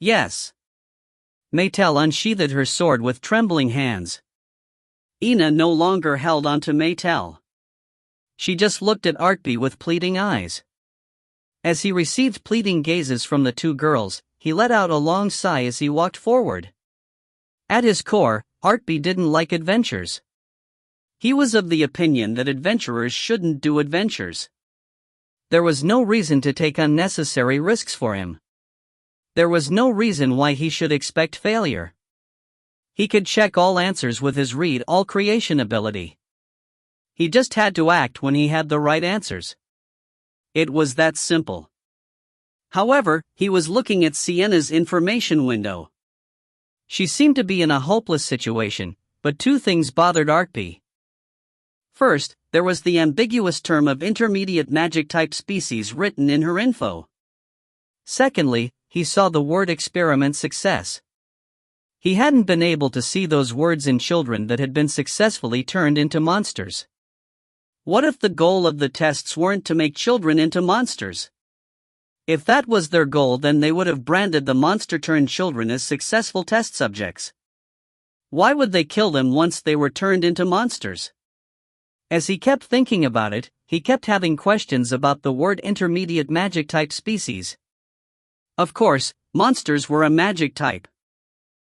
Yes. Maetel unsheathed her sword with trembling hands. Ina no longer held on to Maetel. She just looked at Artpe with pleading eyes. As he received pleading gazes from the two girls, he let out a long sigh as he walked forward. At his core, Artpe didn't like adventures. He was of the opinion that adventurers shouldn't do adventures. There was no reason to take unnecessary risks for him. There was no reason why he should expect failure. He could check all answers with his read all creation ability. He just had to act when he had the right answers. It was that simple. However, he was looking at Sienna's information window. She seemed to be in a hopeless situation, but two things bothered Artpe. First, there was the ambiguous term of intermediate magic-type species written in her info. Secondly, he saw the word experiment success. He hadn't been able to see those words in children that had been successfully turned into monsters. What if the goal of the tests weren't to make children into monsters? If that was their goal, then they would have branded the monster-turned children as successful test subjects. Why would they kill them once they were turned into monsters? As he kept thinking about it, he kept having questions about the word intermediate magic-type species. Of course, monsters were a magic type.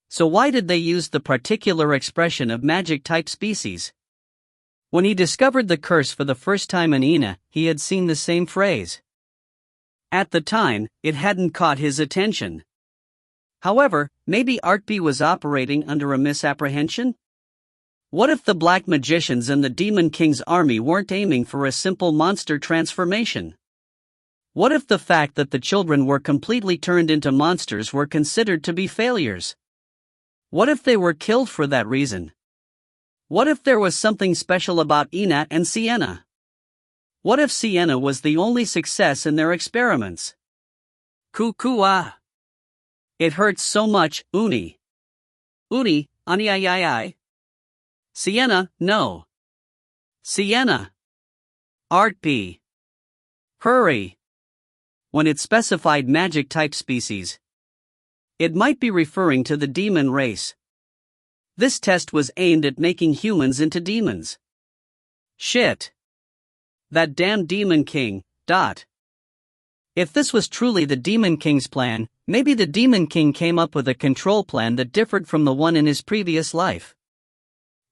So why did they use the particular expression of magic-type species? When he discovered the curse for the first time in Ina, he had seen the same phrase. At the time, it hadn't caught his attention. However, maybe Artpe was operating under a misapprehension? What if the Black Magicians and the Demon King's army weren't aiming for a simple monster transformation? What if the fact that the children were completely turned into monsters were considered to be failures? What if they were killed for that reason? What if there was something special about Ina and Sienna? What if Sienna was the only success in their experiments? Kukua. It hurts so much, Uni. Uni, ani. Sienna, no. Sienna. Artpe. Hurry. When it specified magic-type species, it might be referring to the demon race. This test was aimed at making humans into demons. Shit. That damn Demon King, . If this was truly the Demon King's plan, maybe the Demon King came up with a control plan that differed from the one in his previous life.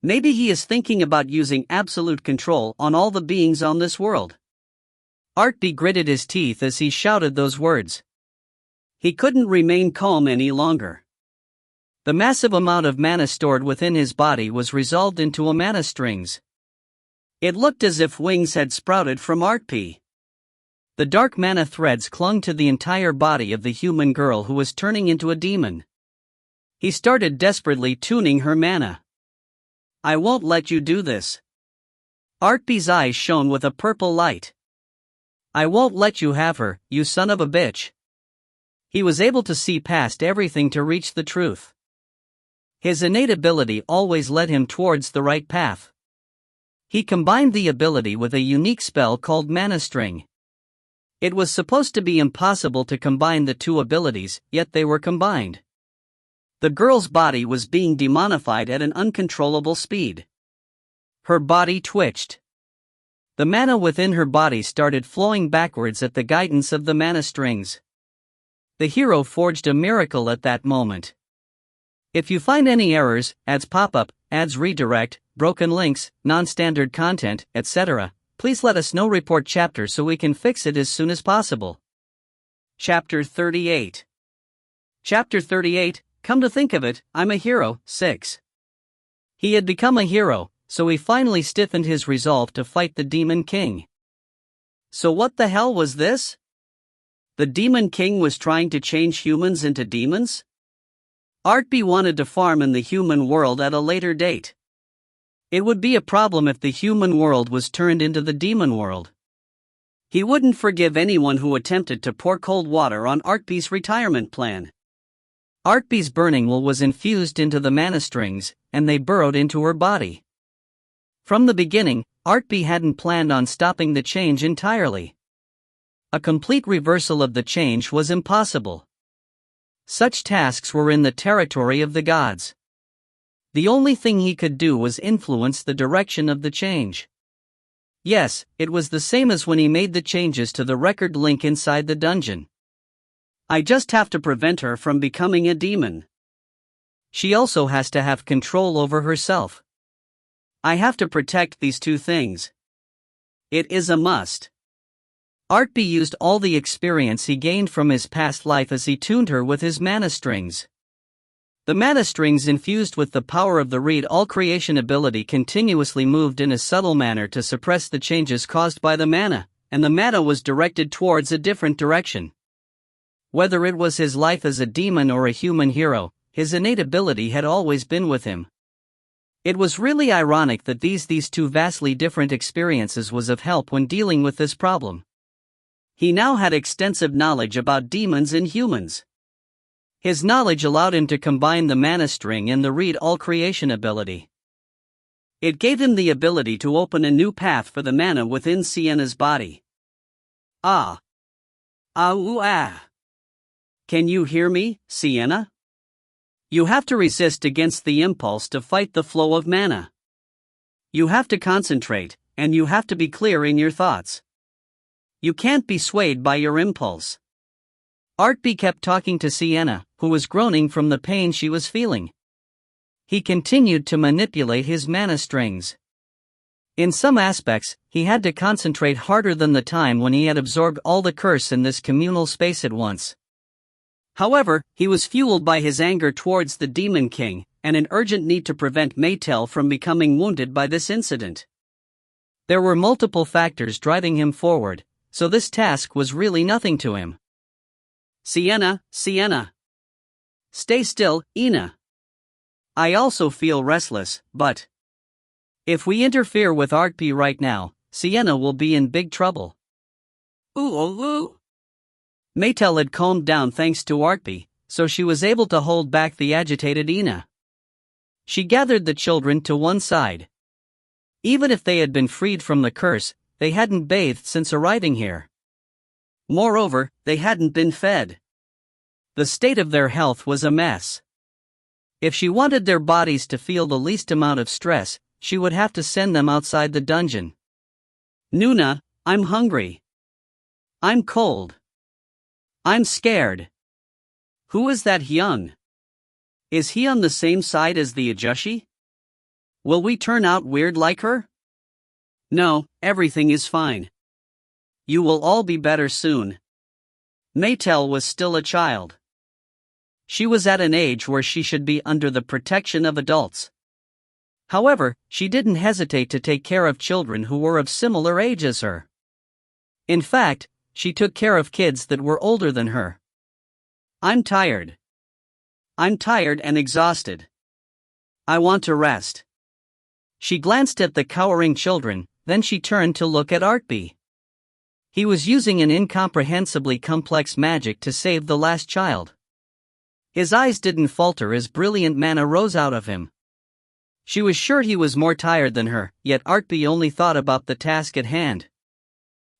Maybe he is thinking about using absolute control on all the beings on this world. Artpe gritted his teeth as he shouted those words. He couldn't remain calm any longer. The massive amount of mana stored within his body was resolved into a mana strings. It looked as if wings had sprouted from Artpe. The dark mana threads clung to the entire body of the human girl who was turning into a demon. He started desperately tuning her mana. I won't let you do this. Artpe's eyes shone with a purple light. I won't let you have her, you son of a bitch. He was able to see past everything to reach the truth. His innate ability always led him towards the right path. He combined the ability with a unique spell called Mana String. It was supposed to be impossible to combine the two abilities, yet they were combined. The girl's body was being demonified at an uncontrollable speed. Her body twitched. The mana within her body started flowing backwards at the guidance of the mana strings. The hero forged a miracle at that moment. If you find any errors, ads pop-up, ads redirect, broken links, non-standard content, etc., please let us know. Report chapter so we can fix it as soon as possible. Chapter 38. Chapter 38, Come to think of it, I'm a hero, 6. He had become a hero, so he finally stiffened his resolve to fight the Demon King. So what the hell was this? The Demon King was trying to change humans into demons? Artpe wanted to farm in the human world at a later date. It would be a problem if the human world was turned into the demon world. He wouldn't forgive anyone who attempted to pour cold water on Artpe's retirement plan. Artpe's burning will was infused into the mana strings, and they burrowed into her body. From the beginning, Artpe hadn't planned on stopping the change entirely. A complete reversal of the change was impossible. Such tasks were in the territory of the gods. The only thing he could do was influence the direction of the change. Yes, it was the same as when he made the changes to the record link inside the dungeon. I just have to prevent her from becoming a demon. She also has to have control over herself. I have to protect these two things. It is a must. Artpe used all the experience he gained from his past life as he tuned her with his mana strings. The mana strings infused with the power of the read all creation ability continuously moved in a subtle manner to suppress the changes caused by the mana, and the mana was directed towards a different direction. Whether it was his life as a demon or a human hero, his innate ability had always been with him. It was really ironic that these two vastly different experiences was of help when dealing with this problem. He now had extensive knowledge about demons and humans. His knowledge allowed him to combine the mana string and the read all creation ability. It gave him the ability to open a new path for the mana within Sienna's body. Ah. Ah. Can you hear me, Sienna? You have to resist against the impulse to fight the flow of mana. You have to concentrate, and you have to be clear in your thoughts. You can't be swayed by your impulse. Artpe kept talking to Sienna, who was groaning from the pain she was feeling. He continued to manipulate his mana strings. In some aspects, he had to concentrate harder than the time when he had absorbed all the curse in this communal space at once. However, he was fueled by his anger towards the Demon King, and an urgent need to prevent Maetel from becoming wounded by this incident. There were multiple factors driving him forward, so this task was really nothing to him. Sienna. Stay still, Ina. I also feel restless, but if we interfere with Artpe right now, Sienna will be in big trouble. Ooh. Maetel had calmed down thanks to Artpe, so she was able to hold back the agitated Ina. She gathered the children to one side. Even if they had been freed from the curse, they hadn't bathed since arriving here. Moreover, they hadn't been fed. The state of their health was a mess. If she wanted their bodies to feel the least amount of stress, she would have to send them outside the dungeon. Nuna, I'm hungry. I'm cold. I'm scared. Who is that young? Is he on the same side as the Ajushi? Will we turn out weird like her? No, everything is fine. You will all be better soon. Maetel was still a child. She was at an age where she should be under the protection of adults. However, she didn't hesitate to take care of children who were of similar age as her. In fact, she took care of kids that were older than her. I'm tired. I'm tired and exhausted. I want to rest. She glanced at the cowering children, then she turned to look at Artpe. He was using an incomprehensibly complex magic to save the last child. His eyes didn't falter as brilliant mana rose out of him. She was sure he was more tired than her, yet Artpe only thought about the task at hand.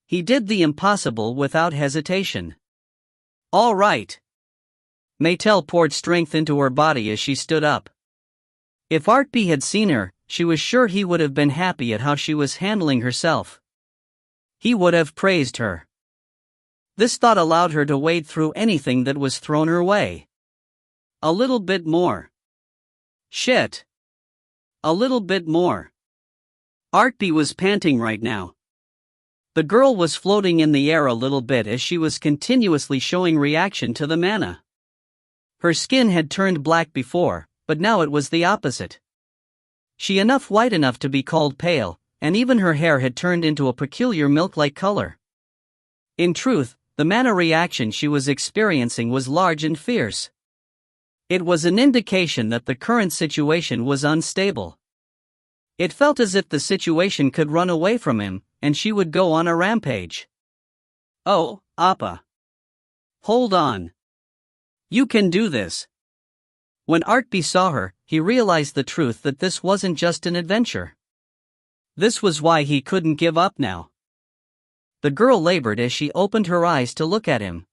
He did the impossible without hesitation. All right. Maetel poured strength into her body as she stood up. If Artpe had seen her, she was sure he would have been happy at how she was handling herself. He would have praised her. This thought allowed her to wade through anything that was thrown her way. A little bit more. Shit. A little bit more. Artpe was panting right now. The girl was floating in the air a little bit as she was continuously showing reaction to the mana. Her skin had turned black before, but now it was the opposite. She enough white enough to be called pale, and even her hair had turned into a peculiar milk-like color. In truth, the mana reaction she was experiencing was large and fierce. It was an indication that the current situation was unstable. It felt as if the situation could run away from him, and she would go on a rampage. Oh, Appa. Hold on. You can do this. When Artpe saw her, he realized the truth that this wasn't just an adventure. This was why he couldn't give up now. The girl labored as she opened her eyes to look at him.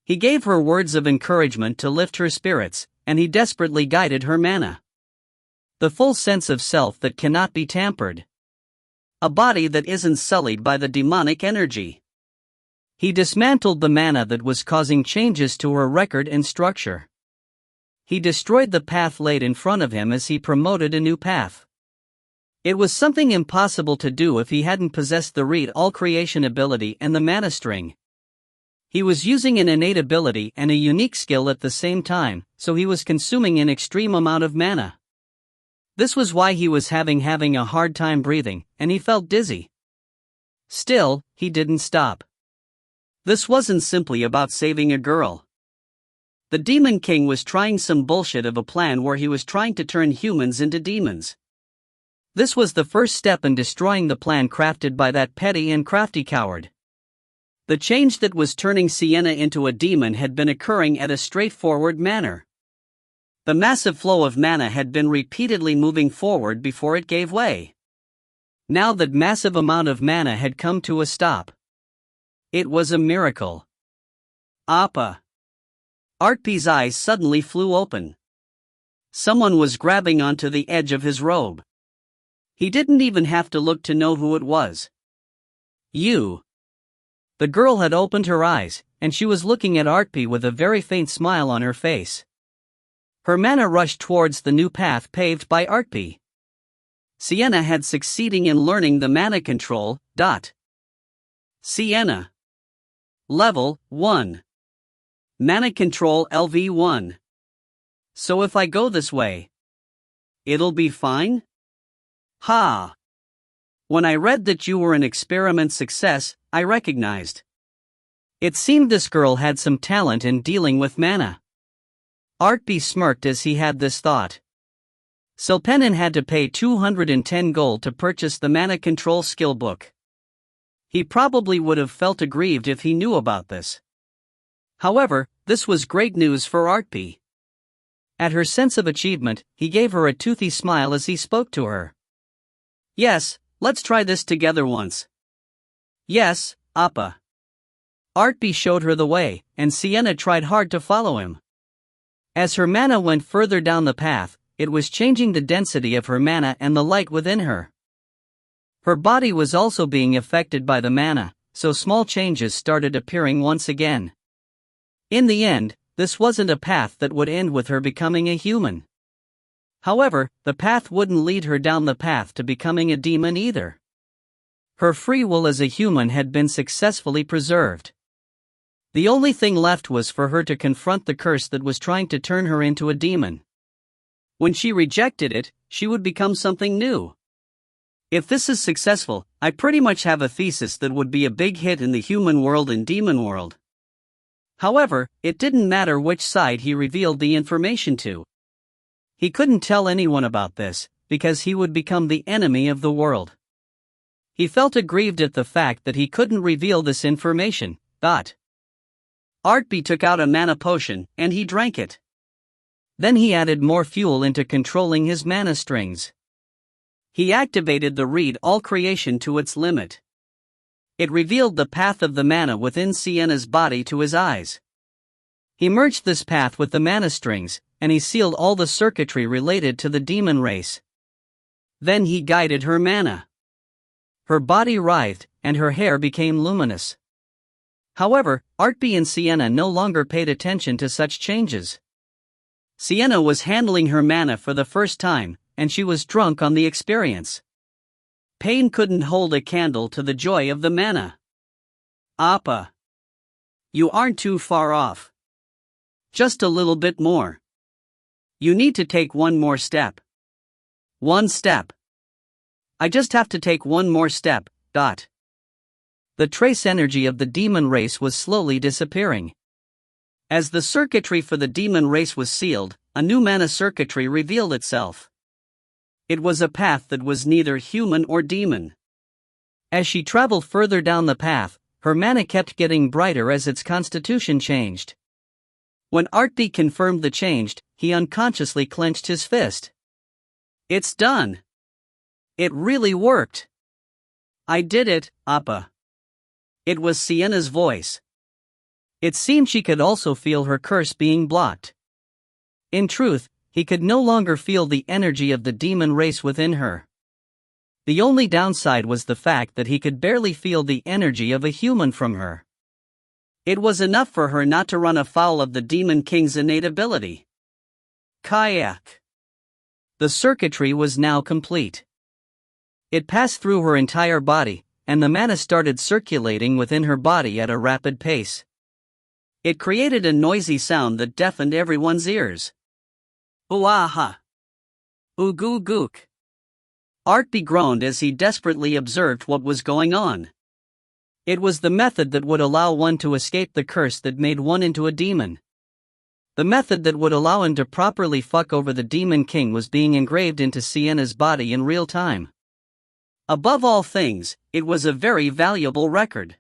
He gave her words of encouragement to lift her spirits, and he desperately guided her mana. The full sense of self that cannot be tampered. A body that isn't sullied by the demonic energy. He dismantled the mana that was causing changes to her record and structure. He destroyed the path laid in front of him as he promoted a new path. It was something impossible to do if he hadn't possessed the read all creation ability and the mana string. He was using an innate ability and a unique skill at the same time, so he was consuming an extreme amount of mana. This was why he was having a hard time breathing, and he felt dizzy. Still, he didn't stop. This wasn't simply about saving a girl. The Demon King was trying some bullshit of a plan where he was trying to turn humans into demons. This was the first step in destroying the plan crafted by that petty and crafty coward. The change that was turning Sienna into a demon had been occurring at a straightforward manner. The massive flow of mana had been repeatedly moving forward before it gave way. Now that massive amount of mana had come to a stop. It was a miracle. Appa. Artpe's eyes suddenly flew open. Someone was grabbing onto the edge of his robe. He didn't even have to look to know who it was. You. The girl had opened her eyes, and she was looking at Artpe with a very faint smile on her face. Her mana rushed towards the new path paved by Artpe. Sienna had succeeding in learning the mana control. Sienna. Level 1. Mana control LV1. So if I go this way, it'll be fine? Ha! When I read that you were an experiment success, I recognized. It seemed this girl had some talent in dealing with mana. Artpe smirked as he had this thought. Silpenin had to pay 210 gold to purchase the mana control skill book. He probably would have felt aggrieved if he knew about this. However, this was great news for Artpe. At her sense of achievement, he gave her a toothy smile as he spoke to her. Yes, let's try this together once. Yes, Appa. Artpe showed her the way, and Sienna tried hard to follow him. As her mana went further down the path, it was changing the density of her mana and the light within her. Her body was also being affected by the mana, so small changes started appearing once again. In the end, this wasn't a path that would end with her becoming a human. However, the path wouldn't lead her down the path to becoming a demon either. Her free will as a human had been successfully preserved. The only thing left was for her to confront the curse that was trying to turn her into a demon. When she rejected it, she would become something new. If this is successful, I pretty much have a thesis that would be a big hit in the human world and demon world. However, it didn't matter which side he revealed the information to. He couldn't tell anyone about this, because he would become the enemy of the world. He felt aggrieved at the fact that he couldn't reveal this information. Artpe took out a mana potion, and he drank it. Then he added more fuel into controlling his mana strings. He activated the read all creation to its limit. It revealed the path of the mana within Sienna's body to his eyes. He merged this path with the mana strings, and he sealed all the circuitry related to the demon race. Then he guided her mana. Her body writhed, and her hair became luminous. However, Artpe and Sienna no longer paid attention to such changes. Sienna was handling her mana for the first time, and she was drunk on the experience. Pain couldn't hold a candle to the joy of the mana. Appa. You aren't too far off. Just a little bit more. You need to take one more step. One step. I just have to take one more step. The trace energy of the demon race was slowly disappearing. As the circuitry for the demon race was sealed, a new mana circuitry revealed itself. It was a path that was neither human or demon. As she traveled further down the path, her mana kept getting brighter as its constitution changed. When Artpe confirmed the change, he unconsciously clenched his fist. It's done. It really worked. I did it, Appa. It was Sienna's voice. It seemed she could also feel her curse being blocked. In truth, he could no longer feel the energy of the demon race within her. The only downside was the fact that he could barely feel the energy of a human from her. It was enough for her not to run afoul of the Demon King's innate ability. Kayak. The circuitry was now complete. It passed through her entire body, and the mana started circulating within her body at a rapid pace. It created a noisy sound that deafened everyone's ears. Ooh-ah-ha. Ooh-goo-gook. Artpe groaned as he desperately observed what was going on. It was the method that would allow one to escape the curse that made one into a demon. The method that would allow him to properly fuck over the Demon King was being engraved into Sienna's body in real time. Above all things, it was a very valuable record.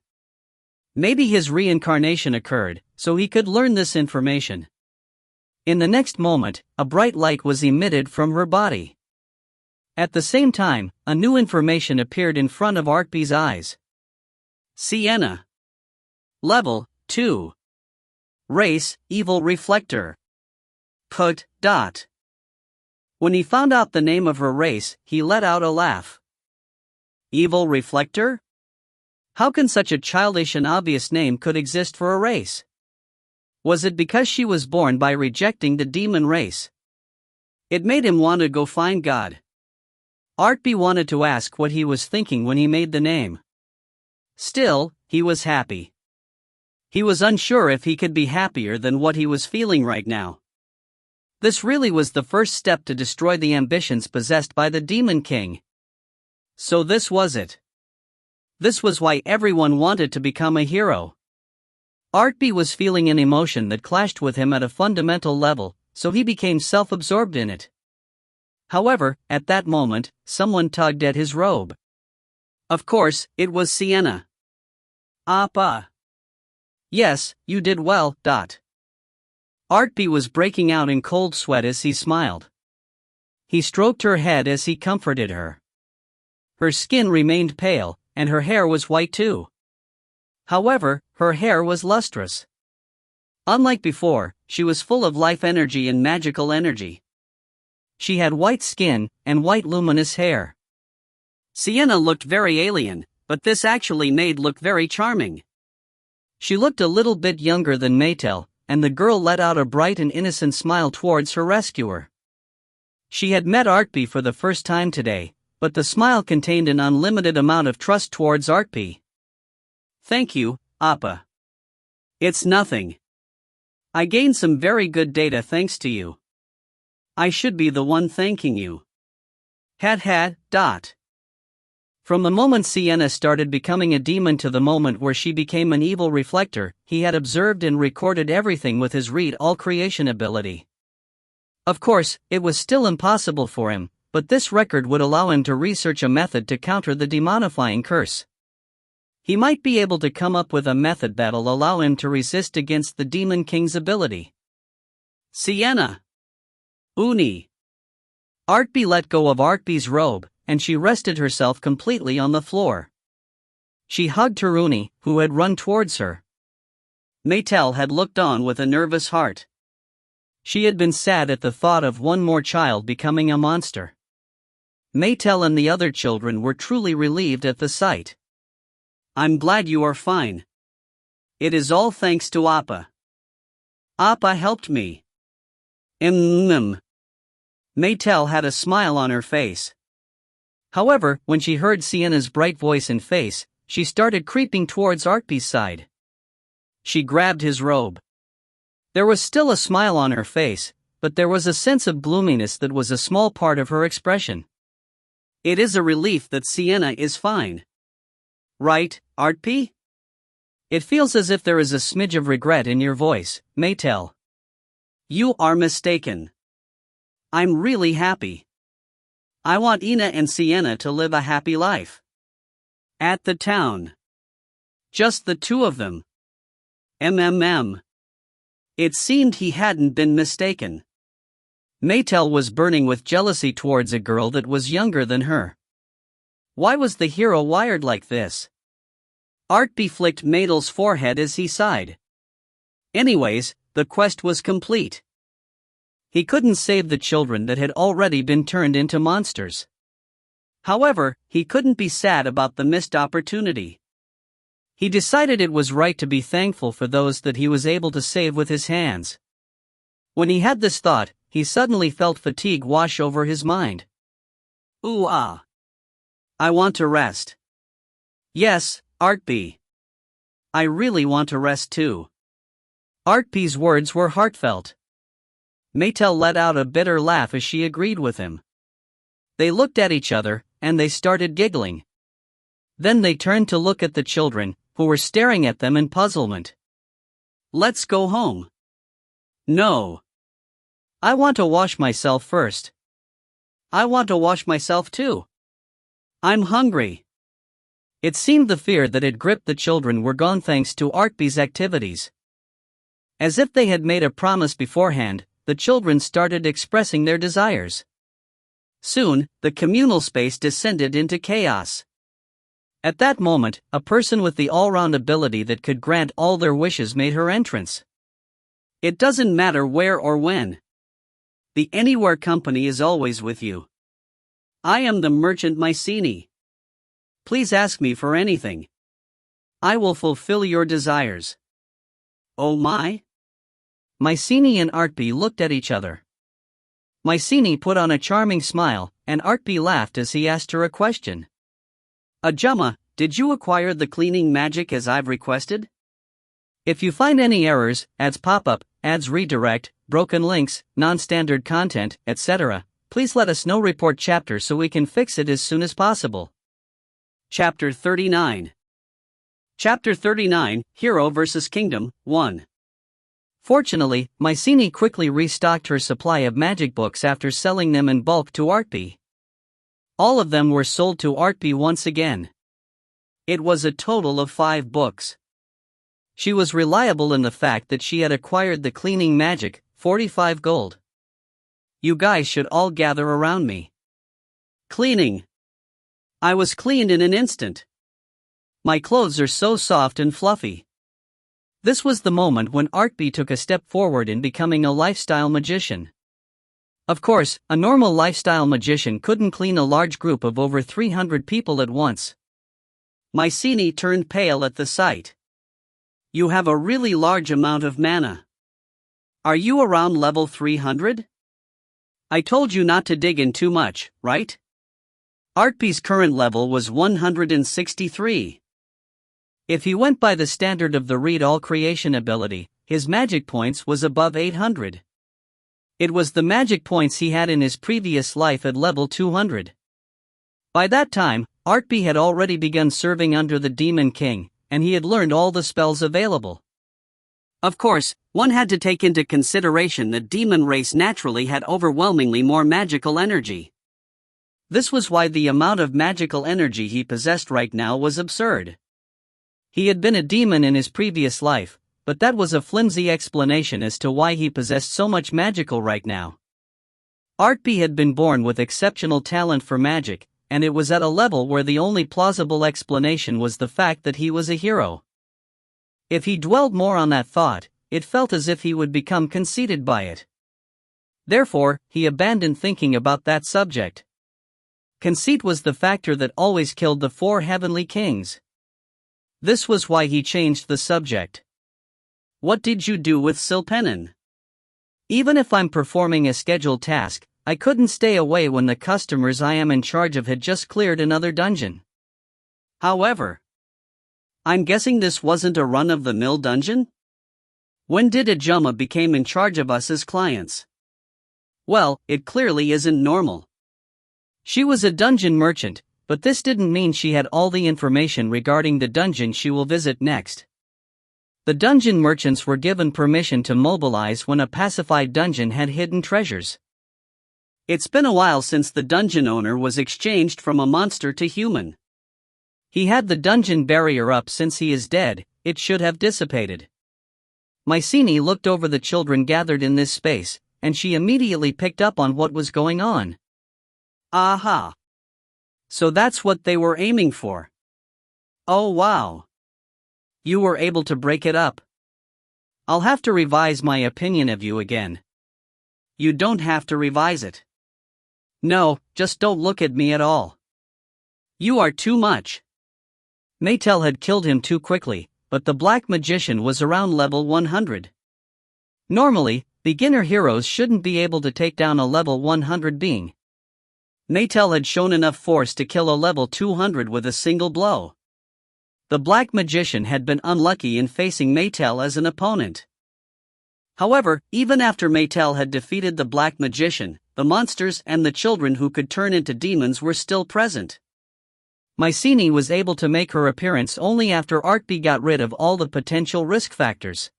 Maybe his reincarnation occurred, so he could learn this information. In the next moment, a bright light was emitted from her body. At the same time, a new information appeared in front of Artpe's eyes. Sienna. Level 2. Race, Evil Reflector. Put. When he found out the name of her race, he let out a laugh. Evil Reflector? How can such a childish and obvious name could exist for a race? Was it because she was born by rejecting the demon race? It made him want to go find God. Artpe wanted to ask what he was thinking when he made the name. Still, he was happy. He was unsure if he could be happier than what he was feeling right now. This really was the first step to destroy the ambitions possessed by the Demon King. So this was it. This was why everyone wanted to become a hero. Artpe was feeling an emotion that clashed with him at a fundamental level, so he became self-absorbed in it. However, at that moment, someone tugged at his robe. Of course, it was Sienna. Appa. Yes, you did well. Artpe was breaking out in cold sweat as he smiled. He stroked her head as he comforted her. Her skin remained pale, and her hair was white too. However, her hair was lustrous. Unlike before, she was full of life energy and magical energy. She had white skin and white luminous hair. Sienna looked very alien, but this actually made look very charming. She looked a little bit younger than Maetel, and the girl let out a bright and innocent smile towards her rescuer. She had met Artpe for the first time today, but the smile contained an unlimited amount of trust towards Artpe. Thank you, Appa. It's nothing. I gained some very good data thanks to you. I should be the one thanking you. Had. From the moment Sienna started becoming a demon to the moment where she became an evil reflector, he had observed and recorded everything with his read all creation ability. Of course, it was still impossible for him, but this record would allow him to research a method to counter the demonifying curse. He might be able to come up with a method that'll allow him to resist against the Demon King's ability. Sienna. Uni. Artpe let go of Artpe's robe, and she rested herself completely on the floor. She hugged her Uni, who had run towards her. Maetel had looked on with a nervous heart. She had been sad at the thought of one more child becoming a monster. Maetel and the other children were truly relieved at the sight. I'm glad you are fine. It is all thanks to Appa. Appa helped me. Maetel had a smile on her face. However, when she heard Sienna's bright voice and face, she started creeping towards Artpe's side. She grabbed his robe. There was still a smile on her face, but there was a sense of gloominess that was a small part of her expression. It is a relief that Sienna is fine. Right, Artpe? It feels as if there is a smidge of regret in your voice, Maetel. You are mistaken. I'm really happy. I want Ina and Sienna to live a happy life. At the town. Just the two of them. It seemed he hadn't been mistaken. Maetel was burning with jealousy towards a girl that was younger than her. Why was the hero wired like this? Artpe flicked Maetel's forehead as he sighed. Anyways, the quest was complete. He couldn't save the children that had already been turned into monsters. However, he couldn't be sad about the missed opportunity. He decided it was right to be thankful for those that he was able to save with his hands. When he had this thought, he suddenly felt fatigue wash over his mind. Ooh ah. I want to rest. Yes, Artpe. I really want to rest too. Artpe's words were heartfelt. Maetel let out a bitter laugh as she agreed with him. They looked at each other, and they started giggling. Then they turned to look at the children, who were staring at them in puzzlement. Let's go home. No. I want to wash myself first. I want to wash myself too. I'm hungry. It seemed the fear that had gripped the children were gone thanks to Artpe's activities. As if they had made a promise beforehand, the children started expressing their desires. Soon, the communal space descended into chaos. At that moment, a person with the all-round ability that could grant all their wishes made her entrance. It doesn't matter where or when. The Anywhere Company is always with you. I am the merchant Mycenae. Please ask me for anything. I will fulfill your desires. Oh my? Mycenae and Artpe looked at each other. Mycenae put on a charming smile, and Artpe laughed as he asked her a question. Ajumma, did you acquire the cleaning magic as I've requested? If you find any errors, ads pop up, ads redirect, broken links, non-standard content, etc., please let us know. Report chapter so we can fix it as soon as possible. Chapter 39. Chapter 39, Hero vs. Kingdom, 1. Fortunately, Mycenae quickly restocked her supply of magic books after selling them in bulk to Artpe. All of them were sold to Artpe once again. It was a total of 5 books. She was reliable in the fact that she had acquired the cleaning magic, 45 gold. You guys should all gather around me. Cleaning. I was cleaned in an instant. My clothes are so soft and fluffy. This was the moment when Artpe took a step forward in becoming a lifestyle magician. Of course, a normal lifestyle magician couldn't clean a large group of over 300 people at once. Mycenae turned pale at the sight. You have a really large amount of mana. Are you around level 300? I told you not to dig in too much, right? Artpe's current level was 163. If he went by the standard of the Read All Creation ability, his magic points was above 800. It was the magic points he had in his previous life at level 200. By that time, Artpe had already begun serving under the Demon King, and he had learned all the spells available. Of course, one had to take into consideration the demon race naturally had overwhelmingly more magical energy. This was why the amount of magical energy he possessed right now was absurd. He had been a demon in his previous life, but that was a flimsy explanation as to why he possessed so much magical right now. Artpe had been born with exceptional talent for magic, and it was at a level where the only plausible explanation was the fact that he was a hero. If he dwelled more on that thought, it felt as if he would become conceited by it. Therefore, he abandoned thinking about that subject. Conceit was the factor that always killed the 4 heavenly kings. This was why he changed the subject. What did you do with Silpenin? Even if I'm performing a scheduled task, I couldn't stay away when the customers I am in charge of had just cleared another dungeon. However, I'm guessing this wasn't a run-of-the-mill dungeon? When did Ajumma became in charge of us as clients? Well, it clearly isn't normal. She was a dungeon merchant, but this didn't mean she had all the information regarding the dungeon she will visit next. The dungeon merchants were given permission to mobilize when a pacified dungeon had hidden treasures. It's been a while since the dungeon owner was exchanged from a monster to human. He had the dungeon barrier up. Since he is dead, it should have dissipated. Mycenae looked over the children gathered in this space, and she immediately picked up on what was going on. Aha! So that's what they were aiming for. Oh wow! You were able to break it up. I'll have to revise my opinion of you again. You don't have to revise it. No, just don't look at me at all. You are too much. Maetel had killed him too quickly, but the black magician was around level 100. Normally, beginner heroes shouldn't be able to take down a level 100 being. Maetel had shown enough force to kill a level 200 with a single blow. The black magician had been unlucky in facing Maetel as an opponent. However, even after Maetel had defeated the black magician, the monsters and the children who could turn into demons were still present. Mycenae was able to make her appearance only after Artpe got rid of all the potential risk factors.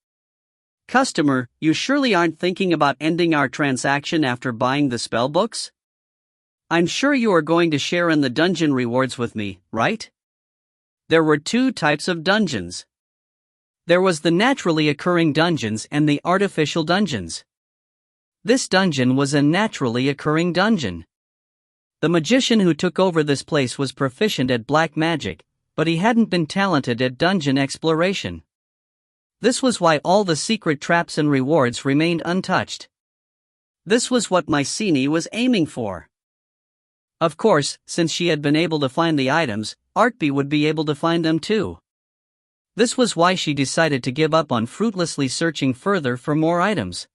Customer, you surely aren't thinking about ending our transaction after buying the spellbooks? I'm sure you are going to share in the dungeon rewards with me, right? There were two types of dungeons. There was the naturally occurring dungeons and the artificial dungeons. This dungeon was a naturally occurring dungeon. The magician who took over this place was proficient at black magic, but he hadn't been talented at dungeon exploration. This was why all the secret traps and rewards remained untouched. This was what Mycenae was aiming for. Of course, since she had been able to find the items, Artpe would be able to find them too. This was why she decided to give up on fruitlessly searching further for more items.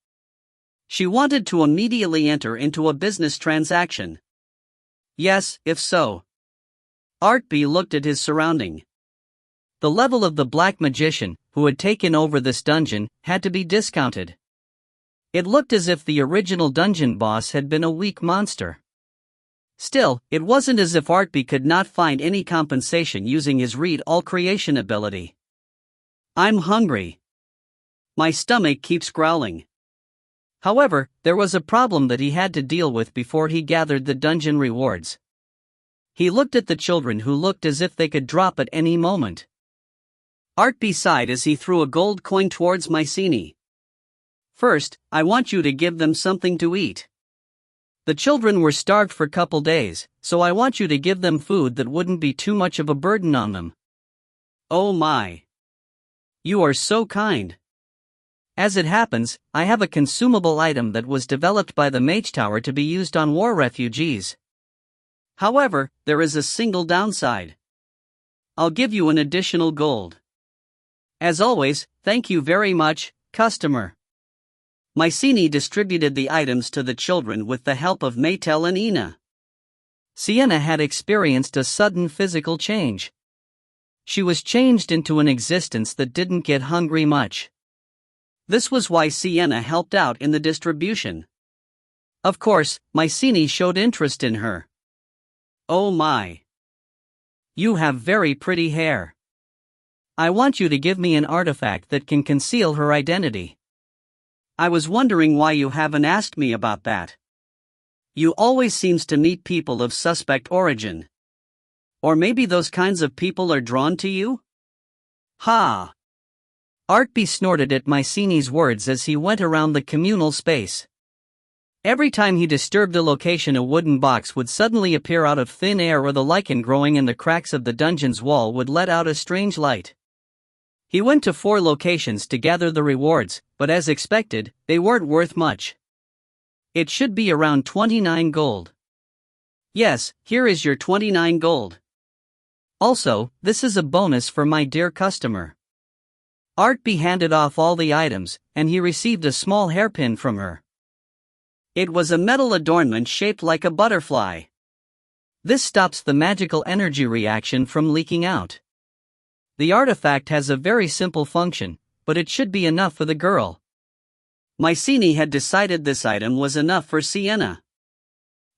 She wanted to immediately enter into a business transaction. Yes, if so. Artpe looked at his surrounding. The level of the black magician, who had taken over this dungeon, had to be discounted. It looked as if the original dungeon boss had been a weak monster. Still, it wasn't as if Artpe could not find any compensation using his read all creation ability. I'm hungry. My stomach keeps growling. However, there was a problem that he had to deal with before he gathered the dungeon rewards. He looked at the children who looked as if they could drop at any moment. Artpe sighed as he threw a gold coin towards Mycenae. First, I want you to give them something to eat. The children were starved for a couple days, so I want you to give them food that wouldn't be too much of a burden on them. Oh my! You are so kind. As it happens, I have a consumable item that was developed by the Mage Tower to be used on war refugees. However, there is a single downside. I'll give you an additional gold. As always, thank you very much, customer. Mycenae distributed the items to the children with the help of Maetel and Ina. Sienna had experienced a sudden physical change. She was changed into an existence that didn't get hungry much. This was why Sienna helped out in the distribution. Of course, Mycenae showed interest in her. Oh my! You have very pretty hair. I want you to give me an artifact that can conceal her identity. I was wondering why you haven't asked me about that. You always seems to meet people of suspect origin. Or maybe those kinds of people are drawn to you? Ha! Artpe snorted at Mycenae's words as he went around the communal space. Every time he disturbed a location, a wooden box would suddenly appear out of thin air, or the lichen growing in the cracks of the dungeon's wall would let out a strange light. He went to 4 locations to gather the rewards, but as expected, they weren't worth much. It should be around 29 gold. Yes, here is your 29 gold. Also, this is a bonus for my dear customer. Artpe handed off all the items, and he received a small hairpin from her. It was a metal adornment shaped like a butterfly. This stops the magical energy reaction from leaking out. The artifact has a very simple function, but it should be enough for the girl. Mycenae had decided this item was enough for Sienna.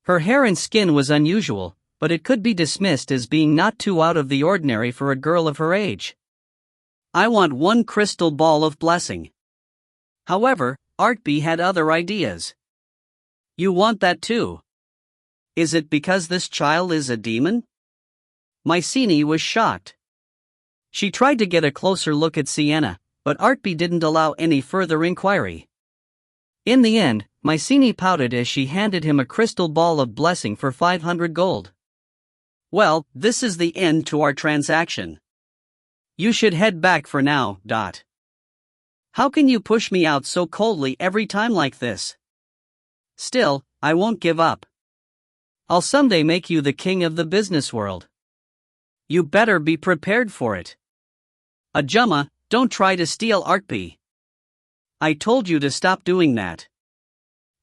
Her hair and skin was unusual, but it could be dismissed as being not too out of the ordinary for a girl of her age. I want 1 crystal ball of blessing. However, Artpe had other ideas. You want that too? Is it because this child is a demon? Mycenae was shocked. She tried to get a closer look at Sienna, but Artpe didn't allow any further inquiry. In the end, Mycenae pouted as she handed him a crystal ball of blessing for 500 gold. Well, this is the end to our transaction. You should head back for now. How can you push me out so coldly every time like this? Still, I won't give up. I'll someday make you the king of the business world. You better be prepared for it. Ajumma, don't try to steal Artpe. I told you to stop doing that.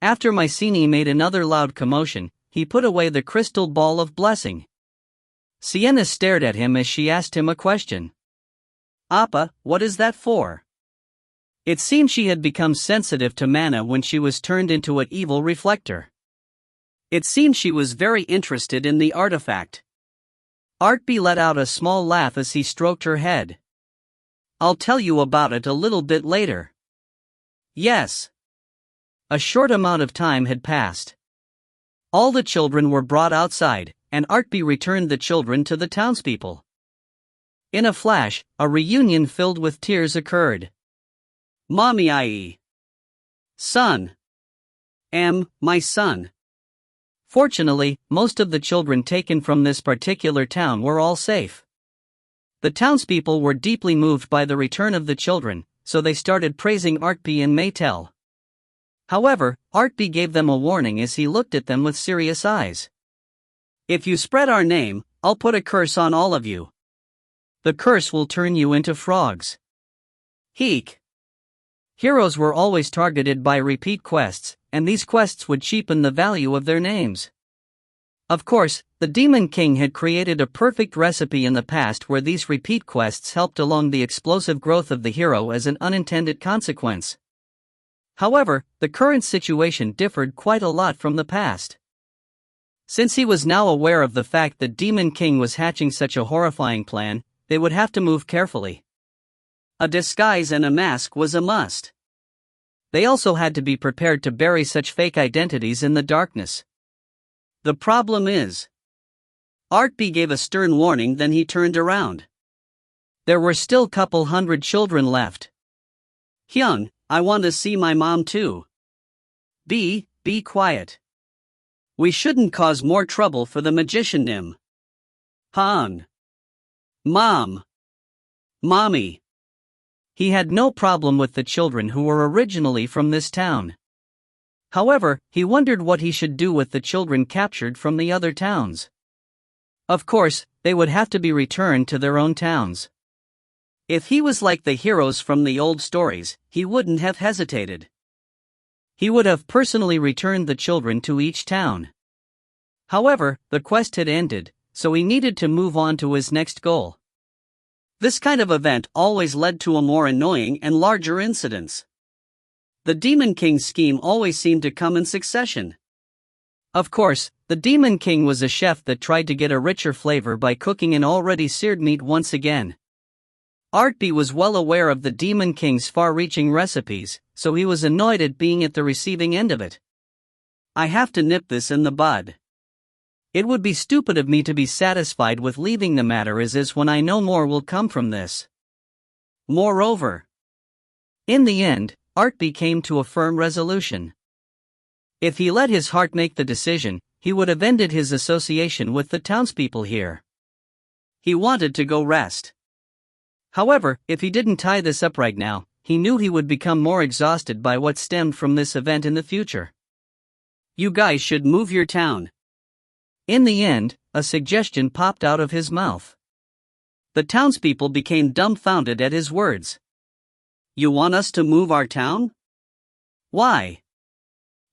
After Mycenae made another loud commotion, he put away the crystal ball of blessing. Sienna stared at him as she asked him a question. Appa, what is that for? It seemed she had become sensitive to mana when she was turned into an evil reflector. It seemed she was very interested in the artifact. Artpe let out a small laugh as he stroked her head. I'll tell you about it a little bit later. Yes. A short amount of time had passed. All the children were brought outside, and Artpe returned the children to the townspeople. In a flash, a reunion filled with tears occurred. Mommy, i.e. Son. My son. Fortunately, most of the children taken from this particular town were all safe. The townspeople were deeply moved by the return of the children, so they started praising Artpe and Maetel. However, Artpe gave them a warning as he looked at them with serious eyes. If you spread our name, I'll put a curse on all of you. The curse will turn you into frogs. Heek. Heroes were always targeted by repeat quests, and these quests would cheapen the value of their names. Of course, the Demon King had created a perfect recipe in the past where these repeat quests helped along the explosive growth of the hero as an unintended consequence. However, the current situation differed quite a lot from the past. Since he was now aware of the fact that Demon King was hatching such a horrifying plan, they would have to move carefully. A disguise and a mask was a must. They also had to be prepared to bury such fake identities in the darkness. The problem is, Artpe gave a stern warning, then he turned around. There were still couple hundred children left. Hyung, I want to see my mom too. Be quiet. We shouldn't cause more trouble for the magician Nim. Han. Mom. Mommy. He had no problem with the children who were originally from this town. However, he wondered what he should do with the children captured from the other towns. Of course, they would have to be returned to their own towns. If he was like the heroes from the old stories, he wouldn't have hesitated. He would have personally returned the children to each town. However, the quest had ended, so he needed to move on to his next goal. This kind of event always led to a more annoying and larger incidents. The Demon King's scheme always seemed to come in succession. Of course, the Demon King was a chef that tried to get a richer flavor by cooking an already seared meat once again. Artpe was well aware of the Demon King's far-reaching recipes, so he was annoyed at being at the receiving end of it. I have to nip this in the bud. It would be stupid of me to be satisfied with leaving the matter as is when I know more will come from this. Moreover, in the end, Artpe came to a firm resolution. If he let his heart make the decision, he would have ended his association with the townspeople here. He wanted to go rest. However, if he didn't tie this up right now, he knew he would become more exhausted by what stemmed from this event in the future. You guys should move your town. In the end, a suggestion popped out of his mouth. The townspeople became dumbfounded at his words. You want us to move our town? Why?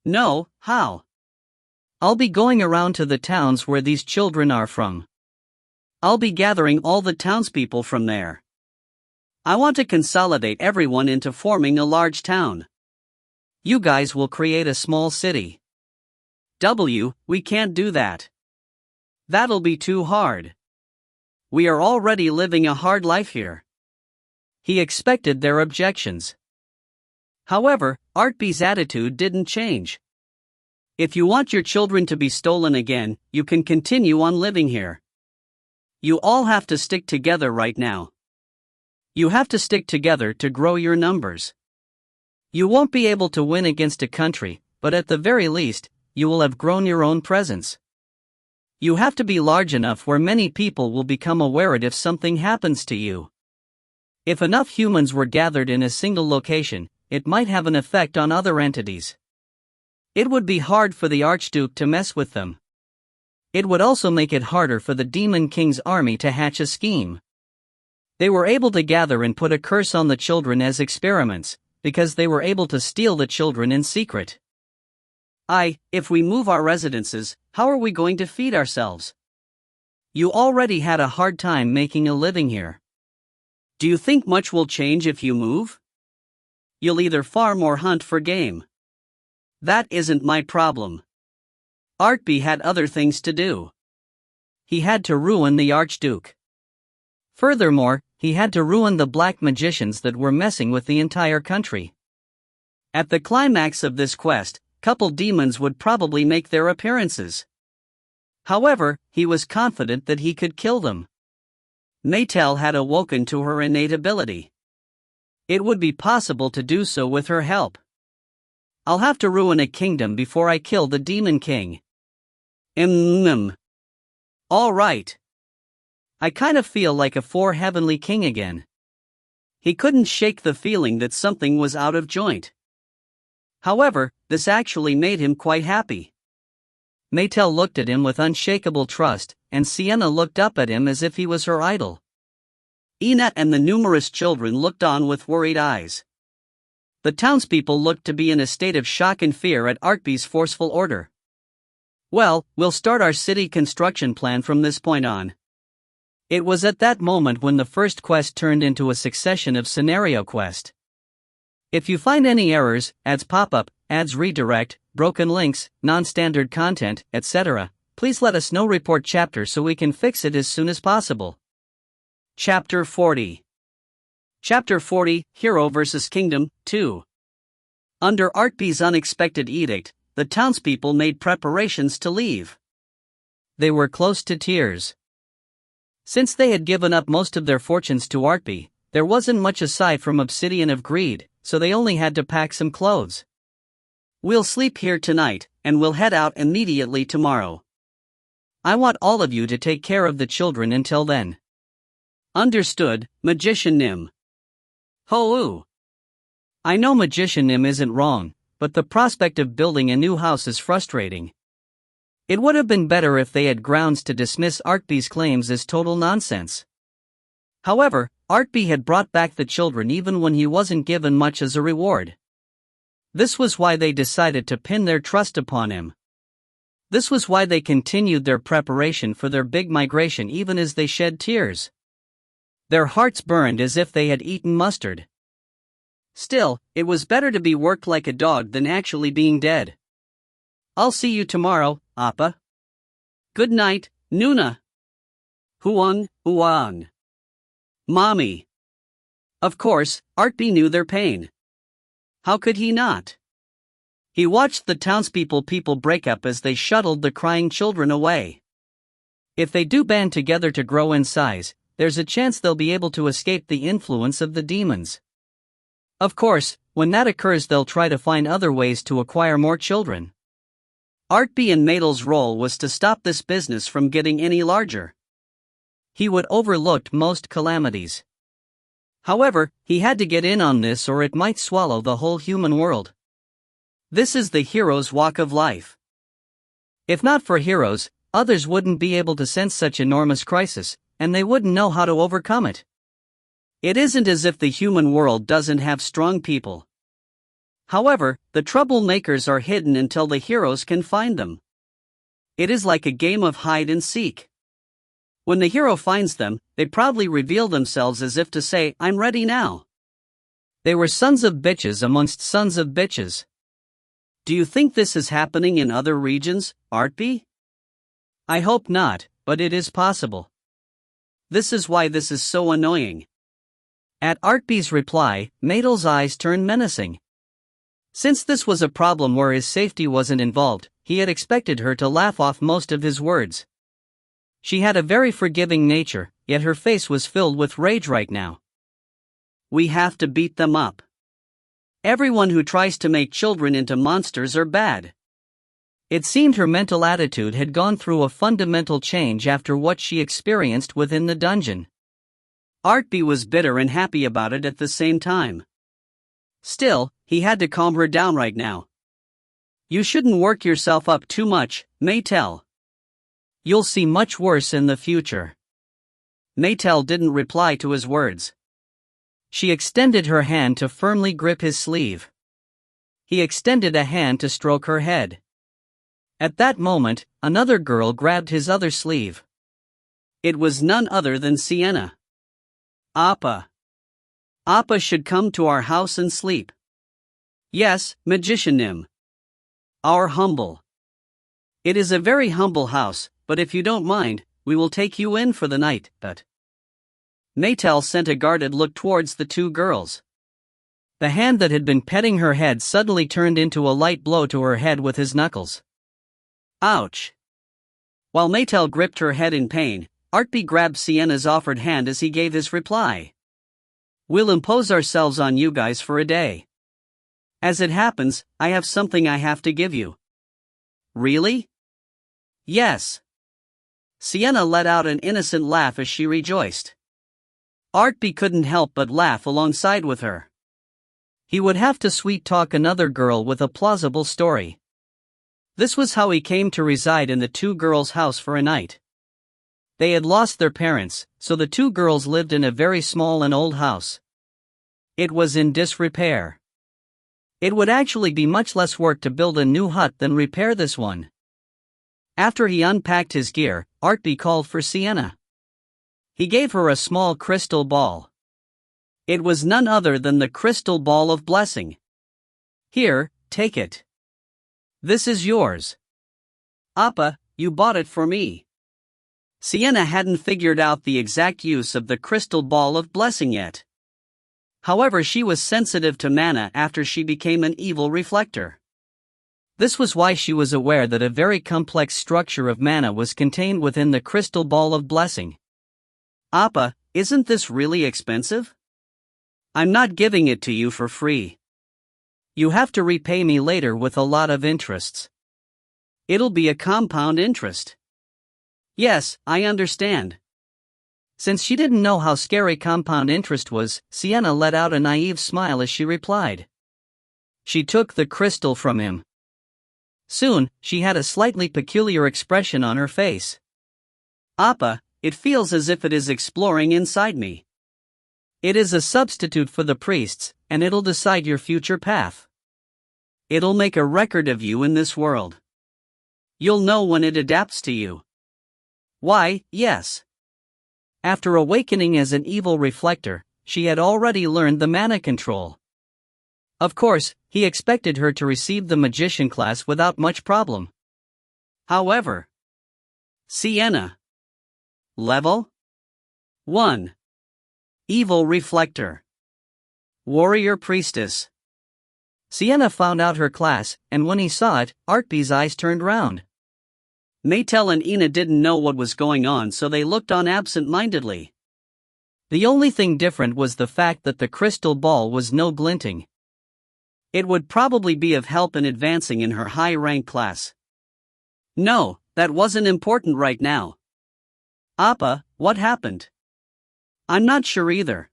No, how? I'll be going around to the towns where these children are from. I'll be gathering all the townspeople from there. I want to consolidate everyone into forming a large town. You guys will create a small city. We can't do that. That'll be too hard. We are already living a hard life here. He expected their objections. However, Artpe's attitude didn't change. If you want your children to be stolen again, you can continue on living here. You all have to stick together right now. You have to stick together to grow your numbers. You won't be able to win against a country, but at the very least, you will have grown your own presence. You have to be large enough where many people will become aware if something happens to you. If enough humans were gathered in a single location, it might have an effect on other entities. It would be hard for the Archduke to mess with them. It would also make it harder for the Demon King's army to hatch a scheme. They were able to gather and put a curse on the children as experiments, because they were able to steal the children in secret. If we move our residences, how are we going to feed ourselves? You already had a hard time making a living here. Do you think much will change if you move? You'll either farm or hunt for game. That isn't my problem. Artpe had other things to do. He had to ruin the Archduke. Furthermore, he had to ruin the black magicians that were messing with the entire country. At the climax of this quest, couple demons would probably make their appearances. However, he was confident that he could kill them. Maetel had awoken to her innate ability. It would be possible to do so with her help. I'll have to ruin a kingdom before I kill the Demon King. All right. I kind of feel like a heavenly king again. He couldn't shake the feeling that something was out of joint. However, this actually made him quite happy. Maetel looked at him with unshakable trust, and Sienna looked up at him as if he was her idol. Ina and the numerous children looked on with worried eyes. The townspeople looked to be in a state of shock and fear at Artpe's forceful order. Well, we'll start our city construction plan from this point on. It was at that moment when the first quest turned into a succession of scenario quests. If you find any errors, ads pop up, ads redirect, broken links, non-standard content, etc., please let us know. Report chapter so we can fix it as soon as possible. Chapter 40. Chapter 40, Hero vs. Kingdom, 2. Under Artpe's unexpected edict, the townspeople made preparations to leave. They were close to tears. Since they had given up most of their fortunes to Artpe, there wasn't much aside from obsidian of greed, so they only had to pack some clothes. We'll sleep here tonight, and we'll head out immediately tomorrow. I want all of you to take care of the children until then. Understood, Magician Nim. Ho-oo. I know Magician Nim isn't wrong, but the prospect of building a new house is frustrating. It would have been better if they had grounds to dismiss Artpe's claims as total nonsense. However, Artpe had brought back the children even when he wasn't given much as a reward. This was why they decided to pin their trust upon him. This was why they continued their preparation for their big migration even as they shed tears. Their hearts burned as if they had eaten mustard. Still, it was better to be worked like a dog than actually being dead. I'll see you tomorrow, Appa. Good night, Nuna. Huang. Mommy. Of course, Artpe knew their pain. How could he not? He watched the townspeople break up as they shuttled the crying children away. If they do band together to grow in size, there's a chance they'll be able to escape the influence of the demons. Of course, when that occurs they'll try to find other ways to acquire more children. Artpe and Maetel's role was to stop this business from getting any larger. He would overlook most calamities. However, he had to get in on this or it might swallow the whole human world. This is the hero's walk of life. If not for heroes, others wouldn't be able to sense such enormous crisis, and they wouldn't know how to overcome it. It isn't as if the human world doesn't have strong people. However, the troublemakers are hidden until the heroes can find them. It is like a game of hide and seek. When the hero finds them, they proudly reveal themselves as if to say, "I'm ready now." They were sons of bitches amongst sons of bitches. Do you think this is happening in other regions, Artpe? I hope not, but it is possible. This is why this is so annoying. At Artpe's reply, Maetel's eyes turned menacing. Since this was a problem where his safety wasn't involved, he had expected her to laugh off most of his words. She had a very forgiving nature, yet her face was filled with rage right now. We have to beat them up. Everyone who tries to make children into monsters are bad. It seemed her mental attitude had gone through a fundamental change after what she experienced within the dungeon. Artpe was bitter and happy about it at the same time. Still, he had to calm her down right now. You shouldn't work yourself up too much, Maetel. You'll see much worse in the future. Maetel didn't reply to his words. She extended her hand to firmly grip his sleeve. He extended a hand to stroke her head. At that moment, another girl grabbed his other sleeve. It was none other than Sienna. Appa. Appa should come to our house and sleep. Yes, Magician Nim. Our humble. It is a very humble house, but if you don't mind, we will take you in for the night, but. Maetel sent a guarded look towards the two girls. The hand that had been petting her head suddenly turned into a light blow to her head with his knuckles. Ouch! While Maetel gripped her head in pain, Artpe grabbed Sienna's offered hand as he gave his reply. We'll impose ourselves on you guys for a day. As it happens, I have something I have to give you. Really? Yes. Sienna let out an innocent laugh as she rejoiced. Artpe couldn't help but laugh alongside with her. He would have to sweet-talk another girl with a plausible story. This was how he came to reside in the two girls' house for a night. They had lost their parents, so the two girls lived in a very small and old house. It was in disrepair. It would actually be much less work to build a new hut than repair this one. After he unpacked his gear, Artpe called for Sienna. He gave her a small crystal ball. It was none other than the crystal ball of blessing. Here, take it. This is yours. Appa, you bought it for me. Sienna hadn't figured out the exact use of the crystal ball of blessing yet. However, she was sensitive to mana after she became an evil reflector. This was why she was aware that a very complex structure of mana was contained within the crystal ball of blessing. Appa, isn't this really expensive? I'm not giving it to you for free. You have to repay me later with a lot of interests. It'll be a compound interest. Yes, I understand. Since she didn't know how scary compound interest was, Sienna let out a naive smile as she replied. She took the crystal from him. Soon, she had a slightly peculiar expression on her face. Appa, it feels as if it is exploring inside me. It is a substitute for the priests, and it'll decide your future path. It'll make a record of you in this world. You'll know when it adapts to you. Why, yes. After awakening as an evil reflector, she had already learned the mana control. Of course, he expected her to receive the magician class without much problem. However, Sienna. Level 1. Evil Reflector. Warrior Priestess. Sienna found out her class, and when he saw it, Artpe's eyes turned round. Maetel and Ina didn't know what was going on, so they looked on absent-mindedly. The only thing different was the fact that the crystal ball was no glinting. It would probably be of help in advancing in her high-rank class. No, that wasn't important right now. Appa, what happened? I'm not sure either.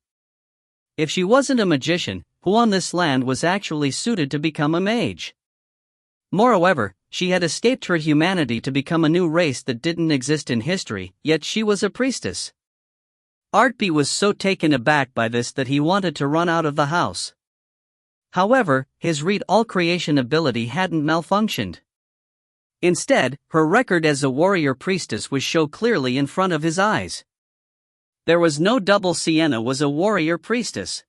If she wasn't a magician, who on this land was actually suited to become a mage? Moreover, she had escaped her humanity to become a new race that didn't exist in history, yet she was a priestess. Artpe was so taken aback by this that he wanted to run out of the house. However, his read all creation ability hadn't malfunctioned. Instead, her record as a warrior priestess was shown clearly in front of his eyes. There was no double. Sienna was a warrior priestess.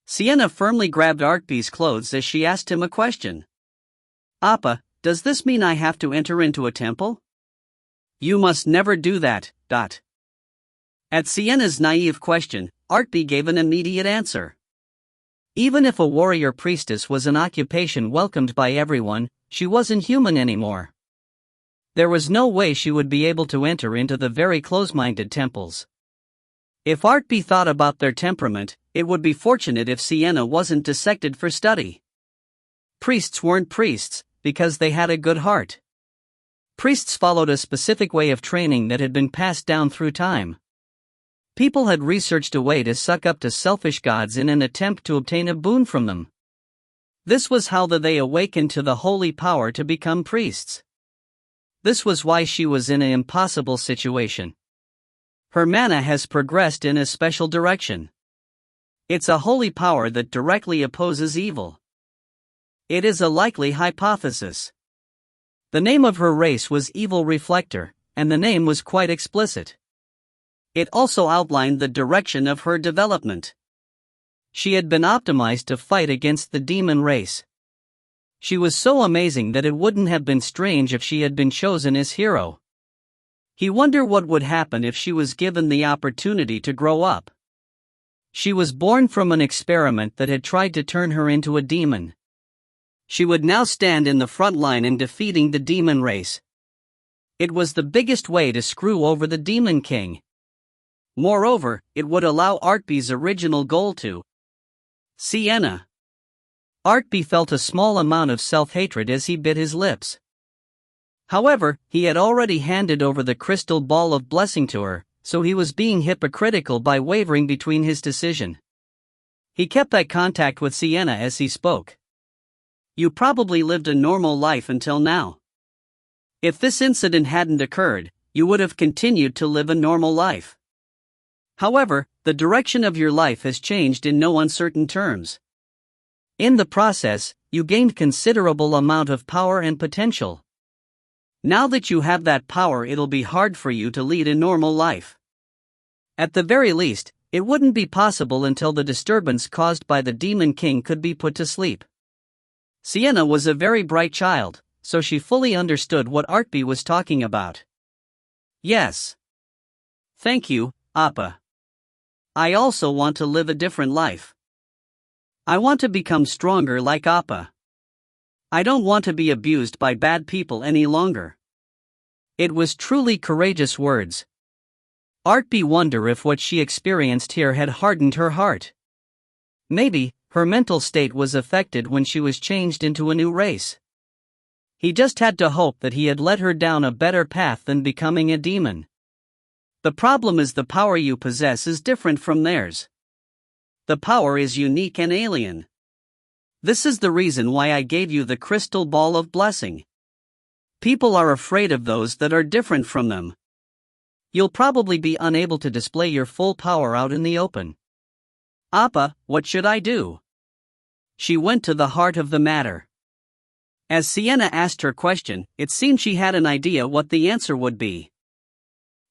Sienna firmly grabbed Artpe's clothes as she asked him a question. Appa, does this mean I have to enter into a temple? You must never do that. At Sienna's naive question, Artpe gave an immediate answer. Even if a warrior priestess was an occupation welcomed by everyone, she wasn't human anymore. There was no way she would be able to enter into the very close-minded temples. If Artpe thought about their temperament, it would be fortunate if Sienna wasn't dissected for study. Priests weren't priests, because they had a good heart. Priests followed a specific way of training that had been passed down through time. People had researched a way to suck up to selfish gods in an attempt to obtain a boon from them. This was how they awakened to the holy power to become priests. This was why she was in an impossible situation. Her mana has progressed in a special direction. It's a holy power that directly opposes evil. It is a likely hypothesis. The name of her race was Evil Reflector, and the name was quite explicit. It also outlined the direction of her development. She had been optimized to fight against the demon race. She was so amazing that it wouldn't have been strange if she had been chosen as hero. He wondered what would happen if she was given the opportunity to grow up. She was born from an experiment that had tried to turn her into a demon. She would now stand in the front line in defeating the demon race. It was the biggest way to screw over the Demon King. Moreover, it would allow Artpe's original goal to Sienna. Artpe felt a small amount of self-hatred as he bit his lips. However, he had already handed over the crystal ball of blessing to her, so he was being hypocritical by wavering between his decision. He kept eye contact with Sienna as he spoke. You probably lived a normal life until now. If this incident hadn't occurred, you would have continued to live a normal life. However, the direction of your life has changed in no uncertain terms. In the process, you gained considerable amount of power and potential. Now that you have that power, it'll be hard for you to lead a normal life. At the very least, it wouldn't be possible until the disturbance caused by the Demon King could be put to sleep. Sienna was a very bright child, so she fully understood what Artpe was talking about. Yes. Thank you, Appa. I also want to live a different life. I want to become stronger like Appa. I don't want to be abused by bad people any longer. It was truly courageous words. Artpe wondered if what she experienced here had hardened her heart. Maybe her mental state was affected when she was changed into a new race. He just had to hope that he had led her down a better path than becoming a demon. The problem is the power you possess is different from theirs. The power is unique and alien. This is the reason why I gave you the crystal ball of blessing. People are afraid of those that are different from them. You'll probably be unable to display your full power out in the open. Appa, what should I do? She went to the heart of the matter. As Sienna asked her question, it seemed she had an idea what the answer would be.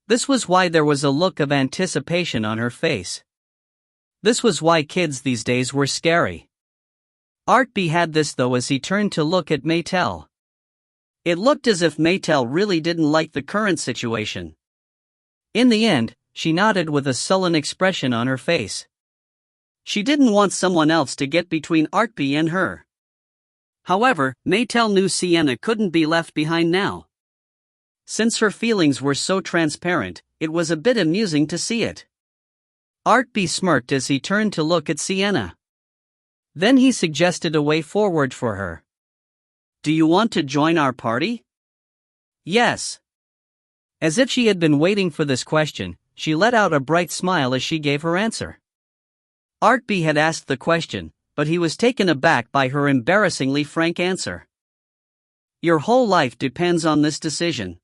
This was why there was a look of anticipation on her face. This was why kids these days were scary. Artpe had this though as he turned to look at Maetel. It looked as if Maetel really didn't like the current situation. In the end, she nodded with a sullen expression on her face. She didn't want someone else to get between Artpe and her. However, Maetel knew Sienna couldn't be left behind now. Since her feelings were so transparent, it was a bit amusing to see it. Artpe smirked as he turned to look at Sienna. Then he suggested a way forward for her. Do you want to join our party? Yes. As if she had been waiting for this question, she let out a bright smile as she gave her answer. Artpe had asked the question, but he was taken aback by her embarrassingly frank answer. Your whole life depends on this decision.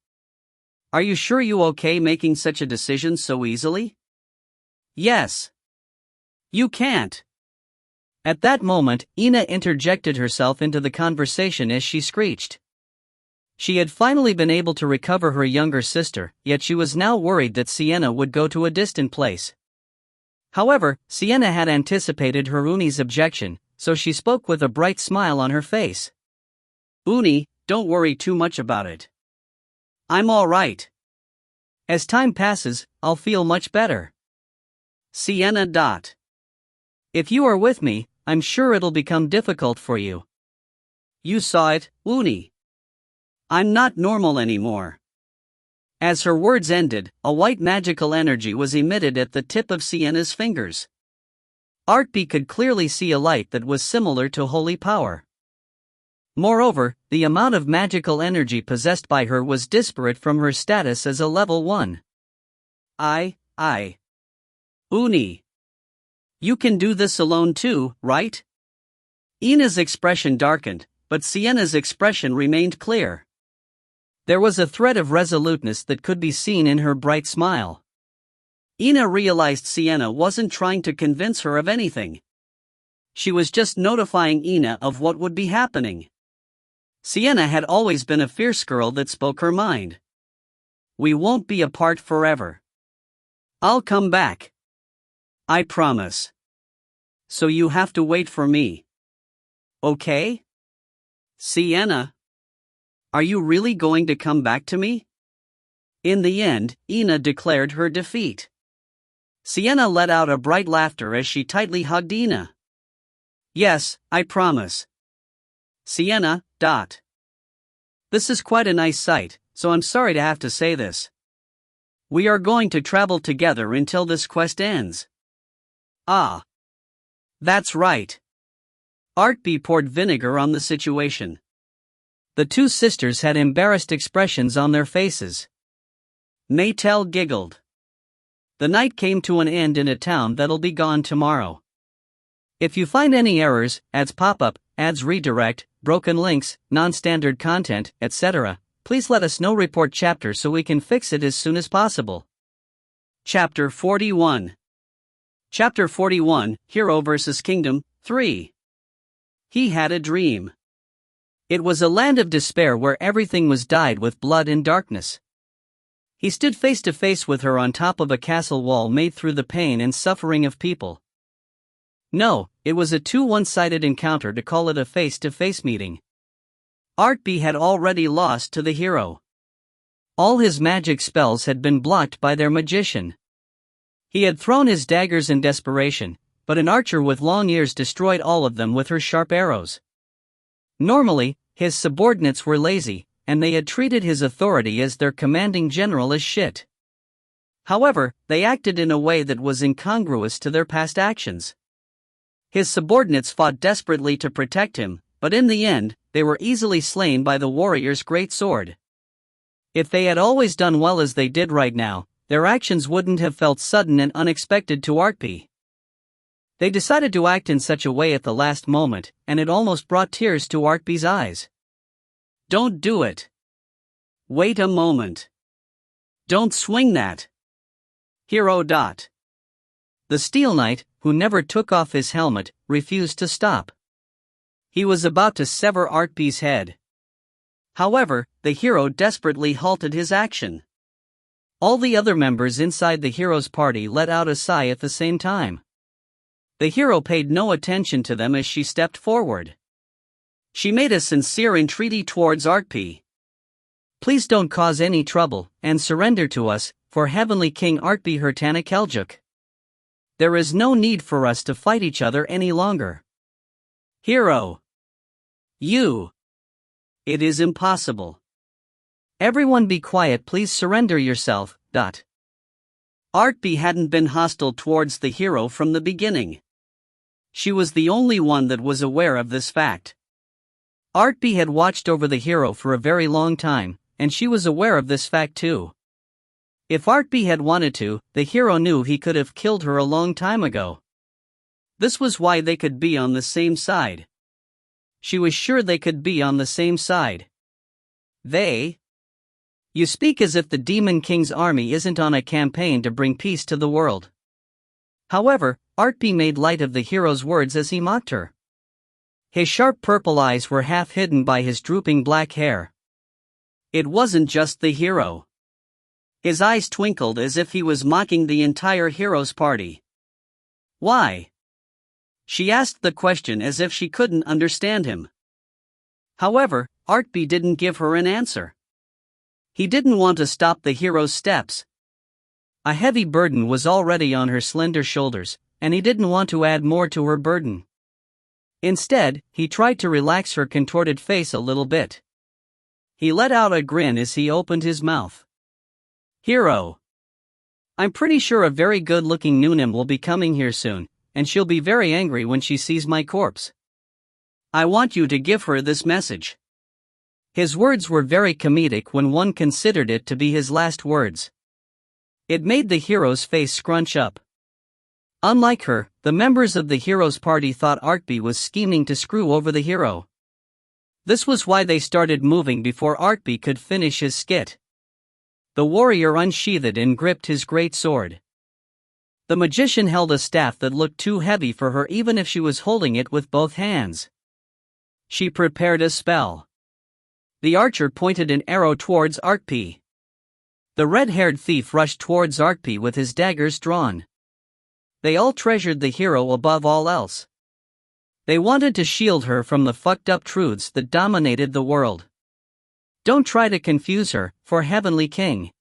Are you sure you okay making such a decision so easily? Yes. You can't. At that moment, Ina interjected herself into the conversation as she screeched. She had finally been able to recover her younger sister, yet she was now worried that Sienna would go to a distant place. However, Sienna had anticipated her Uni's objection, so she spoke with a bright smile on her face. Uni, don't worry too much about it. I'm all right. As time passes, I'll feel much better. Sienna. If you are with me, I'm sure it'll become difficult for you. You saw it, Uni. I'm not normal anymore. As her words ended, a white magical energy was emitted at the tip of Sienna's fingers. Artpe could clearly see a light that was similar to holy power. Moreover, the amount of magical energy possessed by her was disparate from her status as a level 1. Uni. You can do this alone too, right? Ina's expression darkened, but Sienna's expression remained clear. There was a thread of resoluteness that could be seen in her bright smile. Ina realized Sienna wasn't trying to convince her of anything. She was just notifying Ina of what would be happening. Sienna had always been a fierce girl that spoke her mind. We won't be apart forever. I'll come back. I promise. So you have to wait for me. Okay? Sienna? Are you really going to come back to me? In the end, Ina declared her defeat. Sienna let out a bright laughter as she tightly hugged Ina. Yes, I promise. Sienna. This is quite a nice sight, so I'm sorry to have to say this. We are going to travel together until this quest ends. Ah. That's right. Artpe poured vinegar on the situation. The two sisters had embarrassed expressions on their faces. Maetel giggled. The night came to an end in a town that'll be gone tomorrow. If you find any errors, ads pop up, ads redirect, broken links, non-standard content, etc., please let us know. Report chapter so we can fix it as soon as possible. Chapter 41. Chapter 41, Hero vs. Kingdom, 3. He had a dream. It was a land of despair where everything was dyed with blood and darkness. He stood face to face with her on top of a castle wall made through the pain and suffering of people. No, it was a too one-sided encounter to call it a face-to-face meeting. Artpe had already lost to the hero. All his magic spells had been blocked by their magician. He had thrown his daggers in desperation, but an archer with long ears destroyed all of them with her sharp arrows. Normally, his subordinates were lazy, and they had treated his authority as their commanding general as shit. However, they acted in a way that was incongruous to their past actions. His subordinates fought desperately to protect him, but in the end, they were easily slain by the warrior's great sword. If they had always done well as they did right now, their actions wouldn't have felt sudden and unexpected to Artpe. They decided to act in such a way at the last moment, and it almost brought tears to Artpe's eyes. Don't do it. Wait a moment. Don't swing that. Hero. The Steel Knight, who never took off his helmet, refused to stop. He was about to sever Artpe's head. However, the hero desperately halted his action. All the other members inside the hero's party let out a sigh at the same time. The hero paid no attention to them as she stepped forward. She made a sincere entreaty towards Artpe. Please don't cause any trouble, and surrender to us, for Heavenly King Artpe Hertana. There is no need for us to fight each other any longer. Hero. You. It is impossible. Everyone be quiet, please surrender yourself. Artpe hadn't been hostile towards the hero from the beginning. She was the only one that was aware of this fact. Artpe had watched over the hero for a very long time, and she was aware of this fact too. If Artpe had wanted to, the hero knew he could have killed her a long time ago. This was why they could be on the same side. She was sure they could be on the same side. They? You speak as if the Demon King's army isn't on a campaign to bring peace to the world. However, Artpe made light of the hero's words as he mocked her. His sharp purple eyes were half hidden by his drooping black hair. It wasn't just the hero. His eyes twinkled as if he was mocking the entire hero's party. Why? She asked the question as if she couldn't understand him. However, Artpe didn't give her an answer. He didn't want to stop the hero's steps. A heavy burden was already on her slender shoulders, and he didn't want to add more to her burden. Instead, he tried to relax her contorted face a little bit. He let out a grin as he opened his mouth. Hero. I'm pretty sure a very good-looking Noonim will be coming here soon, and she'll be very angry when she sees my corpse. I want you to give her this message. His words were very comedic when one considered it to be his last words. It made the hero's face scrunch up. Unlike her, the members of the hero's party thought Artpe was scheming to screw over the hero. This was why they started moving before Artpe could finish his skit. The warrior unsheathed and gripped his great sword. The magician held a staff that looked too heavy for her even if she was holding it with both hands. She prepared a spell. The archer pointed an arrow towards Artpe. The red-haired thief rushed towards Artpe with his daggers drawn. They all treasured the hero above all else. They wanted to shield her from the fucked-up truths that dominated the world. Don't try to confuse her, for Heavenly King.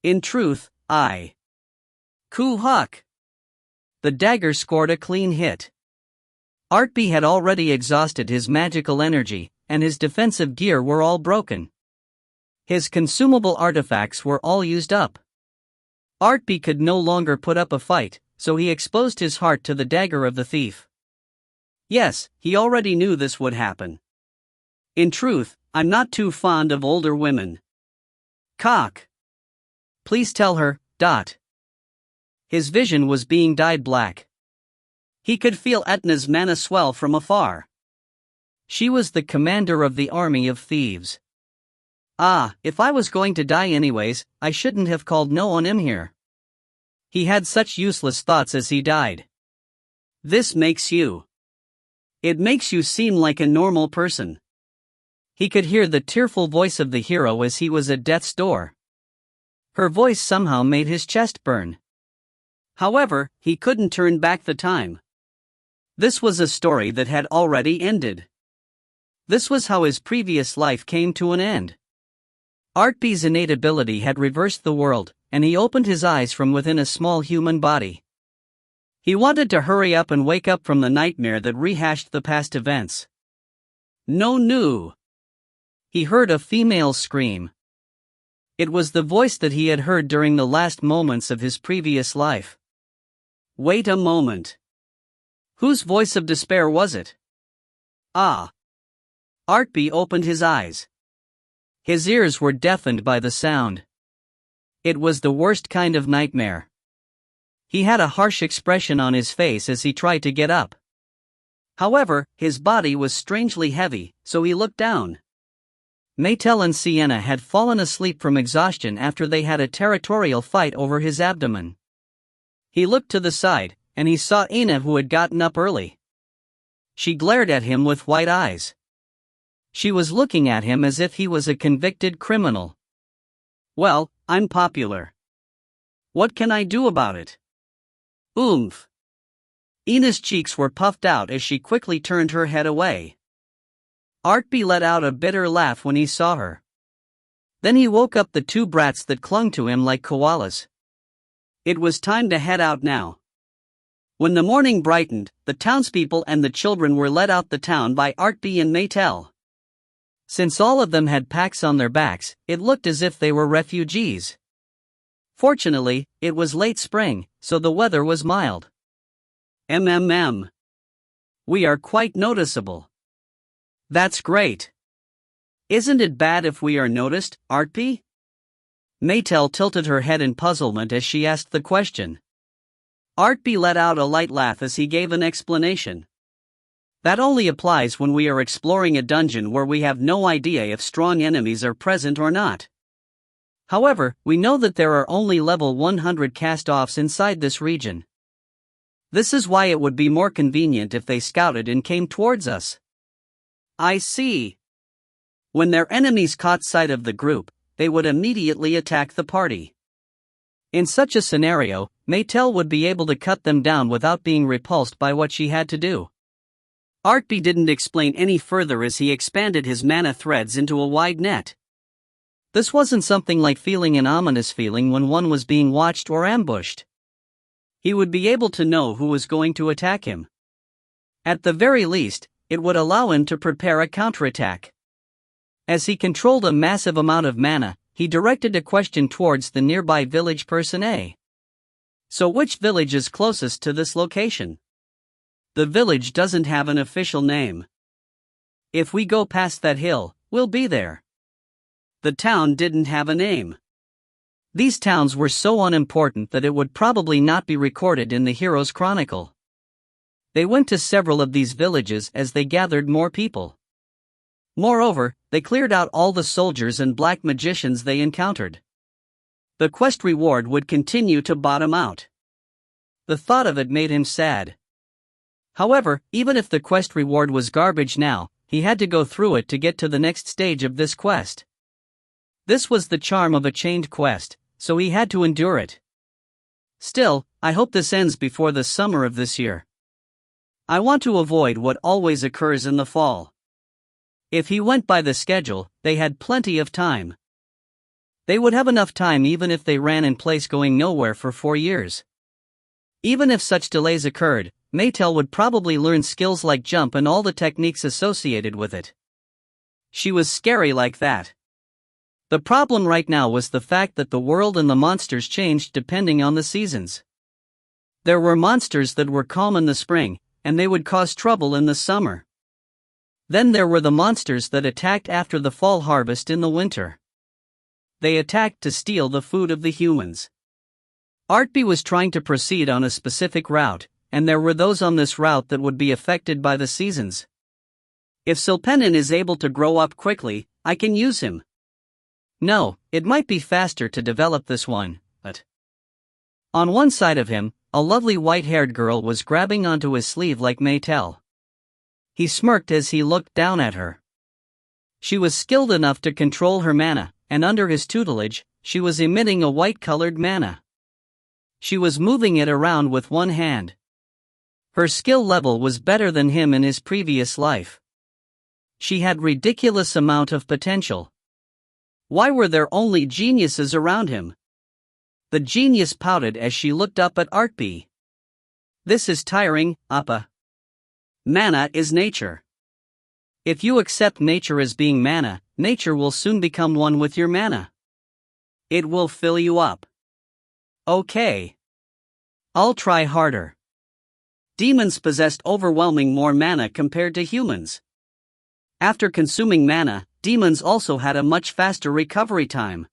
In truth, I. Ku-Huk. The dagger scored a clean hit. Artpe had already exhausted his magical energy, and his defensive gear were all broken. His consumable artifacts were all used up. Artpe could no longer put up a fight, so he exposed his heart to the dagger of the thief. Yes, he already knew this would happen. In truth, I'm not too fond of older women. Cock. Please tell her, dot. His vision was being dyed black. He could feel Etna's mana swell from afar. She was the commander of the army of thieves. Ah, if I was going to die anyways, I shouldn't have called no on him here. He had such useless thoughts as he died. This makes you. It makes you seem like a normal person. He could hear the tearful voice of the hero as he was at death's door. Her voice somehow made his chest burn. However, he couldn't turn back the time. This was a story that had already ended. This was how his previous life came to an end. Artpe's innate ability had reversed the world, and he opened his eyes from within a small human body. He wanted to hurry up and wake up from the nightmare that rehashed the past events. No. He heard a female scream. It was the voice that he had heard during the last moments of his previous life. Wait a moment. Whose voice of despair was it? Ah. Artpe opened his eyes. His ears were deafened by the sound. It was the worst kind of nightmare. He had a harsh expression on his face as he tried to get up. However, his body was strangely heavy, so he looked down. Maetel and Sienna had fallen asleep from exhaustion after they had a territorial fight over his abdomen. He looked to the side, and he saw Ina, who had gotten up early. She glared at him with white eyes. She was looking at him as if he was a convicted criminal. Well, I'm popular. What can I do about it? Oomph. Ina's cheeks were puffed out as she quickly turned her head away. Artpe let out a bitter laugh when he saw her. Then he woke up the two brats that clung to him like koalas. It was time to head out now. When the morning brightened, the townspeople and the children were led out the town by Artpe and Maetel. Since all of them had packs on their backs, it looked as if they were refugees. Fortunately, it was late spring, so the weather was mild. We are quite noticeable. That's great. Isn't it bad if we are noticed, Artpe? Maetel tilted her head in puzzlement as she asked the question. Artpe let out a light laugh as he gave an explanation. That only applies when we are exploring a dungeon where we have no idea if strong enemies are present or not. However, we know that there are only level 100 cast-offs inside this region. This is why it would be more convenient if they scouted and came towards us. I see. When their enemies caught sight of the group, they would immediately attack the party. In such a scenario, Maetel would be able to cut them down without being repulsed by what she had to do. Artpe didn't explain any further as he expanded his mana threads into a wide net. This wasn't something like feeling an ominous feeling when one was being watched or ambushed. He would be able to know who was going to attack him. At the very least, it would allow him to prepare a counterattack. As he controlled a massive amount of mana, he directed a question towards the nearby village person A. So which village is closest to this location? The village doesn't have an official name. If we go past that hill, we'll be there. The town didn't have a name. These towns were so unimportant that it would probably not be recorded in the hero's chronicle. They went to several of these villages as they gathered more people. Moreover, they cleared out all the soldiers and black magicians they encountered. The quest reward would continue to bottom out. The thought of it made him sad. However, even if the quest reward was garbage now, he had to go through it to get to the next stage of this quest. This was the charm of a chained quest, so he had to endure it. Still, I hope this ends before the summer of this year. I want to avoid what always occurs in the fall. If he went by the schedule, they had plenty of time. They would have enough time even if they ran in place going nowhere for 4 years. Even if such delays occurred, Maetel would probably learn skills like jump and all the techniques associated with it. She was scary like that. The problem right now was the fact that the world and the monsters changed depending on the seasons. There were monsters that were calm in the spring, and they would cause trouble in the summer. Then there were the monsters that attacked after the fall harvest in the winter. They attacked to steal the food of the humans. Artpe was trying to proceed on a specific route, and there were those on this route that would be affected by the seasons. If Silpenin is able to grow up quickly, I can use him. No, it might be faster to develop this one, but... On one side of him, a lovely white-haired girl was grabbing onto his sleeve like Maetel. He smirked as he looked down at her. She was skilled enough to control her mana, and under his tutelage, she was emitting a white-colored mana. She was moving it around with one hand. Her skill level was better than him in his previous life. She had ridiculous amount of potential. Why were there only geniuses around him? The genius pouted as she looked up at Artpe. This is tiring, Appa. Mana is nature. If you accept nature as being mana, nature will soon become one with your mana. It will fill you up. Okay. I'll try harder. Demons possessed overwhelming more mana compared to humans. After consuming mana, demons also had a much faster recovery time.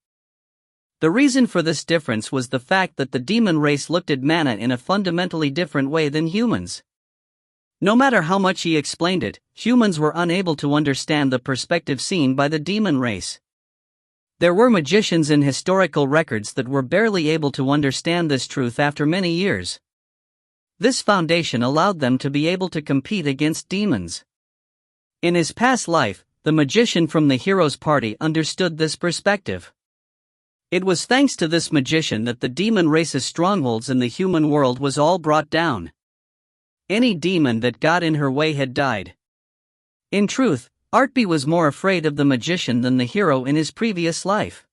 The reason for this difference was the fact that the demon race looked at mana in a fundamentally different way than humans. No matter how much he explained it, humans were unable to understand the perspective seen by the demon race. There were magicians in historical records that were barely able to understand this truth after many years. This foundation allowed them to be able to compete against demons. In his past life, the magician from the hero's party understood this perspective. It was thanks to this magician that the demon race's strongholds in the human world was all brought down. Any demon that got in her way had died. In truth, Artpe was more afraid of the magician than the hero in his previous life.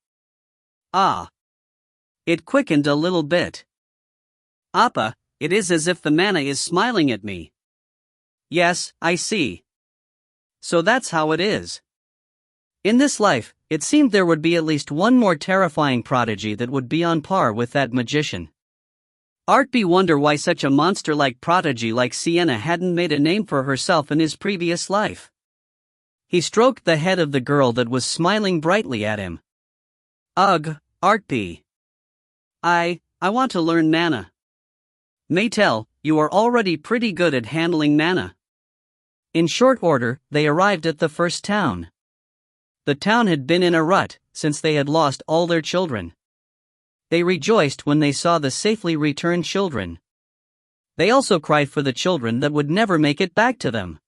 Ah! It quickened a little bit. Appa, it is as if the mana is smiling at me. Yes, I see. So that's how it is. In this life, it seemed there would be at least one more terrifying prodigy that would be on par with that magician. Artpe wondered why such a monster-like prodigy like Sienna hadn't made a name for herself in his previous life. He stroked the head of the girl that was smiling brightly at him. Ugh, Artpe. I want to learn mana. Maetel, you are already pretty good at handling mana. In short order, they arrived at the first town. The town had been in a rut, since they had lost all their children. They rejoiced when they saw the safely returned children. They also cried for the children that would never make it back to them.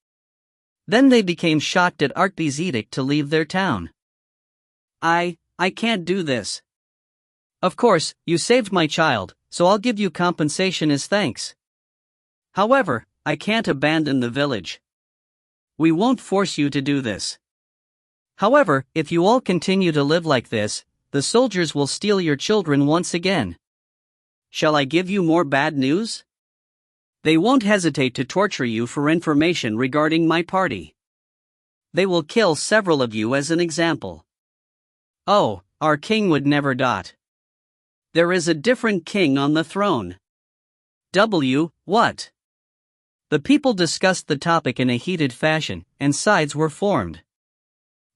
Then they became shocked at Artpe's edict to leave their town. I can't do this. Of course, you saved my child, so I'll give you compensation as thanks. However, I can't abandon the village. We won't force you to do this. However, if you all continue to live like this, the soldiers will steal your children once again. Shall I give you more bad news? They won't hesitate to torture you for information regarding my party. They will kill several of you as an example. Oh, our king would never dot. There is a different king on the throne. What? The people discussed the topic in a heated fashion, and sides were formed.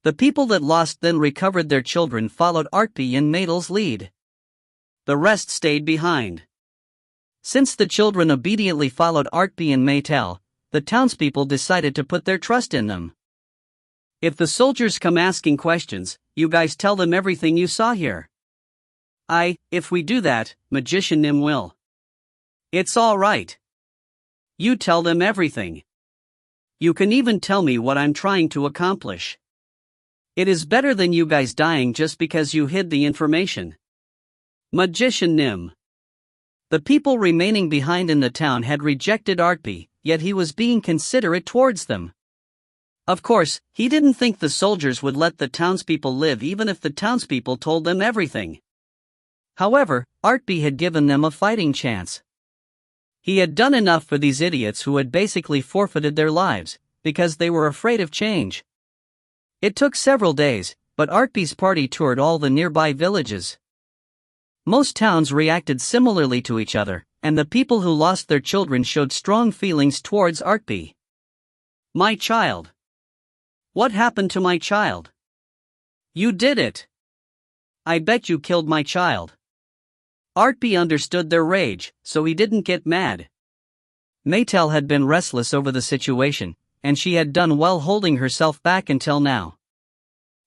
The people that lost then recovered their children followed Artpe and Maetel's lead. The rest stayed behind. Since the children obediently followed Artpe and Maetel, the townspeople decided to put their trust in them. If the soldiers come asking questions, you guys tell them everything you saw here. If we do that, Magician Nim will. It's all right. You tell them everything. You can even tell me what I'm trying to accomplish. It is better than you guys dying just because you hid the information. Magician Nim. The people remaining behind in the town had rejected Artpe, yet he was being considerate towards them. Of course, he didn't think the soldiers would let the townspeople live even if the townspeople told them everything. However, Artpe had given them a fighting chance. He had done enough for these idiots who had basically forfeited their lives, because they were afraid of change. It took several days, but Artpe's party toured all the nearby villages. Most towns reacted similarly to each other, and the people who lost their children showed strong feelings towards Artpe. My child. What happened to my child? You did it. I bet you killed my child. Artpe understood their rage, so he didn't get mad. Maetel had been restless over the situation, and she had done well holding herself back until now.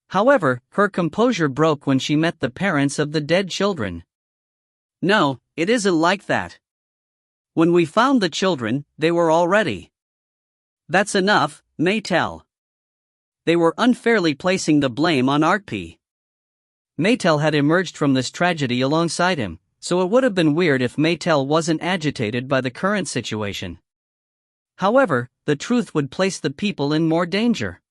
However, her composure broke when she met the parents of the dead children. No, it isn't like that. When we found the children, they were all ready. That's enough, Maetel. They were unfairly placing the blame on Artpe. Maetel had emerged from this tragedy alongside him, so it would have been weird if Maetel wasn't agitated by the current situation. However, the truth would place the people in more danger.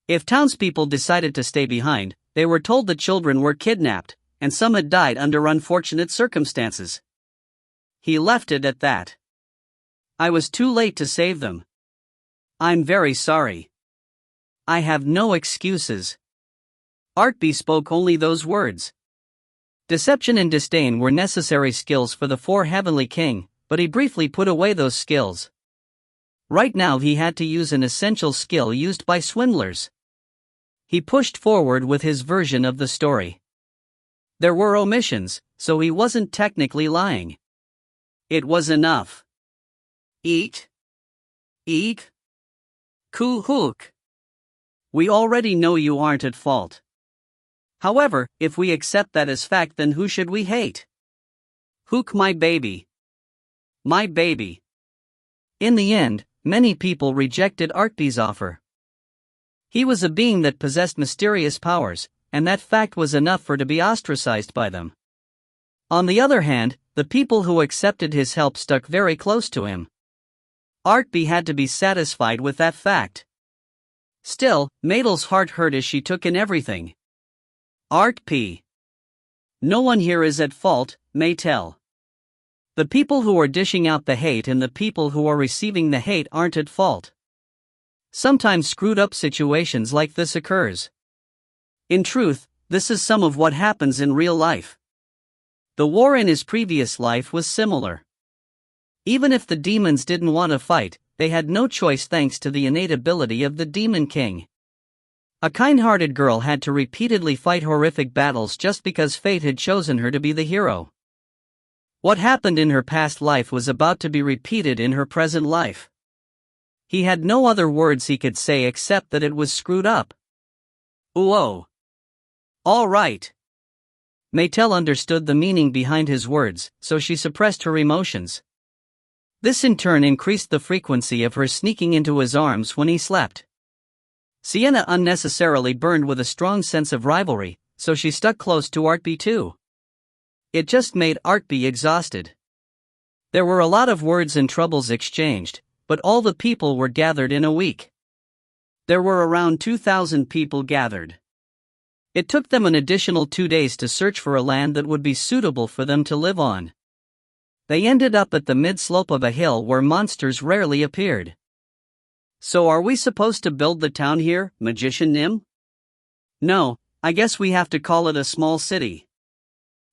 If townspeople decided to stay behind, they were told the children were kidnapped, and some had died under unfortunate circumstances. He left it at that. I was too late to save them. I'm very sorry. I have no excuses. Artpe spoke only those words. Deception and disdain were necessary skills for the four heavenly king, but he briefly put away those skills. Right now he had to use an essential skill used by swindlers. He pushed forward with his version of the story. There were omissions, so he wasn't technically lying. It was enough. Eat. Hook. We already know you aren't at fault. However, if we accept that as fact, then who should we hate? Hook, my baby. My baby. In the end, many people rejected Artpe's offer. He was a being that possessed mysterious powers, and that fact was enough for to be ostracized by them. On the other hand, the people who accepted his help stuck very close to him. Artpe had to be satisfied with that fact. Still, Maetel's heart hurt as she took in everything. Artpe. No one here is at fault, Maetel. The people who are dishing out the hate and the people who are receiving the hate aren't at fault. Sometimes screwed up situations like this occurs. In truth, this is some of what happens in real life. The war in his previous life was similar. Even if the demons didn't want to fight, they had no choice thanks to the innate ability of the Demon King. A kind-hearted girl had to repeatedly fight horrific battles just because fate had chosen her to be the hero. What happened in her past life was about to be repeated in her present life. He had no other words he could say except that it was screwed up. Whoa. All right. Maetel understood the meaning behind his words, so she suppressed her emotions. This in turn increased the frequency of her sneaking into his arms when he slept. Sienna unnecessarily burned with a strong sense of rivalry, so she stuck close to Artpe too. It just made Artpe exhausted. There were a lot of words and troubles exchanged, but all the people were gathered in a week. There were around 2,000 people gathered. It took them an additional 2 days to search for a land that would be suitable for them to live on. They ended up at the mid-slope of a hill where monsters rarely appeared. So are we supposed to build the town here, Magician Nim? No, I guess we have to call it a small city.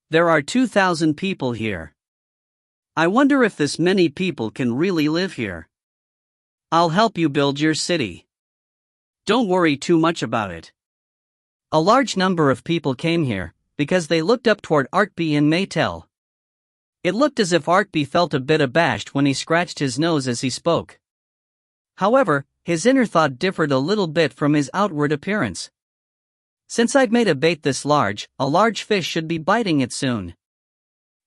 There are 2,000 people here. I wonder if this many people can really live here. I'll help you build your city. Don't worry too much about it. A large number of people came here, because they looked up toward Artpe and Maetel. It looked as if Artpe felt a bit abashed when he scratched his nose as he spoke. However, his inner thought differed a little bit from his outward appearance. Since I've made a bait this large, a large fish should be biting it soon.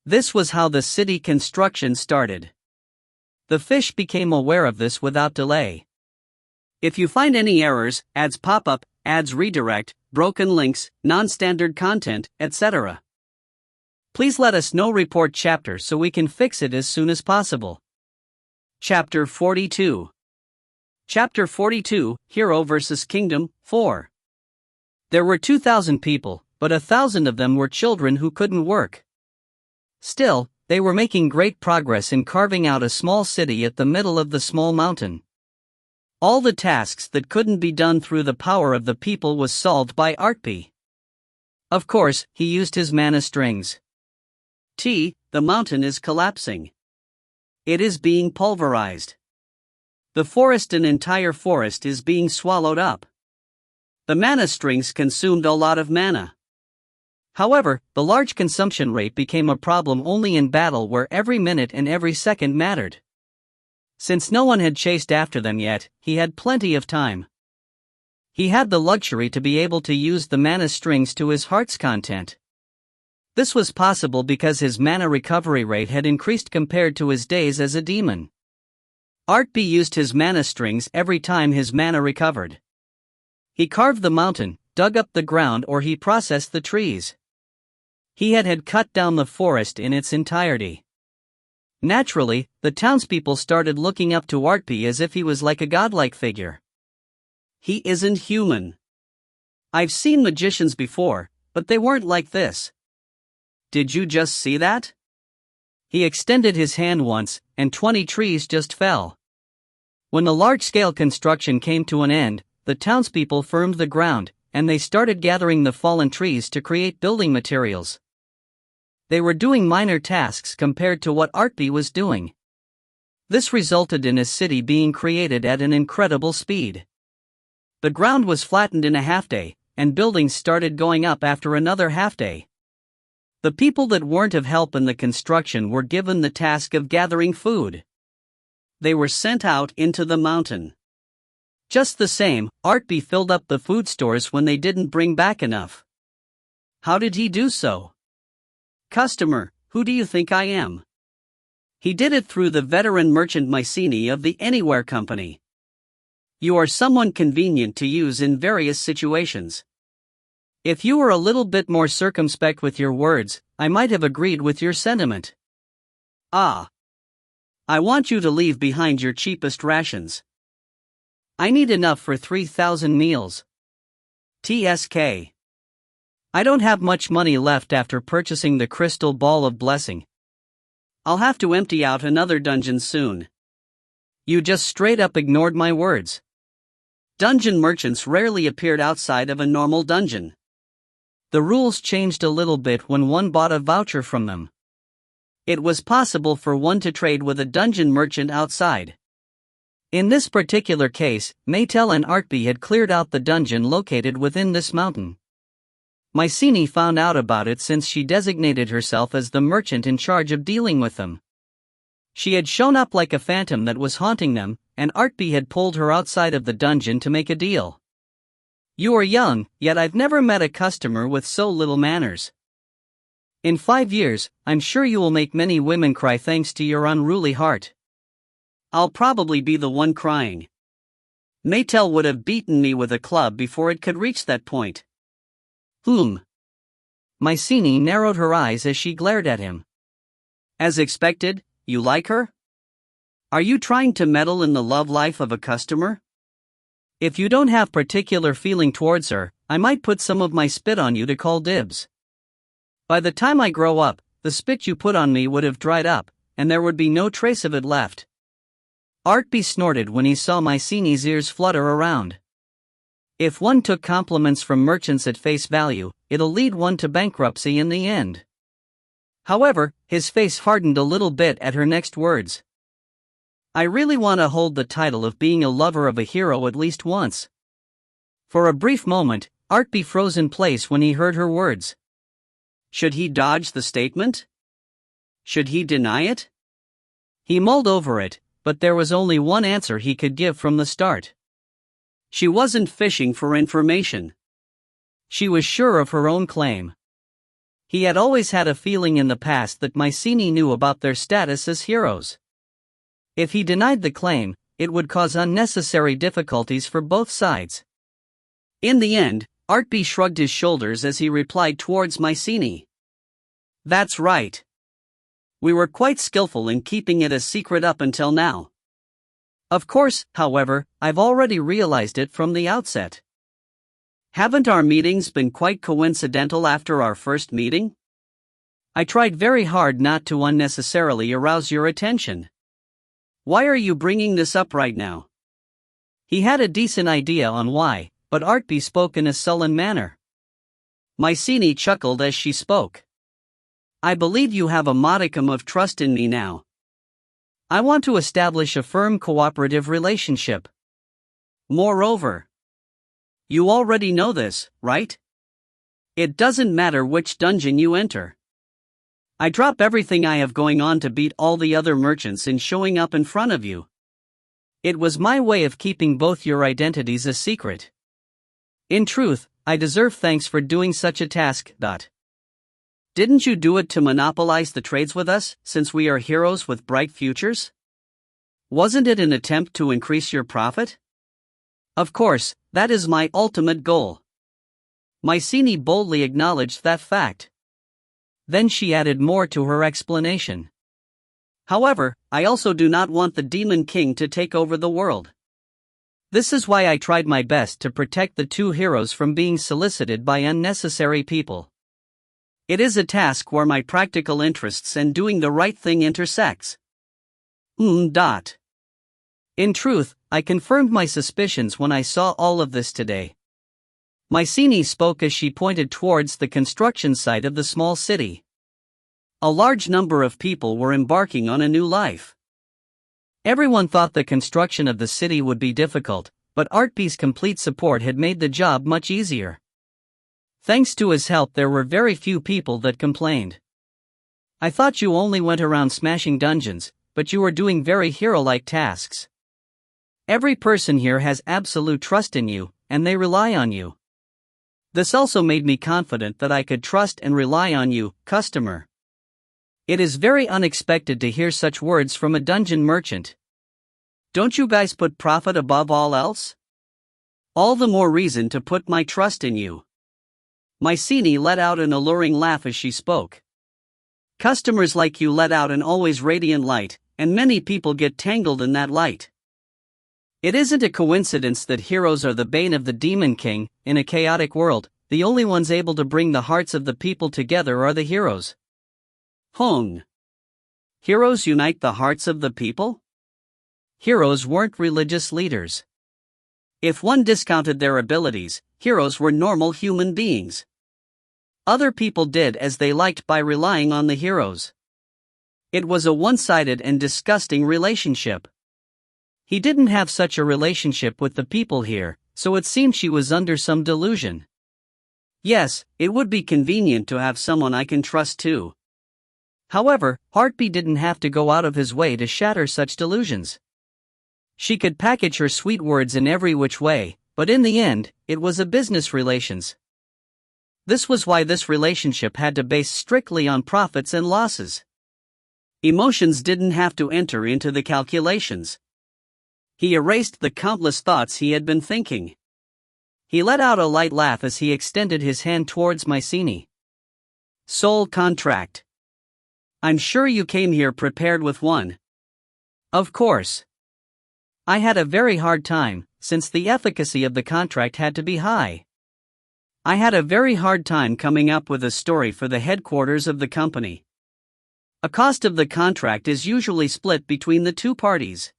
This was how the city construction started. The fish became aware of this without delay. If you find any errors, ads pop up, ads redirect, broken links, non-standard content, etc., please let us know. Report chapter so we can fix it as soon as possible. Chapter 42. Chapter 42, Hero vs. Kingdom, 4. There were 2,000 people, but 1,000 of them were children who couldn't work. Still, they were making great progress in carving out a small city at the middle of the small mountain. All the tasks that couldn't be done through the power of the people was solved by Artpe. Of course, he used his mana strings. The mountain is collapsing. It is being pulverized. The forest, an entire forest, is being swallowed up. The mana strings consumed a lot of mana. However, the large consumption rate became a problem only in battle where every minute and every second mattered. Since no one had chased after them yet, he had plenty of time. He had the luxury to be able to use the mana strings to his heart's content. This was possible because his mana recovery rate had increased compared to his days as a demon. Artpe used his mana strings every time his mana recovered. He carved the mountain, dug up the ground, or he processed the trees. He had cut down the forest in its entirety. Naturally, the townspeople started looking up to Artpe as if he was like a godlike figure. He isn't human. I've seen magicians before, but they weren't like this. Did you just see that? He extended his hand once, and 20 trees just fell. When the large-scale construction came to an end, the townspeople firmed the ground, and they started gathering the fallen trees to create building materials. They were doing minor tasks compared to what Artpe was doing. This resulted in a city being created at an incredible speed. The ground was flattened in a half-day, and buildings started going up after another half-day. The people that weren't of help in the construction were given the task of gathering food. They were sent out into the mountain. Just the same, Artpe filled up the food stores when they didn't bring back enough. How did he do so? Customer, who do you think I am? He did it through the veteran merchant Mycenae of the Anywhere Company. You are someone convenient to use in various situations. If you were a little bit more circumspect with your words, I might have agreed with your sentiment. I want you to leave behind your cheapest rations. I need enough for 3,000 meals. TSK. I don't have much money left after purchasing the crystal ball of blessing. I'll have to empty out another dungeon soon. You just straight up ignored my words. Dungeon merchants rarely appeared outside of a normal dungeon. The rules changed a little bit when one bought a voucher from them. It was possible for one to trade with a dungeon merchant outside. In this particular case, Maetel and Artpe had cleared out the dungeon located within this mountain. Mycenae found out about it since she designated herself as the merchant in charge of dealing with them. She had shown up like a phantom that was haunting them, and Artpe had pulled her outside of the dungeon to make a deal. You are young, yet I've never met a customer with so little manners. In 5 years, I'm sure you will make many women cry thanks to your unruly heart. I'll probably be the one crying. Maetel would have beaten me with a club before it could reach that point. Mycenae narrowed her eyes as she glared at him. As expected, you like her? Are you trying to meddle in the love life of a customer? If you don't have particular feeling towards her, I might put some of my spit on you to call dibs. By the time I grow up, the spit you put on me would have dried up, and there would be no trace of it left. Artpe snorted when he saw Mycenae's ears flutter around. If one took compliments from merchants at face value, it'll lead one to bankruptcy in the end. However, his face hardened a little bit at her next words. I really want to hold the title of being a lover of a hero at least once. For a brief moment, Artpe froze in place when he heard her words. Should he dodge the statement? Should he deny it? He mulled over it, but there was only one answer he could give from the start. She wasn't fishing for information. She was sure of her own claim. He had always had a feeling in the past that Mycenae knew about their status as heroes. If he denied the claim, it would cause unnecessary difficulties for both sides. In the end, Artpe shrugged his shoulders as he replied towards Mycenae. That's right. We were quite skillful in keeping it a secret up until now. Of course, however, I've already realized it from the outset. Haven't our meetings been quite coincidental after our first meeting? I tried very hard not to unnecessarily arouse your attention. Why are you bringing this up right now? He had a decent idea on why, but Artpe spoke in a sullen manner. Mycenae chuckled as she spoke. I believe you have a modicum of trust in me now. I want to establish a firm cooperative relationship. Moreover, you already know this, right? It doesn't matter which dungeon you enter. I drop everything I have going on to beat all the other merchants in showing up in front of you. It was my way of keeping both your identities a secret. In truth, I deserve thanks for doing such a task. Didn't you do it to monopolize the trades with us, since we are heroes with bright futures? Wasn't it an attempt to increase your profit? Of course, that is my ultimate goal. Mycenae boldly acknowledged that fact. Then she added more to her explanation. However, I also do not want the Demon King to take over the world. This is why I tried my best to protect the two heroes from being solicited by unnecessary people. It is a task where my practical interests and doing the right thing intersects. In truth, I confirmed my suspicions when I saw all of this today. Mycenae spoke as she pointed towards the construction site of the small city. A large number of people were embarking on a new life. Everyone thought the construction of the city would be difficult, but Artpe's complete support had made the job much easier. Thanks to his help, there were very few people that complained. I thought you only went around smashing dungeons, but you were doing very hero-like tasks. Every person here has absolute trust in you, and they rely on you. This also made me confident that I could trust and rely on you, customer. It is very unexpected to hear such words from a dungeon merchant. Don't you guys put profit above all else? All the more reason to put my trust in you. Mycenae let out an alluring laugh as she spoke. Customers like you let out an always radiant light, and many people get tangled in that light. It isn't a coincidence that heroes are the bane of the Demon King. In a chaotic world, the only ones able to bring the hearts of the people together are the heroes. Heroes unite the hearts of the people? Heroes weren't religious leaders. If one discounted their abilities, heroes were normal human beings. Other people did as they liked by relying on the heroes. It was a one-sided and disgusting relationship. He didn't have such a relationship with the people here, so it seemed she was under some delusion. Yes, it would be convenient to have someone I can trust too. However, Artpe didn't have to go out of his way to shatter such delusions. She could package her sweet words in every which way, but in the end, it was a business relations. This was why this relationship had to base strictly on profits and losses. Emotions didn't have to enter into the calculations. He erased the countless thoughts he had been thinking. He let out a light laugh as he extended his hand towards Mycenae. Soul contract. I'm sure you came here prepared with one. Of course. I had a very hard time, since the efficacy of the contract had to be high. I had a very hard time coming up with a story for the headquarters of the company. A cost of the contract is usually split between the two parties.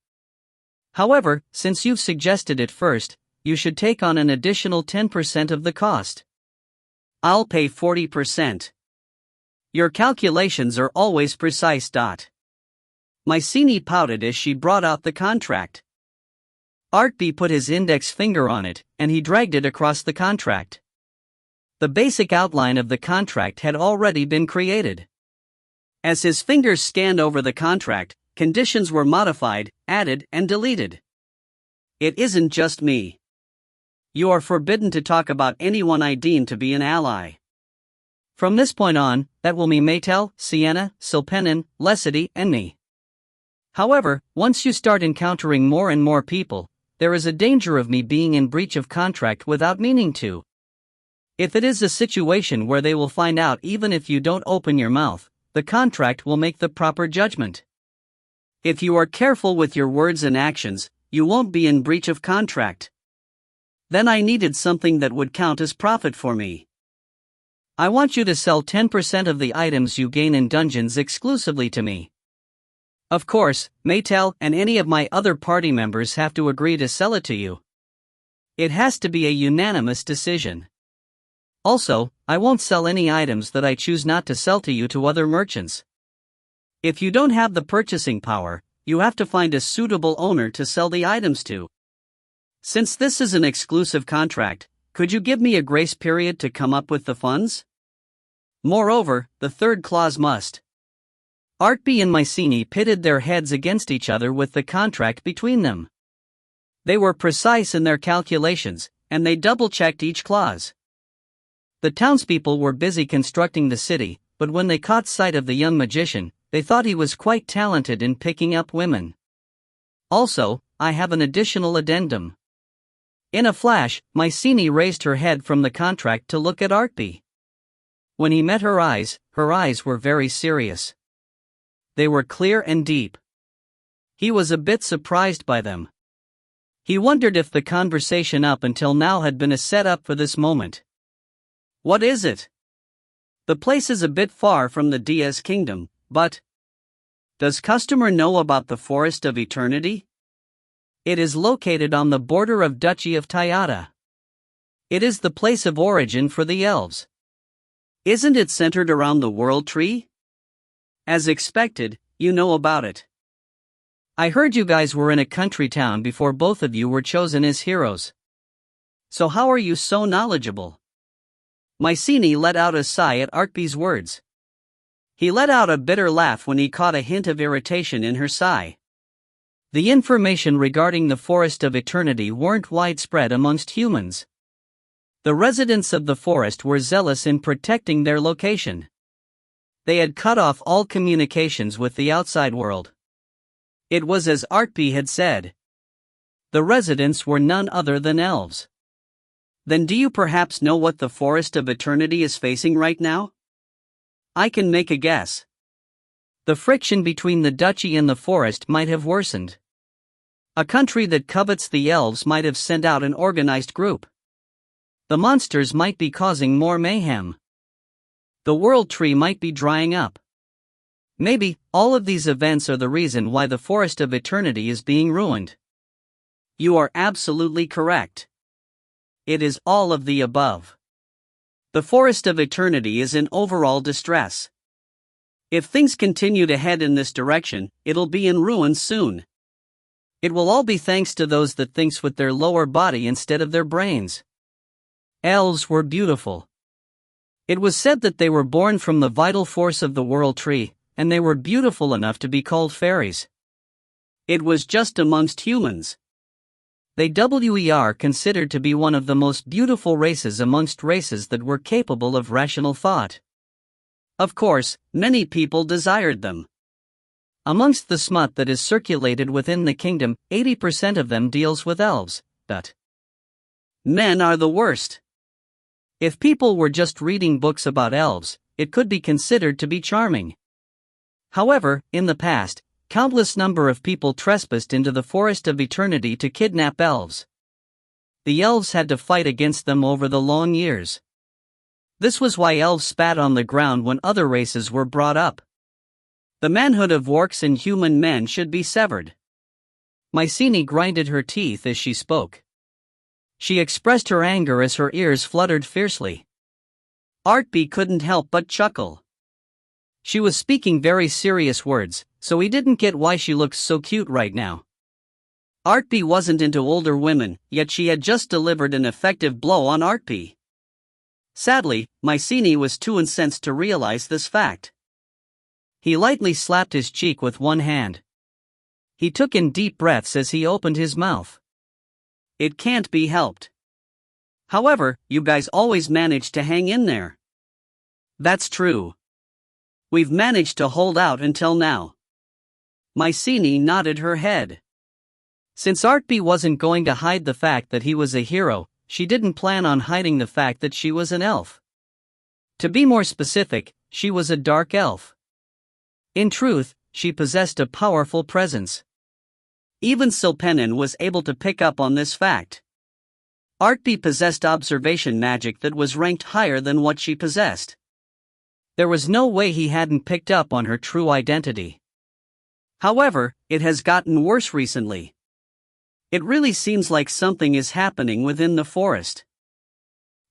However, since you've suggested it first, you should take on an additional 10% of the cost. I'll pay 40%. Your calculations are always precise. Mycenae pouted as she brought out the contract. Artpe put his index finger on it, and he dragged it across the contract. The basic outline of the contract had already been created. As his fingers scanned over the contract, conditions were modified, added, and deleted. It isn't just me. You are forbidden to talk about anyone I deem to be an ally. From this point on, that will mean Maetel, Sienna, Silpenin, Lesity, and me. However, once you start encountering more and more people, there is a danger of me being in breach of contract without meaning to. If it is a situation where they will find out even if you don't open your mouth, the contract will make the proper judgment. If you are careful with your words and actions, you won't be in breach of contract. Then I needed something that would count as profit for me. I want you to sell 10% of the items you gain in dungeons exclusively to me. Of course, Maetel and any of my other party members have to agree to sell it to you. It has to be a unanimous decision. Also, I won't sell any items that I choose not to sell to you to other merchants. If you don't have the purchasing power, you have to find a suitable owner to sell the items to. Since this is an exclusive contract, could you give me a grace period to come up with the funds? Moreover, the third clause must. Artpe and Maetel pitted their heads against each other with the contract between them. They were precise in their calculations, and they double-checked each clause. The townspeople were busy constructing the city, but when they caught sight of the young magician, they thought he was quite talented in picking up women. Also, I have an additional addendum. In a flash, Maetel raised her head from the contract to look at Artpe. When he met her eyes were very serious. They were clear and deep. He was a bit surprised by them. He wondered if the conversation up until now had been a setup for this moment. What is it? The place is a bit far from the DS kingdom, but does customer know about the Forest of Eternity? It is located on the border of Duchy of Tayata. It is the place of origin for the elves. Isn't it centered around the World Tree? As expected, you know about it. I heard you guys were in a country town before both of you were chosen as heroes. So how are you so knowledgeable? Maetel let out a sigh at Artpe's words. He let out a bitter laugh when he caught a hint of irritation in her sigh. The information regarding the Forest of Eternity weren't widespread amongst humans. The residents of the forest were zealous in protecting their location. They had cut off all communications with the outside world. It was as Artpe had said. The residents were none other than elves. Then do you perhaps know what the Forest of Eternity is facing right now? I can make a guess. The friction between the duchy and the forest might have worsened. A country that covets the elves might have sent out an organized group. The monsters might be causing more mayhem. The World Tree might be drying up. Maybe, all of these events are the reason why the Forest of Eternity is being ruined. You are absolutely correct. It is all of the above. The Forest of Eternity is in overall distress. If things continue to head in this direction, it'll be in ruins soon. It will all be thanks to those that thinks with their lower body instead of their brains. Elves were beautiful. It was said that they were born from the vital force of the World Tree, and they were beautiful enough to be called fairies. It was just amongst humans. They were considered to be one of the most beautiful races amongst races that were capable of rational thought. Of course, many people desired them. Amongst the smut that is circulated within the kingdom, 80% of them deals with elves, but men are the worst. If people were just reading books about elves, it could be considered to be charming. However, in the past, countless number of people trespassed into the Forest of Eternity to kidnap elves. The elves had to fight against them over the long years. This was why elves spat on the ground when other races were brought up. The manhood of orcs and human men should be severed. Maetel grinded her teeth as she spoke. She expressed her anger as her ears fluttered fiercely. Artpe couldn't help but chuckle. She was speaking very serious words, so he didn't get why she looked so cute right now. Artpe wasn't into older women, yet she had just delivered an effective blow on Artpe. Sadly, Mycenae was too incensed to realize this fact. He lightly slapped his cheek with one hand. He took in deep breaths as he opened his mouth. It can't be helped. However, you guys always manage to hang in there. That's true. We've managed to hold out until now. Mycenae nodded her head. Since Artpe wasn't going to hide the fact that he was a hero, she didn't plan on hiding the fact that she was an elf. To be more specific, she was a dark elf. In truth, she possessed a powerful presence. Even Silpenin was able to pick up on this fact. Artpe possessed observation magic that was ranked higher than what she possessed. There was no way he hadn't picked up on her true identity. However, it has gotten worse recently. It really seems like something is happening within the forest.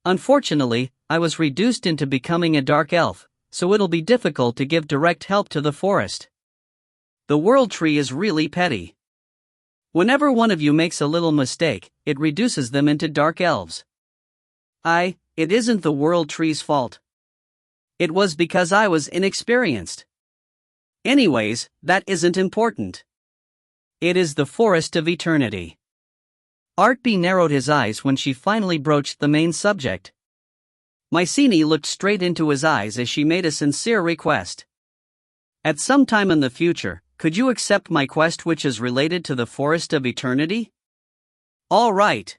Unfortunately, I was reduced into becoming a dark elf, so it'll be difficult to give direct help to the forest. The world tree is really petty. Whenever one of you makes a little mistake, it reduces them into dark elves. It isn't the world tree's fault. It was because I was inexperienced. Anyways, that isn't important. It is the forest of eternity. Artpe narrowed his eyes when she finally broached the main subject. Mycenae looked straight into his eyes as she made a sincere request. At some time in the future, could you accept my quest which is related to the forest of eternity? All right.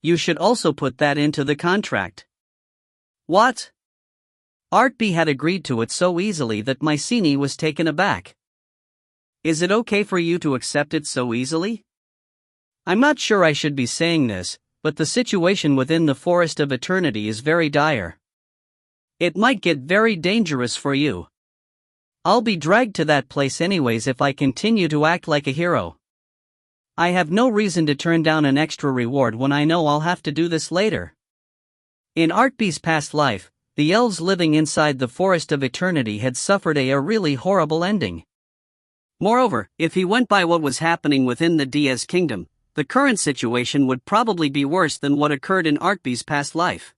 You should also put that into the contract. What? Artpe had agreed to it so easily that Mycenae was taken aback. Is it okay for you to accept it so easily? I'm not sure I should be saying this, but the situation within the Forest of Eternity is very dire. It might get very dangerous for you. I'll be dragged to that place anyways if I continue to act like a hero. I have no reason to turn down an extra reward when I know I'll have to do this later. In Artpe's past life, the elves living inside the Forest of Eternity had suffered a really horrible ending. Moreover, if he went by what was happening within the Diaz kingdom, the current situation would probably be worse than what occurred in Artpe's past life.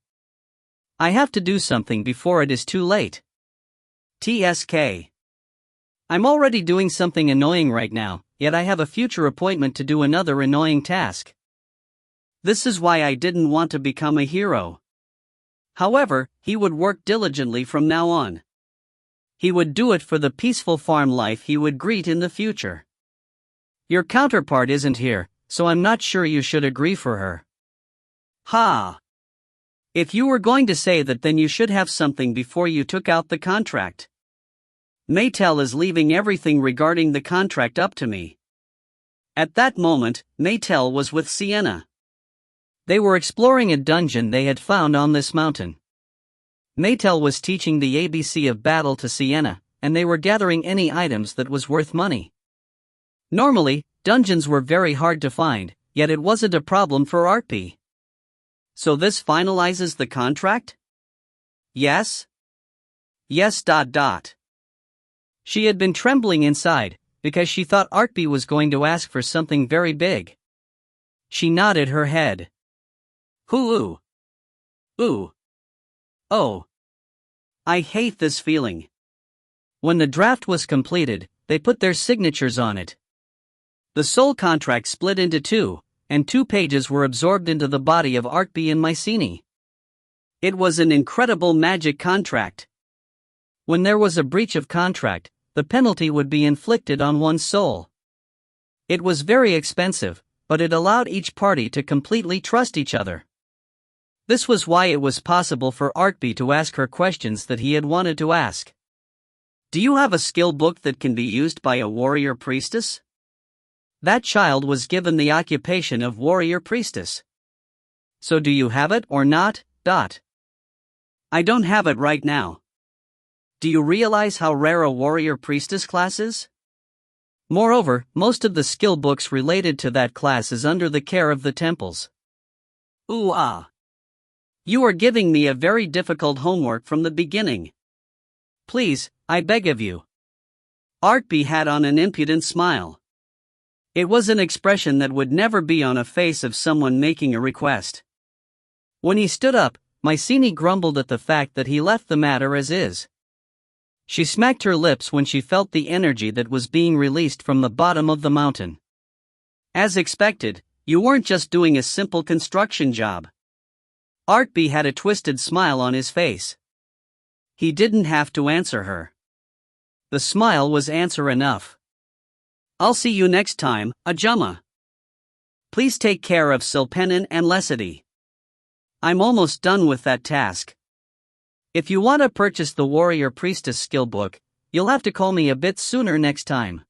I have to do something before it is too late. TSK. I'm already doing something annoying right now, yet I have a future appointment to do another annoying task. This is why I didn't want to become a hero. However, he would work diligently from now on. He would do it for the peaceful farm life he would greet in the future. Your counterpart isn't here, so I'm not sure you should agree for her. Ha! If you were going to say that, then you should have something before you took out the contract. Maetel is leaving everything regarding the contract up to me. At that moment, Maetel was with Sienna. They were exploring a dungeon they had found on this mountain. Maetel was teaching the ABC of battle to Sienna, and they were gathering any items that was worth money. Normally, dungeons were very hard to find, yet it wasn't a problem for Artpe. So this finalizes the contract? Yes? Yes. She had been trembling inside, because she thought Artpe was going to ask for something very big. She nodded her head. Ooh. Oh. I hate this feeling. When the draft was completed, they put their signatures on it. The soul contract split into two, and 2 pages were absorbed into the body of Artpe and Mycenae. It was an incredible magic contract. When there was a breach of contract, the penalty would be inflicted on one's soul. It was very expensive, but it allowed each party to completely trust each other. This was why it was possible for Artpe to ask her questions that he had wanted to ask. Do you have a skill book that can be used by a warrior priestess? That child was given the occupation of warrior priestess. So do you have it or not? I don't have it right now. Do you realize how rare a warrior priestess class is? Moreover, most of the skill books related to that class is under the care of the temples. You are giving me a very difficult homework from the beginning. Please, I beg of you. Artpe had on an impudent smile. It was an expression that would never be on a face of someone making a request. When he stood up, Mycenae grumbled at the fact that he left the matter as is. She smacked her lips when she felt the energy that was being released from the bottom of the mountain. As expected, you weren't just doing a simple construction job. Artpe had a twisted smile on his face. He didn't have to answer her. The smile was answer enough. I'll see you next time, Ajumma. Please take care of Silpenin and Lesity. I'm almost done with that task. If you want to purchase the Warrior Priestess skill book, you'll have to call me a bit sooner next time.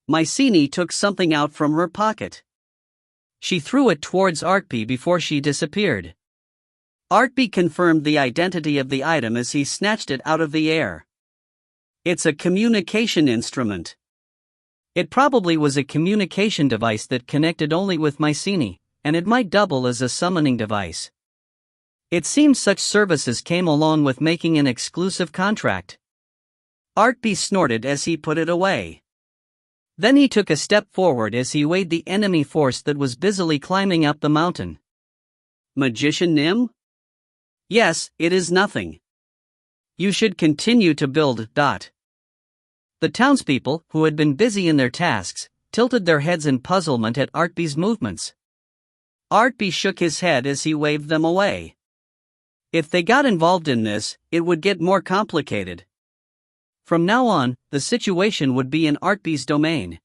Mycenae took something out from her pocket. She threw it towards Artpe before she disappeared. Artpe confirmed the identity of the item as he snatched it out of the air. It's a communication instrument. It probably was a communication device that connected only with Mycenae, and it might double as a summoning device. It seems such services came along with making an exclusive contract. Artpe snorted as he put it away. Then he took a step forward as he weighed the enemy force that was busily climbing up the mountain. Magician Nim? Yes, it is nothing. You should continue to build. The townspeople, who had been busy in their tasks, tilted their heads in puzzlement at Artpe's movements. Artpe shook his head as he waved them away. If they got involved in this, it would get more complicated. From now on, the situation would be in Artpe's domain.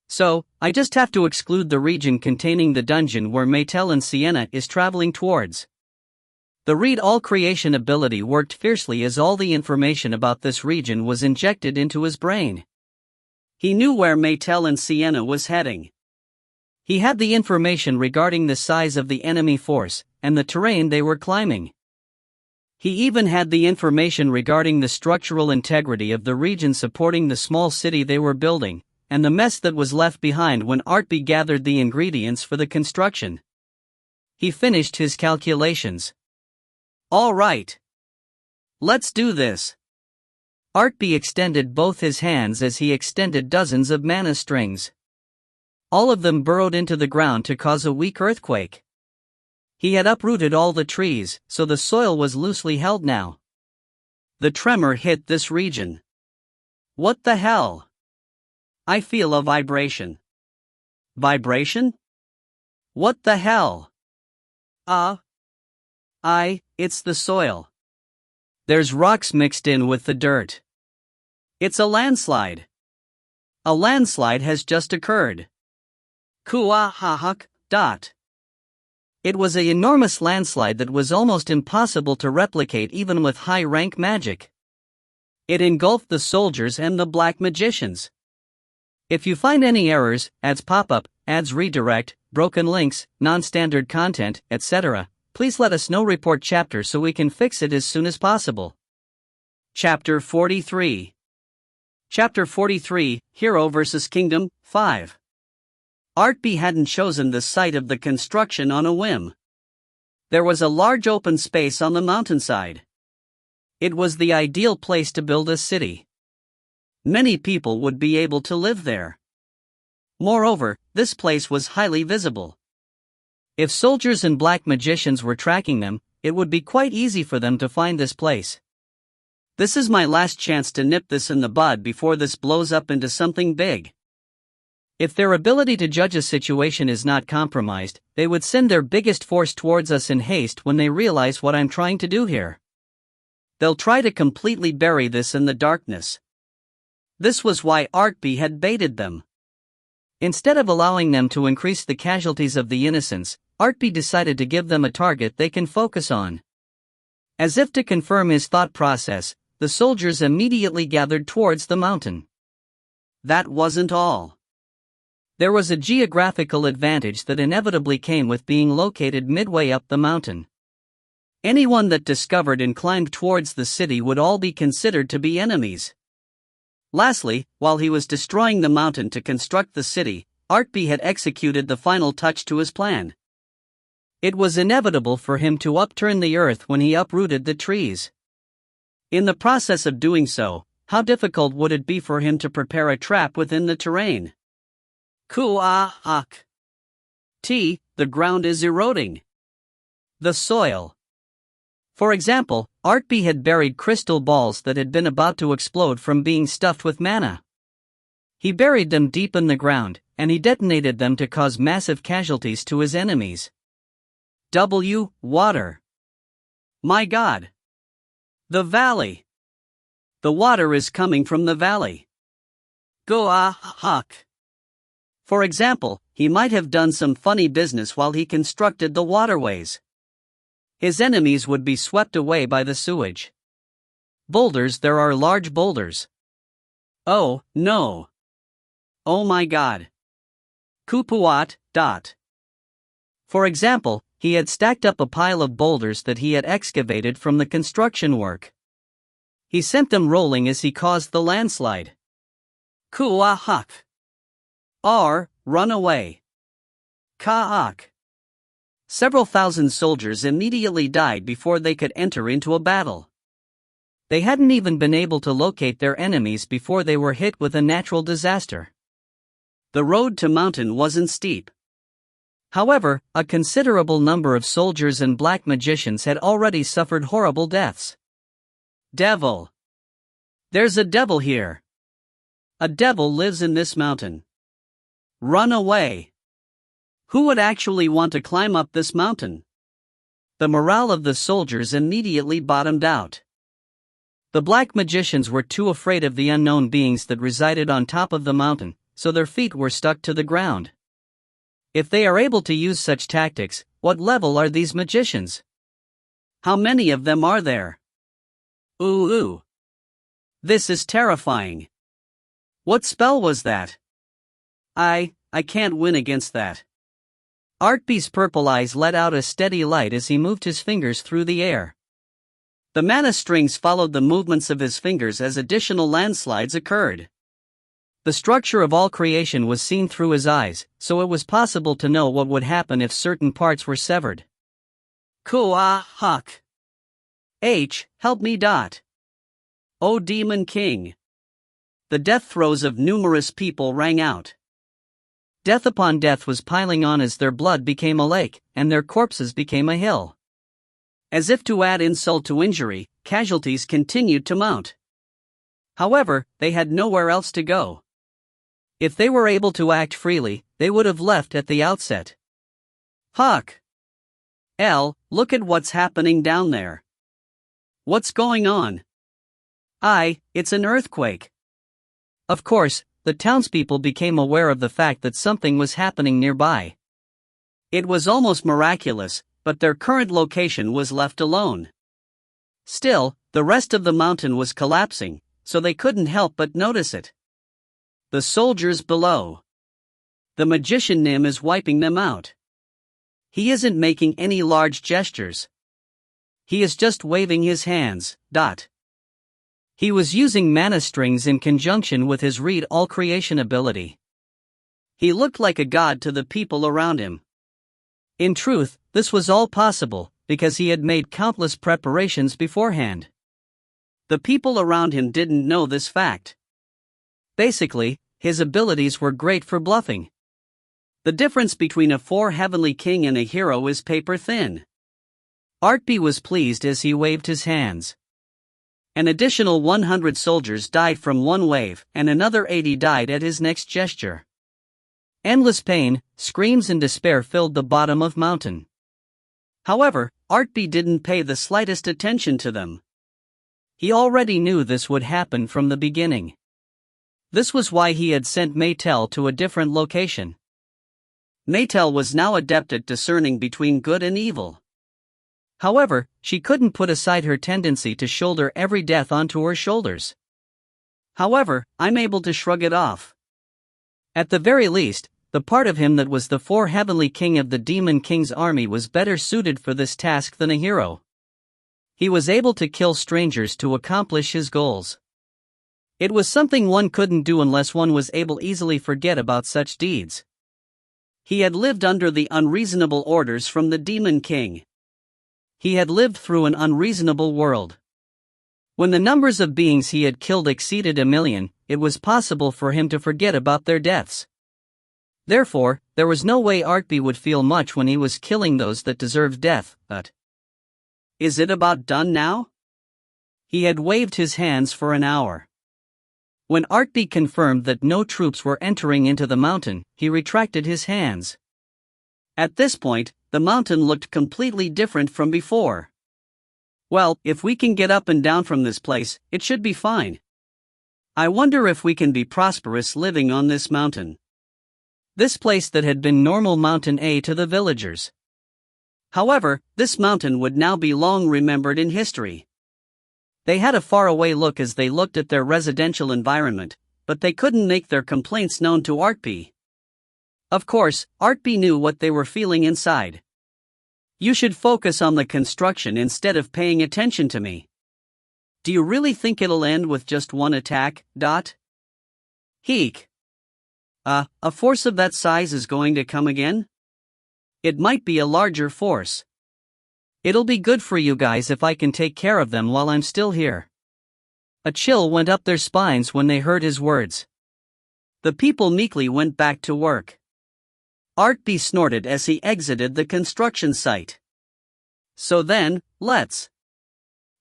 So, I just have to exclude the region containing the dungeon where Maetel and Sienna is traveling towards. The Read All Creation ability worked fiercely as all the information about this region was injected into his brain. He knew where Maetel and Sienna was heading. He had the information regarding the size of the enemy force, and the terrain they were climbing. He even had the information regarding the structural integrity of the region supporting the small city they were building, and the mess that was left behind when Artpe gathered the ingredients for the construction. He finished his calculations. All right. Let's do this. Artpe extended both his hands as he extended dozens of mana strings. All of them burrowed into the ground to cause a weak earthquake. He had uprooted all the trees, so the soil was loosely held now. The tremor hit this region. What the hell? I feel a vibration. Vibration? What the hell? It's the soil. There's rocks mixed in with the dirt. It's a landslide. A landslide has just occurred. Kuahahak. It was an enormous landslide that was almost impossible to replicate even with high-rank magic. It engulfed the soldiers and the black magicians. If you find any errors, ads pop up, ads redirect, broken links, non-standard content, etc., please let us know. Report chapter so we can fix it as soon as possible. Chapter 43. Chapter 43, Hero vs. Kingdom, 5. Artpe hadn't chosen the site of the construction on a whim. There was a large open space on the mountainside. It was the ideal place to build a city. Many people would be able to live there. Moreover, this place was highly visible. If soldiers and black magicians were tracking them, it would be quite easy for them to find this place. This is my last chance to nip this in the bud before this blows up into something big. If their ability to judge a situation is not compromised, they would send their biggest force towards us in haste when they realize what I'm trying to do here. They'll try to completely bury this in the darkness. This was why Artpe had baited them. Instead of allowing them to increase the casualties of the innocents, Artpe decided to give them a target they can focus on. As if to confirm his thought process, the soldiers immediately gathered towards the mountain. That wasn't all. There was a geographical advantage that inevitably came with being located midway up the mountain. Anyone that discovered and climbed towards the city would all be considered to be enemies. Lastly, while he was destroying the mountain to construct the city, Artpe had executed the final touch to his plan. It was inevitable for him to upturn the earth when he uprooted the trees. In the process of doing so, how difficult would it be for him to prepare a trap within the terrain? The ground is eroding. The soil. For example, Artpe had buried crystal balls that had been about to explode from being stuffed with mana. He buried them deep in the ground, and he detonated them to cause massive casualties to his enemies. Water. My God. The valley. The water is coming from the valley. Huck. For example, he might have done some funny business while he constructed the waterways. His enemies would be swept away by the sewage. Boulders, there are large boulders. Oh, no. Oh my God. Kupuat. For example, he had stacked up a pile of boulders that he had excavated from the construction work. He sent them rolling as he caused the landslide. Kuahak. Run away. Kaak. Several thousand soldiers immediately died before they could enter into a battle. They hadn't even been able to locate their enemies before they were hit with a natural disaster. The road to mountain wasn't steep. However, a considerable number of soldiers and black magicians had already suffered horrible deaths. Devil. There's a devil here. A devil lives in this mountain. Run away. Who would actually want to climb up this mountain? The morale of the soldiers immediately bottomed out. The black magicians were too afraid of the unknown beings that resided on top of the mountain, so their feet were stuck to the ground. If they are able to use such tactics, what level are these magicians? How many of them are there? Ooh. This is terrifying. What spell was that? I can't win against that. Artpe's purple eyes let out a steady light as he moved his fingers through the air. The mana strings followed the movements of his fingers as additional landslides occurred. The structure of all creation was seen through his eyes, so it was possible to know what would happen if certain parts were severed. Huck. Help me. O Demon King. The death throes of numerous people rang out. Death upon death was piling on as their blood became a lake, and their corpses became a hill. As if to add insult to injury, casualties continued to mount. However, they had nowhere else to go. If they were able to act freely, they would have left at the outset. Huck. Look at what's happening down there. What's going on? It's an earthquake. Of course, the townspeople became aware of the fact that something was happening nearby. It was almost miraculous, but their current location was left alone. Still, the rest of the mountain was collapsing, so they couldn't help but notice it. The soldiers below. The magician Nim is wiping them out. He isn't making any large gestures. He is just waving his hands. He was using mana strings in conjunction with his read all creation ability. He looked like a god to the people around him. In truth, this was all possible because he had made countless preparations beforehand. The people around him didn't know this fact. Basically, his abilities were great for bluffing. The difference between a 4 heavenly king and a hero is paper thin. Artpe was pleased as he waved his hands. An additional 100 soldiers died from one wave, and another 80 died at his next gesture. Endless pain, screams and despair filled the bottom of mountain. However, Artpe didn't pay the slightest attention to them. He already knew this would happen from the beginning. This was why he had sent Maetel to a different location. Maetel was now adept at discerning between good and evil. However, she couldn't put aside her tendency to shoulder every death onto her shoulders. However, I'm able to shrug it off. At the very least, the part of him that was the 4 heavenly king of the Demon King's army was better suited for this task than a hero. He was able to kill strangers to accomplish his goals. It was something one couldn't do unless one was able to easily forget about such deeds. He had lived under the unreasonable orders from the Demon King. He had lived through an unreasonable world. When the numbers of beings he had killed exceeded 1,000,000, it was possible for him to forget about their deaths. Therefore, there was no way Artpe would feel much when he was killing those that deserved death, but Is it about done now? He had waved his hands for an hour. When Artpe confirmed that no troops were entering into the mountain, he retracted his hands. At this point, the mountain looked completely different from before. Well, if we can get up and down from this place, it should be fine. I wonder if we can be prosperous living on this mountain. This place that had been normal Mountain A to the villagers. However, this mountain would now be long remembered in history. They had a faraway look as they looked at their residential environment, but they couldn't make their complaints known to Artpe. Of course, Artpe knew what they were feeling inside. You should focus on the construction instead of paying attention to me. Do you really think it'll end with just one attack? Heek. A force of that size is going to come again? It might be a larger force. It'll be good for you guys if I can take care of them while I'm still here. A chill went up their spines when they heard his words. The people meekly went back to work. Artpe snorted as he exited the construction site. So then, let's.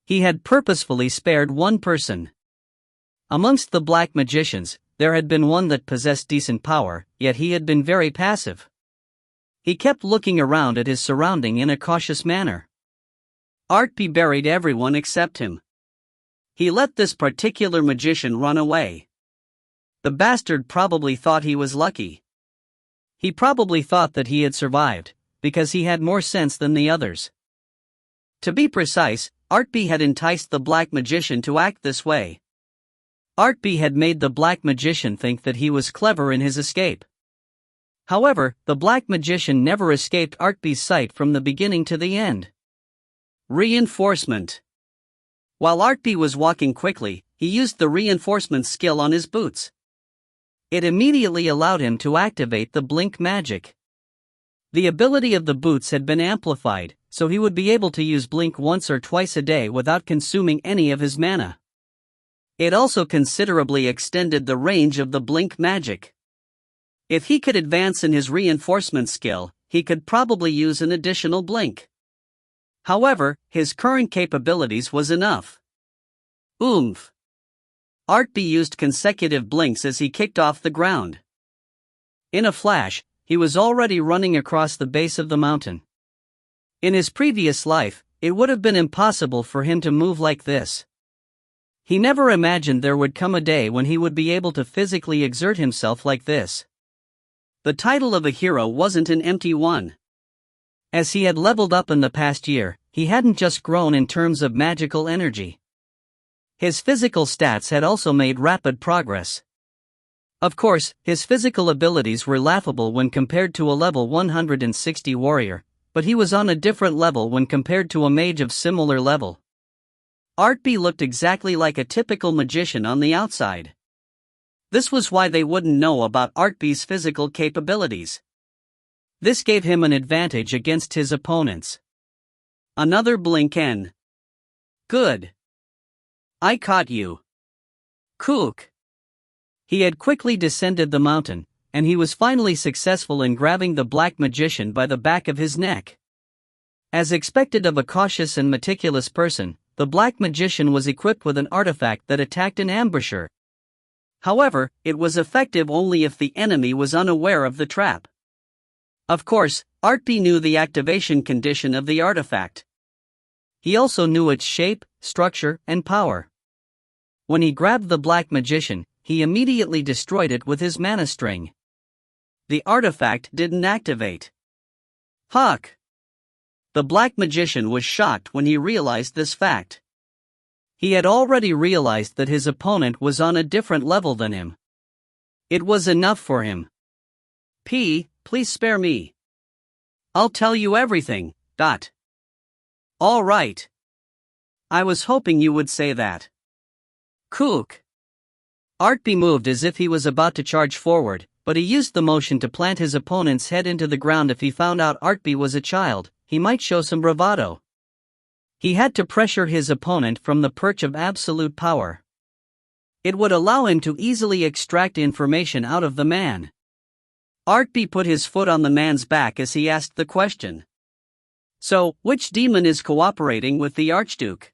He had purposefully spared one person. Amongst the black magicians, there had been one that possessed decent power, yet he had been very passive. He kept looking around at his surrounding in a cautious manner. Artpe buried everyone except him. He let this particular magician run away. The bastard probably thought he was lucky. He probably thought that he had survived, because he had more sense than the others. To be precise, Artpe had enticed the black magician to act this way. Artpe had made the black magician think that he was clever in his escape. However, the black magician never escaped Artpe's sight from the beginning to the end. Reinforcement. While Artpe was walking quickly, he used the reinforcement skill on his boots. It immediately allowed him to activate the blink magic. The ability of the boots had been amplified, so he would be able to use blink once or twice a day without consuming any of his mana. It also considerably extended the range of the blink magic. If he could advance in his reinforcement skill, he could probably use an additional blink. However, his current capabilities was enough. Oomph! Artpe used consecutive blinks as he kicked off the ground. In a flash, he was already running across the base of the mountain. In his previous life, it would have been impossible for him to move like this. He never imagined there would come a day when he would be able to physically exert himself like this. The title of a hero wasn't an empty one. As he had leveled up in the past year, he hadn't just grown in terms of magical energy. His physical stats had also made rapid progress. Of course, his physical abilities were laughable when compared to a level 160 warrior, but he was on a different level when compared to a mage of similar level. Artpe looked exactly like a typical magician on the outside. This was why they wouldn't know about Artpe's physical capabilities. This gave him an advantage against his opponents. Another blink N. Good. I caught you. Kook. He had quickly descended the mountain, and he was finally successful in grabbing the black magician by the back of his neck. As expected of a cautious and meticulous person, the black magician was equipped with an artifact that attacked an ambusher. However, it was effective only if the enemy was unaware of the trap. Of course, Artpe knew the activation condition of the artifact. He also knew its shape, structure, and power. When he grabbed the black magician, he immediately destroyed it with his mana string. The artifact didn't activate. Huck! The black magician was shocked when he realized this fact. He had already realized that his opponent was on a different level than him. It was enough for him. Please spare me. I'll tell you everything. All right. I was hoping you would say that. Kook. Artpe moved as if he was about to charge forward, but he used the motion to plant his opponent's head into the ground. If he found out Artpe was a child, he might show some bravado. He had to pressure his opponent from the perch of absolute power. It would allow him to easily extract information out of the man. Artpe put his foot on the man's back as he asked the question. So, which demon is cooperating with the Archduke?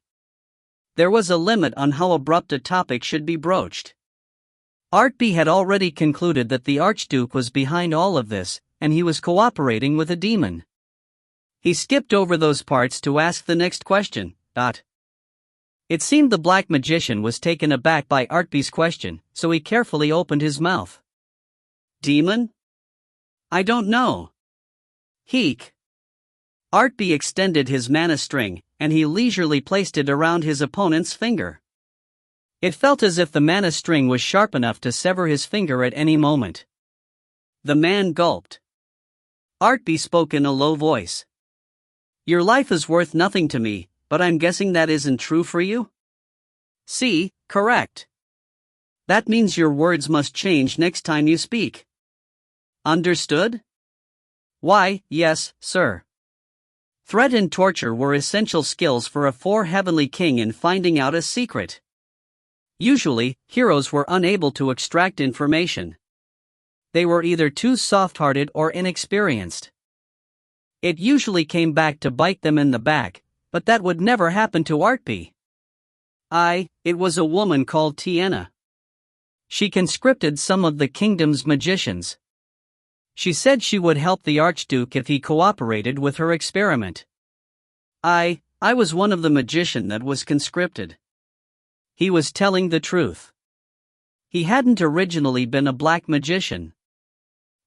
There was a limit on how abrupt a topic should be broached. Artpe had already concluded that the Archduke was behind all of this, and he was cooperating with a demon. He skipped over those parts to ask the next question. It seemed the black magician was taken aback by Artpe's question, so he carefully opened his mouth. Demon? I don't know. Heek. Artpe extended his mana string, and he leisurely placed it around his opponent's finger. It felt as if the mana string was sharp enough to sever his finger at any moment. The man gulped. Artpe spoke in a low voice. Your life is worth nothing to me, but I'm guessing that isn't true for you? See, correct. That means your words must change next time you speak. Understood? Why, yes, sir. Threat and torture were essential skills for a four-heavenly king in finding out a secret. Usually, heroes were unable to extract information. They were either too soft-hearted or inexperienced. It usually came back to bite them in the back, but that would never happen to Artpe. It was a woman called Tiana. She conscripted some of the kingdom's magicians. She said she would help the Archduke if he cooperated with her experiment. I was one of the magician that was conscripted. He was telling the truth. He hadn't originally been a black magician.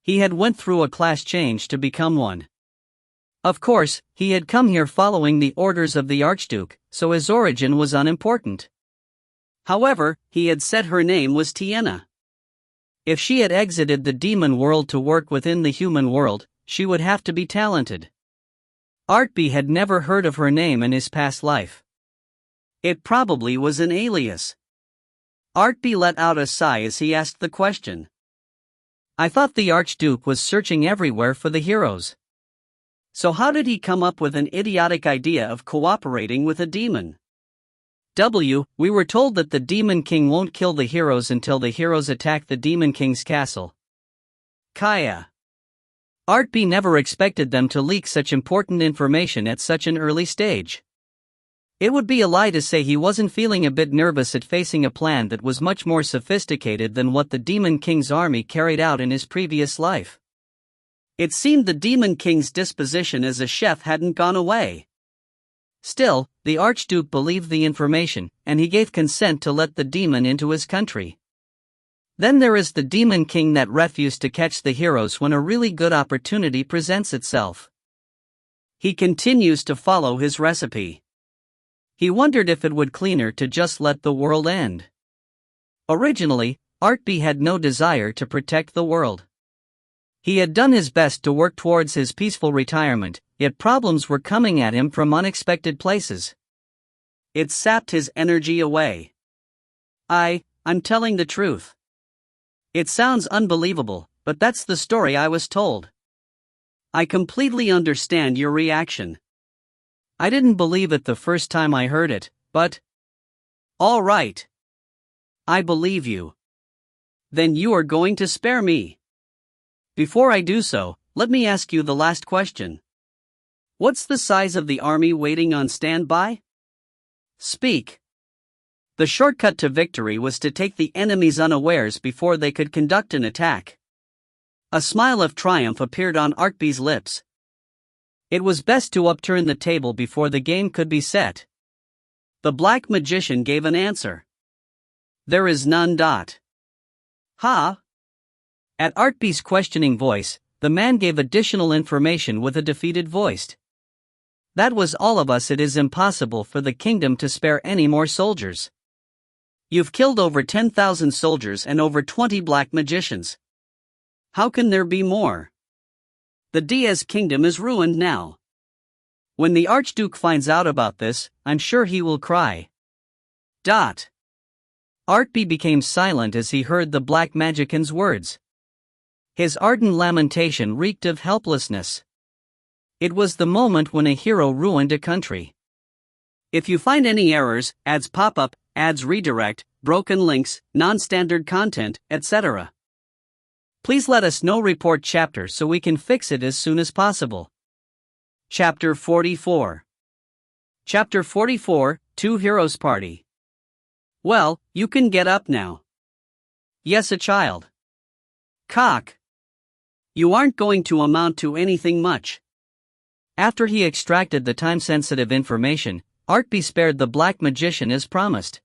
He had went through a class change to become one. Of course, he had come here following the orders of the Archduke, so his origin was unimportant. However, he had said her name was Tiana. If she had exited the demon world to work within the human world, she would have to be talented. Artpe had never heard of her name in his past life. It probably was an alias. Artpe let out a sigh as he asked the question. I thought the Archduke was searching everywhere for the heroes. So how did he come up with an idiotic idea of cooperating with a demon? We were told that the Demon King won't kill the heroes until the heroes attack the Demon King's castle. Kaya. Artpe never expected them to leak such important information at such an early stage. It would be a lie to say he wasn't feeling a bit nervous at facing a plan that was much more sophisticated than what the Demon King's army carried out in his previous life. It seemed the Demon King's disposition as a chef hadn't gone away. Still, the Archduke believed the information, and he gave consent to let the demon into his country. Then there is the Demon King that refused to catch the heroes when a really good opportunity presents itself. He continues to follow his recipe. He wondered if it would cleaner to just let the world end. Originally, Artpe had no desire to protect the world. He had done his best to work towards his peaceful retirement, yet problems were coming at him from unexpected places. It sapped his energy away. I'm telling the truth. It sounds unbelievable, but that's the story I was told. I completely understand your reaction. I didn't believe it the first time I heard it, but... All right. I believe you. Then you are going to spare me. Before I do so, let me ask you the last question. What's the size of the army waiting on standby? Speak. The shortcut to victory was to take the enemies unawares before they could conduct an attack. A smile of triumph appeared on Artpe's lips. It was best to upturn the table before the game could be set. The black magician gave an answer. There is none. Ha? At Artpe's questioning voice, the man gave additional information with a defeated voice. That was all of us. It is impossible for the kingdom to spare any more soldiers. You've killed over 10,000 soldiers and over 20 black magicians. How can there be more? The Diaz kingdom is ruined now. When the Archduke finds out about this, I'm sure he will cry. Artpe became silent as he heard the black magician's words. His ardent lamentation reeked of helplessness. It was the moment when a hero ruined a country. If you find any errors, ads pop up, ads redirect, broken links, non-standard content, etc., please let us know. Report chapter so we can fix it as soon as possible. Chapter 44. Chapter 44, Two Heroes Party. Well, you can get up now. Yes, a child. Cock. You aren't going to amount to anything much. After he extracted the time-sensitive information, Artpe spared the black magician as promised.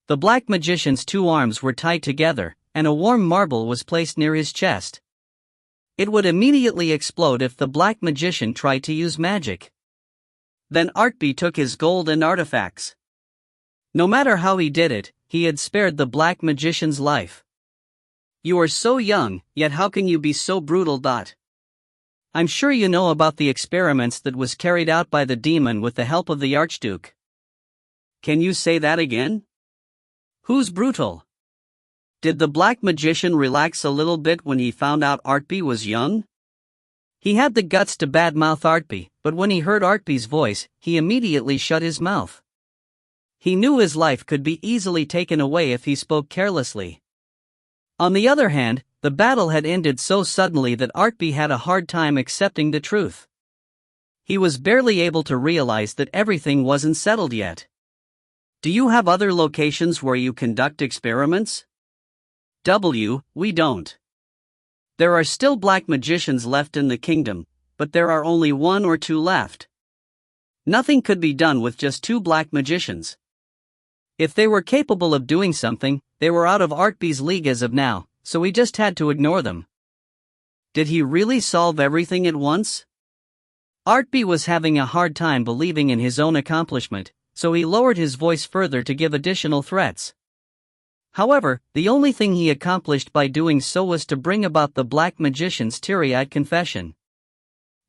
The black magician's two arms were tied together, and a warm marble was placed near his chest. It would immediately explode if the black magician tried to use magic. Then Artpe took his gold and artifacts. No matter how he did it, he had spared the black magician's life. You are so young, yet how can you be so brutal? I'm sure you know about the experiments that was carried out by the demon with the help of the Archduke. Can you say that again? Who's brutal? Did the black magician relax a little bit when he found out Artpe was young? He had the guts to badmouth Artpe, but when he heard Artpe's voice, he immediately shut his mouth. He knew his life could be easily taken away if he spoke carelessly. On the other hand, the battle had ended so suddenly that Artpe had a hard time accepting the truth. He was barely able to realize that everything wasn't settled yet. Do you have other locations where you conduct experiments? We don't. There are still black magicians left in the kingdom, but there are only 1 or 2 left. Nothing could be done with just 2 black magicians. If they were capable of doing something, they were out of Artpe's league as of now, so we just had to ignore them. Did he really solve everything at once? Artpe was having a hard time believing in his own accomplishment, so he lowered his voice further to give additional threats. However, the only thing he accomplished by doing so was to bring about the black magician's teary-eyed confession.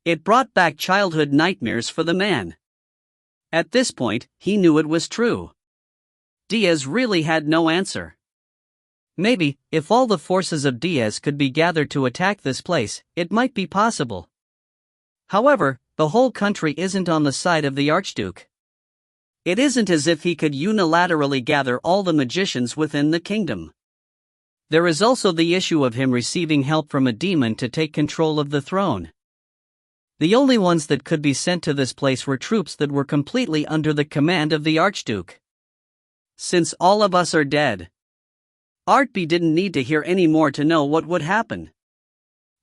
It brought back childhood nightmares for the man. At this point, he knew it was true. Diaz really had no answer. Maybe, if all the forces of Diaz could be gathered to attack this place, it might be possible. However, the whole country isn't on the side of the Archduke. It isn't as if he could unilaterally gather all the magicians within the kingdom. There is also the issue of him receiving help from a demon to take control of the throne. The only ones that could be sent to this place were troops that were completely under the command of the Archduke. Since all of us are dead, Artpe didn't need to hear any more to know what would happen.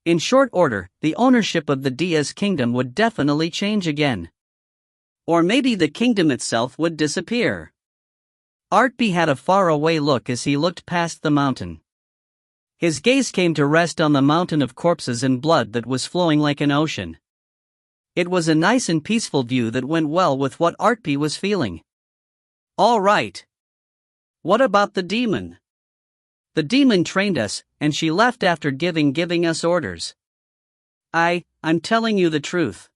In short order, the ownership of the Diaz kingdom would definitely change again. Or maybe the kingdom itself would disappear. Artpe had a faraway look as he looked past the mountain. His gaze came to rest on the mountain of corpses and blood that was flowing like an ocean. It was a nice and peaceful view that went well with what Artpe was feeling. All right. What about the demon? The demon trained us, and she left after giving us orders. I'm telling you the truth.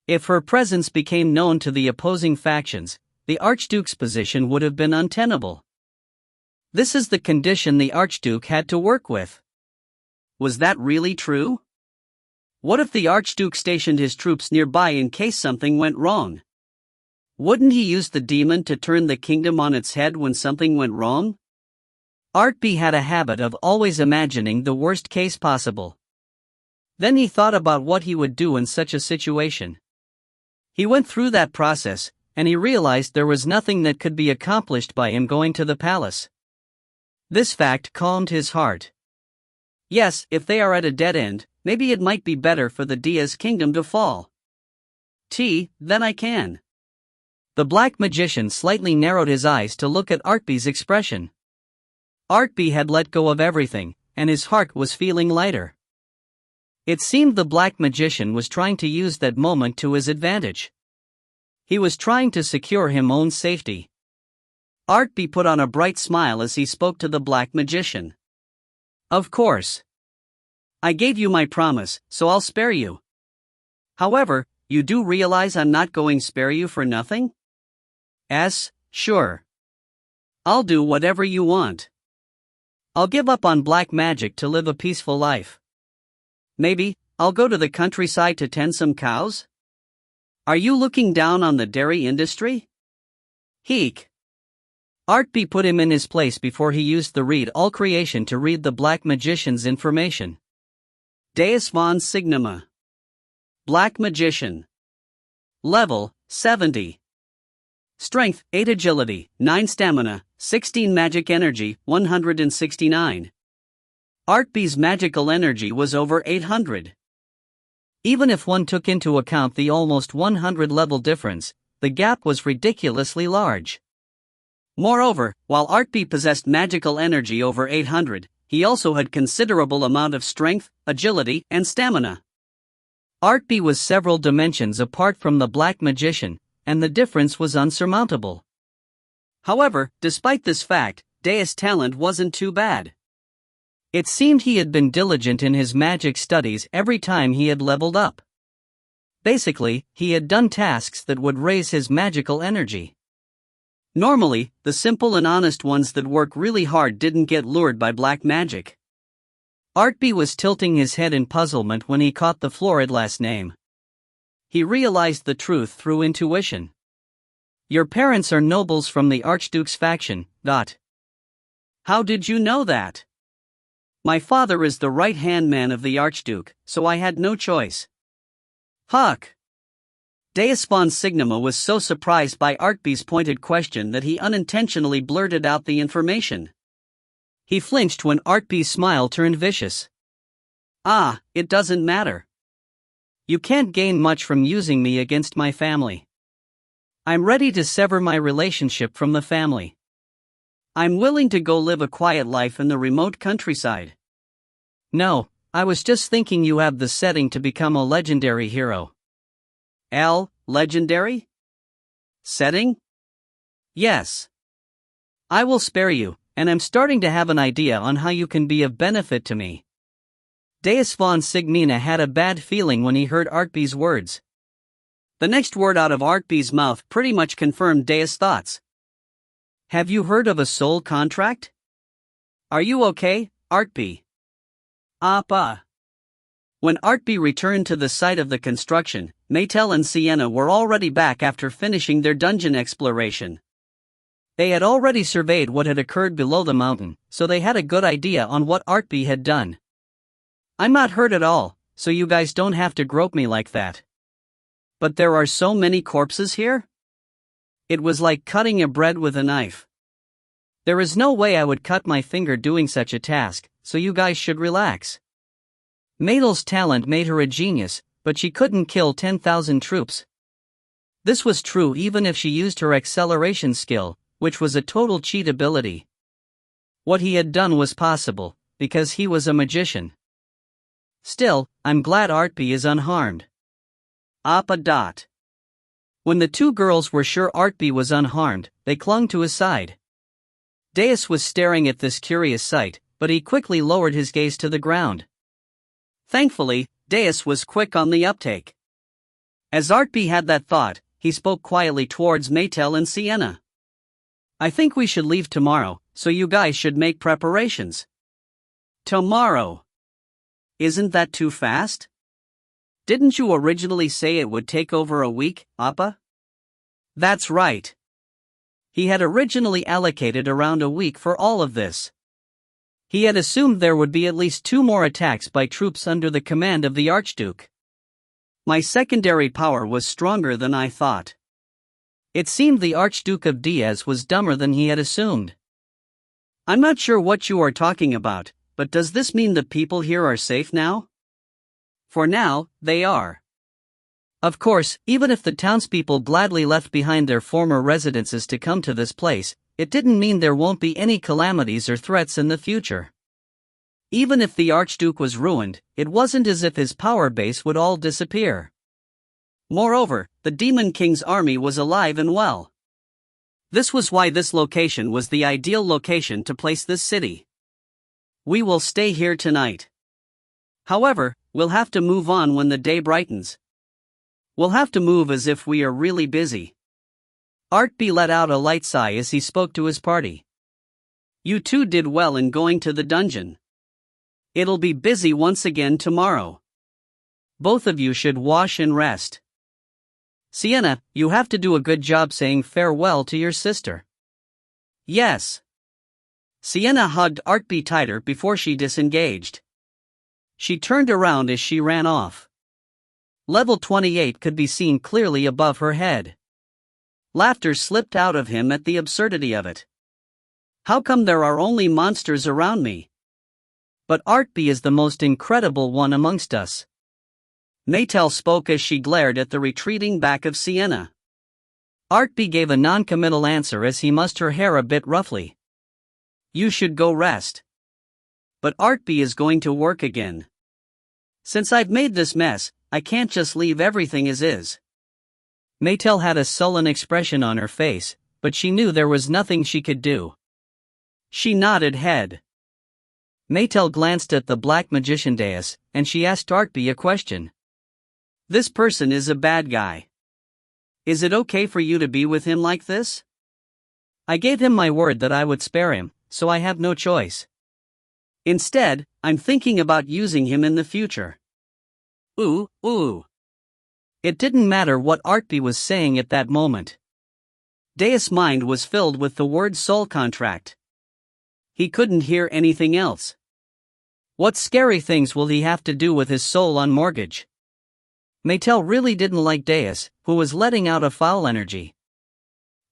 If her presence became known to the opposing factions, the Archduke's position would have been untenable. This is the condition the Archduke had to work with. Was that really true? What if the Archduke stationed his troops nearby in case something went wrong? Wouldn't he use the demon to turn the kingdom on its head when something went wrong? Artpe had a habit of always imagining the worst case possible. Then he thought about what he would do in such a situation. He went through that process, and he realized there was nothing that could be accomplished by him going to the palace. This fact calmed his heart. Yes, if they are at a dead end, maybe it might be better for the Diaz kingdom to fall. Then I can. The black magician slightly narrowed his eyes to look at Artpe's expression. Artpe had let go of everything, and his heart was feeling lighter. It seemed the black magician was trying to use that moment to his advantage. He was trying to secure his own safety. Artpe put on a bright smile as he spoke to the black magician. Of course. I gave you my promise, so I'll spare you. However, you do realize I'm not going to spare you for nothing? Yes, sure. I'll do whatever you want. I'll give up on black magic to live a peaceful life. Maybe, I'll go to the countryside to tend some cows? Are you looking down on the dairy industry? Heek. Artpe put him in his place before he used the read all creation to read the black magician's information. Deus von Signuma. Black Magician. Level, 70. Strength, 8 agility, 9 stamina, 16 magic energy, 169. Artbe's magical energy was over 800. Even if one took into account the almost 100 level difference, the gap was ridiculously large. Moreover, while Artbe possessed magical energy over 800, he also had considerable amount of strength, agility, and stamina. Artbe was several dimensions apart from the Black Magician, and the difference was unsurmountable. However, despite this fact, Deus' talent wasn't too bad. It seemed he had been diligent in his magic studies every time he had leveled up. Basically, he had done tasks that would raise his magical energy. Normally, the simple and honest ones that work really hard didn't get lured by black magic. Artbe was tilting his head in puzzlement when he caught the florid last name. He realized the truth through intuition. Your parents are nobles from the Archduke's faction. How did you know that? My father is the right-hand man of the Archduke, so I had no choice. Huck! Deus von Signima was so surprised by Artbe's pointed question that he unintentionally blurted out the information. He flinched when Artbe's smile turned vicious. It doesn't matter. You can't gain much from using me against my family. I'm ready to sever my relationship from the family. I'm willing to go live a quiet life in the remote countryside. No, I was just thinking you have the setting to become a legendary hero. Legendary? Setting? Yes. I will spare you, and I'm starting to have an idea on how you can be of benefit to me. Deus von Sigmina had a bad feeling when he heard Artbe's words. The next word out of Artbe's mouth pretty much confirmed Deus' thoughts. Have you heard of a soul contract? Are you okay, Artbe? Appa. When Artbe returned to the site of the construction, Maetel and Sienna were already back after finishing their dungeon exploration. They had already surveyed what had occurred below the mountain, so they had a good idea on what Artbe had done. I'm not hurt at all, so you guys don't have to grope me like that. But there are so many corpses here? It was like cutting a bread with a knife. There is no way I would cut my finger doing such a task, so you guys should relax. Maetel's talent made her a genius, but she couldn't kill 10,000 troops. This was true even if she used her acceleration skill, which was a total cheat ability. What he had done was possible, because he was a magician. Still, I'm glad Artbe is unharmed. Appa. When the two girls were sure Artbe was unharmed, they clung to his side. Deus was staring at this curious sight, but he quickly lowered his gaze to the ground. Thankfully, Deus was quick on the uptake. As Artbe had that thought, he spoke quietly towards Maetel and Sienna. I think we should leave tomorrow, so you guys should make preparations. Tomorrow? Isn't that too fast? Didn't you originally say it would take over a week, Appa? That's right. He had originally allocated around a week for all of this. He had assumed there would be at least 2 more attacks by troops under the command of the Archduke. My secondary power was stronger than I thought. It seemed the Archduke of Diaz was dumber than he had assumed. I'm not sure what you are talking about, but does this mean the people here are safe now? For now, they are. Of course, even if the townspeople gladly left behind their former residences to come to this place, it didn't mean there won't be any calamities or threats in the future. Even if the Archduke was ruined, it wasn't as if his power base would all disappear. Moreover, the Demon King's army was alive and well. This was why this location was the ideal location to place this city. We will stay here tonight. However, we'll have to move on when the day brightens. We'll have to move as if we are really busy. Artbe let out a light sigh as he spoke to his party. You two did well in going to the dungeon. It'll be busy once again tomorrow. Both of you should wash and rest. Sienna, you have to do a good job saying farewell to your sister. Yes. Sienna hugged Artbe tighter before she disengaged. She turned around as she ran off. Level 28 could be seen clearly above her head. Laughter slipped out of him at the absurdity of it. How come there are only monsters around me? But Artpe is the most incredible one amongst us. Maetel spoke as she glared at the retreating back of Sienna. Artpe gave a non-committal answer as he mussed her hair a bit roughly. You should go rest. But Artpe is going to work again. Since I've made this mess, I can't just leave everything as is. Maetel had a sullen expression on her face, but she knew there was nothing she could do. She nodded head. Maetel glanced at the black magician dais, and she asked Artpe a question. This person is a bad guy. Is it okay for you to be with him like this? I gave him my word that I would spare him, so I have no choice. Instead, I'm thinking about using him in the future. Ooh. It didn't matter what Artpe was saying at that moment. Deus' mind was filled with the word soul contract. He couldn't hear anything else. What scary things will he have to do with his soul on mortgage? Maetel really didn't like Deus, who was letting out a foul energy.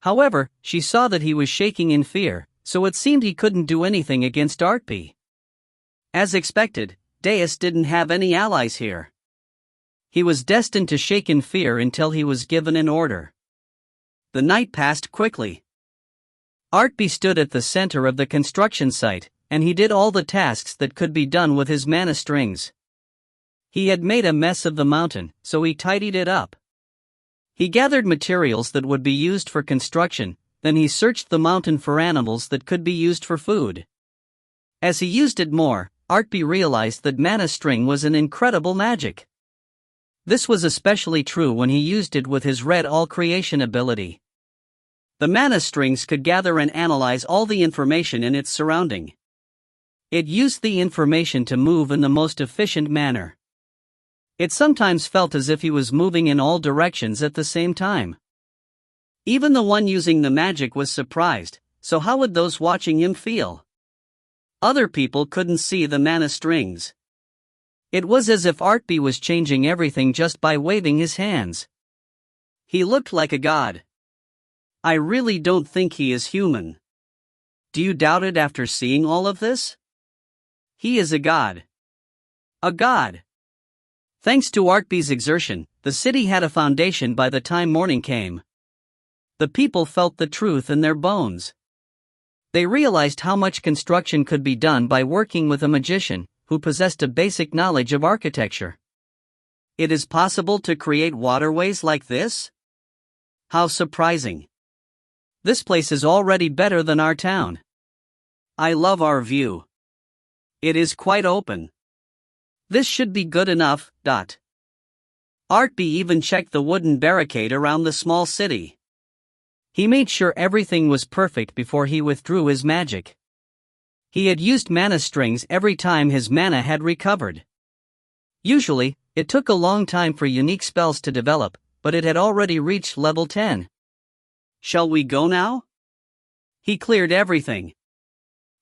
However, she saw that he was shaking in fear, so it seemed he couldn't do anything against Artpe. As expected, Deus didn't have any allies here. He was destined to shake in fear until he was given an order. The night passed quickly. Artpe stood at the center of the construction site, and he did all the tasks that could be done with his mana strings. He had made a mess of the mountain, so he tidied it up. He gathered materials that would be used for construction, then he searched the mountain for animals that could be used for food. As he used it more, Artpe realized that mana string was an incredible magic. This was especially true when he used it with his red all creation ability. The mana strings could gather and analyze all the information in its surrounding. It used the information to move in the most efficient manner. It sometimes felt as if he was moving in all directions at the same time. Even the one using the magic was surprised, so how would those watching him feel? Other people couldn't see the mana strings. It was as if Artpe was changing everything just by waving his hands. He looked like a god. I really don't think he is human. Do you doubt it after seeing all of this? He is a god. A god. Thanks to Artpe's exertion, the city had a foundation by the time morning came. The people felt the truth in their bones. They realized how much construction could be done by working with a magician who possessed a basic knowledge of architecture. It is possible to create waterways like this? How surprising. This place is already better than our town. I love our view. It is quite open. This should be good enough. Artpe even checked the wooden barricade around the small city. He made sure everything was perfect before he withdrew his magic. He had used mana strings every time his mana had recovered. Usually, it took a long time for unique spells to develop, but it had already reached level 10. Shall we go now? He cleared everything.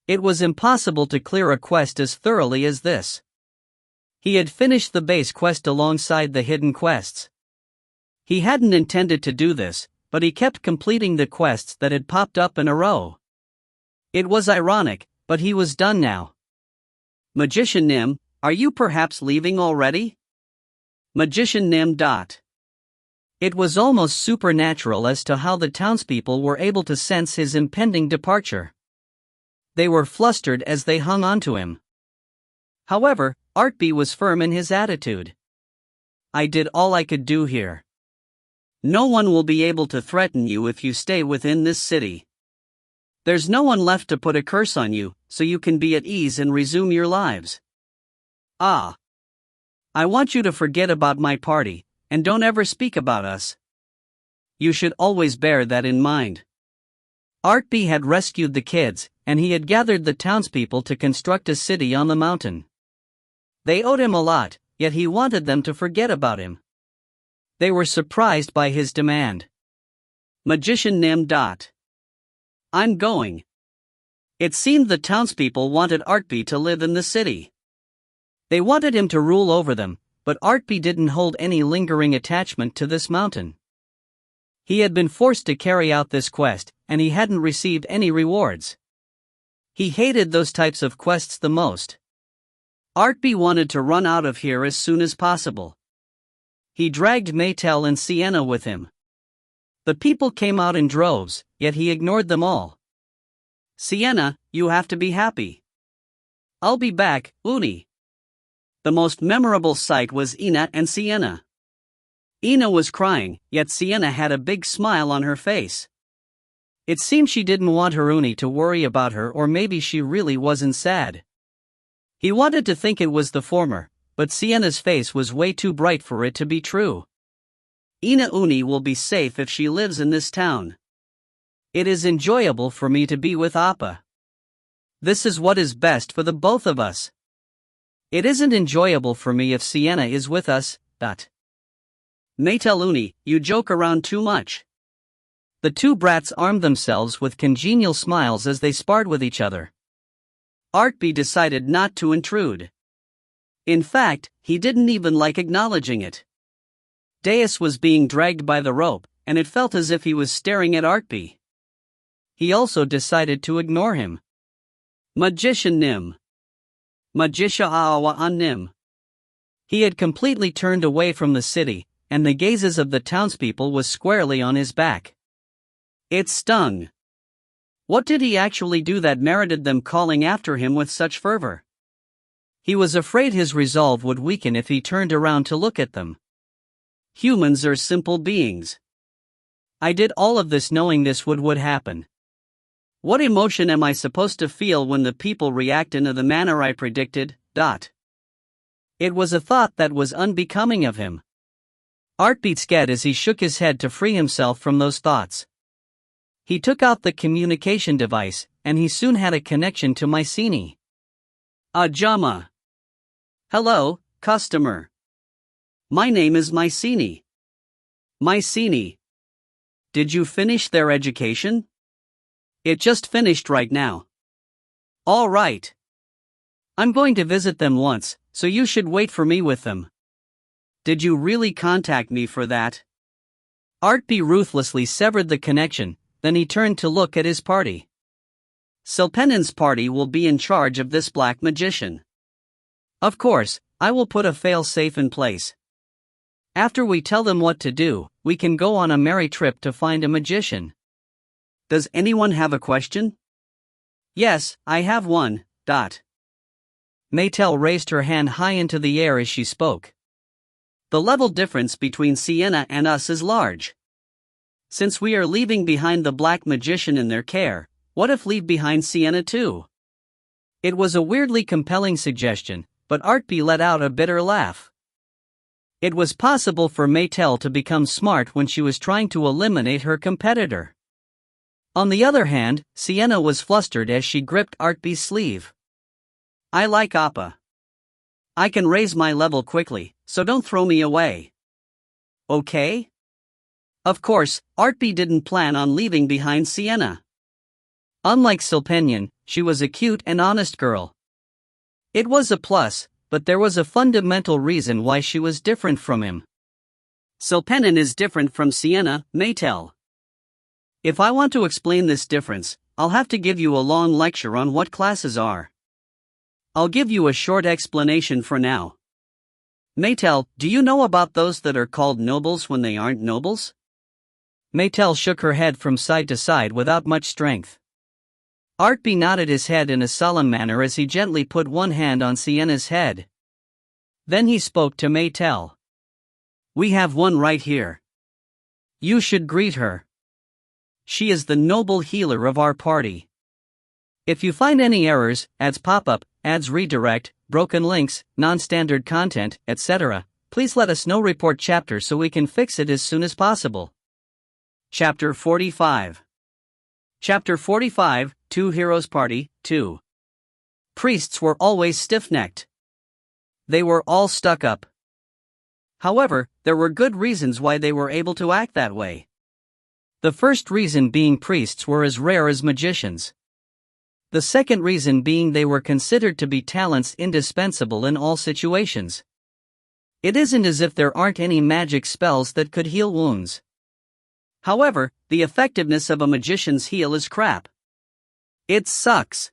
It was impossible to clear a quest as thoroughly as this. He had finished the base quest alongside the hidden quests. He hadn't intended to do this, but he kept completing the quests that had popped up in a row. It was ironic, but he was done now. Magician Nim, are you perhaps leaving already? Magician Nim. It was almost supernatural as to how the townspeople were able to sense his impending departure. They were flustered as they hung on to him. However, Artpe was firm in his attitude. I did all I could do here. No one will be able to threaten you if you stay within this city. There's no one left to put a curse on you, so you can be at ease and resume your lives. I want you to forget about my party, and don't ever speak about us. You should always bear that in mind. Artpe had rescued the kids, and he had gathered the townspeople to construct a city on the mountain. They owed him a lot, yet he wanted them to forget about him. They were surprised by his demand. Magician Nim. I'm going. It seemed the townspeople wanted Artpe to live in the city. They wanted him to rule over them, but Artpe didn't hold any lingering attachment to this mountain. He had been forced to carry out this quest, and he hadn't received any rewards. He hated those types of quests the most. Artpe wanted to run out of here as soon as possible. He dragged Maetel and Sienna with him. The people came out in droves, yet he ignored them all. Sienna, you have to be happy. I'll be back, Uni. The most memorable sight was Ina and Sienna. Ina was crying, yet Sienna had a big smile on her face. It seemed she didn't want her Uni to worry about her, or maybe she really wasn't sad. He wanted to think it was the former, but Sienna's face was way too bright for it to be true. Ina Uni will be safe if she lives in this town. It is enjoyable for me to be with Appa. This is what is best for the both of us. It isn't enjoyable for me if Sienna is with us. Maetel Uni, you joke around too much. The two brats armed themselves with congenial smiles as they sparred with each other. Artpe decided not to intrude. In fact, he didn't even like acknowledging it. Deus was being dragged by the rope, and it felt as if he was staring at Artpe. He also decided to ignore him. Magician Nim. Magisha Aawa an Nim. He had completely turned away from the city, and the gazes of the townspeople was squarely on his back. It stung. What did he actually do that merited them calling after him with such fervor? He was afraid his resolve would weaken if he turned around to look at them. Humans are simple beings. I did all of this knowing this would happen. What emotion am I supposed to feel when the people react in the manner I predicted? It was a thought that was unbecoming of him. Artpe scared as he shook his head to free himself from those thoughts. He took out the communication device, and he soon had a connection to Mycenae. Ajama. Hello, customer. My name is Mycenae. Mycenae. Did you finish their education? It just finished right now. All right. I'm going to visit them once, so you should wait for me with them. Did you really contact me for that? Artpe ruthlessly severed the connection, then he turned to look at his party. Silpenin's party will be in charge of this black magician. Of course, I will put a fail-safe in place. After we tell them what to do, we can go on a merry trip to find a magician. Does anyone have a question? Yes, I have one. Maetel raised her hand high into the air as she spoke. The level difference between Sienna and us is large. Since we are leaving behind the black magician in their care, what if leave behind Sienna too? It was a weirdly compelling suggestion, but Artpe let out a bitter laugh. It was possible for Maetel to become smart when she was trying to eliminate her competitor. On the other hand, Sienna was flustered as she gripped Artpe's sleeve. I like Appa. I can raise my level quickly, so don't throw me away. Okay? Of course, Artpe didn't plan on leaving behind Sienna. Unlike Silpenian, she was a cute and honest girl. It was a plus, but there was a fundamental reason why she was different from him. Silpenin is different from Sienna, Maetel. If I want to explain this difference, I'll have to give you a long lecture on what classes are. I'll give you a short explanation for now. Maetel, do you know about those that are called nobles when they aren't nobles? Maetel shook her head from side to side without much strength. Artpe nodded his head in a solemn manner as he gently put one hand on Sienna's head. Then he spoke to Maetel. We have one right here. You should greet her. She is the noble healer of our party. If you find any errors, ads pop up, ads redirect, broken links, non-standard content, etc., please let us know. Report chapter so we can fix it as soon as possible. Chapter 45. Chapter 45, Two Heroes Party, 2. Priests were always stiff-necked. They were all stuck up. However, there were good reasons why they were able to act that way. The first reason being priests were as rare as magicians. The second reason being they were considered to be talents indispensable in all situations. It isn't as if there aren't any magic spells that could heal wounds. However, the effectiveness of a magician's heal is crap. It sucks.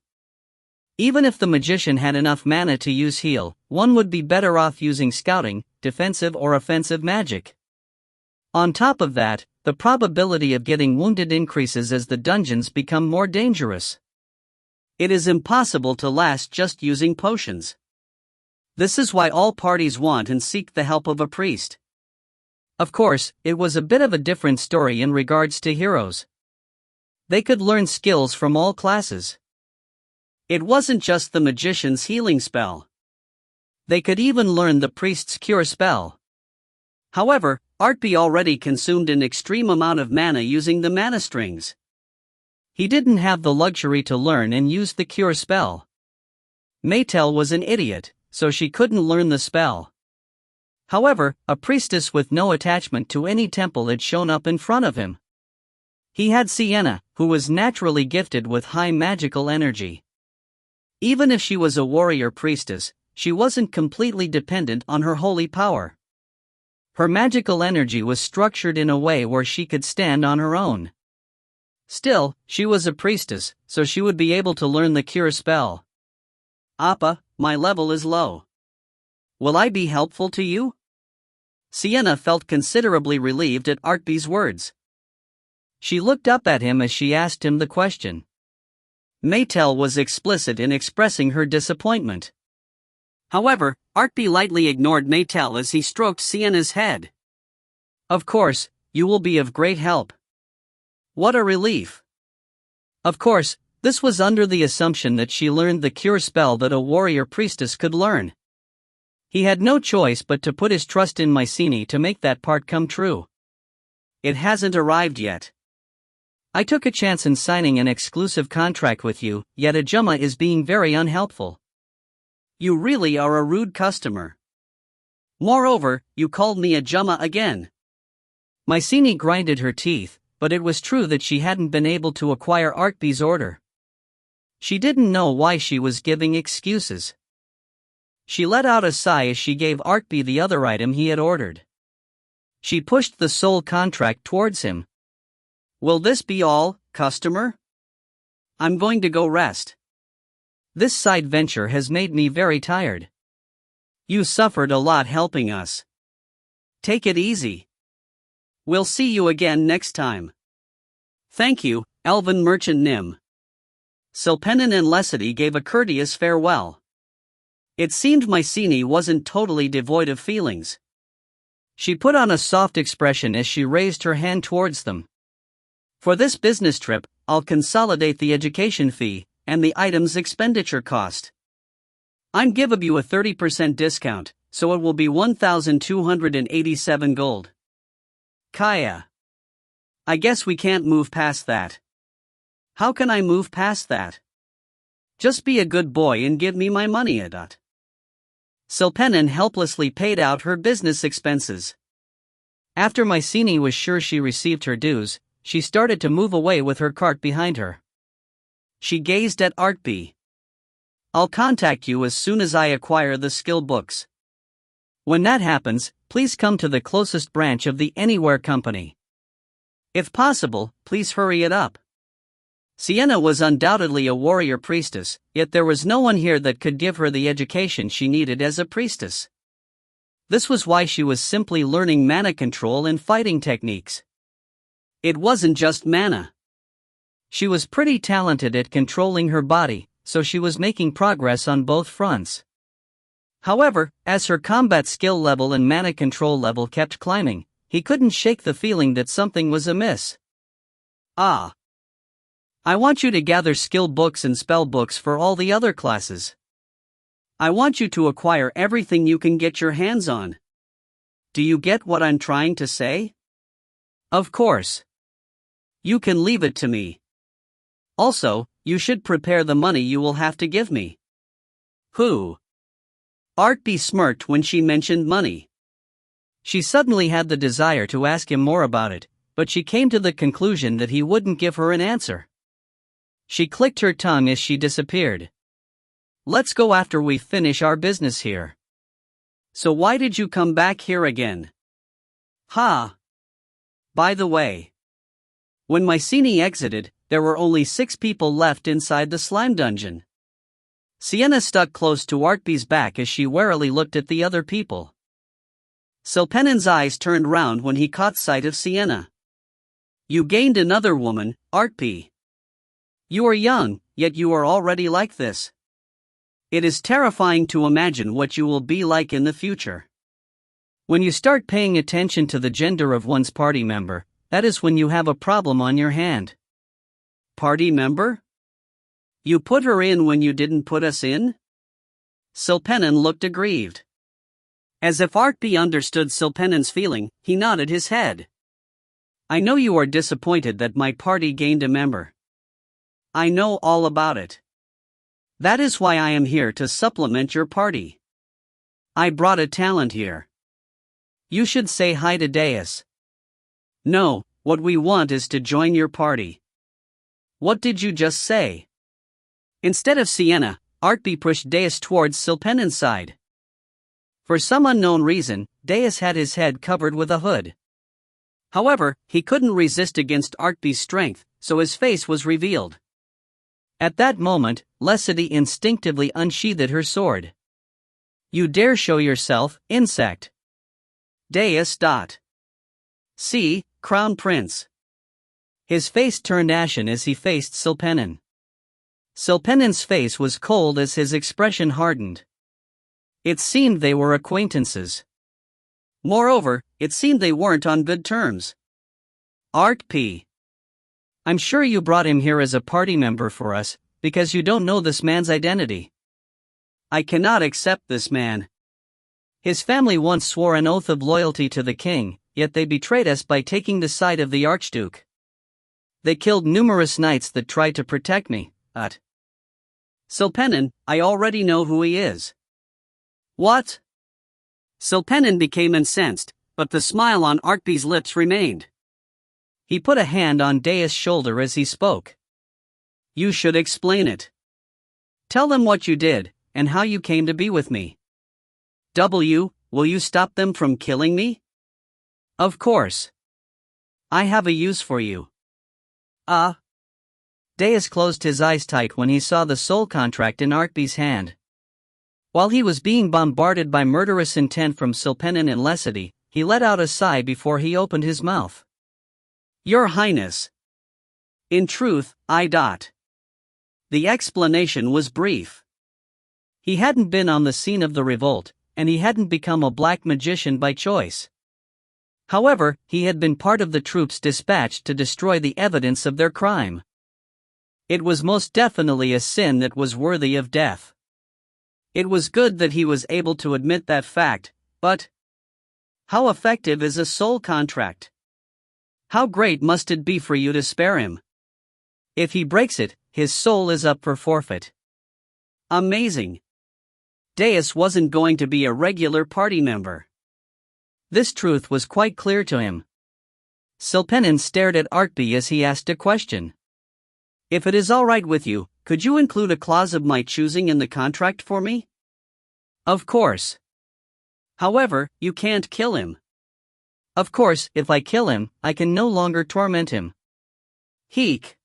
Even if the magician had enough mana to use heal, one would be better off using scouting, defensive or offensive magic. On top of that, the probability of getting wounded increases as the dungeons become more dangerous. It is impossible to last just using potions. This is why all parties want and seek the help of a priest. Of course, it was a bit of a different story in regards to heroes. They could learn skills from all classes. It wasn't just the magician's healing spell. They could even learn the priest's cure spell. However, Artpe already consumed an extreme amount of mana using the mana strings. He didn't have the luxury to learn and use the cure spell. Maetel was an idiot, so she couldn't learn the spell. However, a priestess with no attachment to any temple had shown up in front of him. He had Sienna, who was naturally gifted with high magical energy. Even if she was a warrior priestess, she wasn't completely dependent on her holy power. Her magical energy was structured in a way where she could stand on her own. Still, she was a priestess, so she would be able to learn the cure spell. "Appa, my level is low. Will I be helpful to you?" Sienna felt considerably relieved at Artpe's words. She looked up at him as she asked him the question. Maetel was explicit in expressing her disappointment. However, Artpe lightly ignored Maetel as he stroked Sienna's head. "Of course, you will be of great help." What a relief. Of course, this was under the assumption that she learned the cure spell that a warrior priestess could learn. He had no choice but to put his trust in Mycenae to make that part come true. "It hasn't arrived yet. I took a chance in signing an exclusive contract with you, yet Ajumma is being very unhelpful. You really are a rude customer. Moreover, you called me Ajumma again." Mycenae grinded her teeth, but it was true that she hadn't been able to acquire Artpe's order. She didn't know why she was giving excuses. She let out a sigh as she gave Artpe the other item he had ordered. She pushed the soul contract towards him. "Will this be all, customer? I'm going to go rest. This side venture has made me very tired. You suffered a lot helping us. Take it easy. We'll see you again next time." "Thank you, Elven Merchant Nim." Silpenin and Lesity gave a courteous farewell. It seemed Mycenae wasn't totally devoid of feelings. She put on a soft expression as she raised her hand towards them. "For this business trip, I'll consolidate the education fee and the item's expenditure cost. I'm giving you a 30% discount, so it will be 1,287 gold. Kaya. I guess we can't move past that." "How can I move past that? Just be a good boy and give me my money, Adot." Silpenin helplessly paid out her business expenses. After Mycenae was sure she received her dues, she started to move away with her cart behind her. She gazed at Artpe. "I'll contact you as soon as I acquire the skill books. When that happens, please come to the closest branch of the Anywhere Company. If possible, please hurry it up." Sienna was undoubtedly a warrior priestess, yet there was no one here that could give her the education she needed as a priestess. This was why she was simply learning mana control and fighting techniques. It wasn't just mana. She was pretty talented at controlling her body, so she was making progress on both fronts. However, as her combat skill level and mana control level kept climbing, he couldn't shake the feeling that something was amiss. "Ah. I want you to gather skill books and spell books for all the other classes. I want you to acquire everything you can get your hands on. Do you get what I'm trying to say?" "Of course. You can leave it to me. Also, you should prepare the money you will have to give me." "Who?" Artpe smirked when she mentioned money. She suddenly had the desire to ask him more about it, but she came to the conclusion that he wouldn't give her an answer. She clicked her tongue as she disappeared. "Let's go after we finish our business here." So why did you come back here again? Ha! By the way, when Mycenae exited, there were only 6 people left inside the slime dungeon. Sienna stuck close to Artpe's back as she warily looked at the other people. Silpenen's eyes turned round when he caught sight of Sienna. You gained another woman, Artpe. You are young, yet you are already like this. It is terrifying to imagine what you will be like in the future. When you start paying attention to the gender of one's party member, that is when you have a problem on your hand. Party member? You put her in when you didn't put us in? Silpenen looked aggrieved. As if Artpe understood Silpenen's feeling, he nodded his head. I know you are disappointed that my party gained a member. I know all about it. That is why I am here to supplement your party. I brought a talent here. You should say hi to Deus. No, what we want is to join your party. What did you just say? Instead of Sienna, Artpe pushed Deus towards Silpenen's side. For some unknown reason, Deus had his head covered with a hood. However, he couldn't resist against Artpe's strength, so his face was revealed. At that moment, Lesity instinctively unsheathed her sword. You dare show yourself, insect. Deus. See, Crown Prince. His face turned ashen as he faced Silpenen. Silpenen's face was cold as his expression hardened. It seemed they were acquaintances. Moreover, it seemed they weren't on good terms. Artpe. I'm sure you brought him here as a party member for us, because you don't know this man's identity. I cannot accept this man. His family once swore an oath of loyalty to the king, yet they betrayed us by taking the side of the Archduke. They killed numerous knights that tried to protect me, Silpenen, I already know who he is. What? Silpenen became incensed, but the smile on Artpe's lips remained. He put a hand on Deus' shoulder as he spoke. You should explain it. Tell them what you did, and how you came to be with me. Will you stop them from killing me? Of course. I have a use for you. Deus closed his eyes tight when he saw the soul contract in Artpe's hand. While he was being bombarded by murderous intent from Silpenen and Lesity, he let out a sigh before he opened his mouth. Your Highness. In truth, The explanation was brief. He hadn't been on the scene of the revolt, and he hadn't become a black magician by choice. However, he had been part of the troops dispatched to destroy the evidence of their crime. It was most definitely a sin that was worthy of death. It was good that he was able to admit that fact, but how effective is a soul contract? How great must it be for you to spare him? If he breaks it, his soul is up for forfeit. Amazing. Deus wasn't going to be a regular party member. This truth was quite clear to him. Silpenen stared at Artpe as he asked a question. If it is all right with you, could you include a clause of my choosing in the contract for me? Of course. However, you can't kill him. Of course, if I kill him, I can no longer torment him. Heek.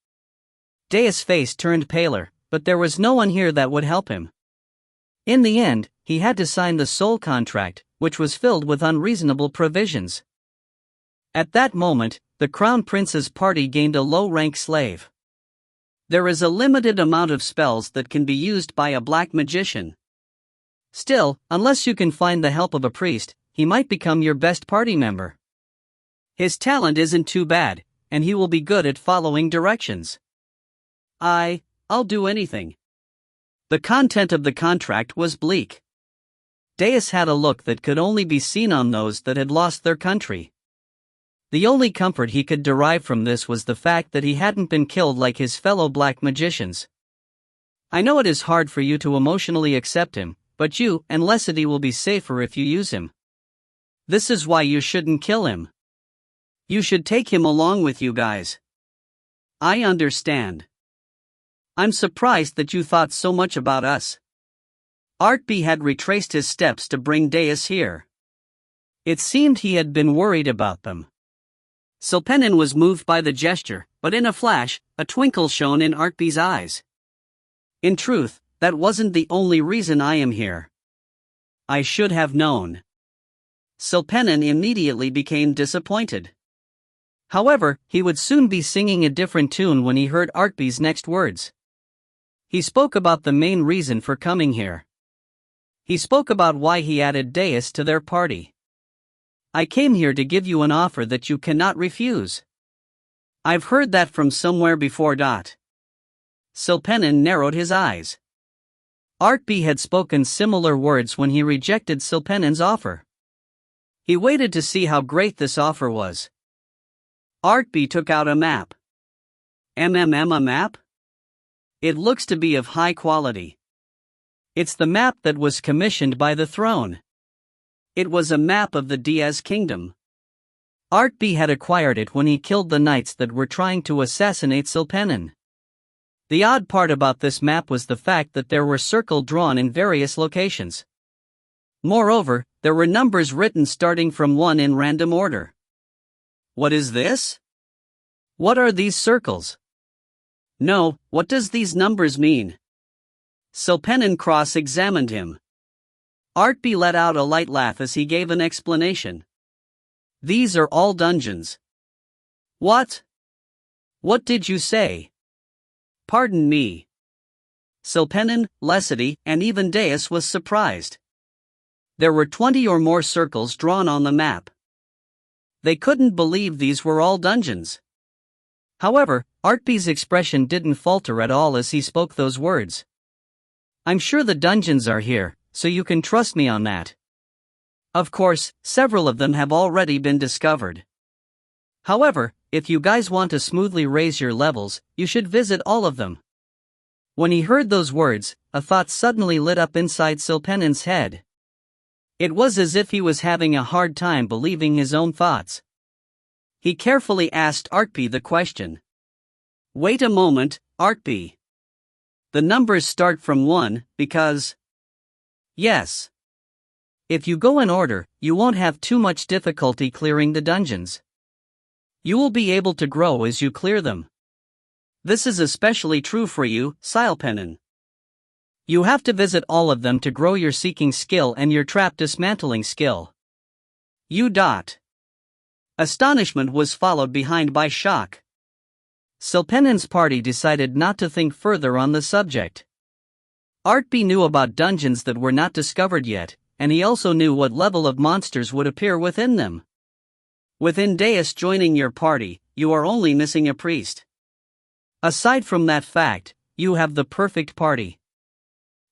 Deus' face turned paler, but there was no one here that would help him. In the end, he had to sign the soul contract, which was filled with unreasonable provisions. At that moment, the Crown Prince's party gained a low-rank slave. There is a limited amount of spells that can be used by a black magician. Still, unless you can find the help of a priest, he might become your best party member. His talent isn't too bad, and he will be good at following directions. I'll do anything. The content of the contract was bleak. Deus had a look that could only be seen on those that had lost their country. The only comfort he could derive from this was the fact that he hadn't been killed like his fellow black magicians. I know it is hard for you to emotionally accept him, but you and Lesity will be safer if you use him. This is why you shouldn't kill him. You should take him along with you guys. I understand. I'm surprised that you thought so much about us. Artpe had retraced his steps to bring Deus here. It seemed he had been worried about them. Silpenin was moved by the gesture, but in a flash, a twinkle shone in Artpe's eyes. In truth, that wasn't the only reason I am here. I should have known. Silpenin immediately became disappointed. However, he would soon be singing a different tune when he heard Artpe's next words. He spoke about the main reason for coming here. He spoke about why he added Deus to their party. I came here to give you an offer that you cannot refuse. I've heard that from somewhere before. Silpenin narrowed his eyes. Artpe had spoken similar words when he rejected Silpenin's offer. He waited to see how great this offer was. Artpe took out a map. A map? It looks to be of high quality. It's the map that was commissioned by the throne. It was a map of the Diaz kingdom. Artpe had acquired it when he killed the knights that were trying to assassinate Silpenin. The odd part about this map was the fact that there were circles drawn in various locations. Moreover, there were numbers written starting from 1 in random order. What is this? What are these circles? No, what does these numbers mean? Silpenin cross-examined him. Artpe let out a light laugh as he gave an explanation. These are all dungeons. What? What did you say? Pardon me. Silpenin, Lesity, and even Deus was surprised. There were 20 or more circles drawn on the map. They couldn't believe these were all dungeons. However, Artpe's expression didn't falter at all as he spoke those words. I'm sure the dungeons are here, so you can trust me on that. Of course, several of them have already been discovered. However, if you guys want to smoothly raise your levels, you should visit all of them. When he heard those words, a thought suddenly lit up inside Silpenin's head. It was as if he was having a hard time believing his own thoughts. He carefully asked Artpe the question. Wait a moment, Artpe. The numbers start from 1, because... Yes. If you go in order, you won't have too much difficulty clearing the dungeons. You will be able to grow as you clear them. This is especially true for you, Silpenin. You have to visit all of them to grow your seeking skill and your trap dismantling skill. Astonishment was followed behind by shock. Silpenin's party decided not to think further on the subject. Artpe knew about dungeons that were not discovered yet, and he also knew what level of monsters would appear within them. Within Deus joining your party, you are only missing a priest. Aside from that fact, you have the perfect party.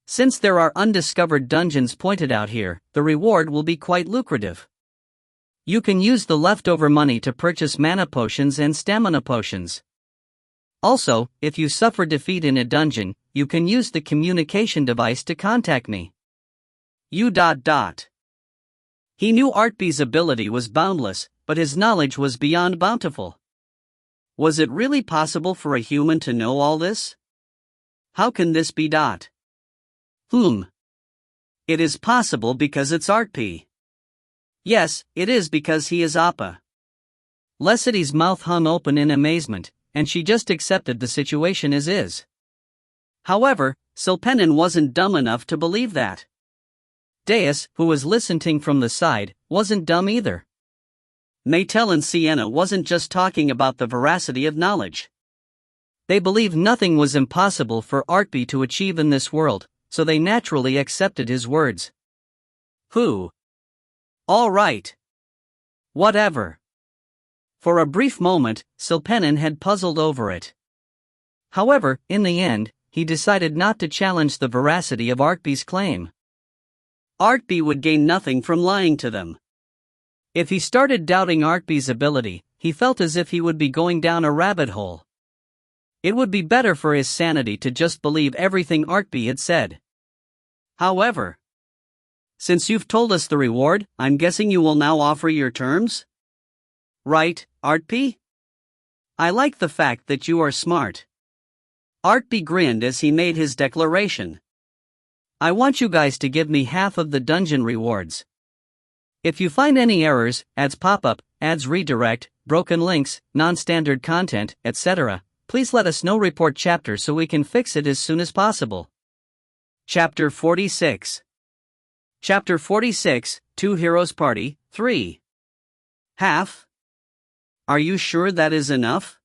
Since there are undiscovered dungeons pointed out here, the reward will be quite lucrative. You can use the leftover money to purchase mana potions and stamina potions. Also, if you suffer defeat in a dungeon, you can use the communication device to contact me. He knew Artpe's ability was boundless, but his knowledge was beyond bountiful. Was it really possible for a human to know all this? How can this be? It is possible because it's Artpe. Yes, it is because he is Appa. Lesity's mouth hung open in amazement, and she just accepted the situation as is. However, Silpenin wasn't dumb enough to believe that. Deus, who was listening from the side, wasn't dumb either. Maetel and Sienna wasn't just talking about the veracity of knowledge. They believed nothing was impossible for Artpe to achieve in this world, so they naturally accepted his words. All right. Whatever. For a brief moment, Silpenin had puzzled over it. However, in the end, he decided not to challenge the veracity of Artpe's claim. Artpe would gain nothing from lying to them. If he started doubting Artpe's ability, he felt as if he would be going down a rabbit hole. It would be better for his sanity to just believe everything Artpe had said. However, since you've told us the reward, I'm guessing you will now offer your terms? Right, Artpe? I like the fact that you are smart. Artpe grinned as he made his declaration. I want you guys to give me half of the dungeon rewards. If you find any errors, ads pop up, ads redirect, broken links, non-standard content, etc., please let us know. Report chapter so we can fix it as soon as possible. Chapter 46. Chapter 46, Two Heroes Party, 3. Half? Are you sure that is enough?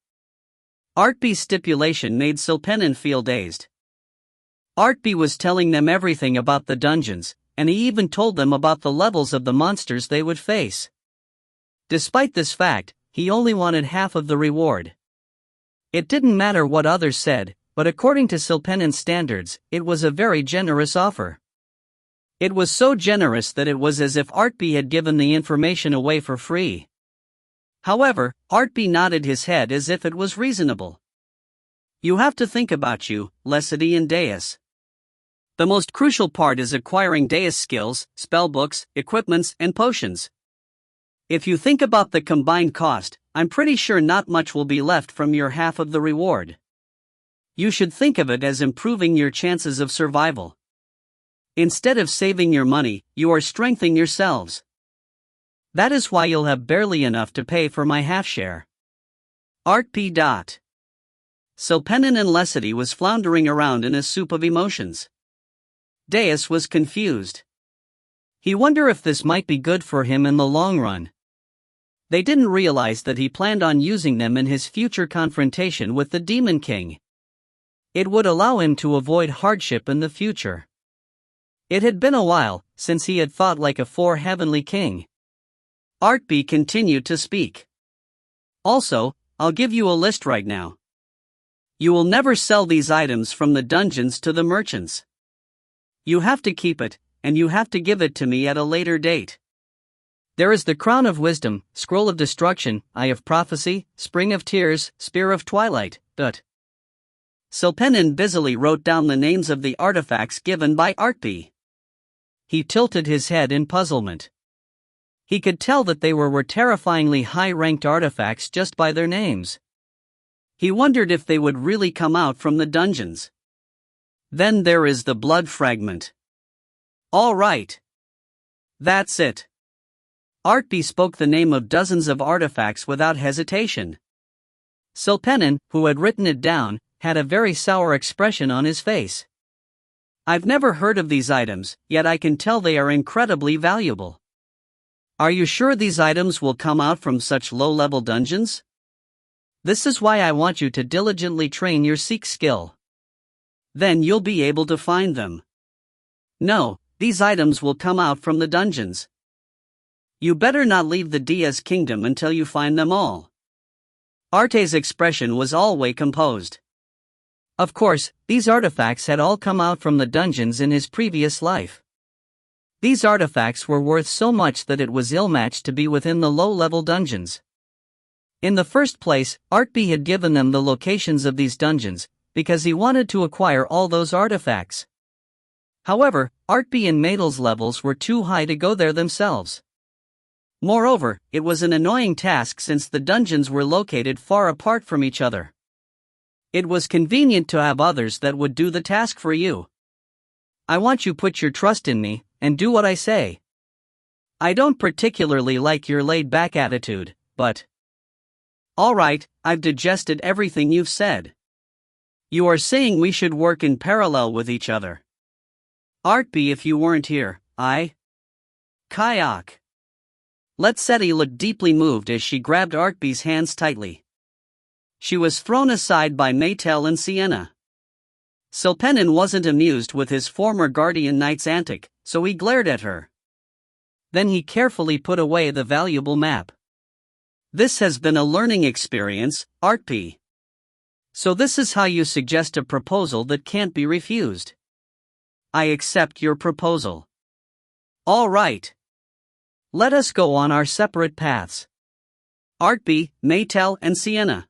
Artpe's stipulation made Silpenin feel dazed. Artpe was telling them everything about the dungeons, and he even told them about the levels of the monsters they would face. Despite this fact, he only wanted half of the reward. It didn't matter what others said, but according to Silpenin's standards, it was a very generous offer. It was so generous that it was as if Artpe had given the information away for free. However, Artpe nodded his head as if it was reasonable. You have to think about you, Lesity and Deus. The most crucial part is acquiring Deus skills, spellbooks, equipments, and potions. If you think about the combined cost, I'm pretty sure not much will be left from your half of the reward. You should think of it as improving your chances of survival. Instead of saving your money, you are strengthening yourselves. That is why you'll have barely enough to pay for my half share. Artpe. Silpenin and Lesity was floundering around in a soup of emotions. Deus was confused. He wondered if this might be good for him in the long run. They didn't realize that he planned on using them in his future confrontation with the Demon King. It would allow him to avoid hardship in the future. It had been a while since he had fought like a heavenly king. Artpe continued to speak. Also, I'll give you a list right now. You will never sell these items from the dungeons to the merchants. You have to keep it, and you have to give it to me at a later date. There is the Crown of Wisdom, Scroll of Destruction, Eye of Prophecy, Spring of Tears, Spear of Twilight, Silpenin busily wrote down the names of the artifacts given by Artpe. He tilted his head in puzzlement. He could tell that they were terrifyingly high-ranked artifacts just by their names. He wondered if they would really come out from the dungeons. Then there is the blood fragment. All right. That's it. Artpe spoke the name of dozens of artifacts without hesitation. Silpenin, who had written it down, had a very sour expression on his face. I've never heard of these items, yet I can tell they are incredibly valuable. Are you sure these items will come out from such low-level dungeons? This is why I want you to diligently train your seek skill. Then you'll be able to find them. No, these items will come out from the dungeons. You better not leave the Diaz kingdom until you find them all. Arte's expression was always composed. Of course, these artifacts had all come out from the dungeons in his previous life. These artifacts were worth so much that it was ill-matched to be within the low-level dungeons. In the first place, Artpe had given them the locations of these dungeons, because he wanted to acquire all those artifacts. However, Artpe and Maetel's levels were too high to go there themselves. Moreover, it was an annoying task since the dungeons were located far apart from each other. It was convenient to have others that would do the task for you. I want you to put your trust in me, and do what I say. I don't particularly like your laid-back attitude, but... Alright, I've digested everything you've said. You are saying we should work in parallel with each other. Artpe, if you weren't here, Kayak. Lesity looked deeply moved as she grabbed Artpe's hands tightly. She was thrown aside by Maetel and Sienna. Silpenin wasn't amused with his former guardian knight's antic, so he glared at her. Then he carefully put away the valuable map. This has been a learning experience, Artpe. So this is how you suggest a proposal that can't be refused. I accept your proposal. All right. Let us go on our separate paths. Artpe, Maetel and Sienna.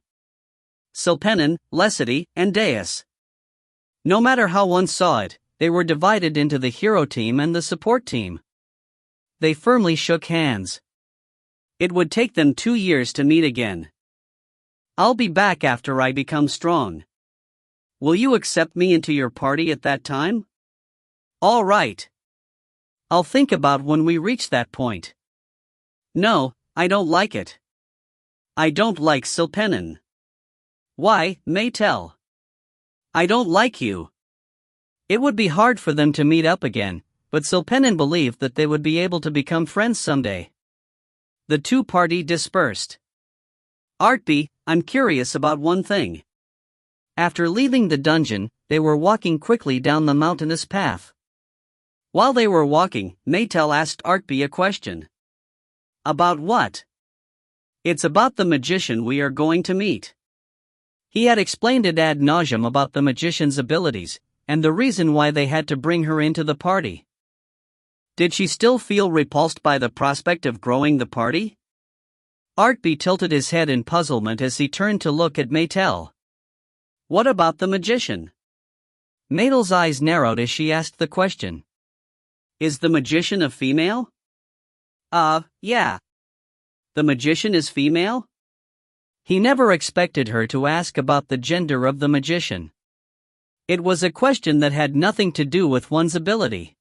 Silpenin, Lesity, and Deus. No matter how one saw it, they were divided into the hero team and the support team. They firmly shook hands. It would take them 2 years to meet again. I'll be back after I become strong. Will you accept me into your party at that time? All right. I'll think about when we reach that point. No, I don't like it. I don't like Silpenin. Why, Maetel? I don't like you. It would be hard for them to meet up again, but Silpenin believed that they would be able to become friends someday. The two-party dispersed. Artpe, I'm curious about one thing. After leaving the dungeon, they were walking quickly down the mountainous path. While they were walking, Maetel asked Artpe a question. About what? It's about the magician we are going to meet. He had explained it ad nauseum about the magician's abilities, and the reason why they had to bring her into the party. Did she still feel repulsed by the prospect of growing the party? Artpe tilted his head in puzzlement as he turned to look at Maetel. What about the magician? Maetel's eyes narrowed as she asked the question. Is the magician a female? Yeah. The magician is female? He never expected her to ask about the gender of the magician. It was a question that had nothing to do with one's ability.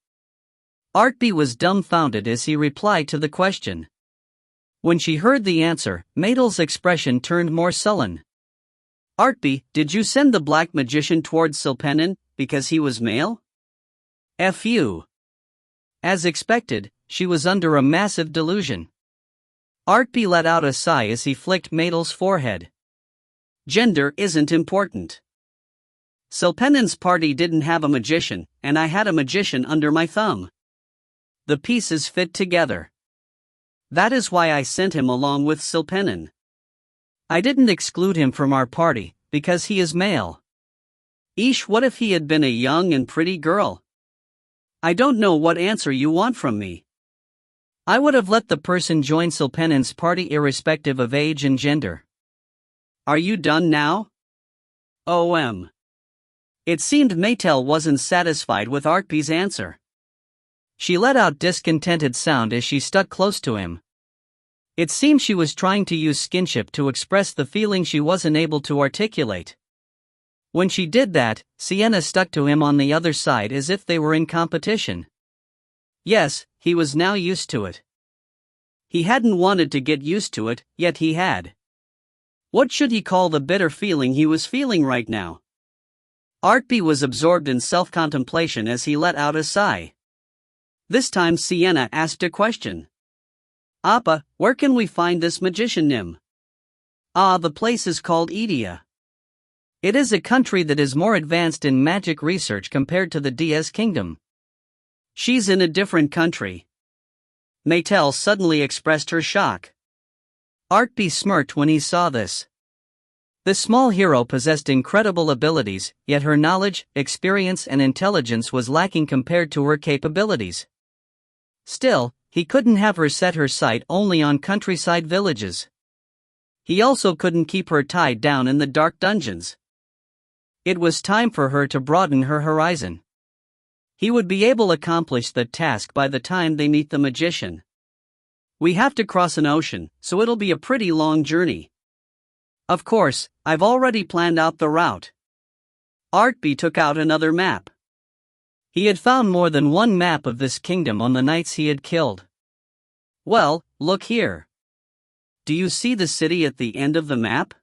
Artpe was dumbfounded as he replied to the question. When she heard the answer, Maetel's expression turned more sullen. Artpe, did you send the black magician towards Silpenin because he was male? F you. As expected, she was under a massive delusion. Artpe let out a sigh as he flicked Maetel's forehead. Gender isn't important. Silpenin's party didn't have a magician, and I had a magician under my thumb. The pieces fit together. That is why I sent him along with Silpenin. I didn't exclude him from our party, because he is male. Eesh, what if he had been a young and pretty girl? I don't know what answer you want from me. I would have let the person join Silpenin's party irrespective of age and gender. Are you done now? It seemed Maetel wasn't satisfied with Artpe's answer. She let out discontented sound as she stuck close to him. It seemed she was trying to use skinship to express the feeling she wasn't able to articulate. When she did that, Sienna stuck to him on the other side as if they were in competition. Yes, he was now used to it. He hadn't wanted to get used to it, yet he had. What should he call the bitter feeling he was feeling right now? Artpe was absorbed in self-contemplation as he let out a sigh. This time Sienna asked a question. Appa, where can we find this magician Nim? The place is called Idia. It is a country that is more advanced in magic research compared to the DS Kingdom. She's in a different country. Maetel suddenly expressed her shock. Artpe smirked when he saw this. The small hero possessed incredible abilities, yet her knowledge, experience and intelligence was lacking compared to her capabilities. Still, he couldn't have her set her sight only on countryside villages. He also couldn't keep her tied down in the dark dungeons. It was time for her to broaden her horizon. He would be able to accomplish the task by the time they meet the magician. We have to cross an ocean, so it'll be a pretty long journey. Of course, I've already planned out the route. Artpe took out another map. He had found more than one map of this kingdom on the nights he had killed. Well, look here. Do you see the city at the end of the map?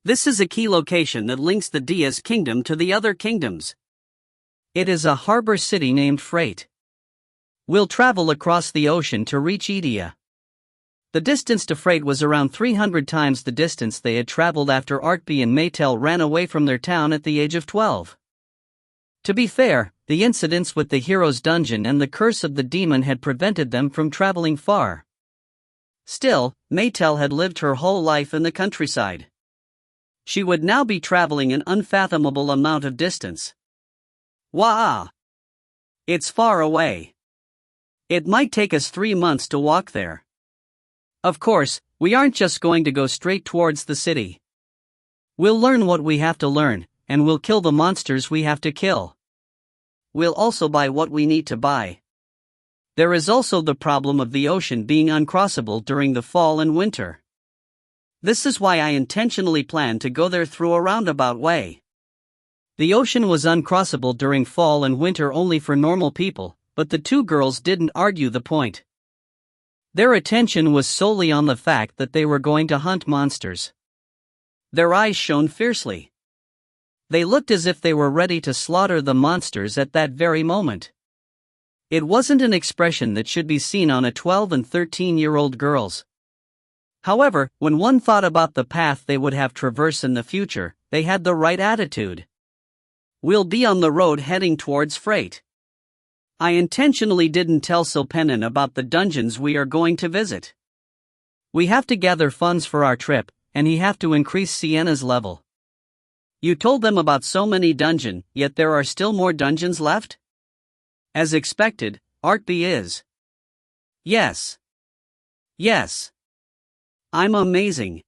This is a key location that links the DS Kingdom to the other kingdoms. It is a harbor city named Freight. We'll travel across the ocean to reach Idia. The distance to Freight was around 300 times the distance they had traveled after Artpe and Maetel ran away from their town at the age of 12. To be fair, the incidents with the hero's dungeon and the curse of the demon had prevented them from traveling far. Still, Maetel had lived her whole life in the countryside. She would now be traveling an unfathomable amount of distance. Wah! It's far away. It might take us 3 months to walk there. Of course, we aren't just going to go straight towards the city. We'll learn what we have to learn, and we'll kill the monsters we have to kill. We'll also buy what we need to buy. There is also the problem of the ocean being uncrossable during the fall and winter. This is why I intentionally plan to go there through a roundabout way. The ocean was uncrossable during fall and winter only for normal people, but the two girls didn't argue the point. Their attention was solely on the fact that they were going to hunt monsters. Their eyes shone fiercely. They looked as if they were ready to slaughter the monsters at that very moment. It wasn't an expression that should be seen on a 12 and 13-year-old girls. However, when one thought about the path they would have traversed in the future, they had the right attitude. We'll be on the road heading towards Freight. I intentionally didn't tell Silpenin about the dungeons we are going to visit. We have to gather funds for our trip, and he have to increase Sienna's level. You told them about so many dungeons, yet there are still more dungeons left? As expected, Artpe is. Yes. Yes. I'm amazing.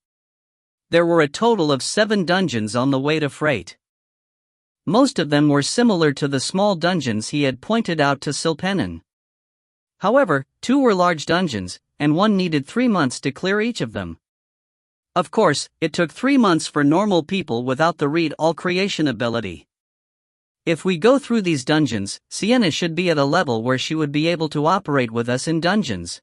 There were a total of 7 dungeons on the way to Freight. Most of them were similar to the small dungeons he had pointed out to Silpenin. However, 2 were large dungeons, and one needed 3 months to clear each of them. Of course, it took 3 months for normal people without the read all creation ability. If we go through these dungeons, Sienna should be at a level where she would be able to operate with us in dungeons.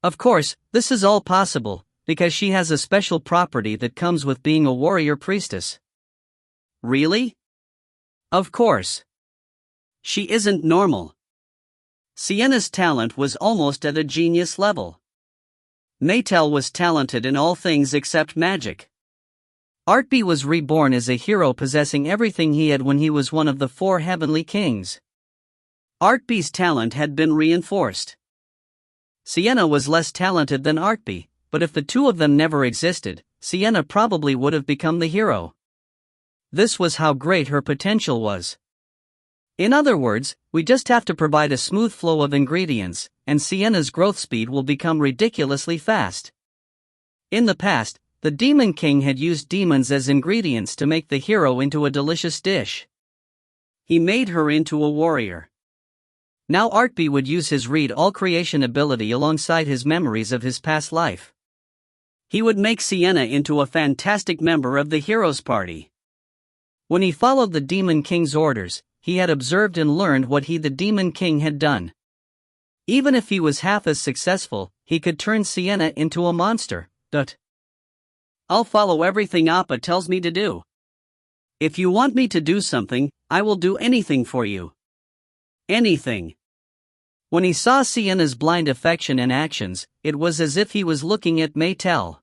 Of course, this is all possible, because she has a special property that comes with being a warrior priestess. Really? Of course. She isn't normal. Sienna's talent was almost at a genius level. Maetel was talented in all things except magic. Artpe was reborn as a hero possessing everything he had when he was one of the 4 heavenly kings. Artpe's talent had been reinforced. Sienna was less talented than Artpe, but if the two of them never existed, Sienna probably would have become the hero. This was how great her potential was. In other words, we just have to provide a smooth flow of ingredients, and Sienna's growth speed will become ridiculously fast. In the past, the Demon King had used demons as ingredients to make the hero into a delicious dish. He made her into a warrior. Now Artpe would use his read all creation ability alongside his memories of his past life. He would make Sienna into a fantastic member of the hero's party. When he followed the Demon King's orders, he had observed and learned what he the Demon King had done. Even if he was half as successful, he could turn Sienna into a monster. I'll follow everything Appa tells me to do. If you want me to do something, I will do anything for you. Anything. When he saw Sienna's blind affection and actions, it was as if he was looking at Maetel.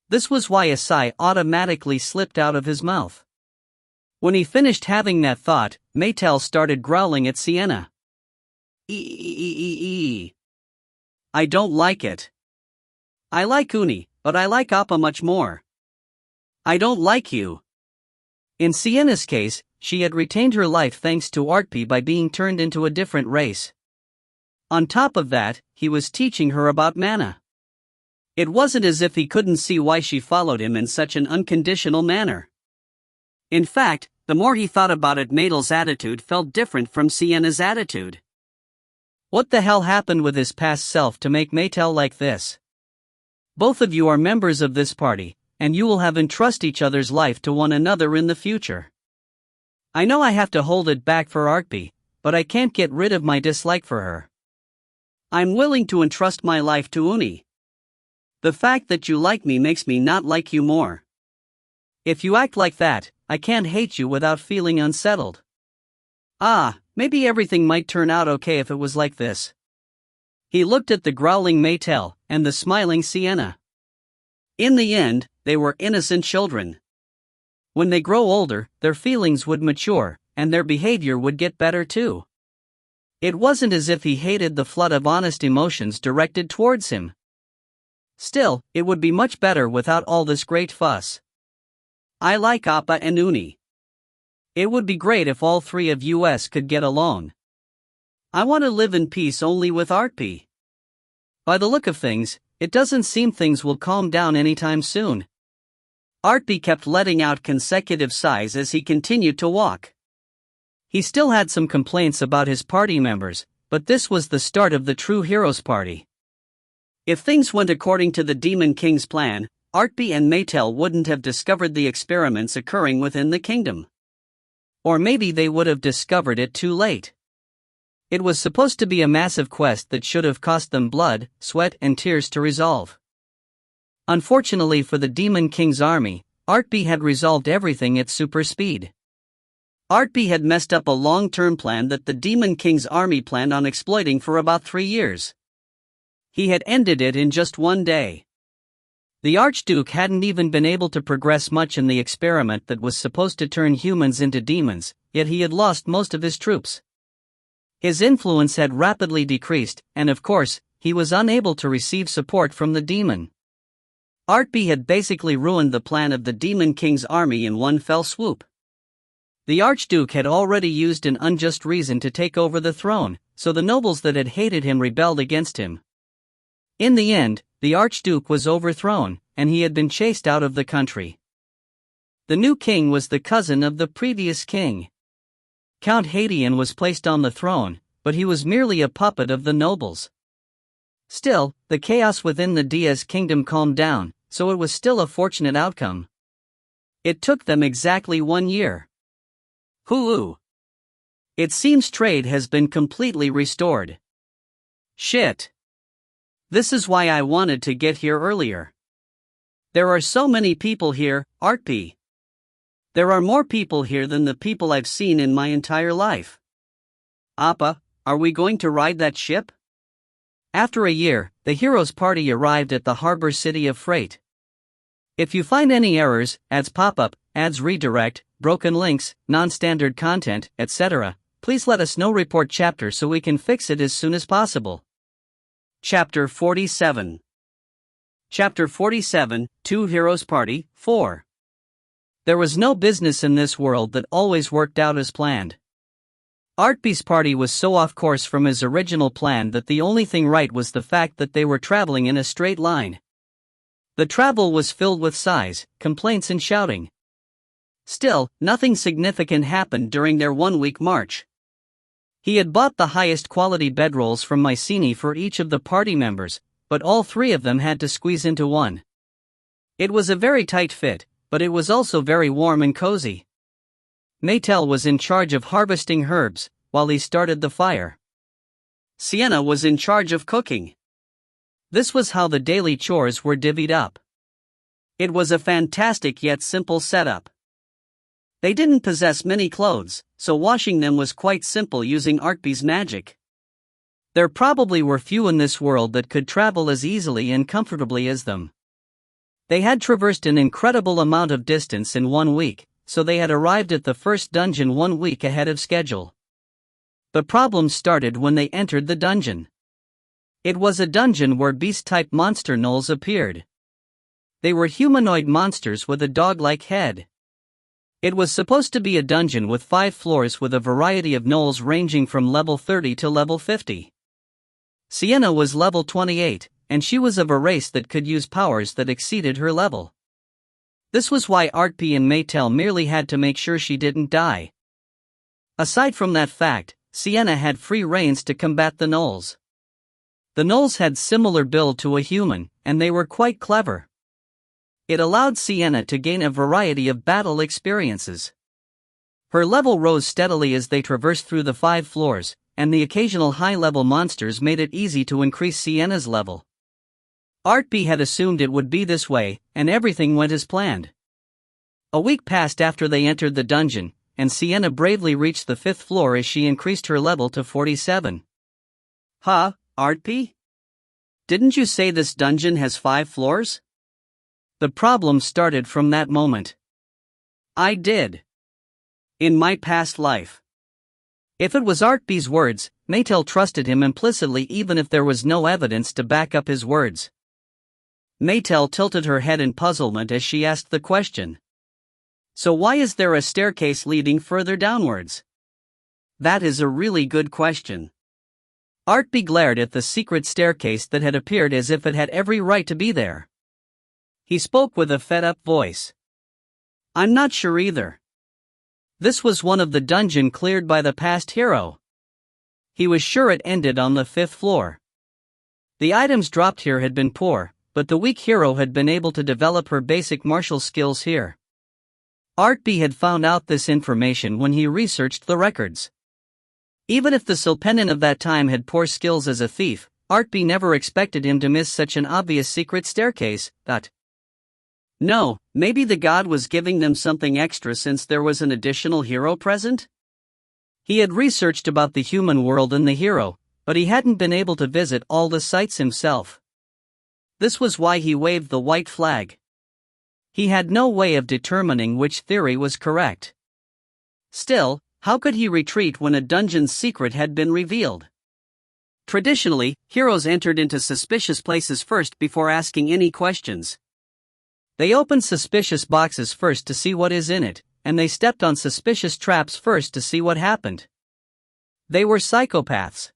This was why a sigh automatically slipped out of his mouth. When he finished having that thought, Maetel started growling at Sienna. I don't like it. I like Uni, but I like Appa much more. I don't like you. In Sienna's case, she had retained her life thanks to Artpe by being turned into a different race. On top of that, he was teaching her about mana. It wasn't as if he couldn't see why she followed him in such an unconditional manner. In fact, the more he thought about it, Maetel's attitude felt different from Sienna's attitude. What the hell happened with his past self to make Maetel like this? Both of you are members of this party, and you will have entrust each other's life to one another in the future. I know I have to hold it back for Artpe, but I can't get rid of my dislike for her. I'm willing to entrust my life to Uni. The fact that you like me makes me not like you more. If you act like that, I can't hate you without feeling unsettled. Maybe everything might turn out okay if it was like this. He looked at the growling Maetel and the smiling Sienna. In the end, they were innocent children. When they grow older, their feelings would mature, and their behavior would get better too. It wasn't as if he hated the flood of honest emotions directed towards him. Still, it would be much better without all this great fuss. I like Appa and Uni. It would be great if all 3 of us could get along. I want to live in peace only with Artpe. By the look of things, it doesn't seem things will calm down anytime soon. Artpe kept letting out consecutive sighs as he continued to walk. He still had some complaints about his party members, but this was the start of the true heroes party. If things went according to the Demon King's plan, Artpe and Maetel wouldn't have discovered the experiments occurring within the kingdom. Or maybe they would have discovered it too late. It was supposed to be a massive quest that should have cost them blood, sweat, and tears to resolve. Unfortunately for the Demon King's army, Artpe had resolved everything at super speed. Artpe had messed up a long-term plan that the Demon King's army planned on exploiting for about 3 years. He had ended it in just one day. The Archduke hadn't even been able to progress much in the experiment that was supposed to turn humans into demons, yet he had lost most of his troops. His influence had rapidly decreased, and of course, he was unable to receive support from the demon. Artpe had basically ruined the plan of the Demon King's army in one fell swoop. The Archduke had already used an unjust reason to take over the throne, so the nobles that had hated him rebelled against him. In the end, the Archduke was overthrown, and he had been chased out of the country. The new king was the cousin of the previous king. Count Hadian was placed on the throne, but he was merely a puppet of the nobles. Still, the chaos within the Diaz kingdom calmed down, so it was still a fortunate outcome. It took them exactly 1 year. Hoo-oo. It seems trade has been completely restored. Shit. This is why I wanted to get here earlier. There are so many people here, Artpe. There are more people here than the people I've seen in my entire life. Appa, are we going to ride that ship? After a year, the heroes' party arrived at the harbor city of Freight. If you find any errors, ads pop-up, ads redirect, broken links, non-standard content, etc., please let us know. Report chapter so we can fix it as soon as possible. Chapter 47. Chapter 47, Two Heroes Party, 4. There was no business in this world that always worked out as planned. Artpe's party was so off course from his original plan that the only thing right was the fact that they were traveling in a straight line. The travel was filled with sighs, complaints and shouting. Still, nothing significant happened during their 1-week march. He had bought the highest quality bedrolls from Mycenae for each of the party members, but all 3 of them had to squeeze into one. It was a very tight fit, but it was also very warm and cozy. Maetel was in charge of harvesting herbs, while he started the fire. Sienna was in charge of cooking. This was how the daily chores were divvied up. It was a fantastic yet simple setup. They didn't possess many clothes, so washing them was quite simple using Artpe's magic. There probably were few in this world that could travel as easily and comfortably as them. They had traversed an incredible amount of distance in 1 week, so they had arrived at the first dungeon 1 week ahead of schedule. The problem started when they entered the dungeon. It was a dungeon where beast-type monster gnolls appeared. They were humanoid monsters with a dog-like head. It was supposed to be a dungeon with 5 floors with a variety of gnolls ranging from level 30 to level 50. Sienna was level 28, and she was of a race that could use powers that exceeded her level. This was why Artpe and Maetel merely had to make sure she didn't die. Aside from that fact, Sienna had free reins to combat the gnolls. The gnolls had similar build to a human, and they were quite clever. It allowed Sienna to gain a variety of battle experiences. Her level rose steadily as they traversed through the 5 floors, and the occasional high-level monsters made it easy to increase Sienna's level. Artpe had assumed it would be this way, and everything went as planned. A week passed after they entered the dungeon, and Sienna bravely reached the 5th floor as she increased her level to 47. Huh, Artpe? Didn't you say this dungeon has 5 floors? The problem started from that moment. I did. In my past life. If it was Artpe's words, Maetel trusted him implicitly even if there was no evidence to back up his words. Maetel tilted her head in puzzlement as she asked the question. So why is there a staircase leading further downwards? That is a really good question. Artpe glared at the secret staircase that had appeared as if it had every right to be there. He spoke with a fed-up voice. I'm not sure either. This was one of the dungeon cleared by the past hero. He was sure it ended on the 5th floor. The items dropped here had been poor, but the weak hero had been able to develop her basic martial skills here. Artpe had found out this information when he researched the records. Even if the Silpenin of that time had poor skills as a thief, Artpe never expected him to miss such an obvious secret staircase. No, maybe the god was giving them something extra since there was an additional hero present? He had researched about the human world and the hero, but he hadn't been able to visit all the sites himself. This was why he waved the white flag. He had no way of determining which theory was correct. Still, how could he retreat when a dungeon's secret had been revealed? Traditionally, heroes entered into suspicious places first before asking any questions. They opened suspicious boxes first to see what is in it, and they stepped on suspicious traps first to see what happened. They were psychopaths.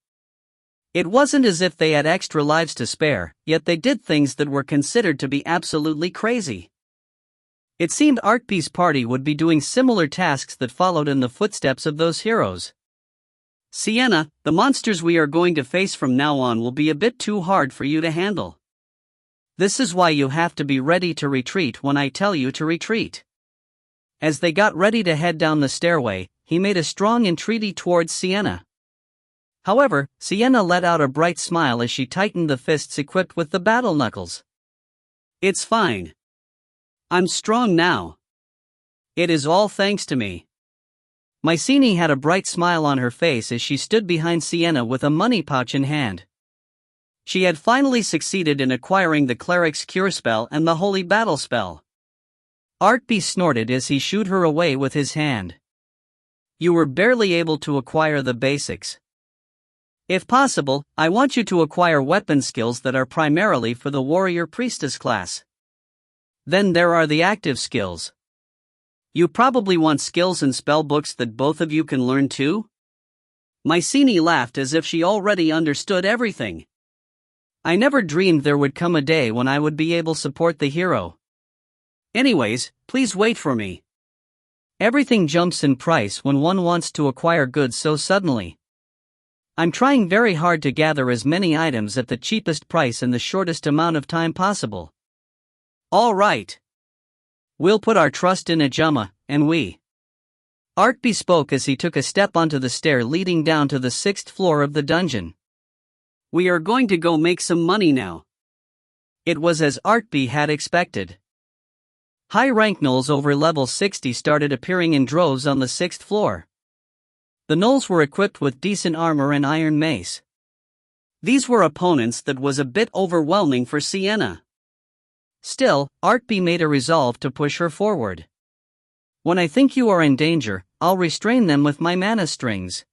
It wasn't as if they had extra lives to spare, yet they did things that were considered to be absolutely crazy. It seemed Artpe's party would be doing similar tasks that followed in the footsteps of those heroes. Sienna, the monsters we are going to face from now on will be a bit too hard for you to handle. This is why you have to be ready to retreat when I tell you to retreat. As they got ready to head down the stairway, he made a strong entreaty towards Sienna. However, Sienna let out a bright smile as she tightened the fists equipped with the battle knuckles. It's fine. I'm strong now. It is all thanks to me. Mycenae had a bright smile on her face as she stood behind Sienna with a money pouch in hand. She had finally succeeded in acquiring the cleric's cure spell and the holy battle spell. Artpe snorted as he shooed her away with his hand. You were barely able to acquire the basics. If possible, I want you to acquire weapon skills that are primarily for the warrior priestess class. Then there are the active skills. You probably want skills and spell books that both of you can learn too? Mycenae laughed as if she already understood everything. I never dreamed there would come a day when I would be able to support the hero. Anyways, please wait for me. Everything jumps in price when one wants to acquire goods so suddenly. I'm trying very hard to gather as many items at the cheapest price in the shortest amount of time possible. All right. We'll put our trust in Ajumma, and we. Artpe spoke as he took a step onto the stair leading down to the 6th floor of the dungeon. We are going to go make some money now. It was as Artpe had expected. High-rank gnolls over level 60 started appearing in droves on the 6th floor. The gnolls were equipped with decent armor and iron mace. These were opponents that was a bit overwhelming for Sienna. Still, Artpe made a resolve to push her forward. When I think you are in danger, I'll restrain them with my mana strings.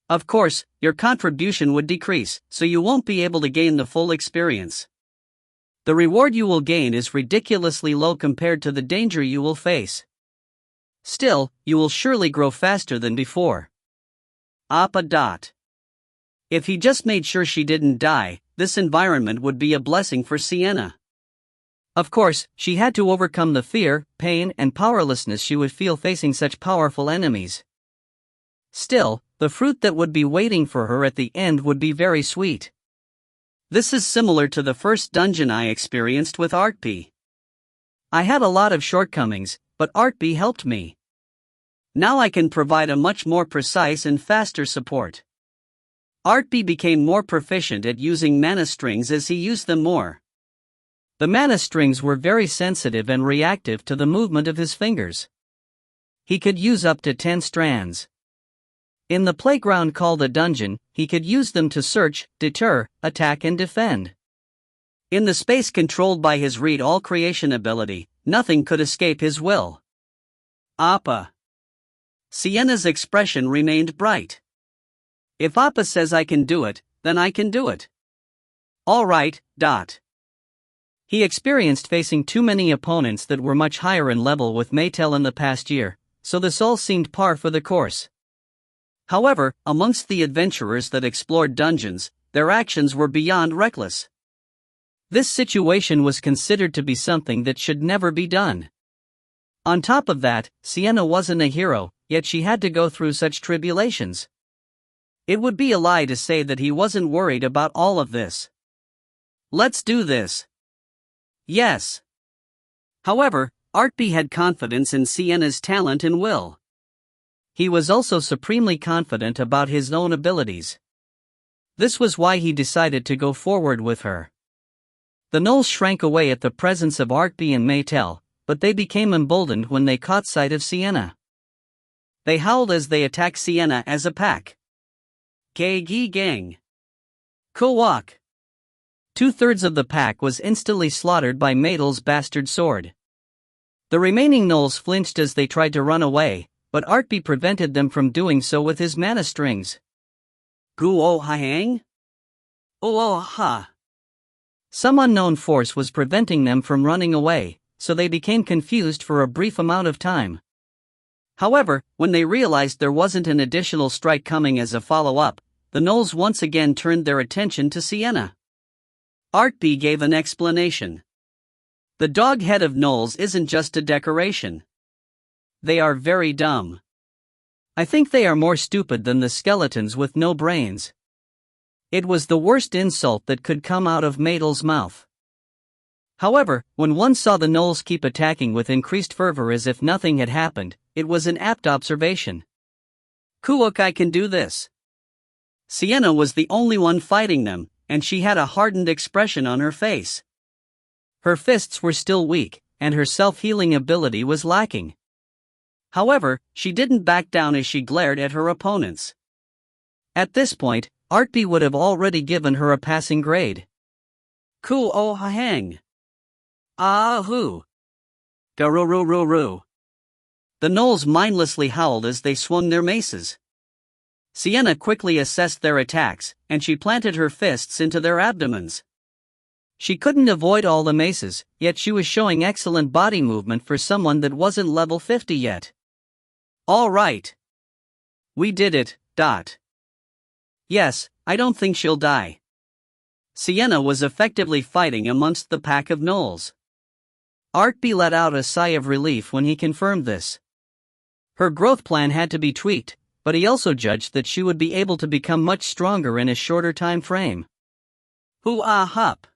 Of course, your contribution would decrease, so you won't be able to gain the full experience. The reward you will gain is ridiculously low compared to the danger you will face. Still, you will surely grow faster than before. Appa. If he just made sure she didn't die, this environment would be a blessing for Sienna. Of course, she had to overcome the fear, pain, and powerlessness she would feel facing such powerful enemies. Still, the fruit that would be waiting for her at the end would be very sweet. This is similar to the first dungeon I experienced with Artpe. I had a lot of shortcomings, but Artpe helped me. Now I can provide a much more precise and faster support. Artpe became more proficient at using mana strings as he used them more. The mana strings were very sensitive and reactive to the movement of his fingers. He could use up to 10 strands. In the playground called a dungeon, he could use them to search, deter, attack and defend. In the space controlled by his read all creation ability, nothing could escape his will. Appa. Sienna's expression remained bright. If Appa says I can do it, then I can do it. All right. He experienced facing too many opponents that were much higher in level with Maetel in the past year, so this all seemed par for the course. However, amongst the adventurers that explored dungeons, their actions were beyond reckless. This situation was considered to be something that should never be done. On top of that, Sienna wasn't a hero, yet she had to go through such tribulations. It would be a lie to say that he wasn't worried about all of this. Let's do this. Yes. However, Artpe had confidence in Sienna's talent and will. He was also supremely confident about his own abilities. This was why he decided to go forward with her. The gnolls shrank away at the presence of Artpe and Maetel, but they became emboldened when they caught sight of Sienna. They howled as they attacked Sienna as a pack. Gay gang. Kowak. 2/3 of the pack was instantly slaughtered by Maetel's bastard sword. The remaining gnolls flinched as they tried to run away, but Artpe prevented them from doing so with his mana strings. Gu-o-ha-hang? O-o-ha. Some unknown force was preventing them from running away, so they became confused for a brief amount of time. However, when they realized there wasn't an additional strike coming as a follow-up, the gnolls once again turned their attention to Sienna. Artpe gave an explanation. The dog head of gnolls isn't just a decoration. They are very dumb. I think they are more stupid than the skeletons with no brains. It was the worst insult that could come out of Maetel's mouth. However, when one saw the gnolls keep attacking with increased fervor as if nothing had happened, it was an apt observation. Kuok, I can do this. Sienna was the only one fighting them, and she had a hardened expression on her face. Her fists were still weak, and her self-healing ability was lacking. However, she didn't back down as she glared at her opponents. At this point, Artpe would have already given her a passing grade. Ku-o-ha-hang. Ah-hoo. Garurururu. The gnolls mindlessly howled as they swung their maces. Sienna quickly assessed their attacks, and she planted her fists into their abdomens. She couldn't avoid all the maces, yet she was showing excellent body movement for someone that wasn't level 50 yet. All right. We did it. Yes, I don't think she'll die. Sienna was effectively fighting amongst the pack of gnolls. Artpe let out a sigh of relief when he confirmed this. Her growth plan had to be tweaked, but he also judged that she would be able to become much stronger in a shorter time frame. Hoo-ah-hup.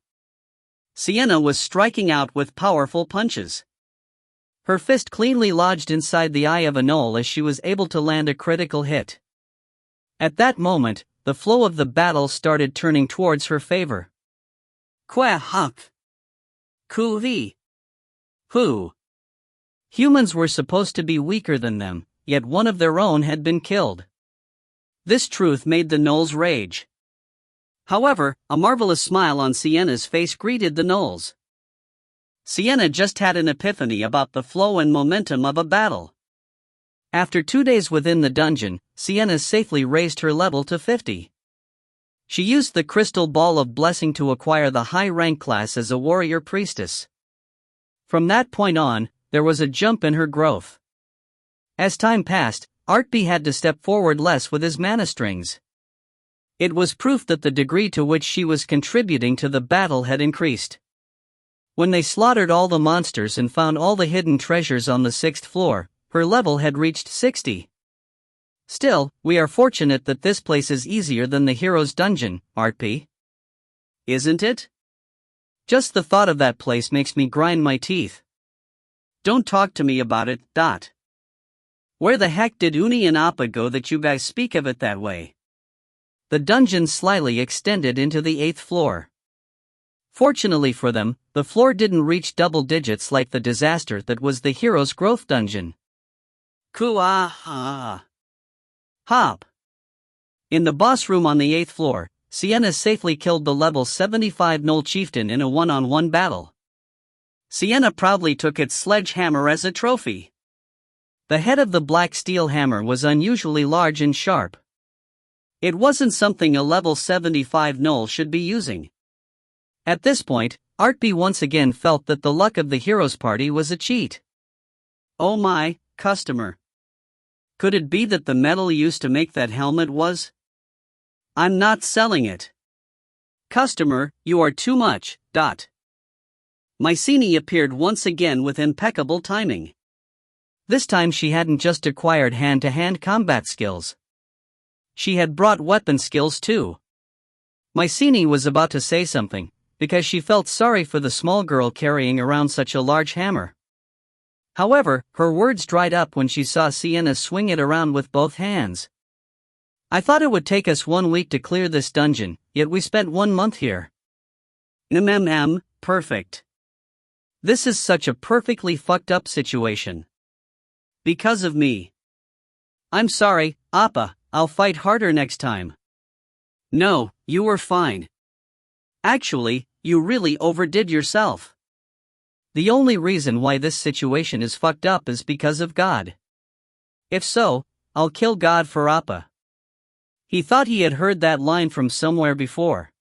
Sienna was striking out with powerful punches. Her fist cleanly lodged inside the eye of a gnoll as she was able to land a critical hit. At that moment, the flow of the battle started turning towards her favor. Kwa-huck. Ku-vi. Who? Humans were supposed to be weaker than them, yet one of their own had been killed. This truth made the gnolls rage. However, a marvelous smile on Sienna's face greeted the gnolls. Sienna just had an epiphany about the flow and momentum of a battle. After 2 days within the dungeon, Sienna safely raised her level to 50. She used the crystal ball of blessing to acquire the high rank class as a warrior priestess. From that point on, there was a jump in her growth. As time passed, Artpe had to step forward less with his mana strings. It was proof that the degree to which she was contributing to the battle had increased. When they slaughtered all the monsters and found all the hidden treasures on the 6th floor, her level had reached 60. Still, we are fortunate that this place is easier than the hero's dungeon, Artpe. Isn't it? Just the thought of that place makes me grind my teeth. Don't talk to me about it. Where the heck did Uni and Appa go that you guys speak of it that way? The dungeon slyly extended into the 8th floor. Fortunately for them, the floor didn't reach double digits like the disaster that was the hero's growth dungeon. Ku-ah-ha. Hop. In the boss room on the 8th floor, Sienna safely killed the level 75 Gnoll chieftain in a one-on-one battle. Sienna proudly took its sledgehammer as a trophy. The head of the black steel hammer was unusually large and sharp. It wasn't something a level 75 Gnoll should be using. At this point, Artpe once again felt that the luck of the hero's party was a cheat. Oh my, customer. Could it be that the metal used to make that helmet was? I'm not selling it. Customer, you are too much. Mycenae appeared once again with impeccable timing. This time she hadn't just acquired hand-to-hand combat skills. She had brought weapon skills too. Mycenae was about to say something, because she felt sorry for the small girl carrying around such a large hammer. However, her words dried up when she saw Sienna swing it around with both hands. I thought it would take us 1 week to clear this dungeon, yet we spent 1 month here. Perfect. This is such a perfectly fucked up situation. Because of me. I'm sorry, Appa, I'll fight harder next time. No, you were fine. Actually, you really overdid yourself. The only reason why this situation is fucked up is because of God. If so, I'll kill God for Appa. He thought he had heard that line from somewhere before.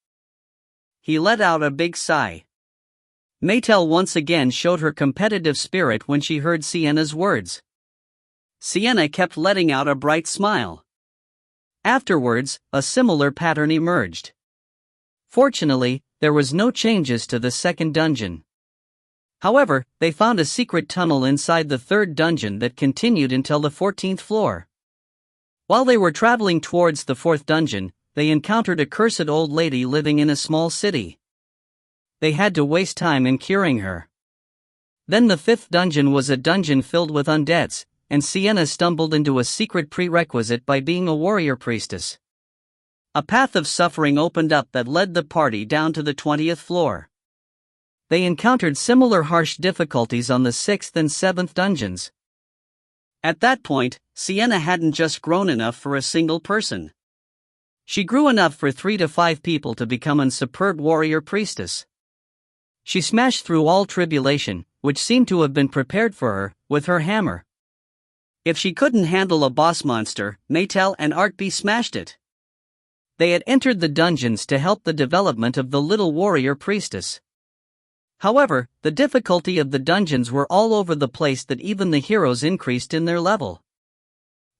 He let out a big sigh. Maetel once again showed her competitive spirit when she heard Sienna's words. Sienna kept letting out a bright smile. Afterwards, a similar pattern emerged. Fortunately, there was no changes to the second dungeon. However, they found a secret tunnel inside the third dungeon that continued until the 14th floor. While they were traveling towards the fourth dungeon, they encountered a cursed old lady living in a small city. They had to waste time in curing her. Then the fifth dungeon was a dungeon filled with undeads, and Sienna stumbled into a secret prerequisite by being a warrior priestess. A path of suffering opened up that led the party down to the 20th floor. They encountered similar harsh difficulties on the 6th and 7th dungeons. At that point, Sienna hadn't just grown enough for a single person. She grew enough for 3 to 5 people to become a superb warrior priestess. She smashed through all tribulation, which seemed to have been prepared for her, with her hammer. If she couldn't handle a boss monster, Maetel and Artpe smashed it. They had entered the dungeons to help the development of the little warrior priestess. However, the difficulty of the dungeons were all over the place that even the heroes increased in their level.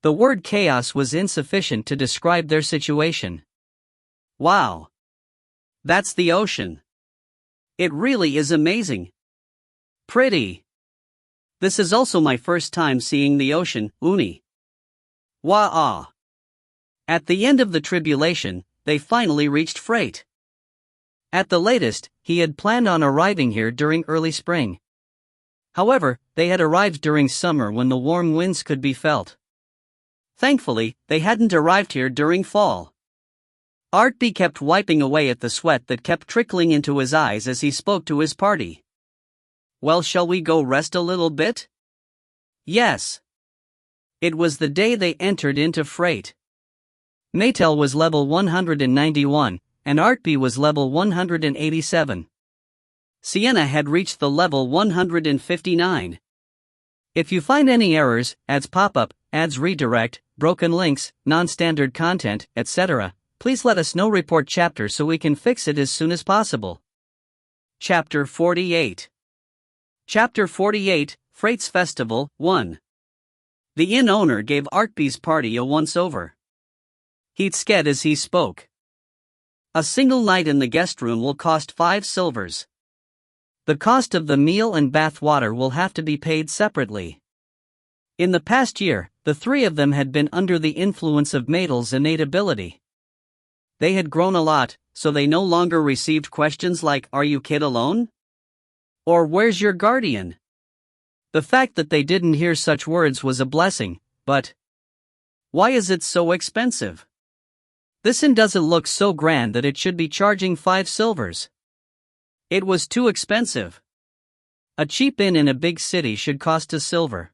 The word chaos was insufficient to describe their situation. Wow! That's the ocean. It really is amazing. Pretty. This is also my first time seeing the ocean, Uni. Wah-ah. At the end of the tribulation, they finally reached Freight. At the latest, he had planned on arriving here during early spring. However, they had arrived during summer when the warm winds could be felt. Thankfully, they hadn't arrived here during fall. Artpe kept wiping away at the sweat that kept trickling into his eyes as he spoke to his party. Well, shall we go rest a little bit? Yes. It was the day they entered into Freight. Maetel was level 191, and Artpe was level 187. Sienna had reached the level 159. If you find any errors, ads pop up, ads redirect, broken links, non-standard content, etc., please let us know. Report chapter so we can fix it as soon as possible. Chapter 48. Chapter 48, Freight's Festival, 1. The inn owner gave Artpe's party a once-over. He'd sked as he spoke. A single night in the guest room will cost 5 silvers. The cost of the meal and bath water will have to be paid separately. In the past year, the 3 of them had been under the influence of Maetel's innate ability. They had grown a lot, so they no longer received questions like, "Are you kid alone?" or "Where's your guardian?" The fact that they didn't hear such words was a blessing, but why is it so expensive? This inn doesn't look so grand that it should be charging 5 silvers. It was too expensive. A cheap inn in a big city should cost a silver.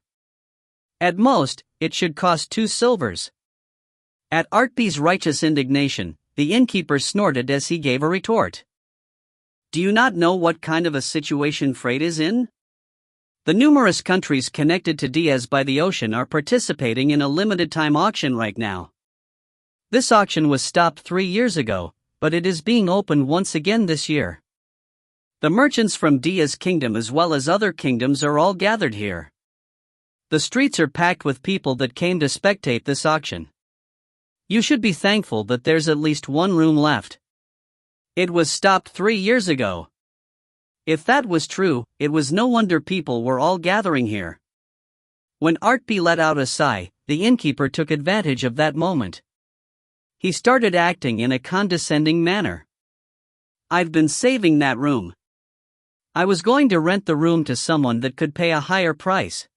At most, it should cost 2 silvers. At Artpe's righteous indignation, the innkeeper snorted as he gave a retort. Do you not know what kind of a situation Freight is in? The numerous countries connected to Diaz by the ocean are participating in a limited-time auction right now. This auction was stopped 3 years ago, but it is being opened once again this year. The merchants from Diaz Kingdom as well as other kingdoms are all gathered here. The streets are packed with people that came to spectate this auction. You should be thankful that there's at least one room left. It was stopped 3 years ago. If that was true, it was no wonder people were all gathering here. When Artpe let out a sigh, the innkeeper took advantage of that moment. He started acting in a condescending manner. I've been saving that room. I was going to rent the room to someone that could pay a higher price,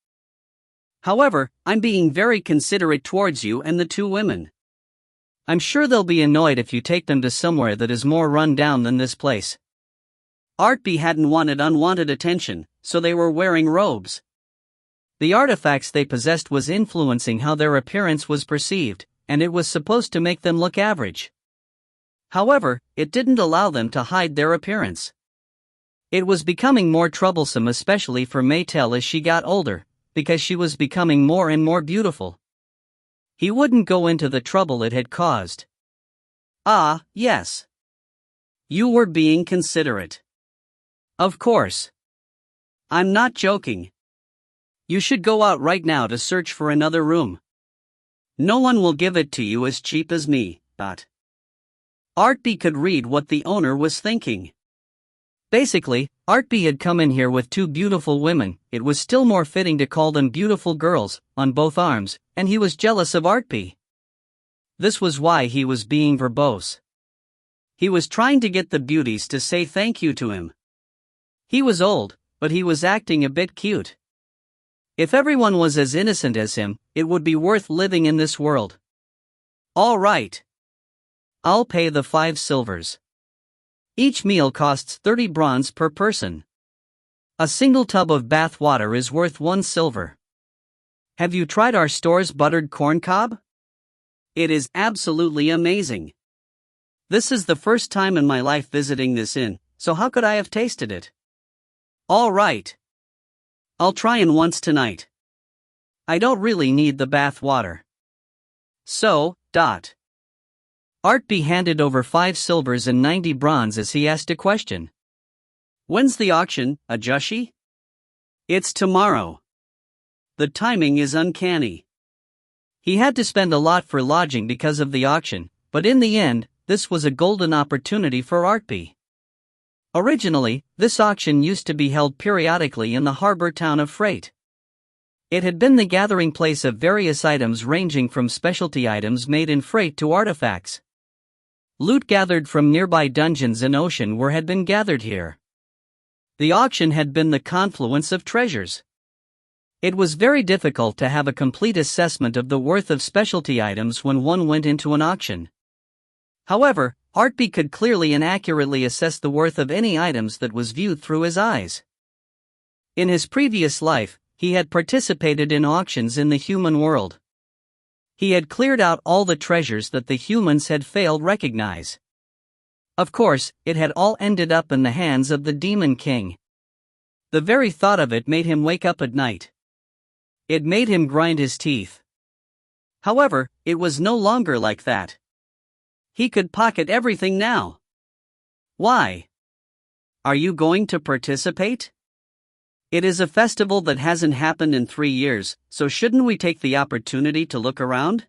However, I'm being very considerate towards you and the two women. I'm sure they'll be annoyed if you take them to somewhere that is more run down than this place. Artpe hadn't wanted unwanted attention, so they were wearing robes. The artifacts they possessed was influencing how their appearance was perceived, and it was supposed to make them look average. However, it didn't allow them to hide their appearance. It was becoming more troublesome, especially for Maetel as she got older, because she was becoming more and more beautiful. He wouldn't go into the trouble it had caused. Ah, yes. You were being considerate. Of course. I'm not joking. You should go out right now to search for another room. No one will give it to you as cheap as me, but... Artpe could read what the owner was thinking. Basically, Artpe had come in here with two beautiful women, it was still more fitting to call them beautiful girls, on both arms, and he was jealous of Artpe. This was why he was being verbose. He was trying to get the beauties to say thank you to him. He was old, but he was acting a bit cute. If everyone was as innocent as him, it would be worth living in this world. All right. I'll pay the 5 silvers. Each meal costs 30 bronze per person. A single tub of bath water is worth 1 silver. Have you tried our store's buttered corn cob? It is absolutely amazing. This is the first time in my life visiting this inn, so how could I have tasted it? All right. I'll try in once tonight. I don't really need the bath water. So, Artpe handed over 5 silvers and 90 bronze as he asked a question. When's the auction, Ajushi? It's tomorrow. The timing is uncanny. He had to spend a lot for lodging because of the auction, but in the end, this was a golden opportunity for Artpe. Originally, this auction used to be held periodically in the harbor town of Freight. It had been the gathering place of various items ranging from specialty items made in freight to artifacts. Loot gathered from nearby dungeons and ocean had been gathered here. The auction had been the confluence of treasures. It was very difficult to have a complete assessment of the worth of specialty items when one went into an auction. However, Artpe could clearly and accurately assess the worth of any items that was viewed through his eyes. In his previous life, he had participated in auctions in the human world. He had cleared out all the treasures that the humans had failed to recognize. Of course, it had all ended up in the hands of the Demon King. The very thought of it made him wake up at night. It made him grind his teeth. However, it was no longer like that. He could pocket everything now. Why? Are you going to participate? It is a festival that hasn't happened in 3 years, so shouldn't we take the opportunity to look around?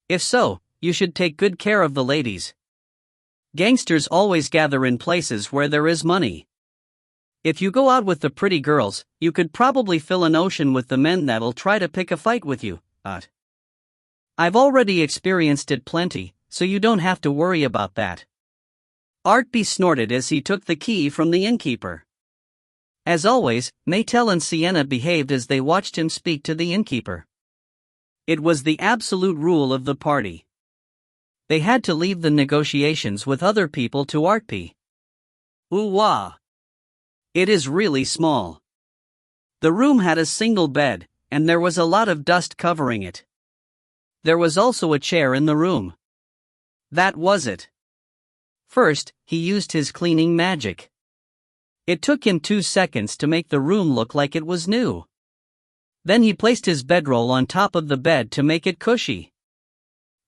If so, you should take good care of the ladies. Gangsters always gather in places where there is money. If you go out with the pretty girls, you could probably fill an ocean with the men that'll try to pick a fight with you, but I've already experienced it plenty, so you don't have to worry about that. Artpe snorted as he took the key from the innkeeper. As always, Maetel and Sienna behaved as they watched him speak to the innkeeper. It was the absolute rule of the party. They had to leave the negotiations with other people to Artpe. Ooh-wah! It is really small. The room had a single bed, and there was a lot of dust covering it. There was also a chair in the room. That was it. First, he used his cleaning magic. It took him 2 seconds to make the room look like it was new. Then he placed his bedroll on top of the bed to make it cushy.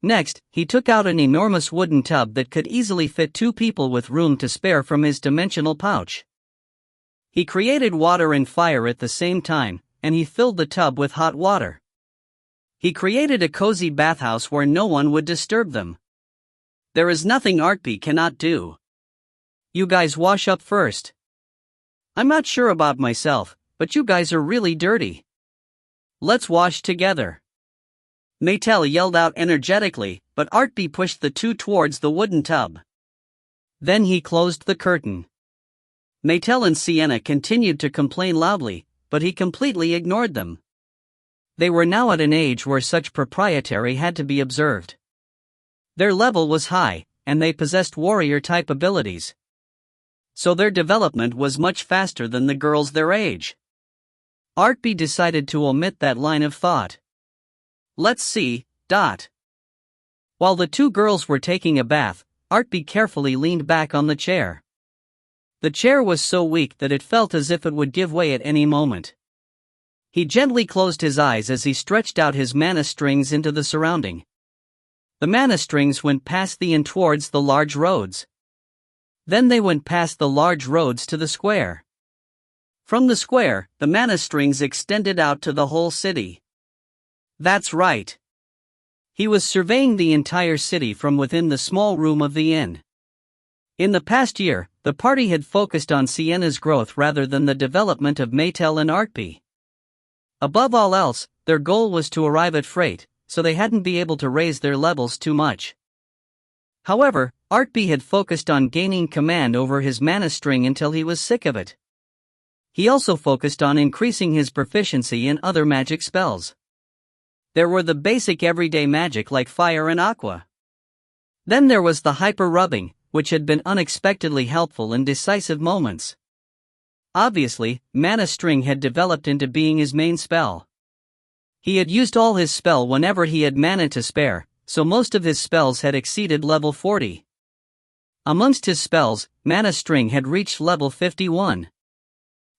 Next, he took out an enormous wooden tub that could easily fit 2 people with room to spare from his dimensional pouch. He created water and fire at the same time, and he filled the tub with hot water. He created a cozy bathhouse where no one would disturb them. There is nothing Artpe cannot do. You guys wash up first. I'm not sure about myself, but you guys are really dirty. Let's wash together. Maetel yelled out energetically, but Artpe pushed the 2 towards the wooden tub. Then he closed the curtain. Maetel and Sienna continued to complain loudly, but he completely ignored them. They were now at an age where such propriety had to be observed. Their level was high, and they possessed warrior-type abilities. So their development was much faster than the girls their age. Artpe decided to omit that line of thought. Let's see. While the two girls were taking a bath, Artpe carefully leaned back on the chair. The chair was so weak that it felt as if it would give way at any moment. He gently closed his eyes as he stretched out his mana strings into the surrounding. The mana strings went past the inn towards the large roads. Then they went past the large roads to the square. From the square, the mana strings extended out to the whole city. That's right. He was surveying the entire city from within the small room of the inn. In the past year, the party had focused on Sienna's growth rather than the development of Maetel and Artpe. Above all else, their goal was to arrive at freight, so they hadn't been able to raise their levels too much. However, Artpe had focused on gaining command over his mana string until he was sick of it. He also focused on increasing his proficiency in other magic spells. There were the basic everyday magic like fire and aqua. Then there was the hyper-rubbing, which had been unexpectedly helpful in decisive moments. Obviously, mana string had developed into being his main spell. He had used all his spell whenever he had mana to spare, so most of his spells had exceeded level 40. Amongst his spells, mana string had reached level 51.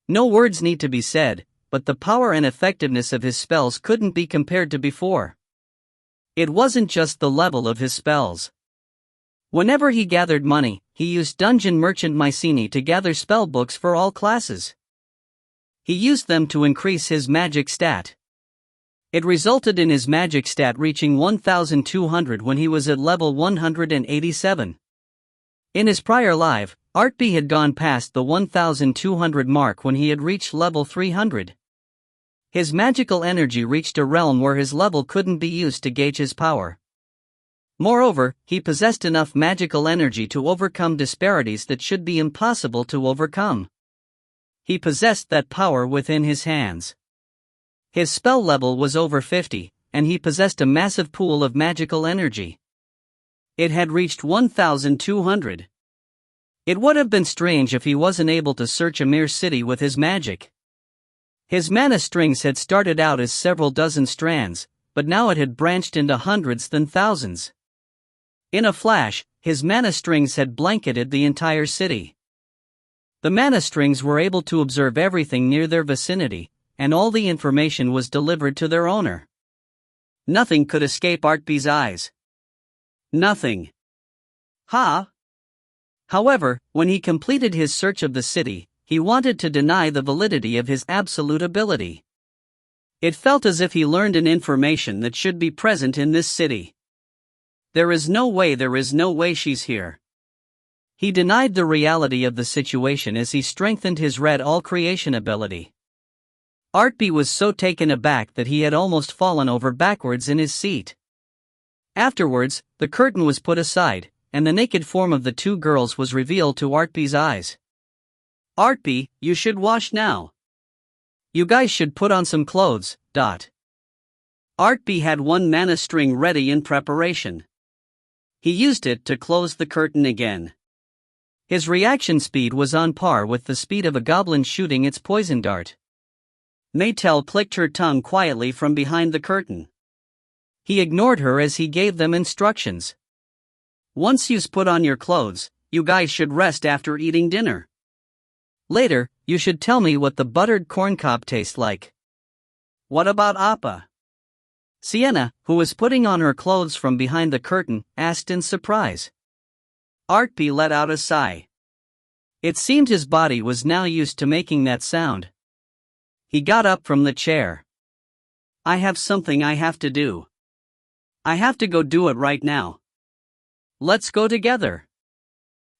No words need to be said, but the power and effectiveness of his spells couldn't be compared to before. It wasn't just the level of his spells. Whenever he gathered money, he used Dungeon Merchant Mycenae to gather spellbooks for all classes. He used them to increase his magic stat. It resulted in his magic stat reaching 1,200 when he was at level 187. In his prior life, Artpe had gone past the 1,200 mark when he had reached level 300. His magical energy reached a realm where his level couldn't be used to gauge his power. Moreover, he possessed enough magical energy to overcome disparities that should be impossible to overcome. He possessed that power within his hands. His spell level was over 50, and he possessed a massive pool of magical energy. It had reached 1,200. It would have been strange if he wasn't able to search a mere city with his magic. His mana strings had started out as several dozen strands, but now it had branched into hundreds then thousands. In a flash, his mana strings had blanketed the entire city. The mana strings were able to observe everything near their vicinity, and all the information was delivered to their owner. Nothing could escape Artpe's eyes. Nothing. However, when he completed his search of the city, he wanted to deny the validity of his absolute ability. It felt as if he learned an information that should be present in this city. There is no way she's here. He denied the reality of the situation as he strengthened his red all creation ability. Artpe was so taken aback that he had almost fallen over backwards in his seat. Afterwards, the curtain was put aside, and the naked form of the two girls was revealed to Artpe's eyes. Artpe, you should wash now. You guys should put on some clothes. Artpe had one mana string ready in preparation. He used it to close the curtain again. His reaction speed was on par with the speed of a goblin shooting its poison dart. Maetel clicked her tongue quietly from behind the curtain. He ignored her as he gave them instructions. Once you've put on your clothes, you guys should rest after eating dinner. Later, you should tell me what the buttered corncob tastes like. What about Appa? Sienna, who was putting on her clothes from behind the curtain, asked in surprise. Artpe let out a sigh. It seemed his body was now used to making that sound. He got up from the chair. I have something I have to do. I have to go do it right now. Let's go together.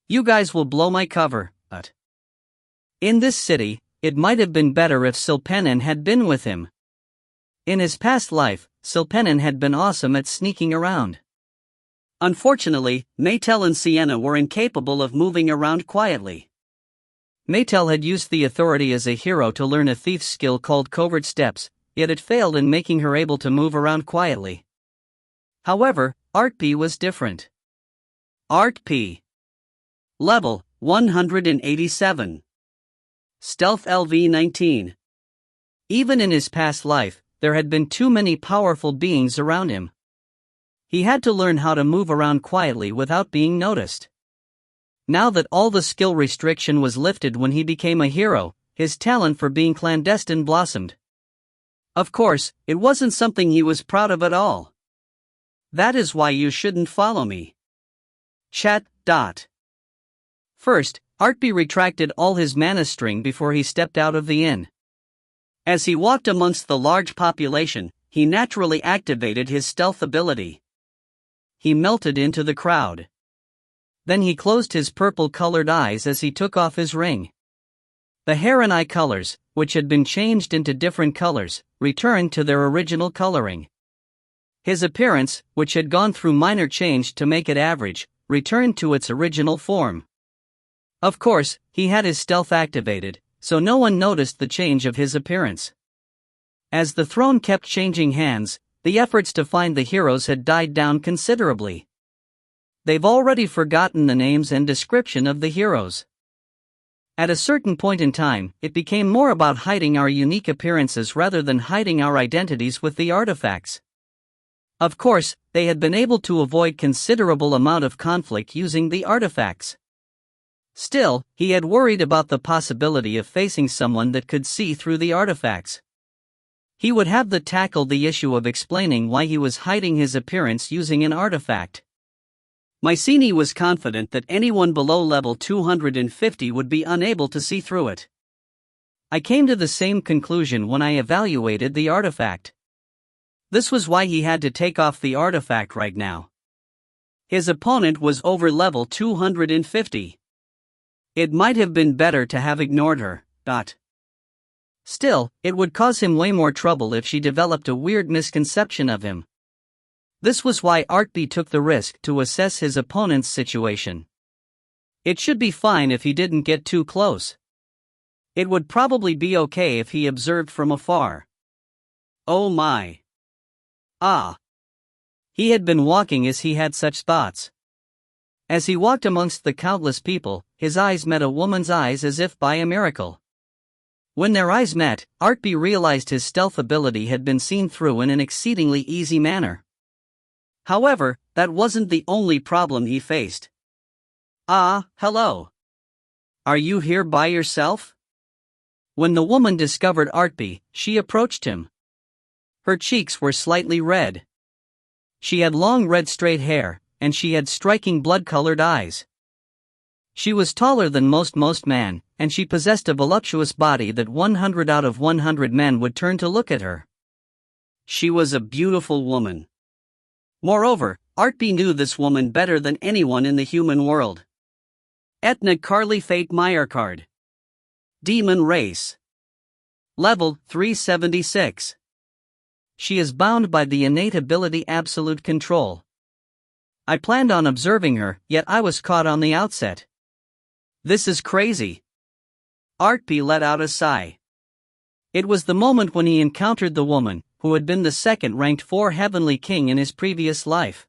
You guys will blow my cover, but in this city, it might have been better if Silpenin had been with him. In his past life, Silpenin had been awesome at sneaking around. Unfortunately, Maetel and Sienna were incapable of moving around quietly. Maetel had used the authority as a hero to learn a thief's skill called covert steps, yet it failed in making her able to move around quietly. However, Artpe was different. Artpe. Level 187. Stealth LV19. Even in his past life, there had been too many powerful beings around him. He had to learn how to move around quietly without being noticed. Now that all the skill restriction was lifted when he became a hero, his talent for being clandestine blossomed. Of course, it wasn't something he was proud of at all. That is why you shouldn't follow me. Chat. First, Artpe retracted all his mana string before he stepped out of the inn. As he walked amongst the large population, he naturally activated his stealth ability. He melted into the crowd. Then he closed his purple-colored eyes as he took off his ring. The hair and eye colors, which had been changed into different colors, returned to their original coloring. His appearance, which had gone through minor change to make it average, returned to its original form. Of course, he had his stealth activated, so no one noticed the change of his appearance. As the throne kept changing hands, the efforts to find the heroes had died down considerably. They've already forgotten the names and description of the heroes. At a certain point in time, it became more about hiding our unique appearances rather than hiding our identities with the artifacts. Of course, they had been able to avoid considerable amount of conflict using the artifacts. Still, he had worried about the possibility of facing someone that could see through the artifacts. He would have to tackle the issue of explaining why he was hiding his appearance using an artifact. Mycenae was confident that anyone below level 250 would be unable to see through it. I came to the same conclusion when I evaluated the artifact. This was why he had to take off the artifact right now. His opponent was over level 250. It might have been better to have ignored her. Still, it would cause him way more trouble if she developed a weird misconception of him. This was why Artpe took the risk to assess his opponent's situation. It should be fine if he didn't get too close. It would probably be okay if he observed from afar. Oh my. He had been walking as he had such thoughts. As he walked amongst the countless people, his eyes met a woman's eyes as if by a miracle. When their eyes met, Artpe realized his stealth ability had been seen through in an exceedingly easy manner. However, that wasn't the only problem he faced. Hello. Are you here by yourself? When the woman discovered Artpe, she approached him. Her cheeks were slightly red. She had long red straight hair, and she had striking blood-colored eyes. She was taller than most men, and she possessed a voluptuous body that 100 out of 100 men would turn to look at her. She was a beautiful woman. Moreover, Artpe knew this woman better than anyone in the human world. Etna Carly Fate Meyercard. Demon Race. Level 376. She is bound by the innate ability Absolute Control. I planned on observing her, yet I was caught on the outset. This is crazy. Artpe let out a sigh. It was the moment when he encountered the woman, who had been the second-ranked 4 heavenly king in his previous life.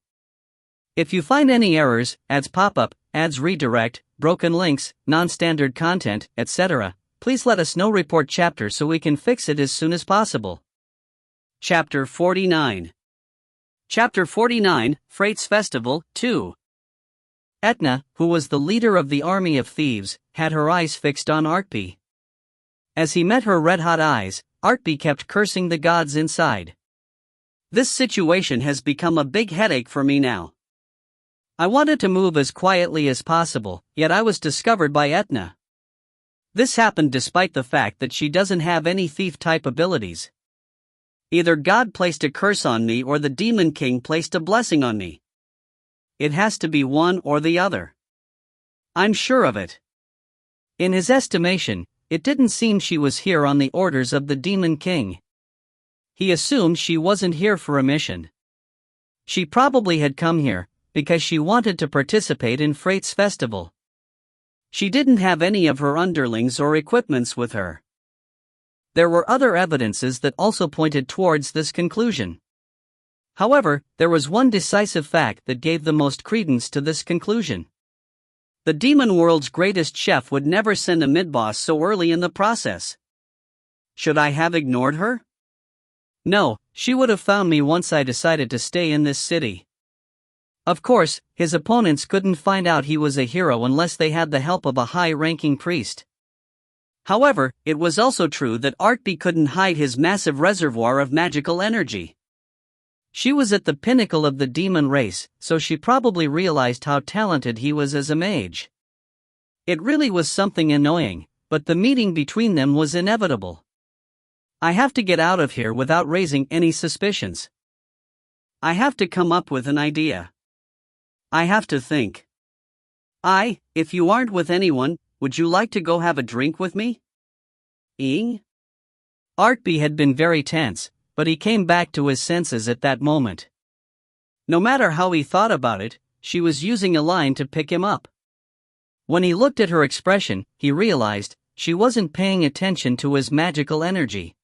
If you find any errors, ads pop-up, ads redirect, broken links, non-standard content, etc., please let us know. Report chapter so we can fix it as soon as possible. Chapter 49. Chapter 49, Freights Festival, 2. Etna, who was the leader of the army of thieves, had her eyes fixed on Artpe. As he met her red-hot eyes, Artpe kept cursing the gods inside. This situation has become a big headache for me now. I wanted to move as quietly as possible, yet I was discovered by Etna. This happened despite the fact that she doesn't have any thief-type abilities. Either God placed a curse on me or the Demon King placed a blessing on me. It has to be one or the other. I'm sure of it. In his estimation, it didn't seem she was here on the orders of the Demon King. He assumed she wasn't here for a mission. She probably had come here because she wanted to participate in Freight's festival. She didn't have any of her underlings or equipments with her. There were other evidences that also pointed towards this conclusion. However, there was one decisive fact that gave the most credence to this conclusion. The demon world's greatest chef would never send a mid-boss so early in the process. Should I have ignored her? No, she would have found me once I decided to stay in this city. Of course, his opponents couldn't find out he was a hero unless they had the help of a high-ranking priest. However, it was also true that Artpe couldn't hide his massive reservoir of magical energy. She was at the pinnacle of the demon race, so she probably realized how talented he was as a mage. It really was something annoying, but the meeting between them was inevitable. I have to get out of here without raising any suspicions. I have to come up with an idea. I have to think. If you aren't with anyone, would you like to go have a drink with me? Artpe had been very tense, but he came back to his senses at that moment. No matter how he thought about it, she was using a line to pick him up. When he looked at her expression, he realized she wasn't paying attention to his magical energy.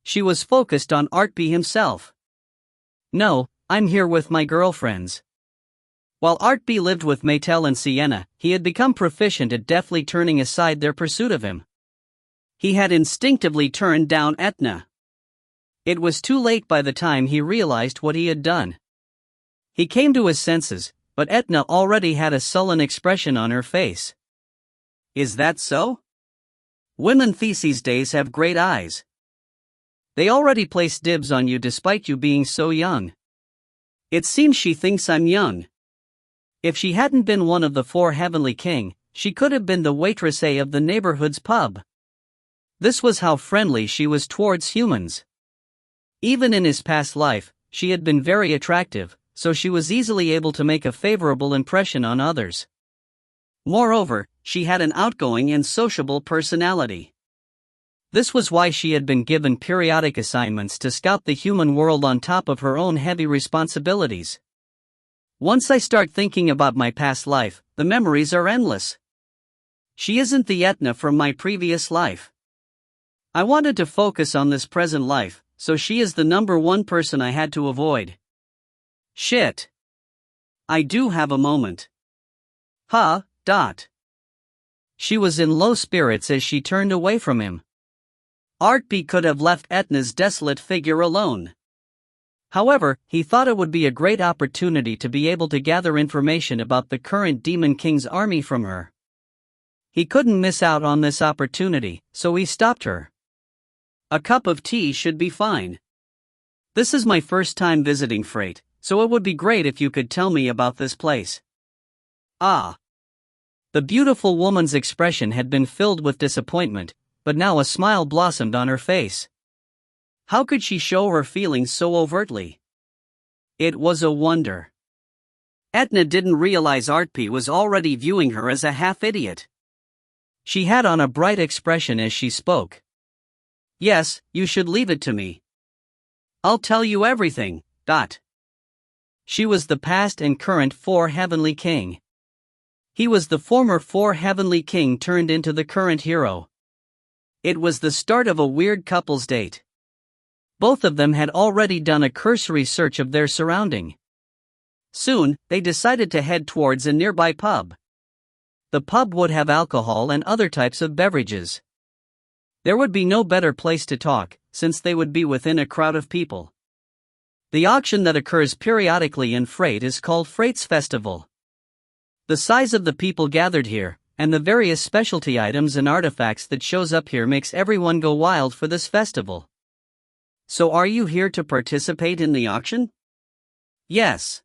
She was focused on Artpe himself. No, I'm here with my girlfriends. While Artpe lived with Maetel and Sienna, he had become proficient at deftly turning aside their pursuit of him. He had instinctively turned down Etna. It was too late by the time he realized what he had done. He came to his senses, but Etna already had a sullen expression on her face. Is that so? Women these days have great eyes. They already place dibs on you despite you being so young. It seems she thinks I'm young. If she hadn't been one of the 4 heavenly king, she could have been the waitress of the neighborhood's pub. This was how friendly she was towards humans. Even in his past life, she had been very attractive, so she was easily able to make a favorable impression on others. Moreover, she had an outgoing and sociable personality. This was why she had been given periodic assignments to scout the human world on top of her own heavy responsibilities. Once I start thinking about my past life, the memories are endless. She isn't the Etna from my previous life. I wanted to focus on this present life, so she is the number one person I had to avoid. Shit. I do have a moment. She was in low spirits as she turned away from him. Artpe could have left Etna's desolate figure alone. However, he thought it would be a great opportunity to be able to gather information about the current Demon King's army from her. He couldn't miss out on this opportunity, so he stopped her. A cup of tea should be fine. This is my first time visiting Freight, so it would be great if you could tell me about this place. The beautiful woman's expression had been filled with disappointment, but now a smile blossomed on her face. How could she show her feelings so overtly? It was a wonder. Etna didn't realize Artpe was already viewing her as a half-idiot. She had on a bright expression as she spoke. Yes, you should leave it to me. I'll tell you everything. She was the past and current 4 heavenly king. He was the former 4 heavenly king turned into the current hero. It was the start of a weird couple's date. Both of them had already done a cursory search of their surrounding. Soon, they decided to head towards a nearby pub. The pub would have alcohol and other types of beverages. There would be no better place to talk, since they would be within a crowd of people. The auction that occurs periodically in Freight is called Freight's Festival. The size of the people gathered here, and the various specialty items and artifacts that shows up here makes everyone go wild for this festival. So are you here to participate in the auction? Yes.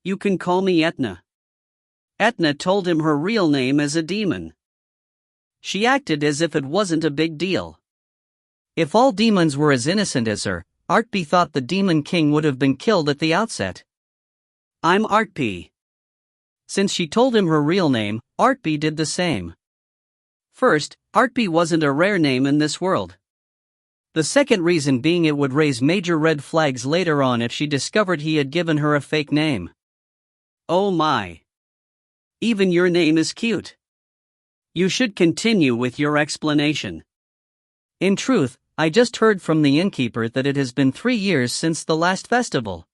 You can call me Etna. Etna told him her real name as a demon. She acted as if it wasn't a big deal. If all demons were as innocent as her, Artpe thought the Demon King would have been killed at the outset. I'm Artpe. Since she told him her real name, Artpe did the same. First, Artpe wasn't a rare name in this world. The second reason being it would raise major red flags later on if she discovered he had given her a fake name. Oh my. Even your name is cute. You should continue with your explanation. In truth, I just heard from the innkeeper that it has been 3 years since the last festival.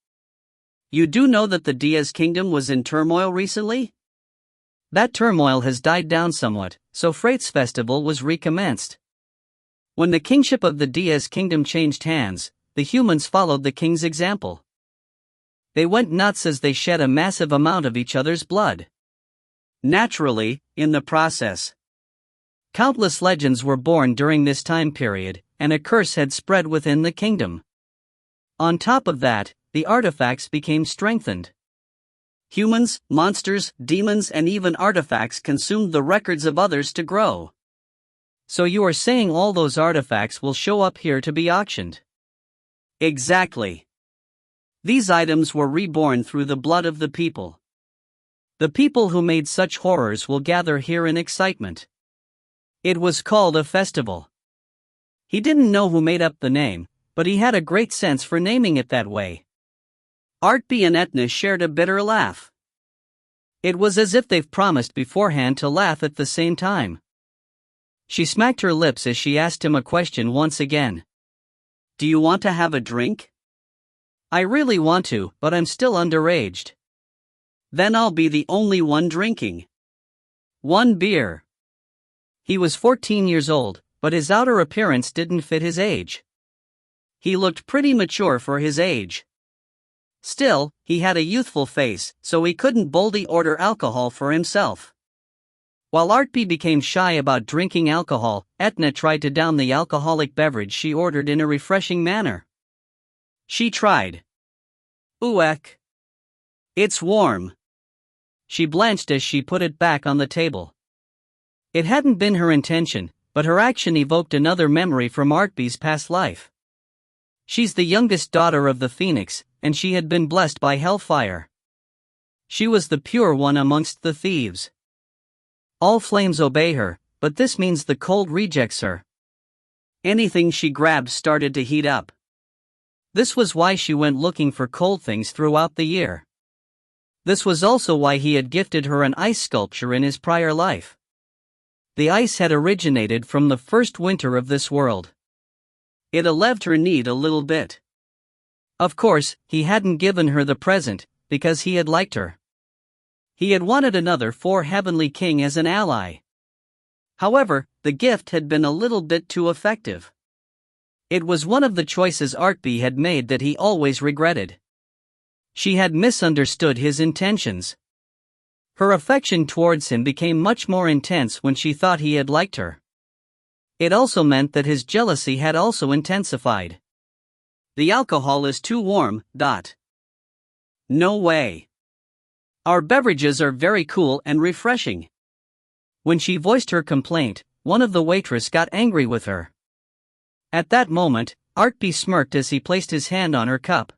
You do know that the Diaz kingdom was in turmoil recently? That turmoil has died down somewhat, so Freight's festival was recommenced. When the kingship of the Diaz kingdom changed hands, the humans followed the king's example. They went nuts as they shed a massive amount of each other's blood. Naturally, in the process, countless legends were born during this time period, and a curse had spread within the kingdom. On top of that, the artifacts became strengthened. Humans, monsters, demons, and even artifacts consumed the records of others to grow. So you are saying all those artifacts will show up here to be auctioned? Exactly. These items were reborn through the blood of the people. The people who made such horrors will gather here in excitement. It was called a festival. He didn't know who made up the name, but he had a great sense for naming it that way. Artpe and Etna shared a bitter laugh. It was as if they've promised beforehand to laugh at the same time. She smacked her lips as she asked him a question once again. Do you want to have a drink? I really want to, but I'm still underaged. Then I'll be the only one drinking. 1 beer. He was 14 years old, but his outer appearance didn't fit his age. He looked pretty mature for his age. Still, he had a youthful face, so he couldn't boldly order alcohol for himself. While Artpe became shy about drinking alcohol, Etna tried to down the alcoholic beverage she ordered in a refreshing manner. She tried. Ooek. It's warm. She blanched as she put it back on the table. It hadn't been her intention, but her action evoked another memory from Artpe's past life. She's the youngest daughter of the Phoenix, and she had been blessed by hellfire. She was the pure one amongst the thieves. All flames obey her, but this means the cold rejects her. Anything she grabbed started to heat up. This was why she went looking for cold things throughout the year. This was also why he had gifted her an ice sculpture in his prior life. The ice had originated from the first winter of this world. It alleviated her need a little bit. Of course, he hadn't given her the present, because he had liked her. He had wanted another heavenly king as an ally. However, the gift had been a little bit too effective. It was one of the choices Artpe had made that he always regretted. She had misunderstood his intentions. Her affection towards him became much more intense when she thought he had liked her. It also meant that his jealousy had also intensified. The alcohol is too warm. No way. Our beverages are very cool and refreshing. When she voiced her complaint, one of the waitress got angry with her. At that moment, Artpe smirked as he placed his hand on her cup.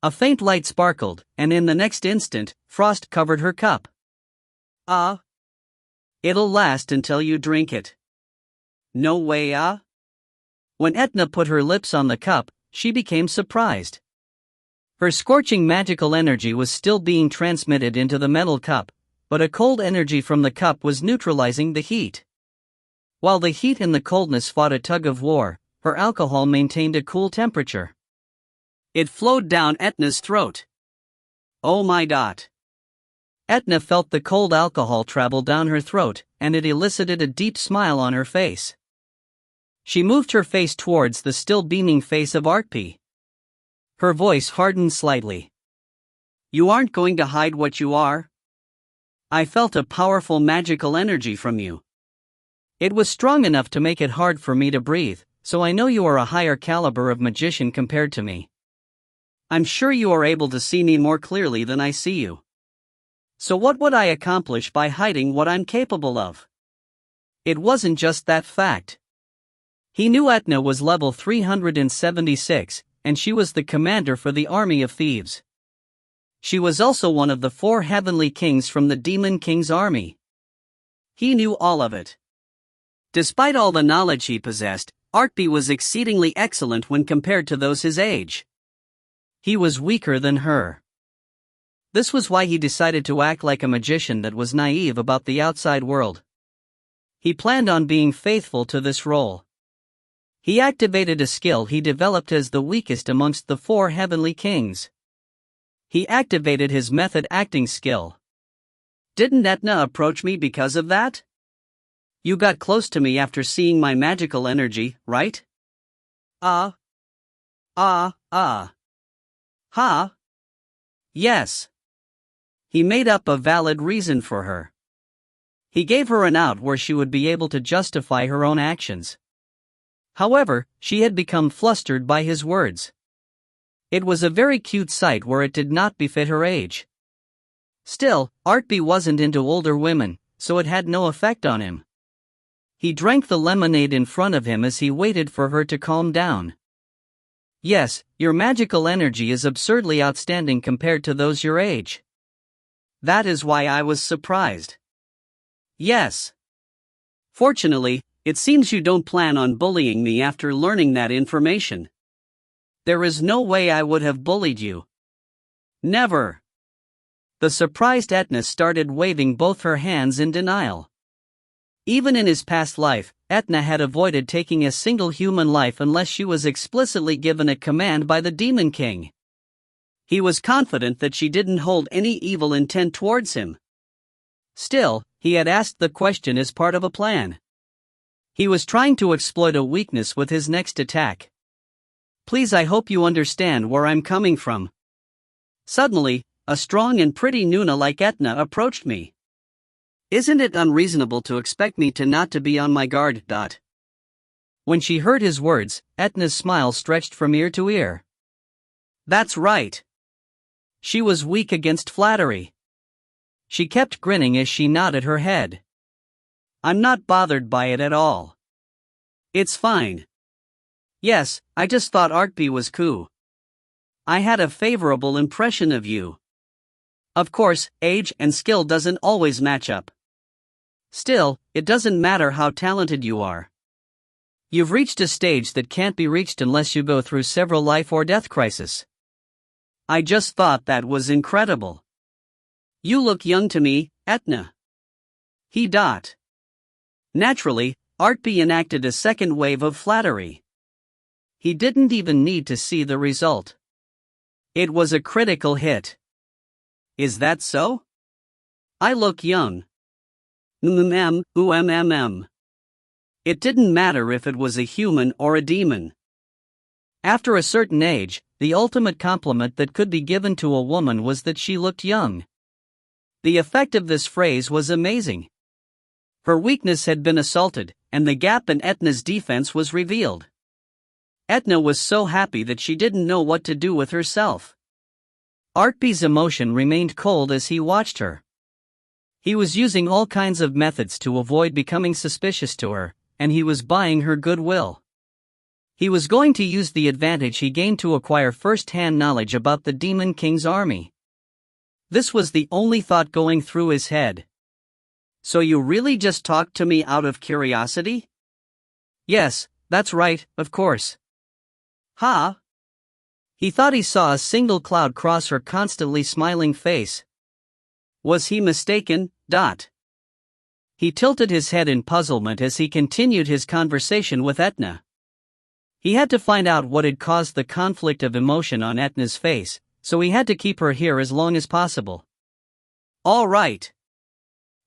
A faint light sparkled, and in the next instant, frost covered her cup. It'll last until you drink it. No way. When Etna put her lips on the cup, she became surprised. Her scorching magical energy was still being transmitted into the metal cup, but a cold energy from the cup was neutralizing the heat. While the heat and the coldness fought a tug of war, her alcohol maintained a cool temperature. It flowed down Etna's throat. Oh my. Etna felt the cold alcohol travel down her throat, and it elicited a deep smile on her face. She moved her face towards the still beaming face of Artpe. Her voice hardened slightly. You aren't going to hide what you are? I felt a powerful magical energy from you. It was strong enough to make it hard for me to breathe, so I know you are a higher caliber of magician compared to me. I'm sure you are able to see me more clearly than I see you. So what would I accomplish by hiding what I'm capable of? It wasn't just that fact. He knew Etna was level 376, and she was the commander for the army of thieves. She was also one of the 4 heavenly kings from the Demon King's army. He knew all of it. Despite all the knowledge he possessed, Artpe was exceedingly excellent when compared to those his age. He was weaker than her. This was why he decided to act like a magician that was naive about the outside world. He planned on being faithful to this role. He activated a skill he developed as the weakest amongst the 4 heavenly kings. He activated his method acting skill. Didn't Etna approach me because of that? You got close to me after seeing my magical energy, right? Ha. Yes. He made up a valid reason for her. He gave her an out where she would be able to justify her own actions. However, she had become flustered by his words. It was a very cute sight where it did not befit her age. Still, Artpe wasn't into older women, so it had no effect on him. He drank the lemonade in front of him as he waited for her to calm down. Yes, your magical energy is absurdly outstanding compared to those your age. That is why I was surprised. Yes. Fortunately, it seems you don't plan on bullying me after learning that information. There is no way I would have bullied you. Never. The surprised Etna started waving both her hands in denial. Even in his past life, Etna had avoided taking a single human life unless she was explicitly given a command by the Demon King. He was confident that she didn't hold any evil intent towards him. Still, he had asked the question as part of a plan. He was trying to exploit a weakness with his next attack. Please, I hope you understand where I'm coming from. Suddenly, a strong and pretty Nuna like Etna approached me. Isn't it unreasonable to expect me to not to be on my guard? When she heard his words, Etna's smile stretched from ear to ear. That's right. She was weak against flattery. She kept grinning as she nodded her head. I'm not bothered by it at all. It's fine. Yes, I just thought Artpe was cool. I had a favorable impression of you. Of course, age and skill doesn't always match up. Still, it doesn't matter how talented you are. You've reached a stage that can't be reached unless you go through several life or death crises. I just thought that was incredible. You look young to me, Etna. He. Naturally, Artpe enacted a second wave of flattery. He didn't even need to see the result. It was a critical hit. Is that so? I look young. It didn't matter if it was a human or a demon. After a certain age, the ultimate compliment that could be given to a woman was that she looked young. The effect of this phrase was amazing. Her weakness had been assaulted, and the gap in Etna's defense was revealed. Etna was so happy that she didn't know what to do with herself. Artpe's emotion remained cold as he watched her. He was using all kinds of methods to avoid becoming suspicious to her, and he was buying her goodwill. He was going to use the advantage he gained to acquire first-hand knowledge about the Demon King's army. This was the only thought going through his head. So you really just talked to me out of curiosity? Yes, that's right, of course. Ha! He thought he saw a single cloud cross her constantly smiling face. Was he mistaken? He tilted his head in puzzlement as he continued his conversation with Etna. He had to find out what had caused the conflict of emotion on Etna's face, so he had to keep her here as long as possible. All right.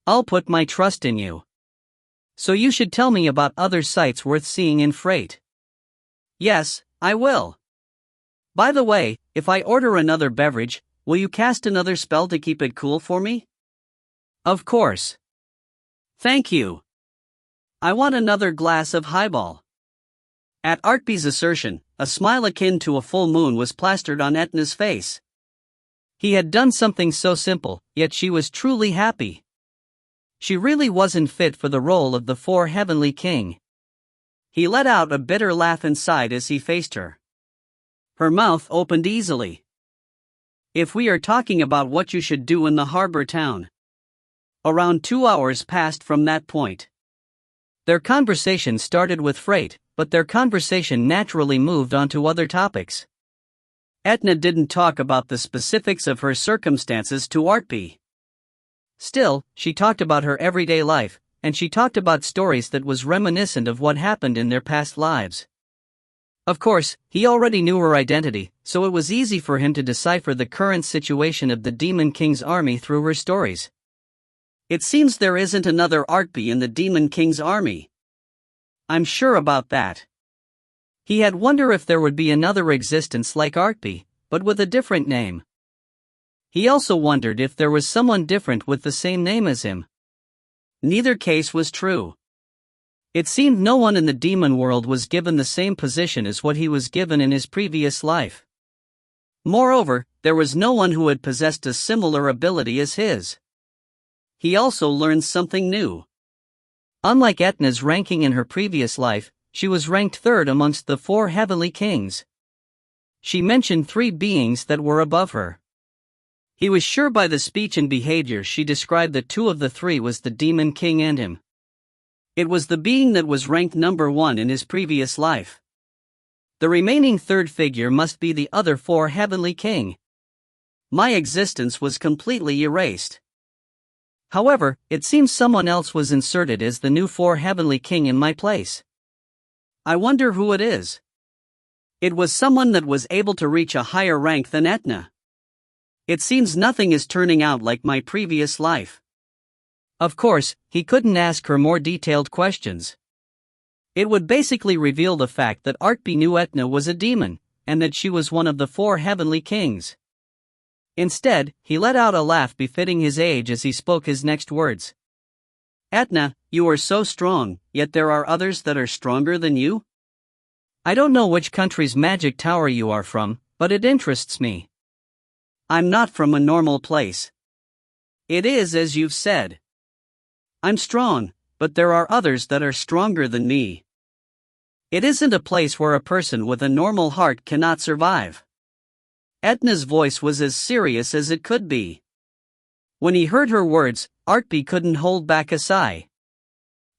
I'll put my trust in you. So you should tell me about other sights worth seeing in Freight. Yes, I will. By the way, if I order another beverage, will you cast another spell to keep it cool for me? Of course. Thank you. I want another glass of highball. At Artpe's assertion, a smile akin to a full moon was plastered on Etna's face. He had done something so simple, yet she was truly happy. She really wasn't fit for the role of the 4 heavenly king. He let out a bitter laugh inside as he faced her. Her mouth opened easily. If we are talking about what you should do in the harbor town. Around 2 hours passed from that point. Their conversation started with Freight, but their conversation naturally moved on to other topics. Etna didn't talk about the specifics of her circumstances to Artpe. Still, she talked about her everyday life, and she talked about stories that was reminiscent of what happened in their past lives. Of course, he already knew her identity, so it was easy for him to decipher the current situation of the Demon King's army through her stories. It seems there isn't another Artpe in the Demon King's army. I'm sure about that. He had wondered if there would be another existence like Artpe, but with a different name. He also wondered if there was someone different with the same name as him. Neither case was true. It seemed no one in the demon world was given the same position as what he was given in his previous life. Moreover, there was no one who had possessed a similar ability as his. He also learned something new. Unlike Etna's ranking in her previous life, she was ranked third amongst the 4 heavenly kings. She mentioned 3 beings that were above her. He was sure by the speech and behavior she described that 2 of the 3 was the Demon King and him. It was the being that was ranked number 1 in his previous life. The remaining third figure must be the other 4 heavenly king. My existence was completely erased. However, it seems someone else was inserted as the new 4 heavenly king in my place. I wonder who it is. It was someone that was able to reach a higher rank than Etna. It seems nothing is turning out like my previous life. Of course, he couldn't ask her more detailed questions. It would basically reveal the fact that Artpe knew Etna was a demon, and that she was one of the 4 heavenly kings. Instead, he let out a laugh befitting his age as he spoke his next words. Etna, you are so strong, yet there are others that are stronger than you? I don't know which country's magic tower you are from, but it interests me. I'm not from a normal place. It is as you've said. I'm strong, but there are others that are stronger than me. It isn't a place where a person with a normal heart cannot survive. Etna's voice was as serious as it could be. When he heard her words, Artpe couldn't hold back a sigh.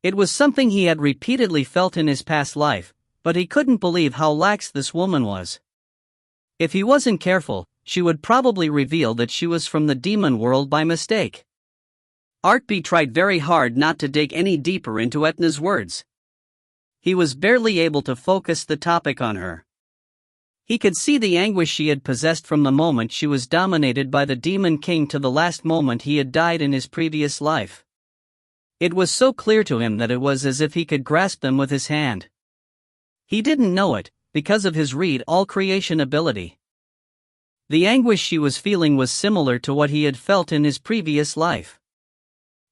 It was something he had repeatedly felt in his past life, but he couldn't believe how lax this woman was. If he wasn't careful, she would probably reveal that she was from the demon world by mistake. Artpe tried very hard not to dig any deeper into Etna's words. He was barely able to focus the topic on her. He could see the anguish she had possessed from the moment she was dominated by the Demon King to the last moment he had died in his previous life. It was so clear to him that it was as if he could grasp them with his hand. He didn't know it, because of his read all creation ability. The anguish she was feeling was similar to what he had felt in his previous life.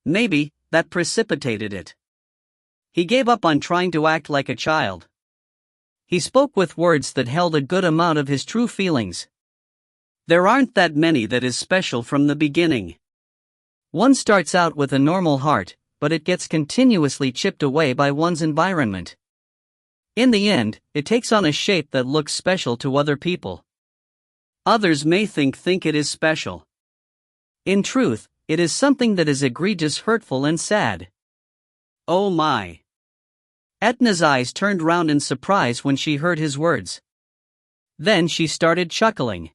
Maybe, that precipitated it. He gave up on trying to act like a child. He spoke with words that held a good amount of his true feelings. There aren't that many that is special from the beginning. One starts out with a normal heart, but it gets continuously chipped away by one's environment. In the end, it takes on a shape that looks special to other people. Others may think it is special. In truth, it is something that is egregious, hurtful and sad. Oh my! Etna's eyes turned round in surprise when she heard his words. Then she started chuckling.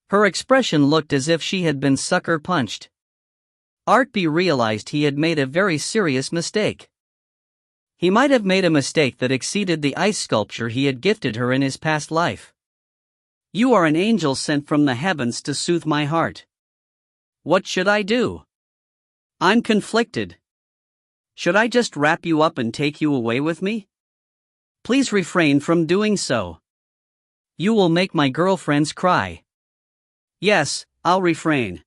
Her expression looked as if she had been sucker punched. Artpe realized he had made a very serious mistake. He might have made a mistake that exceeded the ice sculpture he had gifted her in his past life. You are an angel sent from the heavens to soothe my heart. What should I do? I'm conflicted. Should I just wrap you up and take you away with me? Please refrain from doing so. You will make my girlfriends cry. Yes, I'll refrain.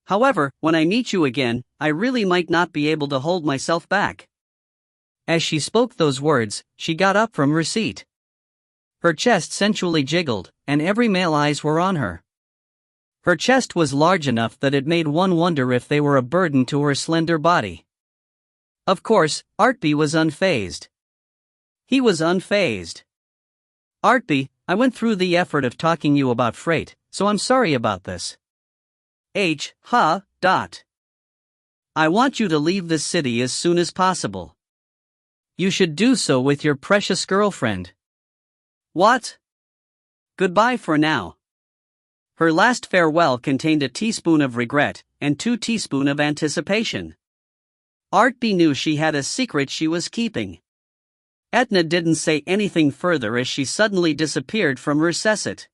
However, when I meet you again, I really might not be able to hold myself back. As she spoke those words, she got up from her seat. Her chest sensually jiggled, and every male eyes were on her. Her chest was large enough that it made one wonder if they were a burden to her slender body. Of course, Artpe was unfazed. He was unfazed. Artpe, I went through the effort of talking you about freight, so I'm sorry about this. I want you to leave this city as soon as possible. You should do so with your precious girlfriend. What? Goodbye for now. Her last farewell contained a teaspoon of regret, and 2 teaspoons of anticipation. Artpe knew she had a secret she was keeping. Etna didn't say anything further as she suddenly disappeared from Recessit.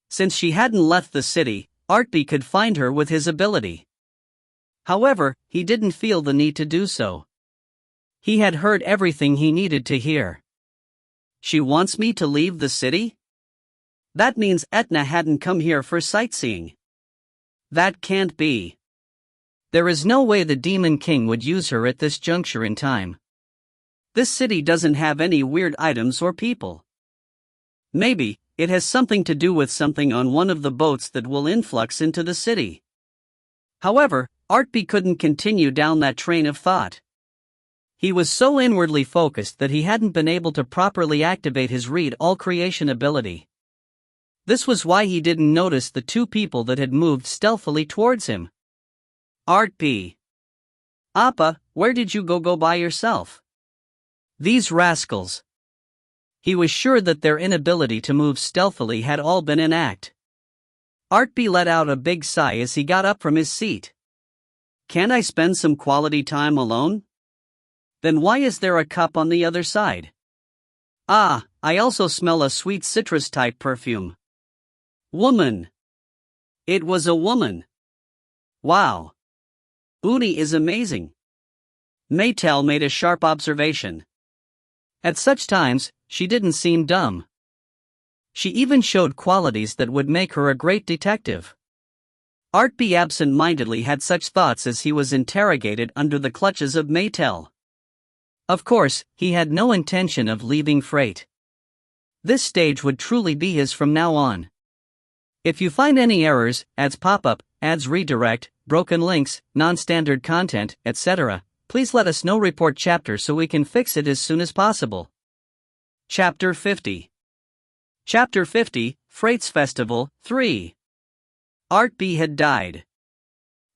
Since she hadn't left the city, Artpe could find her with his ability. However, he didn't feel the need to do so. He had heard everything he needed to hear. She wants me to leave the city? That means Etna hadn't come here for sightseeing. That can't be. There is no way the Demon King would use her at this juncture in time. This city doesn't have any weird items or people. Maybe it has something to do with something on one of the boats that will influx into the city. However, Artpe couldn't continue down that train of thought. He was so inwardly focused that he hadn't been able to properly activate his read all creation ability. This was why he didn't notice the two people that had moved stealthily towards him. Artpe. Appa, where did you go by yourself? These rascals. He was sure that their inability to move stealthily had all been an act. Artpe let out a big sigh as he got up from his seat. Can't I spend some quality time alone? Then why is there a cup on the other side? Ah, I also smell a sweet citrus-type perfume. Woman. It was a woman. Wow. Uni is amazing. Maetel made a sharp observation. At such times, she didn't seem dumb. She even showed qualities that would make her a great detective. Artpe absent-mindedly had such thoughts as he was interrogated under the clutches of Maetel. Of course, he had no intention of leaving Freight. This stage would truly be his from now on. If you find any errors, ads pop-up, ads redirect, broken links, non-standard content, etc., please let us know. Report chapter so we can fix it as soon as possible. Chapter 50. Chapter 50, Freight's Festival, 3. Artpe had died.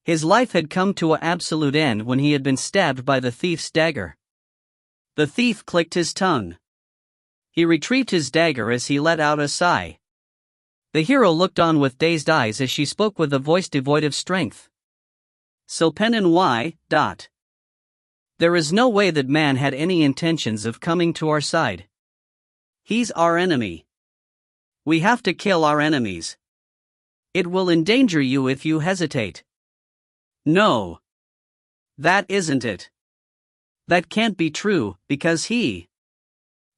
His life had come to an absolute end when he had been stabbed by the thief's dagger. The thief clicked his tongue. He retrieved his dagger as he let out a sigh. The hero looked on with dazed eyes as she spoke with a voice devoid of strength. Silpen y. There is no way that man had any intentions of coming to our side. He's our enemy. We have to kill our enemies. It will endanger you if you hesitate. No. That isn't it. That can't be true, because he...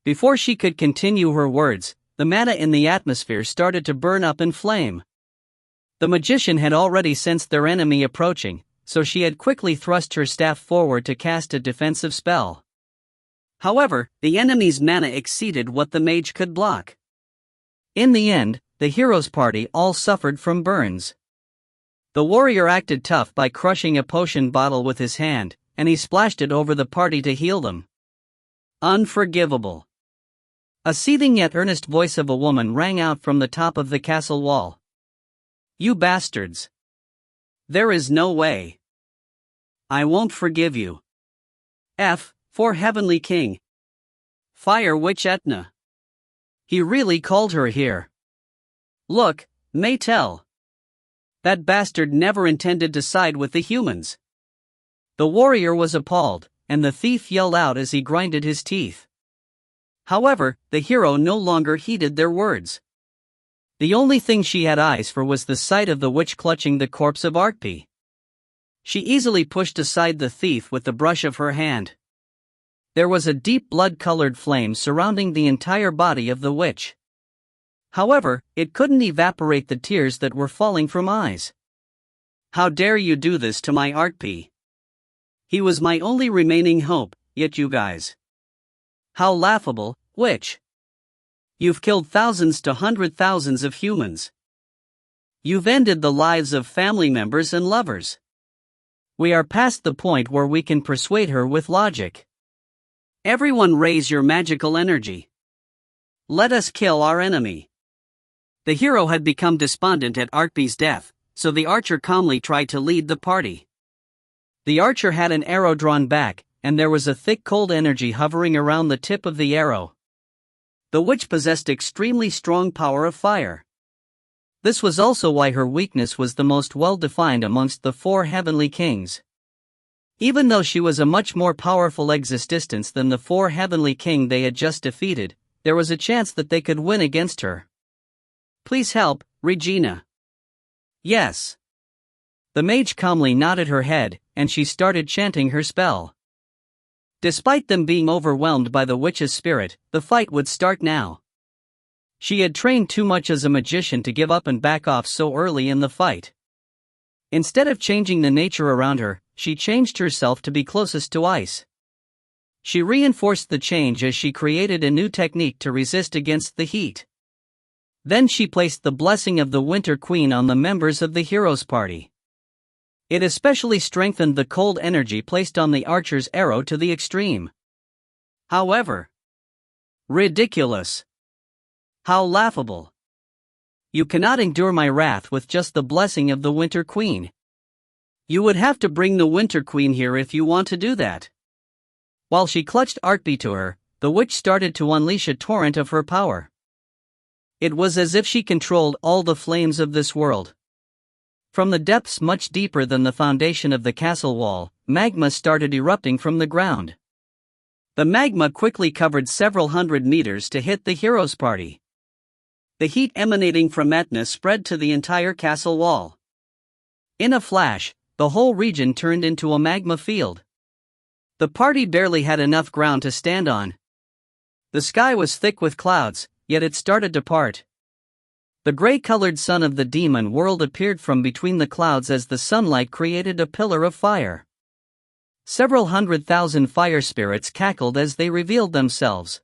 Before she could continue her words, the matter in the atmosphere started to burn up and flame. The magician had already sensed their enemy approaching, so she had quickly thrust her staff forward to cast a defensive spell. However, the enemy's mana exceeded what the mage could block. In the end, the hero's party all suffered from burns. The warrior acted tough by crushing a potion bottle with his hand, and he splashed it over the party to heal them. Unforgivable. A seething yet earnest voice of a woman rang out from the top of the castle wall. You bastards. There is no way. I won't forgive you. For Heavenly King. Fire Witch Etna. He really called her here. Look, Maetel. That bastard never intended to side with the humans. The warrior was appalled, and the thief yelled out as he grinded his teeth. However, the hero no longer heeded their words. The only thing she had eyes for was the sight of the witch clutching the corpse of Artpe. She easily pushed aside the thief with the brush of her hand. There was a deep blood-colored flame surrounding the entire body of the witch. However, it couldn't evaporate the tears that were falling from eyes. How dare you do this to my Artpe? He was my only remaining hope, yet you guys. How laughable, witch. You've killed thousands to 100,000s of humans. You've ended the lives of family members and lovers. We are past the point where we can persuade her with logic. Everyone raise your magical energy. Let us kill our enemy. The hero had become despondent at Artpe's death, so the archer calmly tried to lead the party. The archer had an arrow drawn back, and there was a thick cold energy hovering around the tip of the arrow. The witch possessed extremely strong power of fire. This was also why her weakness was the most well-defined amongst the 4 heavenly kings. Even though she was a much more powerful existence than the 4 heavenly king they had just defeated, there was a chance that they could win against her. Please help, Regina. Yes. The mage calmly nodded her head, and she started chanting her spell. Despite them being overwhelmed by the witch's spirit, the fight would start now. She had trained too much as a magician to give up and back off so early in the fight. Instead of changing the nature around her, she changed herself to be closest to ice. She reinforced the change as she created a new technique to resist against the heat. Then she placed the blessing of the Winter Queen on the members of the hero's party. It especially strengthened the cold energy placed on the archer's arrow to the extreme. However, ridiculous. How laughable. You cannot endure my wrath with just the blessing of the Winter Queen. You would have to bring the Winter Queen here if you want to do that. While she clutched Artpe to her, the witch started to unleash a torrent of her power. It was as if she controlled all the flames of this world. From the depths much deeper than the foundation of the castle wall, magma started erupting from the ground. The magma quickly covered several hundred meters to hit the hero's party. The heat emanating from Etna spread to the entire castle wall. In a flash, the whole region turned into a magma field. The party barely had enough ground to stand on. The sky was thick with clouds, yet it started to part. The gray-colored son of the demon world appeared from between the clouds as the sunlight created a pillar of fire. Several 100,000 fire spirits cackled as they revealed themselves.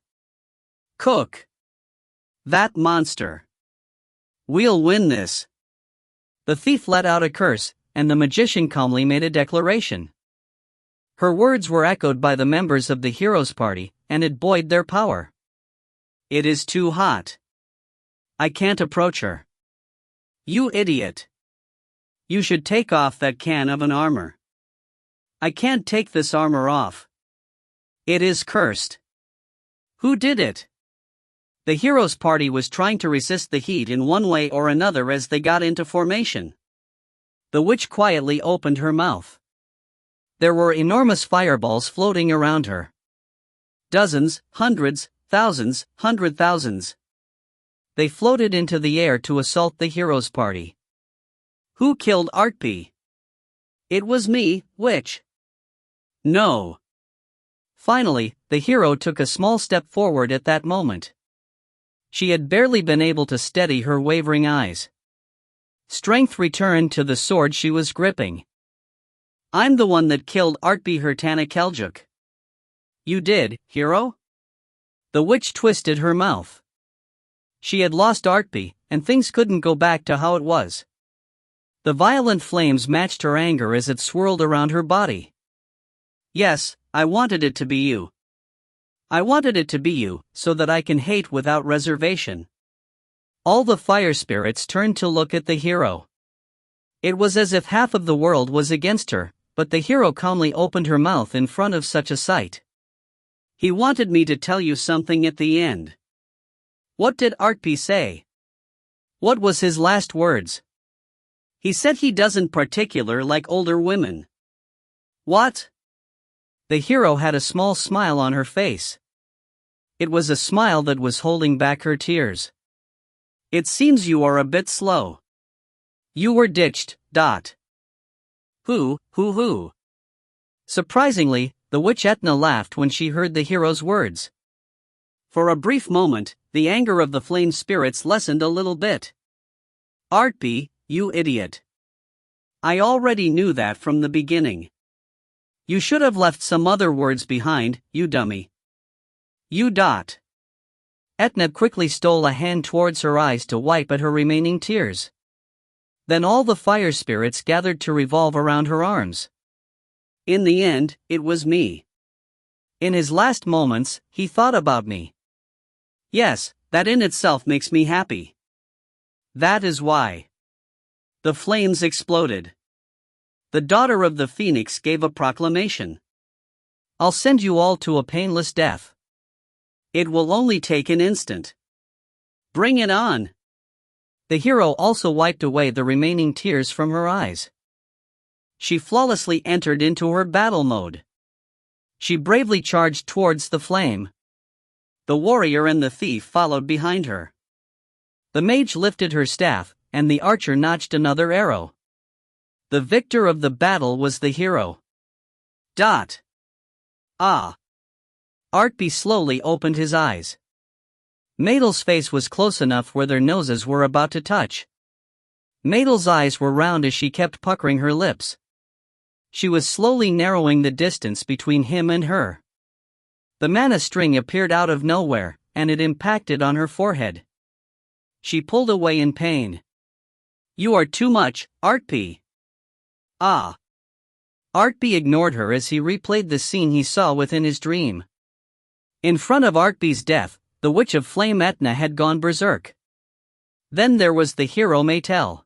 Cook! That monster! We'll win this! The thief let out a curse, and the magician calmly made a declaration. Her words were echoed by the members of the hero's party, and it buoyed their power. It is too hot. I can't approach her. You idiot. You should take off that can of an armor. I can't take this armor off. It is cursed. Who did it? The hero's party was trying to resist the heat in one way or another as they got into formation. The witch quietly opened her mouth. There were enormous fireballs floating around her. Dozens, hundreds, thousands, 100,000s. They floated into the air to assault the hero's party. Who killed Artpe? It was me, witch. No. Finally, the hero took a small step forward at that moment. She had barely been able to steady her wavering eyes. Strength returned to the sword she was gripping. I'm the one that killed Artpe Hertana. You did, hero? The witch twisted her mouth. She had lost Artpe, and things couldn't go back to how it was. The violent flames matched her anger as it swirled around her body. Yes, I wanted it to be you. I wanted it to be you, so that I can hate without reservation. All the fire spirits turned to look at the hero. It was as if half of the world was against her, but the hero calmly opened her mouth in front of such a sight. He wanted me to tell you something at the end. What did Artpe say? What was his last words? He said he doesn't particular like older women. What? The hero had a small smile on her face. It was a smile that was holding back her tears. It seems you are a bit slow. You were ditched, dot. Who? Surprisingly, the witch Etna laughed when she heard the hero's words. For a brief moment, the anger of the flame spirits lessened a little bit. Artpe, you idiot. I already knew that from the beginning. You should have left some other words behind, you dummy. You dot. Etna quickly stole a hand towards her eyes to wipe at her remaining tears. Then all the fire spirits gathered to revolve around her arms. In the end, it was me. In his last moments, he thought about me. Yes, that in itself makes me happy. That is why. The flames exploded. The daughter of the phoenix gave a proclamation. I'll send you all to a painless death. It will only take an instant. Bring it on. The hero also wiped away the remaining tears from her eyes. she flawlessly entered into her battle mode. She bravely charged towards the flame. The warrior and the thief followed behind her. The mage lifted her staff, and the archer notched another arrow. The victor of the battle was the hero. Ah! Artpe slowly opened his eyes. Maetel's face was close enough where their noses were about to touch. Maetel's eyes were round as she kept puckering her lips. She was slowly narrowing the distance between him and her. The mana string appeared out of nowhere, and it impacted on her forehead. She pulled away in pain. "You are too much, Artpe." Ah! Artpe ignored her as he replayed the scene he saw within his dream. In front of Artpe's death, the Witch of Flame Etna had gone berserk. Then there was the hero Maetel.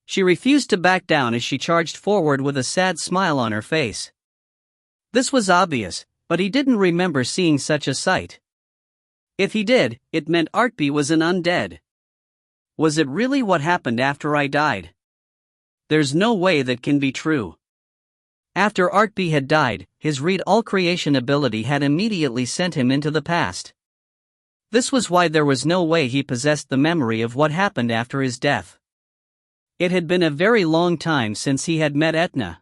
She refused to back down as she charged forward with a sad smile on her face. This was obvious, but he didn't remember seeing such a sight. If he did, it meant Artpe was an undead. Was it really what happened after I died? There's no way that can be true. After Artpe had died, his read all creation ability had immediately sent him into the past. This was why there was no way he possessed the memory of what happened after his death. It had been a very long time since he had met Etna.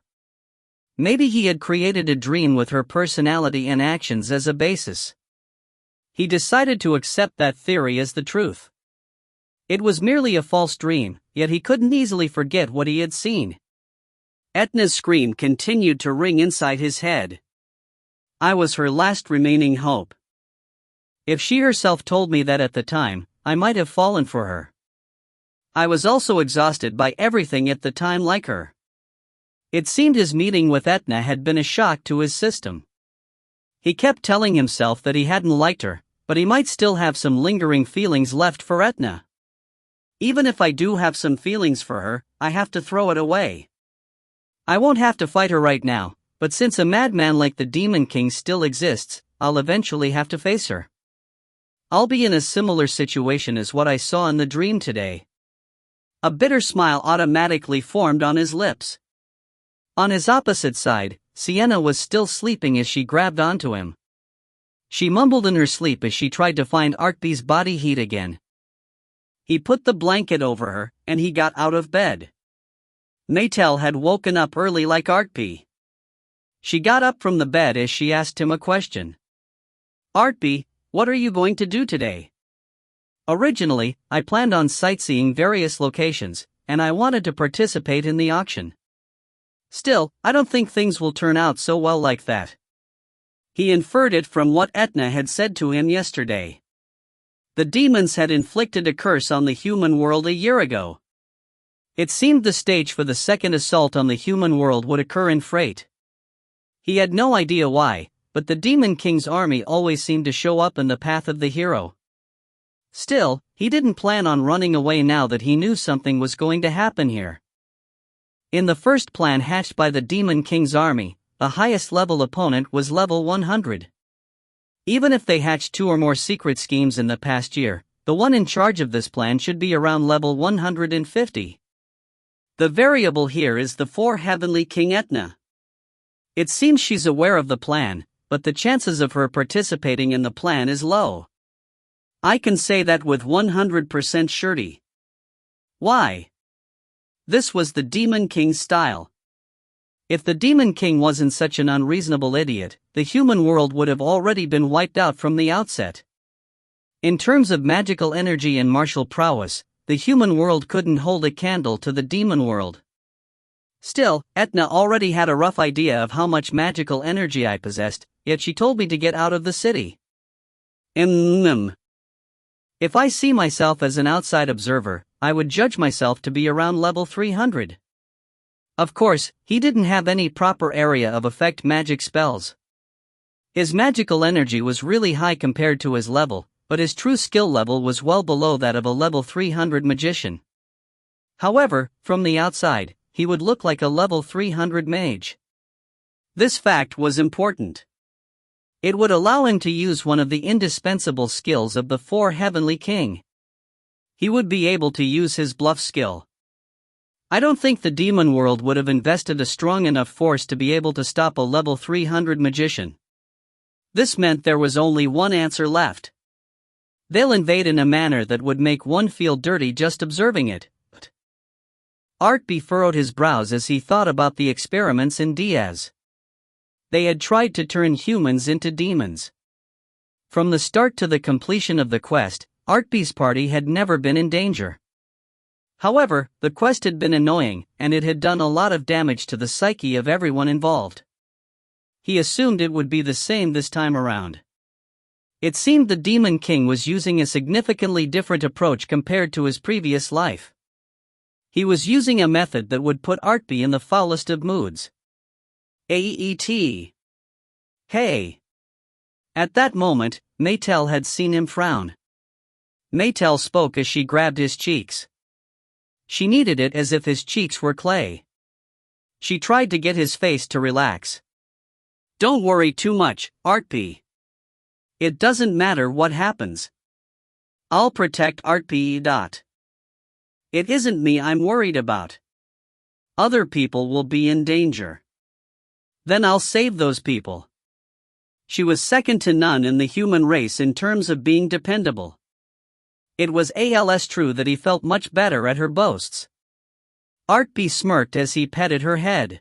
Maybe he had created a dream with her personality and actions as a basis. He decided to accept that theory as the truth. It was merely a false dream, yet he couldn't easily forget what he had seen. Etna's scream continued to ring inside his head. I was her last remaining hope. If she herself told me that at the time, I might have fallen for her. I was also exhausted by everything at the time like her. It seemed his meeting with Etna had been a shock to his system. He kept telling himself that he hadn't liked her, but he might still have some lingering feelings left for Etna. Even if I do have some feelings for her, I have to throw it away. I won't have to fight her right now, but since a madman like the Demon King still exists, I'll eventually have to face her. I'll be in a similar situation as what I saw in the dream today. A bitter smile automatically formed on his lips. On his opposite side, Sienna was still sleeping as she grabbed onto him. She mumbled in her sleep as she tried to find Artpe's body heat again. He put the blanket over her, and he got out of bed. Maetel had woken up early like Artpe. She got up from the bed as she asked him a question. Artpe, what are you going to do today? Originally, I planned on sightseeing various locations, and I wanted to participate in the auction. Still, I don't think things will turn out so well like that. He inferred it from what Etna had said to him yesterday. The demons had inflicted a curse on the human world a year ago. It seemed the stage for the second assault on the human world would occur in Freight. He had no idea why, but the Demon King's army always seemed to show up in the path of the hero. Still, he didn't plan on running away now that he knew something was going to happen here. In the first plan hatched by the Demon King's army, the highest level opponent was level 100. Even if they hatched 2 or more secret schemes in the past year, the one in charge of this plan should be around level 150. The variable here is the 4 Heavenly King Etna. It seems she's aware of the plan, but the chances of her participating in the plan is low. I can say that with 100% surety. Why? This was the Demon King's style. If the Demon King wasn't such an unreasonable idiot, the human world would have already been wiped out from the outset. In terms of magical energy and martial prowess, the human world couldn't hold a candle to the demon world. Still, Etna already had a rough idea of how much magical energy I possessed, yet she told me to get out of the city. If I see myself as an outside observer, I would judge myself to be around level 300. Of course, he didn't have any proper area of effect magic spells. His magical energy was really high compared to his level, but his true skill level was well below that of a level 300 magician. However, from the outside, he would look like a level 300 mage. This fact was important. It would allow him to use one of the indispensable skills of the 4 Heavenly King. He would be able to use his bluff skill. I don't think the demon world would have invested a strong enough force to be able to stop a level 300 magician. This meant there was only one answer left. They'll invade in a manner that would make one feel dirty just observing it. Artpe furrowed his brows as he thought about the experiments in Diaz. They had tried to turn humans into demons. From the start to the completion of the quest, Artpe's party had never been in danger. However, the quest had been annoying, and it had done a lot of damage to the psyche of everyone involved. He assumed it would be the same this time around. It seemed the Demon King was using a significantly different approach compared to his previous life. He was using a method that would put Artpe in the foulest of moods. AET. Hey. At that moment, Maetel had seen him frown. Maetel spoke as she grabbed his cheeks. She kneaded it as if his cheeks were clay. She tried to get his face to relax. Don't worry too much, Artpe. It doesn't matter what happens. I'll protect Artpe. It isn't me I'm worried about. Other people will be in danger. Then I'll save those people. She was second to none in the human race in terms of being dependable. It was true that he felt much better at her boasts. Artpe smirked as he petted her head.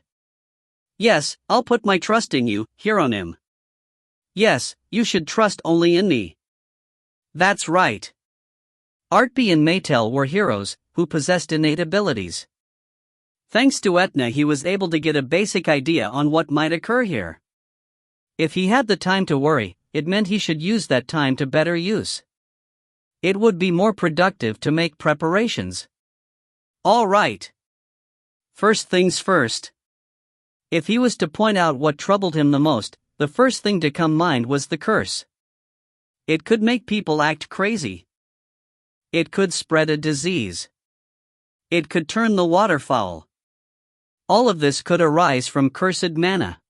Yes, I'll put my trust in you, heroine. Yes, you should trust only in me. That's right. Artpe and Maetel were heroes, who possessed innate abilities. Thanks to Etna, he was able to get a basic idea on what might occur here. If he had the time to worry, it meant he should use that time to better use. It would be more productive to make preparations. All right. First things first. If he was to point out what troubled him the most, the first thing to come mind was the curse. It could make people act crazy. It could spread a disease. It could turn the water foul. All of this could arise from cursed mana.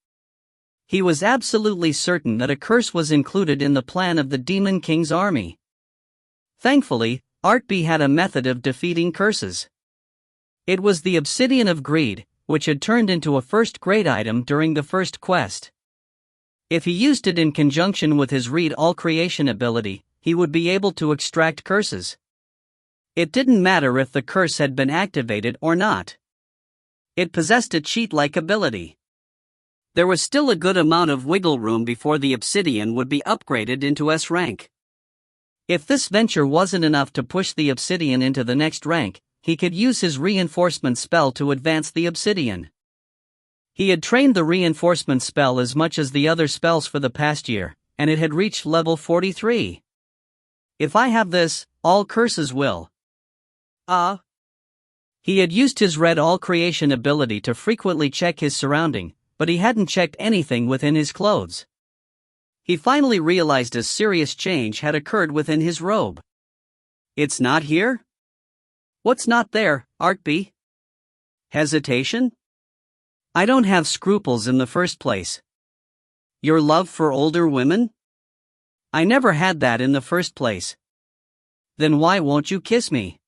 He was absolutely certain that a curse was included in the plan of the Demon King's army. Thankfully, Artpe had a method of defeating curses. It was the Obsidian of Greed, which had turned into a first-grade item during the first quest. If he used it in conjunction with his Read All Creation ability, he would be able to extract curses. It didn't matter if the curse had been activated or not. It possessed a cheat-like ability. There was still a good amount of wiggle room before the Obsidian would be upgraded into S rank. If this venture wasn't enough to push the Obsidian into the next rank, he could use his reinforcement spell to advance the Obsidian. He had trained the reinforcement spell as much as the other spells for the past year, and it had reached level 43. If I have this, all curses will. He had used his Read All Creation ability to frequently check his surrounding, but he hadn't checked anything within his clothes. He finally realized a serious change had occurred within his robe. It's not here? What's not there, Artpe? Hesitation? I don't have scruples in the first place. Your love for older women? I never had that in the first place. Then why won't you kiss me?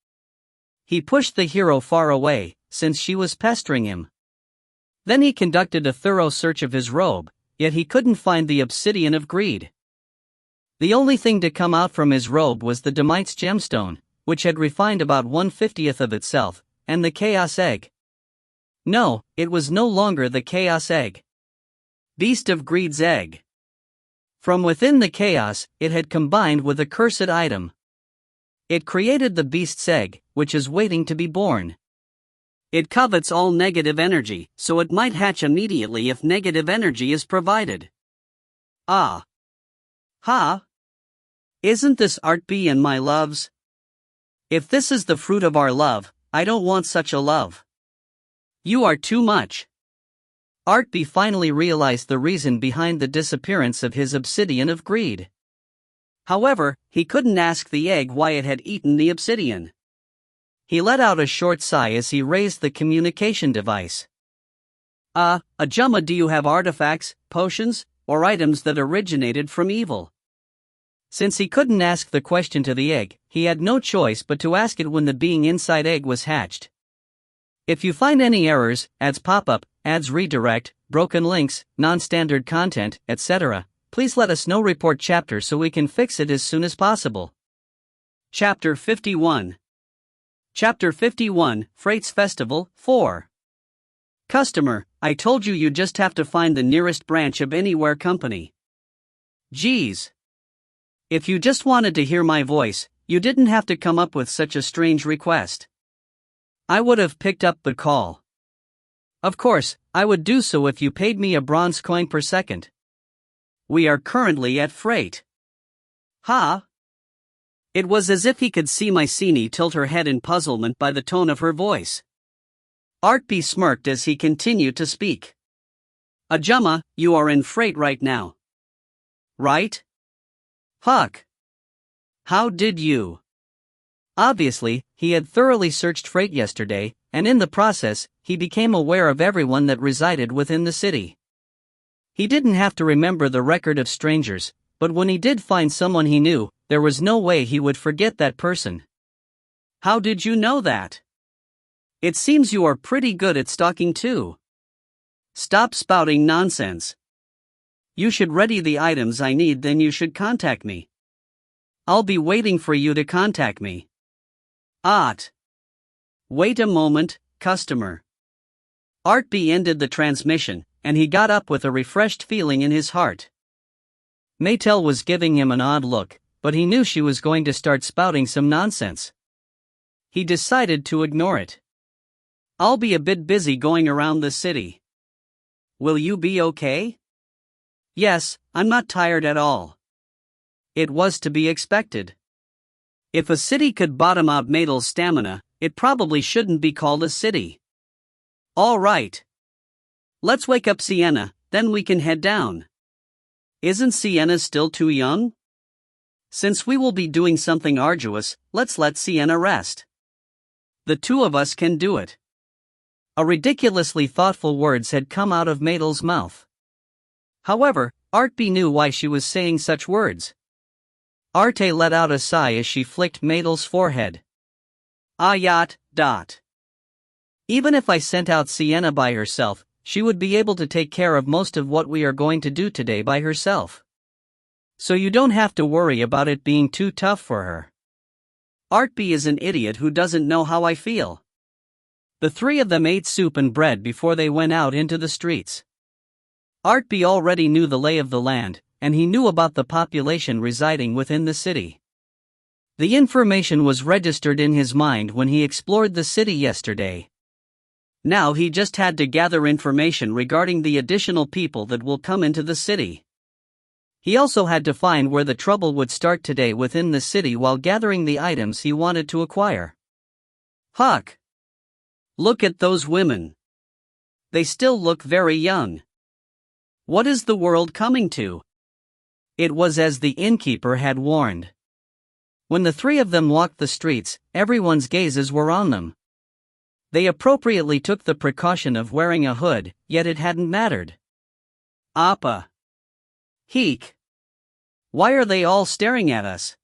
He pushed the hero far away, since she was pestering him. Then he conducted a thorough search of his robe, yet he couldn't find the Obsidian of Greed. The only thing to come out from his robe was the Demite's gemstone, which had refined about 1/50th of itself, and the Chaos Egg. No, it was no longer the Chaos Egg. Beast of Greed's Egg. From within the chaos, it had combined with a cursed item. It created the Beast's Egg, which is waiting to be born. It covets all negative energy, so it might hatch immediately if negative energy is provided. Ah. Ha? Isn't this Artpe and my loves? If this is the fruit of our love, I don't want such a love. You are too much. Artpe finally realized the reason behind the disappearance of his Obsidian of Greed. However, he couldn't ask the egg why it had eaten the obsidian. He let out a short sigh as he raised the communication device. Ajumma, do you have artifacts, potions, or items that originated from evil? Since he couldn't ask the question to the egg, he had no choice but to ask it when the being inside egg was hatched. If you find any errors, ads pop up, ads redirect, broken links, non-standard content, etc., please let us know. Report chapter so we can fix it as soon as possible. Chapter 51. Chapter 51, Freights Festival, 4. Customer, I told you you just have to find the nearest branch of Anywhere Company. Geez. If you just wanted to hear my voice, you didn't have to come up with such a strange request. I would have picked up the call. Of course, I would do so if you paid me a bronze coin per second. We are currently at freight. Ha! It was as if he could see Mycenae tilt her head in puzzlement by the tone of her voice. Artpe smirked as he continued to speak. Ajumma, you are in freight right now. Right? Huck. How did you? Obviously, he had thoroughly searched freight yesterday, and in the process, he became aware of everyone that resided within the city. He didn't have to remember the record of strangers, but when he did find someone he knew, there was no way he would forget that person. How did you know that? It seems you are pretty good at stalking too. Stop spouting nonsense. You should ready the items I need, then you should contact me. I'll be waiting for you to contact me. Wait a moment, customer. Artpe ended the transmission, and he got up with a refreshed feeling in his heart. Maetel was giving him an odd look, but he knew she was going to start spouting some nonsense. He decided to ignore it. I'll be a bit busy going around the city. Will you be okay? Yes, I'm not tired at all. It was to be expected. If a city could bottom out Maetel's stamina, it probably shouldn't be called a city. All right. Let's wake up Sienna, then we can head down. Isn't Sienna still too young? Since we will be doing something arduous, let's let Sienna rest. The two of us can do it. A ridiculously thoughtful words had come out of Maetel's mouth. However, Artpe knew why she was saying such words. Arte let out a sigh as she flicked Maetel's forehead. Even if I sent out Sienna by herself, she would be able to take care of most of what we are going to do today by herself. So you don't have to worry about it being too tough for her. Artpe is an idiot who doesn't know how I feel. The three of them ate soup and bread before they went out into the streets. Artpe already knew the lay of the land, and he knew about the population residing within the city. The information was registered in his mind when he explored the city yesterday. Now he just had to gather information regarding the additional people that will come into the city. He also had to find where the trouble would start today within the city while gathering the items he wanted to acquire. Huck! Look at those women. They still look very young. What is the world coming to? It was as the innkeeper had warned. When the three of them walked the streets, everyone's gazes were on them. They appropriately took the precaution of wearing a hood, yet it hadn't mattered. Appa! Heek! Why are they all staring at us?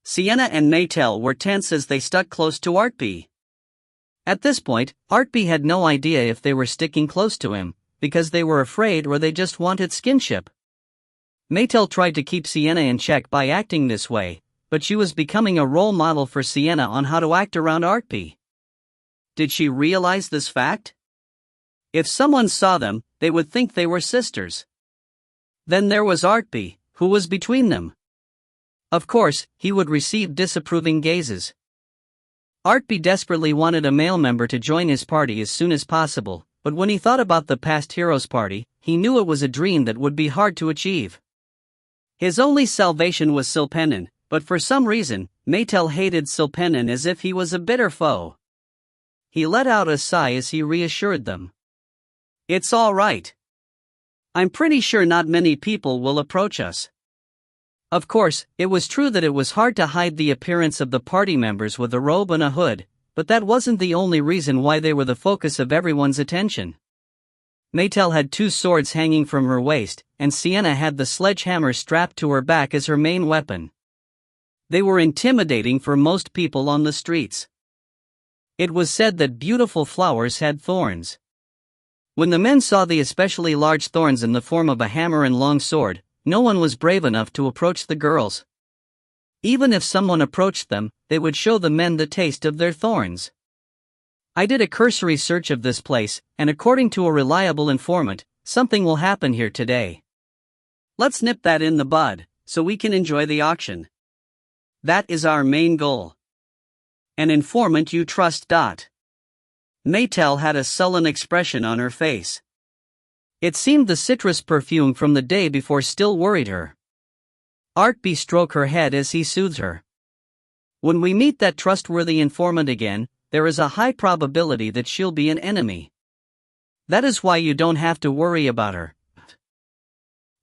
Sienna and Maetel were tense as they stuck close to Artpe. At this point, Artpe had no idea if they were sticking close to him, because they were afraid or they just wanted skinship. Maetel tried to keep Sienna in check by acting this way, but she was becoming a role model for Sienna on how to act around Artpe. Did she realize this fact? If someone saw them, they would think they were sisters. Then there was Artpe, who was between them. Of course, he would receive disapproving gazes. Artpe desperately wanted a male member to join his party as soon as possible, but when he thought about the past heroes party, he knew it was a dream that would be hard to achieve. His only salvation was Silpenin, but for some reason, Maetel hated Silpenin as if he was a bitter foe. He let out a sigh as he reassured them. It's all right. I'm pretty sure not many people will approach us. Of course, it was true that it was hard to hide the appearance of the party members with a robe and a hood, but that wasn't the only reason why they were the focus of everyone's attention. Maetel had two swords hanging from her waist, and Sienna had the sledgehammer strapped to her back as her main weapon. They were intimidating for most people on the streets. It was said that beautiful flowers had thorns. When the men saw the especially large thorns in the form of a hammer and long sword, no one was brave enough to approach the girls. Even if someone approached them, they would show the men the taste of their thorns. I did a cursory search of this place, and according to a reliable informant, something will happen here today. Let's nip that in the bud, so we can enjoy the auction. That is our main goal. An informant you trust. Maetel had a sullen expression on her face. It seemed the citrus perfume from the day before still worried her. Artpe stroked her head as he soothed her. When we meet that trustworthy informant again, there is a high probability that she'll be an enemy. That is why you don't have to worry about her.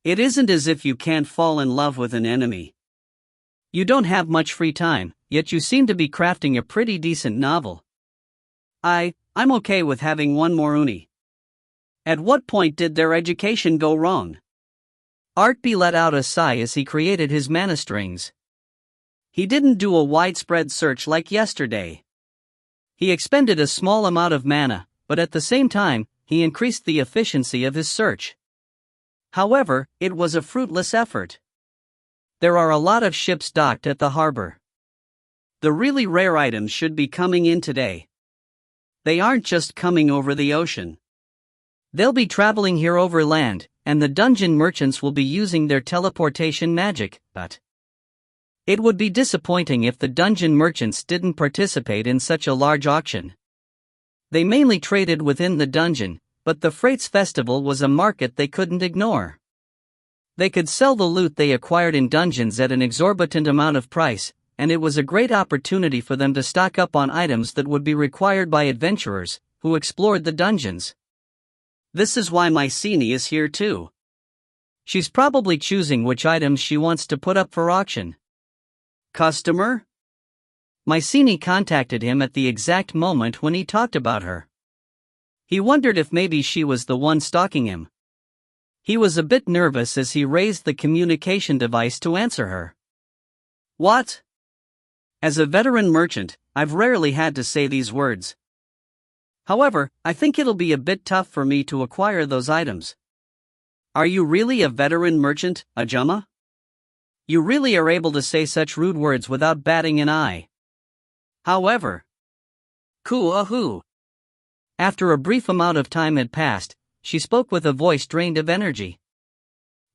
It isn't as if you can't fall in love with an enemy. You don't have much free time, yet you seem to be crafting a pretty decent novel. I'm okay with having one more uni. At what point did their education go wrong? Artpe let out a sigh as he created his mana strings. He didn't do a widespread search like yesterday. He expended a small amount of mana, but at the same time, he increased the efficiency of his search. However, it was a fruitless effort. There are a lot of ships docked at the harbor. The really rare items should be coming in today. They aren't just coming over the ocean. They'll be traveling here over land, and the dungeon merchants will be using their teleportation magic, but it would be disappointing if the dungeon merchants didn't participate in such a large auction. They mainly traded within the dungeon, but the Freights Festival was a market they couldn't ignore. They could sell the loot they acquired in dungeons at an exorbitant amount of price, and it was a great opportunity for them to stock up on items that would be required by adventurers who explored the dungeons. This is why Mycenae is here too. She's probably choosing which items she wants to put up for auction. Customer? Mycenae contacted him at the exact moment when he talked about her. He wondered if maybe she was the one stalking him. He was a bit nervous as he raised the communication device to answer her. What? As a veteran merchant, I've rarely had to say these words. However, I think it'll be a bit tough for me to acquire those items. Are you really a veteran merchant, Ajumma? You really are able to say such rude words without batting an eye. However, Kuahu. After a brief amount of time had passed, she spoke with a voice drained of energy.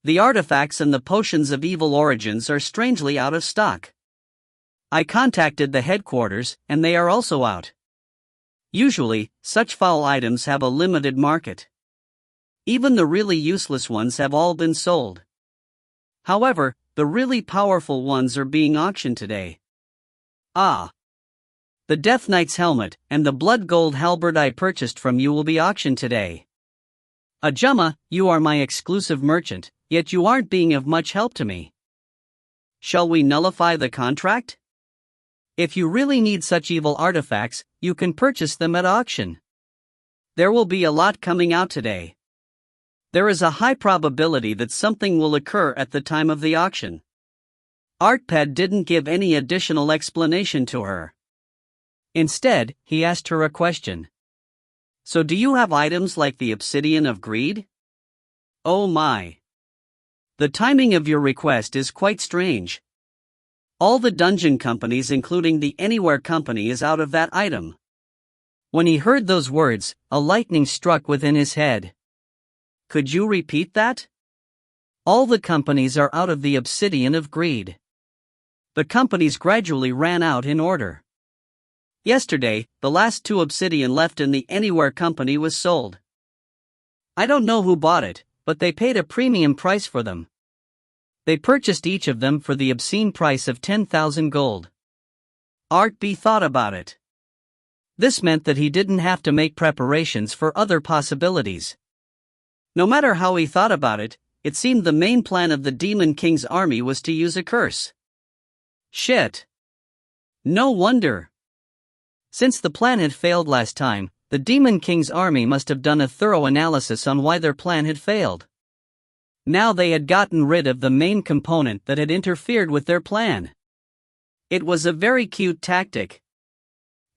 The artifacts and the potions of evil origins are strangely out of stock. I contacted the headquarters, and they are also out. Usually, such foul items have a limited market. Even the really useless ones have all been sold. However, the really powerful ones are being auctioned today. The Death Knight's helmet and the blood gold halberd I purchased from you will be auctioned today. Ajumma, you are my exclusive merchant, yet you aren't being of much help to me. Shall we nullify the contract? If you really need such evil artifacts, you can purchase them at auction. There will be a lot coming out today. There is a high probability that something will occur at the time of the auction. Artpe didn't give any additional explanation to her. Instead, he asked her a question. So do you have items like the obsidian of greed? Oh my. The timing of your request is quite strange. All the dungeon companies including the Anywhere company is out of that item. When he heard those words, a lightning struck within his head. Could you repeat that? All the companies are out of the obsidian of greed. The companies gradually ran out in order. Yesterday, the last 2 obsidian left in the Anywhere company was sold. I don't know who bought it, but they paid a premium price for them. They purchased each of them for the obscene price of 10,000 gold. Artpe thought about it. This meant that he didn't have to make preparations for other possibilities. No matter how he thought about it, it seemed the main plan of the Demon King's army was to use a curse. Shit. No wonder. Since the plan had failed last time, the Demon King's army must have done a thorough analysis on why their plan had failed. Now they had gotten rid of the main component that had interfered with their plan. It was a very cute tactic.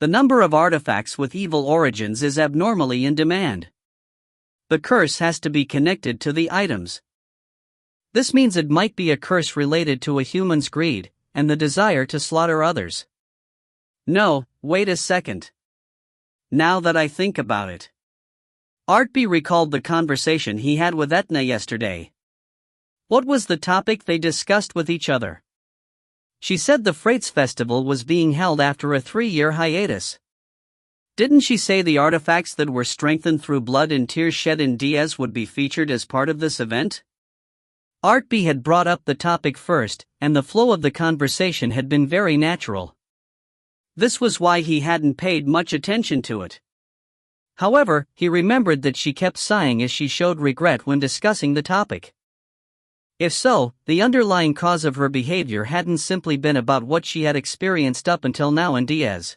The number of artifacts with evil origins is abnormally in demand. The curse has to be connected to the items. This means it might be a curse related to a human's greed and the desire to slaughter others. No, wait a second. Now that I think about it. Artpe recalled the conversation he had with Etna yesterday. What was the topic they discussed with each other? She said the Freights Festival was being held after a 3-year hiatus. Didn't she say the artifacts that were strengthened through blood and tears shed in Diaz would be featured as part of this event? Artpe had brought up the topic first, and the flow of the conversation had been very natural. This was why he hadn't paid much attention to it. However, he remembered that she kept sighing as she showed regret when discussing the topic. If so, the underlying cause of her behavior hadn't simply been about what she had experienced up until now in Diaz.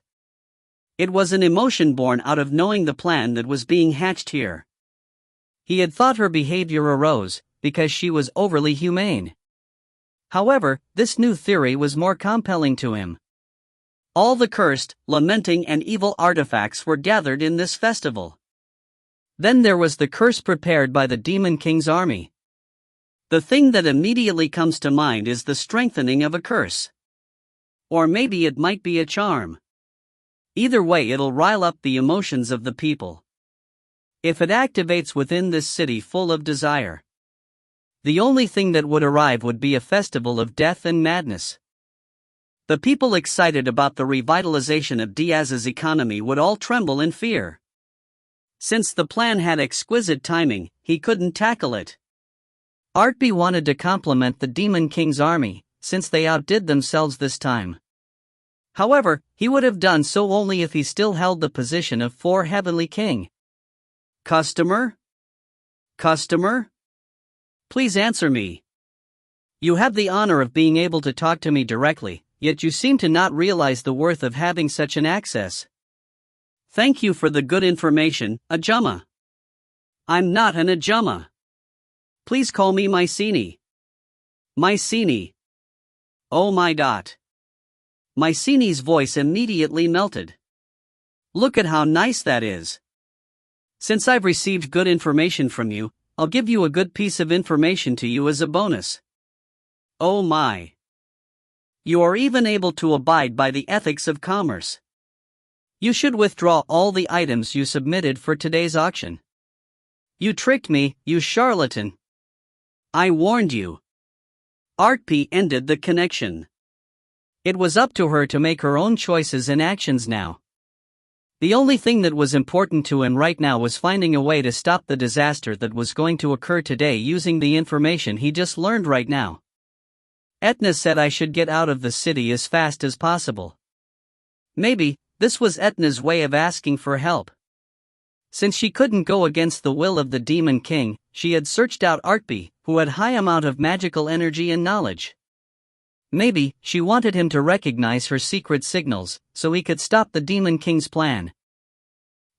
It was an emotion born out of knowing the plan that was being hatched here. He had thought her behavior arose because she was overly humane. However, this new theory was more compelling to him. All the cursed, lamenting and evil artifacts were gathered in this festival. Then there was the curse prepared by the Demon King's army. The thing that immediately comes to mind is the strengthening of a curse. Or maybe it might be a charm. Either way, it'll rile up the emotions of the people. If it activates within this city full of desire, the only thing that would arrive would be a festival of death and madness. The people excited about the revitalization of Diaz's economy would all tremble in fear. Since the plan had exquisite timing, he couldn't tackle it. Artpe wanted to compliment the Demon King's army, since they outdid themselves this time. However, he would have done so only if he still held the position of Heavenly King. Customer? Customer? Please answer me. You have the honor of being able to talk to me directly, yet you seem to not realize the worth of having such an access. Thank you for the good information, Ajumma. I'm not an Ajumma. Please call me Mycenae. Mycenae. Oh my dot. Mycenae's voice immediately melted. Look at how nice that is. Since I've received good information from you, I'll give you a good piece of information to you as a bonus. Oh my. You are even able to abide by the ethics of commerce. You should withdraw all the items you submitted for today's auction. You tricked me, you charlatan. I warned you. Artpe ended the connection. It was up to her to make her own choices and actions now. The only thing that was important to him right now was finding a way to stop the disaster that was going to occur today using the information he just learned right now. Etna said I should get out of the city as fast as possible. Maybe this was Etna's way of asking for help. Since she couldn't go against the will of the Demon King, she had searched out Artpe, who had high amount of magical energy and knowledge. Maybe she wanted him to recognize her secret signals, so he could stop the Demon King's plan.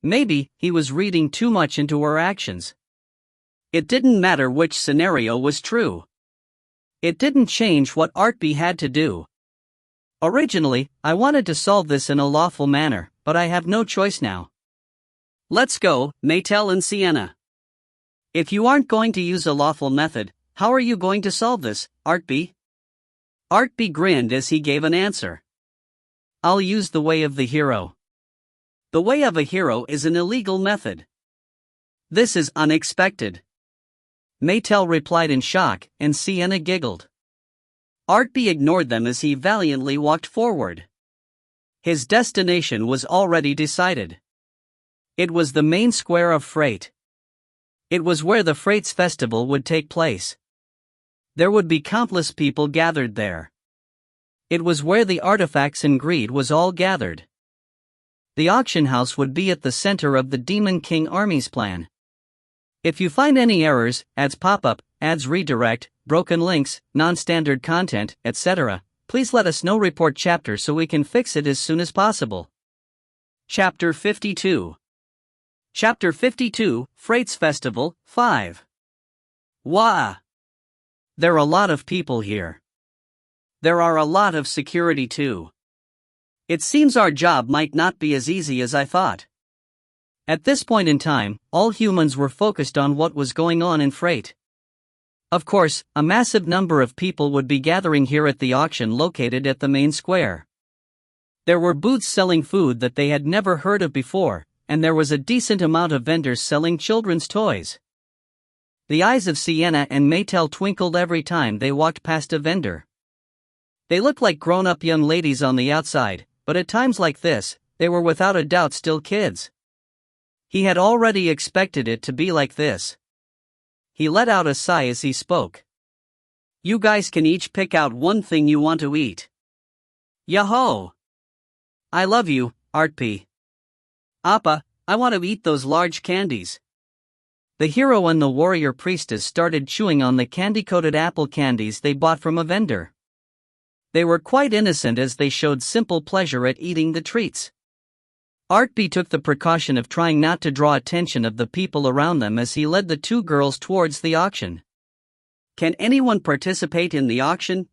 Maybe he was reading too much into her actions. It didn't matter which scenario was true. It didn't change what Artpe had to do. Originally, I wanted to solve this in a lawful manner, but I have no choice now. Let's go, Maetel and Sienna. If you aren't going to use a lawful method, how are you going to solve this, Artpe? Artpe grinned as he gave an answer. I'll use the way of the hero. The way of a hero is an illegal method. This is unexpected. Maetel replied in shock, and Sienna giggled. Artpe ignored them as he valiantly walked forward. His destination was already decided. It was the main square of Freight. It was where the Freights Festival would take place. There would be countless people gathered there. It was where the artifacts and greed was all gathered. The auction house would be at the center of the Demon King army's plan. If you find any errors, ads pop up, ads redirect, broken links, non-standard content, etc., please let us know. Report chapter so we can fix it as soon as possible. Chapter 52. Chapter 52, Freights Festival, 5. Wah! There are a lot of people here. There are a lot of security too. It seems our job might not be as easy as I thought. At this point in time, all humans were focused on what was going on in Freight. Of course, a massive number of people would be gathering here at the auction located at the main square. There were booths selling food that they had never heard of before, and there was a decent amount of vendors selling children's toys. The eyes of Sienna and Maetel twinkled every time they walked past a vendor. They looked like grown-up young ladies on the outside, but at times like this, they were without a doubt still kids. He had already expected it to be like this. He let out a sigh as he spoke. You guys can each pick out one thing you want to eat. Yahoo! I love you, Artpe. Appa, I want to eat those large candies. The hero and the warrior priestess started chewing on the candy-coated apple candies they bought from a vendor. They were quite innocent as they showed simple pleasure at eating the treats. Artpe took the precaution of trying not to draw attention of the people around them as he led the two girls towards the auction. Can anyone participate in the auction?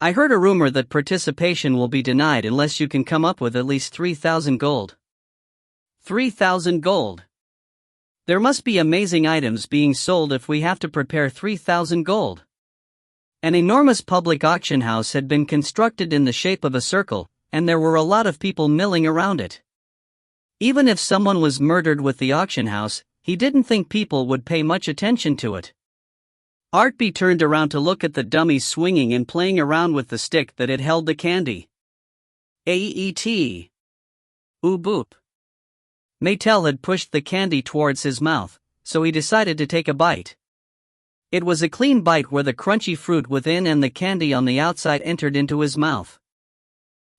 I heard a rumor that participation will be denied unless you can come up with at least 3,000 gold. 3,000 gold. There must be amazing items being sold if we have to prepare 3,000 gold. An enormous public auction house had been constructed in the shape of a circle, and there were a lot of people milling around it. Even if someone was murdered with the auction house, he didn't think people would pay much attention to it. Artpe turned around to look at the dummies swinging and playing around with the stick that had held the candy. Aet. Ooh boop. Maetel had pushed the candy towards his mouth, so he decided to take a bite. It was a clean bite where the crunchy fruit within and the candy on the outside entered into his mouth.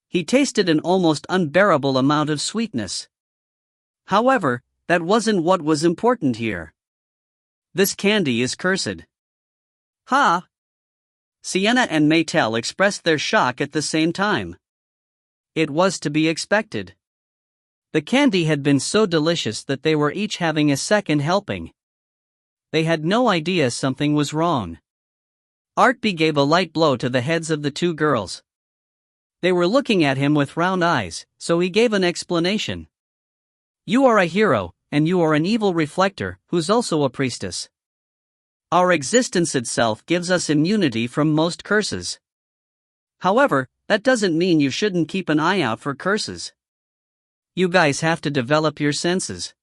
He tasted an almost unbearable amount of sweetness. However, that wasn't what was important here. This candy is cursed. Ha! Sienna and Maetel expressed their shock at the same time. It was to be expected. The candy had been so delicious that they were each having a second helping. They had no idea something was wrong. Artpe gave a light blow to the heads of the two girls. They were looking at him with round eyes, so he gave an explanation. You are a hero, and you are an evil reflector, who's also a priestess. Our existence itself gives us immunity from most curses. However, that doesn't mean you shouldn't keep an eye out for curses. You guys have to develop your senses.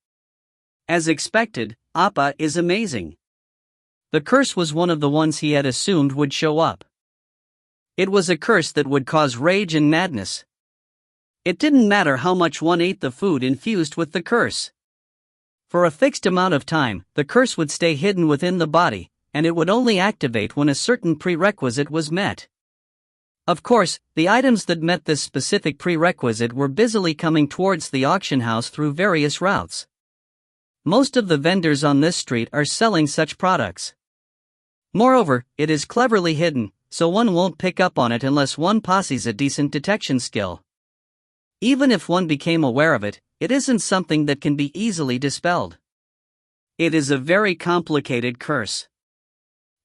As expected, Appa is amazing. The curse was one of the ones he had assumed would show up. It was a curse that would cause rage and madness. It didn't matter how much one ate the food infused with the curse. For a fixed amount of time, the curse would stay hidden within the body, and it would only activate when a certain prerequisite was met. Of course, the items that met this specific prerequisite were busily coming towards the auction house through various routes. Most of the vendors on this street are selling such products. Moreover, it is cleverly hidden, so one won't pick up on it unless one possesses a decent detection skill. Even if one became aware of it, it isn't something that can be easily dispelled. It is a very complicated curse.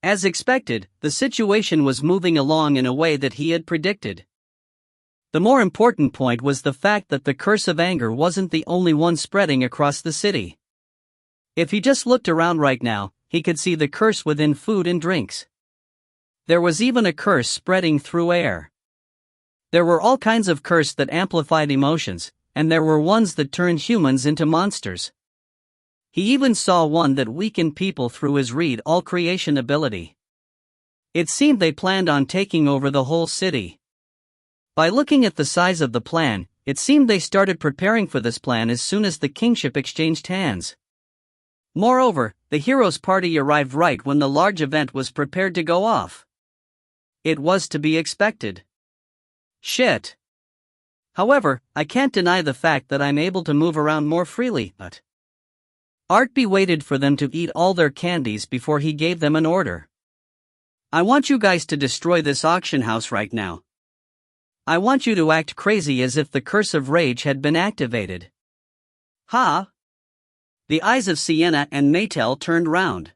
As expected, the situation was moving along in a way that he had predicted. The more important point was the fact that the curse of anger wasn't the only one spreading across the city. If he just looked around right now, he could see the curse within food and drinks. There was even a curse spreading through air. There were all kinds of curse that amplified emotions, and there were ones that turned humans into monsters. He even saw one that weakened people through his read all creation ability. It seemed they planned on taking over the whole city. By looking at the size of the plan, it seemed they started preparing for this plan as soon as the kingship exchanged hands. Moreover, the heroes' party arrived right when the large event was prepared to go off. It was to be expected. Shit. However, I can't deny the fact that I'm able to move around more freely, but Artpe waited for them to eat all their candies before he gave them an order. I want you guys to destroy this auction house right now. I want you to act crazy as if the curse of rage had been activated. Ha! The eyes of Sienna and Maetel turned round.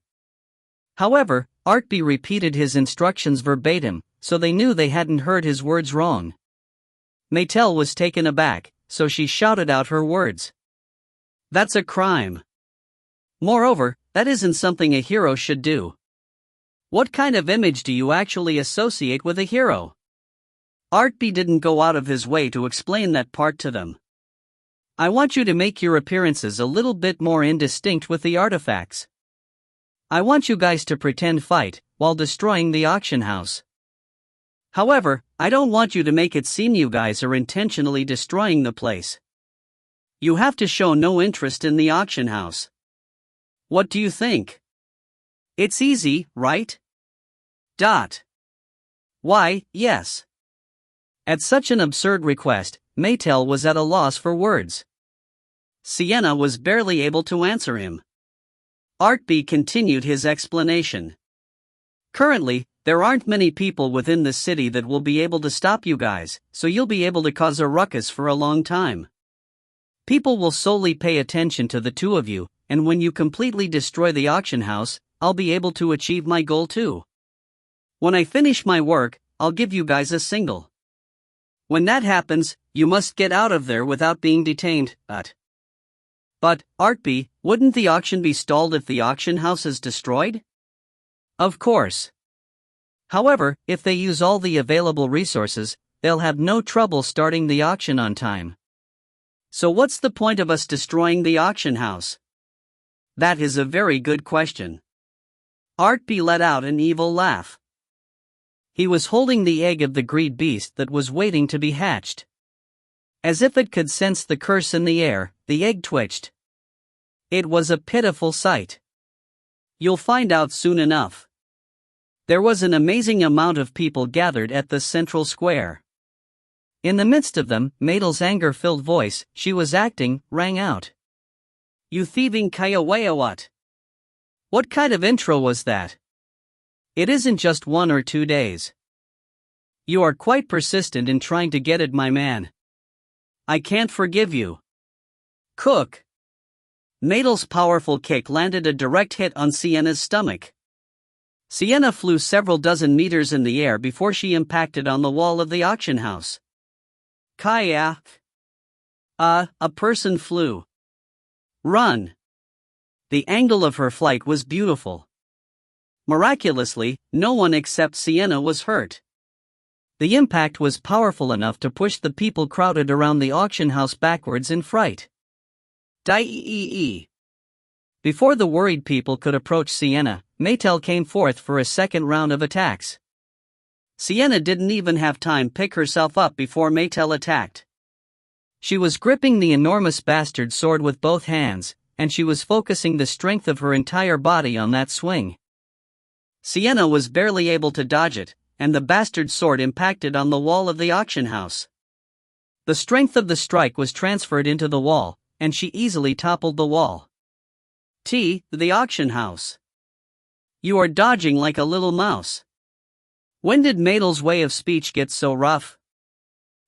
However, Artpe repeated his instructions verbatim, so they knew they hadn't heard his words wrong. Maetel was taken aback, so she shouted out her words. That's a crime. Moreover, that isn't something a hero should do. What kind of image do you actually associate with a hero? Artpe didn't go out of his way to explain that part to them. I want you to make your appearances a little bit more indistinct with the artifacts. I want you guys to pretend fight, while destroying the auction house. However, I don't want you to make it seem you guys are intentionally destroying the place. You have to show no interest in the auction house. What do you think? It's easy, right? Why, yes. At such an absurd request, Maetel was at a loss for words. Sienna was barely able to answer him. Artpe continued his explanation. Currently, there aren't many people within the city that will be able to stop you guys, so you'll be able to cause a ruckus for a long time. People will solely pay attention to the two of you, and when you completely destroy the auction house, I'll be able to achieve my goal too. When I finish my work, I'll give you guys a signal. When that happens, you must get out of there without being detained. But, Artpe, wouldn't the auction be stalled if the auction house is destroyed? Of course. However, if they use all the available resources, they'll have no trouble starting the auction on time. So what's the point of us destroying the auction house? That is a very good question. Artpe let out an evil laugh. He was holding the egg of the greed beast that was waiting to be hatched. As if it could sense the curse in the air, the egg twitched. It was a pitiful sight. You'll find out soon enough. There was an amazing amount of people gathered at the central square. In the midst of them, Maetel's anger-filled voice, she was acting, rang out. You thieving Kayawayawat! What kind of intro was that? It isn't just 1 or 2 days. You are quite persistent in trying to get it, my man. I can't forgive you. Cook. Maetel's powerful kick landed a direct hit on Sienna's stomach. Sienna flew several dozen meters in the air before she impacted on the wall of the auction house. Kaya. A person flew. Run. The angle of her flight was beautiful. Miraculously, no one except Sienna was hurt. The impact was powerful enough to push the people crowded around the auction house backwards in fright. Before the worried people could approach Sienna, Maetel came forth for a second round of attacks. Sienna didn't even have time to pick herself up before Maetel attacked. She was gripping the enormous bastard sword with both hands, and she was focusing the strength of her entire body on that swing. Sienna was barely able to dodge it, and the bastard sword impacted on the wall of the auction house. The strength of the strike was transferred into the wall, and she easily toppled the wall. The auction house. You are dodging like a little mouse. When did Maetel's way of speech get so rough?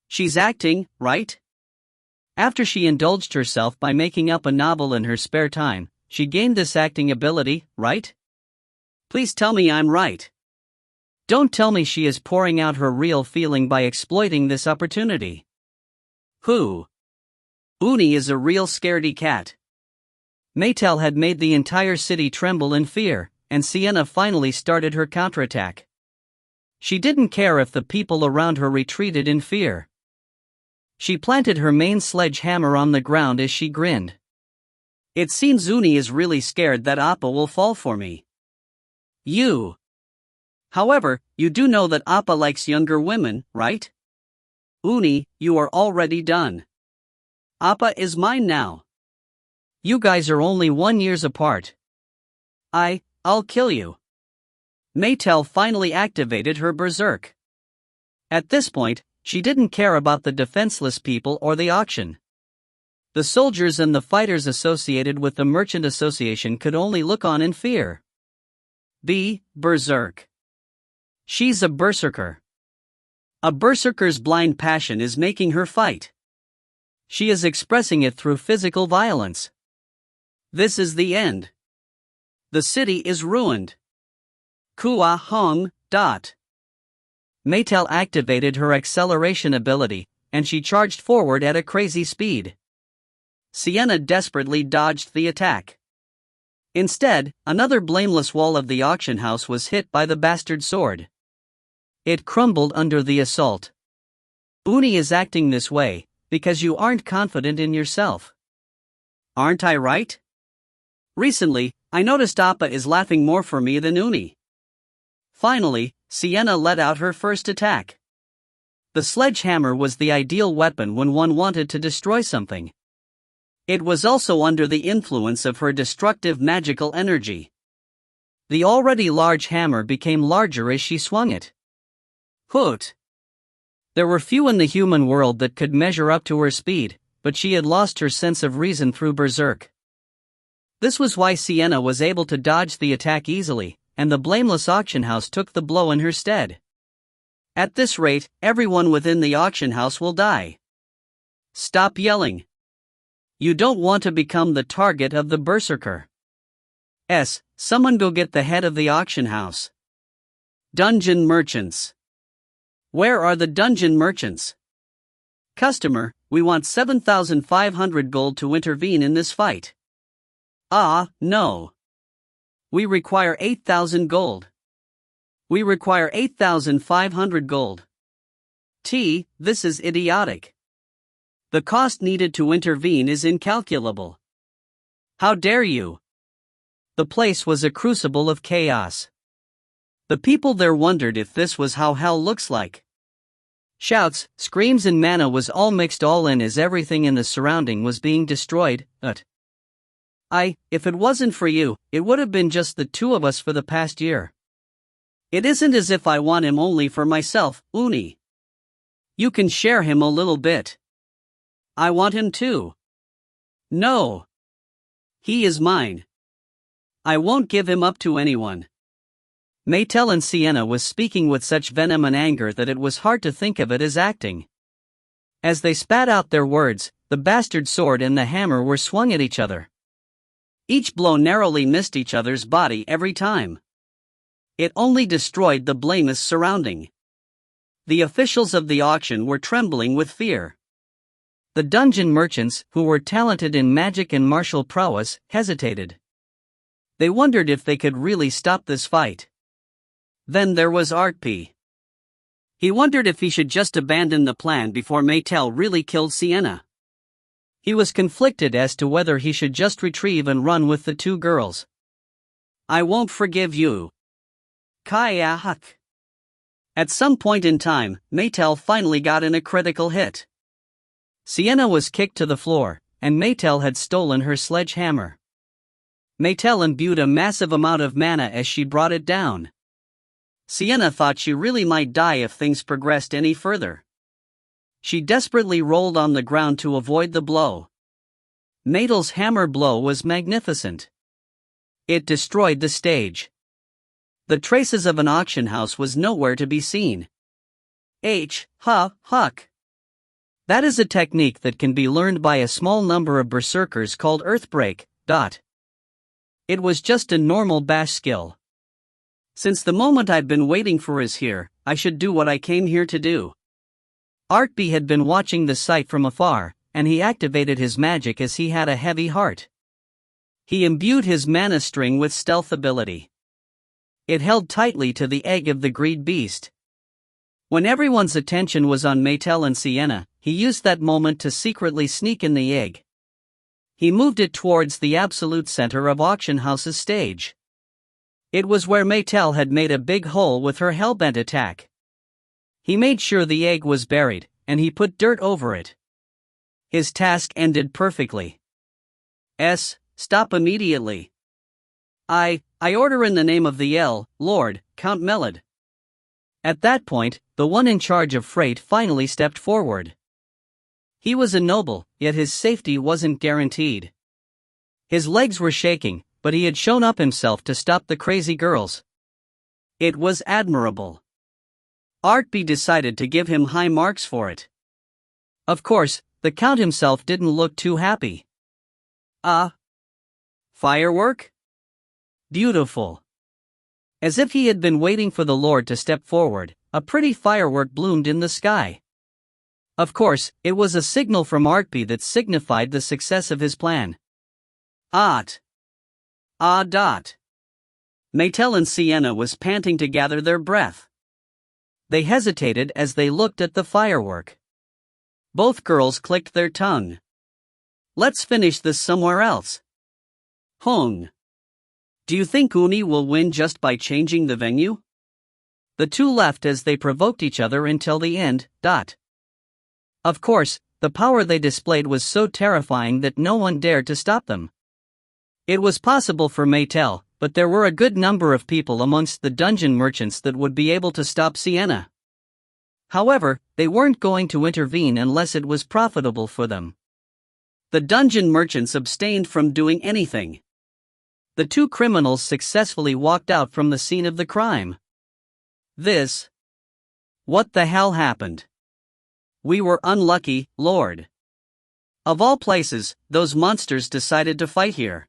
She's acting, right? After she indulged herself by making up a novel in her spare time, she gained this acting ability, right? Please tell me I'm right. Don't tell me she is pouring out her real feeling by exploiting this opportunity. Who? Uni is a real scaredy cat. Maetel had made the entire city tremble in fear, and Sienna finally started her counterattack. She didn't care if the people around her retreated in fear. She planted her main sledgehammer on the ground as she grinned. It seems Uni is really scared that Appa will fall for me. You. However, you do know that Appa likes younger women, right? Uni, you are already done. Appa is mine now. You guys are only 1 year apart. I'll kill you. Maetel finally activated her berserk. At this point, she didn't care about the defenseless people or the auction. The soldiers and the fighters associated with the Merchant Association could only look on in fear. Berserk. She's a berserker. A berserker's blind passion is making her fight. She is expressing it through physical violence. This is the end. The city is ruined. Kua Hong. Maetel activated her acceleration ability, and she charged forward at a crazy speed. Sienna desperately dodged the attack. Instead, another blameless wall of the auction house was hit by the bastard sword. It crumbled under the assault. Uni is acting this way because you aren't confident in yourself. Aren't I right? Recently, I noticed Appa is laughing more for me than Uni. Finally, Sienna let out her first attack. The sledgehammer was the ideal weapon when one wanted to destroy something. It was also under the influence of her destructive magical energy. The already large hammer became larger as she swung it. Hoot! There were few in the human world that could measure up to her speed, but she had lost her sense of reason through berserk. This was why Sienna was able to dodge the attack easily, and the blameless auction house took the blow in her stead. At this rate, everyone within the auction house will die. Stop yelling. You don't want to become the target of the berserker. Someone go get the head of the auction house. Dungeon merchants. Where are the dungeon merchants? Customer, we want 7,500 gold to intervene in this fight. No. We require 8,000 gold. We require 8,500 gold. This is idiotic. The cost needed to intervene is incalculable. How dare you? The place was a crucible of chaos. The people there wondered if this was how hell looks like. Shouts, screams and mana was all mixed all in as everything in the surrounding was being destroyed. If it wasn't for you, it would have been just the two of us for the past year. It isn't as if I want him only for myself, Uni. You can share him a little bit. I want him too. No. He is mine. I won't give him up to anyone. Maetel and Sienna was speaking with such venom and anger that it was hard to think of it as acting. As they spat out their words, the bastard sword and the hammer were swung at each other. Each blow narrowly missed each other's body every time. It only destroyed the blameless surrounding. The officials of the auction were trembling with fear. The dungeon merchants, who were talented in magic and martial prowess, hesitated. They wondered if they could really stop this fight. Then there was Artpe. He wondered if he should just abandon the plan before Maetel really killed Sienna. He was conflicted as to whether he should just retrieve and run with the two girls. I won't forgive you. Kaya. At some point in time, Maetel finally got in a critical hit. Sienna was kicked to the floor, and Maetel had stolen her sledgehammer. Maetel imbued a massive amount of mana as she brought it down. Sienna thought she really might die if things progressed any further. She desperately rolled on the ground to avoid the blow. Maetel's hammer blow was magnificent. It destroyed the stage. The traces of an auction house was nowhere to be seen. Huck. That is a technique that can be learned by a small number of berserkers called Earthbreak. It was just a normal bash skill. Since the moment I've been waiting for is here, I should do what I came here to do. Artpe had been watching the sight from afar, and he activated his magic as he had a heavy heart. He imbued his mana string with stealth ability. It held tightly to the egg of the greed beast. When everyone's attention was on Maetel and Sienna, he used that moment to secretly sneak in the egg. He moved it towards the absolute center of auction house's stage. It was where Maetel had made a big hole with her hellbent attack. He made sure the egg was buried, and he put dirt over it. His task ended perfectly. Stop immediately. I order in the name of the Lord, Count Melod. At that point, the one in charge of freight finally stepped forward. He was a noble, yet his safety wasn't guaranteed. His legs were shaking, but he had shown up himself to stop the crazy girls. It was admirable. Artpe decided to give him high marks for it. Of course, the Count himself didn't look too happy. Firework? Beautiful. As if he had been waiting for the Lord to step forward, a pretty firework bloomed in the sky. Of course, it was a signal from Artpe that signified the success of his plan. Maetel and Sienna was panting to gather their breath. They hesitated as they looked at the firework. Both girls clicked their tongue. Let's finish this somewhere else. Hung. Do you think Uni will win just by changing the venue? The two left as they provoked each other until the end. Of course, the power they displayed was so terrifying that no one dared to stop them. It was possible for Maetel, but there were a good number of people amongst the dungeon merchants that would be able to stop Sienna. However, they weren't going to intervene unless it was profitable for them. The dungeon merchants abstained from doing anything. The two criminals successfully walked out from the scene of the crime. What the hell happened? We were unlucky, Lord. Of all places, those monsters decided to fight here.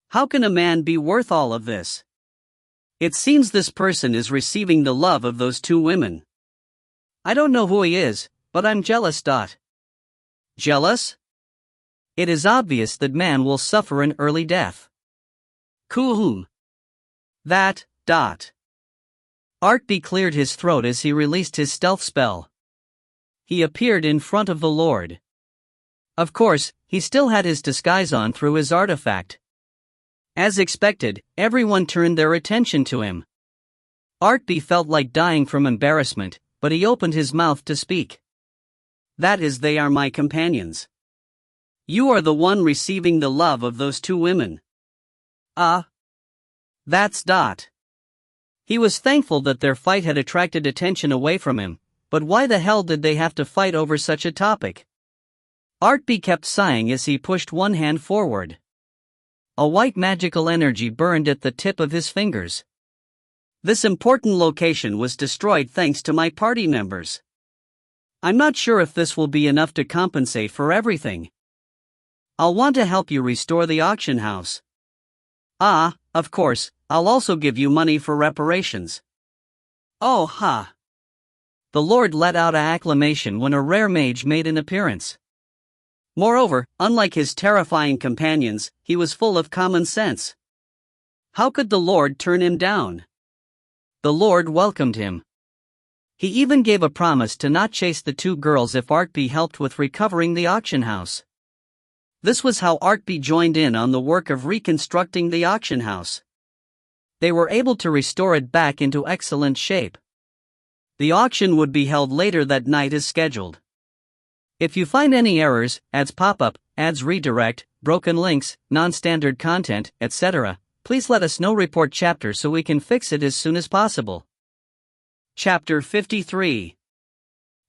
How can a man be worth all of this? It seems this person is receiving the love of those two women. I don't know who he is, but I'm jealous. Jealous? It is obvious that man will suffer an early death. Kuhum. Artpe cleared his throat as he released his stealth spell. He appeared in front of the Lord. Of course, he still had his disguise on through his artifact. As expected, everyone turned their attention to him. Artpe felt like dying from embarrassment, but he opened his mouth to speak. That is, they are my companions. You are the one receiving the love of those two women. That's . He was thankful that their fight had attracted attention away from him, but why the hell did they have to fight over such a topic? Artpe kept sighing as he pushed one hand forward. A white magical energy burned at the tip of his fingers. This important location was destroyed thanks to my party members. I'm not sure if this will be enough to compensate for everything. I'll want to help you restore the auction house. Of course, I'll also give you money for reparations. The Lord let out an acclamation when a rare mage made an appearance. Moreover, unlike his terrifying companions, he was full of common sense. How could the Lord turn him down? The Lord welcomed him. He even gave a promise to not chase the two girls if Artpe helped with recovering the auction house. This was how Artpe joined in on the work of reconstructing the auction house. They were able to restore it back into excellent shape. The auction would be held later that night as scheduled. If you find any errors, ads pop up, ads redirect, broken links, non-standard content, etc., please let us know. Report chapter so we can fix it as soon as possible. Chapter 53.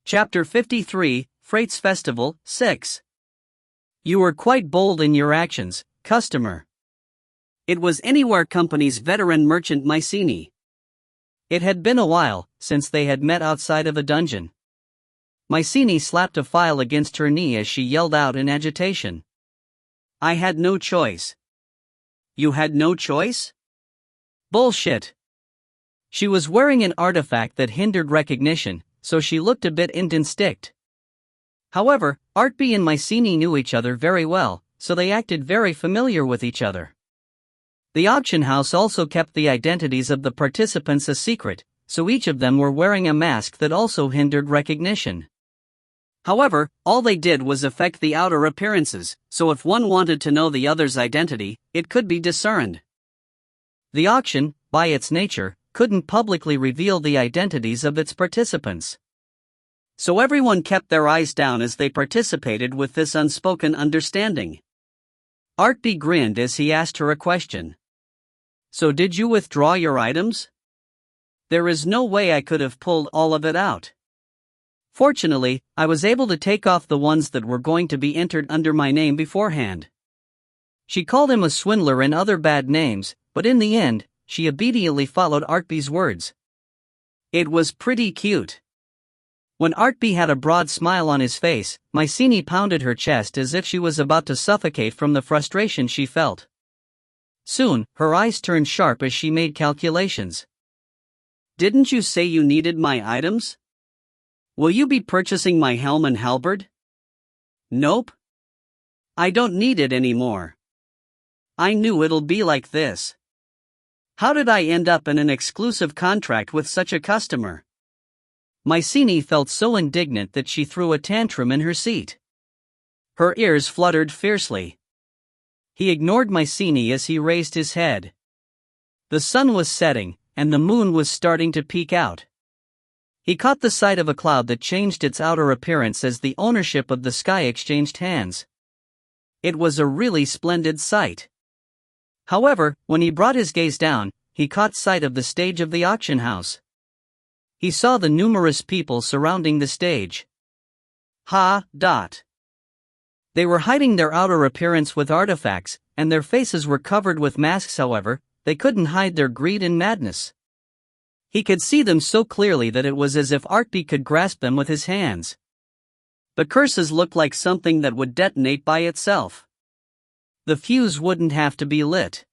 Chapter 53, Freights Festival, 6. You were quite bold in your actions, customer. It was Anywhere Company's veteran merchant Mycenae. It had been a while since they had met outside of a dungeon. Mycenae slapped a file against her knee as she yelled out in agitation. I had no choice. You had no choice? Bullshit. She was wearing an artifact that hindered recognition, so she looked a bit indistinct. However, Artpe and Mycenae knew each other very well, so they acted very familiar with each other. The auction house also kept the identities of the participants a secret, so each of them were wearing a mask that also hindered recognition. However, all they did was affect the outer appearances, so if one wanted to know the other's identity, it could be discerned. The auction, by its nature, couldn't publicly reveal the identities of its participants. So everyone kept their eyes down as they participated with this unspoken understanding. Artpe grinned as he asked her a question. So did you withdraw your items? There is no way I could have pulled all of it out. Fortunately, I was able to take off the ones that were going to be entered under my name beforehand. She called him a swindler and other bad names, but in the end, she obediently followed Artpe's words. It was pretty cute. When Artpe had a broad smile on his face, Mycenae pounded her chest as if she was about to suffocate from the frustration she felt. Soon, her eyes turned sharp as she made calculations. Didn't you say you needed my items? Will you be purchasing my helm and halberd? Nope. I don't need it anymore. I knew it'll be like this. How did I end up in an exclusive contract with such a customer? Mycenae felt so indignant that she threw a tantrum in her seat. Her ears fluttered fiercely. He ignored Mycenae as he raised his head. The sun was setting, and the moon was starting to peek out. He caught the sight of a cloud that changed its outer appearance as the ownership of the sky exchanged hands. It was a really splendid sight. However, when he brought his gaze down, he caught sight of the stage of the auction house. He saw the numerous people surrounding the stage. They were hiding their outer appearance with artifacts, and their faces were covered with masks. However, they couldn't hide their greed and madness. He could see them so clearly that it was as if Artpe could grasp them with his hands. The curses looked like something that would detonate by itself. The fuse wouldn't have to be lit.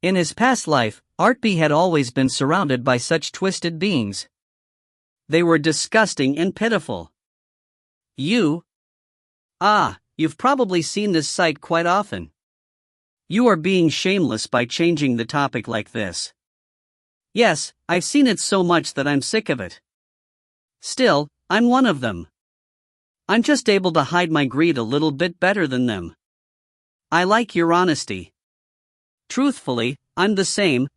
In his past life, Artpe had always been surrounded by such twisted beings. They were disgusting and pitiful. You've probably seen this sight quite often. You are being shameless by changing the topic like this. Yes, I've seen it so much that I'm sick of it. Still, I'm one of them. I'm just able to hide my greed a little bit better than them. I like your honesty. Truthfully, I'm the same.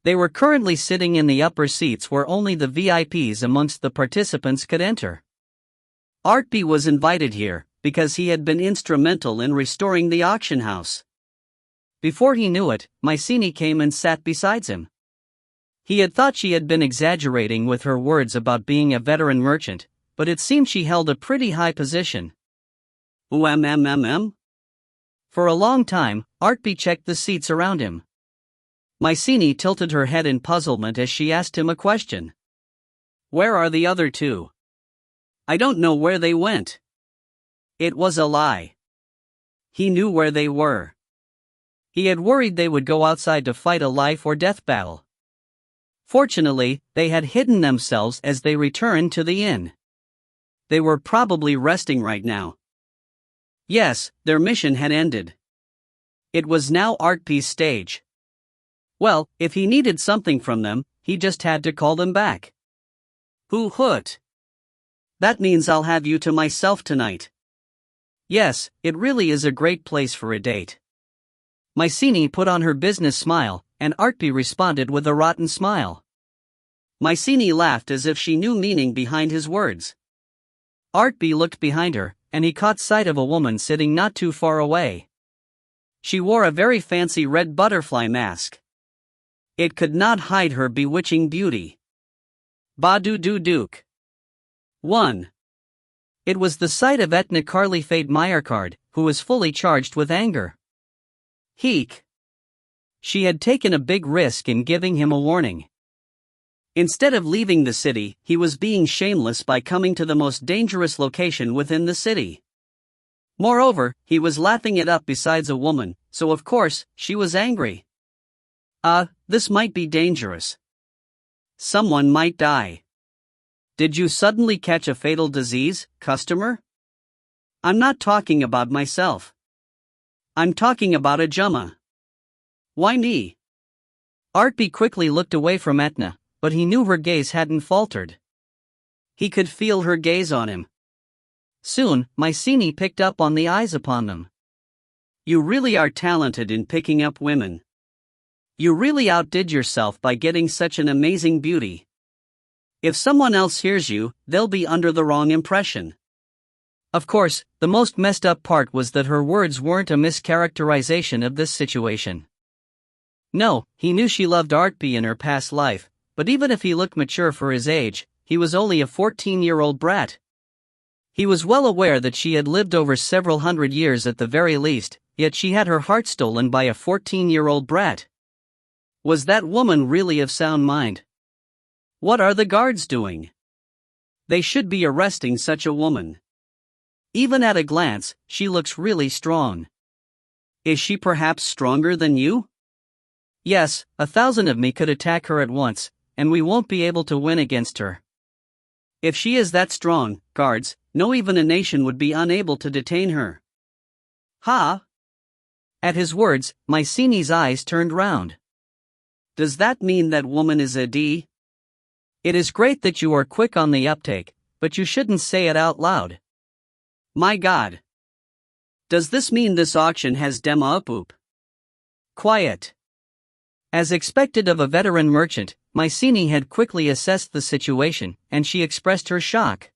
They were currently sitting in the upper seats where only the VIPs amongst the participants could enter. Artpe was invited here because he had been instrumental in restoring the auction house. Before he knew it, Mycenae came and sat beside him. He had thought she had been exaggerating with her words about being a veteran merchant, but it seemed she held a pretty high position. For a long time, Artpe checked the seats around him. Mycenae tilted her head in puzzlement as she asked him a question. Where are the other two? I don't know where they went. It was a lie. He knew where they were. He had worried they would go outside to fight a life or death battle. Fortunately, they had hidden themselves as they returned to the inn. They were probably resting right now. Yes, their mission had ended. It was now Artpe's stage. Well, if he needed something from them, he just had to call them back. Hoot. That means I'll have you to myself tonight. Yes, it really is a great place for a date. Mycenae put on her business smile, and Artpe responded with a rotten smile. Mycenae laughed as if she knew meaning behind his words. Artpe looked behind her, and he caught sight of a woman sitting not too far away. She wore a very fancy red butterfly mask. It could not hide her bewitching beauty. Ba-do-do-duke. 1. It was the sight of Etna Carly-Fade Meyercard, who was fully charged with anger. Heek. She had taken a big risk in giving him a warning. Instead of leaving the city, he was being shameless by coming to the most dangerous location within the city. Moreover, he was laughing it up besides a woman, so of course, she was angry. This might be dangerous. Someone might die. Did you suddenly catch a fatal disease, customer? I'm not talking about myself. I'm talking about Ajumma. Why me? Artpe quickly looked away from Etna, but he knew her gaze hadn't faltered. He could feel her gaze on him. Soon, Mycenae picked up on the eyes upon them. You really are talented in picking up women. You really outdid yourself by getting such an amazing beauty. If someone else hears you, they'll be under the wrong impression. Of course, the most messed up part was that her words weren't a mischaracterization of this situation. No, he knew she loved Artpe in her past life, but even if he looked mature for his age, he was only a 14-year-old brat. He was well aware that she had lived over several hundred years at the very least, yet she had her heart stolen by a 14-year-old brat. Was that woman really of sound mind? What are the guards doing? They should be arresting such a woman. Even at a glance, she looks really strong. Is she perhaps stronger than you? Yes, 1,000 of me could attack her at once, and we won't be able to win against her. If she is that strong, guards, no even a nation would be unable to detain her. Ha! At his words, Mycenae's eyes turned round. Does that mean that woman is a D? It is great that you are quick on the uptake, but you shouldn't say it out loud. My God! Does this mean this auction has dema up? Quiet. As expected of a veteran merchant, Mycenae had quickly assessed the situation, and she expressed her shock.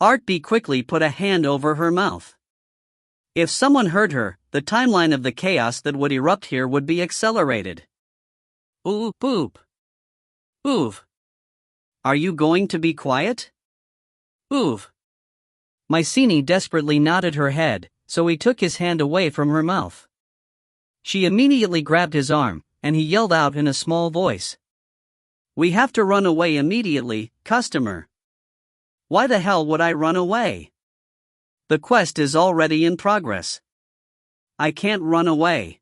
Artpe quickly put a hand over her mouth. If someone heard her, the timeline of the chaos that would erupt here would be accelerated. Ooh, boop. Oof. Are you going to be quiet? Oof. Mycenae desperately nodded her head, so he took his hand away from her mouth. She immediately grabbed his arm, and he yelled out in a small voice. We have to run away immediately, customer. Why the hell would I run away? The quest is already in progress. I can't run away.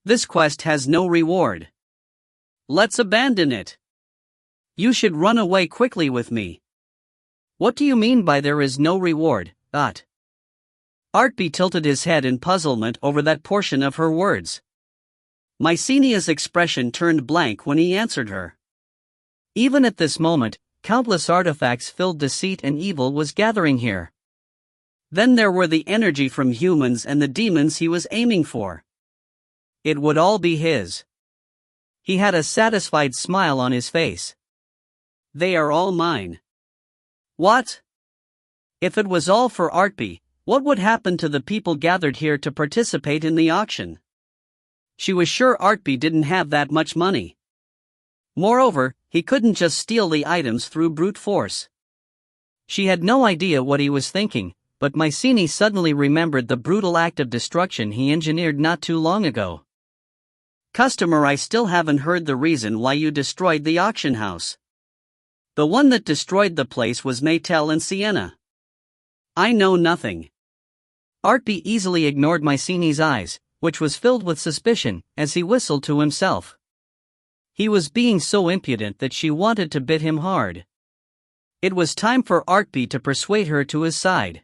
This quest has no reward. Let's abandon it. You should run away quickly with me. What do you mean by there is no reward, Artpe tilted his head in puzzlement over that portion of her words. Mycenae's expression turned blank when he answered her. Even at this moment, countless artifacts filled deceit and evil was gathering here. Then there were the energy from humans and the demons he was aiming for. It would all be his. He had a satisfied smile on his face. They are all mine. What? If it was all for Artpe, what would happen to the people gathered here to participate in the auction? She was sure Artpe didn't have that much money. Moreover, he couldn't just steal the items through brute force. She had no idea what he was thinking, but Mycenae suddenly remembered the brutal act of destruction he engineered not too long ago. Customer, I still haven't heard the reason why you destroyed the auction house. The one that destroyed the place was Maetel and Sienna. I know nothing. Artpe easily ignored Mycenae's eyes, which was filled with suspicion, as he whistled to himself. He was being so impudent that she wanted to bit him hard. It was time for Artpe to persuade her to his side.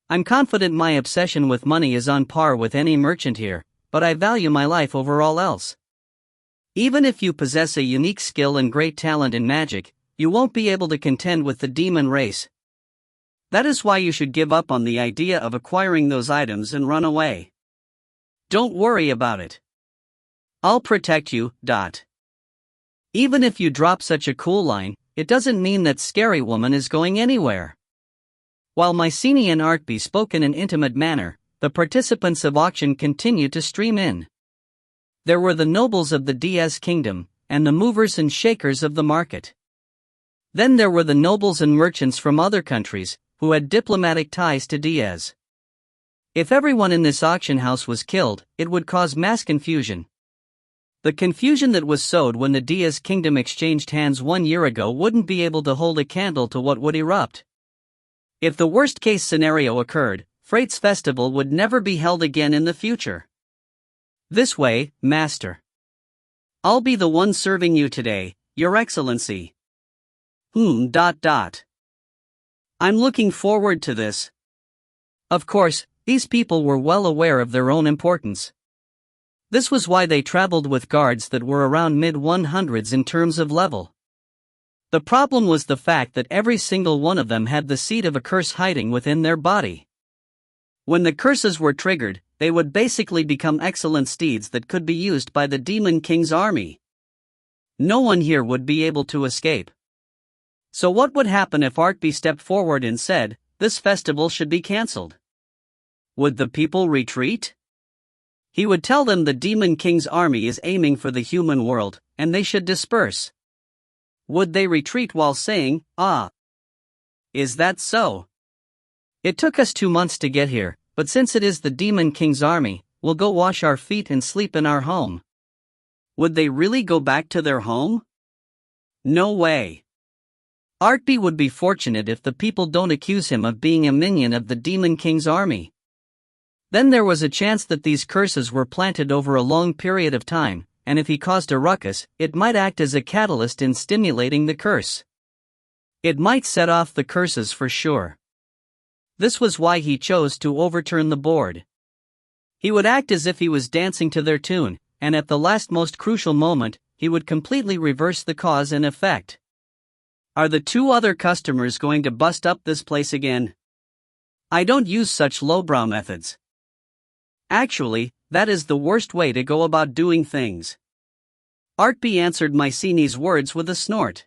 I'm confident my obsession with money is on par with any merchant here, but I value my life over all else. Even if you possess a unique skill and great talent in magic, you won't be able to contend with the demon race. That is why you should give up on the idea of acquiring those items and run away. Don't worry about it. I'll protect you. Even if you drop such a cool line, it doesn't mean that scary woman is going anywhere. While Mycenae and Artpe spoke in an intimate manner, the participants of auction continued to stream in. There were the nobles of the DS kingdom, and the movers and shakers of the market. Then there were the nobles and merchants from other countries, who had diplomatic ties to DS. If everyone in this auction house was killed, it would cause mass confusion. The confusion that was sowed when the DS kingdom exchanged hands 1 year ago wouldn't be able to hold a candle to what would erupt. If the worst-case scenario occurred, Freight's festival would never be held again in the future. This way, Master. I'll be the one serving you today, Your Excellency. I'm looking forward to this. Of course, these people were well aware of their own importance. This was why they traveled with guards that were around mid-100s in terms of level. The problem was the fact that every single one of them had the seed of a curse hiding within their body. When the curses were triggered, they would basically become excellent steeds that could be used by the Demon King's army. No one here would be able to escape. So what would happen if Artpe stepped forward and said, this festival should be cancelled? Would the people retreat? He would tell them the Demon King's army is aiming for the human world, and they should disperse. Would they retreat while saying, is that so? It took us 2 months to get here, but since it is the Demon King's army, we'll go wash our feet and sleep in our home. Would they really go back to their home? No way. Artpe would be fortunate if the people don't accuse him of being a minion of the Demon King's army. Then there was a chance that these curses were planted over a long period of time, and if he caused a ruckus, it might act as a catalyst in stimulating the curse. It might set off the curses for sure. This was why he chose to overturn the board. He would act as if he was dancing to their tune, and at the last most crucial moment, he would completely reverse the cause and effect. Are the two other customers going to bust up this place again? I don't use such lowbrow methods. Actually, that is the worst way to go about doing things. Artpe answered Mycenae's words with a snort.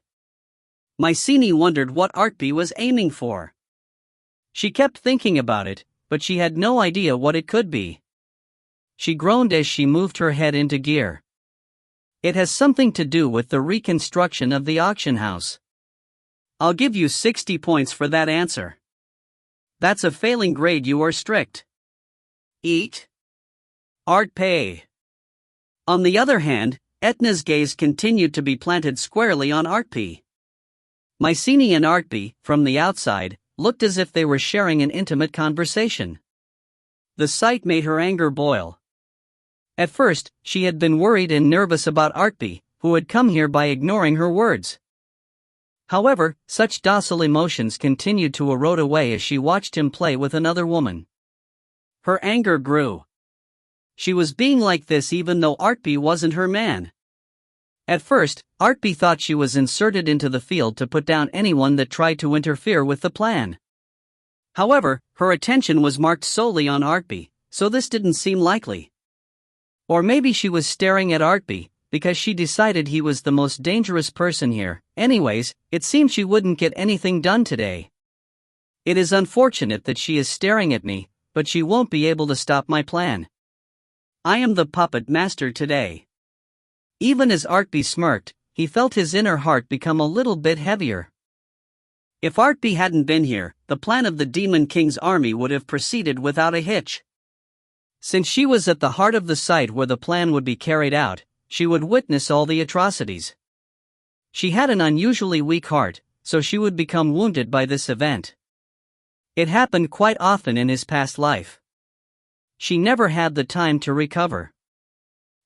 Mycenae wondered what Artpe was aiming for. She kept thinking about it, but she had no idea what it could be. She groaned as she moved her head into gear. It has something to do with the reconstruction of the auction house. I'll give you 60 points for that answer. That's a failing grade. You are strict. Eat. Artpe. On the other hand, Etna's gaze continued to be planted squarely on Artpe. Mycenae and Artpe, from the outside, looked as if they were sharing an intimate conversation. The sight made her anger boil. At first, she had been worried and nervous about Artpe, who had come here by ignoring her words. However, such docile emotions continued to erode away as she watched him play with another woman. Her anger grew. She was being like this even though Artpe wasn't her man. At first, Artpe thought she was inserted into the field to put down anyone that tried to interfere with the plan. However, her attention was marked solely on Artpe, so this didn't seem likely. Or maybe she was staring at Artpe, because she decided he was the most dangerous person here. Anyways, it seemed she wouldn't get anything done today. It is unfortunate that she is staring at me, but she won't be able to stop my plan. I am the puppet master today. Even as Artpe smirked, he felt his inner heart become a little bit heavier. If Artpe hadn't been here, the plan of the Demon King's army would have proceeded without a hitch. Since she was at the heart of the site where the plan would be carried out, she would witness all the atrocities. She had an unusually weak heart, so she would become wounded by this event. It happened quite often in his past life. She never had the time to recover.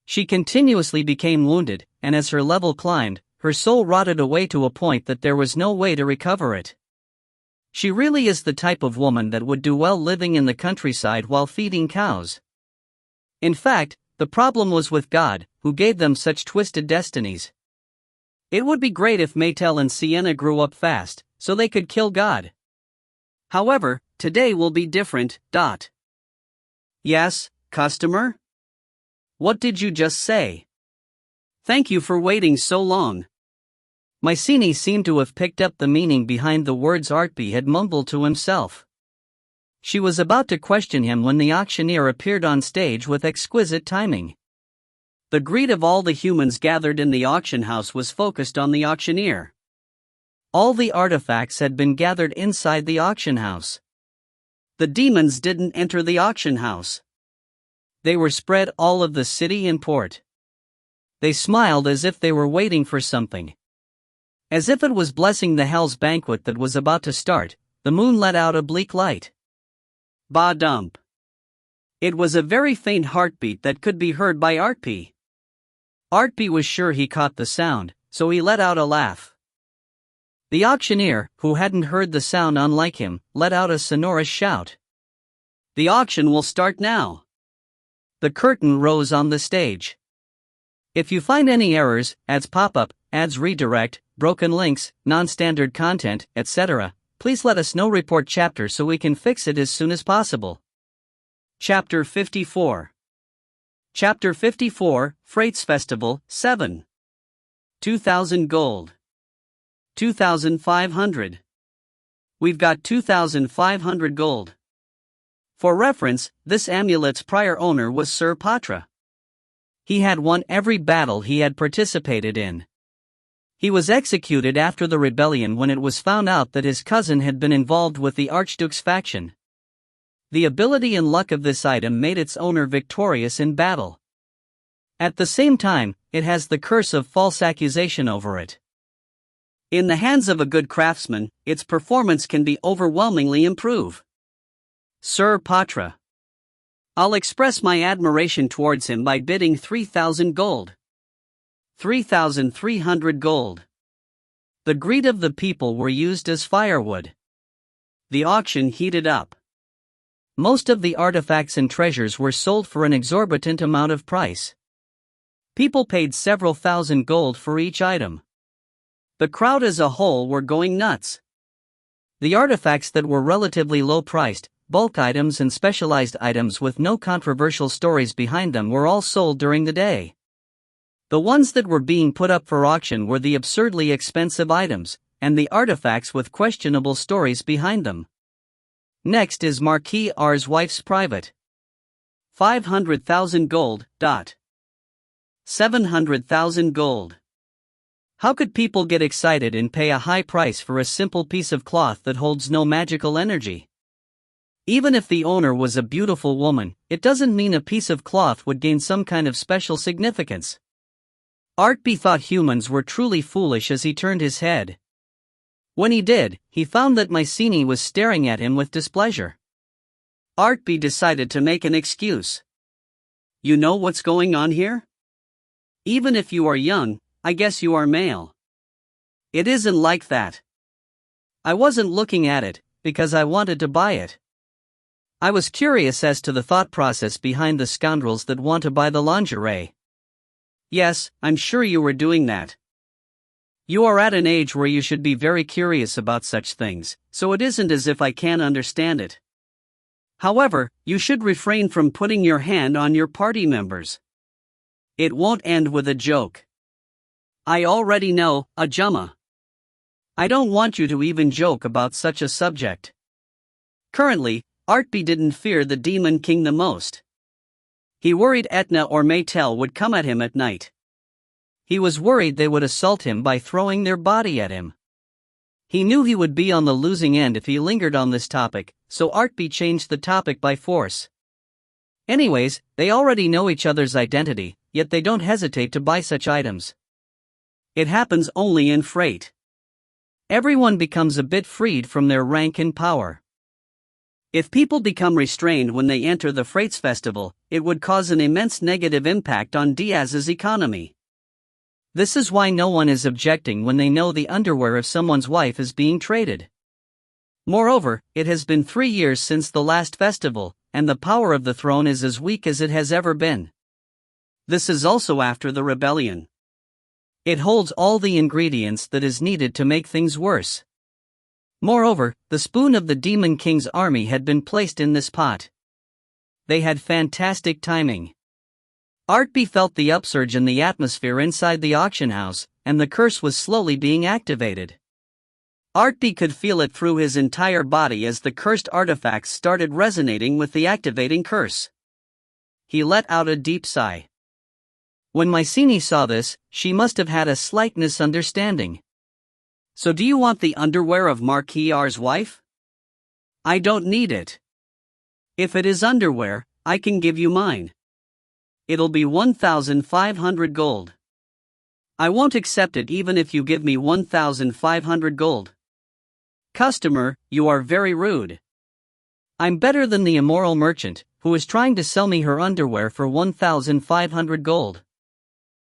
She continuously became wounded, and as her level climbed, her soul rotted away to a point that there was no way to recover it. She really is the type of woman that would do well living in the countryside while feeding cows. In fact, the problem was with God, who gave them such twisted destinies. It would be great if Maetel and Sienna grew up fast, so they could kill God. However, today will be different. Yes, customer? What did you just say? Thank you for waiting so long. Mycenae seemed to have picked up the meaning behind the words Artpe had mumbled to himself. She was about to question him when the auctioneer appeared on stage with exquisite timing. The greed of all the humans gathered in the auction house was focused on the auctioneer. All the artifacts had been gathered inside the auction house. The demons didn't enter the auction house. They were spread all of the city and port. They smiled as if they were waiting for something. As if it was blessing the hell's banquet that was about to start, the moon let out a bleak light. Ba-dump. It was a very faint heartbeat that could be heard by Artpe. Artpe was sure he caught the sound, so he let out a laugh. The auctioneer, who hadn't heard the sound unlike him, let out a sonorous shout. The auction will start now. The curtain rose on the stage. If you find any errors, ads pop up, ads redirect, broken links, non-standard content, etc., please let us know. Report chapter so we can fix it as soon as possible. Chapter 54. Chapter 54, Freights Festival, 7. 2,000 gold. 2,500. We've got 2,500 gold. For reference, this amulet's prior owner was Sir Patra. He had won every battle he had participated in. He was executed after the rebellion when it was found out that his cousin had been involved with the Archduke's faction. The ability and luck of this item made its owner victorious in battle. At the same time, it has the curse of false accusation over it. In the hands of a good craftsman, its performance can be overwhelmingly improved. Sir Patra. I'll express my admiration towards him by bidding 3,000 gold. 3,300 gold. The greed of the people were used as firewood. The auction heated up. Most of the artifacts and treasures were sold for an exorbitant amount of price. People paid several thousand gold for each item. The crowd as a whole were going nuts. The artifacts that were relatively low-priced, bulk items and specialized items with no controversial stories behind them were all sold during the day. The ones that were being put up for auction were the absurdly expensive items, and the artifacts with questionable stories behind them. Next is Marquis R's wife's private. 500,000 gold. 700,000 gold. How could people get excited and pay a high price for a simple piece of cloth that holds no magical energy? Even if the owner was a beautiful woman, it doesn't mean a piece of cloth would gain some kind of special significance. Artpe thought humans were truly foolish as he turned his head. When he did, he found that Mycenae was staring at him with displeasure. Artpe decided to make an excuse. You know what's going on here? Even if you are young, I guess you are male. It isn't like that. I wasn't looking at it, because I wanted to buy it. I was curious as to the thought process behind the scoundrels that want to buy the lingerie. Yes, I'm sure you were doing that. You are at an age where you should be very curious about such things, so it isn't as if I can't understand it. However, you should refrain from putting your hand on your party members. It won't end with a joke. I already know, Ajumma. I don't want you to even joke about such a subject. Currently, Artpe didn't fear the Demon King the most. He worried Etna or Maetel would come at him at night. He was worried they would assault him by throwing their body at him. He knew he would be on the losing end if he lingered on this topic, so Artpe changed the topic by force. Anyways, they already know each other's identity, yet they don't hesitate to buy such items. It happens only in freight. Everyone becomes a bit freed from their rank and power. If people become restrained when they enter the Freights Festival, it would cause an immense negative impact on Diaz's economy. This is why no one is objecting when they know the underwear of someone's wife is being traded. Moreover, it has been 3 years since the last festival, and the power of the throne is as weak as it has ever been. This is also after the rebellion. It holds all the ingredients that is needed to make things worse. Moreover, the spoon of the Demon King's army had been placed in this pot. They had fantastic timing. Artpe felt the upsurge in the atmosphere inside the auction house, and the curse was slowly being activated. Artpe could feel it through his entire body as the cursed artifacts started resonating with the activating curse. He let out a deep sigh. When Mycenae saw this, she must have had a slight misunderstanding. So do you want the underwear of Marquis R's wife? I don't need it. If it is underwear, I can give you mine. It'll be 1,500 gold. I won't accept it even if you give me 1,500 gold. Customer, you are very rude. I'm better than the immoral merchant, who is trying to sell me her underwear for 1,500 gold.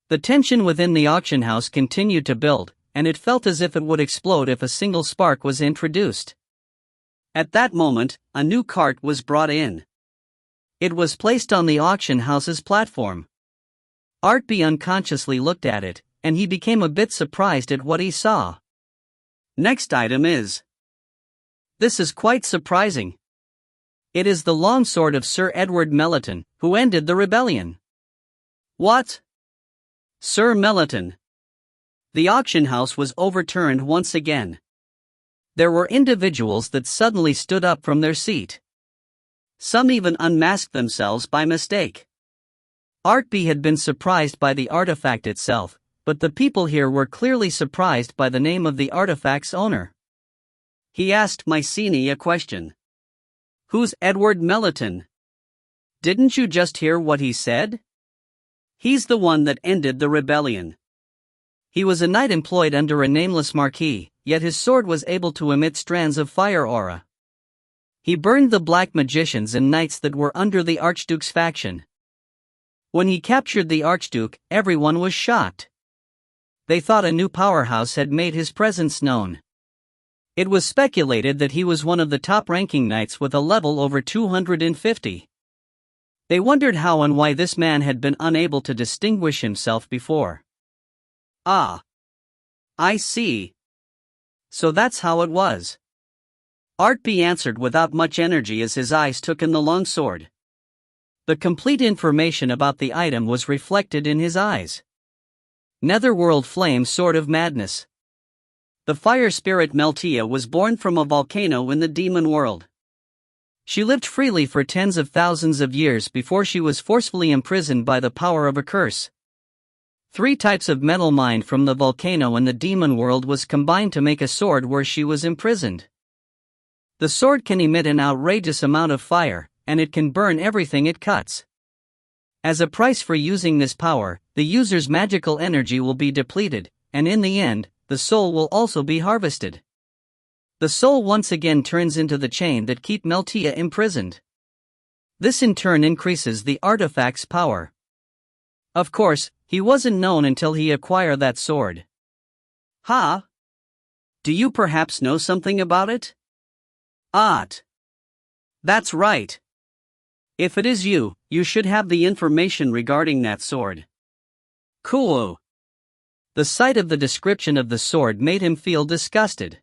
The tension within the auction house continued to build, and it felt as if it would explode if a single spark was introduced. At that moment, a new cart was brought in. It was placed on the auction house's platform. Artpe unconsciously looked at it, and he became a bit surprised at what he saw. Next item is. This is quite surprising. It is the longsword of Sir Edward Melliton, who ended the rebellion. What? Sir Melliton. The auction house was overturned once again. There were individuals that suddenly stood up from their seat. Some even unmasked themselves by mistake. Artpe had been surprised by the artifact itself, but the people here were clearly surprised by the name of the artifact's owner. He asked Mycenae a question. Who's Edward Melliton? Didn't you just hear what he said? He's the one that ended the rebellion. He was a knight employed under a nameless marquis, yet his sword was able to emit strands of fire aura. He burned the black magicians and knights that were under the Archduke's faction. When he captured the Archduke, everyone was shocked. they thought a new powerhouse had made his presence known. It was speculated that he was one of the top-ranking knights with a level over 250. They wondered how and why this man had been unable to distinguish himself before. Ah. I see. So that's how it was. Artpe answered without much energy as his eyes took in the longsword. The complete information about the item was reflected in his eyes. Netherworld flame sword of madness. The fire spirit Maetel was born from a volcano in the demon world. She lived freely for tens of thousands of years before she was forcefully imprisoned by the power of a curse. 3 types of metal mined from the volcano in the demon world was combined to make a sword where she was imprisoned. The sword can emit an outrageous amount of fire, and it can burn everything it cuts. As a price for using this power, the user's magical energy will be depleted, and in the end, the soul will also be harvested. The soul once again turns into the chain that keep Maetel imprisoned. This in turn increases the artifact's power. Of course, he wasn't known until he acquired that sword. Ha! Do you perhaps know something about it? That's right. If it is you, you should have the information regarding that sword. Cool. The sight of the description of the sword made him feel disgusted.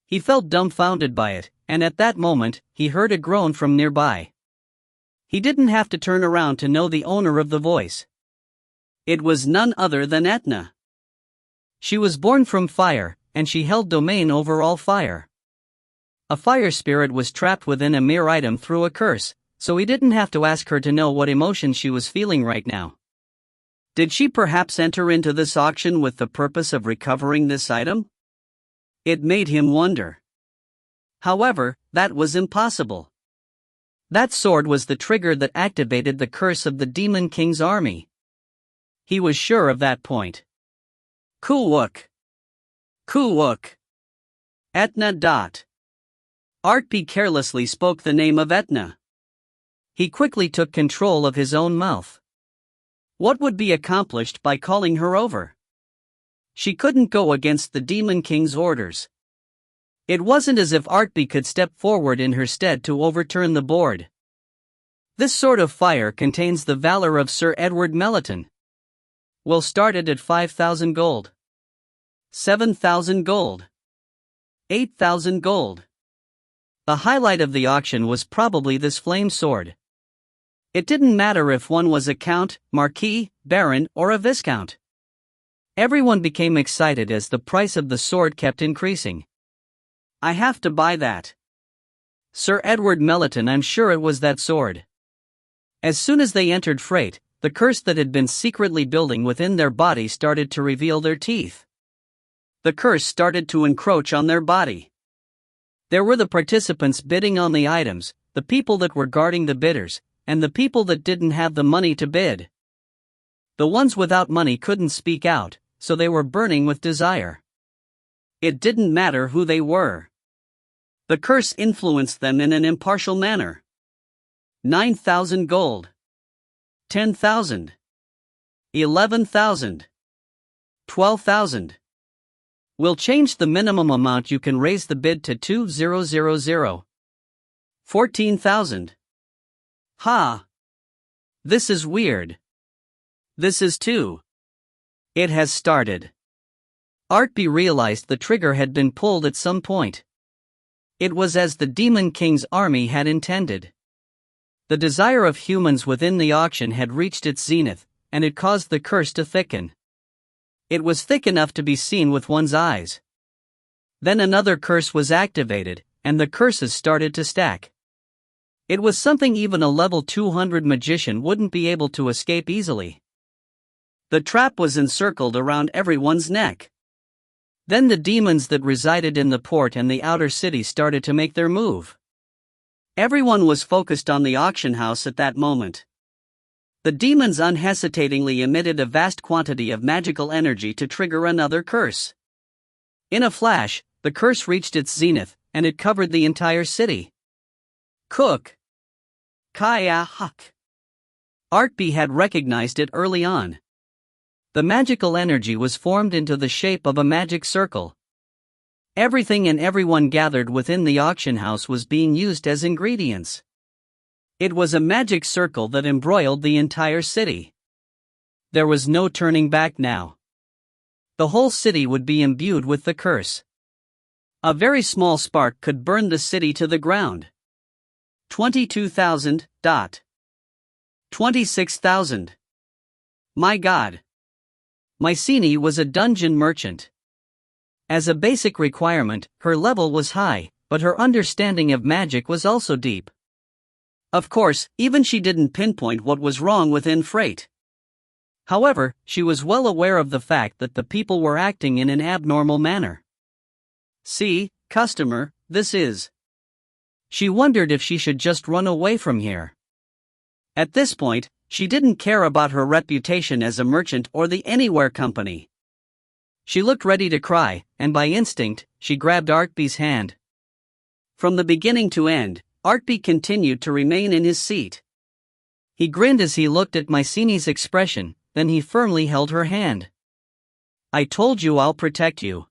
He felt dumbfounded by it, and at that moment, he heard a groan from nearby. He didn't have to turn around to know the owner of the voice. It was none other than Etna. She was born from fire, and she held domain over all fire. A fire spirit was trapped within a mere item through a curse, so he didn't have to ask her to know what emotion she was feeling right now. Did she perhaps enter into this auction with the purpose of recovering this item? It made him wonder. However, that was impossible. That sword was the trigger that activated the curse of the Demon King's army. He was sure of that point. Kuwook. Etna. Artpe carelessly spoke the name of Etna. He quickly took control of his own mouth. What would be accomplished by calling her over? She couldn't go against the Demon King's orders. It wasn't as if Artpe could step forward in her stead to overturn the board. This sword of fire contains the valor of Sir Edward Maetel. We'll start it at 5,000 gold. 7,000 gold. 8,000 gold. The highlight of the auction was probably this flame sword. It didn't matter if one was a count, marquis, baron, or a viscount. Everyone became excited as the price of the sword kept increasing. I have to buy that. Sir Edward Maetel, I'm sure it was that sword. As soon as they entered freight, the curse that had been secretly building within their body started to reveal their teeth. The curse started to encroach on their body. There were the participants bidding on the items, the people that were guarding the bidders, and the people that didn't have the money to bid. The ones without money couldn't speak out, so they were burning with desire. It didn't matter who they were. The curse influenced them in an impartial manner. 9,000 gold. 10,000. 11,000. 12,000. We'll change the minimum amount you can raise the bid to 2,000. 14,000. Ha! This is weird. This is too. It has started. Artpe realized the trigger had been pulled at some point. It was as the Demon King's army had intended. The desire of humans within the auction had reached its zenith, and it caused the curse to thicken. It was thick enough to be seen with one's eyes. Then another curse was activated, and the curses started to stack. It was something even a level 200 magician wouldn't be able to escape easily. The trap was encircled around everyone's neck. Then the demons that resided in the port and the outer city started to make their move. Everyone was focused on the auction house at that moment. The demons unhesitatingly emitted a vast quantity of magical energy to trigger another curse. In a flash, the curse reached its zenith, and it covered the entire city. Cook. Kaya Huck. Artpe had recognized it early on. The magical energy was formed into the shape of a magic circle. Everything and everyone gathered within the auction house was being used as ingredients. It was a magic circle that embroiled the entire city. There was no turning back now. The whole city would be imbued with the curse. A very small spark could burn the city to the ground. 22,000. 26,000. My God. Mycenae was a dungeon merchant. As a basic requirement, her level was high, but her understanding of magic was also deep. Of course, even she didn't pinpoint what was wrong within freight. However, she was well aware of the fact that the people were acting in an abnormal manner. See, customer, this is. She wondered if she should just run away from here. At this point, she didn't care about her reputation as a merchant or the Anywhere Company. She looked ready to cry, and by instinct, she grabbed Artbe's hand. From the beginning to end, Artbe continued to remain in his seat. He grinned as he looked at Mycenae's expression, then he firmly held her hand. I told you I'll protect you.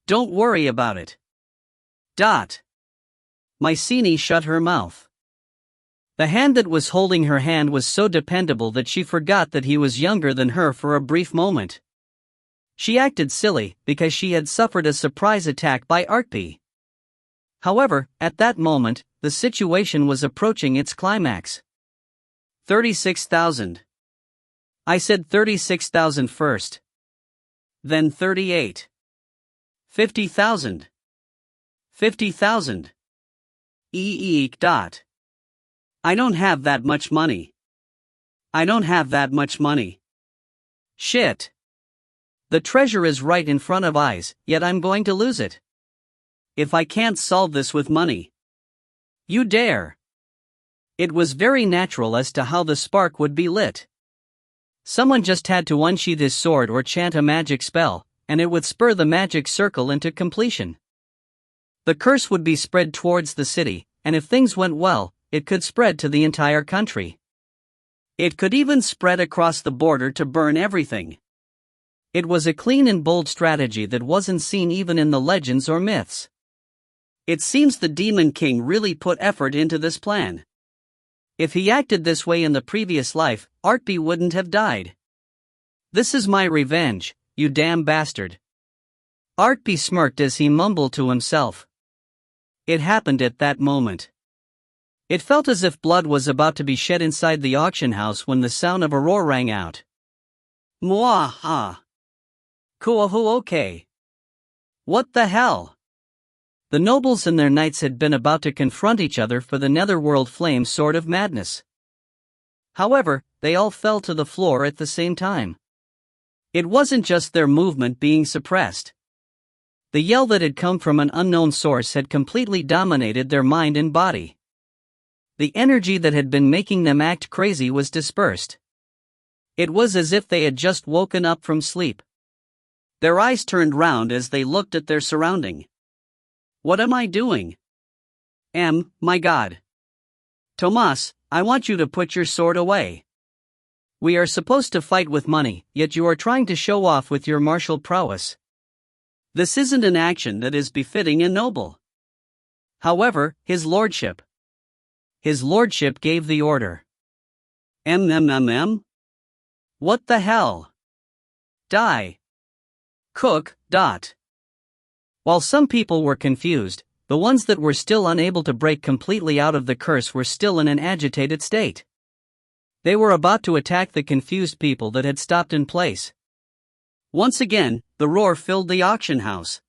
Don't worry about it. Mycenae shut her mouth. The hand that was holding her hand was so dependable that she forgot that he was younger than her for a brief moment. She acted silly because she had suffered a surprise attack by Artbe. However, at that moment, the situation was approaching its climax. 36,000. I said 36,000 first. Then 38. 50,000. 50,000. Eek. I don't have that much money. I don't have that much money. Shit. The treasure is right in front of eyes, yet I'm going to lose it. If I can't solve this with money. You dare. It was very natural as to how the spark would be lit. Someone just had to unsheath his sword or chant a magic spell, and it would spur the magic circle into completion. The curse would be spread towards the city, and if things went well, it could spread to the entire country. It could even spread across the border to burn everything. It was a clean and bold strategy that wasn't seen even in the legends or myths. It seems the Demon King really put effort into this plan. If he acted this way in the previous life, Artbe wouldn't have died. This is my revenge, you damn bastard. Artbe smirked as he mumbled to himself. It happened at that moment. It felt as if blood was about to be shed inside the auction house when the sound of a roar rang out. Mwaha. Kuahu okay. What the hell? The nobles and their knights had been about to confront each other for the netherworld flame sword of madness. However, they all fell to the floor at the same time. It wasn't just their movement being suppressed. The yell that had come from an unknown source had completely dominated their mind and body. The energy that had been making them act crazy was dispersed. It was as if they had just woken up from sleep. Their eyes turned round as they looked at their surrounding. What am I doing? My God. Tomas, I want you to put your sword away. We are supposed to fight with money, yet you are trying to show off with your martial prowess. This isn't an action that is befitting a noble. However, His Lordship gave the order. What the hell? Die. Cook. While some people were confused, the ones that were still unable to break completely out of the curse were still in an agitated state. They were about to attack the confused people that had stopped in place. Once again, the roar filled the auction house.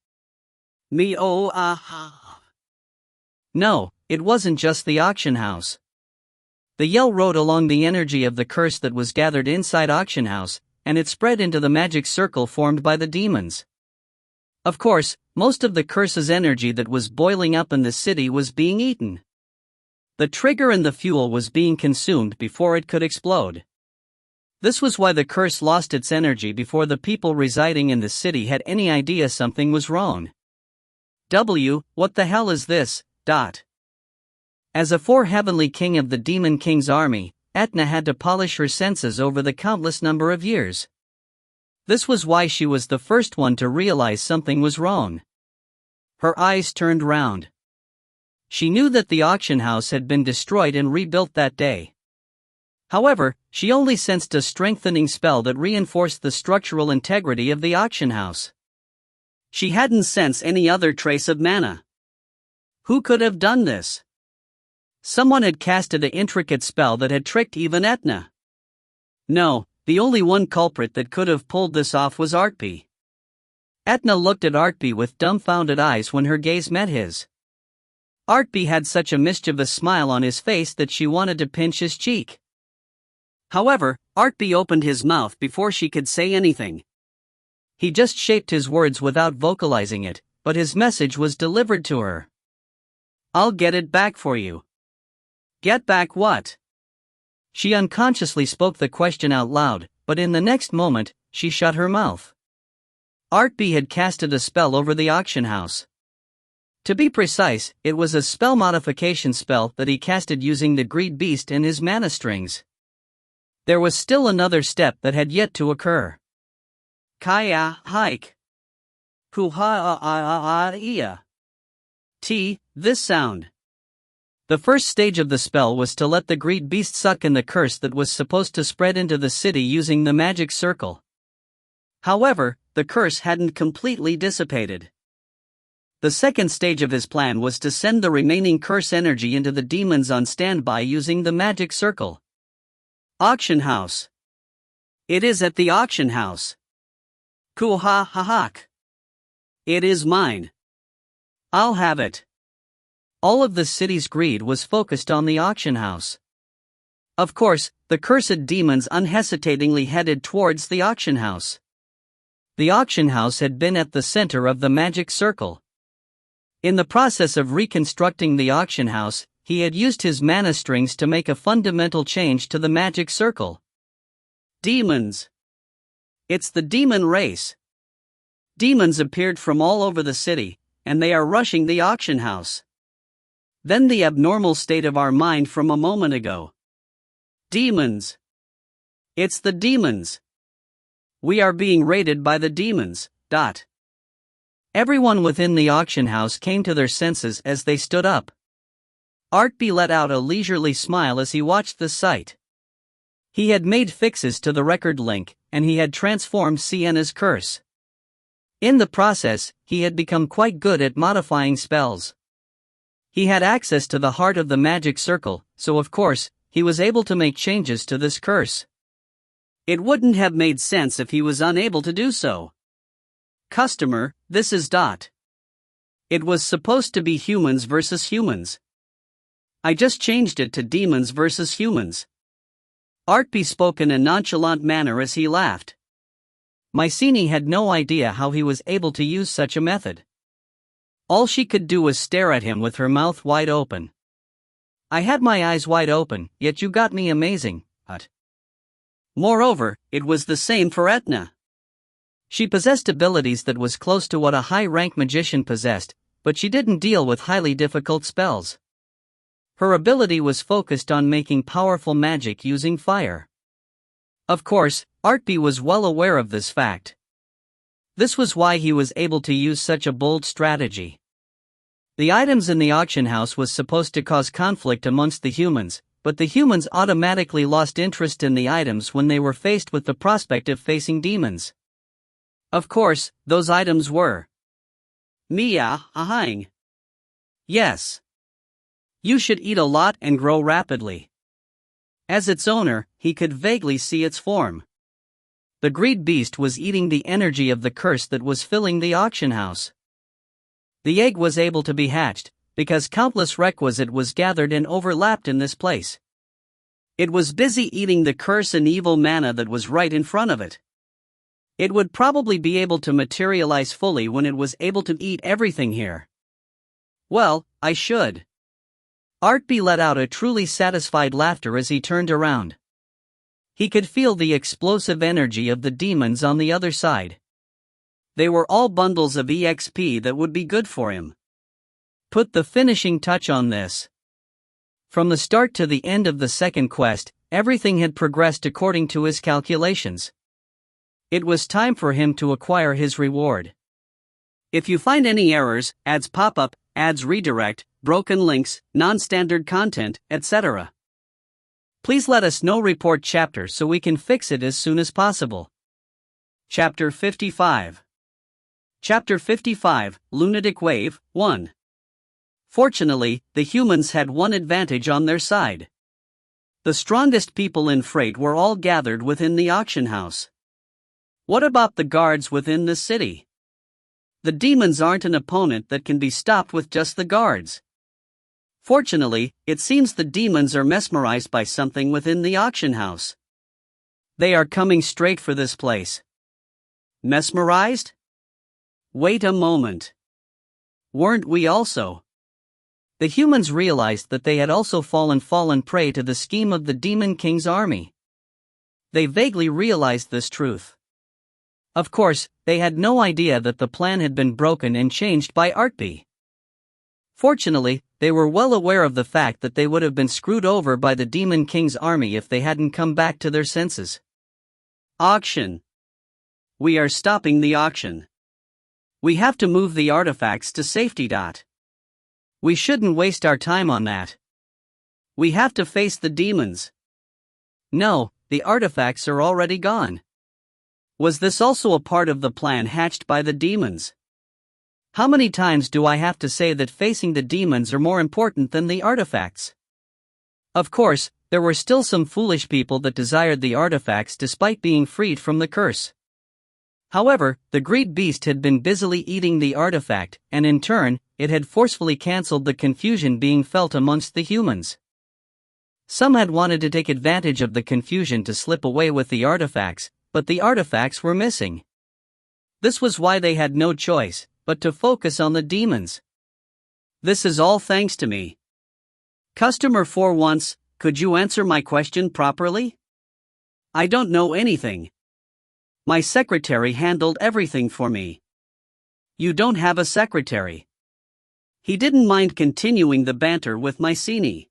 No, it wasn't just the auction house. The yell rode along the energy of the curse that was gathered inside auction house, and it spread into the magic circle formed by the demons. Of course, most of the curse's energy that was boiling up in the city was being eaten. The trigger and the fuel was being consumed before it could explode. This was why the curse lost its energy before the people residing in the city had any idea something was wrong. What the hell is this? As a four-heavenly king of the Demon King's army, Etna had to polish her senses over the countless number of years. This was why she was the first one to realize something was wrong. Her eyes turned round. She knew that the auction house had been destroyed and rebuilt that day. However, she only sensed a strengthening spell that reinforced the structural integrity of the auction house. She hadn't sensed any other trace of mana. Who could have done this? Someone had casted an intricate spell that had tricked even Etna. No, the only one culprit that could have pulled this off was Artpe. Etna looked at Artpe with dumbfounded eyes when her gaze met his. Artpe had such a mischievous smile on his face that she wanted to pinch his cheek. However, Artpe opened his mouth before she could say anything. He just shaped his words without vocalizing it, but his message was delivered to her. I'll get it back for you. Get back what? She unconsciously spoke the question out loud, but in the next moment, she shut her mouth. Artpe had casted a spell over the auction house. To be precise, it was a spell modification spell that he casted using the greed beast and his mana strings. There was still another step that had yet to occur. Kaya hike. Kuha this sound. The first stage of the spell was to let the greed beast suck in the curse that was supposed to spread into the city using the magic circle. However, the curse hadn't completely dissipated. The second stage of his plan was to send the remaining curse energy into the demons on standby using the magic circle. Auction house. It is at the auction house. Kuha-ha-hak. It is mine. I'll have it. All of the city's greed was focused on the auction house. Of course, the cursed demons unhesitatingly headed towards the auction house. The auction house had been at the center of the magic circle. In the process of reconstructing the auction house, he had used his mana strings to make a fundamental change to the magic circle. Demons. It's the demon race. Demons appeared from all over the city, and they are rushing the auction house. Then the abnormal state of our mind from a moment ago. Demons. It's the demons. We are being raided by the demons. Everyone within the auction house came to their senses as they stood up. Artpe let out a leisurely smile as he watched the sight. He had made fixes to the record link, and he had transformed Sienna's curse. In the process, he had become quite good at modifying spells. He had access to the heart of the magic circle, so of course, he was able to make changes to this curse. It wouldn't have made sense if he was unable to do so. Customer, this is . It was supposed to be humans versus humans. I just changed it to demons versus humans. Artpe spoke in a nonchalant manner as he laughed. Mycenae had no idea how he was able to use such a method. All she could do was stare at him with her mouth wide open. I had my eyes wide open, yet you got me amazing, . Moreover, it was the same for Etna. She possessed abilities that was close to what a high-rank magician possessed, but she didn't deal with highly difficult spells. Her ability was focused on making powerful magic using fire. Of course, Artpe was well aware of this fact. This was why he was able to use such a bold strategy. The items in the auction house was supposed to cause conflict amongst the humans, but the humans automatically lost interest in the items when they were faced with the prospect of facing demons. Of course, those items were Mia Ahang. Yes. You should eat a lot and grow rapidly. As its owner, he could vaguely see its form. The greed beast was eating the energy of the curse that was filling the auction house. The egg was able to be hatched, because countless requisite was gathered and overlapped in this place. It was busy eating the curse and evil mana that was right in front of it. It would probably be able to materialize fully when it was able to eat everything here. Well, I should. Artpe let out a truly satisfied laughter as he turned around. He could feel the explosive energy of the demons on the other side. They were all bundles of EXP that would be good for him. Put the finishing touch on this. From the start to the end of the second quest, everything had progressed according to his calculations. It was time for him to acquire his reward. If you find any errors, ads pop up, ads redirect, broken links, non-standard content, etc., please let us know. Report chapter so we can fix it as soon as possible. Chapter 55. Chapter 55, Lunatic Wave, 1. Fortunately, the humans had one advantage on their side. The strongest people in freight were all gathered within the auction house. What about the guards within the city? The demons aren't an opponent that can be stopped with just the guards. Fortunately, it seems the demons are mesmerized by something within the auction house. They are coming straight for this place. Mesmerized? Wait a moment. Weren't we also? The humans realized that they had also fallen prey to the scheme of the Demon King's army. They vaguely realized this truth. Of course, they had no idea that the plan had been broken and changed by Artpe. Fortunately, they were well aware of the fact that they would have been screwed over by the Demon King's army if they hadn't come back to their senses. Auction. We are stopping the auction. We have to move the artifacts to safety. We shouldn't waste our time on that. We have to face the demons. No, the artifacts are already gone. Was this also a part of the plan hatched by the demons? How many times do I have to say that facing the demons are more important than the artifacts? Of course, there were still some foolish people that desired the artifacts despite being freed from the curse. However, the greed beast had been busily eating the artifact, and in turn, it had forcefully cancelled the confusion being felt amongst the humans. Some had wanted to take advantage of the confusion to slip away with the artifacts, but the artifacts were missing. This was why they had no choice but to focus on the demons. This is all thanks to me. Customer for once, could you answer my question properly? I don't know anything. My secretary handled everything for me. You don't have a secretary. He didn't mind continuing the banter with Mycenae.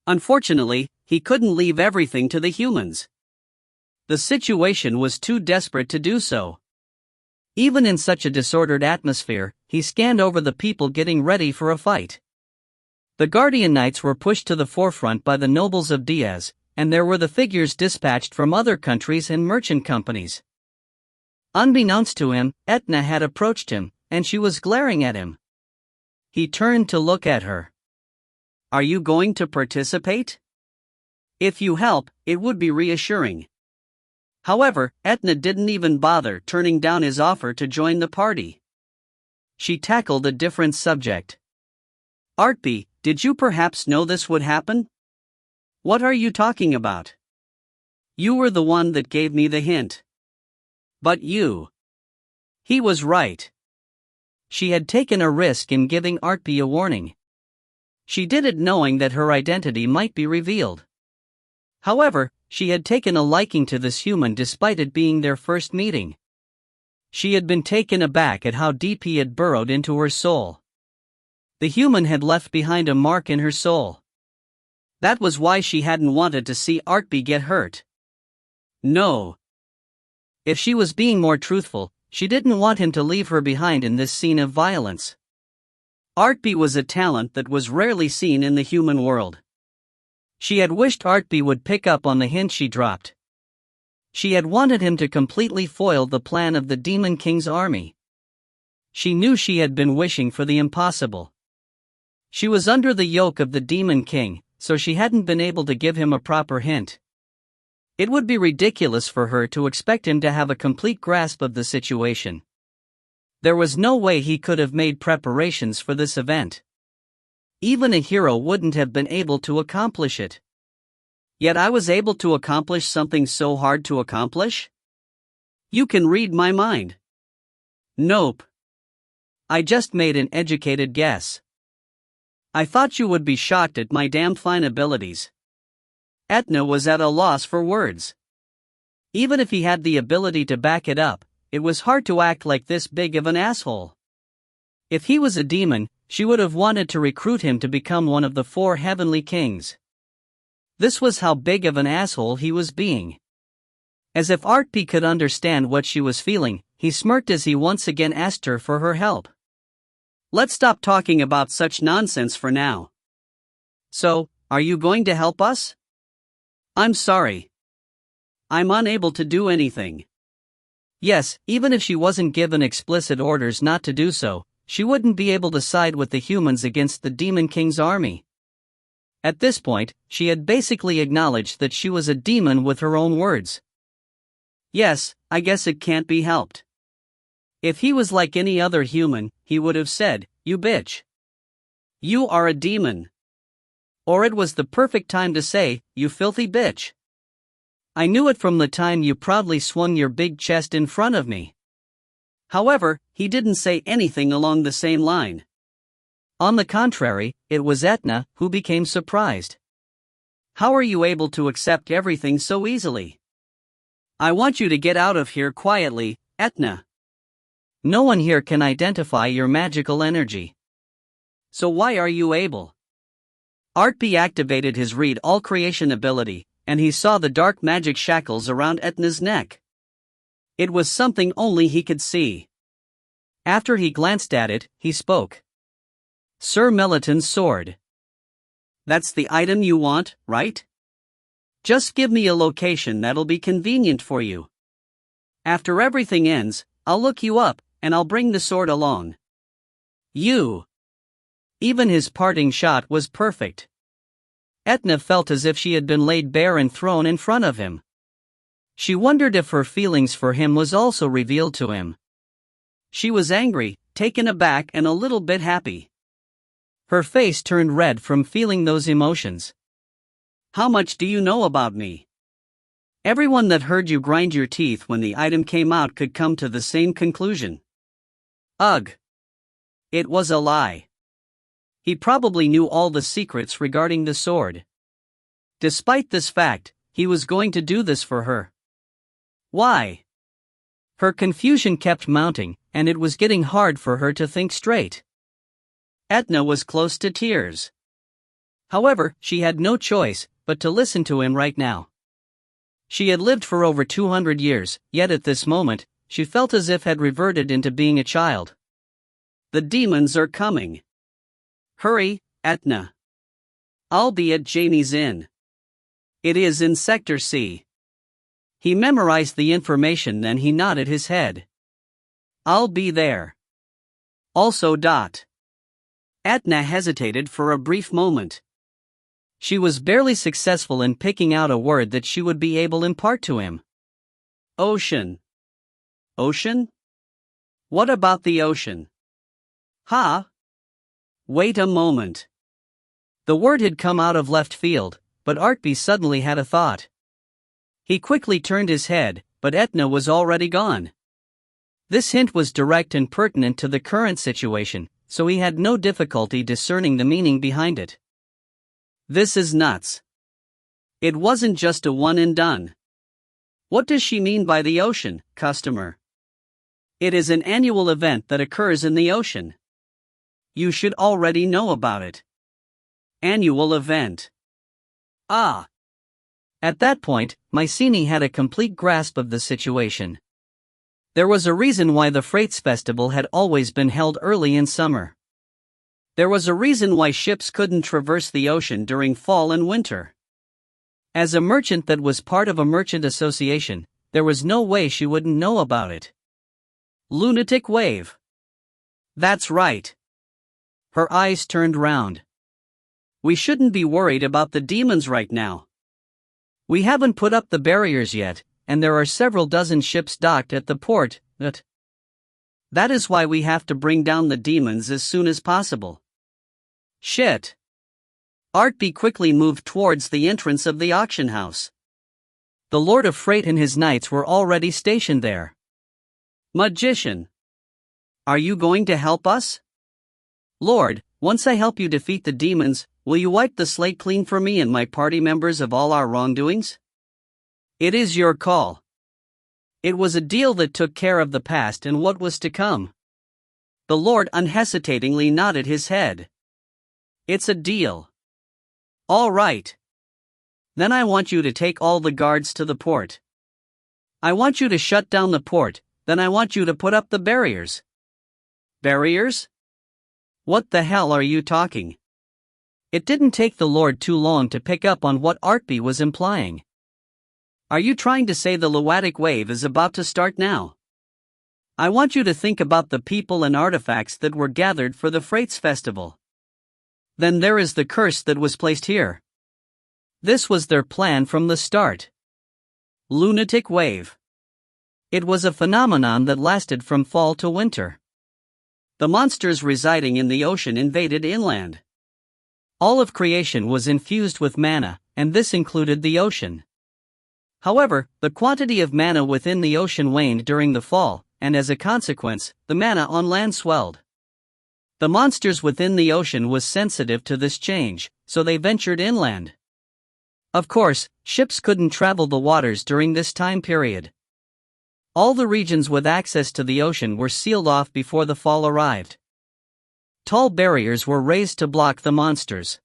Unfortunately, he couldn't leave everything to the humans. The situation was too desperate to do so. Even in such a disordered atmosphere, he scanned over the people getting ready for a fight. The Guardian Knights were pushed to the forefront by the nobles of Diaz, and there were the figures dispatched from other countries and merchant companies. Unbeknownst to him, Etna had approached him, and she was glaring at him. He turned to look at her. Are you going to participate? If you help, it would be reassuring. However, Etna didn't even bother turning down his offer to join the party. She tackled a different subject. Artpe, did you perhaps know this would happen? What are you talking about? You were the one that gave me the hint. But you. He was right. She had taken a risk in giving Artpe a warning. She did it knowing that her identity might be revealed. However, she had taken a liking to this human despite it being their first meeting. She had been taken aback at how deep he had burrowed into her soul. The human had left behind a mark in her soul. That was why she hadn't wanted to see Artpe get hurt. No. If she was being more truthful, she didn't want him to leave her behind in this scene of violence. Artpe was a talent that was rarely seen in the human world. She had wished Artpe would pick up on the hint she dropped. She had wanted him to completely foil the plan of the Demon King's army. She knew she had been wishing for the impossible. She was under the yoke of the Demon King, so she hadn't been able to give him a proper hint. It would be ridiculous for her to expect him to have a complete grasp of the situation. There was no way he could have made preparations for this event. Even a hero wouldn't have been able to accomplish it. Yet I was able to accomplish something so hard to accomplish? You can read my mind. Nope. I just made an educated guess. I thought you would be shocked at my damned fine abilities. Etna was at a loss for words. Even if he had the ability to back it up, it was hard to act like this big of an asshole. If he was a demon, she would have wanted to recruit him to become one of the 4 heavenly kings. This was how big of an asshole he was being. As if Artpe could understand what she was feeling, he smirked as he once again asked her for her help. Let's stop talking about such nonsense for now. So, are you going to help us? I'm sorry. I'm unable to do anything. Yes, even if she wasn't given explicit orders not to do so, she wouldn't be able to side with the humans against the Demon King's army. At this point, she had basically acknowledged that she was a demon with her own words. Yes, I guess it can't be helped. If he was like any other human, he would have said, "You bitch. You are a demon." Or it was the perfect time to say, "You filthy bitch. I knew it from the time you proudly swung your big chest in front of me." However, he didn't say anything along the same line. On the contrary, it was Etna who became surprised. How are you able to accept everything so easily? I want you to get out of here quietly, Etna. No one here can identify your magical energy. So why are you able? Artpe activated his read all creation ability, and he saw the dark magic shackles around Etna's neck. It was something only he could see. After he glanced at it, he spoke. Sir Meliton's sword. That's the item you want, right? Just give me a location that'll be convenient for you. After everything ends, I'll look you up, and I'll bring the sword along. You. Even his parting shot was perfect. Etna felt as if she had been laid bare and thrown in front of him. She wondered if her feelings for him was also revealed to him. She was angry, taken aback and a little bit happy. Her face turned red from feeling those emotions. How much do you know about me? Everyone that heard you grind your teeth when the item came out could come to the same conclusion. Ugh. It was a lie. He probably knew all the secrets regarding the sword. Despite this fact, he was going to do this for her. Why? Her confusion kept mounting, and it was getting hard for her to think straight. Etna was close to tears. However, she had no choice but to listen to him right now. She had lived for over 200 years, yet at this moment, she felt as if had reverted into being a child. The demons are coming. Hurry, Etna. I'll be at Jamie's Inn. It is in Sector C. He memorized the information, then he nodded his head. I'll be there. Also. Etna hesitated for a brief moment. She was barely successful in picking out a word that she would be able to impart to him. Ocean. Ocean? What about the ocean? Huh? Wait a moment. The word had come out of left field, but Artpe suddenly had a thought. He quickly turned his head, but Etna was already gone. This hint was direct and pertinent to the current situation, so he had no difficulty discerning the meaning behind it. This is nuts. It wasn't just a one and done. What does she mean by the ocean, customer? It is an annual event that occurs in the ocean. You should already know about it. Annual event. Ah. At that point, Mycenae had a complete grasp of the situation. There was a reason why the Freights Festival had always been held early in summer. There was a reason why ships couldn't traverse the ocean during fall and winter. As a merchant that was part of a merchant association, there was no way she wouldn't know about it. Lunatic wave. That's right. Her eyes turned round. We shouldn't be worried about the demons right now. We haven't put up the barriers yet, and there are several dozen ships docked at the port. That is why we have to bring down the demons as soon as possible. Shit. Artpe quickly moved towards the entrance of the auction house. The Lord of Freight and his knights were already stationed there. Magician. Are you going to help us? Lord, once I help you defeat the demons, will you wipe the slate clean for me and my party members of all our wrongdoings? It is your call. It was a deal that took care of the past and what was to come. The Lord unhesitatingly nodded his head. It's a deal. All right. Then I want you to take all the guards to the port. I want you to shut down the port, then I want you to put up the barriers. Barriers? What the hell are you talking? It didn't take the Lord too long to pick up on what Artpe was implying. Are you trying to say the Luatic wave is about to start now? I want you to think about the people and artifacts that were gathered for the Freights Festival. Then there is the curse that was placed here. This was their plan from the start. Lunatic wave. It was a phenomenon that lasted from fall to winter. The monsters residing in the ocean invaded inland. All of creation was infused with mana, and this included the ocean. However, the quantity of mana within the ocean waned during the fall, and as a consequence, the mana on land swelled. The monsters within the ocean was sensitive to this change, so they ventured inland. Of course, ships couldn't travel the waters during this time period. All the regions with access to the ocean were sealed off before the fall arrived. Tall barriers were raised to block the monsters.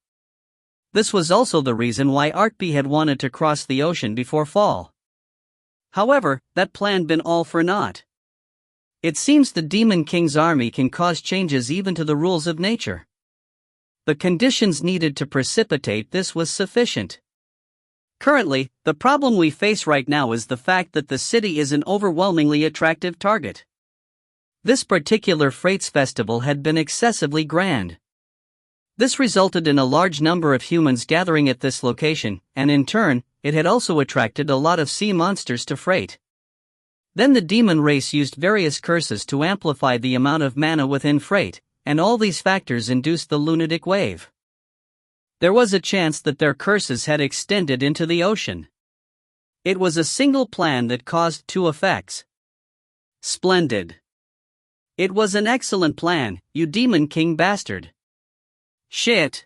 This was also the reason why Artpe had wanted to cross the ocean before fall. However, that plan been all for naught. It seems the Demon King's army can cause changes even to the rules of nature. The conditions needed to precipitate this was sufficient. Currently, the problem we face right now is the fact that the city is an overwhelmingly attractive target. This particular Freights Festival had been excessively grand. This resulted in a large number of humans gathering at this location, and in turn, it had also attracted a lot of sea monsters to freight. Then the demon race used various curses to amplify the amount of mana within freight, and all these factors induced the lunatic wave. There was a chance that their curses had extended into the ocean. It was a single plan that caused two effects. Splendid. It was an excellent plan, you Demon King bastard. Shit.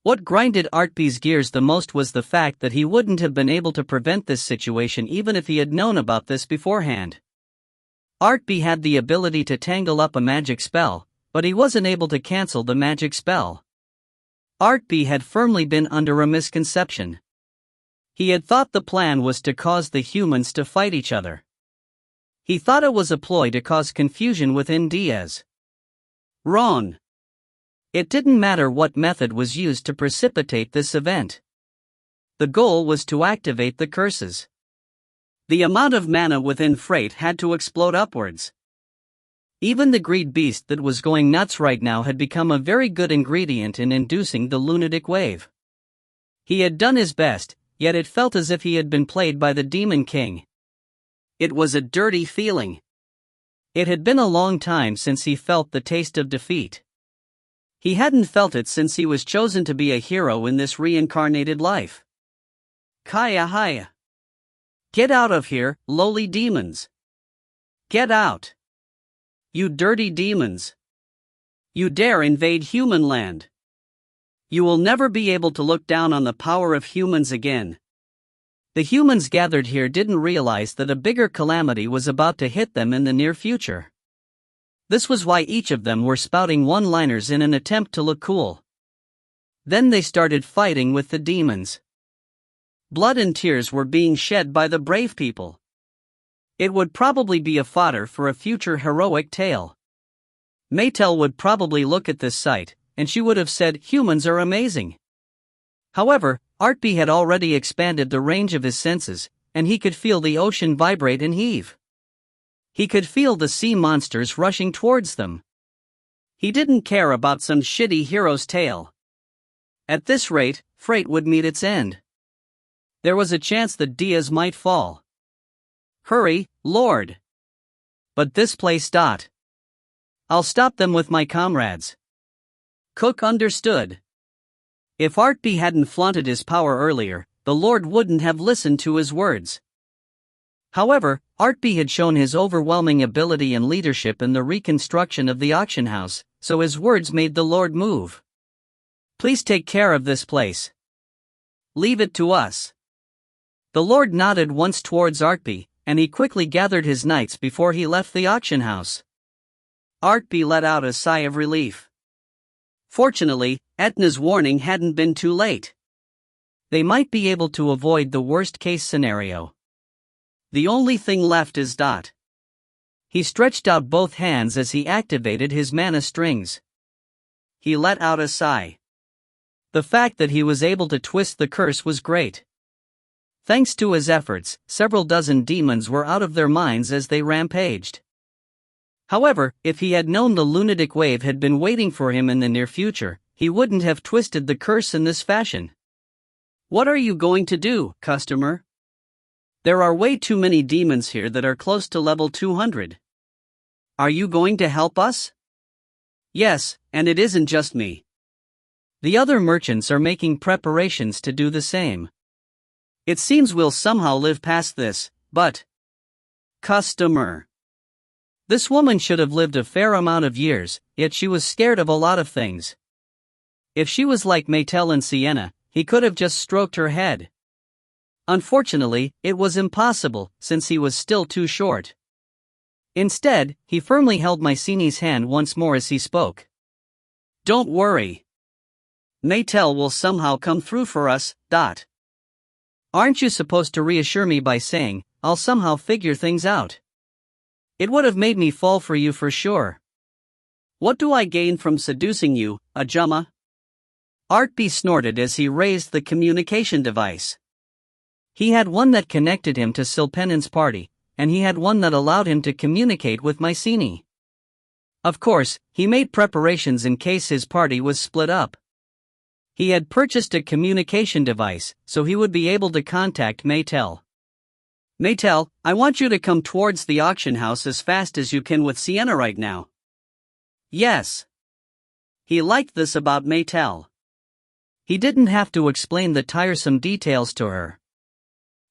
What grinded Artpe's gears the most was the fact that he wouldn't have been able to prevent this situation even if he had known about this beforehand. Artpe had the ability to tangle up a magic spell, but he wasn't able to cancel the magic spell. Artpe had firmly been under a misconception. He had thought the plan was to cause the humans to fight each other. He thought it was a ploy to cause confusion within Diaz. Wrong. It didn't matter what method was used to precipitate this event. The goal was to activate the curses. The amount of mana within freight had to explode upwards. Even the greed beast that was going nuts right now had become a very good ingredient in inducing the lunatic wave. He had done his best, yet it felt as if he had been played by the Demon King. It was a dirty feeling. It had been a long time since he felt the taste of defeat. He hadn't felt it since he was chosen to be a hero in this reincarnated life. Kaya Haya. Get out of here, lowly demons. Get out. You dirty demons. You dare invade human land. You will never be able to look down on the power of humans again. The humans gathered here didn't realize that a bigger calamity was about to hit them in the near future. This was why each of them were spouting one-liners in an attempt to look cool. Then they started fighting with the demons. Blood and tears were being shed by the brave people. It would probably be a fodder for a future heroic tale. Maetel would probably look at this sight, and she would have said, "Humans are amazing." However, Artpe had already expanded the range of his senses, and he could feel the ocean vibrate and heave. He could feel the sea monsters rushing towards them. He didn't care about some shitty hero's tale. At this rate, freight would meet its end. There was a chance that Diaz might fall. Hurry, Lord. But this place. I'll stop them with my comrades. Cook understood. If Artpe hadn't flaunted his power earlier, the Lord wouldn't have listened to his words. However, Artpe had shown his overwhelming ability and leadership in the reconstruction of the auction house, so his words made the Lord move. Please take care of this place. Leave it to us. The Lord nodded once towards Artpe, and he quickly gathered his knights before he left the auction house. Artpe let out a sigh of relief. Fortunately, Etna's warning hadn't been too late. They might be able to avoid the worst-case scenario. The only thing left is ... He stretched out both hands as he activated his mana strings. He let out a sigh. The fact that he was able to twist the curse was great. Thanks to his efforts, several dozen demons were out of their minds as they rampaged. However, if he had known the lunatic wave had been waiting for him in the near future, he wouldn't have twisted the curse in this fashion. What are you going to do, customer? There are way too many demons here that are close to level 200. Are you going to help us? Yes, and it isn't just me. The other merchants are making preparations to do the same. It seems we'll somehow live past this, but... Customer. This woman should have lived a fair amount of years, yet she was scared of a lot of things. If she was like Maetel and Sienna, he could have just stroked her head. Unfortunately, it was impossible, since he was still too short. Instead, he firmly held Mycenae's hand once more as he spoke. Don't worry. Maetel will somehow come through for us. Aren't you supposed to reassure me by saying, I'll somehow figure things out? It would have made me fall for you for sure. What do I gain from seducing you, Ajumma? Artpe snorted as he raised the communication device. He had one that connected him to Silpenen's party, and he had one that allowed him to communicate with Mycenae. Of course, he made preparations in case his party was split up. He had purchased a communication device, so he would be able to contact Maetel. Maetel, I want you to come towards the auction house as fast as you can with Sienna right now. Yes. He liked this about Maetel. He didn't have to explain the tiresome details to her.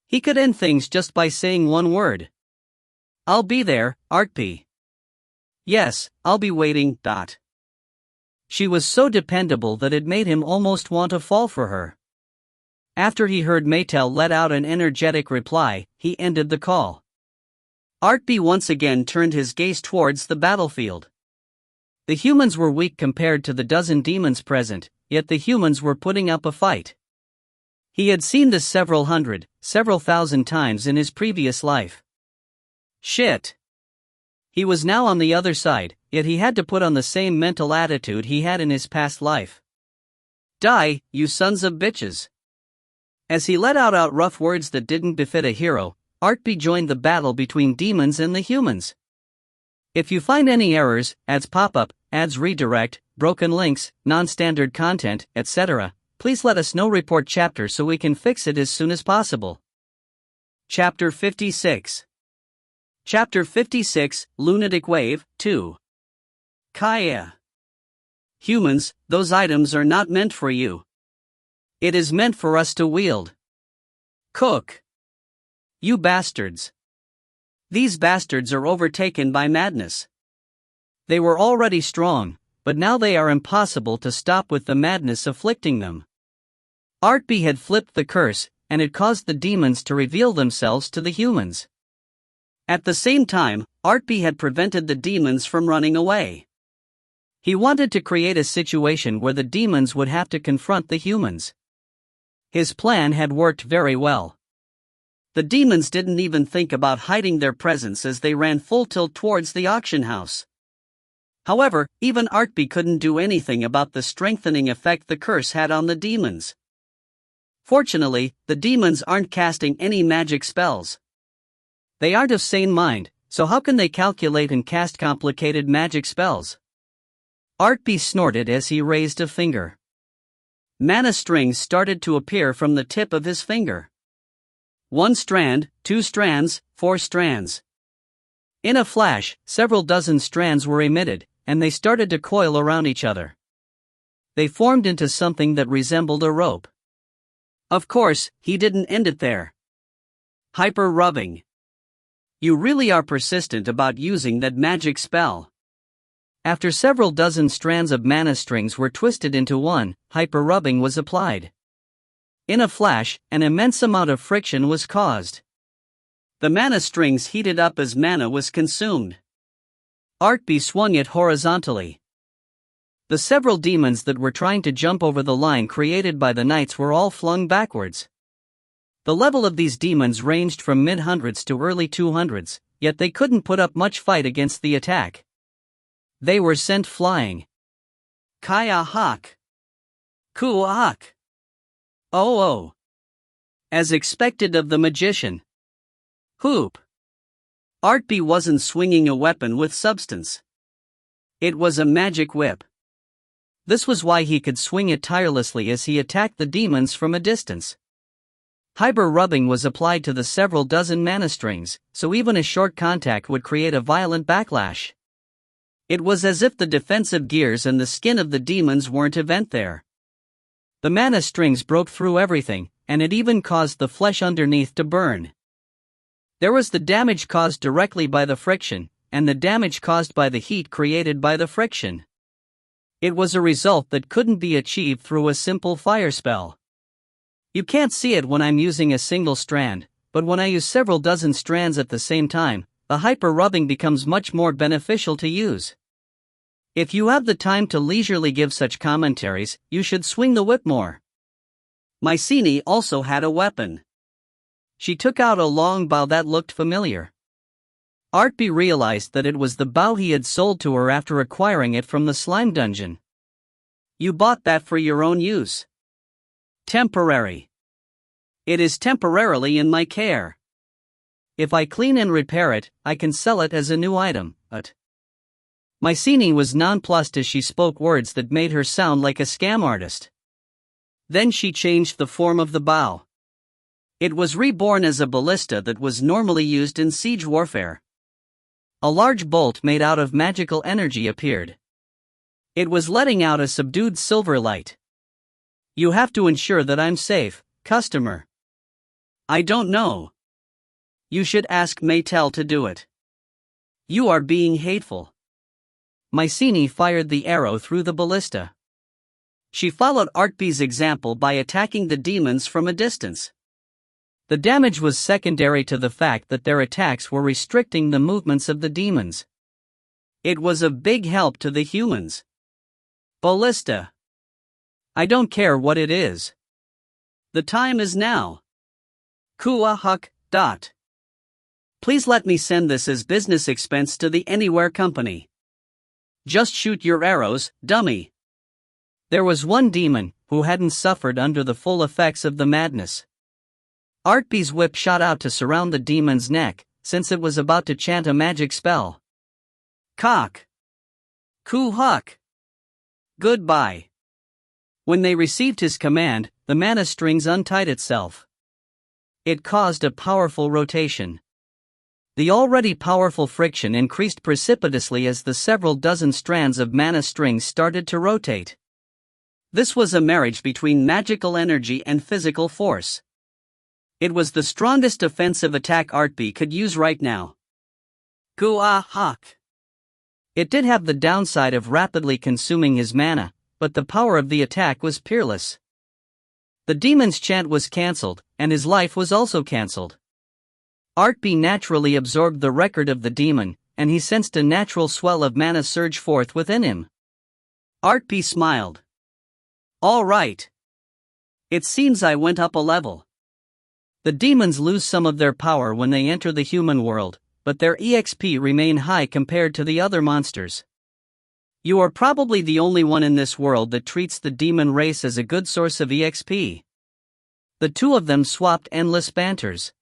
He could end things just by saying one word. I'll be there, Artpe. Yes, I'll be waiting. She was so dependable that it made him almost want to fall for her. After he heard Maetel let out an energetic reply, he ended the call. Artpe once again turned his gaze towards the battlefield. The humans were weak compared to the dozen demons present, yet the humans were putting up a fight. He had seen this several hundred, several thousand times in his previous life. Shit. He was now on the other side, yet he had to put on the same mental attitude he had in his past life. Die, you sons of bitches. As he let out rough words that didn't befit a hero, Artpe joined the battle between demons and the humans. If you find any errors, ads pop up, ads redirect, broken links, non-standard content, etc., please let us know. Report chapter so we can fix it as soon as possible. Chapter 56. Chapter 56, Lunatic Wave, 2. Kaya. Humans, those items are not meant for you. It is meant for us to wield. Cook. You bastards. These bastards are overtaken by madness. They were already strong, but now they are impossible to stop with the madness afflicting them. Artpe had flipped the curse, and it caused the demons to reveal themselves to the humans. At the same time, Artpe had prevented the demons from running away. He wanted to create a situation where the demons would have to confront the humans. His plan had worked very well. The demons didn't even think about hiding their presence as they ran full tilt towards the auction house. However, even Artpe couldn't do anything about the strengthening effect the curse had on the demons. Fortunately, the demons aren't casting any magic spells. They aren't of sane mind, so how can they calculate and cast complicated magic spells? Artpe snorted as he raised a finger. Mana strings started to appear from the tip of his finger. 1 strand, 2 strands, 4 strands. In a flash, several dozen strands were emitted, and they started to coil around each other. They formed into something that resembled a rope. Of course, he didn't end it there. Hyper rubbing. You really are persistent about using that magic spell. After several dozen strands of mana strings were twisted into one, hyper rubbing was applied. In a flash, an immense amount of friction was caused. The mana strings heated up as mana was consumed. Artpe swung it horizontally. The several demons that were trying to jump over the line created by the knights were all flung backwards. The level of these demons ranged from mid-hundreds to early 200s, yet they couldn't put up much fight against the attack. They were sent flying. Kaya hak. Kuak. Oh. As expected of the magician. Hoop. Artpe wasn't swinging a weapon with substance. It was a magic whip. This was why he could swing it tirelessly as he attacked the demons from a distance. Hyper rubbing was applied to the several dozen mana strings, so even a short contact would create a violent backlash. It was as if the defensive gears and the skin of the demons weren't event there. The mana strings broke through everything, and it even caused the flesh underneath to burn. There was the damage caused directly by the friction, and the damage caused by the heat created by the friction. It was a result that couldn't be achieved through a simple fire spell. You can't see it when I'm using a single strand, but when I use several dozen strands at the same time, the hyper rubbing becomes much more beneficial to use. If you have the time to leisurely give such commentaries, you should swing the whip more. Mycenae also had a weapon. She took out a long bow that looked familiar. Artpe realized that it was the bow he had sold to her after acquiring it from the slime dungeon. You bought that for your own use. Temporary. It is temporarily in my care. If I clean and repair it, I can sell it as a new item, but... Mycenae was nonplussed as she spoke words that made her sound like a scam artist. Then she changed the form of the bow. It was reborn as a ballista that was normally used in siege warfare. A large bolt made out of magical energy appeared. It was letting out a subdued silver light. You have to ensure that I'm safe, customer. I don't know. You should ask Maetel to do it. You are being hateful. Mycenae fired the arrow through the ballista. She followed Artpe's example by attacking the demons from a distance. The damage was secondary to the fact that their attacks were restricting the movements of the demons. It was of big help to the humans. Ballista. I don't care what it is. The time is now. Kuahuk. Please let me send this as business expense to the Anywhere Company. Just shoot your arrows, dummy. There was one demon who hadn't suffered under the full effects of the madness. Artpe's whip shot out to surround the demon's neck, since it was about to chant a magic spell. Cock. Kuhuk. Goodbye. When they received his command, the mana strings untied itself. It caused a powerful rotation. The already powerful friction increased precipitously as the several dozen strands of mana strings started to rotate. This was a marriage between magical energy and physical force. It was the strongest offensive attack Artpe could use right now. Kuahak. It did have the downside of rapidly consuming his mana, but the power of the attack was peerless. The demon's chant was cancelled, and his life was also cancelled. Artpe naturally absorbed the record of the demon, and he sensed a natural swell of mana surge forth within him. Artpe smiled. All right. It seems I went up a level. The demons lose some of their power when they enter the human world, but their EXP remain high compared to the other monsters. You are probably the only one in this world that treats the demon race as a good source of EXP. The two of them swapped endless banters.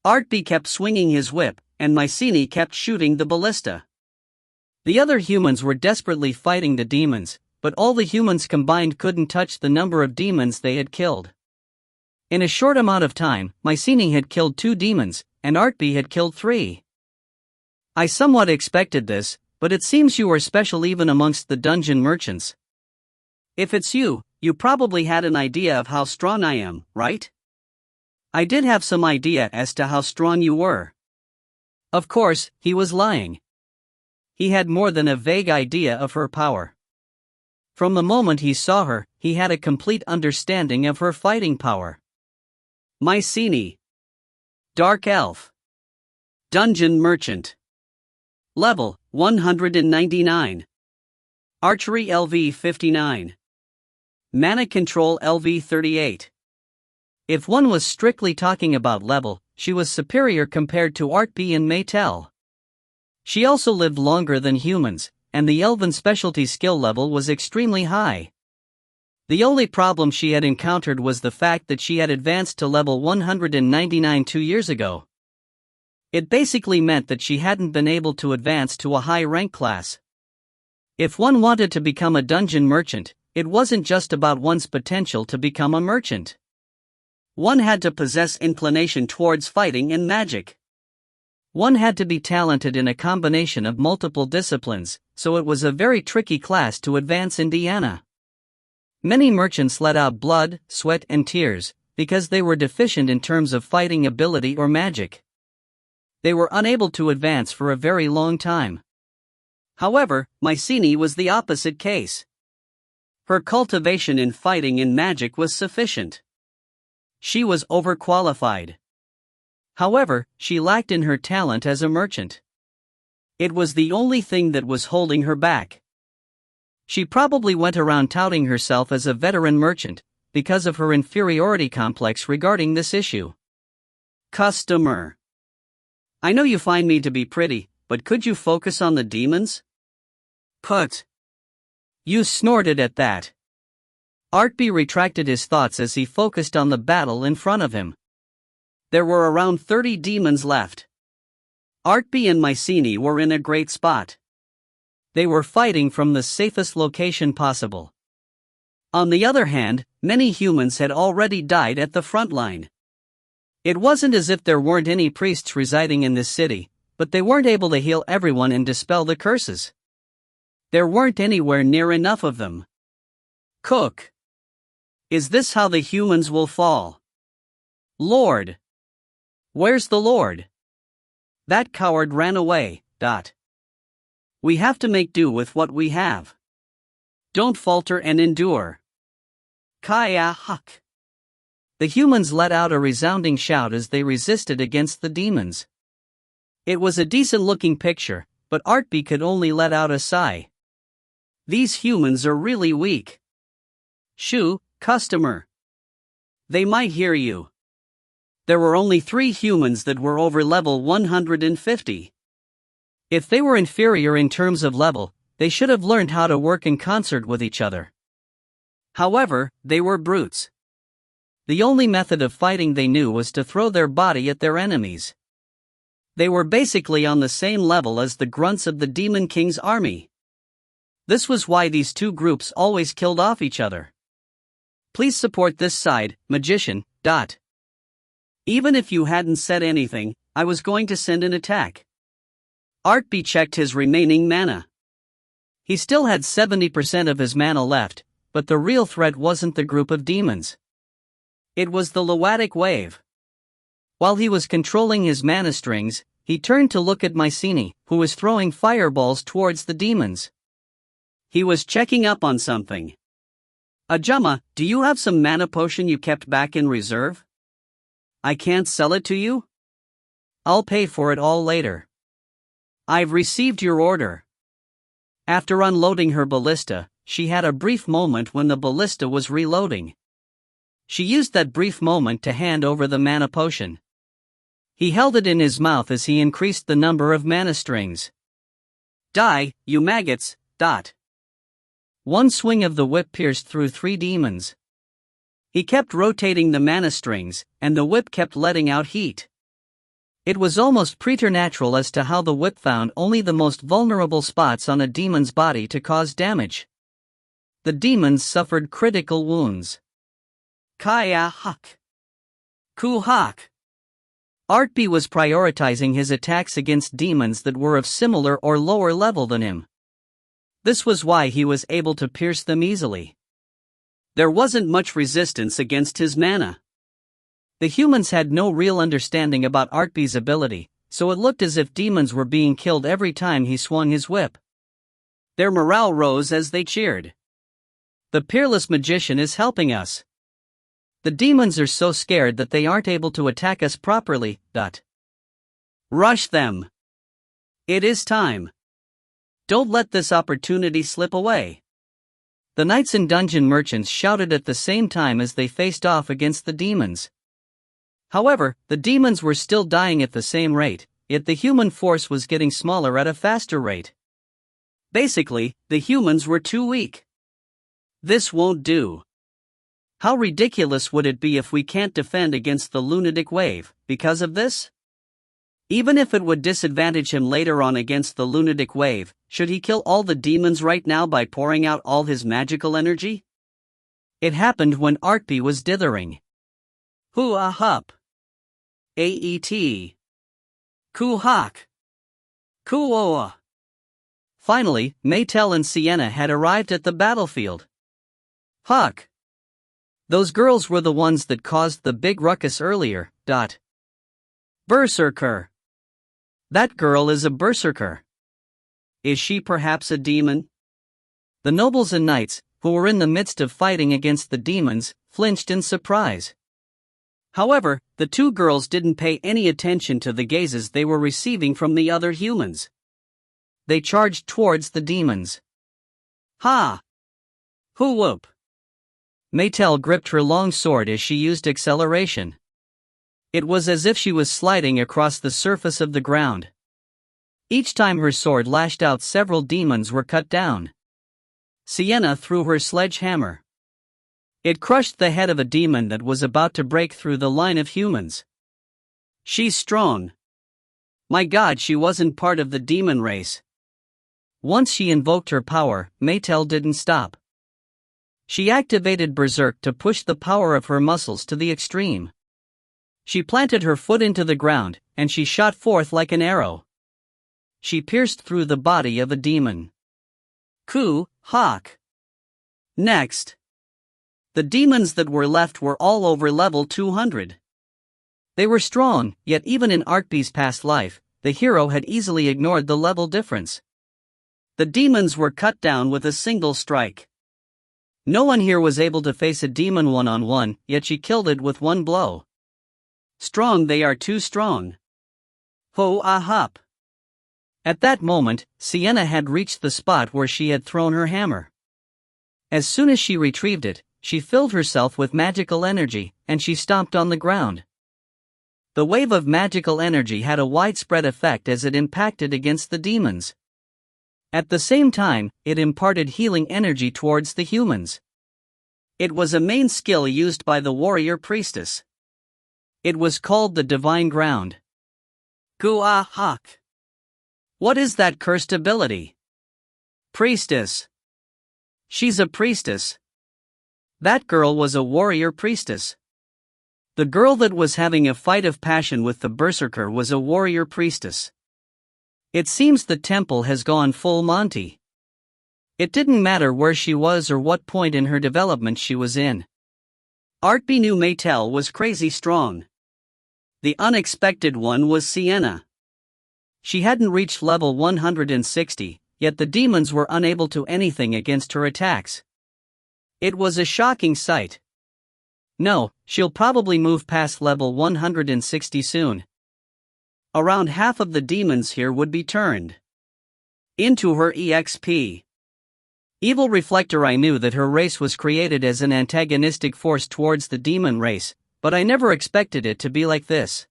Artpe kept swinging his whip, and Mycenae kept shooting the ballista. The other humans were desperately fighting the demons, but all the humans combined couldn't touch the number of demons they had killed. In a short amount of time, Mycenae had killed 2 demons, and Artpe had killed 3. I somewhat expected this, but it seems you are special even amongst the dungeon merchants. If it's you, you probably had an idea of how strong I am, right? I did have some idea as to how strong you were. Of course, he was lying. He had more than a vague idea of her power. From the moment he saw her, he had a complete understanding of her fighting power. Mycenae. Dark Elf. Dungeon Merchant. Level 199. Archery LV 59. Mana Control LV 38. If one was strictly talking about level, she was superior compared to Artpe and Maetel. She also lived longer than humans, and the elven specialty skill level was extremely high. The only problem she had encountered was the fact that she had advanced to level 199 2 years ago. It basically meant that she hadn't been able to advance to a high rank class. If one wanted to become a dungeon merchant, it wasn't just about one's potential to become a merchant. One had to possess inclination towards fighting and magic. One had to be talented in a combination of multiple disciplines, so it was a very tricky class to advance in Diana. Many merchants let out blood, sweat and tears, because they were deficient in terms of fighting ability or magic. They were unable to advance for a very long time. However, Mycenae was the opposite case. Her cultivation in fighting and magic was sufficient. She was overqualified. However, she lacked in her talent as a merchant. It was the only thing that was holding her back. She probably went around touting herself as a veteran merchant, because of her inferiority complex regarding this issue. Customer. I know you find me to be pretty, but could you focus on the demons? Put. You snorted at that. Artpe retracted his thoughts as he focused on the battle in front of him. There were around 30 demons left. Artpe and Mycenae were in a great spot. They were fighting from the safest location possible. On the other hand, many humans had already died at the front line. It wasn't as if there weren't any priests residing in this city, but they weren't able to heal everyone and dispel the curses. There weren't anywhere near enough of them. Cook. Is this how the humans will fall? Lord. Where's the Lord? That coward ran away. We have to make do with what we have. Don't falter and endure. Kaya Huck. The humans let out a resounding shout as they resisted against the demons. It was a decent-looking picture, but Artpe could only let out a sigh. These humans are really weak. Shoo, customer. They might hear you. There were only 3 humans that were over level 150. If they were inferior in terms of level, they should have learned how to work in concert with each other. However, they were brutes. The only method of fighting they knew was to throw their body at their enemies. They were basically on the same level as the grunts of the Demon King's army. This was why these two groups always killed off each other. Please support this side, magician. Even if you hadn't said anything, I was going to send an attack. Artpe checked his remaining mana. He still had 70% of his mana left, but the real threat wasn't the group of demons. It was the Loatic wave. While he was controlling his mana strings, he turned to look at Mycenae, who was throwing fireballs towards the demons. He was checking up on something. Ajama, do you have some mana potion you kept back in reserve? I can't sell it to you? I'll pay for it all later. I've received your order. After unloading her ballista, she had a brief moment when the ballista was reloading. She used that brief moment to hand over the mana potion. He held it in his mouth as he increased the number of mana strings. Die, you maggots. One swing of the whip pierced through 3 demons. He kept rotating the mana strings, and the whip kept letting out heat. It was almost preternatural as to how the whip found only the most vulnerable spots on a demon's body to cause damage. The demons suffered critical wounds. Kaya Huck. Kuhak. Artpe was prioritizing his attacks against demons that were of similar or lower level than him. This was why he was able to pierce them easily. There wasn't much resistance against his mana. The humans had no real understanding about Artpe's ability, so it looked as if demons were being killed every time he swung his whip. Their morale rose as they cheered. The peerless magician is helping us. The demons are so scared that they aren't able to attack us properly. Rush them. It is time. Don't let this opportunity slip away. The knights and dungeon merchants shouted at the same time as they faced off against the demons. However, the demons were still dying at the same rate, yet the human force was getting smaller at a faster rate. Basically, the humans were too weak. This won't do. How ridiculous would it be if we can't defend against the lunatic wave, because of this? Even if it would disadvantage him later on against the lunatic wave, should he kill all the demons right now by pouring out all his magical energy? It happened when Artpe was dithering. Hoo-ah-hup. A-E-T. Koo-hawk. Koo-oa. Finally, Maetel and Sienna had arrived at the battlefield. Huck. Those girls were the ones that caused the big ruckus earlier. Berserker. That girl is a berserker. Is she perhaps a demon? The nobles and knights, who were in the midst of fighting against the demons, flinched in surprise. However, the two girls didn't pay any attention to the gazes they were receiving from the other humans. They charged towards the demons. Ha! Hoo-whoop! Maetel gripped her long sword as she used acceleration. It was as if she was sliding across the surface of the ground. Each time her sword lashed out, several demons were cut down. Sienna threw her sledgehammer. It crushed the head of a demon that was about to break through the line of humans. She's strong. My God, she wasn't part of the demon race. Once she invoked her power, Maetel didn't stop. She activated Berserk to push the power of her muscles to the extreme. She planted her foot into the ground, and she shot forth like an arrow. She pierced through the body of a demon. Hawk. Next. The demons that were left were all over level 200. They were strong, yet even in Artpe's past life, the hero had easily ignored the level difference. The demons were cut down with a single strike. No one here was able to face a demon one-on-one, yet she killed it with one blow. Strong, they are too strong. Ho-ah-hop. At that moment, Sienna had reached the spot where she had thrown her hammer. As soon as she retrieved it, she filled herself with magical energy, and she stomped on the ground. The wave of magical energy had a widespread effect as it impacted against the demons. At the same time, it imparted healing energy towards the humans. It was a main skill used by the warrior priestess. It was called the divine ground. Gua-hawk. What is that cursed ability? Priestess. She's a priestess. That girl was a warrior priestess. The girl that was having a fight of passion with the berserker was a warrior priestess. It seems the temple has gone full Monty. It didn't matter where she was or what point in her development she was in. Artpe knew Maetel was crazy strong. The unexpected one was Sienna. She hadn't reached level 160, yet the demons were unable to anything against her attacks. It was a shocking sight. No, she'll probably move past level 160 soon. Around half of the demons here would be turned into her EXP. Evil Reflector, I knew that her race was created as an antagonistic force towards the demon race, but I never expected it to be like this.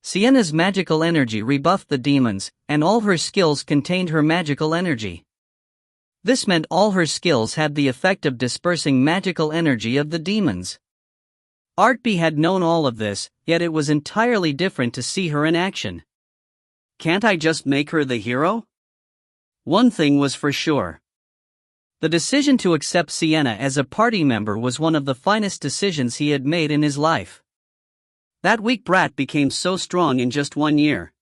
Sienna's magical energy rebuffed the demons, and all her skills contained her magical energy. This meant all her skills had the effect of dispersing magical energy of the demons. Artpe had known all of this, yet it was entirely different to see her in action. Can't I just make her the hero? One thing was for sure. The decision to accept Sienna as a party member was one of the finest decisions he had made in his life. That weak brat became so strong in just 1 year.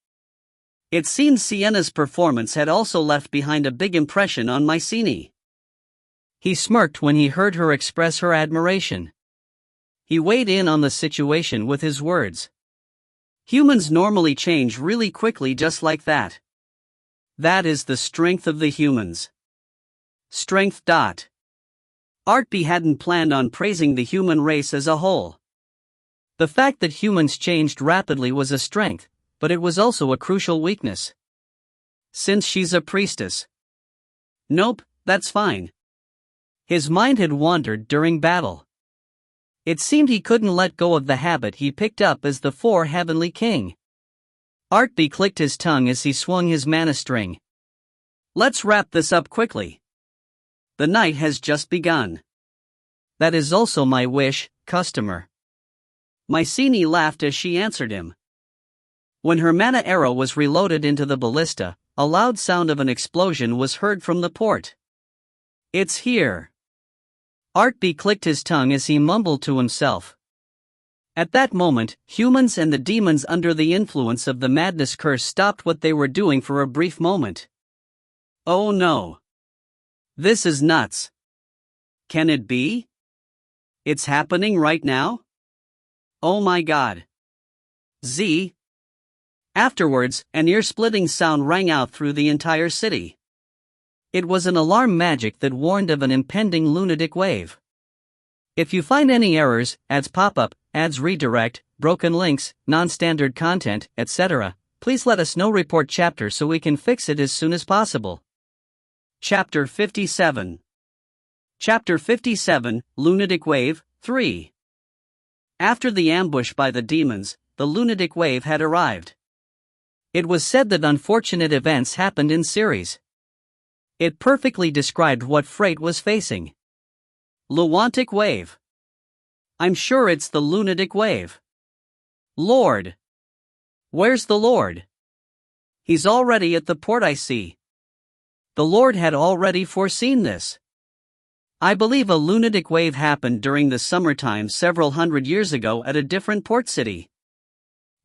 It seems Sienna's performance had also left behind a big impression on Mycenae. He smirked when he heard her express her admiration. He weighed in on the situation with his words. Humans normally change really quickly just like that. That is the strength of the humans. Strength. Artpe hadn't planned on praising the human race as a whole. The fact that humans changed rapidly was a strength, but it was also a crucial weakness. Since she's a priestess. Nope, that's fine. His mind had wandered during battle. It seemed he couldn't let go of the habit he picked up as the heavenly king. Artpe clicked his tongue as he swung his mana string. Let's wrap this up quickly. The night has just begun. That is also my wish, customer. Mycenae laughed as she answered him. When her mana arrow was reloaded into the ballista, a loud sound of an explosion was heard from the port. It's here. Artpe clicked his tongue as he mumbled to himself. At that moment, humans and the demons under the influence of the madness curse stopped what they were doing for a brief moment. Oh no. This is nuts. Can it be? It's happening right now? Oh my god. Z. Afterwards, an ear-splitting sound rang out through the entire city. It was an alarm magic that warned of an impending lunatic wave. If you find any errors, ads pop up, ads redirect, broken links, non-standard content, etc., please let us know. Report chapter so we can fix it as soon as possible. Chapter 57. Chapter 57, Lunatic Wave, 3. After the ambush by the demons, the lunatic wave had arrived. It was said that unfortunate events happened in series. It perfectly described what Freight was facing. Luwantic wave. I'm sure it's the lunatic wave. Lord. Where's the Lord? He's already at the port, I see. The Lord had already foreseen this. I believe a lunatic wave happened during the summertime several hundred years ago at a different port city.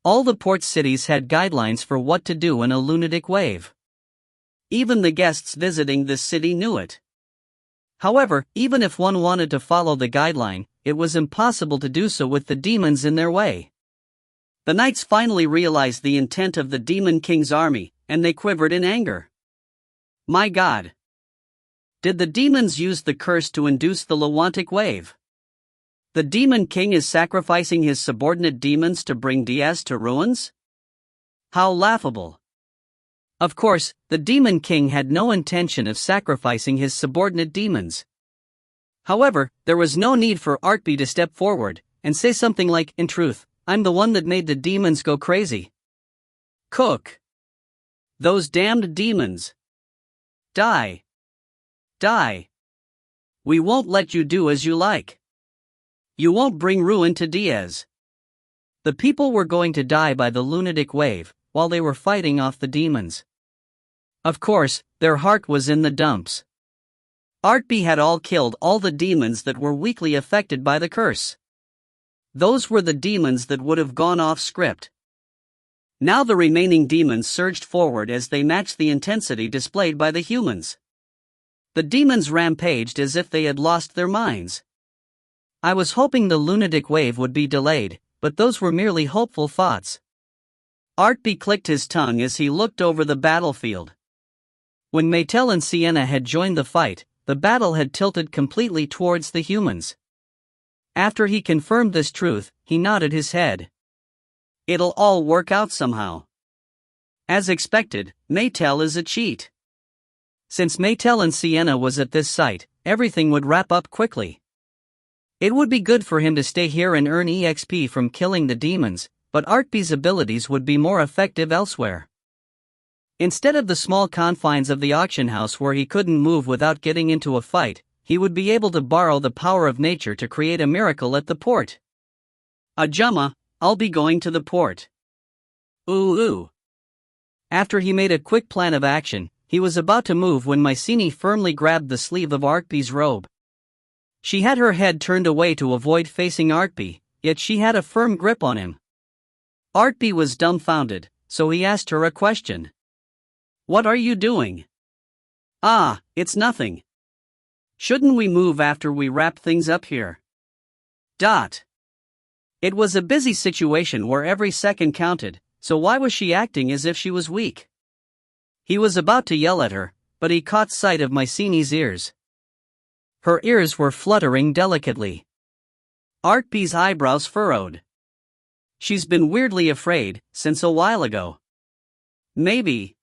All the port cities had guidelines for what to do in a lunatic wave. Even the guests visiting this city knew it. However, even if one wanted to follow the guideline, it was impossible to do so with the demons in their way. The knights finally realized the intent of the Demon King's army, and they quivered in anger. My god! Did the demons use the curse to induce the Luwantic wave? The Demon King is sacrificing his subordinate demons to bring Diaz to ruins? How laughable! Of course, the Demon King had no intention of sacrificing his subordinate demons. However, there was no need for Artpe to step forward and say something like, in truth, I'm the one that made the demons go crazy. Cook. Those damned demons. Die. Die. We won't let you do as you like. You won't bring ruin to Diaz. The people were going to die by the lunatic wave, while they were fighting off the demons. Of course, their heart was in the dumps. Artpe had killed all the demons that were weakly affected by the curse. Those were the demons that would have gone off script. Now the remaining demons surged forward as they matched the intensity displayed by the humans. The demons rampaged as if they had lost their minds. I was hoping the lunatic wave would be delayed, but those were merely hopeful thoughts. Artpe clicked his tongue as he looked over the battlefield. When Maetel and Sienna had joined the fight, the battle had tilted completely towards the humans. After he confirmed this truth, he nodded his head. It'll all work out somehow. As expected, Maetel is a cheat. Since Maetel and Sienna was at this site, everything would wrap up quickly. It would be good for him to stay here and earn EXP from killing the demons, but Artpe's abilities would be more effective elsewhere. Instead of the small confines of the auction house where he couldn't move without getting into a fight, he would be able to borrow the power of nature to create a miracle at the port. Ajumma, I'll be going to the port. Ooh. After he made a quick plan of action, he was about to move when Mycenae firmly grabbed the sleeve of Artpe's robe. She had her head turned away to avoid facing Artpe, yet she had a firm grip on him. Artpe was dumbfounded, so he asked her a question. What are you doing? It's nothing. Shouldn't we move after we wrap things up here? It was a busy situation where every second counted, so why was she acting as if she was weak? He was about to yell at her, but he caught sight of Mycenae's ears. Her ears were fluttering delicately. Artpe's eyebrows furrowed. She's been weirdly afraid since a while ago. Maybe.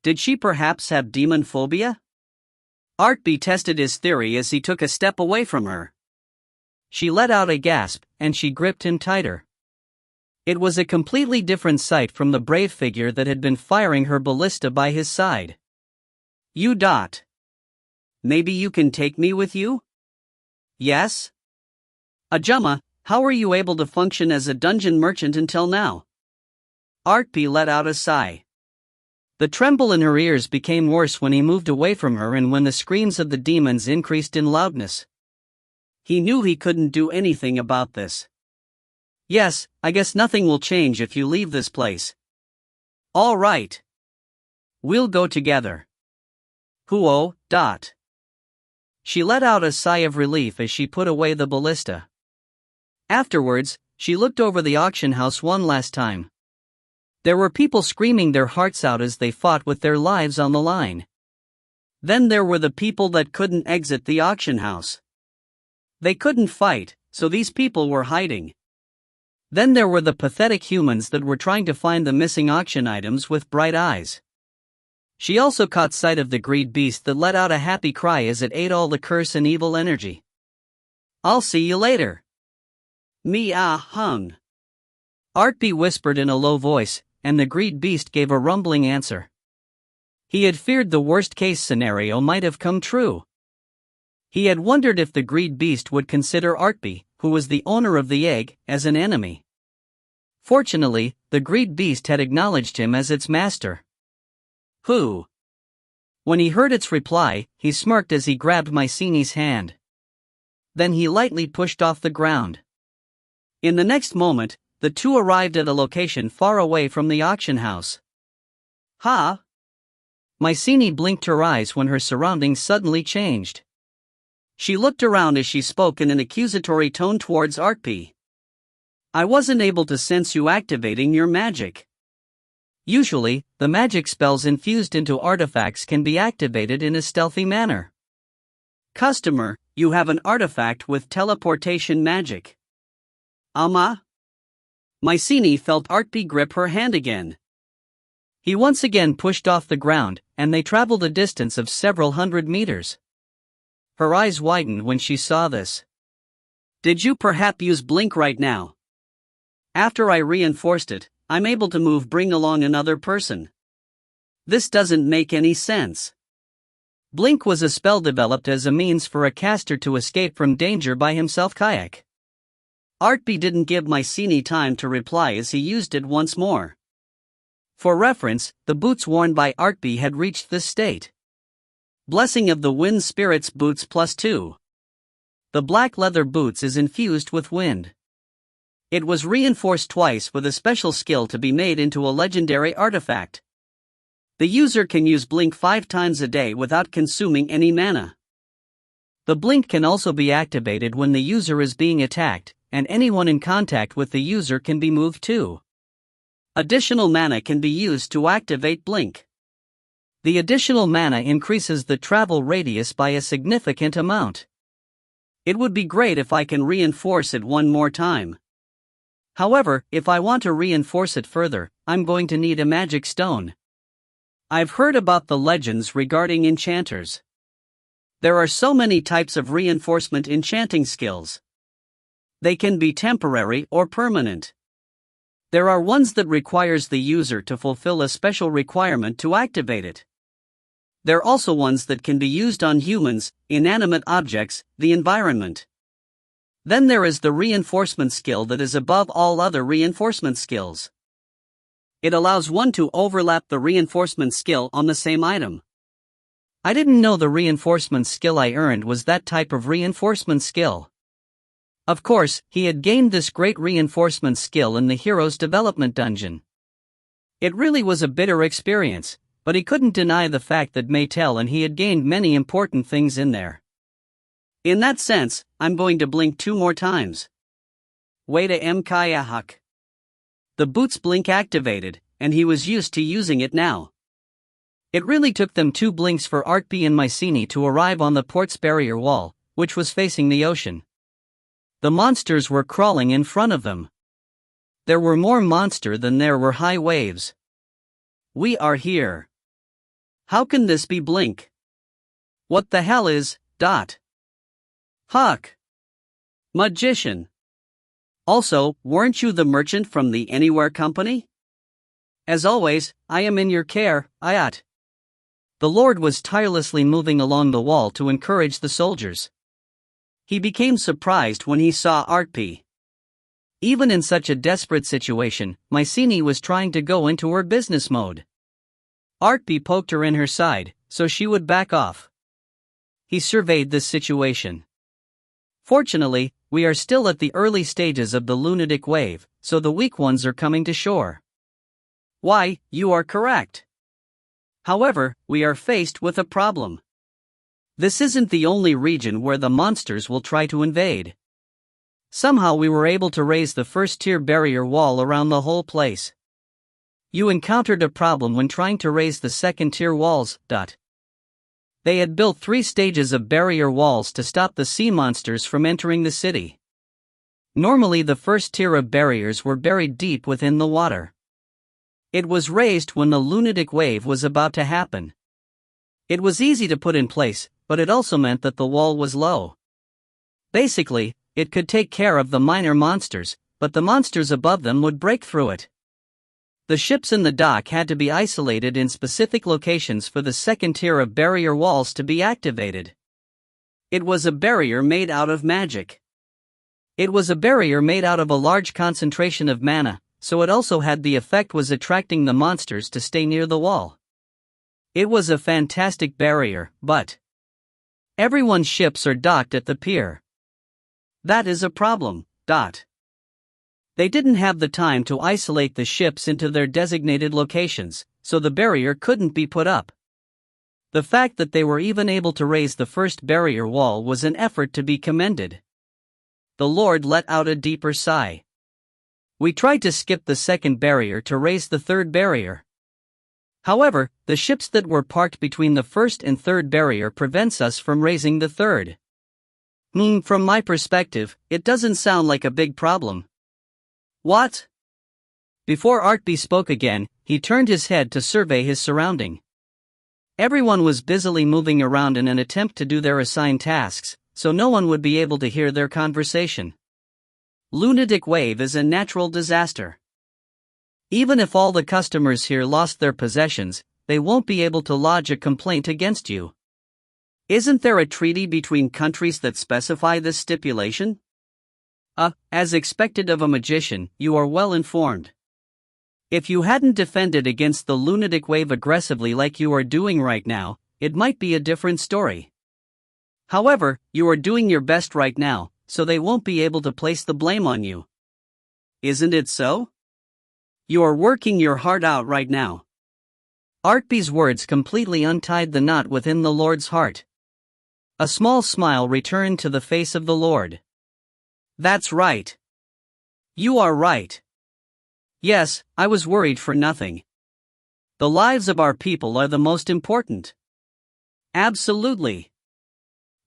Did she perhaps have demon phobia? Artpe tested his theory as he took a step away from her. She let out a gasp, and she gripped him tighter. It was a completely different sight from the brave figure that had been firing her ballista by his side. You. Maybe you can take me with you? Yes? Ajumma, how were you able to function as a dungeon merchant until now? Artpe let out a sigh. The tremble in her ears became worse when he moved away from her and when the screams of the demons increased in loudness. He knew he couldn't do anything about this. Yes, I guess nothing will change if you leave this place. All right. We'll go together. Huo. She let out a sigh of relief as she put away the ballista. Afterwards, she looked over the auction house one last time. There were people screaming their hearts out as they fought with their lives on the line. Then there were the people that couldn't exit the auction house. They couldn't fight, so these people were hiding. Then there were the pathetic humans that were trying to find the missing auction items with bright eyes. She also caught sight of the greed beast that let out a happy cry as it ate all the curse and evil energy. I'll see you later. Hung. Artpe whispered in a low voice, and the greed beast gave a rumbling answer. He had feared the worst-case scenario might have come true. He had wondered if the greed beast would consider Artpe, who was the owner of the egg, as an enemy. Fortunately, the greed beast had acknowledged him as its master. Who? When he heard its reply, he smirked as he grabbed Mycene's hand. Then he lightly pushed off the ground. In the next moment, the two arrived at a location far away from the auction house. Ha! Mycene blinked her eyes when her surroundings suddenly changed. She looked around as she spoke in an accusatory tone towards Artpe. I wasn't able to sense you activating your magic. Usually, the magic spells infused into artifacts can be activated in a stealthy manner. Customer, you have an artifact with teleportation magic. Mycene felt Artpe grip her hand again. He once again pushed off the ground, and they traveled a distance of several hundred meters. Her eyes widened when she saw this. Did you perhaps use blink right now? After I reinforced it, I'm able to bring along another person. This doesn't make any sense. Blink was a spell developed as a means for a caster to escape from danger by himself kayak. Artpe didn't give Mycene time to reply as he used it once more. For reference, the boots worn by Artpe had reached this state. Blessing of the Wind Spirits boots +2. The black leather boots is infused with wind. It was reinforced twice with a special skill to be made into a legendary artifact. The user can use blink 5 times a day without consuming any mana. The blink can also be activated when the user is being attacked, and anyone in contact with the user can be moved too. Additional mana can be used to activate blink. The additional mana increases the travel radius by a significant amount. It would be great if I can reinforce it one more time. However, if I want to reinforce it further, I'm going to need a magic stone. I've heard about the legends regarding enchanters. There are so many types of reinforcement enchanting skills. They can be temporary or permanent. There are ones that requires the user to fulfill a special requirement to activate it. There are also ones that can be used on humans, inanimate objects, the environment. Then there is the reinforcement skill that is above all other reinforcement skills. It allows one to overlap the reinforcement skill on the same item. I didn't know the reinforcement skill I earned was that type of reinforcement skill. Of course, he had gained this great reinforcement skill in the hero's development dungeon. It really was a bitter experience, but he couldn't deny the fact that Maetel and he had gained many important things in there. In that sense, I'm going to blink 2 more times. Wada Kayahuk. The boots blink activated, and he was used to using it now. It really took them 2 blinks for Artpe and Mycene to arrive on the port's barrier wall, which was facing the ocean. The monsters were crawling in front of them. There were more monsters than there were high waves. We are here. How can this be blink? What the hell is, Huck? Magician. Also, weren't you the merchant from the Anywhere Company? As always, I am in your care, Ayat. The Lord was tirelessly moving along the wall to encourage the soldiers. He became surprised when he saw Artpe. Even in such a desperate situation, Mycenae was trying to go into her business mode. Artpe poked her in her side, so she would back off. He surveyed this situation. Fortunately, we are still at the early stages of the lunatic wave, so the weak ones are coming to shore. Why, you are correct. However, we are faced with a problem. This isn't the only region where the monsters will try to invade. Somehow we were able to raise the first-tier barrier wall around the whole place. You encountered a problem when trying to raise the second-tier walls. They had built 3 stages of barrier walls to stop the sea monsters from entering the city. Normally the first tier of barriers were buried deep within the water. It was raised when the lunatic wave was about to happen. It was easy to put in place, but it also meant that the wall was low. Basically, it could take care of the minor monsters, but the monsters above them would break through it. The ships in the dock had to be isolated in specific locations for the second tier of barrier walls to be activated. It was a barrier made out of magic. It was a barrier made out of a large concentration of mana, so it also had the effect was attracting the monsters to stay near the wall. It was a fantastic barrier, but everyone's ships are docked at the pier. That is a problem. They didn't have the time to isolate the ships into their designated locations, so the barrier couldn't be put up. The fact that they were even able to raise the first barrier wall was an effort to be commended. The Lord let out a deeper sigh. We tried to skip the second barrier to raise the third barrier. However, the ships that were parked between the first and third barrier prevents us from raising the third. From my perspective, it doesn't sound like a big problem. What? Before Artpe spoke again, he turned his head to survey his surrounding. Everyone was busily moving around in an attempt to do their assigned tasks, so no one would be able to hear their conversation. Lunatic wave is a natural disaster. Even if all the customers here lost their possessions, they won't be able to lodge a complaint against you. Isn't there a treaty between countries that specify this stipulation? As expected of a magician, you are well informed. If you hadn't defended against the lunatic wave aggressively like you are doing right now, it might be a different story. However, you are doing your best right now, so they won't be able to place the blame on you. Isn't it so? You are working your heart out right now. Artpe's words completely untied the knot within the Lord's heart. A small smile returned to the face of the Lord. That's right. You are right. Yes, I was worried for nothing. The lives of our people are the most important. Absolutely.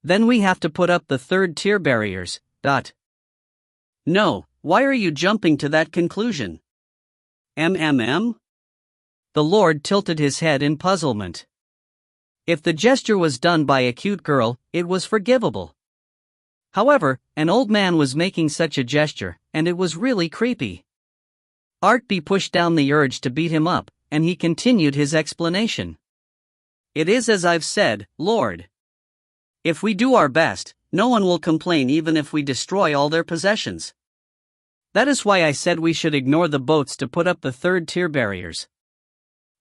Then we have to put up the third tier barriers. No, why are you jumping to that conclusion? The Lord tilted his head in puzzlement. If the gesture was done by a cute girl, it was forgivable. However, an old man was making such a gesture, and it was really creepy. Artpe pushed down the urge to beat him up, and he continued his explanation. It is as I've said, Lord. If we do our best, no one will complain even if we destroy all their possessions. That is why I said we should ignore the boats to put up the third tier barriers.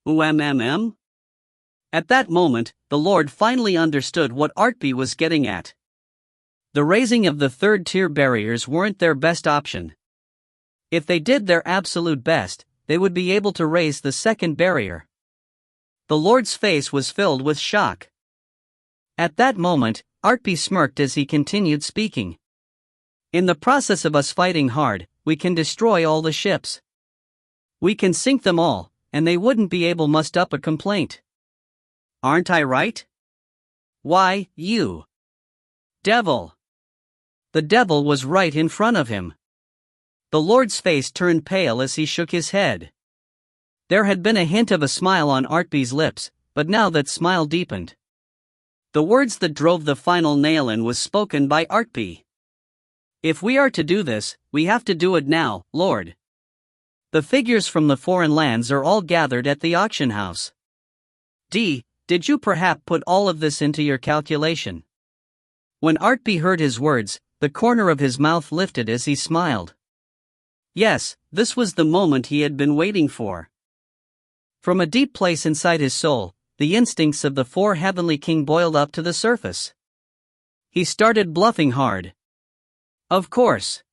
At that moment, the Lord finally understood what Artpe was getting at. The raising of the third tier barriers weren't their best option. If they did their absolute best, they would be able to raise the second barrier. The Lord's face was filled with shock. At that moment, Artpe smirked as he continued speaking. In the process of us fighting hard, we can destroy all the ships. We can sink them all, and they wouldn't be able to muster up a complaint. Aren't I right? Why, you devil! The devil was right in front of him. The Lord's face turned pale as he shook his head. There had been a hint of a smile on Artpe's lips, but now that smile deepened. The words that drove the final nail in was spoken by Artpe. If we are to do this, we have to do it now, Lord. The figures from the foreign lands are all gathered at the auction house. Did you perhaps put all of this into your calculation? When Artpe heard his words, the corner of his mouth lifted as he smiled. Yes, this was the moment he had been waiting for. From a deep place inside his soul, the instincts of the four heavenly king boiled up to the surface. He started bluffing hard. Of course.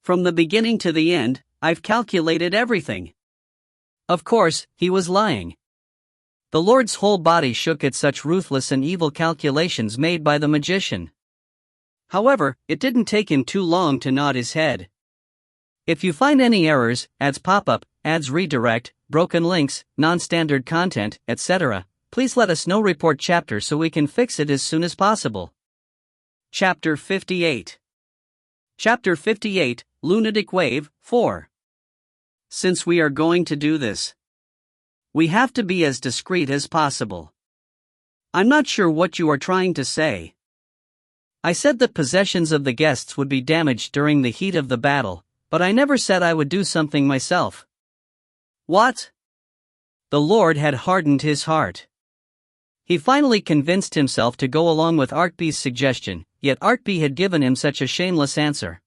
From the beginning to the end, I've calculated everything. Of course, he was lying. The Lord's whole body shook at such ruthless and evil calculations made by the magician. However, it didn't take him too long to nod his head. If you find any errors, ads pop up, ads redirect, broken links, non-standard content, etc., please let us know. Report chapter so we can fix it as soon as possible. Chapter 58. Chapter 58, Lunatic Wave, 4. Since we are going to do this, we have to be as discreet as possible. I'm not sure what you are trying to say. I said that possessions of the guests would be damaged during the heat of the battle, but I never said I would do something myself. What? The Lord had hardened his heart. He finally convinced himself to go along with Artpe's suggestion, yet Artpe had given him such a shameless answer.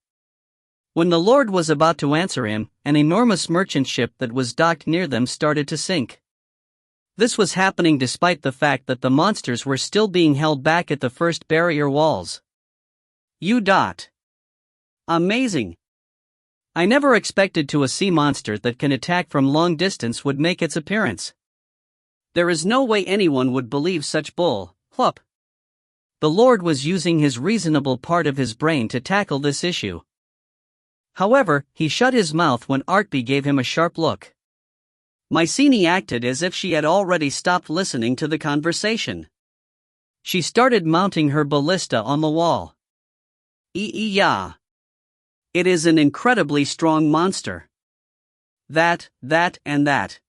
When the Lord was about to answer him, an enormous merchant ship that was docked near them started to sink. This was happening despite the fact that the monsters were still being held back at the first barrier walls. Amazing. I never expected a sea monster that can attack from long distance would make its appearance. There is no way anyone would believe such bull. Plup. The Lord was using his reasonable part of his brain to tackle this issue. However, he shut his mouth when Artpe gave him a sharp look. Mycenae acted as if she had already stopped listening to the conversation. She started mounting her ballista on the wall. Yeah. It is an incredibly strong monster. That, and that.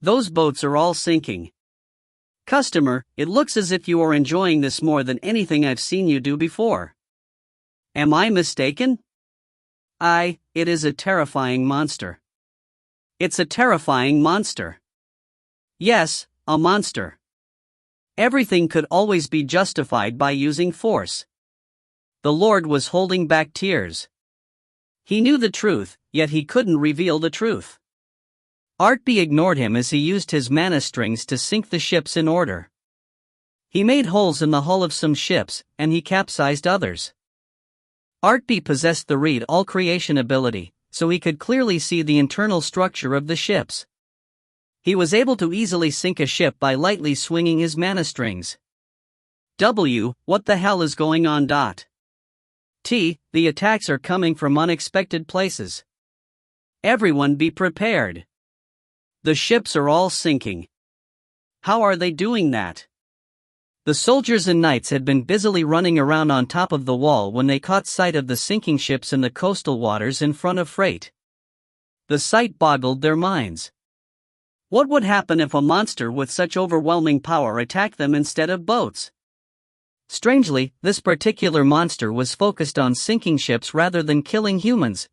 Those boats are all sinking. Customer, it looks as if you are enjoying this more than anything I've seen you do before. Am I mistaken? It is a terrifying monster. It's a terrifying monster. Yes, a monster. Everything could always be justified by using force. The Lord was holding back tears. He knew the truth, yet he couldn't reveal the truth. Artpe ignored him as he used his mana strings to sink the ships in order. He made holes in the hull of some ships, and he capsized others. Artpe possessed the read all creation ability, so he could clearly see the internal structure of the ships. He was able to easily sink a ship by lightly swinging his mana strings. What the hell is going on? The attacks are coming from unexpected places. Everyone be prepared. The ships are all sinking. How are they doing that? The soldiers and knights had been busily running around on top of the wall when they caught sight of the sinking ships in the coastal waters in front of freight. The sight boggled their minds. What would happen if a monster with such overwhelming power attacked them instead of boats? Strangely, this particular monster was focused on sinking ships rather than killing humans.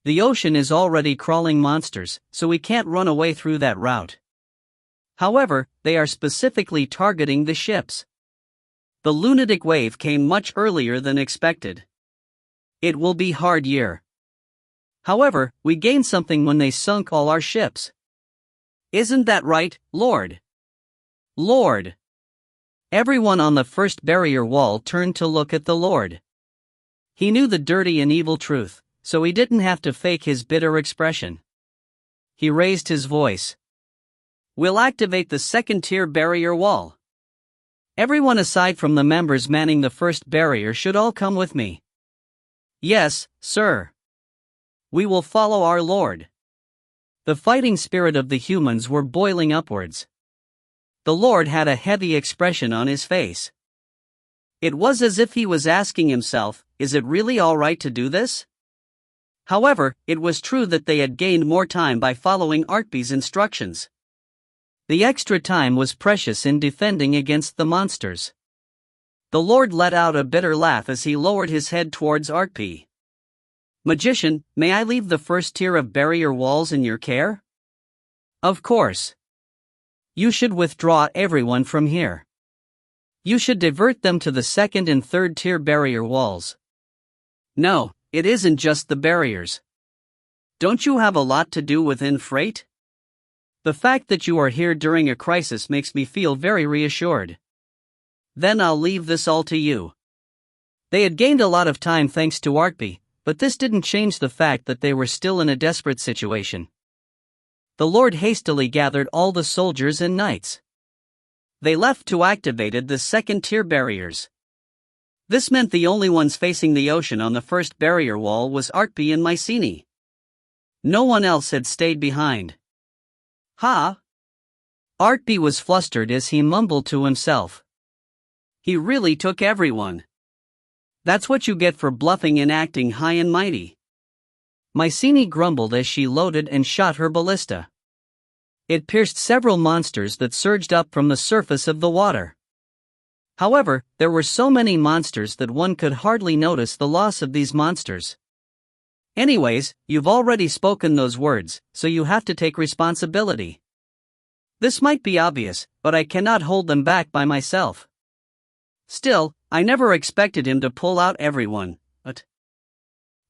The ocean is already crawling monsters, so we can't run away through that route. However, they are specifically targeting the ships. The lunatic wave came much earlier than expected. It will be hard year. However, we gained something when they sunk all our ships. Isn't that right, Lord? Lord! Everyone on the first barrier wall turned to look at the Lord. He knew the dirty and evil truth, so he didn't have to fake his bitter expression. He raised his voice. We'll activate the second-tier barrier wall. Everyone aside from the members manning the first barrier should all come with me. Yes, sir. We will follow our Lord. The fighting spirit of the humans were boiling upwards. The Lord had a heavy expression on his face. It was as if he was asking himself, is it really all right to do this? However, it was true that they had gained more time by following Artpe's instructions. The extra time was precious in defending against the monsters. The Lord let out a bitter laugh as he lowered his head towards Artpe. Magician, may I leave the first tier of barrier walls in your care? Of course. You should withdraw everyone from here. You should divert them to the second and third tier barrier walls. No, it isn't just the barriers. Don't you have a lot to do within freight? The fact that you are here during a crisis makes me feel very reassured. Then I'll leave this all to you. They had gained a lot of time thanks to Artpe, but this didn't change the fact that they were still in a desperate situation. The Lord hastily gathered all the soldiers and knights. They left to activate the second tier barriers. This meant the only ones facing the ocean on the first barrier wall was Artpe and Maetel. No one else had stayed behind. Ha! Artpe was flustered as he mumbled to himself. He really took everyone. That's what you get for bluffing and acting high and mighty. Maetel grumbled as she loaded and shot her ballista. It pierced several monsters that surged up from the surface of the water. However, there were so many monsters that one could hardly notice the loss of these monsters. Anyways, you've already spoken those words, so you have to take responsibility. This might be obvious, but I cannot hold them back by myself. Still, I never expected him to pull out everyone, but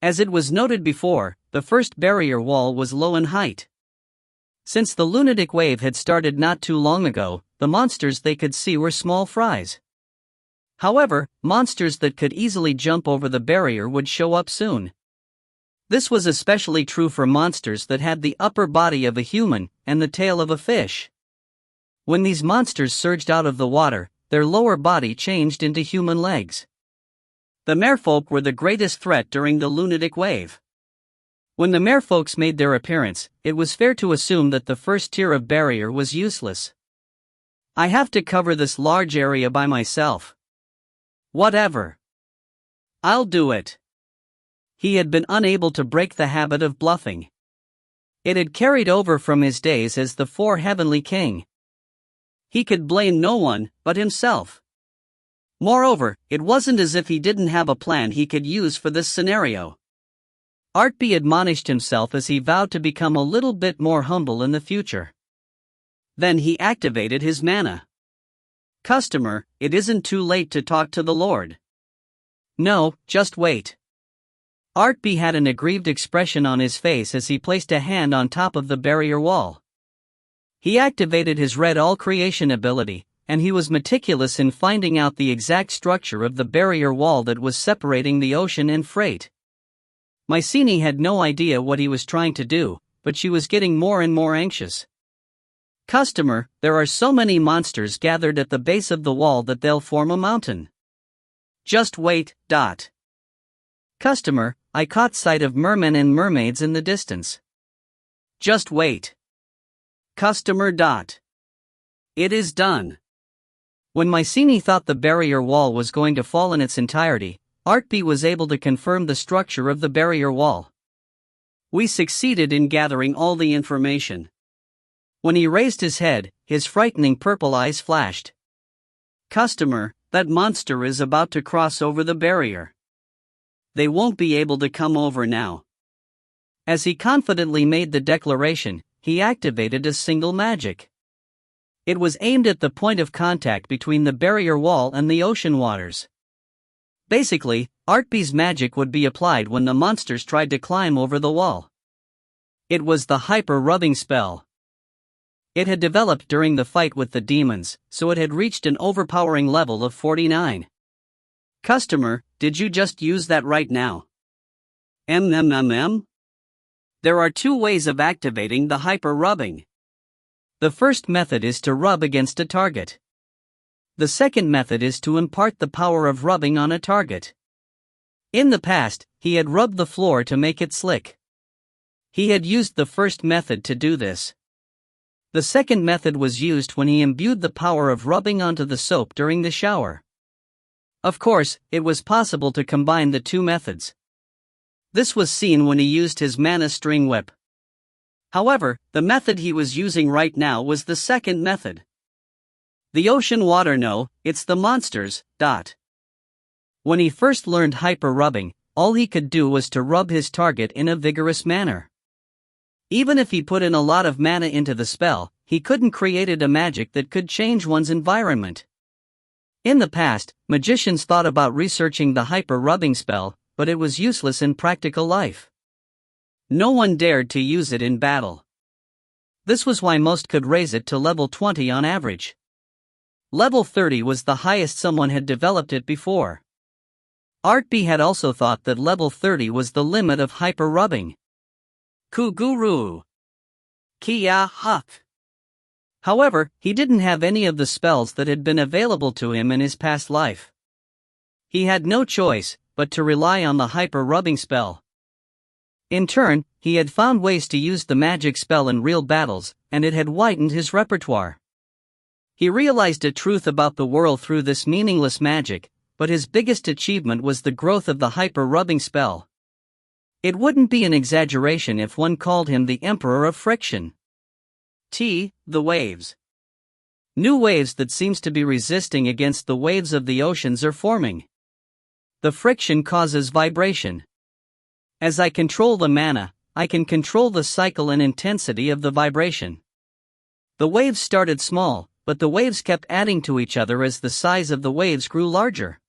as it was noted before, the first barrier wall was low in height. Since the lunatic wave had started not too long ago, the monsters they could see were small fries. However, monsters that could easily jump over the barrier would show up soon. This was especially true for monsters that had the upper body of a human and the tail of a fish. When these monsters surged out of the water, their lower body changed into human legs. The merfolk were the greatest threat during the lunatic wave. When the merfolks made their appearance, it was fair to assume that the first tier of barrier was useless. I have to cover this large area by myself. Whatever. I'll do it. He had been unable to break the habit of bluffing. It had carried over from his days as the Four Heavenly King. He could blame no one but himself. Moreover, it wasn't as if he didn't have a plan he could use for this scenario. Artpe admonished himself as he vowed to become a little bit more humble in the future. Then he activated his mana. Customer, it isn't too late to talk to the Lord. No, just wait. Artpe had an aggrieved expression on his face as he placed a hand on top of the barrier wall. He activated his Red All Creation ability, and he was meticulous in finding out the exact structure of the barrier wall that was separating the ocean and freight. Maetel had no idea what he was trying to do, but she was getting more and more anxious. Customer, there are so many monsters gathered at the base of the wall that they'll form a mountain. Just wait. Customer, I caught sight of mermen and mermaids in the distance. Just wait. Customer. It is done. When Maetel thought the barrier wall was going to fall in its entirety, Artpe was able to confirm the structure of the barrier wall. We succeeded in gathering all the information. When he raised his head, his frightening purple eyes flashed. Customer, that monster is about to cross over the barrier. They won't be able to come over now. As he confidently made the declaration, he activated a single magic. It was aimed at the point of contact between the barrier wall and the ocean waters. Basically, Artpe's magic would be applied when the monsters tried to climb over the wall. It was the hyper-rubbing spell. It had developed during the fight with the demons, so it had reached an overpowering level of 49. Customer, did you just use that right now? There are two ways of activating the hyper-rubbing. The first method is to rub against a target. The second method is to impart the power of rubbing on a target. In the past, he had rubbed the floor to make it slick. He had used the first method to do this. The second method was used when he imbued the power of rubbing onto the soap during the shower. Of course, it was possible to combine the two methods. This was seen when he used his mana string whip. However, the method he was using right now was the second method. The ocean water, no, it's the monsters. When he first learned hyper-rubbing, all he could do was to rub his target in a vigorous manner. Even if he put in a lot of mana into the spell, he couldn't create a magic that could change one's environment. In the past, magicians thought about researching the hyper-rubbing spell, but it was useless in practical life. No one dared to use it in battle. This was why most could raise it to level 20 on average. Level 30 was the highest someone had developed it before. Artpe had also thought that level 30 was the limit of hyper-rubbing. Kuguru. Kia Huck. However, he didn't have any of the spells that had been available to him in his past life. He had no choice but to rely on the hyper-rubbing spell. In turn, he had found ways to use the magic spell in real battles, and it had widened his repertoire. He realized a truth about the world through this meaningless magic, but his biggest achievement was the growth of the hyper-rubbing spell. It wouldn't be an exaggeration if one called him the Emperor of Friction. The waves. New waves that seems to be resisting against the waves of the oceans are forming. The friction causes vibration. As I control the mana, I can control the cycle and intensity of the vibration. The waves started small, but the waves kept adding to each other as the size of the waves grew larger.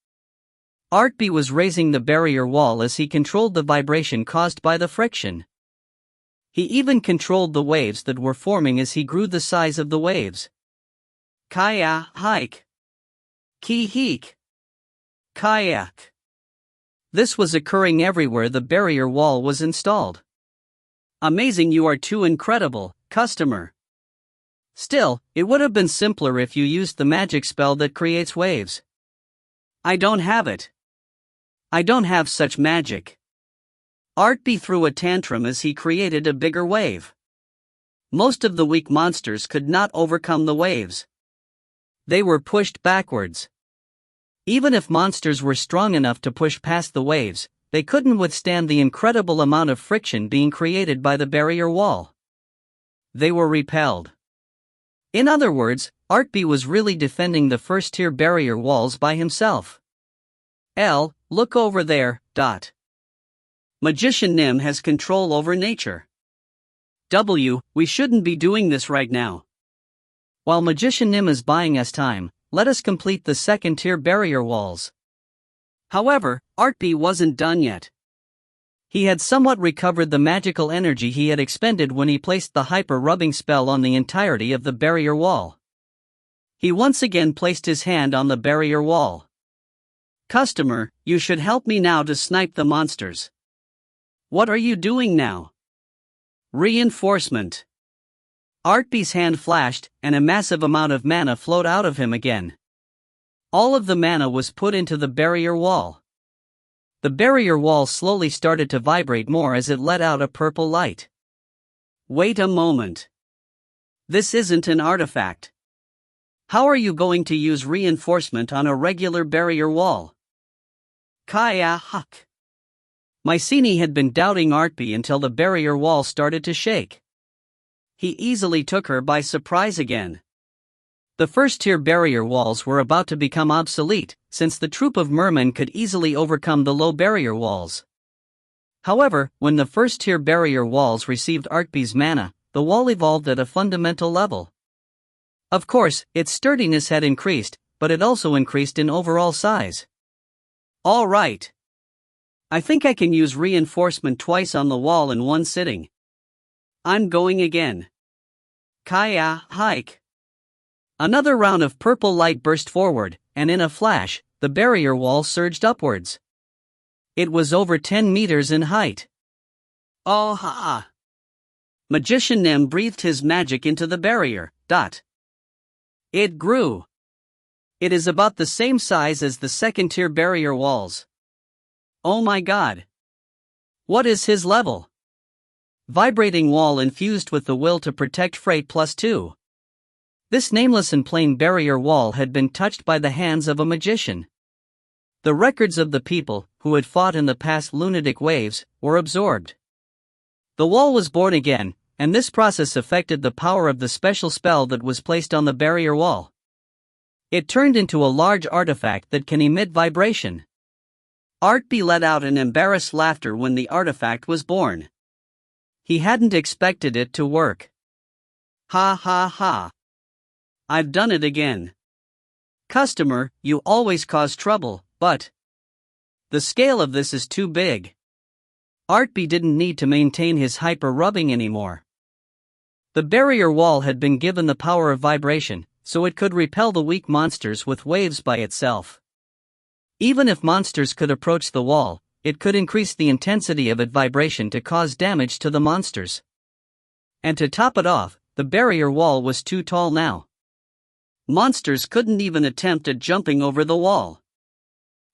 Artpe was raising the barrier wall as he controlled the vibration caused by the friction. He even controlled the waves that were forming as he grew the size of the waves. Kaya hike. Ki hik. Kayak. This was occurring everywhere the barrier wall was installed. Amazing, you are too incredible, customer. Still, it would have been simpler if you used the magic spell that creates waves. I don't have it. I don't have such magic. Artpe threw a tantrum as he created a bigger wave. Most of the weak monsters could not overcome the waves. They were pushed backwards. Even if monsters were strong enough to push past the waves, they couldn't withstand the incredible amount of friction being created by the barrier wall. They were repelled. In other words, Artpe was really defending the first-tier barrier walls by himself. Look over there. Magician Nim has control over nature. We shouldn't be doing this right now. While Magician Nim is buying us time, let us complete the second-tier barrier walls. However, Artpe wasn't done yet. He had somewhat recovered the magical energy he had expended when he placed the hyper-rubbing spell on the entirety of the barrier wall. He once again placed his hand on the barrier wall. Customer, you should help me now to snipe the monsters. What are you doing now? Reinforcement. Artpe's hand flashed, and a massive amount of mana flowed out of him again. All of the mana was put into the barrier wall. The barrier wall slowly started to vibrate more as it let out a purple light. Wait a moment. This isn't an artifact. How are you going to use reinforcement on a regular barrier wall? Kaya Huck. Mycenae had been doubting Artpe until the barrier wall started to shake. He easily took her by surprise again. The first-tier barrier walls were about to become obsolete, since the troop of mermen could easily overcome the low barrier walls. However, when the first-tier barrier walls received Artpe's mana, the wall evolved at a fundamental level. Of course, its sturdiness had increased, but it also increased in overall size. All right. I think I can use reinforcement twice on the wall in one sitting. I'm going again. Kaya hike. Another round of purple light burst forward, and in a flash, the barrier wall surged upwards. It was over 10 meters in height. Oh ha! Magician Nim breathed his magic into the barrier. It grew. It is about the same size as the second-tier barrier walls. Oh my god! What is his level? Vibrating wall infused with the will to protect freight +2. This nameless and plain barrier wall had been touched by the hands of a magician. The records of the people, who had fought in the past lunatic waves, were absorbed. The wall was born again, and this process affected the power of the special spell that was placed on the barrier wall. It turned into a large artifact that can emit vibration. Artpe let out an embarrassed laughter when the artifact was born. He hadn't expected it to work. Ha ha ha. I've done it again. Customer, you always cause trouble, but the scale of this is too big. Artpe didn't need to maintain his hyper-rubbing anymore. The barrier wall had been given the power of vibration, so it could repel the weak monsters with waves by itself. Even if monsters could approach the wall, it could increase the intensity of its vibration to cause damage to the monsters. And to top it off, the barrier wall was too tall now. Monsters couldn't even attempt at jumping over the wall.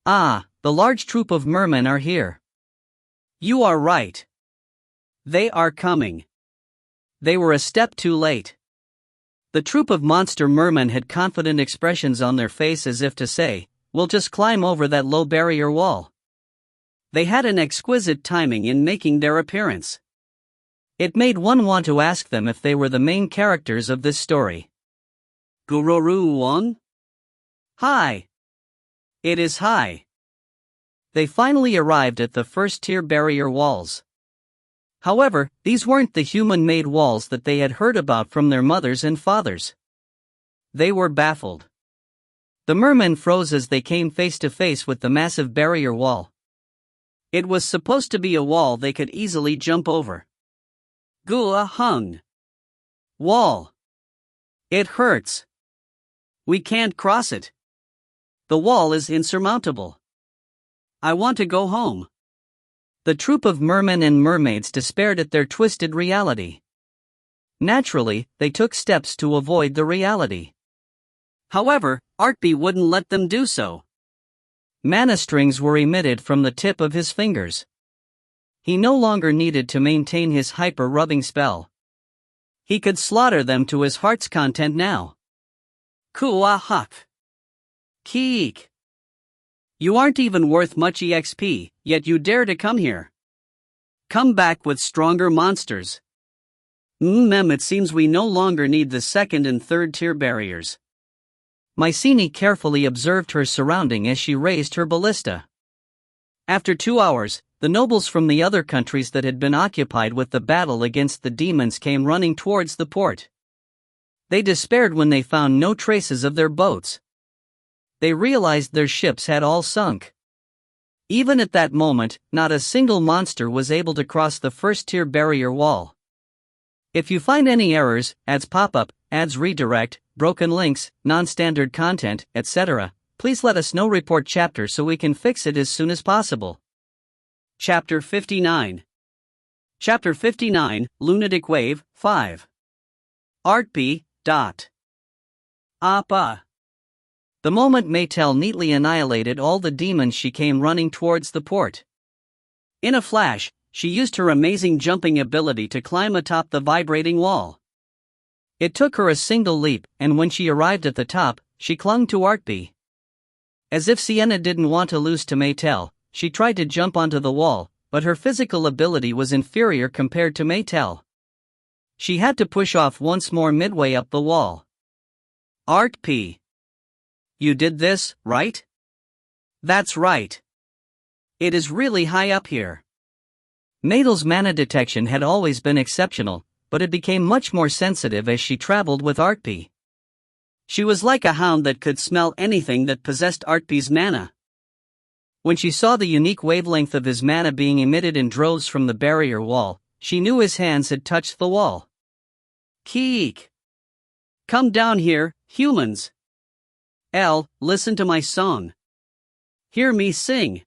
Ah, the large troop of mermen are here. You are right. They are coming. They were a step too late. The troop of monster mermen had confident expressions on their face as if to say, "We'll just climb over that low barrier wall." They had an exquisite timing in making their appearance. It made one want to ask them if they were the main characters of this story. Gururu-won? Hi. It is hi. They finally arrived at the first-tier barrier walls. However, these weren't the human-made walls that they had heard about from their mothers and fathers. They were baffled. The mermen froze as they came face to face with the massive barrier wall. It was supposed to be a wall they could easily jump over. Gua hung. Wall. It hurts. We can't cross it. The wall is insurmountable. I want to go home. The troop of mermen and mermaids despaired at their twisted reality. Naturally, they took steps to avoid the reality. However, Artpe wouldn't let them do so. Mana strings were emitted from the tip of his fingers. He no longer needed to maintain his hyper-rubbing spell. He could slaughter them to his heart's content now. Kuahak. Keek. You aren't even worth much EXP, yet you dare to come here. Come back with stronger monsters. It seems we no longer need the second and third tier barriers. Mycenae carefully observed her surrounding as she raised her ballista. After 2 hours, the nobles from the other countries that had been occupied with the battle against the demons came running towards the port. They despaired when they found no traces of their boats. They realized their ships had all sunk. Even at that moment, not a single monster was able to cross the first-tier barrier wall. If you find any errors, ads pop-up, ads redirect, broken links, non-standard content, etc., please let us know. Report chapter so we can fix it as soon as possible. Chapter 59. Chapter 59, Lunatic Wave, 5. Artpe. Appa. The moment Maetel neatly annihilated all the demons, she came running towards the port. In a flash, she used her amazing jumping ability to climb atop the vibrating wall. It took her a single leap, and when she arrived at the top, she clung to Artpe. As if Sienna didn't want to lose to Maetel, she tried to jump onto the wall, but her physical ability was inferior compared to Maetel. She had to push off once more midway up the wall. Artpe. You did this, right? That's right. It is really high up here. Maetel's mana detection had always been exceptional, but it became much more sensitive as she traveled with Artpe. She was like a hound that could smell anything that possessed Artpe's mana. When she saw the unique wavelength of his mana being emitted in droves from the barrier wall, she knew his hands had touched the wall. Keek. Come down here, humans. Listen to my song. Hear me sing.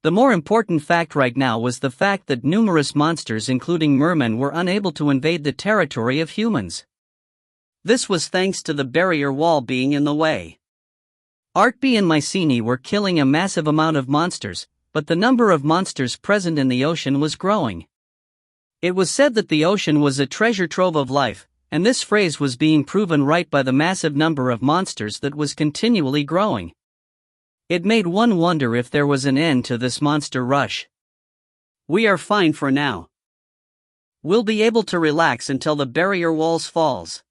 The more important fact right now was the fact that numerous monsters including mermen were unable to invade the territory of humans. This was thanks to the barrier wall being in the way. Artpe and Mycenae were killing a massive amount of monsters, but the number of monsters present in the ocean was growing. It was said that the ocean was a treasure trove of life, and this phrase was being proven right by the massive number of monsters that was continually growing. It made one wonder if there was an end to this monster rush. We are fine for now. We'll be able to relax until the barrier walls falls.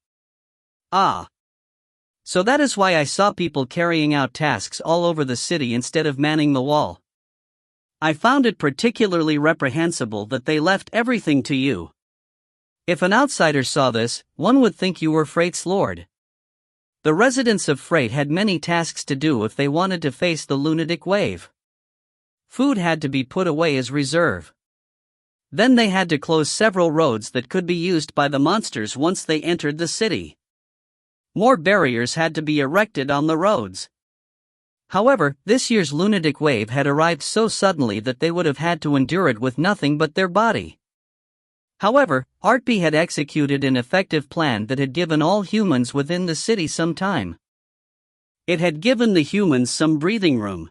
Ah. So that is why I saw people carrying out tasks all over the city instead of manning the wall. I found it particularly reprehensible that they left everything to you. If an outsider saw this, one would think you were Freight's lord. The residents of Freight had many tasks to do if they wanted to face the lunatic wave. Food had to be put away as reserve. Then they had to close several roads that could be used by the monsters once they entered the city. More barriers had to be erected on the roads. However, this year's lunatic wave had arrived so suddenly that they would have had to endure it with nothing but their body. However, Artpe had executed an effective plan that had given all humans within the city some time. It had given the humans some breathing room.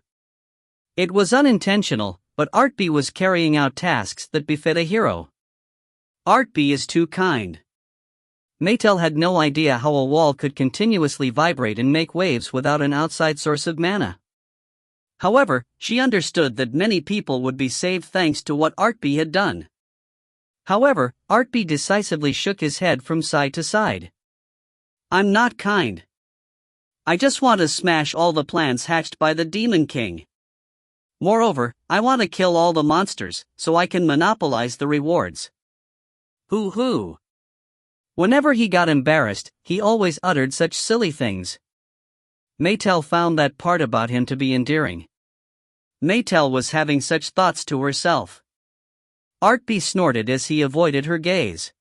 It was unintentional, but Artpe was carrying out tasks that befit a hero. Artpe is too kind. Maetel had no idea how a wall could continuously vibrate and make waves without an outside source of mana. However, she understood that many people would be saved thanks to what Artpe had done. However, Artpe decisively shook his head from side to side. I'm not kind. I just want to smash all the plans hatched by the Demon King. Moreover, I want to kill all the monsters, so I can monopolize the rewards. Hoo-hoo. Whenever he got embarrassed, he always uttered such silly things. Maetel found that part about him to be endearing. Maetel was having such thoughts to herself. Artpe snorted as he avoided her gaze.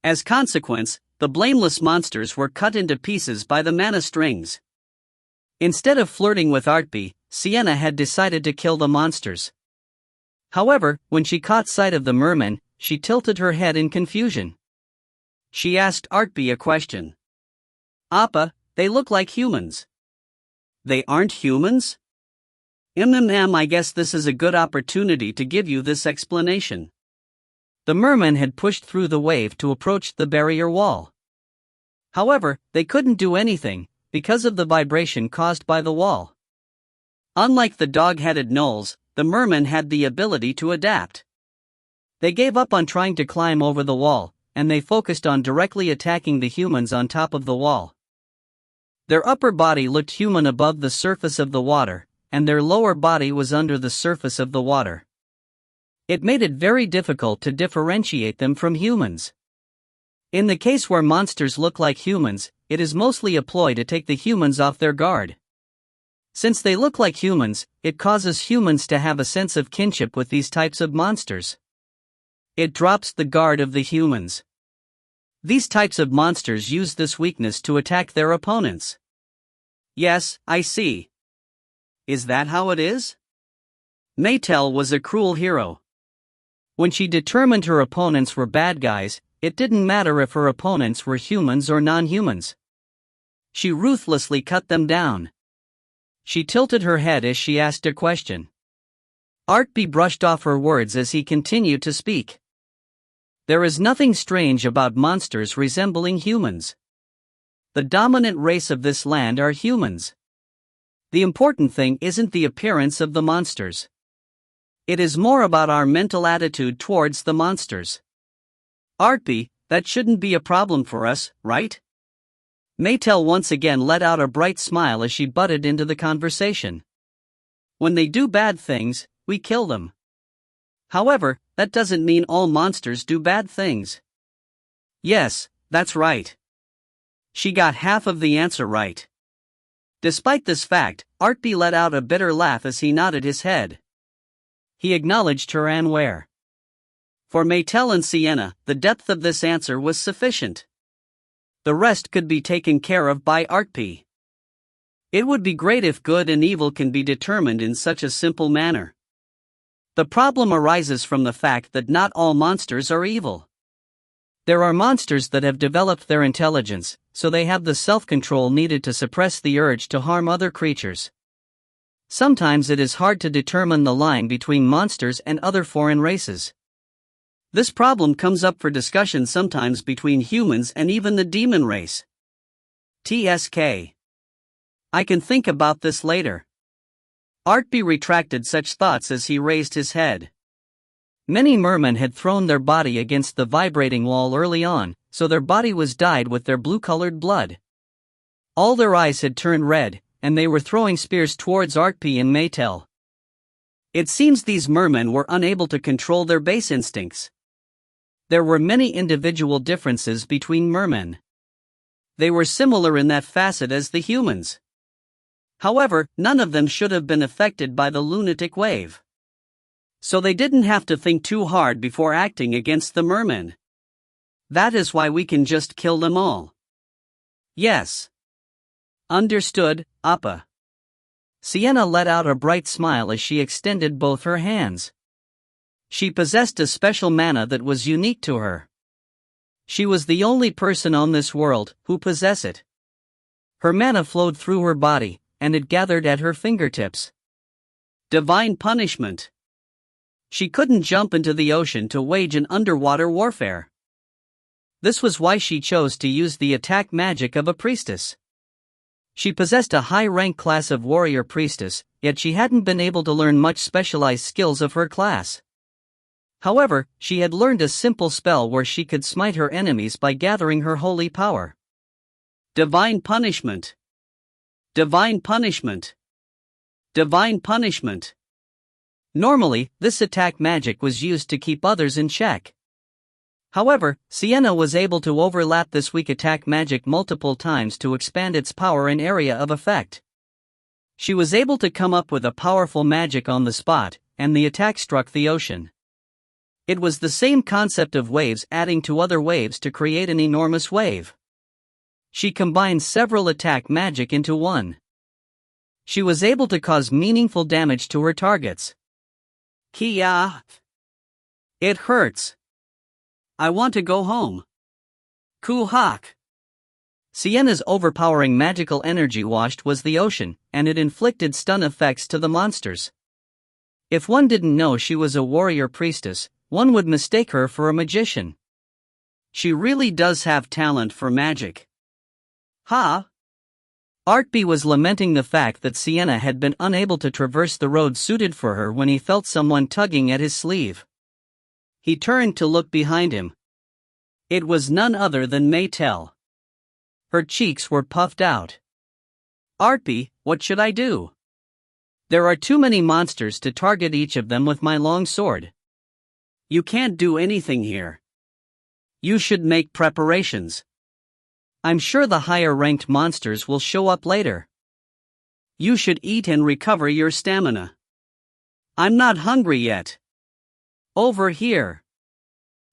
As consequence, the blameless monsters were cut into pieces by the mana strings. Instead of flirting with Artpe, Sienna had decided to kill the monsters. However, when she caught sight of the merman, she tilted her head in confusion. She asked Artpe a question. Appa, they look like humans. They aren't humans? I guess this is a good opportunity to give you this explanation. The mermen had pushed through the wave to approach the barrier wall. However, they couldn't do anything, because of the vibration caused by the wall. Unlike the dog-headed gnolls, the mermen had the ability to adapt. They gave up on trying to climb over the wall, and they focused on directly attacking the humans on top of the wall. Their upper body looked human above the surface of the water, and their lower body was under the surface of the water. It made it very difficult to differentiate them from humans. In the case where monsters look like humans, it is mostly a ploy to take the humans off their guard. Since they look like humans, it causes humans to have a sense of kinship with these types of monsters. It drops the guard of the humans. These types of monsters use this weakness to attack their opponents. Yes, I see. Is that how it is? Maetel was a cruel hero. When she determined her opponents were bad guys, it didn't matter if her opponents were humans or non-humans. She ruthlessly cut them down. She tilted her head as she asked a question. Artpe brushed off her words as he continued to speak. There is nothing strange about monsters resembling humans. The dominant race of this land are humans. The important thing isn't the appearance of the monsters. It is more about our mental attitude towards the monsters. Artpe, that shouldn't be a problem for us, right? Maetel once again let out a bright smile as she butted into the conversation. When they do bad things, we kill them. However, that doesn't mean all monsters do bad things. Yes, that's right. She got half of the answer right. Despite this fact, Artpe let out a bitter laugh as he nodded his head. He acknowledged her unaware. For Maetel and Sienna, the depth of this answer was sufficient. The rest could be taken care of by Artpe. It would be great if good and evil can be determined in such a simple manner. The problem arises from the fact that not all monsters are evil. There are monsters that have developed their intelligence, so they have the self-control needed to suppress the urge to harm other creatures. Sometimes it is hard to determine the line between monsters and other foreign races. This problem comes up for discussion sometimes between humans and even the demon race. TSK. I can think about this later. Artpe retracted such thoughts as he raised his head. Many mermen had thrown their body against the vibrating wall early on, so their body was dyed with their blue-colored blood. All their eyes had turned red, and they were throwing spears towards Artpe and Maetel. It seems these mermen were unable to control their base instincts. There were many individual differences between mermen. They were similar in that facet as the humans. However, none of them should have been affected by the lunatic wave. So they didn't have to think too hard before acting against the mermen. That is why we can just kill them all. Yes. Understood, Appa. Sienna let out a bright smile as she extended both her hands. She possessed a special mana that was unique to her. She was the only person on this world who possessed it. Her mana flowed through her body, and it gathered at her fingertips. Divine punishment. She couldn't jump into the ocean to wage an underwater warfare. This was why she chose to use the attack magic of a priestess. She possessed a high-rank class of warrior priestess, yet she hadn't been able to learn much specialized skills of her class. However, she had learned a simple spell where she could smite her enemies by gathering her holy power. Divine punishment. Divine punishment. Divine punishment. Normally, this attack magic was used to keep others in check. However, Sienna was able to overlap this weak attack magic multiple times to expand its power and area of effect. She was able to come up with a powerful magic on the spot, and the attack struck the ocean. It was the same concept of waves adding to other waves to create an enormous wave. She combined several attack magic into one. She was able to cause meaningful damage to her targets. Kia. It hurts. I want to go home. Kuhak. Sienna's overpowering magical energy washed was the ocean, and it inflicted stun effects to the monsters. If one didn't know she was a warrior priestess, one would mistake her for a magician. She really does have talent for magic. Ha! Artpe was lamenting the fact that Sienna had been unable to traverse the road suited for her when he felt someone tugging at his sleeve. He turned to look behind him. It was none other than Maetel. Her cheeks were puffed out. Artpe, what should I do? There are too many monsters to target each of them with my long sword. You can't do anything here. You should make preparations. I'm sure the higher-ranked monsters will show up later. You should eat and recover your stamina. I'm not hungry yet. Over here.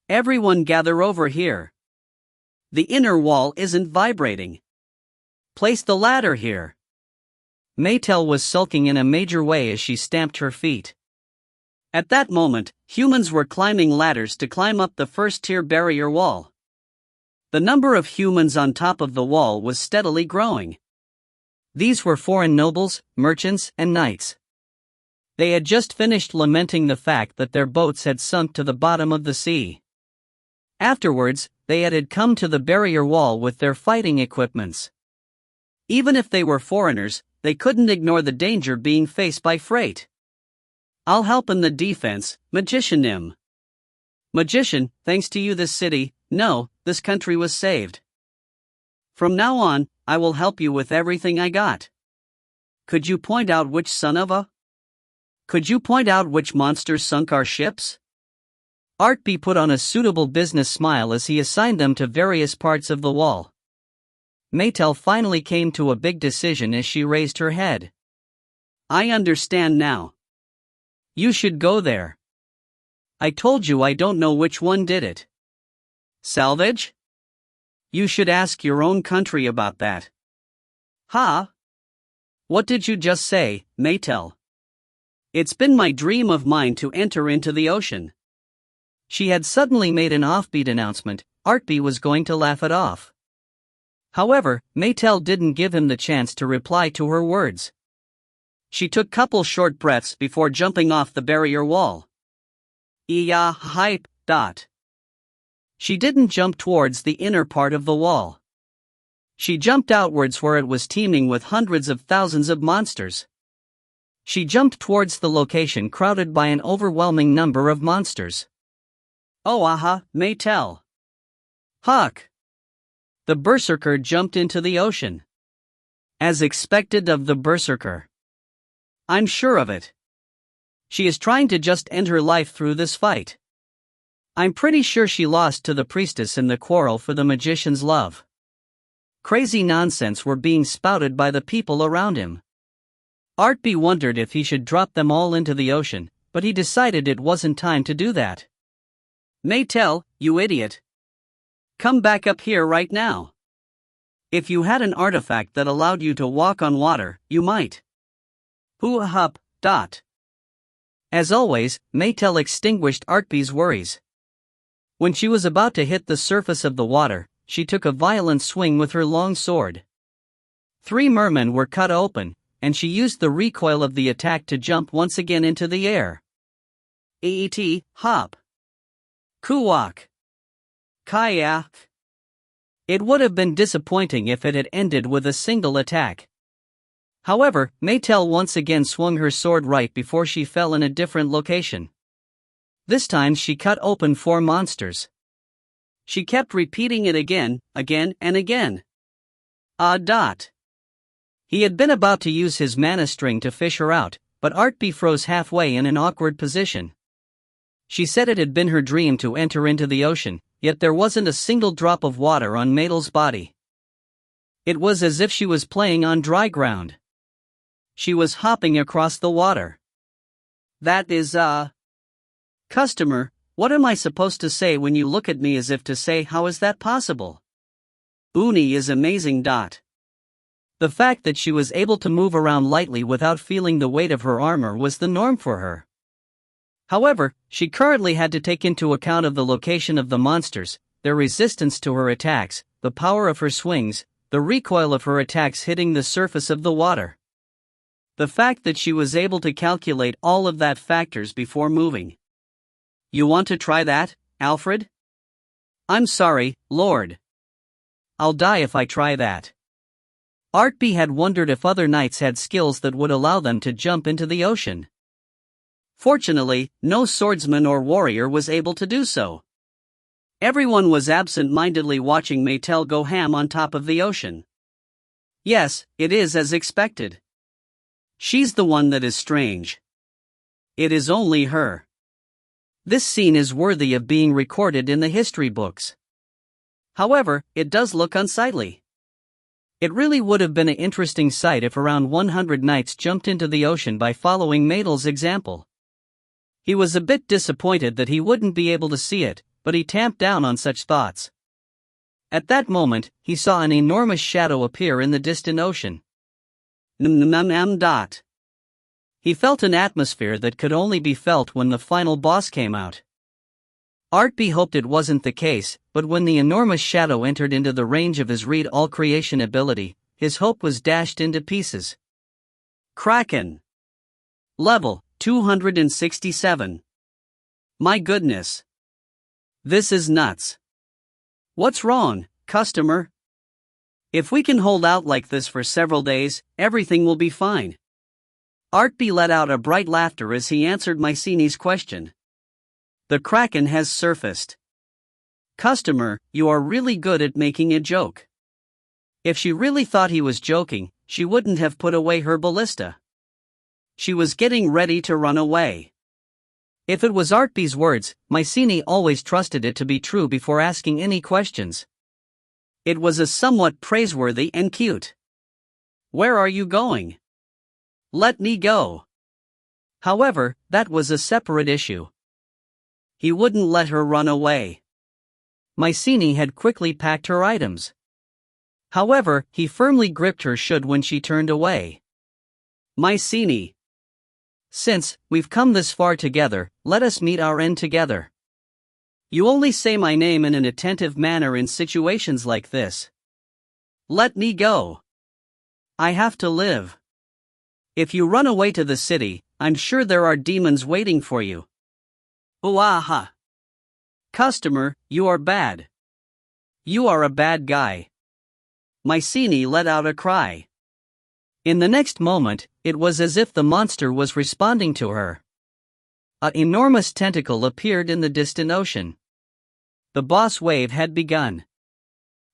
Everyone gather over here. The inner wall isn't vibrating. Place the ladder here. Maetel was sulking in a major way as she stamped her feet. At that moment, humans were climbing ladders to climb up the first-tier barrier wall. The number of humans on top of the wall was steadily growing. These were foreign nobles, merchants, and knights. They had just finished lamenting the fact that their boats had sunk to the bottom of the sea. Afterwards, they had come to the barrier wall with their fighting equipments. Even if they were foreigners, they couldn't ignore the danger being faced by freight. I'll help in the defense, Magician. Magician, thanks to you this city, no, this country was saved. From now on, I will help you with everything I got. Could you point out which son of a? Could you point out which monsters sunk our ships? Artpe put on a suitable business smile as he assigned them to various parts of the wall. Maetel finally came to a big decision as she raised her head. I understand now. You should go there. I told you I don't know which one did it. Salvage? You should ask your own country about that. Ha? What did you just say, Maetel? It's been my dream of mine to enter into the ocean. She had suddenly made an offbeat announcement. Artpe was going to laugh it off. However, Maetel didn't give him the chance to reply to her words. She took couple short breaths before jumping off the barrier wall. Hype. She didn't jump towards the inner part of the wall. She jumped outwards where it was teeming with hundreds of thousands of monsters. She jumped towards the location crowded by an overwhelming number of monsters. Oh aha, Maetel. Huck! The berserker jumped into the ocean. As expected of the berserker. I'm sure of it. She is trying to just end her life through this fight. I'm pretty sure she lost to the priestess in the quarrel for the magician's love. Crazy nonsense were being spouted by the people around him. Artpe wondered if he should drop them all into the ocean, but he decided it wasn't time to do that. Maetel, you idiot. Come back up here right now. If you had an artifact that allowed you to walk on water, you might. Hoo-hup. As always, Maetel extinguished Artpe's worries. When she was about to hit the surface of the water, she took a violent swing with her long sword. 3 mermen were cut open, and she used the recoil of the attack to jump once again into the air. Eet, hop. Kuwak. Kayak. It would have been disappointing if it had ended with a single attack. However, Maetel once again swung her sword right before she fell in a different location. This time she cut open 4 monsters. She kept repeating it again and again. He had been about to use his mana string to fish her out, but Artpe froze halfway in an awkward position. She said it had been her dream to enter into the ocean, yet there wasn't a single drop of water on Maetel's body. It was as if she was playing on dry ground. She was hopping across the water. That is, Customer, what am I supposed to say when you look at me as if to say how is that possible? Uni is amazing. The fact that she was able to move around lightly without feeling the weight of her armor was the norm for her. However, she currently had to take into account of the location of the monsters, their resistance to her attacks, the power of her swings, the recoil of her attacks hitting the surface of the water. The fact that she was able to calculate all of that factors before moving. You want to try that, Alfred? I'm sorry, Lord. I'll die if I try that. Artpe had wondered if other knights had skills that would allow them to jump into the ocean. Fortunately, no swordsman or warrior was able to do so. Everyone was absent-mindedly watching Maetel go ham on top of the ocean. Yes, it is as expected. She's the one that is strange. It is only her. This scene is worthy of being recorded in the history books. However, it does look unsightly. It really would have been an interesting sight if around 100 knights jumped into the ocean by following Maetel's example. He was a bit disappointed that he wouldn't be able to see it, but he tamped down on such thoughts. At that moment, he saw an enormous shadow appear in the distant ocean. He felt an atmosphere that could only be felt when the final boss came out. Artpe hoped it wasn't the case, but when the enormous shadow entered into the range of his read all creation ability, his hope was dashed into pieces. Kraken. Level 267. My goodness. This is nuts. What's wrong, customer? If we can hold out like this for several days, everything will be fine. Artpe let out a bright laughter as he answered Mycenae's question. The Kraken has surfaced. Customer, you are really good at making a joke. If she really thought he was joking, she wouldn't have put away her ballista. She was getting ready to run away. If it was Artpe's words, Mycenae always trusted it to be true before asking any questions. It was a somewhat praiseworthy and cute. Where are you going? Let me go. However, that was a separate issue. He wouldn't let her run away. Mycenae had quickly packed her items. However, he firmly gripped her should when she turned away. Mycenae. Since we've come this far together, let us meet our end together. You only say my name in an attentive manner in situations like this. Let me go. I have to live. If you run away to the city, I'm sure there are demons waiting for you. Ooh-ah-ha. Customer, you are bad. You are a bad guy. Mycenae let out a cry. In the next moment, it was as if the monster was responding to her. An enormous tentacle appeared in the distant ocean. The boss wave had begun.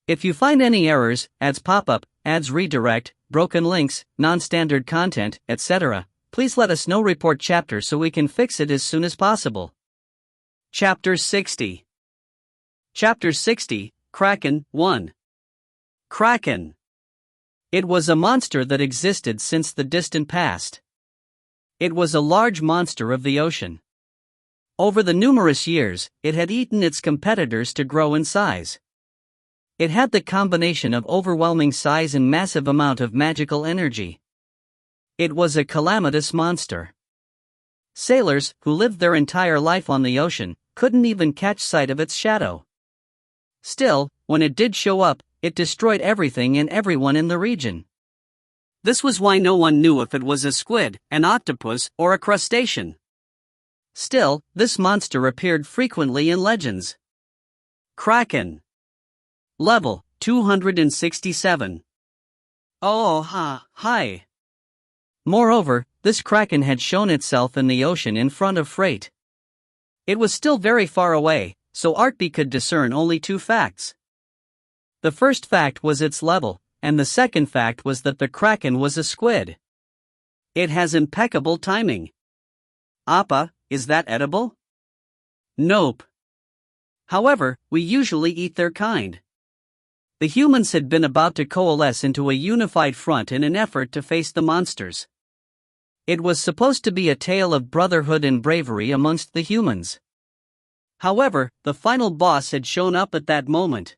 If you find any errors, ads pop up, ads redirect, broken links, non-standard content, etc., Please let us know report chapter so we can fix it as soon as possible. Chapter 60. Chapter 60, Kraken 1. Kraken. It was a monster that existed since the distant past. It was a large monster of the ocean. Over the numerous years, it had eaten its competitors to grow in size. It had the combination of overwhelming size and massive amount of magical energy. It was a calamitous monster. Sailors, who lived their entire life on the ocean, couldn't even catch sight of its shadow. Still, when it did show up, it destroyed everything and everyone in the region. This was why no one knew if it was a squid, an octopus, or a crustacean. Still, this monster appeared frequently in legends. Kraken. Level 267. Oh, hi. Moreover, this kraken had shown itself in the ocean in front of Freight. It was still very far away, so Artpe could discern only two facts. The first fact was its level, and the second fact was that the kraken was a squid. It has impeccable timing. Appa, is that edible? Nope. However, we usually eat their kind. The humans had been about to coalesce into a unified front in an effort to face the monsters. It was supposed to be a tale of brotherhood and bravery amongst the humans. However, the final boss had shown up at that moment.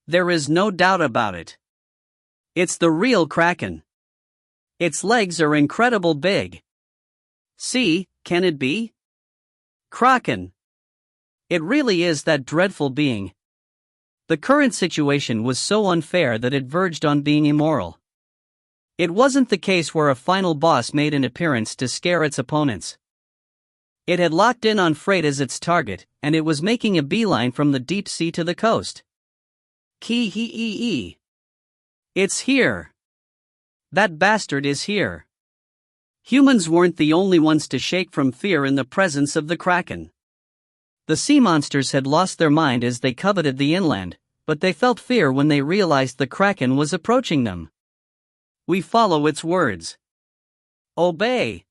There is no doubt about it. It's the real kraken. Its legs are incredible big. See, can it be? Kraken. It really is that dreadful being. The current situation was so unfair that it verged on being immoral. It wasn't the case where a final boss made an appearance to scare its opponents. It had locked in on Freight as its target, and it was making a beeline from the deep sea to the coast. It's here. That bastard is here. Humans weren't the only ones to shake from fear in the presence of the kraken. The sea monsters had lost their mind as they coveted the inland, but they felt fear when they realized the kraken was approaching them. We follow its words. Obey.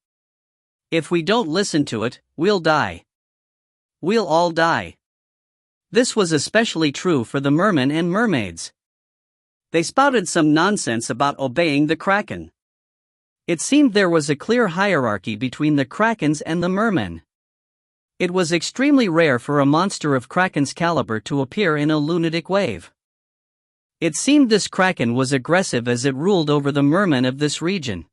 If we don't listen to it, we'll die. We'll all die. This was especially true for the mermen and mermaids. They spouted some nonsense about obeying the kraken. It seemed there was a clear hierarchy between the krakens and the mermen. It was extremely rare for a monster of kraken's caliber to appear in a lunatic wave. It seemed this kraken was aggressive as it ruled over the mermen of this region.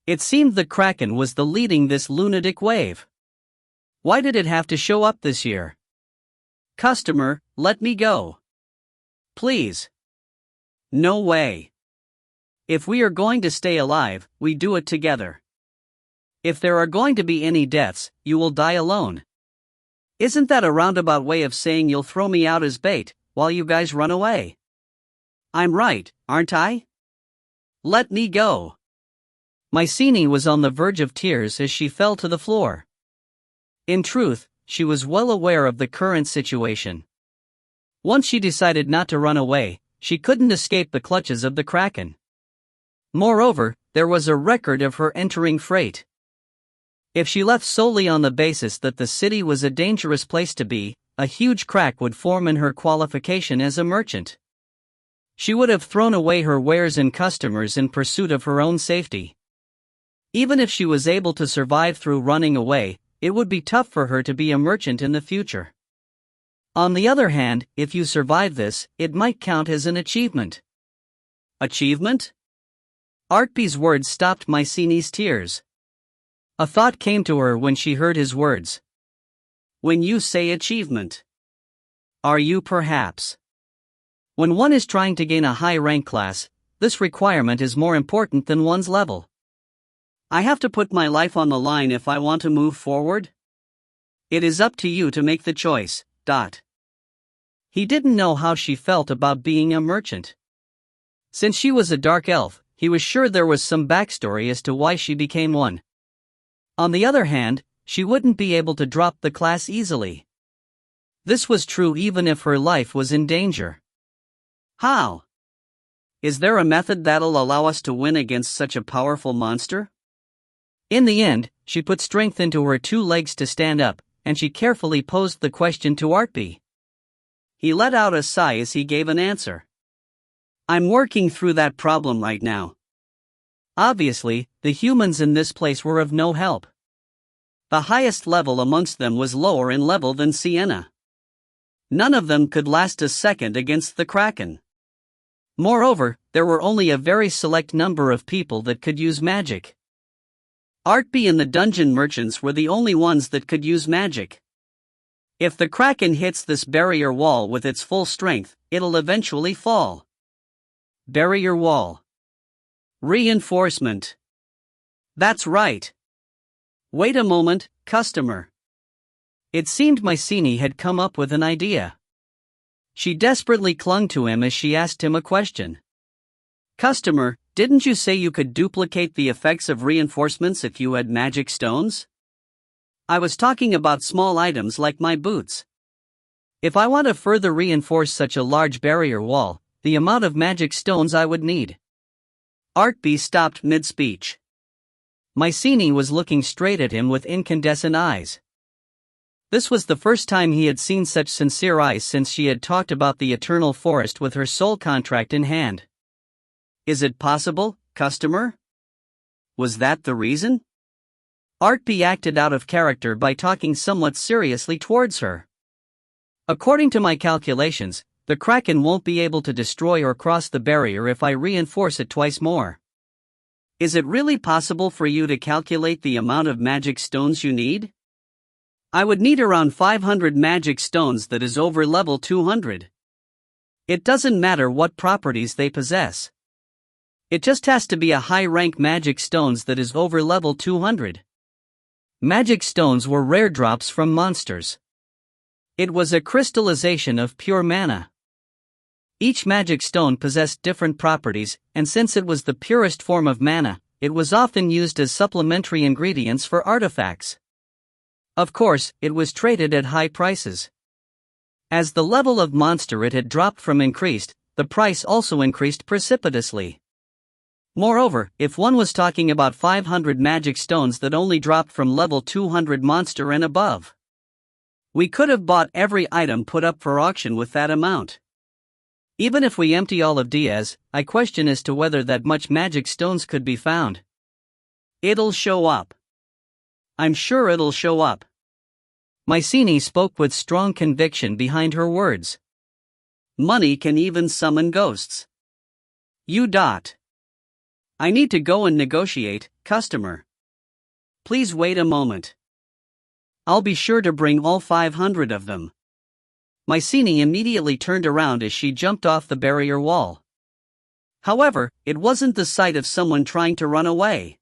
It seemed the kraken was the leading this lunatic wave. Why did it have to show up this year? Customer, let me go. Please. No way. If we are going to stay alive, we do it together. If there are going to be any deaths, you will die alone. Isn't that a roundabout way of saying you'll throw me out as bait, while you guys run away? I'm right, aren't I? Let me go. Mycenae was on the verge of tears as she fell to the floor. In truth, she was well aware of the current situation. Once she decided not to run away, she couldn't escape the clutches of the kraken. Moreover, there was a record of her entering Freight. If she left solely on the basis that the city was a dangerous place to be, a huge crack would form in her qualification as a merchant. She would have thrown away her wares and customers in pursuit of her own safety. Even if she was able to survive through running away, it would be tough for her to be a merchant in the future. On the other hand, if you survive this, it might count as an achievement. Achievement? Artpe's words stopped Mycenae's tears. A thought came to her when she heard his words. When you say achievement, are you perhaps? When one is trying to gain a high rank class, this requirement is more important than one's level. I have to put my life on the line if I want to move forward? It is up to you to make the choice. He didn't know how she felt about being a merchant. Since she was a dark elf, he was sure there was some backstory as to why she became one. On the other hand, she wouldn't be able to drop the class easily. This was true even if her life was in danger. How? Is there a method that'll allow us to win against such a powerful monster? In the end, she put strength into her 2 legs to stand up, and she carefully posed the question to Artpe. He let out a sigh as he gave an answer. I'm working through that problem right now. Obviously, the humans in this place were of no help. The highest level amongst them was lower in level than Sienna. None of them could last a second against the Kraken. Moreover, there were only a very select number of people that could use magic. Artpe and the dungeon merchants were the only ones that could use magic. If the Kraken hits this barrier wall with its full strength, it'll eventually fall. Barrier wall. Reinforcement. That's right. Wait a moment, customer. It seemed Mycenae had come up with an idea. She desperately clung to him as she asked him a question. Customer, didn't you say you could duplicate the effects of reinforcements if you had magic stones? I was talking about small items like my boots. If I want to further reinforce such a large barrier wall, the amount of magic stones I would need. Artpe stopped mid-speech. Mycenae was looking straight at him with incandescent eyes. This was the first time he had seen such sincere eyes since she had talked about the eternal forest with her soul contract in hand. Is it possible, customer? Was that the reason? Artpe acted out of character by talking somewhat seriously towards her. According to my calculations, the Kraken won't be able to destroy or cross the barrier if I reinforce it twice more. Is it really possible for you to calculate the amount of magic stones you need? I would need around 500 magic stones, that is over level 200. It doesn't matter what properties they possess. It just has to be a high-rank magic stones that is over level 200. Magic stones were rare drops from monsters. It was a crystallization of pure mana. Each magic stone possessed different properties, and since it was the purest form of mana, it was often used as supplementary ingredients for artifacts. Of course, it was traded at high prices. As the level of monster it had dropped from increased, the price also increased precipitously. Moreover, if one was talking about 500 magic stones that only dropped from level 200 monster and above, we could have bought every item put up for auction with that amount. Even if we empty all of Diaz, I question as to whether that much magic stones could be found. It'll show up. I'm sure it'll show up. Mycenae spoke with strong conviction behind her words. Money can even summon ghosts. I need to go and negotiate, customer. Please wait a moment. I'll be sure to bring all 500 of them. Mycenae immediately turned around as she jumped off the barrier wall. However, it wasn't the sight of someone trying to run away.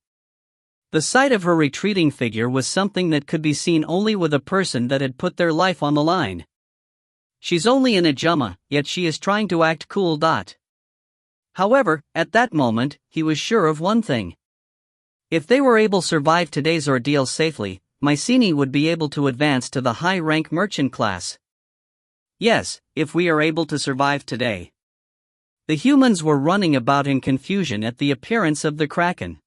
The sight of her retreating figure was something that could be seen only with a person that had put their life on the line. She's only an Ajumma, yet she is trying to act cool. However, at that moment, he was sure of one thing. If they were able to survive today's ordeal safely, Mycenae would be able to advance to the high-rank merchant class. Yes, if we are able to survive today. The humans were running about in confusion at the appearance of the Kraken.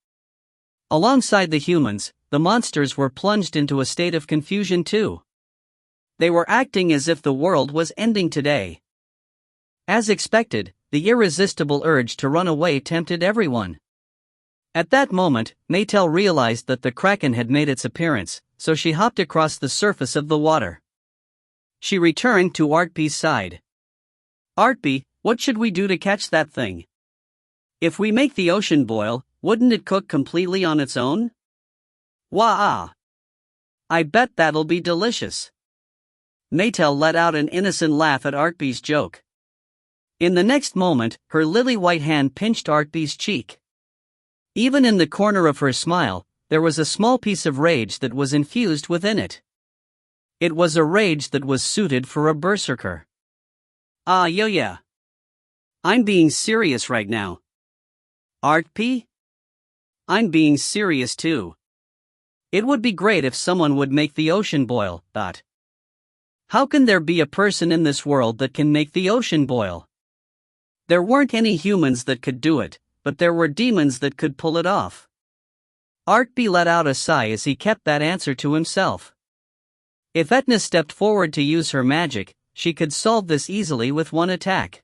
Alongside the humans, the monsters were plunged into a state of confusion too. They were acting as if the world was ending today. As expected, the irresistible urge to run away tempted everyone. At that moment, Maetel realized that the Kraken had made its appearance, so she hopped across the surface of the water. She returned to Artpe's side. Artpe, what should we do to catch that thing? If we make the ocean boil, wouldn't it cook completely on its own? Wah! I bet that'll be delicious. Maetel let out an innocent laugh at Artpe's joke. In the next moment, her lily-white hand pinched Artpe's cheek. Even in the corner of her smile, there was a small piece of rage that was infused within it. It was a rage that was suited for a berserker. Yeah. I'm being serious right now. Artpe? I'm being serious too. It would be great if someone would make the ocean boil. How can there be a person in this world that can make the ocean boil? There weren't any humans that could do it, but there were demons that could pull it off. Artpe let out a sigh as he kept that answer to himself. If Etna stepped forward to use her magic, she could solve this easily with one attack.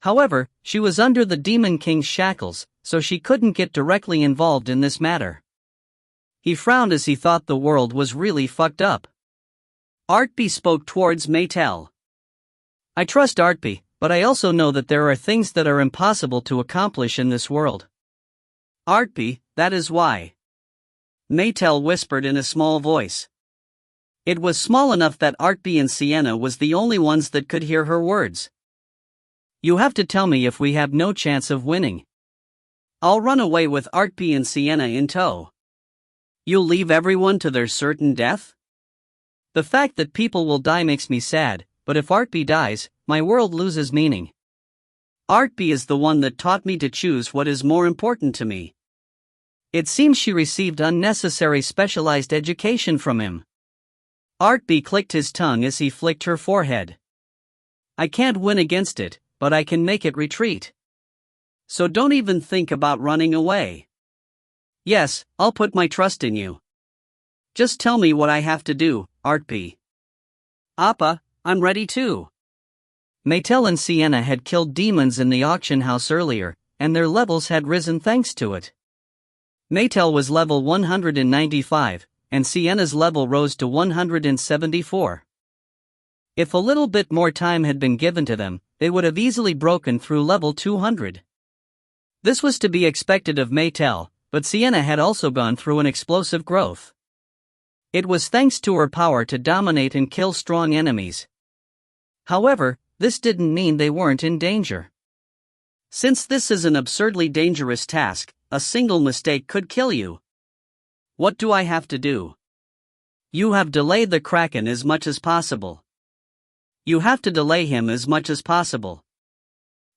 However, she was under the Demon King's shackles, so she couldn't get directly involved in this matter. He frowned as he thought the world was really fucked up. Artpe spoke towards Maetel. I trust Artpe, but I also know that there are things that are impossible to accomplish in this world. Artpe, that is why. Maetel whispered in a small voice. It was small enough that Artpe and Sienna was the only ones that could hear her words. You have to tell me if we have no chance of winning. I'll run away with Artpe and Sienna in tow. You'll leave everyone to their certain death? The fact that people will die makes me sad, but if Artpe dies, my world loses meaning. Artpe is the one that taught me to choose what is more important to me. It seems she received unnecessary specialized education from him. Artpe clicked his tongue as he flicked her forehead. I can't win against it, but I can make it retreat. So don't even think about running away. Yes, I'll put my trust in you. Just tell me what I have to do, Artpe. Appa, I'm ready too. Maetel and Sienna had killed demons in the auction house earlier, and their levels had risen thanks to it. Maetel was level 195, and Sienna's level rose to 174. If a little bit more time had been given to them, they would have easily broken through level 200. This was to be expected of Maetel, but Sienna had also gone through an explosive growth. It was thanks to her power to dominate and kill strong enemies. However, this didn't mean they weren't in danger. Since this is an absurdly dangerous task, a single mistake could kill you. What do I have to do? You have delayed the Kraken as much as possible. You have to delay him as much as possible.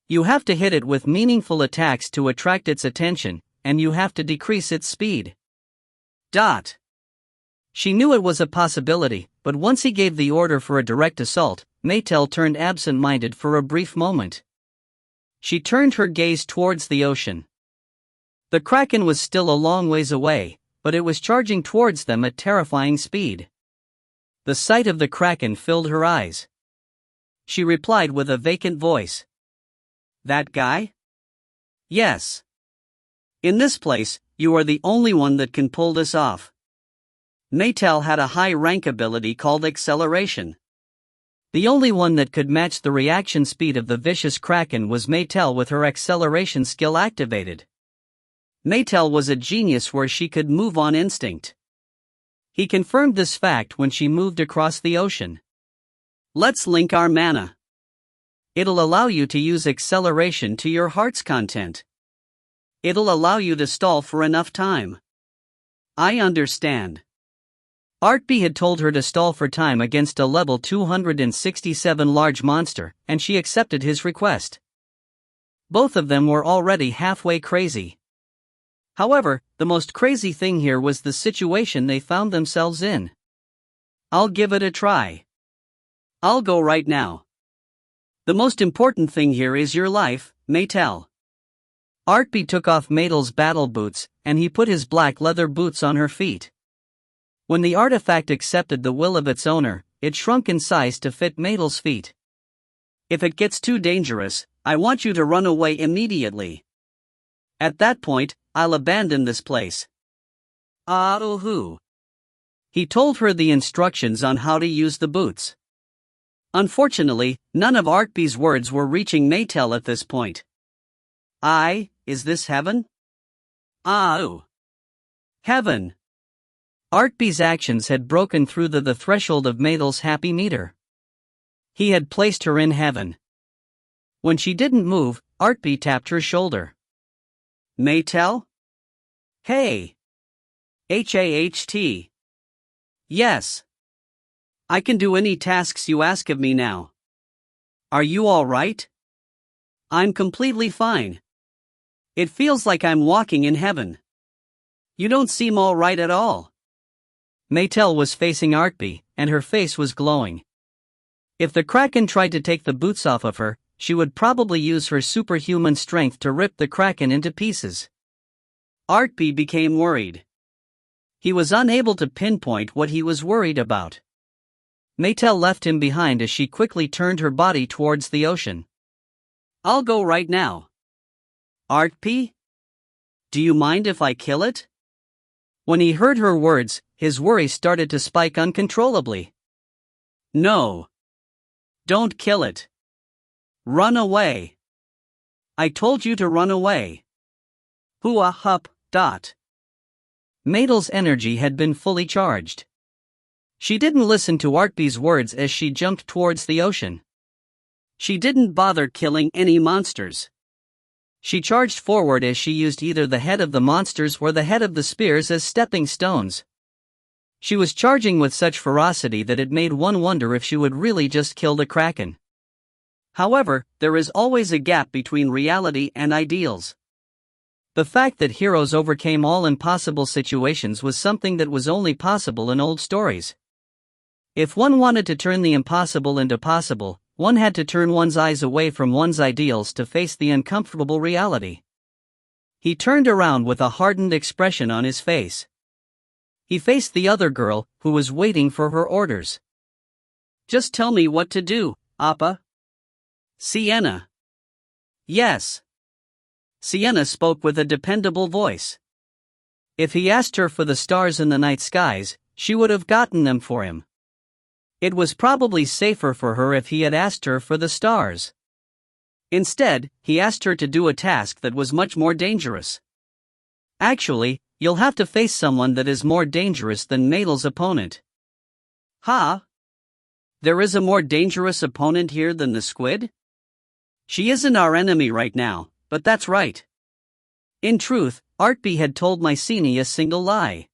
You have to hit it with meaningful attacks to attract its attention, and you have to decrease its speed. She knew it was a possibility, but once he gave the order for a direct assault, Maetel turned absent-minded for a brief moment. She turned her gaze towards the ocean. The Kraken was still a long ways away, but it was charging towards them at terrifying speed. The sight of the Kraken filled her eyes. She replied with a vacant voice. That guy? Yes. In this place, you are the only one that can pull this off. Maetel had a high rank ability called acceleration. The only one that could match the reaction speed of the vicious Kraken was Maetel with her acceleration skill activated. Maetel was a genius where she could move on instinct. He confirmed this fact when she moved across the ocean. Let's link our mana. It'll allow you to use acceleration to your heart's content. It'll allow you to stall for enough time. I understand. Artpe had told her to stall for time against a level 267 large monster, and she accepted his request. Both of them were already halfway crazy. However, the most crazy thing here was the situation they found themselves in. I'll give it a try. I'll go right now. The most important thing here is your life, Maetel. Artpe took off Maetel's battle boots, and he put his black leather boots on her feet. When the artifact accepted the will of its owner, it shrunk in size to fit Maetel's feet. If it gets too dangerous, I want you to run away immediately. At that point, I'll abandon this place. Who? He told her the instructions on how to use the boots. Unfortunately, none of Artpe's words were reaching Maetel at this point. Is this heaven? Heaven. Artpe's actions had broken through the threshold of Maetel's happy meter. He had placed her in heaven. When she didn't move, Artpe tapped her shoulder. Maetel? Hey. HAHT. Yes. I can do any tasks you ask of me now. Are you all right? I'm completely fine. It feels like I'm walking in heaven. You don't seem all right at all. Maetel was facing Artpe, and her face was glowing. If the Kraken tried to take the boots off of her, she would probably use her superhuman strength to rip the Kraken into pieces. Artpe became worried. He was unable to pinpoint what he was worried about. Maetel left him behind as she quickly turned her body towards the ocean. I'll go right now. Artpe? Do you mind if I kill it? When he heard her words, his worry started to spike uncontrollably. No. Don't kill it. Run away. I told you to run away. Hua hup, dot. Maetel's energy had been fully charged. She didn't listen to Artpe's words as she jumped towards the ocean. She didn't bother killing any monsters. She charged forward as she used either the head of the monsters or the head of the spears as stepping stones. She was charging with such ferocity that it made one wonder if she would really just kill the kraken. However, there is always a gap between reality and ideals. The fact that heroes overcame all impossible situations was something that was only possible in old stories. If one wanted to turn the impossible into possible, one had to turn one's eyes away from one's ideals to face the uncomfortable reality. He turned around with a hardened expression on his face. He faced the other girl, who was waiting for her orders. Just tell me what to do, Appa. Sienna. Yes. Sienna spoke with a dependable voice. If he asked her for the stars in the night skies, she would have gotten them for him. It was probably safer for her if he had asked her for the stars. Instead, he asked her to do a task that was much more dangerous. Actually, you'll have to face someone that is more dangerous than Maetel's opponent. Ha? There is a more dangerous opponent here than the squid? She isn't our enemy right now, but that's right. In truth, Artpe had told Mycenae a single lie.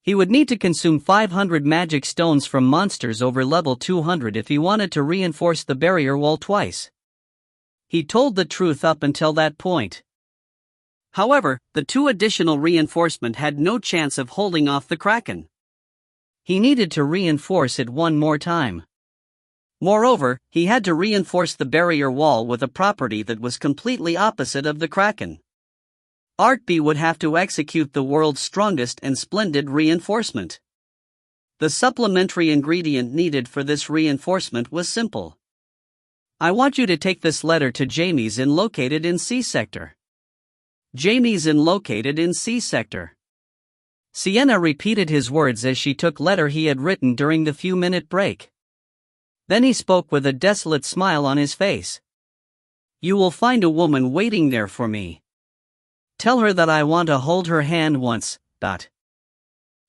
He would need to consume 500 magic stones from monsters over level 200 if he wanted to reinforce the barrier wall twice. He told the truth up until that point. However, the 2 additional reinforcement had no chance of holding off the kraken. He needed to reinforce it one more time. Moreover, he had to reinforce the barrier wall with a property that was completely opposite of the kraken. Artpe would have to execute the world's strongest and splendid reinforcement. The supplementary ingredient needed for this reinforcement was simple. I want you to take this letter to Jamie's Inn located in C sector. Jamie's Inn located in C sector. Sienna repeated his words as she took letter he had written during the few-minute break. Then he spoke with a desolate smile on his face. You will find a woman waiting there for me. Tell her that I want to hold her hand once, dot.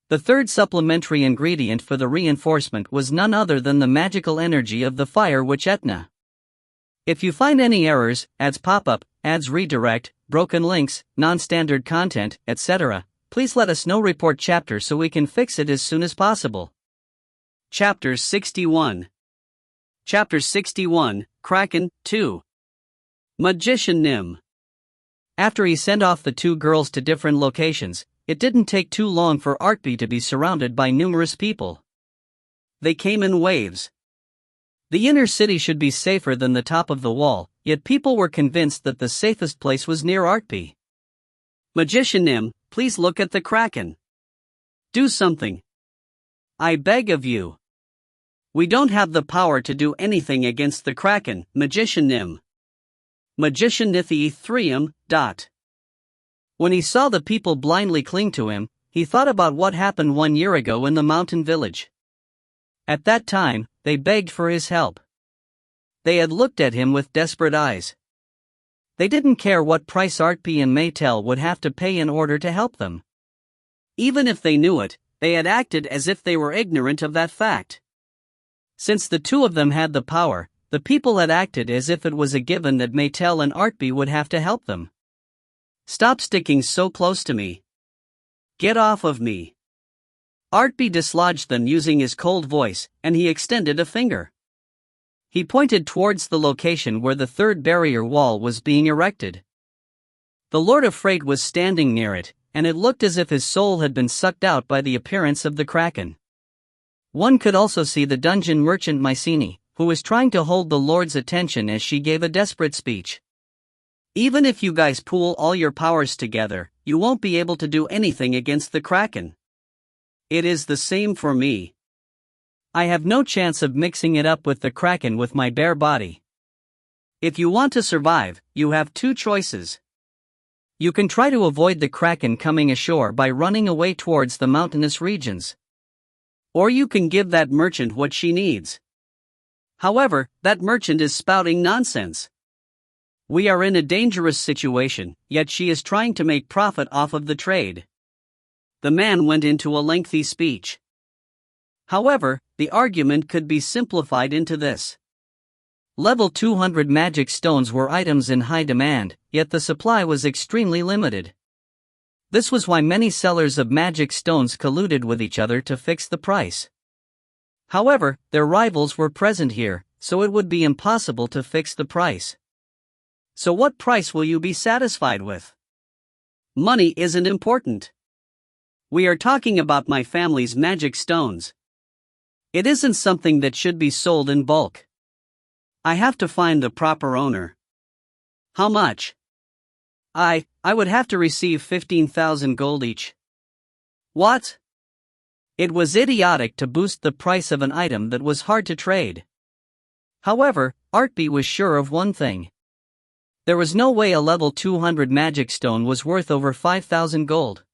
The third supplementary ingredient for the reinforcement was none other than the magical energy of the fire witch Etna. If you find any errors, ads pop-up, ads redirect, broken links, non-standard content, etc., please let us know. Report chapter so we can fix it as soon as possible. Chapter 61. Chapter 61, Kraken 2. Magician Nim. After he sent off the 2 girls to different locations, it didn't take too long for Artpe to be surrounded by numerous people. They came in waves. The inner city should be safer than the top of the wall, yet people were convinced that the safest place was near Artpe. Magician Nim, please look at the kraken. Do something. I beg of you. We don't have the power to do anything against the kraken, Magician Nim. Magician Nithethrium, dot. When he saw the people blindly cling to him, he thought about what happened 1 year ago in the mountain village. At that time, they begged for his help. They had looked at him with desperate eyes. They didn't care what price Artpe and Maetel would have to pay in order to help them. Even if they knew it, they had acted as if they were ignorant of that fact. Since the 2 of them had the power, the people had acted as if it was a given that Maetel and Artpe would have to help them. Stop sticking so close to me. Get off of me. Artpe dislodged them using his cold voice, and he extended a finger. He pointed towards the location where the 3rd barrier wall was being erected. The Lord of Freight was standing near it, and it looked as if his soul had been sucked out by the appearance of the kraken. One could also see the dungeon merchant Mycenae, who was trying to hold the Lord's attention as she gave a desperate speech. Even if you guys pool all your powers together, you won't be able to do anything against the Kraken. It is the same for me. I have no chance of mixing it up with the Kraken with my bare body. If you want to survive, you have two choices. You can try to avoid the Kraken coming ashore by running away towards the mountainous regions. Or you can give that merchant what she needs. However, that merchant is spouting nonsense. We are in a dangerous situation, yet she is trying to make profit off of the trade. The man went into a lengthy speech. However, the argument could be simplified into this. Level 200 magic stones were items in high demand, yet the supply was extremely limited. This was why many sellers of magic stones colluded with each other to fix the price. However, their rivals were present here, so it would be impossible to fix the price. So what price will you be satisfied with? Money isn't important. We are talking about my family's magic stones. It isn't something that should be sold in bulk. I have to find the proper owner. How much? I would have to receive 15,000 gold each. What? It was idiotic to boost the price of an item that was hard to trade. However, Artpe was sure of one thing. There was no way a level 200 magic stone was worth over 5,000 gold.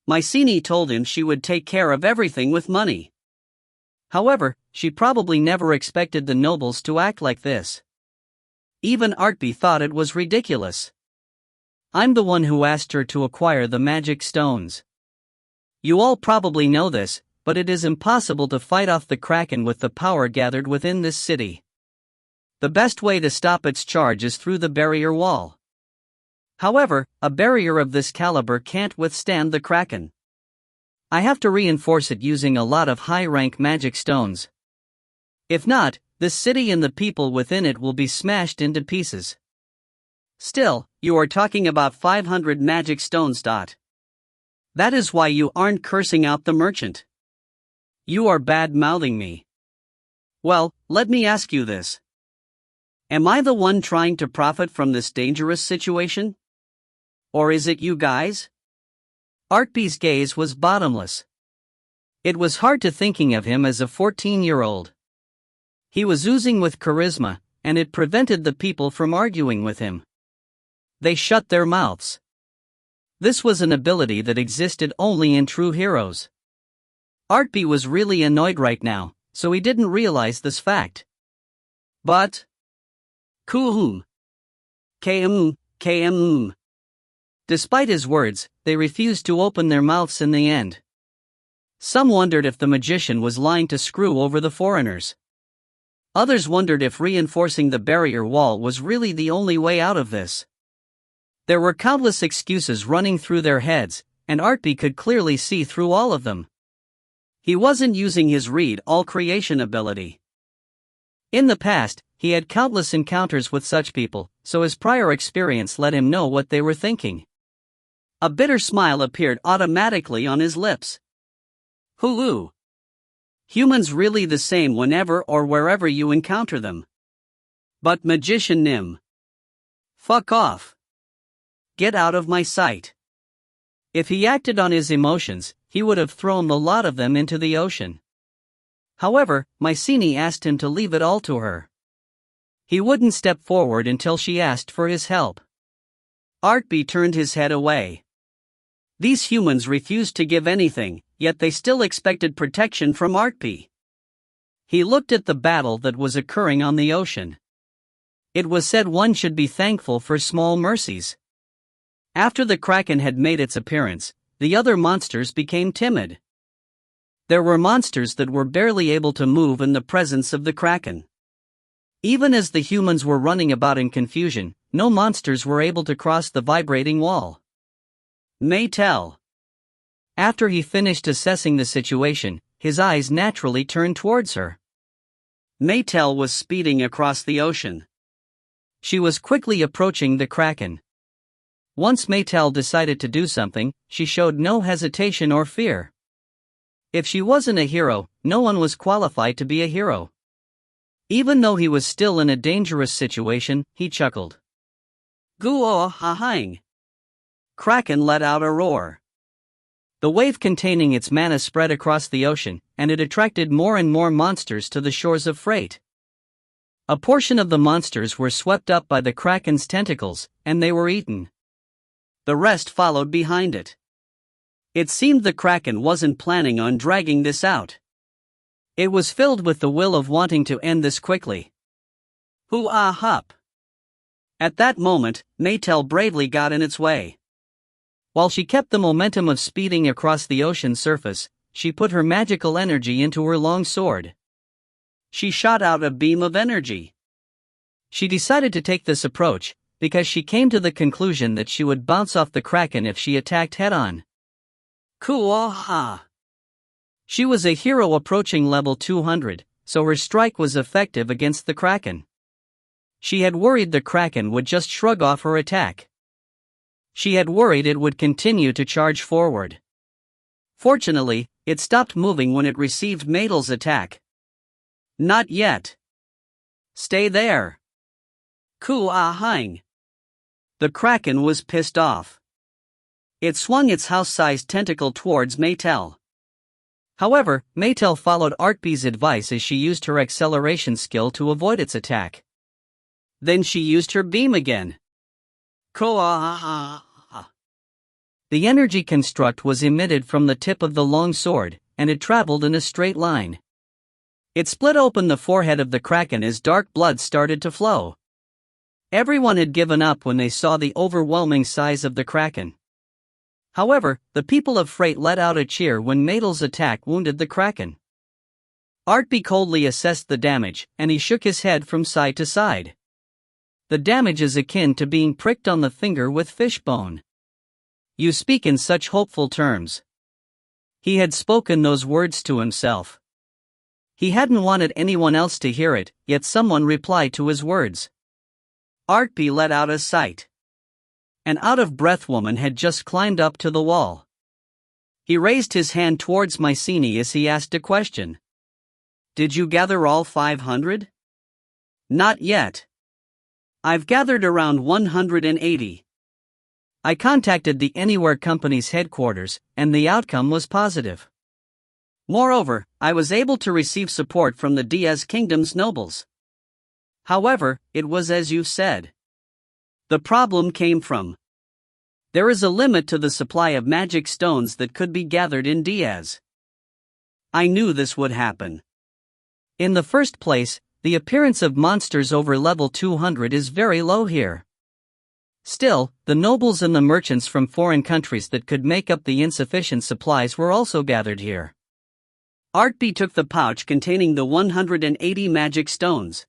Mycenae told him she would take care of everything with money. However, she probably never expected the nobles to act like this. Even Artpe thought it was ridiculous. I'm the one who asked her to acquire the magic stones. You all probably know this, but it is impossible to fight off the Kraken with the power gathered within this city. The best way to stop its charge is through the barrier wall. However, a barrier of this caliber can't withstand the Kraken. I have to reinforce it using a lot of high-rank magic stones. If not, this city and the people within it will be smashed into pieces. Still, you are talking about 500 magic stones. That is why you aren't cursing out the merchant. You are bad-mouthing me. Well, let me ask you this. Am I the one trying to profit from this dangerous situation? Or is it you guys? Artpe's gaze was bottomless. It was hard to thinking of him as a 14-year-old. He was oozing with charisma, and it prevented the people from arguing with him. They shut their mouths. This was an ability that existed only in true heroes. Artpe was really annoyed right now, so he didn't realize this fact. But... Kuhum. KM. Despite his words, they refused to open their mouths in the end. Some wondered if the magician was lying to screw over the foreigners. Others wondered if reinforcing the barrier wall was really the only way out of this. There were countless excuses running through their heads, and Artpe could clearly see through all of them. He wasn't using his read all creation ability. In the past, he had countless encounters with such people, so his prior experience let him know what they were thinking. A bitter smile appeared automatically on his lips. Hulu. Humans really the same whenever or wherever you encounter them. But Magician Nim. Fuck off. Get out of my sight. If he acted on his emotions, he would have thrown the lot of them into the ocean. However, Mycenae asked him to leave it all to her. He wouldn't step forward until she asked for his help. Artpe turned his head away. These humans refused to give anything, yet they still expected protection from Artpe. He looked at the battle that was occurring on the ocean. It was said one should be thankful for small mercies. After the Kraken had made its appearance, the other monsters became timid. There were monsters that were barely able to move in the presence of the Kraken. Even as the humans were running about in confusion, no monsters were able to cross the vibrating wall. Maetel. After he finished assessing the situation, his eyes naturally turned towards her. Maetel was speeding across the ocean. She was quickly approaching the Kraken. Once Maetel decided to do something, she showed no hesitation or fear. If she wasn't a hero, no one was qualified to be a hero. Even though he was still in a dangerous situation, he chuckled. Guo ha hang. Kraken let out a roar. The wave containing its mana spread across the ocean, and it attracted more and more monsters to the shores of Freight. A portion of the monsters were swept up by the Kraken's tentacles, and they were eaten. The rest followed behind it. It seemed the Kraken wasn't planning on dragging this out. It was filled with the will of wanting to end this quickly. Hoo-ah-hup. At that moment, Maetel bravely got in its way. While she kept the momentum of speeding across the ocean surface, she put her magical energy into her long sword. She shot out a beam of energy. She decided to take this approach, because she came to the conclusion that she would bounce off the Kraken if she attacked head-on. Kuaha! She was a hero approaching level 200, so her strike was effective against the Kraken. She had worried the Kraken would just shrug off her attack. She had worried it would continue to charge forward. Fortunately, it stopped moving when it received Maetel's attack. Not yet. Stay there. Ku-ah-hang. The Kraken was pissed off. It swung its house-sized tentacle towards Maetel. However, Maetel followed Artpe's advice as she used her acceleration skill to avoid its attack. Then she used her beam again. The energy construct was emitted from the tip of the long sword, and it traveled in a straight line. It split open the forehead of the Kraken as dark blood started to flow. Everyone had given up when they saw the overwhelming size of the Kraken. However, the people of Freight let out a cheer when Maetel's attack wounded the Kraken. Artpe coldly assessed the damage, and he shook his head from side to side. The damage is akin to being pricked on the finger with fishbone. You speak in such hopeful terms. He had spoken those words to himself. He hadn't wanted anyone else to hear it, yet someone replied to his words. Artpe let out a sigh. An out-of-breath woman had just climbed up to the wall. He raised his hand towards Mycenae as he asked a question. Did you gather all 500? Not yet. I've gathered around 180. I contacted the Anywhere Company's headquarters, and the outcome was positive. Moreover, I was able to receive support from the Diaz Kingdom's nobles. However, it was as you said. The problem came from. There is a limit to the supply of magic stones that could be gathered in Diaz. I knew this would happen. In the first place, the appearance of monsters over level 200 is very low here. Still, the nobles and the merchants from foreign countries that could make up the insufficient supplies were also gathered here. Artpe took the pouch containing the 180 magic stones.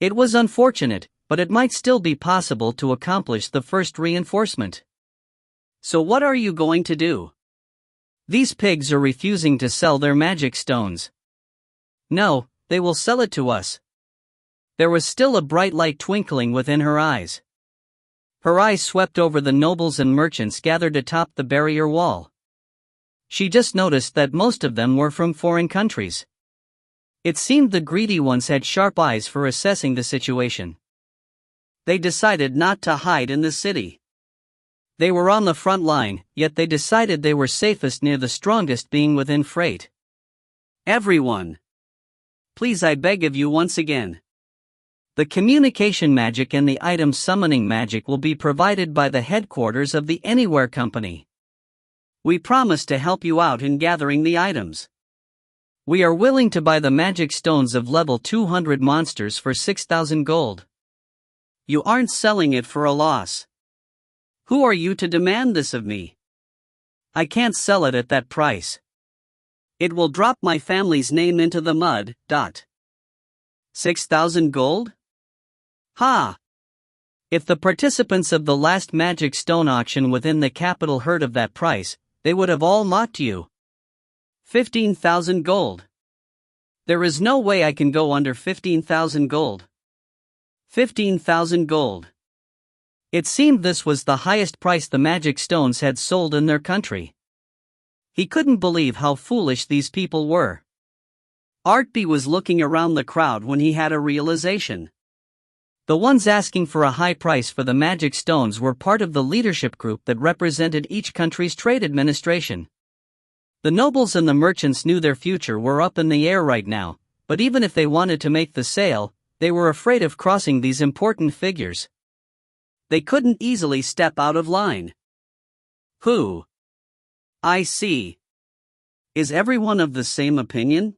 It was unfortunate, but it might still be possible to accomplish the first reinforcement. So what are you going to do? These pigs are refusing to sell their magic stones. No, they will sell it to us. There was still a bright light twinkling within her eyes. Her eyes swept over the nobles and merchants gathered atop the barrier wall. She just noticed that most of them were from foreign countries. It seemed the greedy ones had sharp eyes for assessing the situation. They decided not to hide in the city. They were on the front line, yet they decided they were safest near the strongest being within Freight. Everyone! Please, I beg of you once again. The communication magic and the item summoning magic will be provided by the headquarters of the Anywhere Company. We promise to help you out in gathering the items. We are willing to buy the magic stones of level 200 monsters for 6,000 gold. You aren't selling it for a loss. Who are you to demand this of me? I can't sell it at that price. It will drop my family's name into the mud. 6,000 gold? Ha! If the participants of the last magic stone auction within the capital heard of that price, they would have all mocked you. 15,000 gold. There is no way I can go under 15,000 gold. 15,000 gold. It seemed this was the highest price the magic stones had sold in their country. He couldn't believe how foolish these people were. Artpe was looking around the crowd when he had a realization. The ones asking for a high price for the magic stones were part of the leadership group that represented each country's trade administration. The nobles and the merchants knew their future were up in the air right now, but even if they wanted to make the sale, they were afraid of crossing these important figures. They couldn't easily step out of line. Who? I see. Is everyone of the same opinion?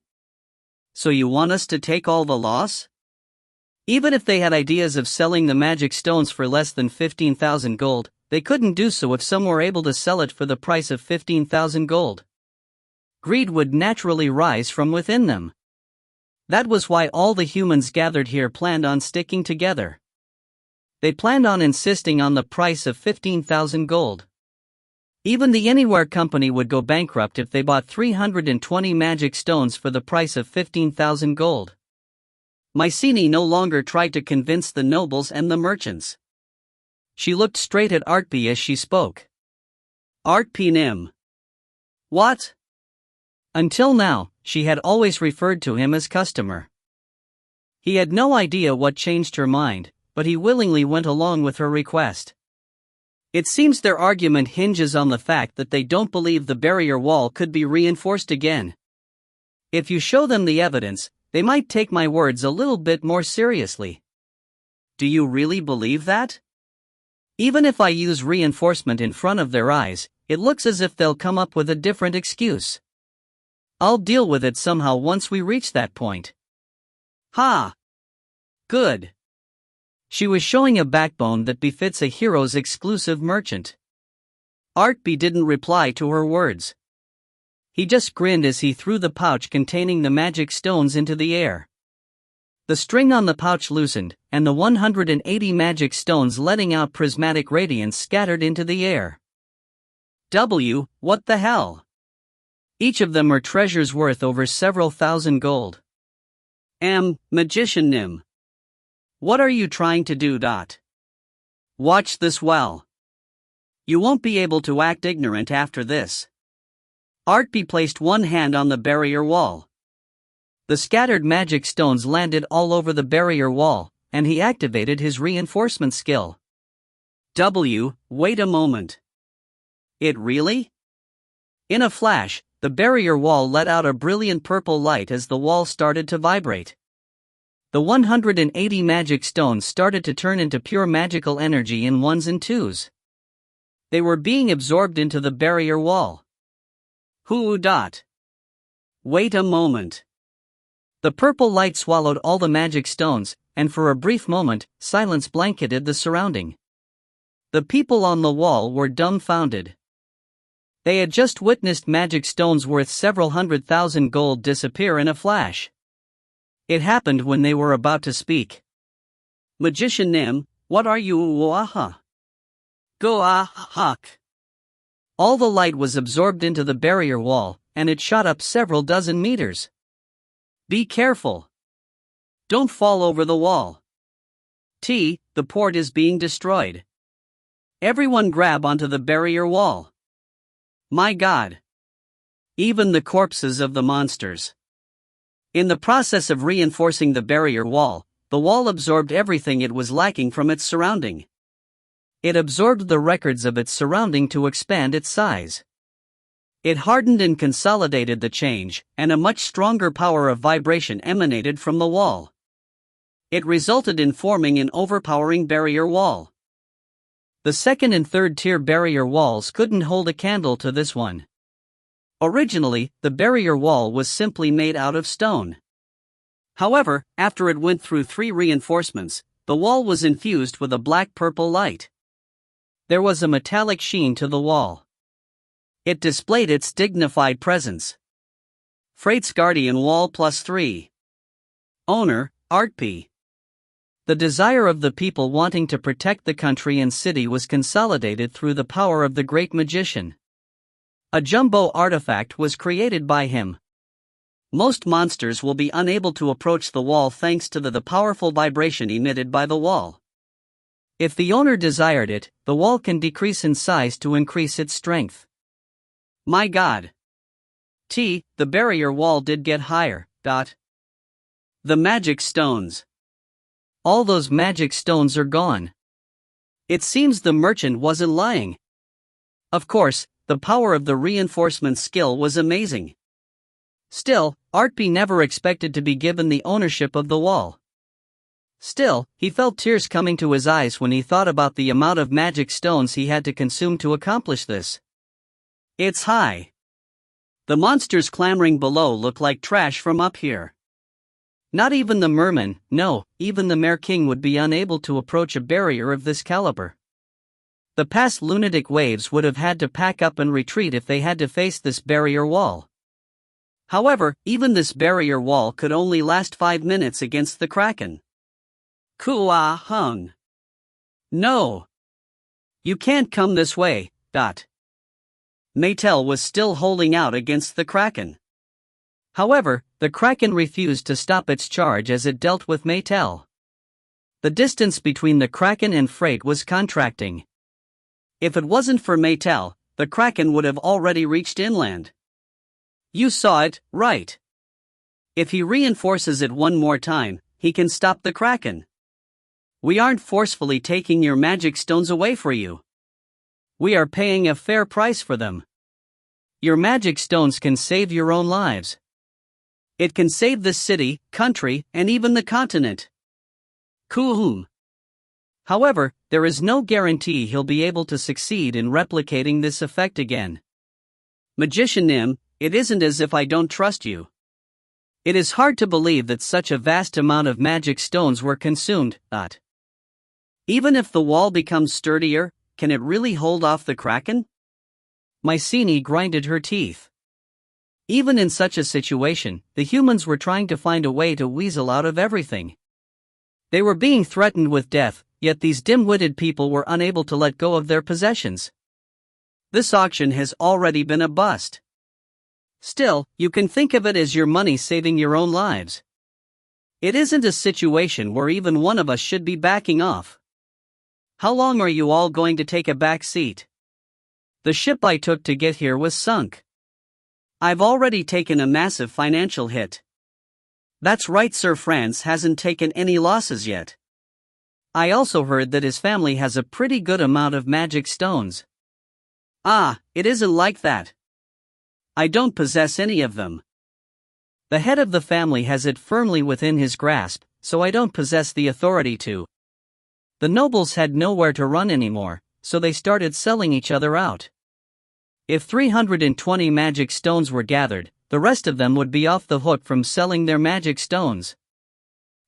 So you want us to take all the loss? Even if they had ideas of selling the magic stones for less than 15,000 gold, they couldn't do so if some were able to sell it for the price of 15,000 gold. Greed would naturally rise from within them. That was why all the humans gathered here planned on sticking together. They planned on insisting on the price of 15,000 gold. Even the Anywhere Company would go bankrupt if they bought 320 magic stones for the price of 15,000 gold. Mycenae no longer tried to convince the nobles and the merchants. She looked straight at Artpe as she spoke. Artpe. What? Until now, she had always referred to him as customer. He had no idea what changed her mind, but he willingly went along with her request. It seems their argument hinges on the fact that they don't believe the barrier wall could be reinforced again. If you show them the evidence, they might take my words a little bit more seriously. Do you really believe that? Even if I use reinforcement in front of their eyes, it looks as if they'll come up with a different excuse. I'll deal with it somehow once we reach that point. Ha! Good. She was showing a backbone that befits a hero's exclusive merchant. Artpe didn't reply to her words. He just grinned as he threw the pouch containing the magic stones into the air. The string on the pouch loosened, and the 180 magic stones letting out prismatic radiance scattered into the air. What the hell? Each of them are treasures worth over several thousand gold. Magician Nim. What are you trying to do? Watch this well. You won't be able to act ignorant after this. Artpe placed one hand on the barrier wall. The scattered magic stones landed all over the barrier wall, and he activated his reinforcement skill. Wait a moment. It really? In a flash, the barrier wall let out a brilliant purple light as the wall started to vibrate. The 180 magic stones started to turn into pure magical energy in ones and twos. They were being absorbed into the barrier wall. Wait a moment. The purple light swallowed all the magic stones, and for a brief moment, silence blanketed the surrounding. The people on the wall were dumbfounded. They had just witnessed magic stones worth several 100,000 gold disappear in a flash. It happened when they were about to speak. Magician Nim, what are you? Go ahak. All the light was absorbed into the barrier wall, and it shot up several dozen meters. Be careful. Don't fall over the wall. The port is being destroyed. Everyone grab onto the barrier wall. My God. Even the corpses of the monsters. In the process of reinforcing the barrier wall, the wall absorbed everything it was lacking from its surrounding. It absorbed the records of its surrounding to expand its size. It hardened and consolidated the change, and a much stronger power of vibration emanated from the wall. It resulted in forming an overpowering barrier wall. The second and third tier barrier walls couldn't hold a candle to this one. Originally, the barrier wall was simply made out of stone. However, after it went through 3 reinforcements, the wall was infused with a black-purple light. There was a metallic sheen to the wall. It displayed its dignified presence. Freight's Guardian Wall +3. Owner, Artpe. The desire of the people wanting to protect the country and city was consolidated through the power of the great magician. A jumbo artifact was created by him. Most monsters will be unable to approach the wall thanks to the powerful vibration emitted by the wall. If the owner desired it, the wall can decrease in size to increase its strength. My God. The barrier wall did get higher. The magic stones. All those magic stones are gone. It seems the merchant wasn't lying. Of course, the power of the reinforcement skill was amazing. Still, Artpe never expected to be given the ownership of the wall. Still, he felt tears coming to his eyes when he thought about the amount of magic stones he had to consume to accomplish this. It's high. The monsters clamoring below look like trash from up here. Not even the merman, no, even the Mare King would be unable to approach a barrier of this caliber. The past lunatic waves would have had to pack up and retreat if they had to face this barrier wall. However, even this barrier wall could only last 5 minutes against the Kraken. Kua hung. No. You can't come this way. Maetel was still holding out against the Kraken. However, the Kraken refused to stop its charge as it dealt with Maetel. The distance between the Kraken and Freight was contracting. If it wasn't for Maetel, the Kraken would have already reached inland. You saw it, right? If he reinforces it one more time, he can stop the Kraken. We aren't forcefully taking your magic stones away for you. We are paying a fair price for them. Your magic stones can save your own lives. It can save this city, country, and even the continent. Kuhum. However, there is no guarantee he'll be able to succeed in replicating this effect again. Magician Nim, it isn't as if I don't trust you. It is hard to believe that such a vast amount of magic stones were consumed. Even if the wall becomes sturdier, can it really hold off the Kraken? Mycenae grinded her teeth. Even in such a situation, the humans were trying to find a way to weasel out of everything. They were being threatened with death, yet these dim-witted people were unable to let go of their possessions. This auction has already been a bust. Still, you can think of it as your money saving your own lives. It isn't a situation where even one of us should be backing off. How long are you all going to take a back seat? The ship I took to get here was sunk. I've already taken a massive financial hit. That's right, Sir France hasn't taken any losses yet. I also heard that his family has a pretty good amount of magic stones. It isn't like that. I don't possess any of them. The head of the family has it firmly within his grasp, so I don't possess the authority to. The nobles had nowhere to run anymore, so they started selling each other out. If 320 magic stones were gathered, the rest of them would be off the hook from selling their magic stones.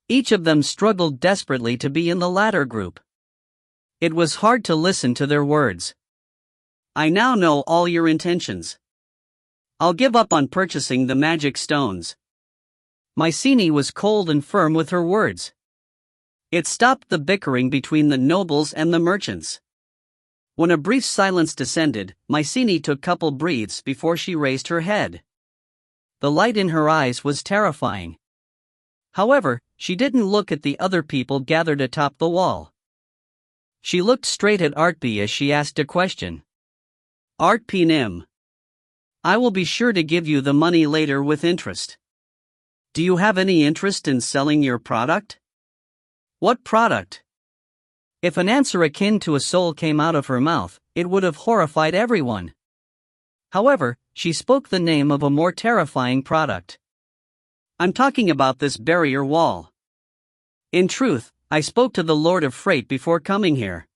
Each of them struggled desperately to be in the latter group. It was hard to listen to their words. I now know all your intentions. I'll give up on purchasing the magic stones. Mycenae was cold and firm with her words. It stopped the bickering between the nobles and the merchants. When a brief silence descended, Mycenae took couple breaths before she raised her head. The light in her eyes was terrifying. However, she didn't look at the other people gathered atop the wall. She looked straight at Artpe as she asked a question. Artpe Nim. I will be sure to give you the money later with interest. Do you have any interest in selling your product? What product? If an answer akin to a soul came out of her mouth, it would have horrified everyone. However, she spoke the name of a more terrifying product. I'm talking about this barrier wall. In truth, I spoke to the Lord of Freight before coming here.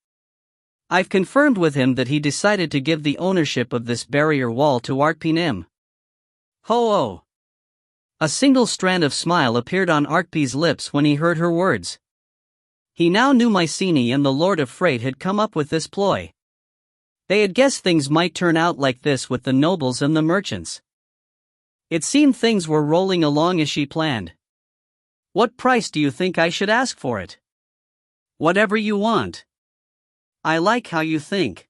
I've confirmed with him that he decided to give the ownership of this barrier wall to Artpe Nim. Ho-oh! A single strand of smile appeared on Artpe's lips when he heard her words. He now knew Mycenae and the Lord of Freight had come up with this ploy. They had guessed things might turn out like this with the nobles and the merchants. It seemed things were rolling along as she planned. What price do you think I should ask for it? Whatever you want. I like how you think.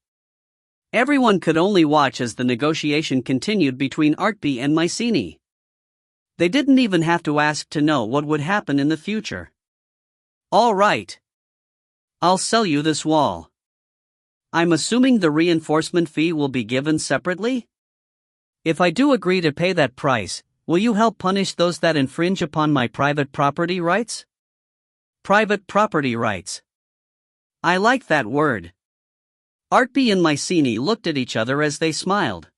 Everyone could only watch as the negotiation continued between Artpe and Mycenae. They didn't even have to ask to know what would happen in the future. All right. I'll sell you this wall. I'm assuming the reinforcement fee will be given separately? If I do agree to pay that price, will you help punish those that infringe upon my private property rights? Private property rights. I like that word. Artpe and Mycenae looked at each other as they smiled.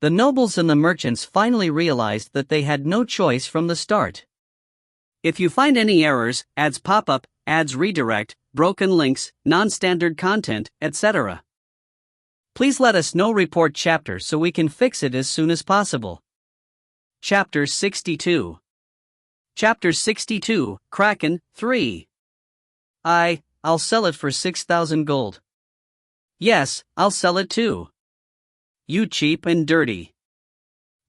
The nobles and the merchants finally realized that they had no choice from the start. If you find any errors, ads pop up, ads redirect, broken links, non-standard content, etc., please let us know. Report chapter so we can fix it as soon as possible. Chapter 62. Chapter 62, Kraken, 3. I'll sell it for 6,000 gold. Yes, I'll sell it too. You cheap and dirty.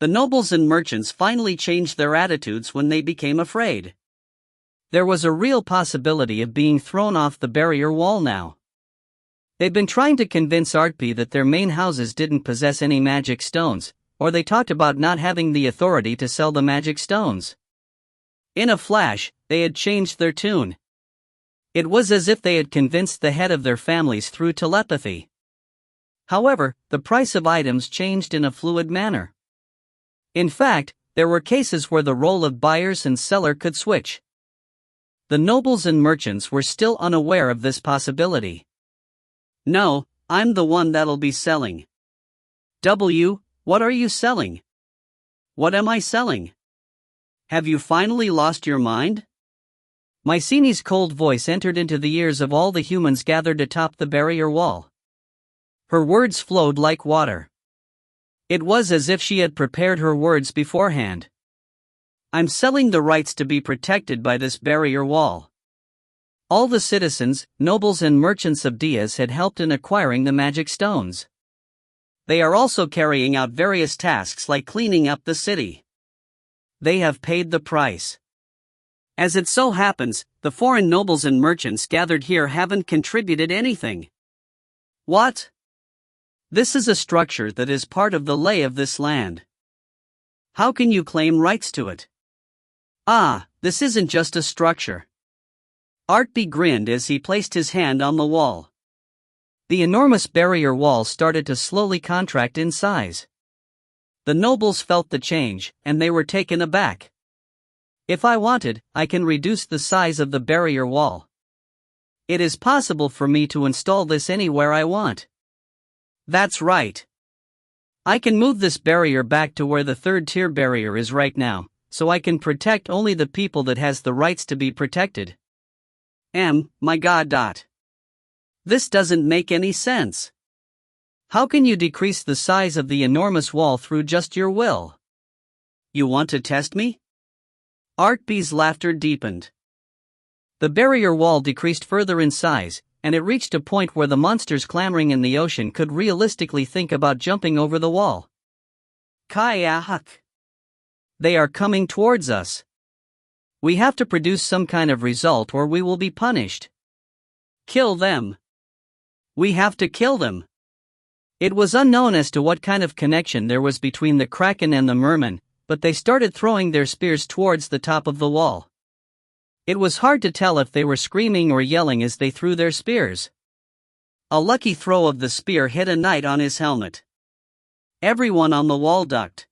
The nobles and merchants finally changed their attitudes when they became afraid. There was a real possibility of being thrown off the barrier wall now. They'd been trying to convince Artpe that their main houses didn't possess any magic stones, or they talked about not having the authority to sell the magic stones. In a flash, they had changed their tune. It was as if they had convinced the head of their families through telepathy. However, the price of items changed in a fluid manner. In fact, there were cases where the role of buyers and seller could switch. The nobles and merchants were still unaware of this possibility. No, I'm the one that'll be selling. What are you selling? What am I selling? Have you finally lost your mind? Mycenae's cold voice entered into the ears of all the humans gathered atop the barrier wall. Her words flowed like water. It was as if she had prepared her words beforehand. I'm selling the rights to be protected by this barrier wall. All the citizens, nobles and merchants of Diaz had helped in acquiring the magic stones. They are also carrying out various tasks like cleaning up the city. They have paid the price. As it so happens, the foreign nobles and merchants gathered here haven't contributed anything. What? This is a structure that is part of the lay of this land. How can you claim rights to it? This isn't just a structure. Artpe grinned as he placed his hand on the wall. The enormous barrier wall started to slowly contract in size. The nobles felt the change, and they were taken aback. If I wanted, I can reduce the size of the barrier wall. It is possible for me to install this anywhere I want. That's right. I can move this barrier back to where the third-tier barrier is right now, so I can protect only the people that has the rights to be protected. My God. This doesn't make any sense. How can you decrease the size of the enormous wall through just your will? You want to test me? Artpe's laughter deepened. The barrier wall decreased further in size, and it reached a point where the monsters clamoring in the ocean could realistically think about jumping over the wall. Kayak! They are coming towards us. We have to produce some kind of result or we will be punished. Kill them. We have to kill them. It was unknown as to what kind of connection there was between the Kraken and the merman, but they started throwing their spears towards the top of the wall. It was hard to tell if they were screaming or yelling as they threw their spears. A lucky throw of the spear hit a knight on his helmet. Everyone on the wall ducked.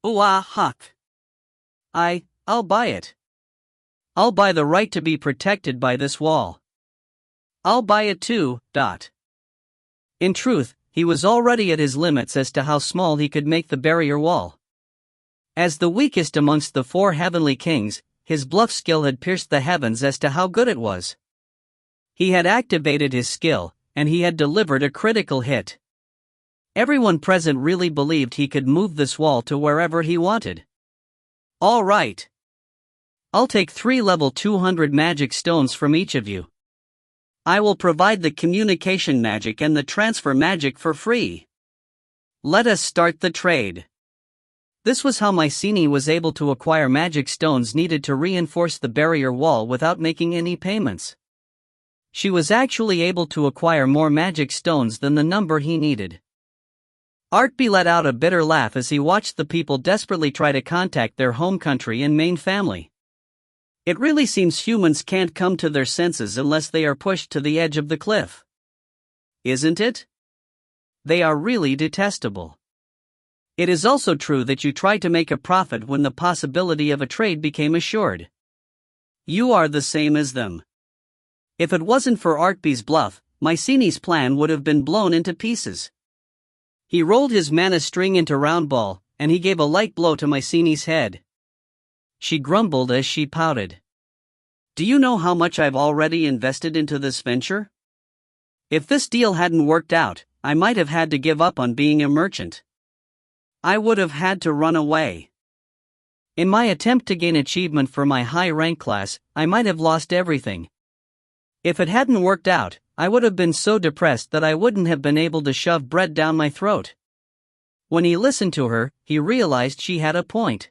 Huck. I'll buy it. I'll buy the right to be protected by this wall. I'll buy it too. In truth, he was already at his limits as to how small he could make the barrier wall. As the weakest amongst the four heavenly kings, his bluff skill had pierced the heavens as to how good it was. He had activated his skill, and he had delivered a critical hit. Everyone present really believed he could move this wall to wherever he wanted. All right. I'll take 3 level 200 magic stones from each of you. I will provide the communication magic and the transfer magic for free. Let us start the trade. This was how Mycenae was able to acquire magic stones needed to reinforce the barrier wall without making any payments. She was actually able to acquire more magic stones than the number he needed. Artpe let out a bitter laugh as he watched the people desperately try to contact their home country and main family. It really seems humans can't come to their senses unless they are pushed to the edge of the cliff. Isn't it? They are really detestable. It is also true that you tried to make a profit when the possibility of a trade became assured. you are the same as them. If it wasn't for Artpe's bluff, Mycenae's plan would have been blown into pieces. He rolled his mana string into round ball, and he gave a light blow to Mycenae's head. She grumbled as she pouted. Do you know how much I've already invested into this venture? If this deal hadn't worked out, I might have had to give up on being a merchant. I would have had to run away. In my attempt to gain achievement for my high rank class, I might have lost everything. If it hadn't worked out, I would have been so depressed that I wouldn't have been able to shove bread down my throat. When he listened to her, he realized she had a point.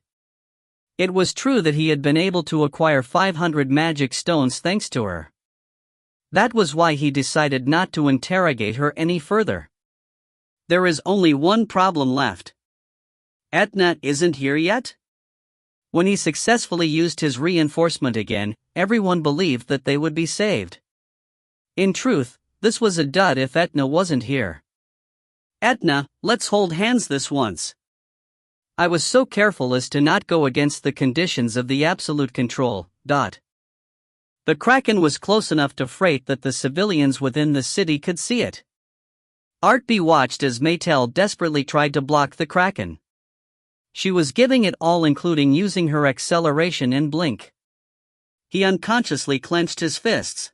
It was true that he had been able to acquire 500 magic stones thanks to her. That was why he decided not to interrogate her any further. There is only one problem left. Etna isn't here yet? When he successfully used his reinforcement again, everyone believed that they would be saved. In truth, this was a dud if Etna wasn't here. Etna, let's hold hands this once. I was so careful as to not go against the conditions of the absolute control. The Kraken was close enough to freight that the civilians within the city could see it. Artpe watched as Maetel desperately tried to block the Kraken. She was giving it all, including using her acceleration and blink. He unconsciously clenched his fists.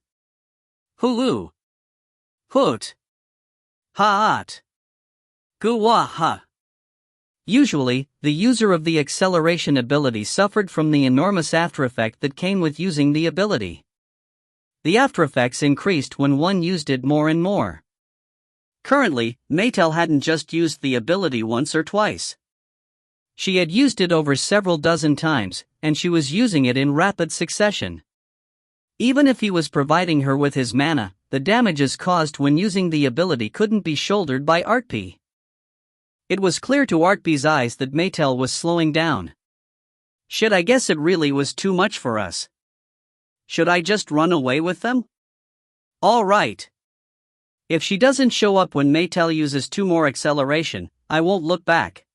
Hulu. Hoot. Haat. Guwaha. Usually, the user of the acceleration ability suffered from the enormous aftereffect that came with using the ability. The aftereffects increased when one used it more and more. Currently, Maetel hadn't just used the ability once or twice. She had used it over several dozen times, and she was using it in rapid succession. Even if he was providing her with his mana, the damages caused when using the ability couldn't be shouldered by Artpe. It was clear to Artpe's eyes that Maetel was slowing down. Shit, I guess it really was too much for us. Should I just run away with them? All right. If she doesn't show up when Maetel uses 2 more acceleration, I won't look back.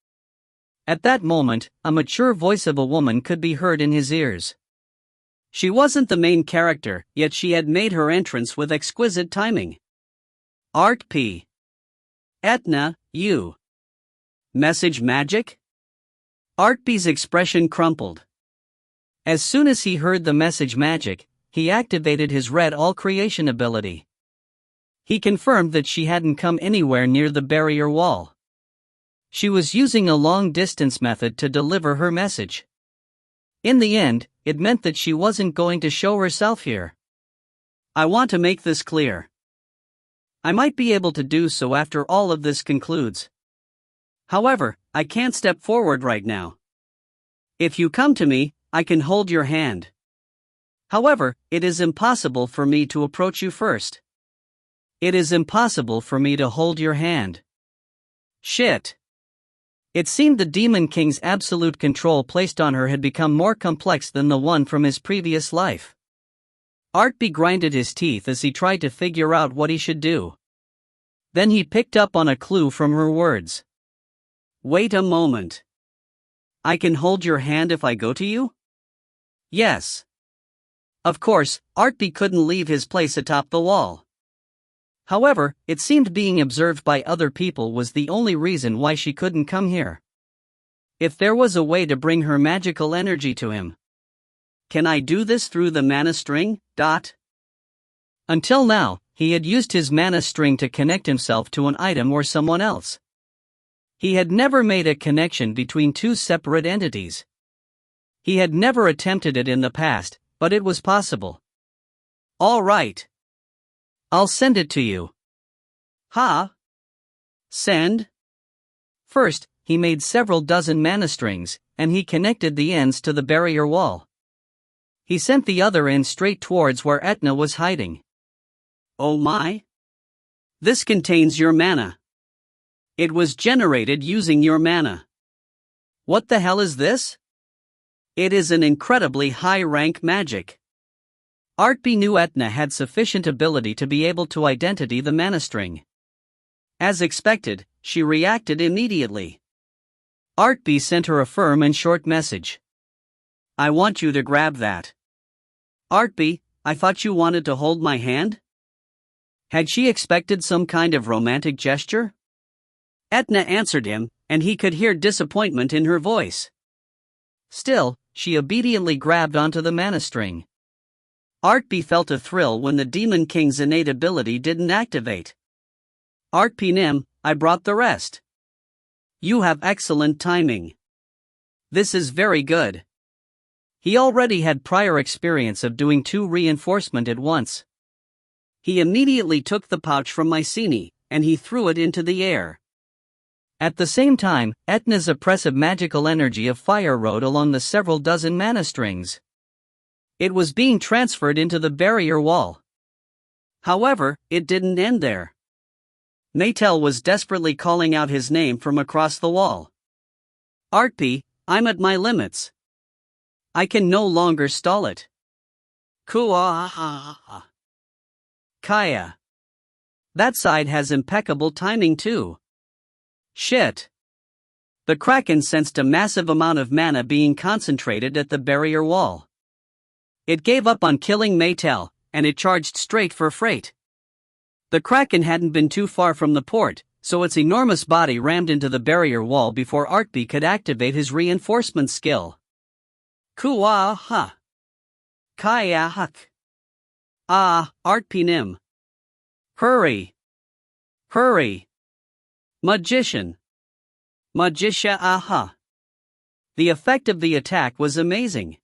At that moment, a mature voice of a woman could be heard in his ears. She wasn't the main character, yet she had made her entrance with exquisite timing. Artpe. Etna, you. Message magic? Artpe's expression crumpled. As soon as he heard the message magic, he activated his red all creation ability. He confirmed that she hadn't come anywhere near the barrier wall. She was using a long-distance method to deliver her message. In the end, it meant that she wasn't going to show herself here. I want to make this clear. I might be able to do so after all of this concludes. However, I can't step forward right now. If you come to me, I can hold your hand. However, it is impossible for me to approach you first. It is impossible for me to hold your hand. Shit. It seemed the Demon King's absolute control placed on her had become more complex than the one from his previous life. Artpe grinded his teeth as he tried to figure out what he should do. Then he picked up on a clue from her words. Wait a moment. I can hold your hand if I go to you? Yes. Of course, Artpe couldn't leave his place atop the wall. However, it seemed being observed by other people was the only reason why she couldn't come here. If there was a way to bring her magical energy to him. Can I do this through the mana string? Until now, he had used his mana string to connect himself to an item or someone else. He had never made a connection between 2 separate entities. He had never attempted it in the past, but it was possible. All right. I'll send it to you. Send? First, he made several dozen mana strings, and he connected the ends to the barrier wall. He sent the other end straight towards where Etna was hiding. Oh my! This contains your mana. It was generated using your mana. What the hell is this? It is an incredibly high-rank magic. Artpe knew Etna had sufficient ability to be able to identify the mana string. As expected, she reacted immediately. Artpe sent her a firm and short message. I want you to grab that. Artpe, I thought you wanted to hold my hand? Had she expected some kind of romantic gesture? Etna answered him, and he could hear disappointment in her voice. Still, she obediently grabbed onto the mana string. Artpe felt a thrill when the Demon King's innate ability didn't activate. Artpe Nim, I brought the rest. You have excellent timing. This is very good. He already had prior experience of doing 2 reinforcement at once. He immediately took the pouch from Mycenae, and he threw it into the air. At the same time, Etna's oppressive magical energy of fire rode along the several dozen mana strings. It was being transferred into the barrier wall. However, it didn't end there. Maetel was desperately calling out his name from across the wall. Artpe, I'm at my limits. I can no longer stall it. Kua. Kaya. That side has impeccable timing too. Shit. The Kraken sensed a massive amount of mana being concentrated at the barrier wall. It gave up on killing Maetel, and it charged straight for freight. The Kraken hadn't been too far from the port, so its enormous body rammed into the barrier wall before Artpe could activate his reinforcement skill. Kua-ha. Kaya-huk. Ah, Artpe Nim. Hurry. Hurry. Magician. Magisha-aha. The effect of the attack was amazing.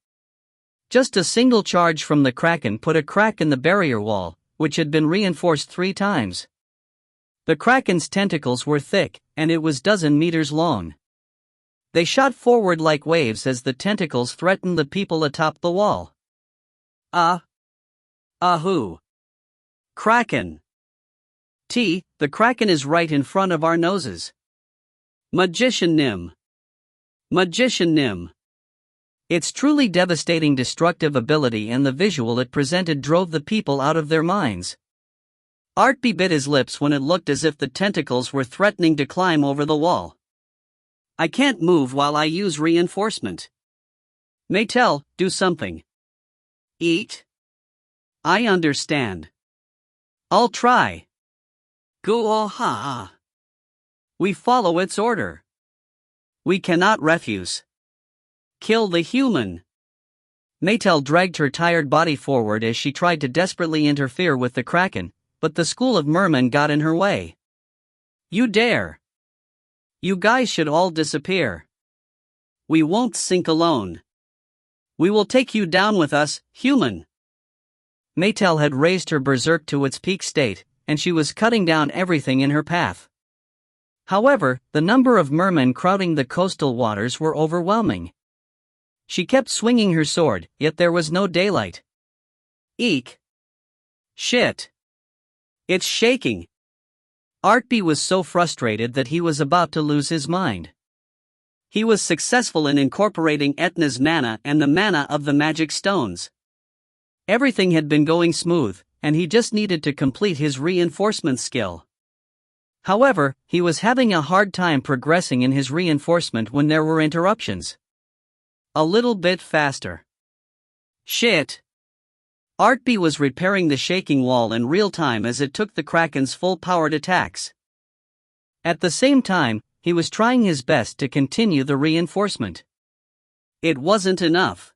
Just a single charge from the Kraken put a crack in the barrier wall, which had been reinforced 3 times. The Kraken's tentacles were thick, and it was dozen meters long. They shot forward like waves as the tentacles threatened the people atop the wall. Ahoo. Kraken. The Kraken is right in front of our noses. Magician Nim. Magician Nim. Its truly devastating destructive ability and the visual it presented drove the people out of their minds. Artpe bit his lips when it looked as if the tentacles were threatening to climb over the wall. I can't move while I use reinforcement. Maetel, do something. Eat? I understand. I'll try. Go-ha. We follow its order. We cannot refuse. Kill the human. Maetel dragged her tired body forward as she tried to desperately interfere with the Kraken, but the school of mermen got in her way. You dare. You guys should all disappear. We won't sink alone. We will take you down with us, human. Maetel had raised her berserk to its peak state, and she was cutting down everything in her path. However, the number of mermen crowding the coastal waters were overwhelming. She kept swinging her sword, yet there was no daylight. Eek. Shit. It's shaking. Artpe was so frustrated that he was about to lose his mind. He was successful in incorporating Etna's mana and the mana of the magic stones. Everything had been going smooth, and he just needed to complete his reinforcement skill. However, he was having a hard time progressing in his reinforcement when there were interruptions. A little bit faster. Shit. Artpe was repairing the shaking wall in real time as it took the Kraken's full-powered attacks. At the same time, he was trying his best to continue the reinforcement. It wasn't enough.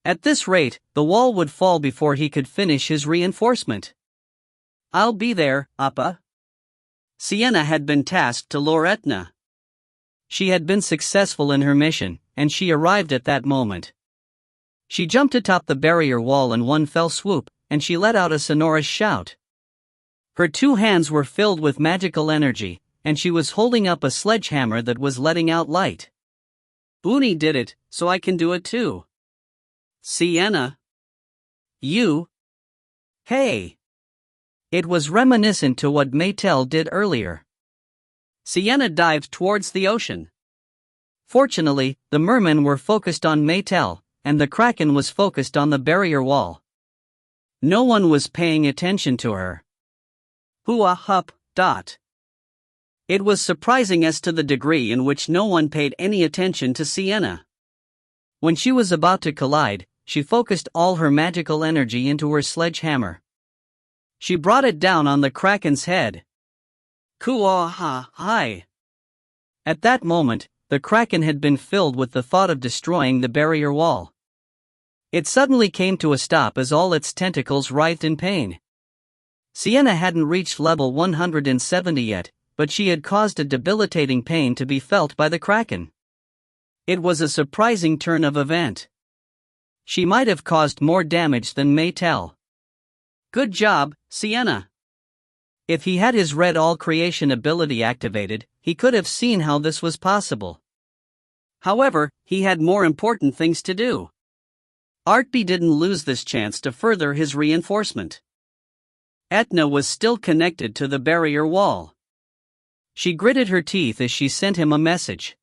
At this rate, the wall would fall before he could finish his reinforcement. I'll be there, Appa. Sienna had been tasked to lure Etna. She had been successful in her mission, and she arrived at that moment. She jumped atop the barrier wall in one fell swoop, and she let out a sonorous shout. Her 2 hands were filled with magical energy, and she was holding up a sledgehammer that was letting out light. Booney did it, so I can do it too. Sienna. You. Hey. It was reminiscent to what Maetel did earlier. Sienna dived towards the ocean. Fortunately, the mermen were focused on Maetel, and the Kraken was focused on the barrier wall. No one was paying attention to her. Hua-hup. It was surprising as to the degree in which no one paid any attention to Sienna. When she was about to collide, she focused all her magical energy into her sledgehammer. She brought it down on the Kraken's head. Ku-ah-ha-hi! At that moment, the Kraken had been filled with the thought of destroying the barrier wall. It suddenly came to a stop as all its tentacles writhed in pain. Sienna hadn't reached level 170 yet, but she had caused a debilitating pain to be felt by the Kraken. It was a surprising turn of event. She might have caused more damage than Maetel. Good job, Sienna. If he had his Red All Creation ability activated, he could have seen how this was possible. However, he had more important things to do. Artpe didn't lose this chance to further his reinforcement. Etna was still connected to the barrier wall. She gritted her teeth as she sent him a message.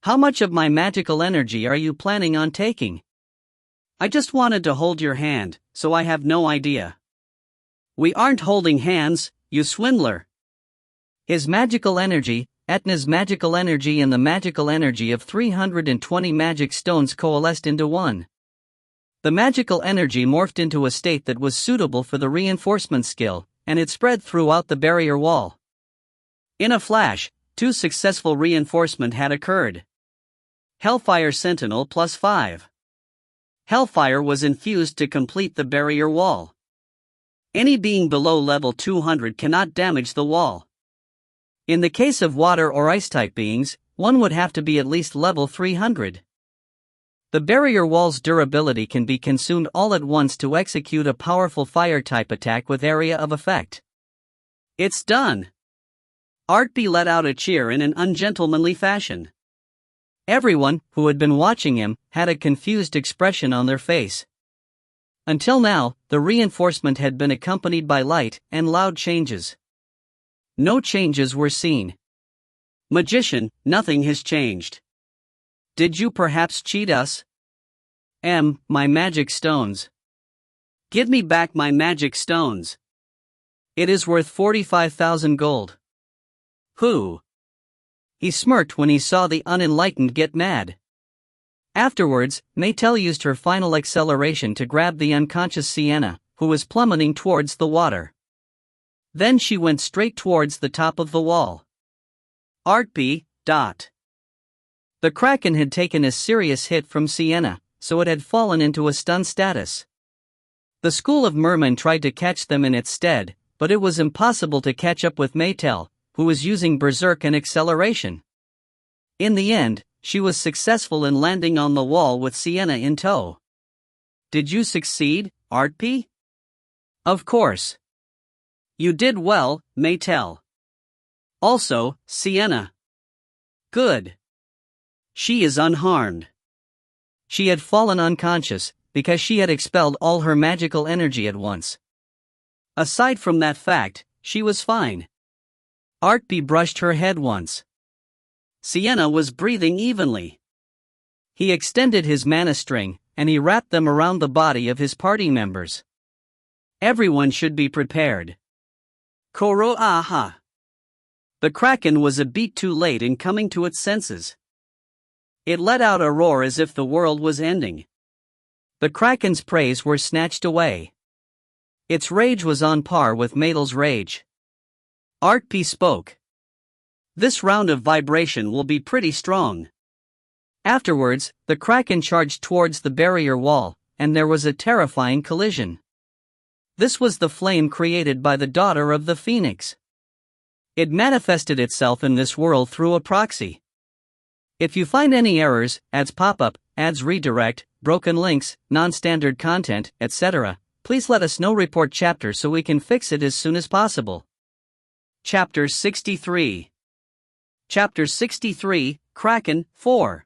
How much of my magical energy are you planning on taking? I just wanted to hold your hand, so I have no idea. We aren't holding hands, you swindler. His magical energy, Etna's magical energy and the magical energy of 320 magic stones coalesced into one. The magical energy morphed into a state that was suitable for the reinforcement skill, and it spread throughout the barrier wall. In a flash, 2 successful reinforcement had occurred. Hellfire Sentinel +5. Hellfire was infused to complete the barrier wall. Any being below level 200 cannot damage the wall. In the case of water or ice-type beings, one would have to be at least level 300. The barrier wall's durability can be consumed all at once to execute a powerful fire-type attack with area of effect. It's done! Artpe let out a cheer in an ungentlemanly fashion. Everyone, who had been watching him, had a confused expression on their face. Until now, the reinforcement had been accompanied by light and loud changes. No changes were seen. Magician, nothing has changed. Did you perhaps cheat us? My magic stones. Give me back my magic stones. It is worth 45,000 gold. Who? He smirked when he saw the unenlightened get mad. Afterwards, Maetel used her final acceleration to grab the unconscious Sienna, who was plummeting towards the water. Then she went straight towards the top of the wall. Artpe. The Kraken had taken a serious hit from Sienna, so it had fallen into a stun status. The school of mermen tried to catch them in its stead, but it was impossible to catch up with Maetel, who was using berserk and acceleration. In the end, she was successful in landing on the wall with Sienna in tow. Did you succeed, Artpe? Of course. You did well, Maetel. Also, Sienna. Good. She is unharmed. She had fallen unconscious, because she had expelled all her magical energy at once. Aside from that fact, she was fine. Artpe brushed her head once. Sienna was breathing evenly. He extended his mana string, and he wrapped them around the body of his party members. Everyone should be prepared. Koro-aha. The Kraken was a beat too late in coming to its senses. It let out a roar as if the world was ending. The Kraken's praise were snatched away. Its rage was on par with Maetel's rage. Artpe spoke. This round of vibration will be pretty strong. Afterwards, the Kraken charged towards the barrier wall, and there was a terrifying collision. This was the flame created by the daughter of the Phoenix. It manifested itself in this world through a proxy. If you find any errors, ads pop-up, ads redirect, broken links, non-standard content, etc., please let us know. Report chapter so we can fix it as soon as possible. Chapter 63. Chapter 63, Kraken 4.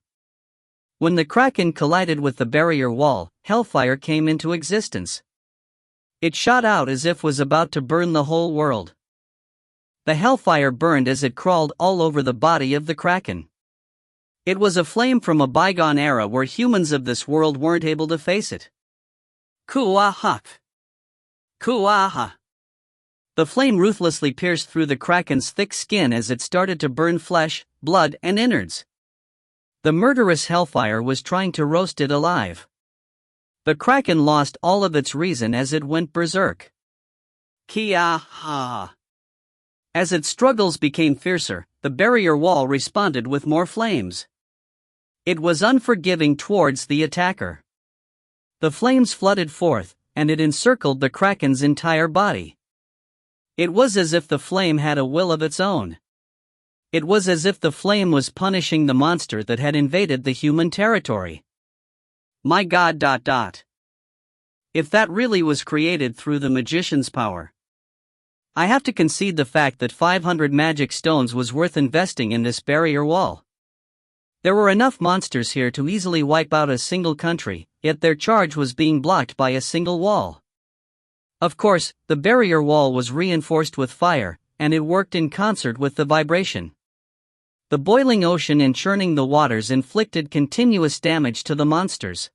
When the Kraken collided with the barrier wall, hellfire came into existence. It shot out as if was about to burn the whole world. The hellfire burned as it crawled all over the body of the Kraken. It was a flame from a bygone era where humans of this world weren't able to face it. Ku-ah-ha! Ku-ah-ha! The flame ruthlessly pierced through the Kraken's thick skin as it started to burn flesh, blood, and innards. The murderous hellfire was trying to roast it alive. The Kraken lost all of its reason as it went berserk. Kia-ha! As its struggles became fiercer, the barrier wall responded with more flames. It was unforgiving towards the attacker. The flames flooded forth, and it encircled the Kraken's entire body. It was as if the flame had a will of its own. It was as if the flame was punishing the monster that had invaded the human territory. My God! If that really was created through the magician's power. I have to concede the fact that 500 magic stones was worth investing in this barrier wall. There were enough monsters here to easily wipe out a single country, yet their charge was being blocked by a single wall. Of course, the barrier wall was reinforced with fire, and it worked in concert with the vibration. The boiling ocean and churning the waters inflicted continuous damage to the monsters.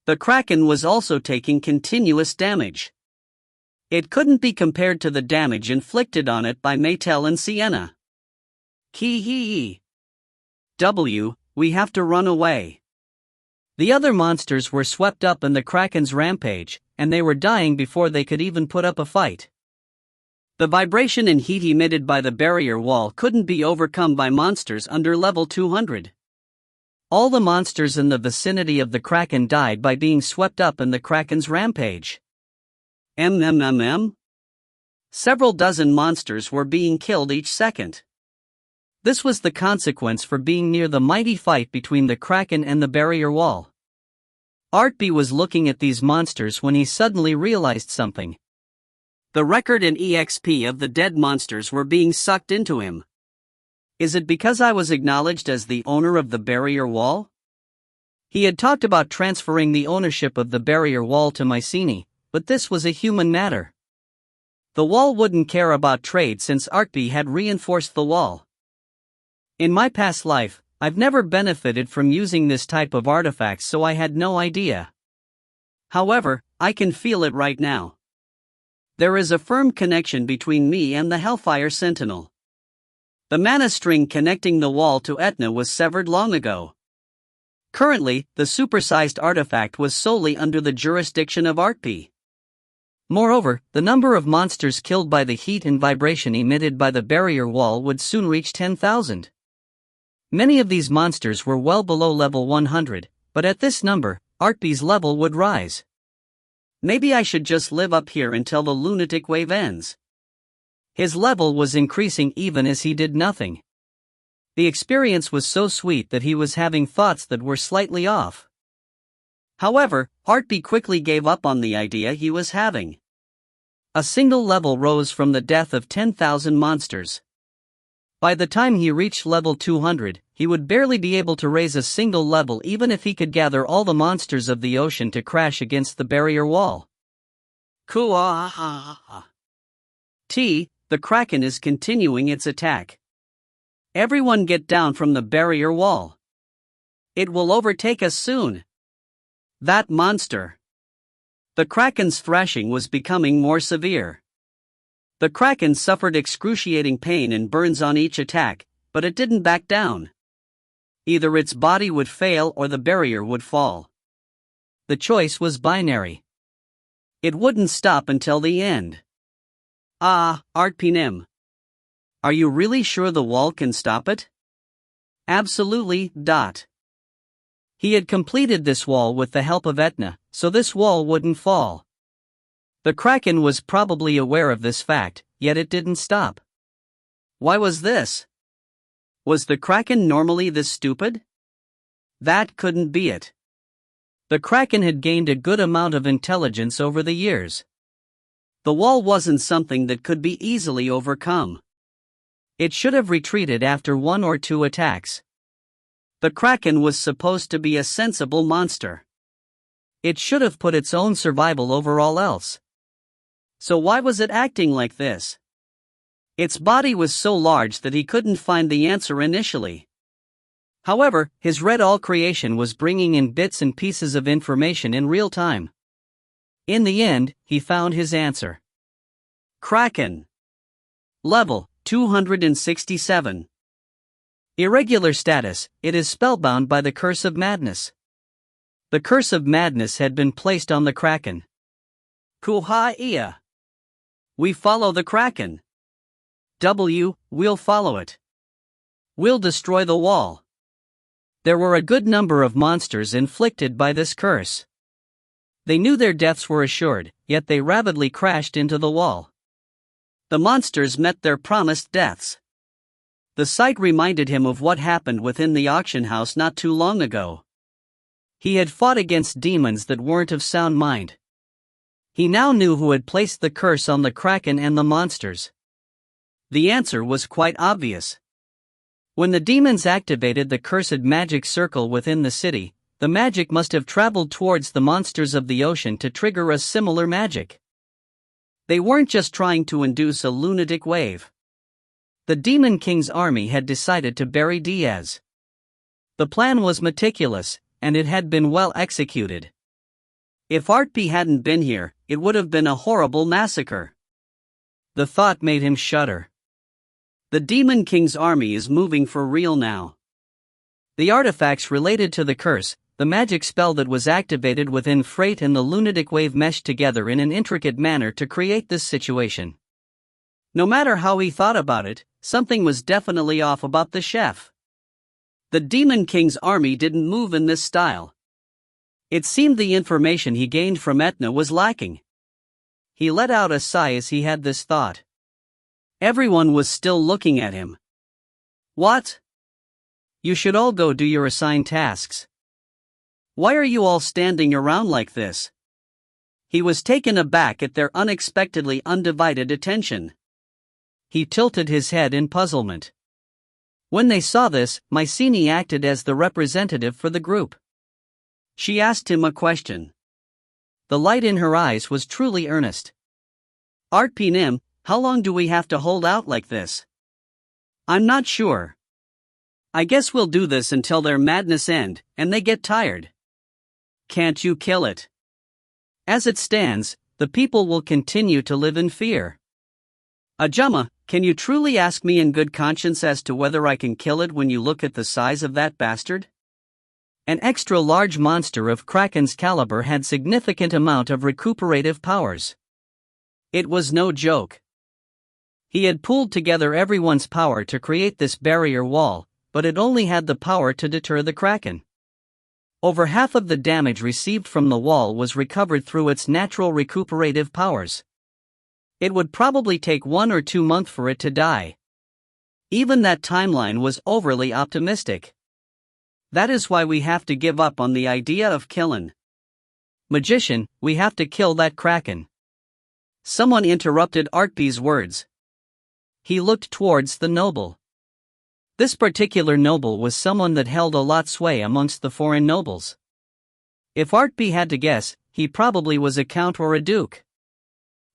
The Kraken was also taking continuous damage. It couldn't be compared to the damage inflicted on it by Maetel and Sienna. We have to run away. The other monsters were swept up in the Kraken's rampage, and they were dying before they could even put up a fight. The vibration and heat emitted by the barrier wall couldn't be overcome by monsters under level 200. All the monsters in the vicinity of the Kraken died by being swept up in the Kraken's rampage. Several dozen monsters were being killed each second. This was the consequence for being near the mighty fight between the Kraken and the barrier wall. Artpe was looking at these monsters when he suddenly realized something. The record and EXP of the dead monsters were being sucked into him. Is it because I was acknowledged as the owner of the barrier wall? He had talked about transferring the ownership of the barrier wall to Mycenae, but this was a human matter. The wall wouldn't care about trade since Artpe had reinforced the wall. In my past life, I've never benefited from using this type of artifacts, so I had no idea. However, I can feel it right now. There is a firm connection between me and the Hellfire Sentinel. The mana string connecting the wall to Etna was severed long ago. Currently, the supersized artifact was solely under the jurisdiction of Artpe. Moreover, the number of monsters killed by the heat and vibration emitted by the barrier wall would soon reach 10,000. Many of these monsters were well below level 100, but at this number, Artpe's level would rise. Maybe I should just live up here until the lunatic wave ends. His level was increasing even as he did nothing. The experience was so sweet that he was having thoughts that were slightly off. However, Artpe quickly gave up on the idea he was having. A single level rose from the death of 10,000 monsters. By the time he reached level 200, he would barely be able to raise a single level even if he could gather all the monsters of the ocean to crash against the barrier wall. The Kraken is continuing its attack. Everyone get down from the barrier wall. It will overtake us soon. That monster. The Kraken's thrashing was becoming more severe. The Kraken suffered excruciating pain and burns on each attack, but it didn't back down. Either its body would fail or the barrier would fall. The choice was binary. It wouldn't stop until the end. Artpe. Are you really sure the wall can stop it? Absolutely. He had completed this wall with the help of Etna, so this wall wouldn't fall. The Kraken was probably aware of this fact, yet it didn't stop. Why was this? Was the Kraken normally this stupid? That couldn't be it. The Kraken had gained a good amount of intelligence over the years. The wall wasn't something that could be easily overcome. It should have retreated after 1 or 2 attacks. The Kraken was supposed to be a sensible monster. It should have put its own survival over all else. So why was it acting like this? Its body was so large that he couldn't find the answer initially. However, his red all creation was bringing in bits and pieces of information in real time. In the end, he found his answer. Kraken. Level 267. Irregular status, it is spellbound by the curse of madness. The curse of madness had been placed on the kraken. Kuha-ia. We follow the kraken. We'll follow it. We'll destroy the wall. There were a good number of monsters inflicted by this curse. They knew their deaths were assured, yet they rapidly crashed into the wall. The monsters met their promised deaths. The sight reminded him of what happened within the auction house not too long ago. He had fought against demons that weren't of sound mind. He now knew who had placed the curse on the kraken and the monsters. The answer was quite obvious. When the demons activated the cursed magic circle within the city, the magic must have traveled towards the monsters of the ocean to trigger a similar magic. They weren't just trying to induce a lunatic wave. The Demon King's army had decided to bury Diaz. The plan was meticulous, and it had been well executed. If Artpe hadn't been here, it would have been a horrible massacre. The thought made him shudder. The Demon King's army is moving for real now. The artifacts related to the curse, the magic spell that was activated within Freight and the lunatic wave meshed together in an intricate manner to create this situation. No matter how he thought about it, something was definitely off about the chef. The Demon King's army didn't move in this style. It seemed the information he gained from Etna was lacking. He let out a sigh as he had this thought. Everyone was still looking at him. What? You should all go do your assigned tasks. Why are you all standing around like this? He was taken aback at their unexpectedly undivided attention. He tilted his head in puzzlement. When they saw this, Mycenae acted as the representative for the group. She asked him a question. The light in her eyes was truly earnest. Artpe, how long do we have to hold out like this? I'm not sure. I guess we'll do this until their madness end, and they get tired. Can't you kill it? As it stands, the people will continue to live in fear. Ajama, can you truly ask me in good conscience as to whether I can kill it when you look at the size of that bastard? An extra-large monster of Kraken's caliber had significant amount of recuperative powers. It was no joke. He had pooled together everyone's power to create this barrier wall, but it only had the power to deter the Kraken. Over half of the damage received from the wall was recovered through its natural recuperative powers. It would probably take 1 or 2 months for it to die. Even that timeline was overly optimistic. That is why we have to give up on the idea of killing. Magician, we have to kill that Kraken. Someone interrupted Artpe's words. He looked towards the noble. This particular noble was someone that held a lot sway amongst the foreign nobles. If Artpe had to guess, he probably was a count or a duke.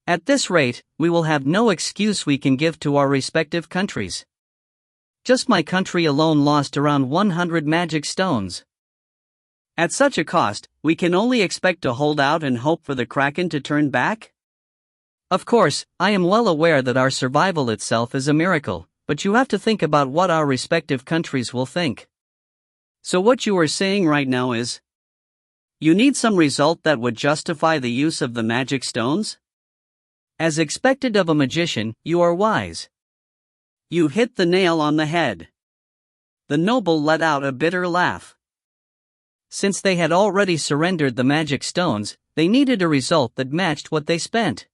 At this rate, we will have no excuse we can give to our respective countries. Just my country alone lost around 100 magic stones. At such a cost, we can only expect to hold out and hope for the Kraken to turn back? Of course, I am well aware that our survival itself is a miracle, but you have to think about what our respective countries will think. So what you are saying right now is, you need some result that would justify the use of the magic stones? As expected of a magician, you are wise. You hit the nail on the head. The noble let out a bitter laugh. Since they had already surrendered the magic stones, they needed a result that matched what they spent.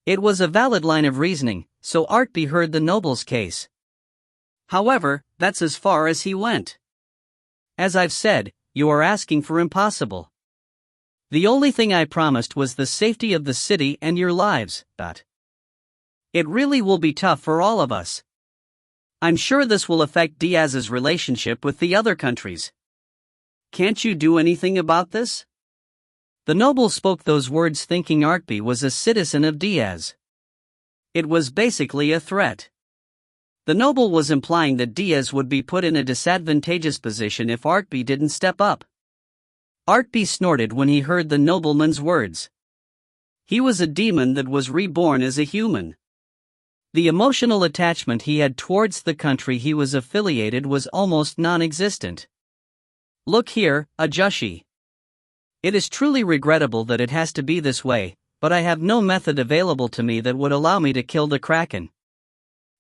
It was a valid line of reasoning, so Artpe heard the noble's case. However, that's as far as he went. As I've said, you are asking for impossible. The only thing I promised was the safety of the city and your lives, but it really will be tough for all of us. I'm sure this will affect Diaz's relationship with the other countries. Can't you do anything about this? The noble spoke those words thinking Artpe was a citizen of Diaz. It was basically a threat. The noble was implying that Diaz would be put in a disadvantageous position if Artpe didn't step up. Artpe snorted when he heard the nobleman's words. He was a demon that was reborn as a human. The emotional attachment he had towards the country he was affiliated was almost non-existent. Look here, Ajushi. It is truly regrettable that it has to be this way, but I have no method available to me that would allow me to kill the Kraken.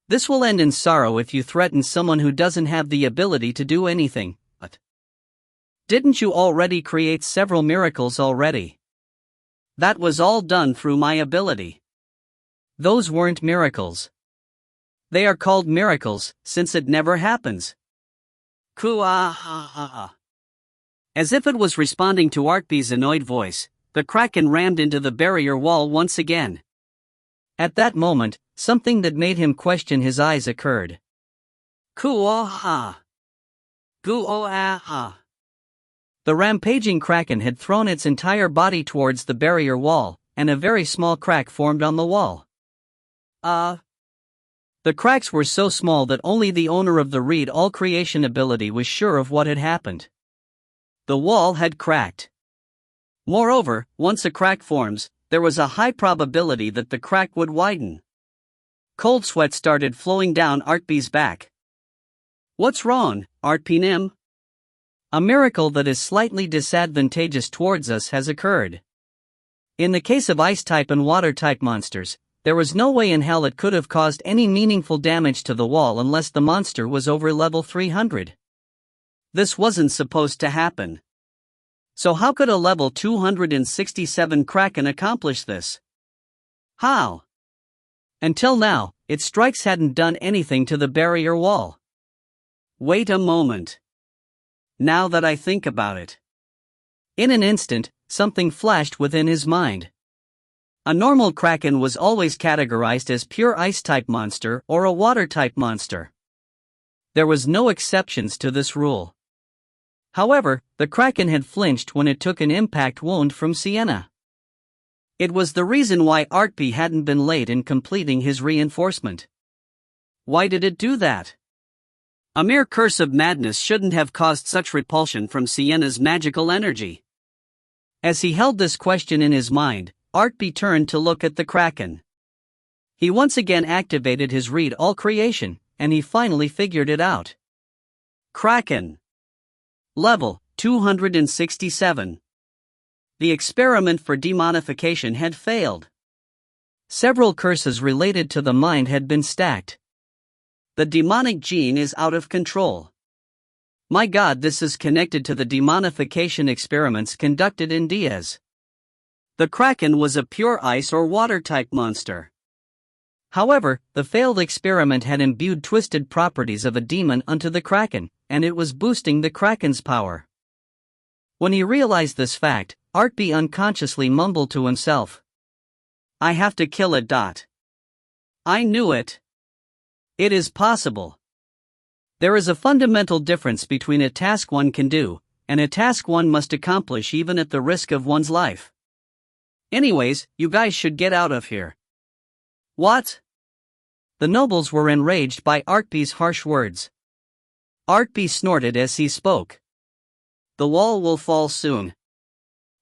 This will end in sorrow if you threaten someone who doesn't have the ability to do anything, but didn't you already create several miracles already? That was all done through my ability. Those weren't miracles. They are called miracles, since it never happens. Ku-ah-ha-ha-ha. As if it was responding to Artpe's annoyed voice, the Kraken rammed into the barrier wall once again. At that moment, something that made him question his eyes occurred. Ku-ah-ha. Gu-oh-ah-ha. The rampaging Kraken had thrown its entire body towards the barrier wall, and a very small crack formed on the wall. The cracks were so small that only the owner of the read all creation ability was sure of what had happened. The wall had cracked. Moreover, once a crack forms, there was a high probability that the crack would widen. Cold sweat started flowing down Artpe's back. What's wrong, Artpe? A miracle that is slightly disadvantageous towards us has occurred. In the case of ice-type and water-type monsters, there was no way in hell it could have caused any meaningful damage to the wall unless the monster was over level 300. This wasn't supposed to happen. So how could a level 267 Kraken accomplish this? How? Until now, its strikes hadn't done anything to the barrier wall. Wait a moment. Now that I think about it. In an instant, something flashed within his mind. A normal Kraken was always categorized as pure ice-type monster or a water-type monster. There was no exceptions to this rule. However, the Kraken had flinched when it took an impact wound from Sienna. It was the reason why Artpe hadn't been late in completing his reinforcement. Why did it do that? A mere curse of madness shouldn't have caused such repulsion from Sienna's magical energy. As he held this question in his mind, Artpe turned to look at the Kraken. He once again activated his read all creation, and he finally figured it out. Kraken. Level 267. The experiment for demonification had failed. Several curses related to the mind had been stacked. The demonic gene is out of control. My God, this is connected to the demonification experiments conducted in Diaz. The Kraken was a pure ice or water-type monster. However, the failed experiment had imbued twisted properties of a demon onto the Kraken, and it was boosting the Kraken's power. When he realized this fact, Artpe unconsciously mumbled to himself. I have to kill it. I knew it. It is possible. There is a fundamental difference between a task one can do, and a task one must accomplish even at the risk of one's life. Anyways, you guys should get out of here. What? The nobles were enraged by Artpe's harsh words. Artpe snorted as he spoke. The wall will fall soon.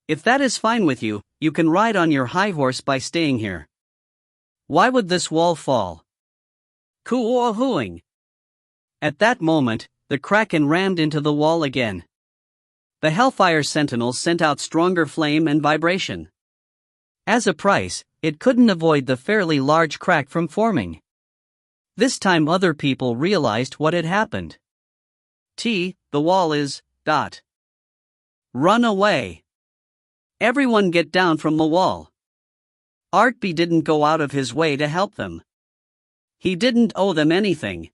If that is fine with you, you can ride on your high horse by staying here. Why would this wall fall? Coo-hooing. At that moment, the Kraken rammed into the wall again. The Hellfire Sentinels sent out stronger flame and vibration. As a price, it couldn't avoid the fairly large crack from forming. This time other people realized what had happened. The wall is, Run away. Everyone get down from the wall. Artpe didn't go out of his way to help them. He didn't owe them anything.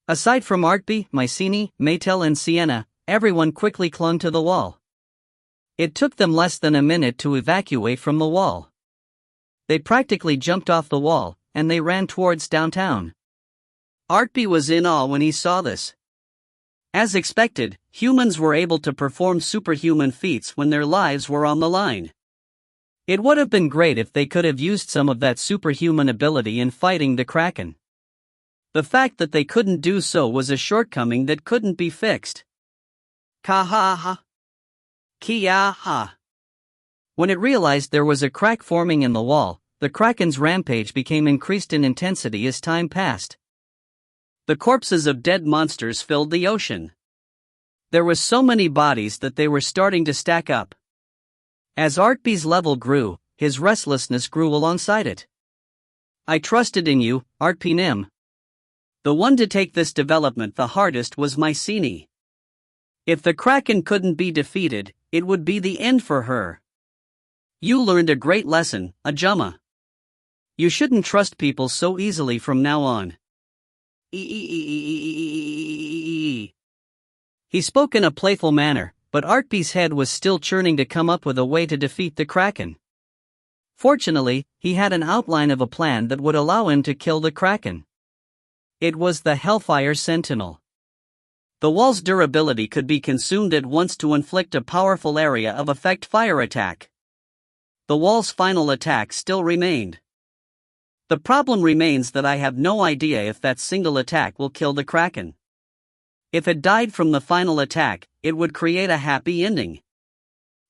Aside from Artpe, Maetel and Sienna, everyone quickly clung to the wall. It took them less than a minute to evacuate from the wall. They practically jumped off the wall, and they ran towards downtown. Artpe was in awe when he saw this. As expected, humans were able to perform superhuman feats when their lives were on the line. It would have been great if they could have used some of that superhuman ability in fighting the Kraken. The fact that they couldn't do so was a shortcoming that couldn't be fixed. Ka-ha-ha. Ki-ya-ha. When it realized there was a crack forming in the wall, the Kraken's rampage became increased in intensity as time passed. The corpses of dead monsters filled the ocean. There were so many bodies that they were starting to stack up. As Artpe's level grew, his restlessness grew alongside it. I trusted in you, Artpe. The one to take this development the hardest was Mycenae. If the Kraken couldn't be defeated, it would be the end for her. You learned a great lesson, Ajumma. You shouldn't trust people so easily from now on. He spoke in a playful manner, but Artpe's head was still churning to come up with a way to defeat the Kraken. Fortunately, he had an outline of a plan that would allow him to kill the Kraken. It was the Hellfire Sentinel. The wall's durability could be consumed at once to inflict a powerful area of effect fire attack. The wall's final attack still remained. The problem remains that I have no idea if that single attack will kill the Kraken. If it died from the final attack, it would create a happy ending.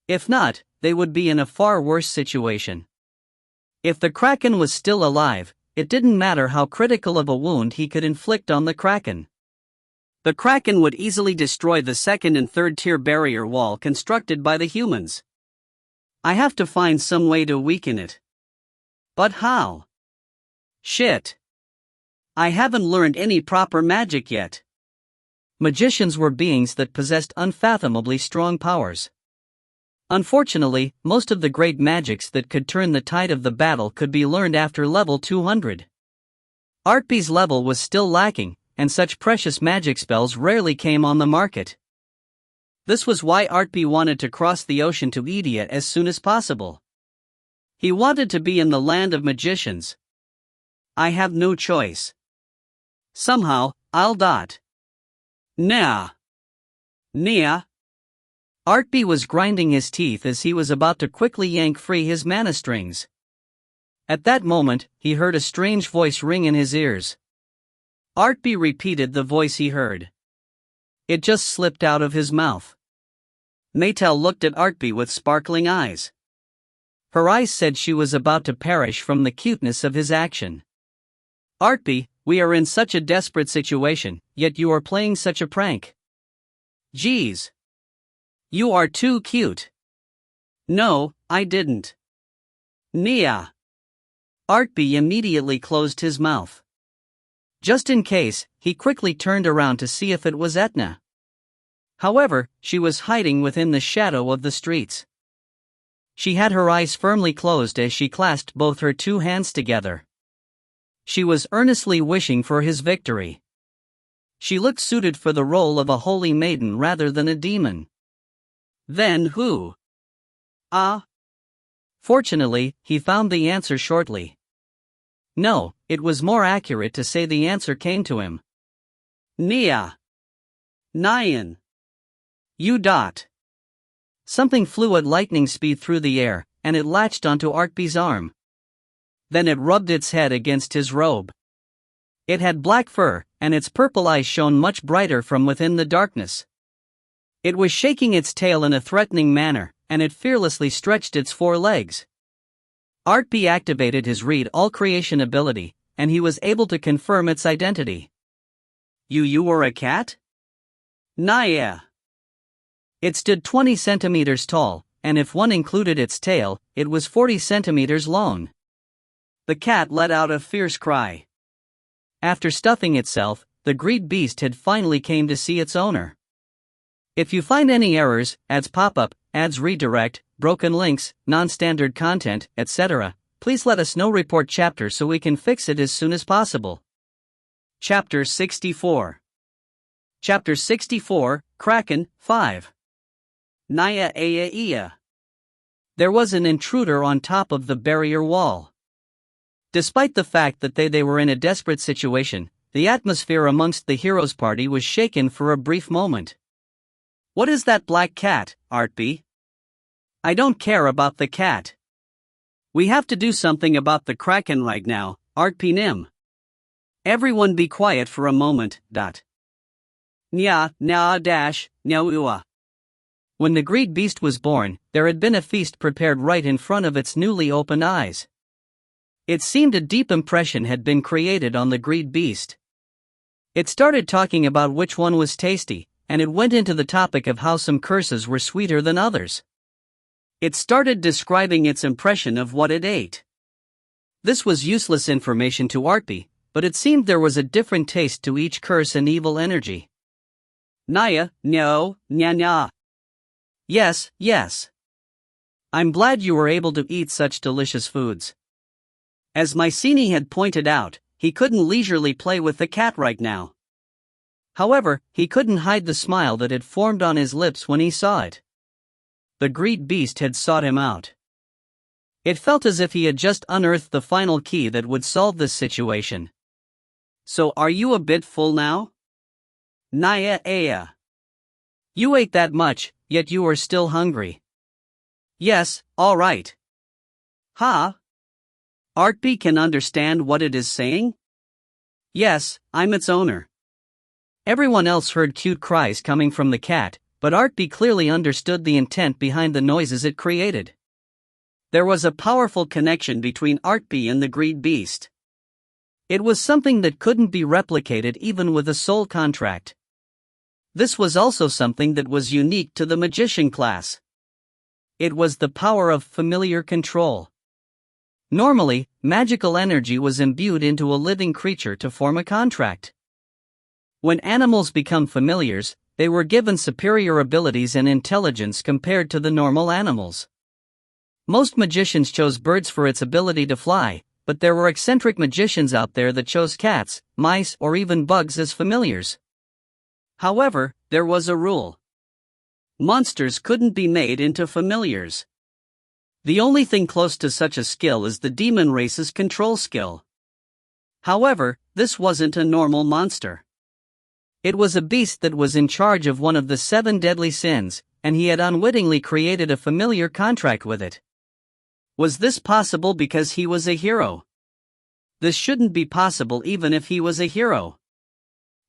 If not, they would be in a far worse situation. If the Kraken was still alive, it didn't matter how critical of a wound he could inflict on the Kraken. The Kraken would easily destroy the second and third tier barrier wall constructed by the humans. I have to find some way to weaken it. But how? Shit. I haven't learned any proper magic yet. Magicians were beings that possessed unfathomably strong powers. Unfortunately, most of the great magics that could turn the tide of the battle could be learned after level 200. Artpe's level was still lacking, and such precious magic spells rarely came on the market. This was why Artpe wanted to cross the ocean to Idia as soon as possible. He wanted to be in the land of magicians. I have no choice. Somehow, I'll dot. Nah. Nia. Artpe was grinding his teeth as he was about to quickly yank free his mana strings. At that moment, he heard a strange voice ring in his ears. Artpe repeated the voice he heard. It just slipped out of his mouth. Maetel looked at Artpe with sparkling eyes. Her eyes said she was about to perish from the cuteness of his action. Artpe, we are in such a desperate situation, yet you are playing such a prank. Geez. You are too cute. No, I didn't. Nia. Artpe immediately closed his mouth. Just in case, he quickly turned around to see if it was Etna. However, she was hiding within the shadow of the streets. She had her eyes firmly closed as she clasped both her two hands together. She was earnestly wishing for his victory. She looked suited for the role of a holy maiden rather than a demon. Then who? Fortunately, he found the answer shortly. No, it was more accurate to say the answer came to him. Nia. Nyan. You dot. Something flew at lightning speed through the air, and it latched onto Artpe's arm. Then it rubbed its head against his robe. It had black fur, and its purple eyes shone much brighter from within the darkness. It was shaking its tail in a threatening manner, and it fearlessly stretched its four legs. Artpe activated his Read All Creation ability, and he was able to confirm its identity. You were a cat? Naya. It stood 20 centimeters tall, and if one included its tail, it was 40 centimeters long. The cat let out a fierce cry. After stuffing itself, the greed beast had finally came to see its owner. If you find any errors, ads pop-up, ads redirect, broken links, non-standard content, etc., please let us know. Report chapter so we can fix it as soon as possible. Chapter 64. Chapter 64, Kraken, 5. Naya Aya Iya. There was an intruder on top of the barrier wall. Despite the fact that they were in a desperate situation, the atmosphere amongst the heroes' party was shaken for a brief moment. What is that black cat, Artpe? I don't care about the cat. We have to do something about the Kraken right now, Artpe. Everyone be quiet for a moment. Nya, na dash, nya. When the greed beast was born, there had been a feast prepared right in front of its newly opened eyes. It seemed a deep impression had been created on the greed beast. It started talking about which one was tasty, and it went into the topic of how some curses were sweeter than others. It started describing its impression of what it ate. This was useless information to Artpe, but it seemed there was a different taste to each curse and evil energy. Naya, no, nya. Yes, yes. I'm glad you were able to eat such delicious foods. As Mycenae had pointed out, he couldn't leisurely play with the cat right now. However, he couldn't hide the smile that had formed on his lips when he saw it. The greed beast had sought him out. It felt as if he had just unearthed the final key that would solve this situation. So are you a bit full now? Naya aya. You ate that much, yet you are still hungry. Yes, all right. Ha? Artpe can understand what it is saying? Yes, I'm its owner. Everyone else heard cute cries coming from the cat, but Artpe clearly understood the intent behind the noises it created. There was a powerful connection between Artpe and the greed beast. It was something that couldn't be replicated even with a soul contract. This was also something that was unique to the magician class. It was the power of familiar control. Normally, magical energy was imbued into a living creature to form a contract. When animals become familiars, they were given superior abilities and intelligence compared to the normal animals. Most magicians chose birds for its ability to fly, but there were eccentric magicians out there that chose cats, mice, or even bugs as familiars. However, there was a rule. Monsters couldn't be made into familiars. The only thing close to such a skill is the demon race's control skill. However, this wasn't a normal monster. It was a beast that was in charge of one of the 7 deadly sins, and he had unwittingly created a familiar contract with it. Was this possible because he was a hero? This shouldn't be possible even if he was a hero.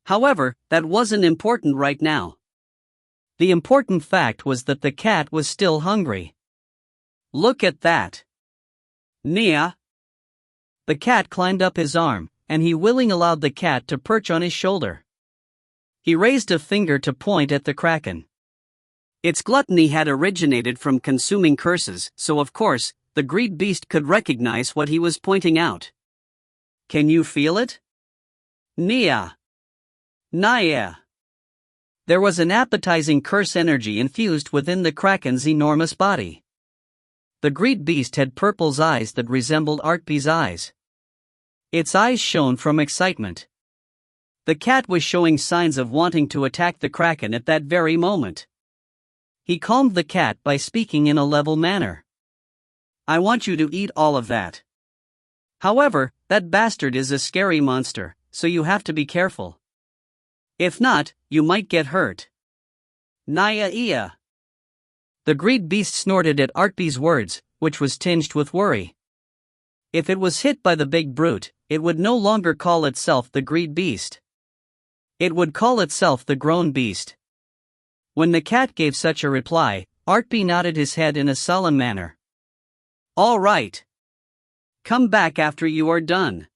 However, that wasn't important right now. The important fact was that the cat was still hungry. Look at that. Nia. The cat climbed up his arm, and he willingly allowed the cat to perch on his shoulder. He raised a finger to point at the kraken. Its gluttony had originated from consuming curses, so of course, the greed beast could recognize what he was pointing out. Can you feel it? Nia. Naya. There was an appetizing curse energy infused within the kraken's enormous body. The greed beast had purple eyes that resembled Artpe's eyes. Its eyes shone from excitement. The cat was showing signs of wanting to attack the kraken at that very moment. He calmed the cat by speaking in a level manner. I want you to eat all of that. However, that bastard is a scary monster, so you have to be careful. If not, you might get hurt. Naya iya. The greed beast snorted at Artpe's words, which was tinged with worry. If it was hit by the big brute, it would no longer call itself the greed beast. It would call itself the grown beast. When the cat gave such a reply, Artpe nodded his head in a solemn manner. All right. Come back after you are done.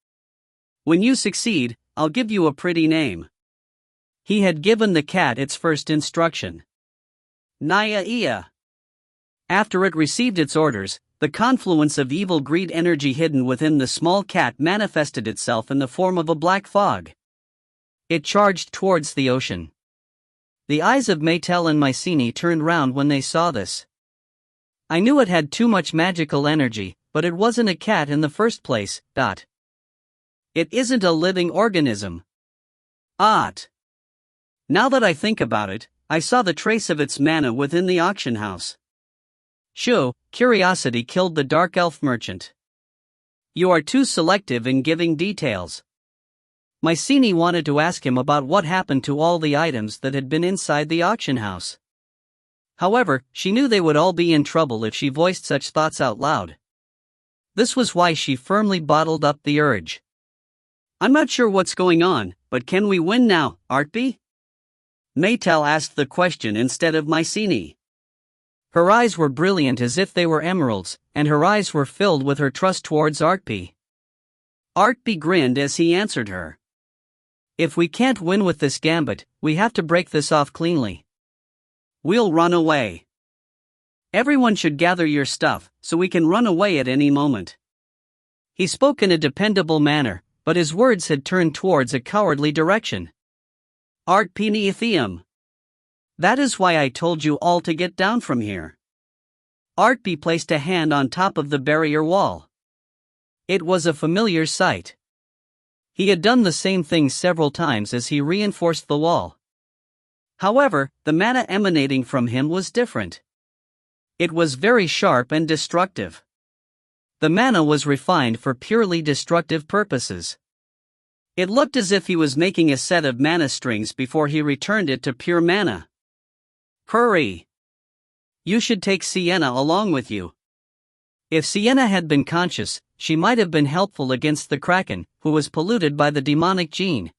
When you succeed, I'll give you a pretty name. He had given the cat its first instruction. Naya iya. After it received its orders, the confluence of evil greed energy hidden within the small cat manifested itself in the form of a black fog. It charged towards the ocean. The eyes of Maetel and Mycenae turned round when they saw this. I knew it had too much magical energy, but it wasn't a cat in the first place. It isn't a living organism. Now that I think about it, I saw the trace of its mana within the auction house. Shoo, curiosity killed the dark elf merchant. You are too selective in giving details. Mycenae wanted to ask him about what happened to all the items that had been inside the auction house. However, she knew they would all be in trouble if she voiced such thoughts out loud. This was why she firmly bottled up the urge. I'm not sure what's going on, but can we win now, Artpe? Maetel asked the question instead of Mycenae. Her eyes were brilliant as if they were emeralds, and her eyes were filled with her trust towards Artpe. Artpe grinned as he answered her. If we can't win with this gambit, we have to break this off cleanly. We'll run away. Everyone should gather your stuff, so we can run away at any moment. He spoke in a dependable manner, but his words had turned towards a cowardly direction. Artpe and Maetel. That is why I told you all to get down from here. Artpe placed a hand on top of the barrier wall. It was a familiar sight. He had done the same thing several times as he reinforced the wall. However, the mana emanating from him was different. It was very sharp and destructive. The mana was refined for purely destructive purposes. It looked as if he was making a set of mana strings before he returned it to pure mana. Hurry! You should take Sienna along with you. If Sienna had been conscious, she might have been helpful against the Kraken, who was polluted by the demonic gene.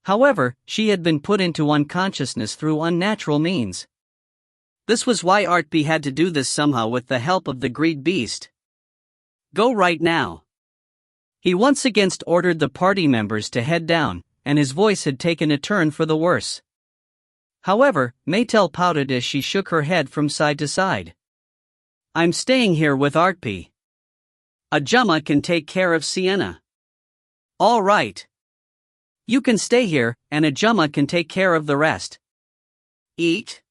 However, she had been put into unconsciousness through unnatural means. This was why Artpe had to do this somehow with the help of the greed beast. Go right now. He once again ordered the party members to head down, and his voice had taken a turn for the worse. However, Maetel pouted as she shook her head from side to side. I'm staying here with Artpe. Ajumma can take care of Sienna. All right. You can stay here, and Ajumma can take care of the rest. Eat?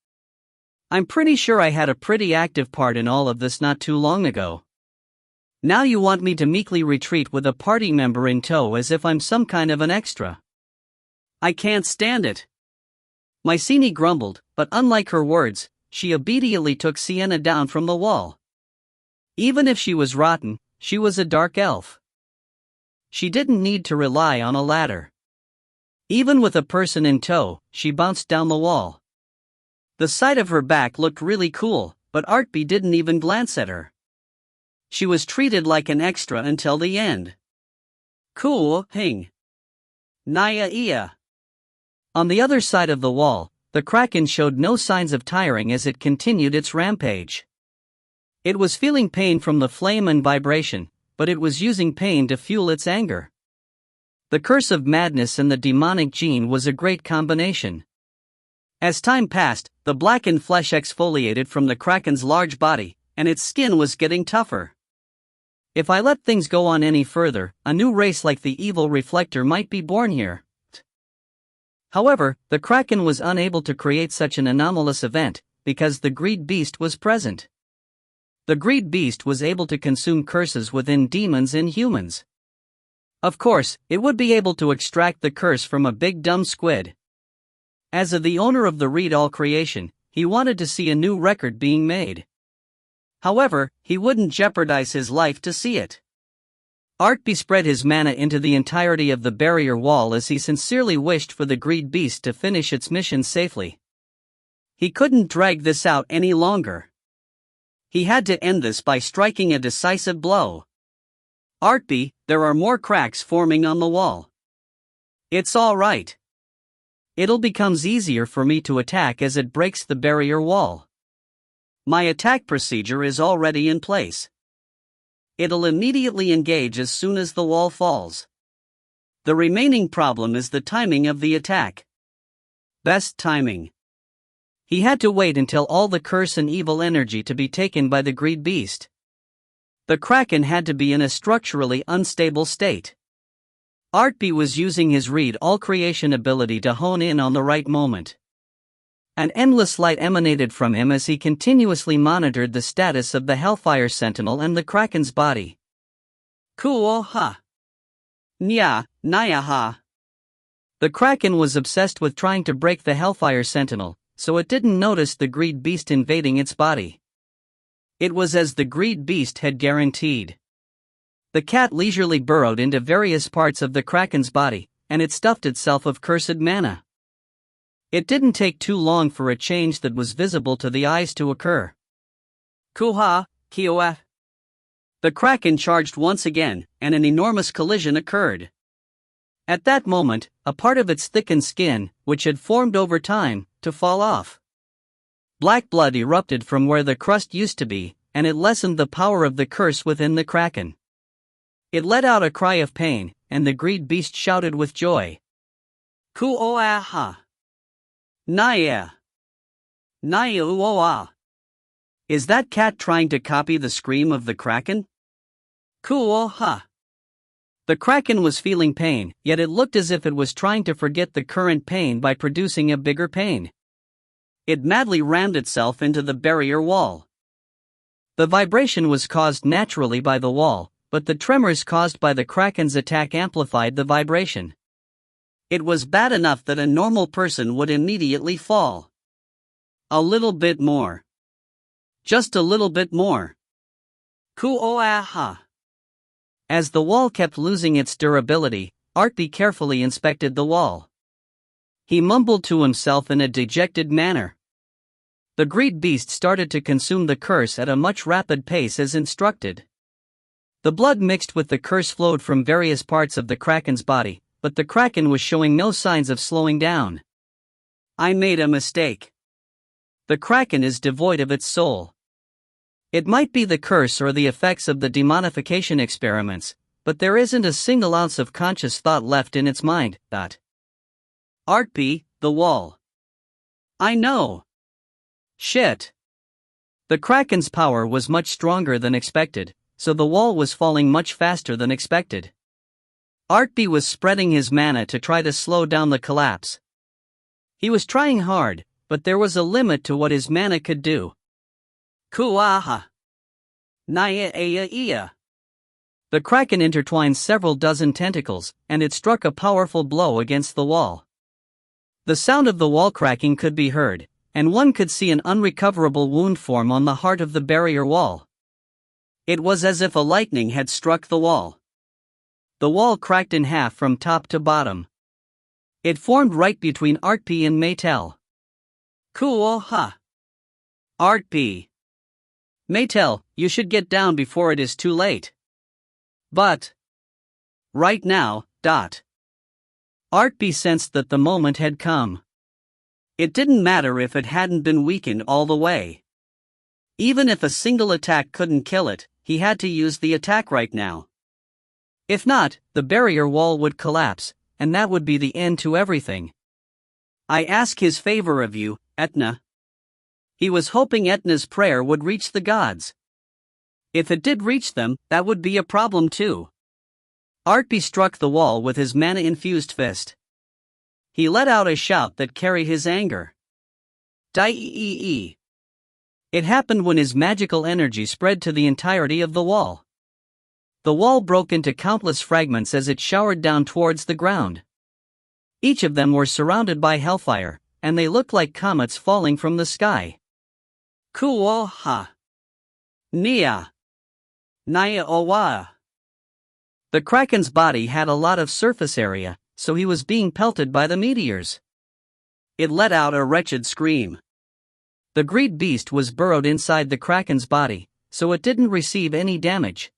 I'm pretty sure I had a pretty active part in all of this not too long ago. Now you want me to meekly retreat with a party member in tow as if I'm some kind of an extra. I can't stand it. Mycenae grumbled, but unlike her words, she obediently took Sienna down from the wall. Even if she was rotten, she was a dark elf. She didn't need to rely on a ladder. Even with a person in tow, she bounced down the wall. The sight of her back looked really cool, but Artpe didn't even glance at her. She was treated like an extra until the end. Cool, hing. Naya ia. On the other side of the wall, the Kraken showed no signs of tiring as it continued its rampage. It was feeling pain from the flame and vibration, but it was using pain to fuel its anger. The curse of madness and the demonic gene was a great combination. As time passed, the blackened flesh exfoliated from the Kraken's large body, and its skin was getting tougher. If I let things go on any further, a new race like the evil reflector might be born here. However, the Kraken was unable to create such an anomalous event, because the greed beast was present. The greed beast was able to consume curses within demons and humans. Of course, it would be able to extract the curse from a big dumb squid. As the owner of the Read All creation, he wanted to see a new record being made. However, he wouldn't jeopardize his life to see it. Artpe spread his mana into the entirety of the barrier wall as he sincerely wished for the greed beast to finish its mission safely. He couldn't drag this out any longer. He had to end this by striking a decisive blow. Artpe, there are more cracks forming on the wall. It's all right. It'll become easier for me to attack as it breaks the barrier wall. My attack procedure is already in place. It'll immediately engage as soon as the wall falls. The remaining problem is the timing of the attack. Best timing. He had to wait until all the curse and evil energy to be taken by the greed beast. The Kraken had to be in a structurally unstable state. Artpe was using his Read All creation ability to hone in on the right moment. An endless light emanated from him as he continuously monitored the status of the Hellfire Sentinel and the Kraken's body. Cool ha. Nya, naya ha. The Kraken was obsessed with trying to break the Hellfire Sentinel, so it didn't notice the greed beast invading its body. It was as the greed beast had guaranteed. The cat leisurely burrowed into various parts of the Kraken's body, and it stuffed itself of cursed mana. It didn't take too long for a change that was visible to the eyes to occur. Kuha, Kioa. The Kraken charged once again, and an enormous collision occurred. At that moment, a part of its thickened skin, which had formed over time, to fall off. Black blood erupted from where the crust used to be, and it lessened the power of the curse within the Kraken. It let out a cry of pain, and the greed beast shouted with joy. Kuoaha. Naya. Naya uoa. Is that cat trying to copy the scream of the kraken? Cool, huh? The kraken was feeling pain, yet it looked as if it was trying to forget the current pain by producing a bigger pain. It madly rammed itself into the barrier wall. The vibration was caused naturally by the wall, but the tremors caused by the kraken's attack amplified the vibration. It was bad enough that a normal person would immediately fall. A little bit more. Just a little bit more. Kuoaha. As the wall kept losing its durability, Artpe carefully inspected the wall. He mumbled to himself in a dejected manner. The great beast started to consume the curse at a much rapid pace as instructed. The blood mixed with the curse flowed from various parts of the kraken's body, but the kraken was showing no signs of slowing down. I made a mistake. The kraken is devoid of its soul. It might be the curse or the effects of the demonification experiments, but there isn't a single ounce of conscious thought left in its mind. Artpe, the wall. I know. Shit. The kraken's power was much stronger than expected, so the wall was falling much faster than expected. Artpe was spreading his mana to try to slow down the collapse. He was trying hard, but there was a limit to what his mana could do. Kuaha. Naya aya iya. The kraken intertwined several dozen tentacles, and it struck a powerful blow against the wall. The sound of the wall cracking could be heard, and one could see an unrecoverable wound form on the heart of the barrier wall. It was as if a lightning had struck the wall. The wall cracked in half from top to bottom. It formed right between Artpe and Maetel. Kuoha. Artpe. Maetel, you should get down before it is too late. But right now, Artpe sensed that the moment had come. It didn't matter if it hadn't been weakened all the way. Even if a single attack couldn't kill it, he had to use the attack right now. If not, the barrier wall would collapse, and that would be the end to everything. I ask his favor of you, Etna. He was hoping Etna's prayer would reach the gods. If it did reach them, that would be a problem too. Artpe struck the wall with his mana-infused fist. He let out a shout that carried his anger. Die-ee-ee. It happened when his magical energy spread to the entirety of the wall. The wall broke into countless fragments as it showered down towards the ground. Each of them were surrounded by hellfire, and they looked like comets falling from the sky. Kuoha. Nia. Naya owa. The kraken's body had a lot of surface area, so he was being pelted by the meteors. It let out a wretched scream. The great beast was burrowed inside the kraken's body, so it didn't receive any damage.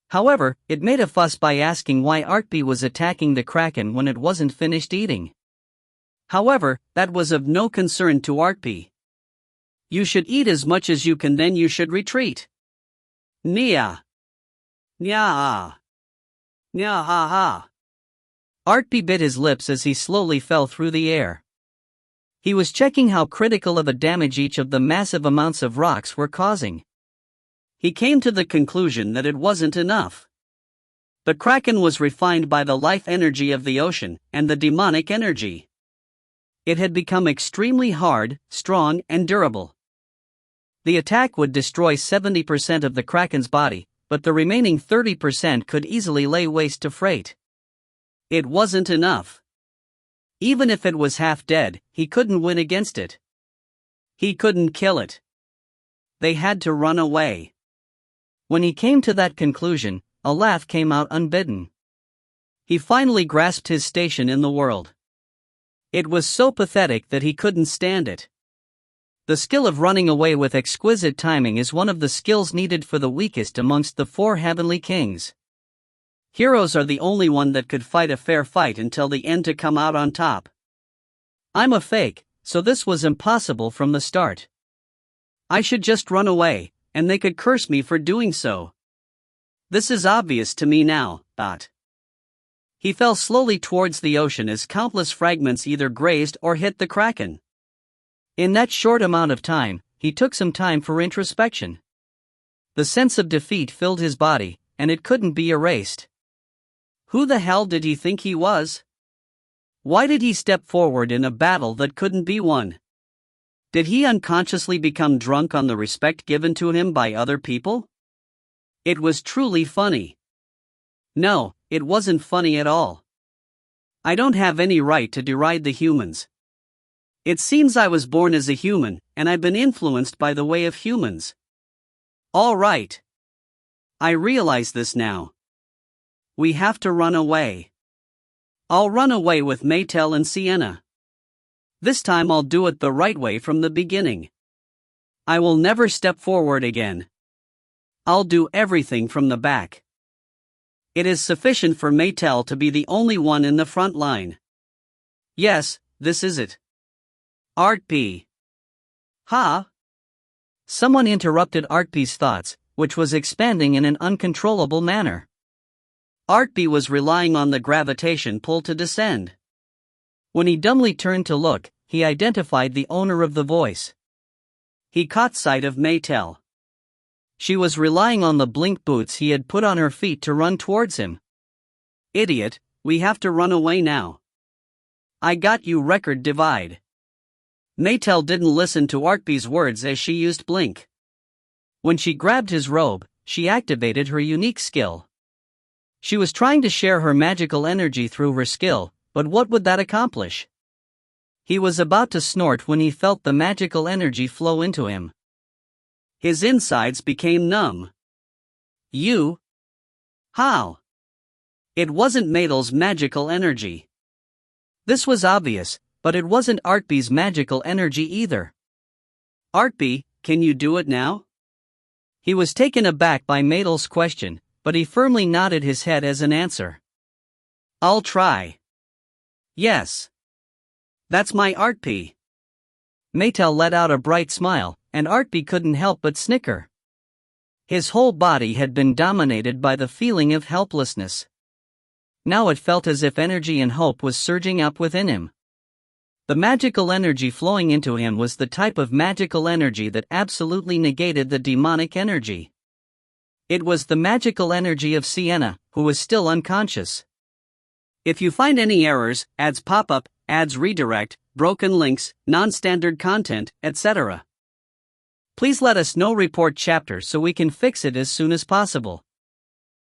However, it made a fuss by asking why Artpe was attacking the kraken when it wasn't finished eating. However, that was of no concern to Artpe. You should eat as much as you can, then you should retreat. Nia. Nya. Nya ha ha. Artpe bit his lips as he slowly fell through the air. He was checking how critical of a damage each of the massive amounts of rocks were causing. He came to the conclusion that it wasn't enough. The kraken was refined by the life energy of the ocean and the demonic energy. It had become extremely hard, strong, and durable. The attack would destroy 70% of the kraken's body, but the remaining 30% could easily lay waste to freight. It wasn't enough. Even if it was half dead, he couldn't win against it. He couldn't kill it. They had to run away. When he came to that conclusion, a laugh came out unbidden. He finally grasped his station in the world. It was so pathetic that he couldn't stand it. The skill of running away with exquisite timing is one of the skills needed for the weakest amongst the four heavenly kings. Heroes are the only one that could fight a fair fight until the end to come out on top. I'm a fake, so this was impossible from the start. I should just run away, and they could curse me for doing so. This is obvious to me now, He fell slowly towards the ocean as countless fragments either grazed or hit the kraken. In that short amount of time, he took some time for introspection. The sense of defeat filled his body, and it couldn't be erased. Who the hell did he think he was? Why did he step forward in a battle that couldn't be won? Did he unconsciously become drunk on the respect given to him by other people? It was truly funny. No, it wasn't funny at all. I don't have any right to deride the humans. It seems I was born as a human, and I've been influenced by the way of humans. All right. I realize this now. We have to run away. I'll run away with Maetel and Sienna. This time I'll do it the right way from the beginning. I will never step forward again. I'll do everything from the back. It is sufficient for Maetel to be the only one in the front line. Yes, this is it. Artpe. Ha! Someone interrupted Artpe's thoughts, which was expanding in an uncontrollable manner. Artpe was relying on the gravitation pull to descend. When he dumbly turned to look, he identified the owner of the voice. He caught sight of Maetel. She was relying on the blink boots he had put on her feet to run towards him. Idiot, we have to run away now. I got you, record divide. Maetel didn't listen to Artpe's words as she used blink. When she grabbed his robe, she activated her unique skill. She was trying to share her magical energy through her skill, but what would that accomplish? He was about to snort when he felt the magical energy flow into him. His insides became numb. You? How? It wasn't Maetel's magical energy. This was obvious, but it wasn't Artpe's magical energy either. Artpe, can you do it now? He was taken aback by Maetel's question, but he firmly nodded his head as an answer. I'll try. Yes. That's my Artpe. Maetel let out a bright smile, and Artpe couldn't help but snicker. His whole body had been dominated by the feeling of helplessness. Now it felt as if energy and hope was surging up within him. The magical energy flowing into him was the type of magical energy that absolutely negated the demonic energy. It was the magical energy of Sienna, who was still unconscious. If you find any errors, ads pop up, ads redirect, broken links, non-standard content, etc., please let us know. Report chapter so we can fix it as soon as possible.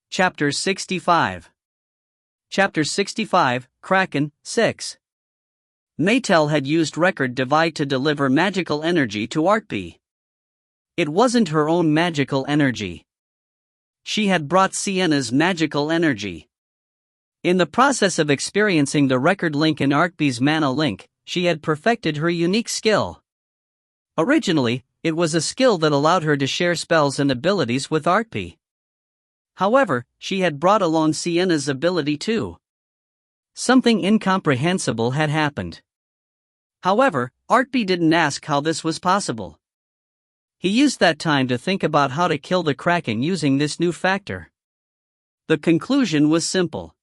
Chapter 65. Chapter 65, Kraken, 6. Maetel had used record divide to deliver magical energy to Artpe. It wasn't her own magical energy. She had brought Sienna's magical energy. In the process of experiencing the record link in Artpe's mana link, she had perfected her unique skill. Originally, it was a skill that allowed her to share spells and abilities with Artpe. However, she had brought along Sienna's ability too. Something incomprehensible had happened. However, Artpe didn't ask how this was possible. He used that time to think about how to kill the Kraken using this new factor. The conclusion was simple.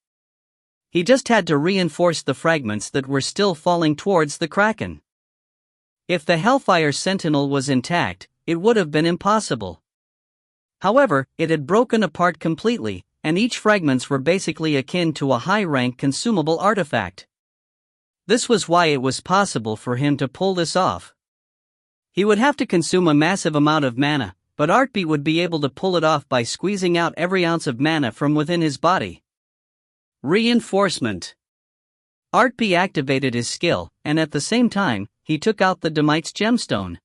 He just had to reinforce the fragments that were still falling towards the Kraken. If the Hellfire Sentinel was intact, it would have been impossible. However, it had broken apart completely, and each fragments were basically akin to a high-rank consumable artifact. This was why it was possible for him to pull this off. He would have to consume a massive amount of mana, but Artpe would be able to pull it off by squeezing out every ounce of mana from within his body. Reinforcement. Artpe activated his skill, and at the same time, he took out the Demite's gemstone.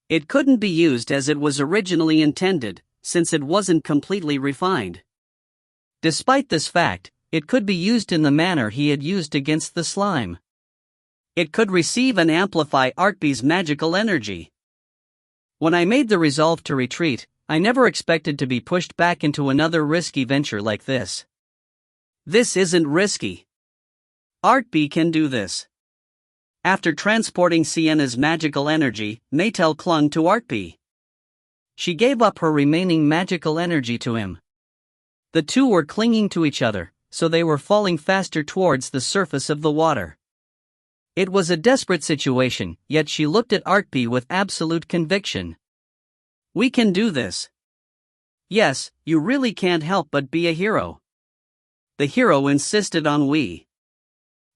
It couldn't be used as it was originally intended, since it wasn't completely refined. Despite this fact, it could be used in the manner he had used against the slime. It could receive and amplify Artpe's magical energy. When I made the resolve to retreat, I never expected to be pushed back into another risky venture like this. This isn't risky. Artpe can do this. After transporting Sienna's magical energy, Maetel clung to Artpe. She gave up her remaining magical energy to him. The two were clinging to each other, so they were falling faster towards the surface of the water. It was a desperate situation, yet she looked at Artpe with absolute conviction. "We can do this." "Yes, you really can't help but be a hero." The hero insisted on we.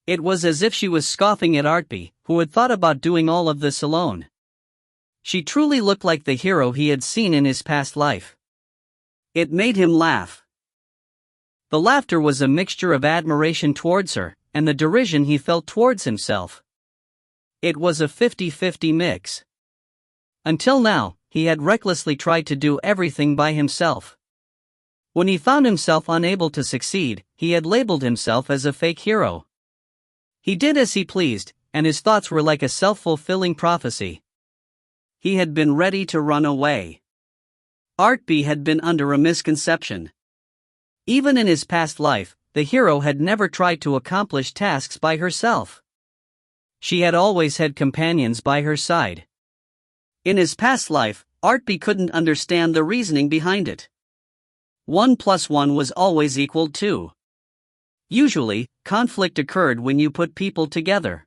It was as if she was scoffing at Artpe, who had thought about doing all of this alone. She truly looked like the hero he had seen in his past life. It made him laugh. The laughter was a mixture of admiration towards her, and the derision he felt towards himself. It was a 50-50 mix. Until now, he had recklessly tried to do everything by himself. When he found himself unable to succeed, he had labeled himself as a fake hero. He did as he pleased, and his thoughts were like a self-fulfilling prophecy. He had been ready to run away. Artpe had been under a misconception. Even in his past life, the hero had never tried to accomplish tasks by herself. She had always had companions by her side. In his past life, Artpe couldn't understand the reasoning behind it. 1 + 1 was always equal to 2. Usually, conflict occurred when you put people together.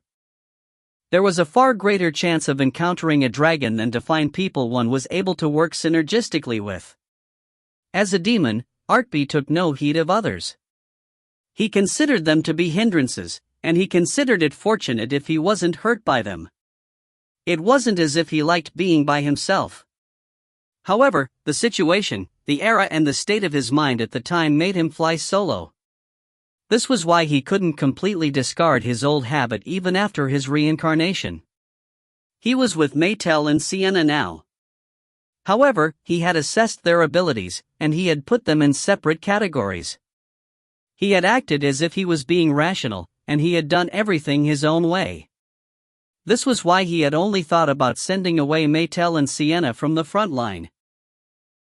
There was a far greater chance of encountering a dragon than to find people one was able to work synergistically with. As a demon, Artpe took no heed of others. He considered them to be hindrances, and he considered it fortunate if he wasn't hurt by them. It wasn't as if he liked being by himself. However, the situation, the era and the state of his mind at the time made him fly solo. This was why he couldn't completely discard his old habit even after his reincarnation. He was with Maetel and Sienna now. However, he had assessed their abilities, and he had put them in separate categories. He had acted as if he was being rational, and he had done everything his own way. This was why he had only thought about sending away Maetel and Sienna from the front line.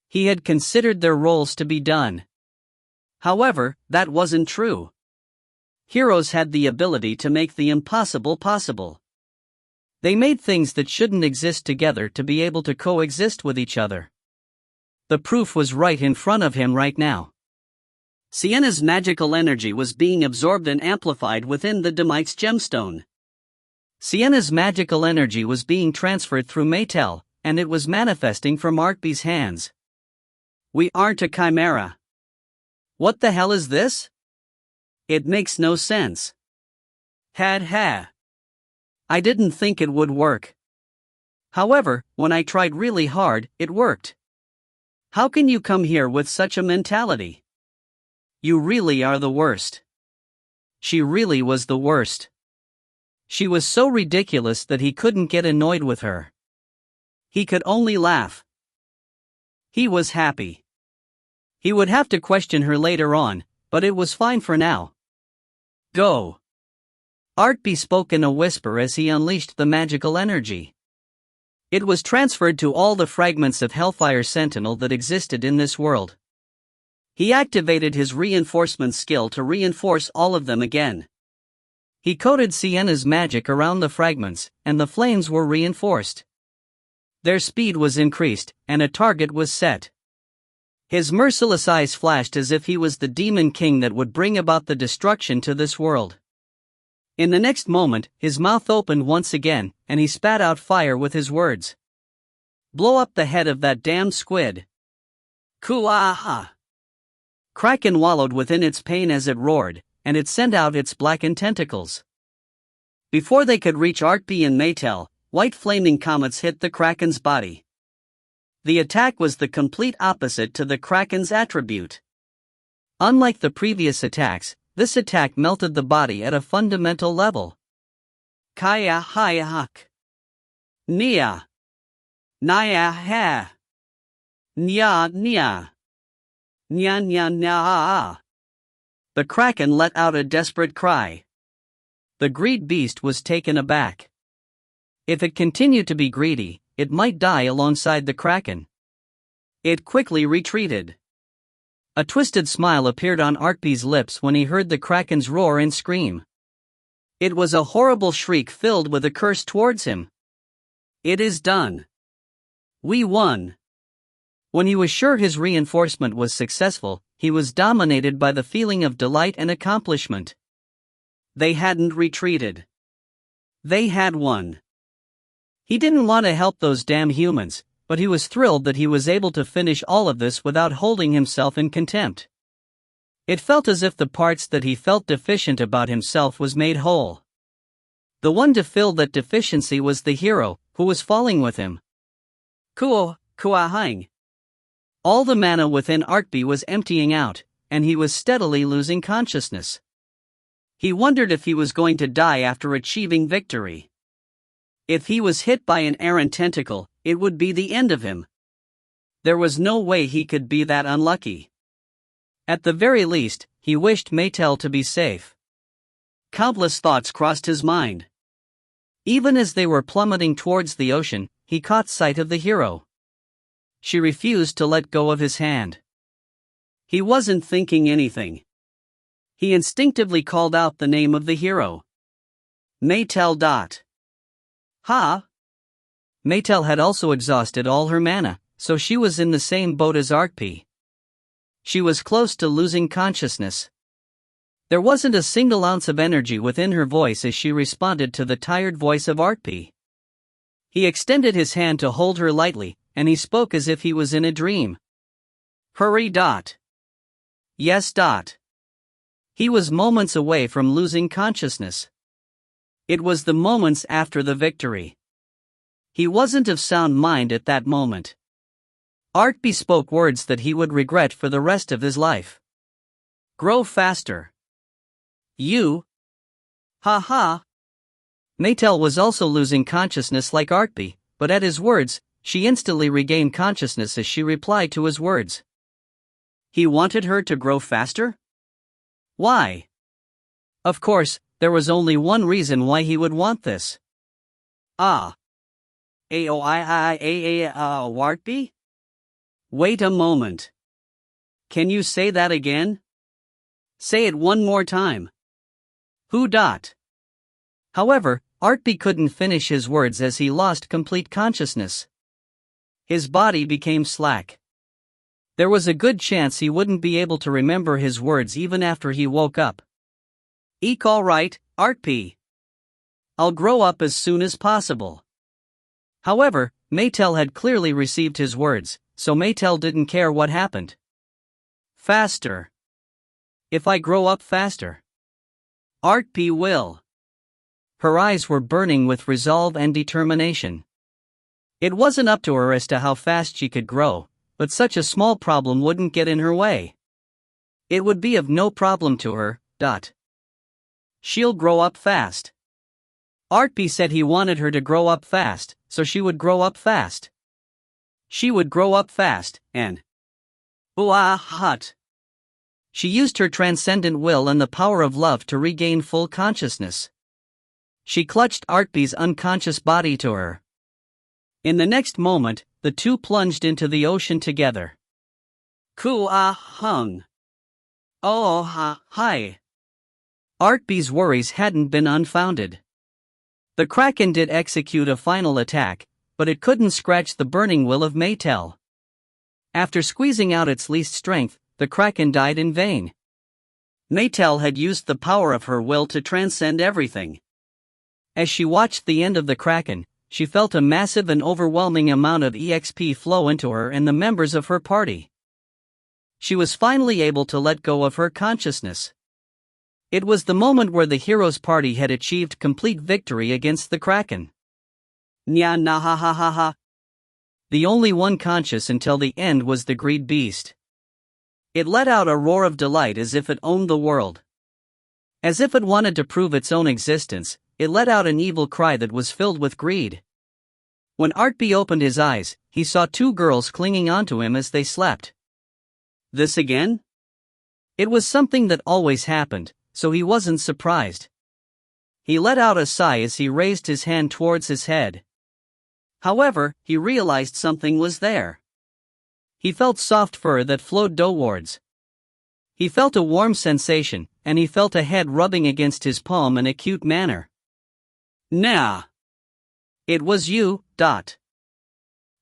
He had considered their roles to be done. However, that wasn't true. Heroes had the ability to make the impossible possible. They made things that shouldn't exist together to be able to coexist with each other. The proof was right in front of him right now. Sienna's magical energy was being absorbed and amplified within the Demite's gemstone. Sienna's magical energy was being transferred through Maetel, and it was manifesting from Artpe's hands. "We aren't a chimera." "What the hell is this? It makes no sense." Ha. I didn't think it would work. However, when I tried really hard, it worked. How can you come here with such a mentality? You really are the worst. She really was the worst. She was so ridiculous that he couldn't get annoyed with her. He could only laugh. He was happy. He would have to question her later on, but it was fine for now. "Go." Artpe spoke in a whisper as he unleashed the magical energy. It was transferred to all the fragments of Hellfire Sentinel that existed in this world. He activated his reinforcement skill to reinforce all of them again. He coated Sienna's magic around the fragments, and the flames were reinforced. Their speed was increased, and a target was set. His merciless eyes flashed as if he was the demon king that would bring about the destruction to this world. In the next moment, his mouth opened once again, and he spat out fire with his words. "Blow up the head of that damned squid." Ku-ah-ha! Kraken wallowed within its pain as it roared, and it sent out its blackened tentacles. Before they could reach Artpe and Maetel, white flaming comets hit the Kraken's body. The attack was the complete opposite to the Kraken's attribute. Unlike the previous attacks, this attack melted the body at a fundamental level. Kaya-haya-hak. Nia. Naya-ha. Nya-nya. Nya-nya-nya-ah. The Kraken let out a desperate cry. The greed beast was taken aback. If it continued to be greedy, it might die alongside the Kraken. It quickly retreated. A twisted smile appeared on Artpe's lips when he heard the Kraken's roar and scream. It was a horrible shriek filled with a curse towards him. "It is done. We won." When he was sure his reinforcement was successful, he was dominated by the feeling of delight and accomplishment. They hadn't retreated. They had won. He didn't want to help those damn humans, but he was thrilled that he was able to finish all of this without holding himself in contempt. It felt as if the parts that he felt deficient about himself was made whole. The one to fill that deficiency was the hero, who was falling with him. Kuahang. All the mana within Artpe was emptying out, and he was steadily losing consciousness. He wondered if he was going to die after achieving victory. If he was hit by an errant tentacle, it would be the end of him. There was no way he could be that unlucky. At the very least, he wished Maetel to be safe. Countless thoughts crossed his mind. Even as they were plummeting towards the ocean, he caught sight of the hero. She refused to let go of his hand. He wasn't thinking anything. He instinctively called out the name of the hero. Maetel. Ha! Maetel had also exhausted all her mana, so she was in the same boat as Artpe. She was close to losing consciousness. There wasn't a single ounce of energy within her voice as she responded to the tired voice of Artpe. He extended his hand to hold her lightly, and he spoke as if he was in a dream. Hurry. Yes. He was moments away from losing consciousness. It was the moments after the victory. He wasn't of sound mind at that moment. Artpe spoke words that he would regret for the rest of his life. Grow faster. You? Ha ha. Maetel was also losing consciousness like Artpe, but at his words, she instantly regained consciousness as she replied to his words. He wanted her to grow faster? Why? Of course, there was only one reason why he would want this. Artpe? Wait a moment. Can you say that again? Say it one more time. Who? However, Artpe couldn't finish his words as he lost complete consciousness. His body became slack. There was a good chance he wouldn't be able to remember his words even after he woke up. All right, Artpe. I'll grow up as soon as possible. However, Maetel had clearly received his words, so Maetel didn't care what happened. Faster. If I grow up faster, Artpe will. Her eyes were burning with resolve and determination. It wasn't up to her as to how fast she could grow, but such a small problem wouldn't get in her way. It would be of no problem to her. She'll grow up fast. Artpe said he wanted her to grow up fast, so she would grow up fast. She would grow up fast, and she used her transcendent will and the power of love to regain full consciousness. She clutched Artpe's unconscious body to her. In the next moment, the two plunged into the ocean together. Kuahang. Oh hi. Artpe's worries hadn't been unfounded. The Kraken did execute a final attack, but it couldn't scratch the burning will of Maetel. After squeezing out its least strength, the Kraken died in vain. Maetel had used the power of her will to transcend everything. As she watched the end of the Kraken, she felt a massive and overwhelming amount of EXP flow into her and the members of her party. She was finally able to let go of her consciousness. It was the moment where the hero's party had achieved complete victory against the Kraken. The only one conscious until the end was the greed beast. It let out a roar of delight as if it owned the world. As if it wanted to prove its own existence, it let out an evil cry that was filled with greed. When Artpe opened his eyes, he saw two girls clinging onto him as they slept. This again? It was something that always happened, so he wasn't surprised. He let out a sigh as he raised his hand towards his head. However, he realized something was there. He felt soft fur that flowed downwards. He felt a warm sensation, and he felt a head rubbing against his palm in a cute manner. Nah. It was you.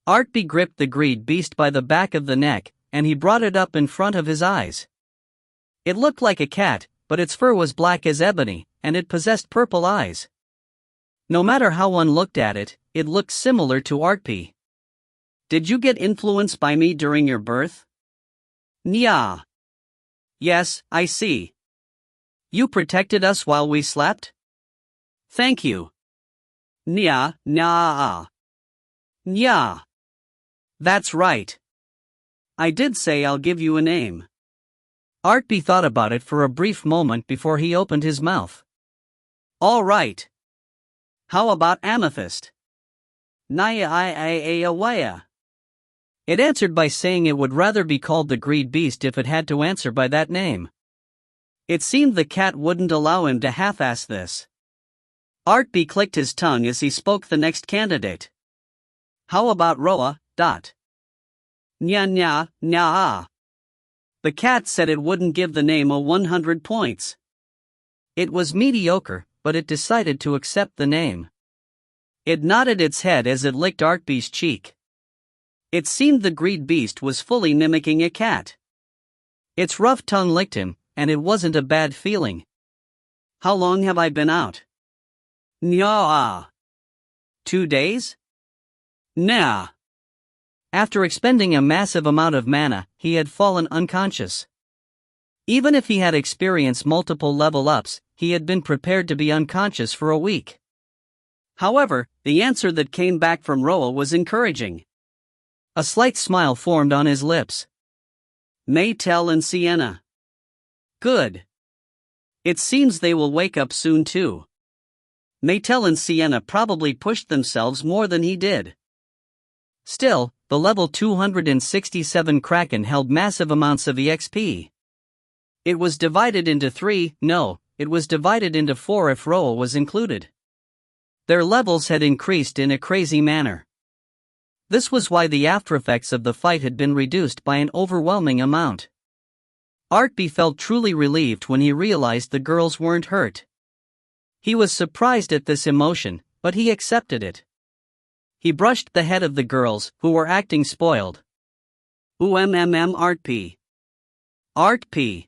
Artpe gripped the greed beast by the back of the neck, and he brought it up in front of his eyes. It looked like a cat, but its fur was black as ebony, and it possessed purple eyes. No matter how one looked at it, it looked similar to Artpe. Did you get influenced by me during your birth? Nya. Yes, I see. You protected us while we slept? Thank you. Nya, nya. Nya. That's right. I did say I'll give you a name. Artpe thought about it for a brief moment before he opened his mouth. All right. How about Amethyst? Naya. It answered by saying it would rather be called the Greed Beast if it had to answer by that name. It seemed the cat wouldn't allow him to half-ass this. Artpe clicked his tongue as he spoke the next candidate. How about Roa? Nya. The cat said it wouldn't give the name a 100 points. It was mediocre, but it decided to accept the name. It nodded its head as it licked Artpe's cheek. It seemed the Greed Beast was fully mimicking a cat. Its rough tongue licked him, and it wasn't a bad feeling. How long have I been out? Nya. 2 days? Nah. After expending a massive amount of mana, he had fallen unconscious. Even if he had experienced multiple level-ups, he had been prepared to be unconscious for a week. However, the answer that came back from Roa was encouraging. A slight smile formed on his lips. Maetel and Sienna. Good. It seems they will wake up soon too. Maetel and Sienna probably pushed themselves more than he did. Still, the level 267 Kraken held massive amounts of EXP. It was divided into 3, it was divided into 4 if Roa was included. Their levels had increased in a crazy manner. This was why the aftereffects of the fight had been reduced by an overwhelming amount. Artpe felt truly relieved when he realized the girls weren't hurt. He was surprised at this emotion, but he accepted it. He brushed the head of the girls, who were acting spoiled. Artpe. Artpe.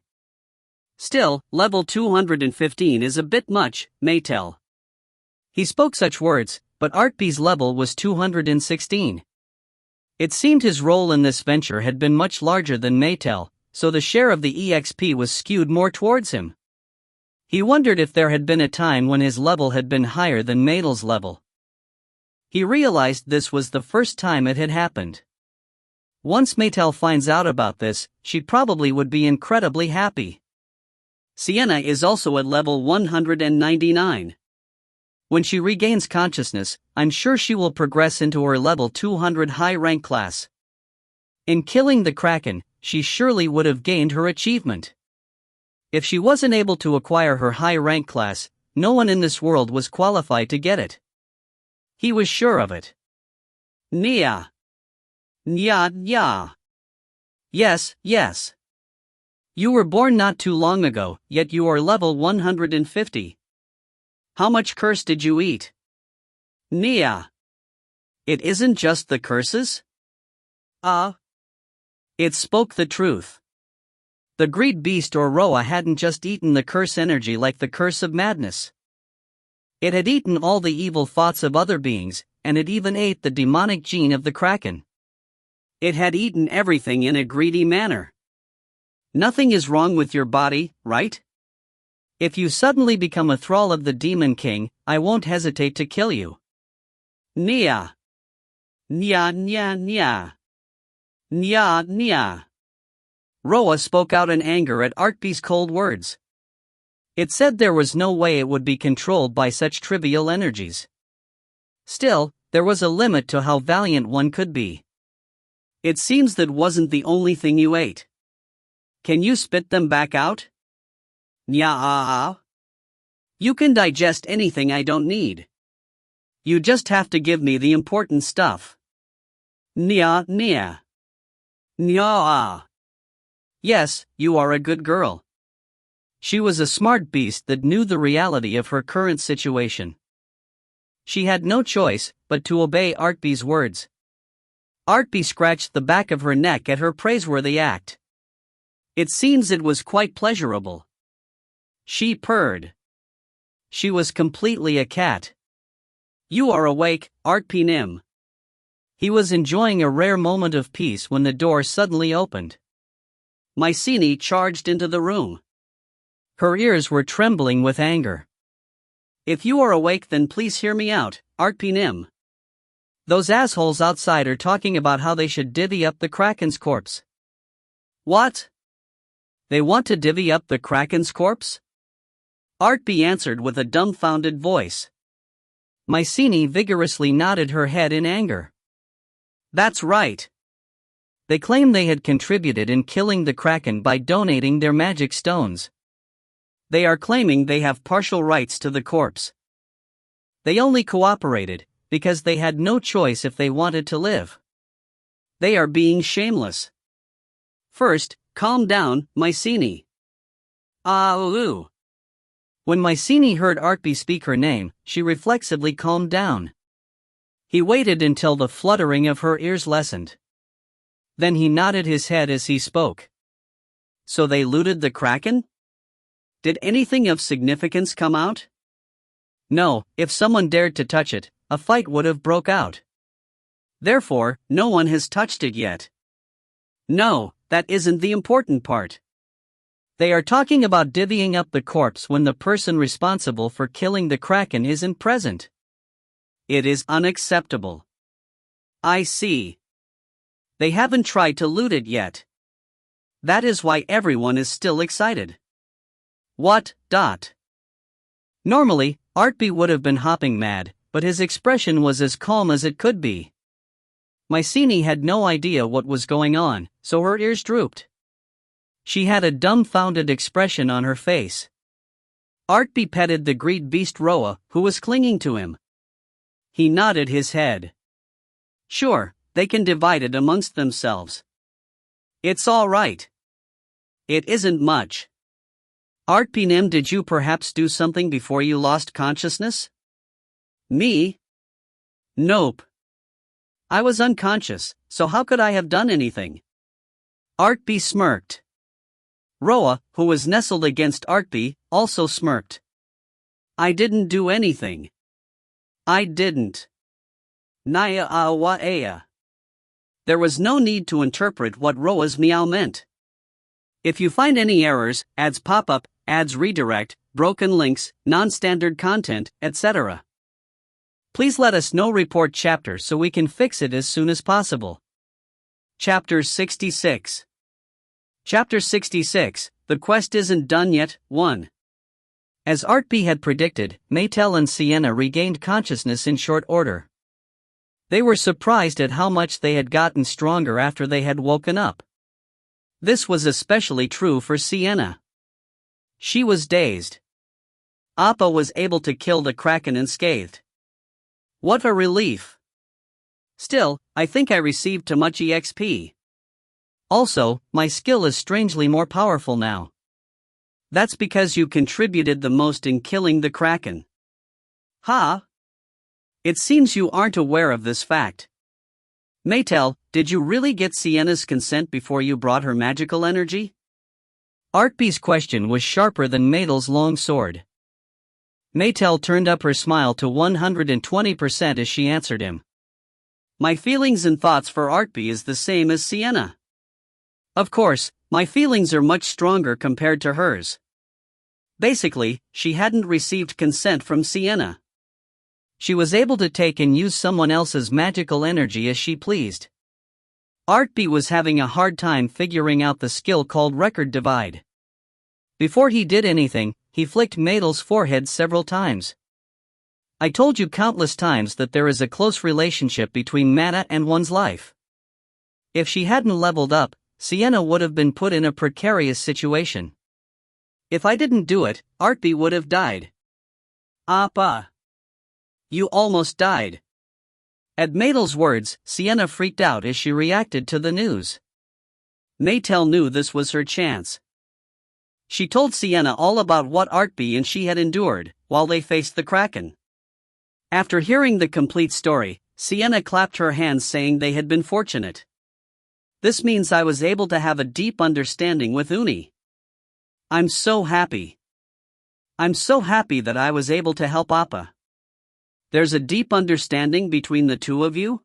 Still, level 215 is a bit much, Maetel. He spoke such words, but Artpe's level was 216. It seemed his role in this venture had been much larger than Maetel, so the share of the EXP was skewed more towards him. He wondered if there had been a time when his level had been higher than Maetel's level. He realized this was the first time it had happened. Once Maetel finds out about this, she probably would be incredibly happy. Sienna is also at level 199. When she regains consciousness, I'm sure she will progress into her level 200 high rank class. In killing the Kraken, she surely would have gained her achievement. If she wasn't able to acquire her high rank class, no one in this world was qualified to get it. He was sure of it. Nya. Yes. You were born not too long ago, yet you are level 150. How much curse did you eat? Nya. It isn't just the curses? It spoke the truth. The Greed Beast or Roa hadn't just eaten the curse energy like the curse of madness. It had eaten all the evil thoughts of other beings, and it even ate the demonic gene of the Kraken. It had eaten everything in a greedy manner. Nothing is wrong with your body, right? If you suddenly become a thrall of the Demon King, I won't hesitate to kill you. Nya. Roa spoke out in anger at Artpe's cold words. It said there was no way it would be controlled by such trivial energies. Still, there was a limit to how valiant one could be. It seems that wasn't the only thing you ate. Can you spit them back out? Nya. You can digest anything I don't need. You just have to give me the important stuff. Nya. Yes, you are a good girl. She was a smart beast that knew the reality of her current situation. She had no choice but to obey Artpe's words. Artpe scratched the back of her neck at her praiseworthy act. It seems it was quite pleasurable. She purred. She was completely a cat. You are awake, Artpe. He was enjoying a rare moment of peace when the door suddenly opened. Mycenae charged into the room. Her ears were trembling with anger. If you are awake, then please hear me out, Artpe. Those assholes outside are talking about how they should divvy up the Kraken's corpse. What? They want to divvy up the Kraken's corpse? Artpe answered with a dumbfounded voice. Mycenae vigorously nodded her head in anger. That's right. They claim they had contributed in killing the Kraken by donating their magic stones. They are claiming they have partial rights to the corpse. They only cooperated because they had no choice if they wanted to live. They are being shameless. First, calm down, Mycenae. When Mycenae heard Artpe speak her name, she reflexively calmed down. He waited until the fluttering of her ears lessened. Then he nodded his head as he spoke. So they looted the Kraken? Did anything of significance come out? No, if someone dared to touch it, a fight would have broke out. Therefore, no one has touched it yet. No, that isn't the important part. They are talking about divvying up the corpse when the person responsible for killing the Kraken isn't present. It is unacceptable. I see. They haven't tried to loot it yet. That is why everyone is still excited. What? Normally, Artpe would have been hopping mad, but his expression was as calm as it could be. Mycenae had no idea what was going on, so her ears drooped. She had a dumbfounded expression on her face. Artpe petted the greed beast Roa, who was clinging to him. He nodded his head. Sure, they can divide it amongst themselves. It's all right. It isn't much. Artpe, did you perhaps do something before you lost consciousness? Me? Nope. I was unconscious, so how could I have done anything? Artpe smirked. Roa, who was nestled against Artpe, also smirked. I didn't do anything. I didn't. Naya awaea. There was no need to interpret what Roa's meow meant. If you find any errors, ads pop up, ads redirect, broken links, non-standard content, etc. Please let us know. Report chapter so we can fix it as soon as possible. Chapter 66. Chapter 66, The Quest Isn't Done Yet, 1. As Artpe had predicted, Maetel and Sienna regained consciousness in short order. They were surprised at how much they had gotten stronger after they had woken up. This was especially true for Sienna. She was dazed. Appa was able to kill the Kraken unscathed. What a relief. Still, I think I received too much EXP. Also, my skill is strangely more powerful now. That's because you contributed the most in killing the Kraken. Ha! It seems you aren't aware of this fact. Maetel, did you really get Sienna's consent before you brought her magical energy? Artpe's question was sharper than Maetel's long sword. Maetel turned up her smile to 120% as she answered him. My feelings and thoughts for Artpe is the same as Sienna. Of course, my feelings are much stronger compared to hers. Basically, she hadn't received consent from Sienna. She was able to take and use someone else's magical energy as she pleased. Artpe was having a hard time figuring out the skill called record divide. Before he did anything, he flicked Maetel's forehead several times. I told you countless times that there is a close relationship between mana and one's life. If she hadn't leveled up, Sienna would have been put in a precarious situation. If I didn't do it, Artpe would have died. Appa. You almost died. At Maetel's words, Sienna freaked out as she reacted to the news. Maetel knew this was her chance. She told Sienna all about what Artpe and she had endured while they faced the Kraken. After hearing the complete story, Sienna clapped her hands saying they had been fortunate. This means I was able to have a deep understanding with Uni. I'm so happy. I'm so happy that I was able to help Appa. There's a deep understanding between the two of you?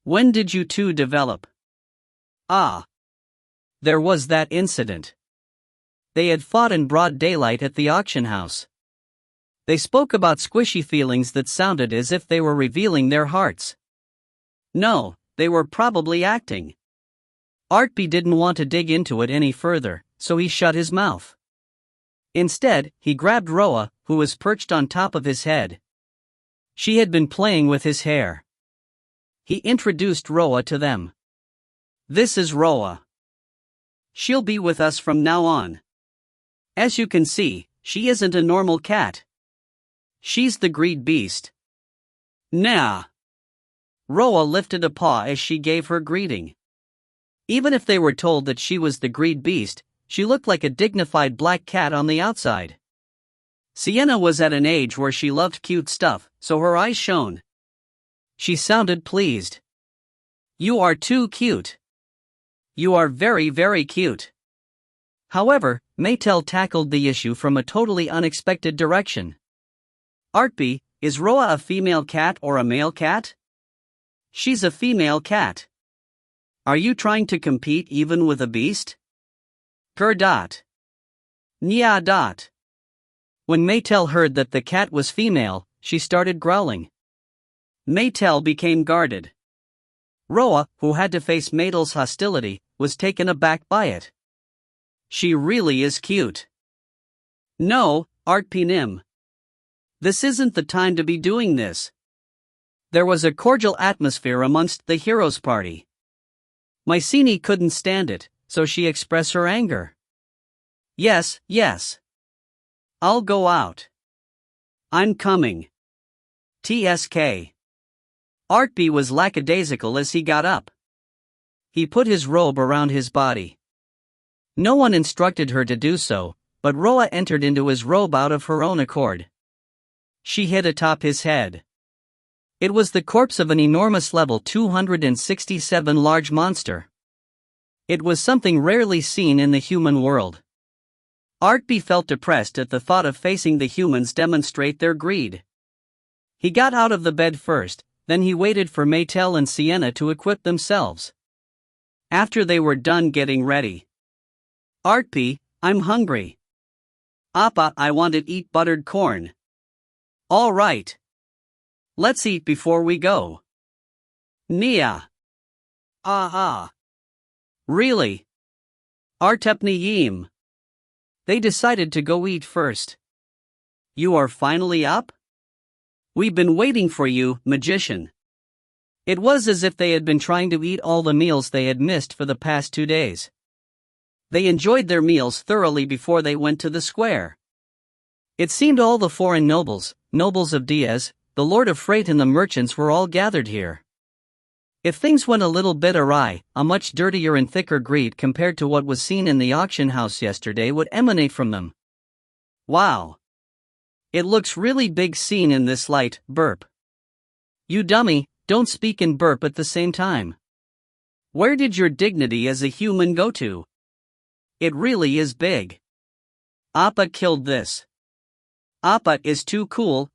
When did you two develop? Ah. There was that incident. They had fought in broad daylight at the auction house. They spoke about squishy feelings that sounded as if they were revealing their hearts. No, they were probably acting. Artpe didn't want to dig into it any further, so he shut his mouth. Instead, he grabbed Roa, who was perched on top of his head. She had been playing with his hair. He introduced Roa to them. This is Roa. She'll be with us from now on. As you can see, she isn't a normal cat. She's the greed beast. Nah. Roa lifted a paw as she gave her greeting. Even if they were told that she was the greed beast, she looked like a dignified black cat on the outside. Sienna was at an age where she loved cute stuff, so her eyes shone. She sounded pleased. You are too cute. You are very, very cute. However, Maetel tackled the issue from a totally unexpected direction. Artpe, is Roa a female cat or a male cat? She's a female cat. Are you trying to compete even with a beast? Nya. When Maetel heard that the cat was female, she started growling. Maetel became guarded. Roa, who had to face Maetel's hostility, was taken aback by it. She really is cute. No, Artpe. This isn't the time to be doing this. There was a cordial atmosphere amongst the heroes' party. Mycenae couldn't stand it, so she expressed her anger. Yes. I'll go out. I'm coming. TSK. Artpe was lackadaisical as he got up. He put his robe around his body. No one instructed her to do so, but Roa entered into his robe out of her own accord. She hid atop his head. It was the corpse of an enormous level 267 large monster. It was something rarely seen in the human world. Artpe felt depressed at the thought of facing the humans demonstrate their greed. He got out of the bed first, then he waited for Maetel and Sienna to equip themselves. After they were done getting ready. Artpe, I'm hungry. Appa, I want to eat buttered corn. All right. Let's eat before we go. Nia. Really? Artpe. They decided to go eat first. You are finally up? We've been waiting for you, magician. It was as if they had been trying to eat all the meals they had missed for the past 2 days. They enjoyed their meals thoroughly before they went to the square. It seemed all the foreign nobles of Diaz, the Lord of Freight and the merchants were all gathered here. If things went a little bit awry, a much dirtier and thicker greed compared to what was seen in the auction house yesterday would emanate from them. Wow. It looks really big seen in this light, burp. You dummy, don't speak and burp at the same time. Where did your dignity as a human go to? It really is big. Appa killed this. Appa is too cool.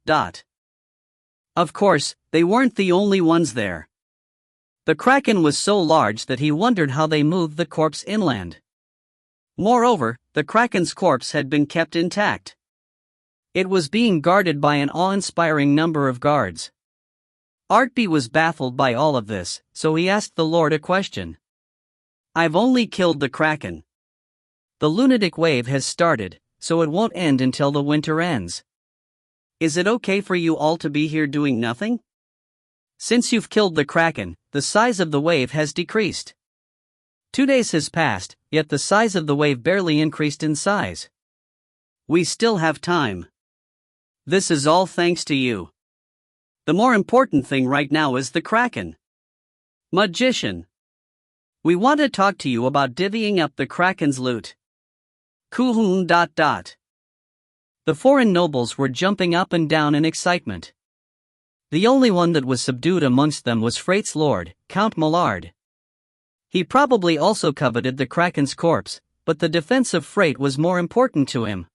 Of course, they weren't the only ones there. The kraken was so large that he wondered how they moved the corpse inland. Moreover, the kraken's corpse had been kept intact. It was being guarded by an awe-inspiring number of guards. Artpe was baffled by all of this, so he asked the Lord a question. I've only killed the kraken. The lunatic wave has started, so it won't end until the winter ends. Is it okay for you all to be here doing nothing? Since you've killed the kraken, the size of the wave has decreased. 2 days has passed, yet the size of the wave barely increased in size. We still have time. This is all thanks to you. The more important thing right now is the kraken. Magician. We want to talk to you about divvying up the kraken's loot. Kuhun. The foreign nobles were jumping up and down in excitement. The only one that was subdued amongst them was Freight's lord, Count Millard. He probably also coveted the kraken's corpse, but the defense of Freight was more important to him.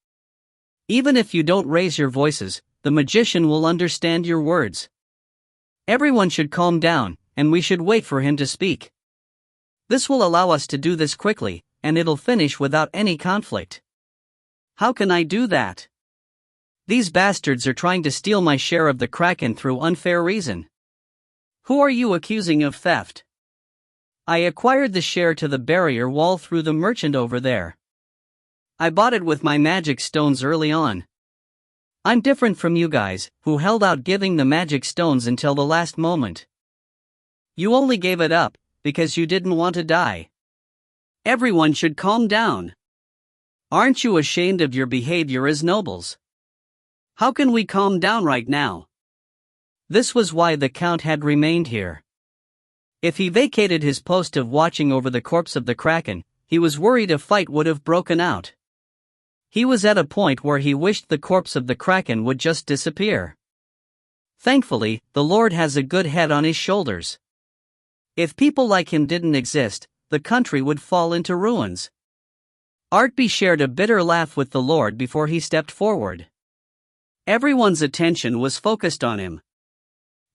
Even if you don't raise your voices, the magician will understand your words. Everyone should calm down, and we should wait for him to speak. This will allow us to do this quickly, and it'll finish without any conflict. How can I do that? These bastards are trying to steal my share of the Kraken through unfair reason. Who are you accusing of theft? I acquired the share to the barrier wall through the merchant over there. I bought it with my magic stones early on. I'm different from you guys, who held out giving the magic stones until the last moment. You only gave it up because you didn't want to die. Everyone should calm down. Aren't you ashamed of your behavior as nobles? How can we calm down right now? This was why the Count had remained here. If he vacated his post of watching over the corpse of the Kraken, he was worried a fight would have broken out. He was at a point where he wished the corpse of the Kraken would just disappear. Thankfully, the Lord has a good head on his shoulders. If people like him didn't exist, the country would fall into ruins. Artpe shared a bitter laugh with the Lord before he stepped forward. Everyone's attention was focused on him.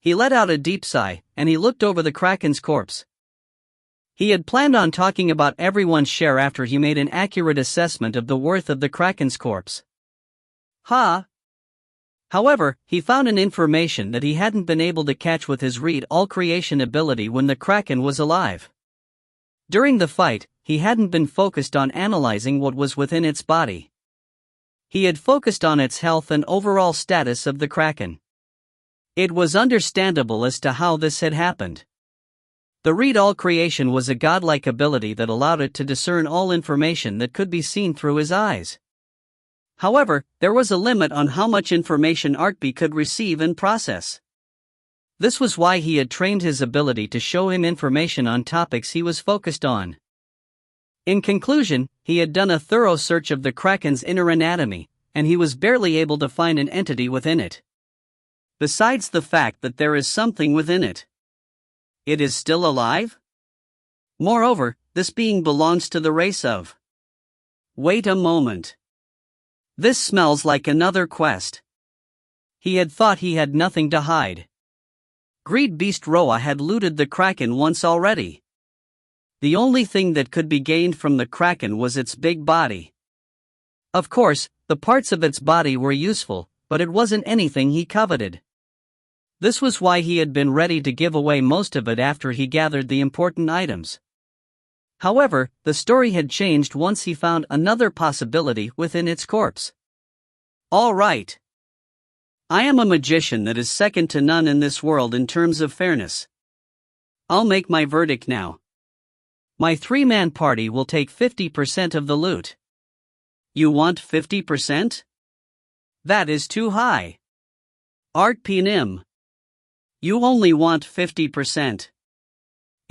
He let out a deep sigh, and he looked over the Kraken's corpse. He had planned on talking about everyone's share after he made an accurate assessment of the worth of the Kraken's corpse. However, he found an information that he hadn't been able to catch with his read all creation ability when the Kraken was alive. During the fight, he hadn't been focused on analyzing what was within its body. He had focused on its health and overall status of the Kraken. It was understandable as to how this had happened. The read all creation was a godlike ability that allowed it to discern all information that could be seen through his eyes. However, there was a limit on how much information Artpe could receive and process. This was why he had trained his ability to show him information on topics he was focused on. In conclusion, he had done a thorough search of the Kraken's inner anatomy, and he was barely able to find an entity within it. Besides the fact that there is something within it. It is still alive? Moreover, this being belongs to the race of. Wait a moment. This smells like another quest. He had thought he had nothing to hide. Greed Beast Roa had looted the Kraken once already. The only thing that could be gained from the Kraken was its big body. Of course, the parts of its body were useful, but it wasn't anything he coveted. This was why he had been ready to give away most of it after he gathered the important items. However, the story had changed once he found another possibility within its corpse. All right. I am a magician that is second to none in this world in terms of fairness. I'll make my verdict now. My three-man party will take 50% of the loot. You want 50%? That is too high. Artpe and Maetel. You only want 50%.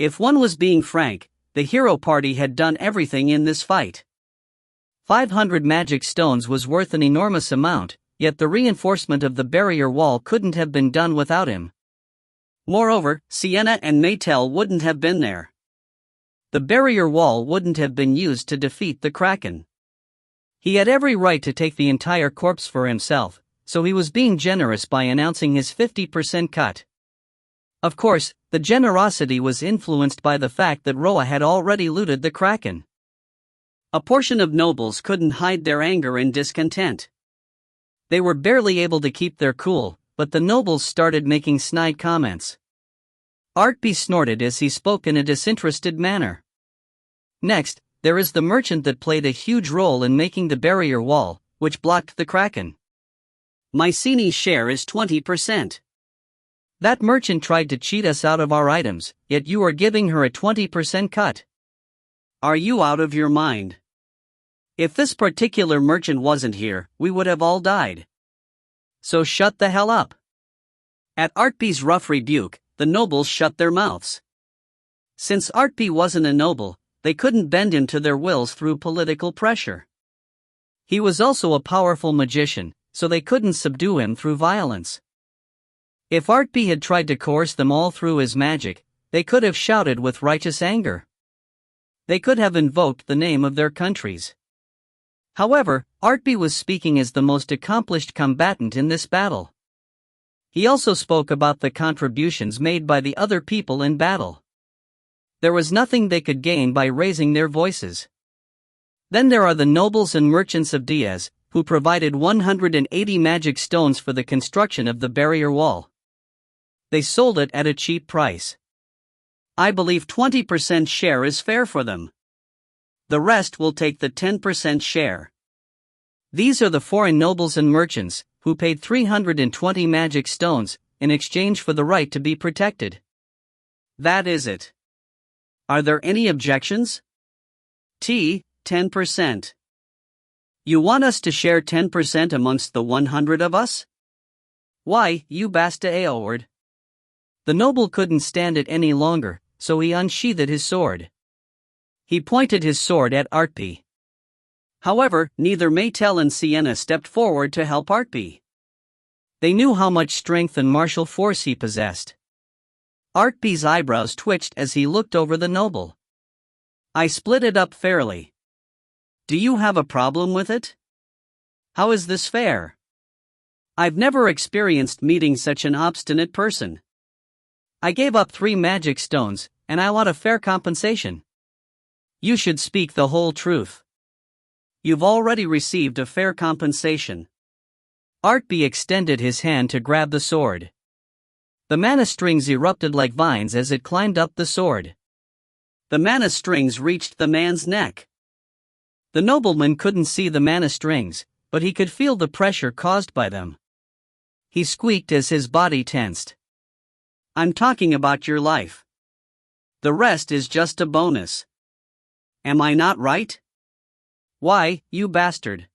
If one was being frank, the hero party had done everything in this fight. 500 magic stones was worth an enormous amount, yet the reinforcement of the barrier wall couldn't have been done without him. Moreover, Sienna and Maetel wouldn't have been there. The barrier wall wouldn't have been used to defeat the Kraken. He had every right to take the entire corpse for himself, so he was being generous by announcing his 50% cut. Of course, the generosity was influenced by the fact that Roa had already looted the Kraken. A portion of nobles couldn't hide their anger and discontent. They were barely able to keep their cool, but the nobles started making snide comments. Artpe snorted as he spoke in a disinterested manner. Next, there is the merchant that played a huge role in making the barrier wall, which blocked the Kraken. Mycenae's share is 20%. That merchant tried to cheat us out of our items, yet you are giving her a 20% cut. Are you out of your mind? If this particular merchant wasn't here, we would have all died. So shut the hell up. At Artpe's rough rebuke, the nobles shut their mouths. Since Artpe wasn't a noble, they couldn't bend him to their wills through political pressure. He was also a powerful magician, so they couldn't subdue him through violence. If Artpe had tried to coerce them all through his magic, they could have shouted with righteous anger. They could have invoked the name of their countries. However, Artpe was speaking as the most accomplished combatant in this battle. He also spoke about the contributions made by the other people in battle. There was nothing they could gain by raising their voices. Then there are the nobles and merchants of Diaz, who provided 180 magic stones for the construction of the barrier wall. They sold it at a cheap price. I believe 20% share is fair for them. The rest will take the 10% share. These are the foreign nobles and merchants, who paid 320 magic stones, in exchange for the right to be protected. That is it. Are there any objections? 10%. You want us to share 10% amongst the 100 of us? Why, you basta aord. The noble couldn't stand it any longer, so he unsheathed his sword. He pointed his sword at Artpe. However, neither Maetel and Sienna stepped forward to help Artpe. They knew how much strength and martial force he possessed. Artpe's eyebrows twitched as he looked over the noble. I split it up fairly. Do you have a problem with it? How is this fair? I've never experienced meeting such an obstinate person. I gave up 3 magic stones, and I want a fair compensation. You should speak the whole truth. You've already received a fair compensation. Artpe extended his hand to grab the sword. The mana strings erupted like vines as it climbed up the sword. The mana strings reached the man's neck. The nobleman couldn't see the mana strings, but he could feel the pressure caused by them. He squeaked as his body tensed. I'm talking about your life. The rest is just a bonus. Am I not right? Why, you bastard.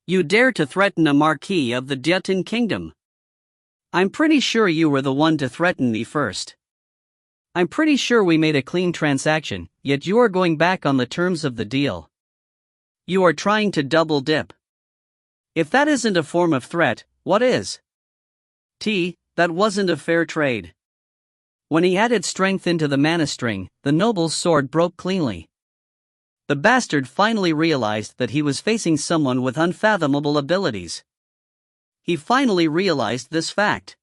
You dare to threaten a marquis of the Jeten kingdom. I'm pretty sure you were the one to threaten me first. I'm pretty sure we made a clean transaction, yet you are going back on the terms of the deal. You are trying to double dip. If that isn't a form of threat, what is? That wasn't a fair trade. When he added strength into the mana string, the noble's sword broke cleanly. The bastard finally realized that he was facing someone with unfathomable abilities. He finally realized this fact.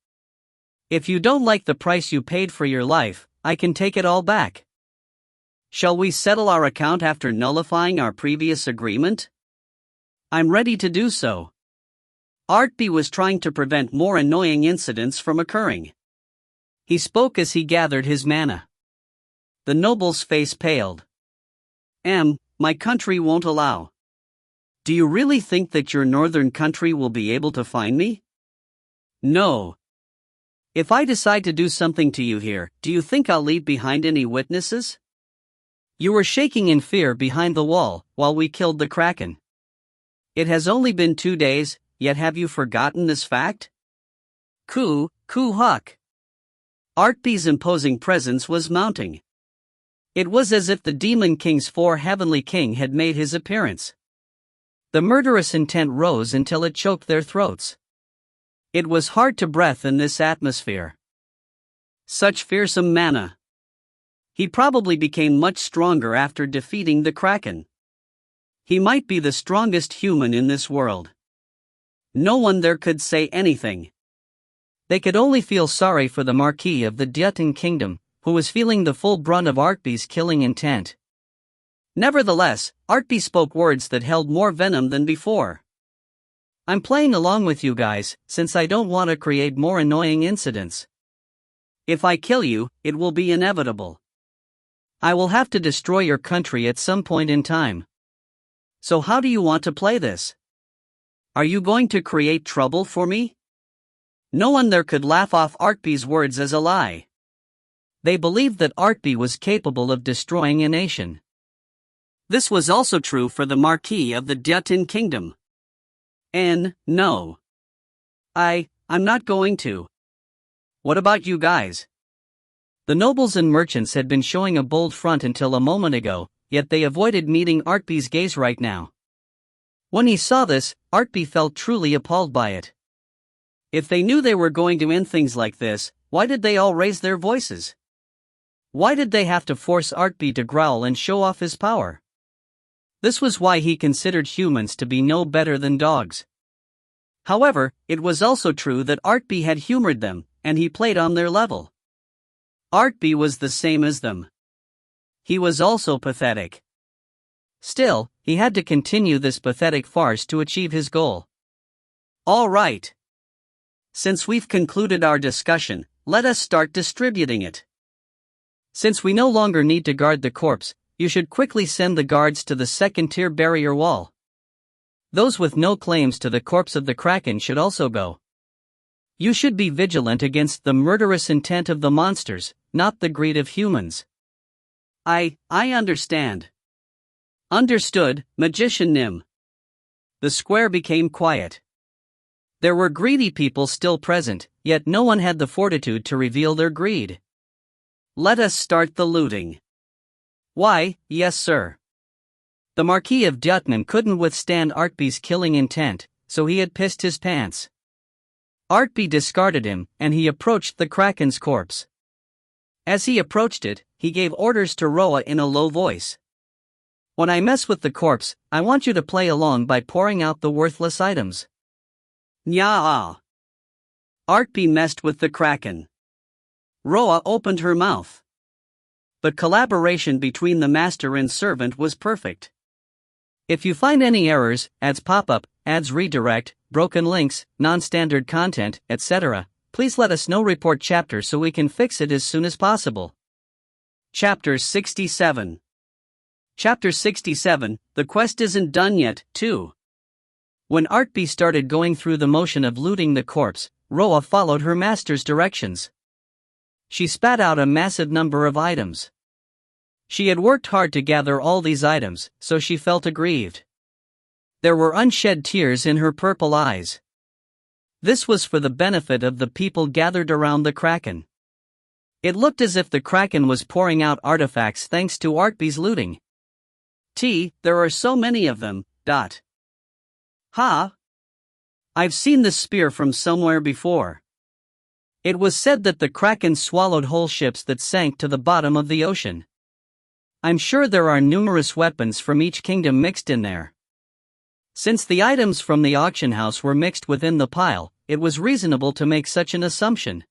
If you don't like the price you paid for your life, I can take it all back. Shall we settle our account after nullifying our previous agreement? I'm ready to do so. Artpe was trying to prevent more annoying incidents from occurring. He spoke as he gathered his mana. The noble's face paled. My country won't allow. Do you really think that your northern country will be able to find me? No. If I decide to do something to you here, do you think I'll leave behind any witnesses? You were shaking in fear behind the wall, while we killed the Kraken. It has only been 2 days, yet have you forgotten this fact? Huck. Artpe's imposing presence was mounting. It was as if the Demon King's 4 Heavenly King had made his appearance. The murderous intent rose until it choked their throats. It was hard to breathe in this atmosphere. Such fearsome mana. He probably became much stronger after defeating the Kraken. He might be the strongest human in this world. No one there could say anything. They could only feel sorry for the Marquis of the Jeten Kingdom, who was feeling the full brunt of Artpe's killing intent. Nevertheless, Artpe spoke words that held more venom than before. I'm playing along with you guys, since I don't want to create more annoying incidents. If I kill you, it will be inevitable. I will have to destroy your country at some point in time. So how do you want to play this? Are you going to create trouble for me? No one there could laugh off Artpe's words as a lie. They believed that Artpe was capable of destroying a nation. This was also true for the Marquis of the Jeten Kingdom. No. I'm not going to. What about you guys? The nobles and merchants had been showing a bold front until a moment ago, yet they avoided meeting Artpe's gaze right now. When he saw this, Artpe felt truly appalled by it. If they knew they were going to end things like this, why did they all raise their voices? Why did they have to force Artpe to growl and show off his power? This was why he considered humans to be no better than dogs. However, it was also true that Artpe had humored them, and he played on their level. Artpe was the same as them. He was also pathetic. Still, he had to continue this pathetic farce to achieve his goal. All right. Since we've concluded our discussion, let us start distributing it. Since we no longer need to guard the corpse, you should quickly send the guards to the second-tier barrier wall. Those with no claims to the corpse of the Kraken should also go. You should be vigilant against the murderous intent of the monsters, not the greed of humans. I understand. Understood, Magician Nim. The square became quiet. There were greedy people still present, yet no one had the fortitude to reveal their greed. Let us start the looting. Why, yes sir. The Marquis of Dutman couldn't withstand Artpe's killing intent, so he had pissed his pants. Artpe discarded him, and he approached the Kraken's corpse. As he approached it, he gave orders to Roa in a low voice. When I mess with the corpse, I want you to play along by pouring out the worthless items. Nya. Artpe messed with the Kraken. Roa opened her mouth. But collaboration between the master and servant was perfect. If you find any errors, ads pop up, ads redirect, broken links, non-standard content, etc., please let us know. Report chapter so we can fix it as soon as possible. Chapter 67. Chapter 67, The Quest Isn't Done Yet, 2. When Artpe started going through the motion of looting the corpse, Roa followed her master's directions. She spat out a massive number of items. She had worked hard to gather all these items, so she felt aggrieved. There were unshed tears in her purple eyes. This was for the benefit of the people gathered around the Kraken. It looked as if the Kraken was pouring out artifacts thanks to Artpe's looting. There are so many of them. Ha! I've seen this spear from somewhere before. It was said that the Kraken swallowed whole ships that sank to the bottom of the ocean. I'm sure there are numerous weapons from each kingdom mixed in there. Since the items from the auction house were mixed within the pile, it was reasonable to make such an assumption.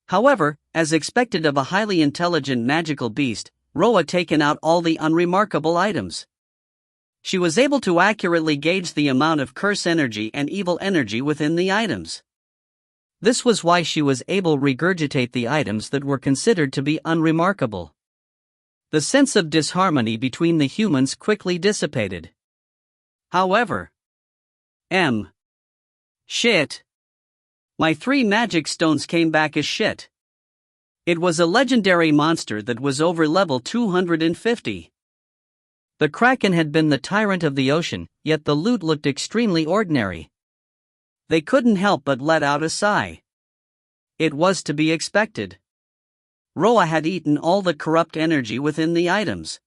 However, as expected of a highly intelligent magical beast, Roa taken out all the unremarkable items. She was able to accurately gauge the amount of curse energy and evil energy within the items. This was why she was able to regurgitate the items that were considered to be unremarkable. The sense of disharmony between the humans quickly dissipated. However, shit. My 3 magic stones came back as shit. It was a legendary monster that was over level 250. The Kraken had been the tyrant of the ocean, yet the loot looked extremely ordinary. They couldn't help but let out a sigh. It was to be expected. Roa had eaten all the corrupt energy within the items.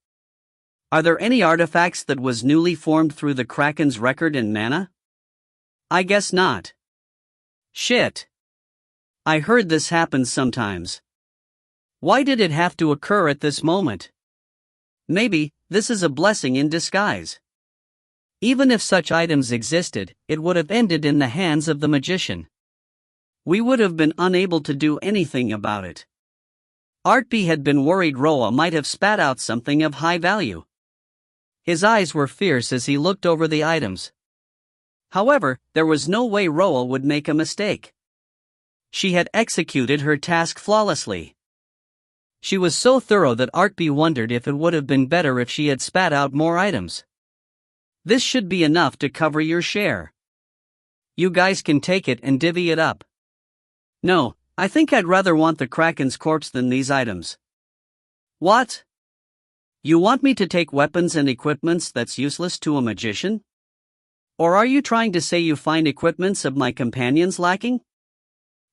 Are there any artifacts that was newly formed through the Kraken's record and mana? I guess not. Shit. I heard this happens sometimes. Why did it have to occur at this moment? Maybe, this is a blessing in disguise. Even if such items existed, it would have ended in the hands of the magician. We would have been unable to do anything about it. Artpe had been worried Roa might have spat out something of high value. His eyes were fierce as he looked over the items. However, there was no way Roa would make a mistake. She had executed her task flawlessly. She was so thorough that Artpe wondered if it would have been better if she had spat out more items. This should be enough to cover your share. You guys can take it and divvy it up. No, I think I'd rather want the Kraken's corpse than these items. What? You want me to take weapons and equipments that's useless to a magician? Or are you trying to say you find equipments of my companions lacking?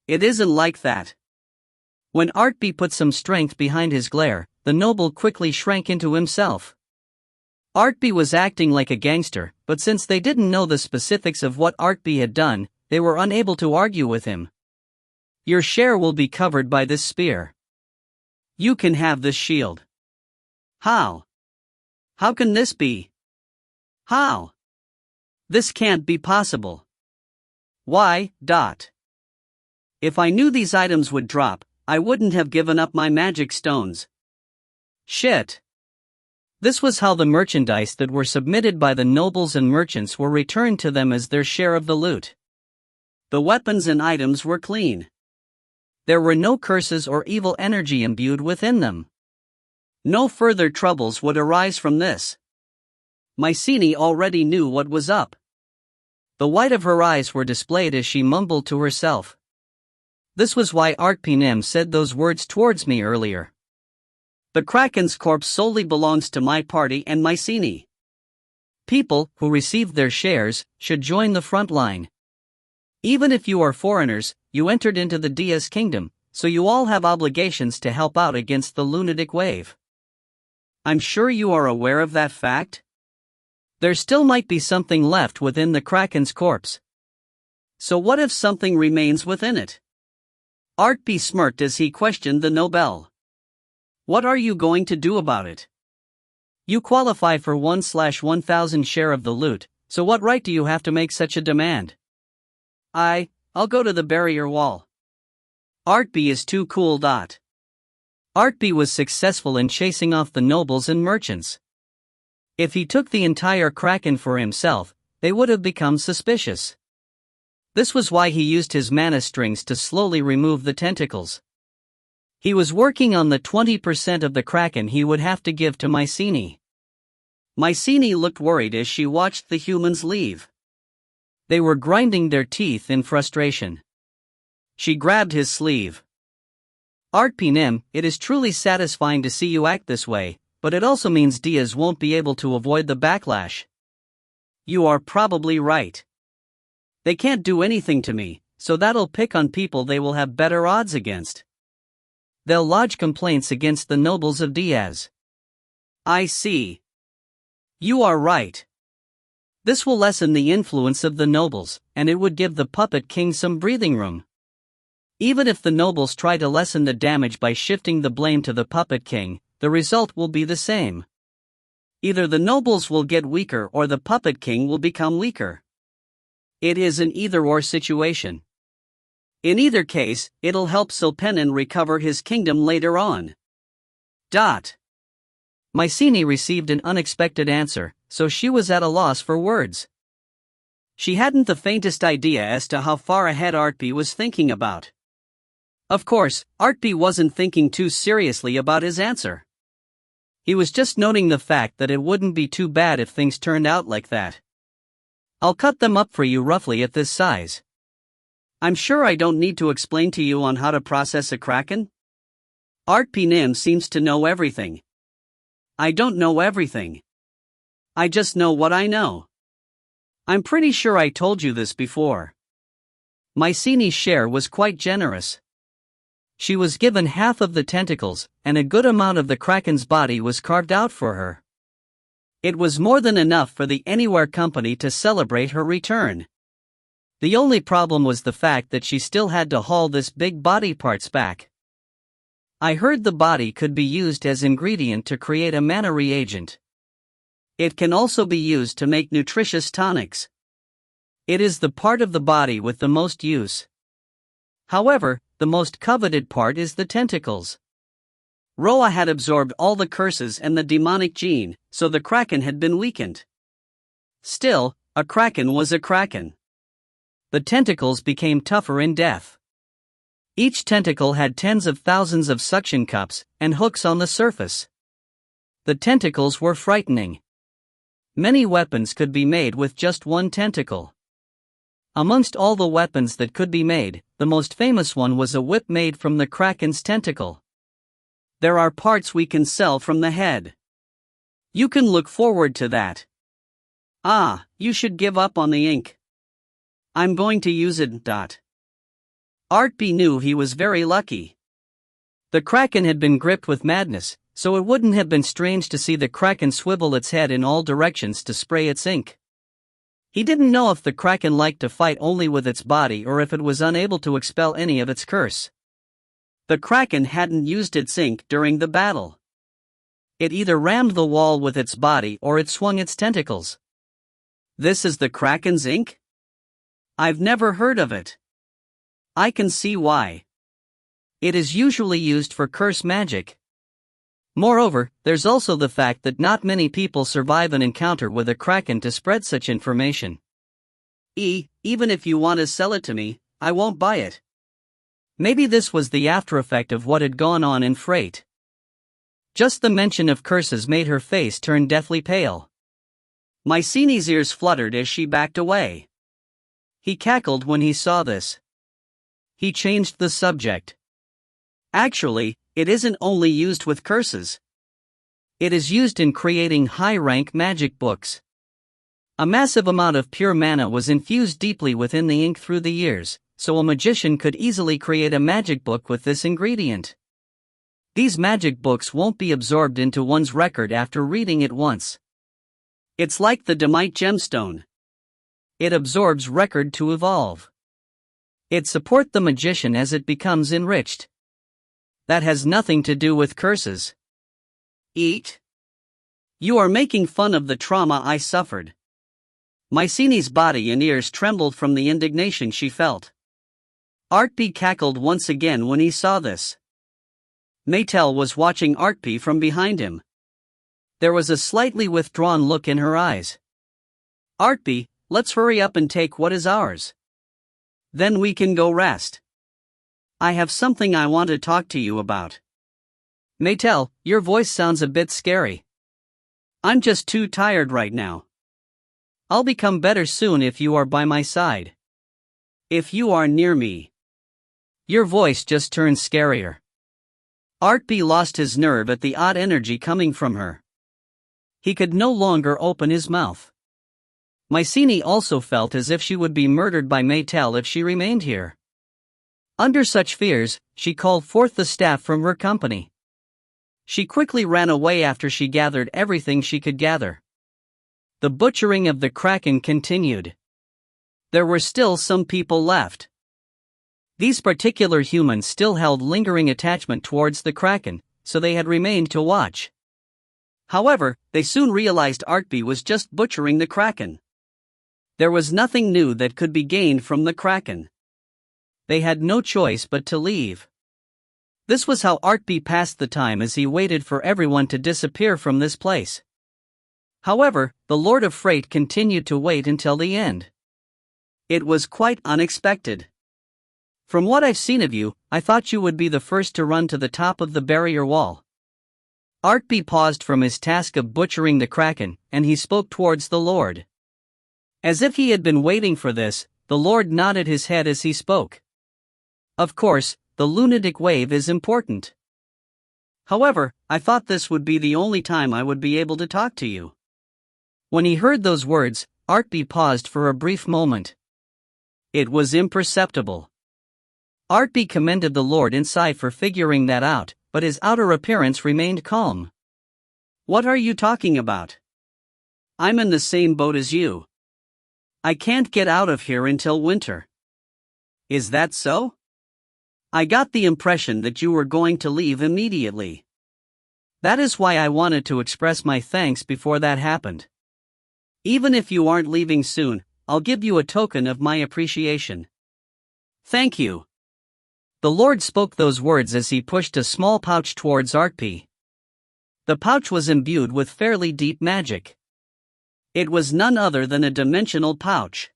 It isn't like that. When Artpe put some strength behind his glare, the noble quickly shrank into himself. Artpe was acting like a gangster, but since they didn't know the specifics of what Artpe had done, they were unable to argue with him. Your share will be covered by this spear. You can have this shield. How? How can this be? How? This can't be possible. Why? If I knew these items would drop, I wouldn't have given up my magic stones. Shit. This was how the merchandise that were submitted by the nobles and merchants were returned to them as their share of the loot. The weapons and items were clean. There were no curses or evil energy imbued within them. No further troubles would arise from this. Mycenae already knew what was up. The white of her eyes were displayed as she mumbled to herself. This was why Artpe said those words towards me earlier. The Kraken's corpse solely belongs to my party and Mycenae. People who received their shares should join the front line. Even if you are foreigners, you entered into the Dia's kingdom, so you all have obligations to help out against the lunatic wave. I'm sure you are aware of that fact? There still might be something left within the Kraken's corpse. So what if something remains within it? Artpe smirked as he questioned the Nobel. What are you going to do about it? You qualify for 1/1000 share of the loot, so what right do you have to make such a demand? I'll go to the barrier wall. Artpe is too cool. Artpe was successful in chasing off the nobles and merchants. If he took the entire Kraken for himself, they would have become suspicious. This was why he used his mana strings to slowly remove the tentacles. He was working on the 20% of the Kraken he would have to give to Mycenae. Mycenae looked worried as she watched the humans leave. They were grinding their teeth in frustration. She grabbed his sleeve. Artpe, it is truly satisfying to see you act this way, but it also means Diaz won't be able to avoid the backlash. You are probably right. They can't do anything to me, so that'll pick on people they will have better odds against. They'll lodge complaints against the nobles of Diaz. I see. You are right. This will lessen the influence of the nobles, and it would give the puppet king some breathing room. Even if the nobles try to lessen the damage by shifting the blame to the puppet king, the result will be the same. Either the nobles will get weaker or the puppet king will become weaker. It is an either-or situation. In either case, it'll help Silpenin recover his kingdom later on. Mycenae received an unexpected answer, so she was at a loss for words. She hadn't the faintest idea as to how far ahead Artpe was thinking about. Of course, Artpe wasn't thinking too seriously about his answer. He was just noting the fact that it wouldn't be too bad if things turned out like that. I'll cut them up for you roughly at this size. I'm sure I don't need to explain to you on how to process a Kraken? Artpe seems to know everything. I don't know everything. I just know what I know. I'm pretty sure I told you this before. Mycenae's share was quite generous. She was given half of the tentacles, and a good amount of the Kraken's body was carved out for her. It was more than enough for the Anywhere Company to celebrate her return. The only problem was the fact that she still had to haul this big body parts back. I heard the body could be used as ingredient to create a mana reagent. It can also be used to make nutritious tonics. It is the part of the body with the most use. However, the most coveted part is the tentacles. Roa had absorbed all the curses and the demonic gene, so the Kraken had been weakened. Still, a Kraken was a Kraken. The tentacles became tougher in death. Each tentacle had tens of thousands of suction cups and hooks on the surface. The tentacles were frightening. Many weapons could be made with just one tentacle. Amongst all the weapons that could be made, the most famous one was a whip made from the Kraken's tentacle. There are parts we can sell from the head. You can look forward to that. You should give up on the ink. I'm going to use it. Artpe knew he was very lucky. The Kraken had been gripped with madness, so it wouldn't have been strange to see the Kraken swivel its head in all directions to spray its ink. He didn't know if the Kraken liked to fight only with its body or if it was unable to expel any of its curse. The Kraken hadn't used its ink during the battle. It either rammed the wall with its body or it swung its tentacles. This is the Kraken's ink? I've never heard of it. I can see why. It is usually used for curse magic. Moreover, there's also the fact that not many people survive an encounter with a Kraken to spread such information. Even if you want to sell it to me, I won't buy it. Maybe this was the after effect of what had gone on in Freight. Just the mention of curses made her face turn deathly pale. Mycenae's ears fluttered as she backed away. He cackled when he saw this. He changed the subject. Actually, it isn't only used with curses. It is used in creating high-rank magic books. A massive amount of pure mana was infused deeply within the ink through the years, so a magician could easily create a magic book with this ingredient. These magic books won't be absorbed into one's record after reading it once. It's like the Demite gemstone. It absorbs record to evolve. It supports the magician as it becomes enriched. That has nothing to do with curses. You are making fun of the trauma I suffered. Mycenae's body and ears trembled from the indignation she felt. Artpe cackled once again when he saw this. Maetel was watching Artpe from behind him. There was a slightly withdrawn look in her eyes. Artpe, let's hurry up and take what is ours. Then we can go rest. I have something I want to talk to you about. Maetel, your voice sounds a bit scary. I'm just too tired right now. I'll become better soon if you are by my side. If you are near me. Your voice just turns scarier. Artpe lost his nerve at the odd energy coming from her. He could no longer open his mouth. Mycenae also felt as if she would be murdered by Maetel if she remained here. Under such fears, she called forth the staff from her company. She quickly ran away after she gathered everything she could gather. The butchering of the Kraken continued. There were still some people left. These particular humans still held lingering attachment towards the Kraken, so they had remained to watch. However, they soon realized Artpe was just butchering the Kraken. There was nothing new that could be gained from the Kraken. They had no choice but to leave. This was how Artpe passed the time as he waited for everyone to disappear from this place. However, the Lord of Freight continued to wait until the end. It was quite unexpected. From what I've seen of you, I thought you would be the first to run to the top of the barrier wall. Artpe paused from his task of butchering the Kraken, and he spoke towards the Lord. As if he had been waiting for this, the Lord nodded his head as he spoke. Of course, the lunatic wave is important. However, I thought this would be the only time I would be able to talk to you. When he heard those words, Artpe paused for a brief moment. It was imperceptible. Artpe commended the Lord inside for figuring that out, but his outer appearance remained calm. What are you talking about? I'm in the same boat as you. I can't get out of here until winter. Is that so? I got the impression that you were going to leave immediately. That is why I wanted to express my thanks before that happened. Even if you aren't leaving soon, I'll give you a token of my appreciation. Thank you. The Lord spoke those words as he pushed a small pouch towards Artpe. The pouch was imbued with fairly deep magic. It was none other than a dimensional pouch.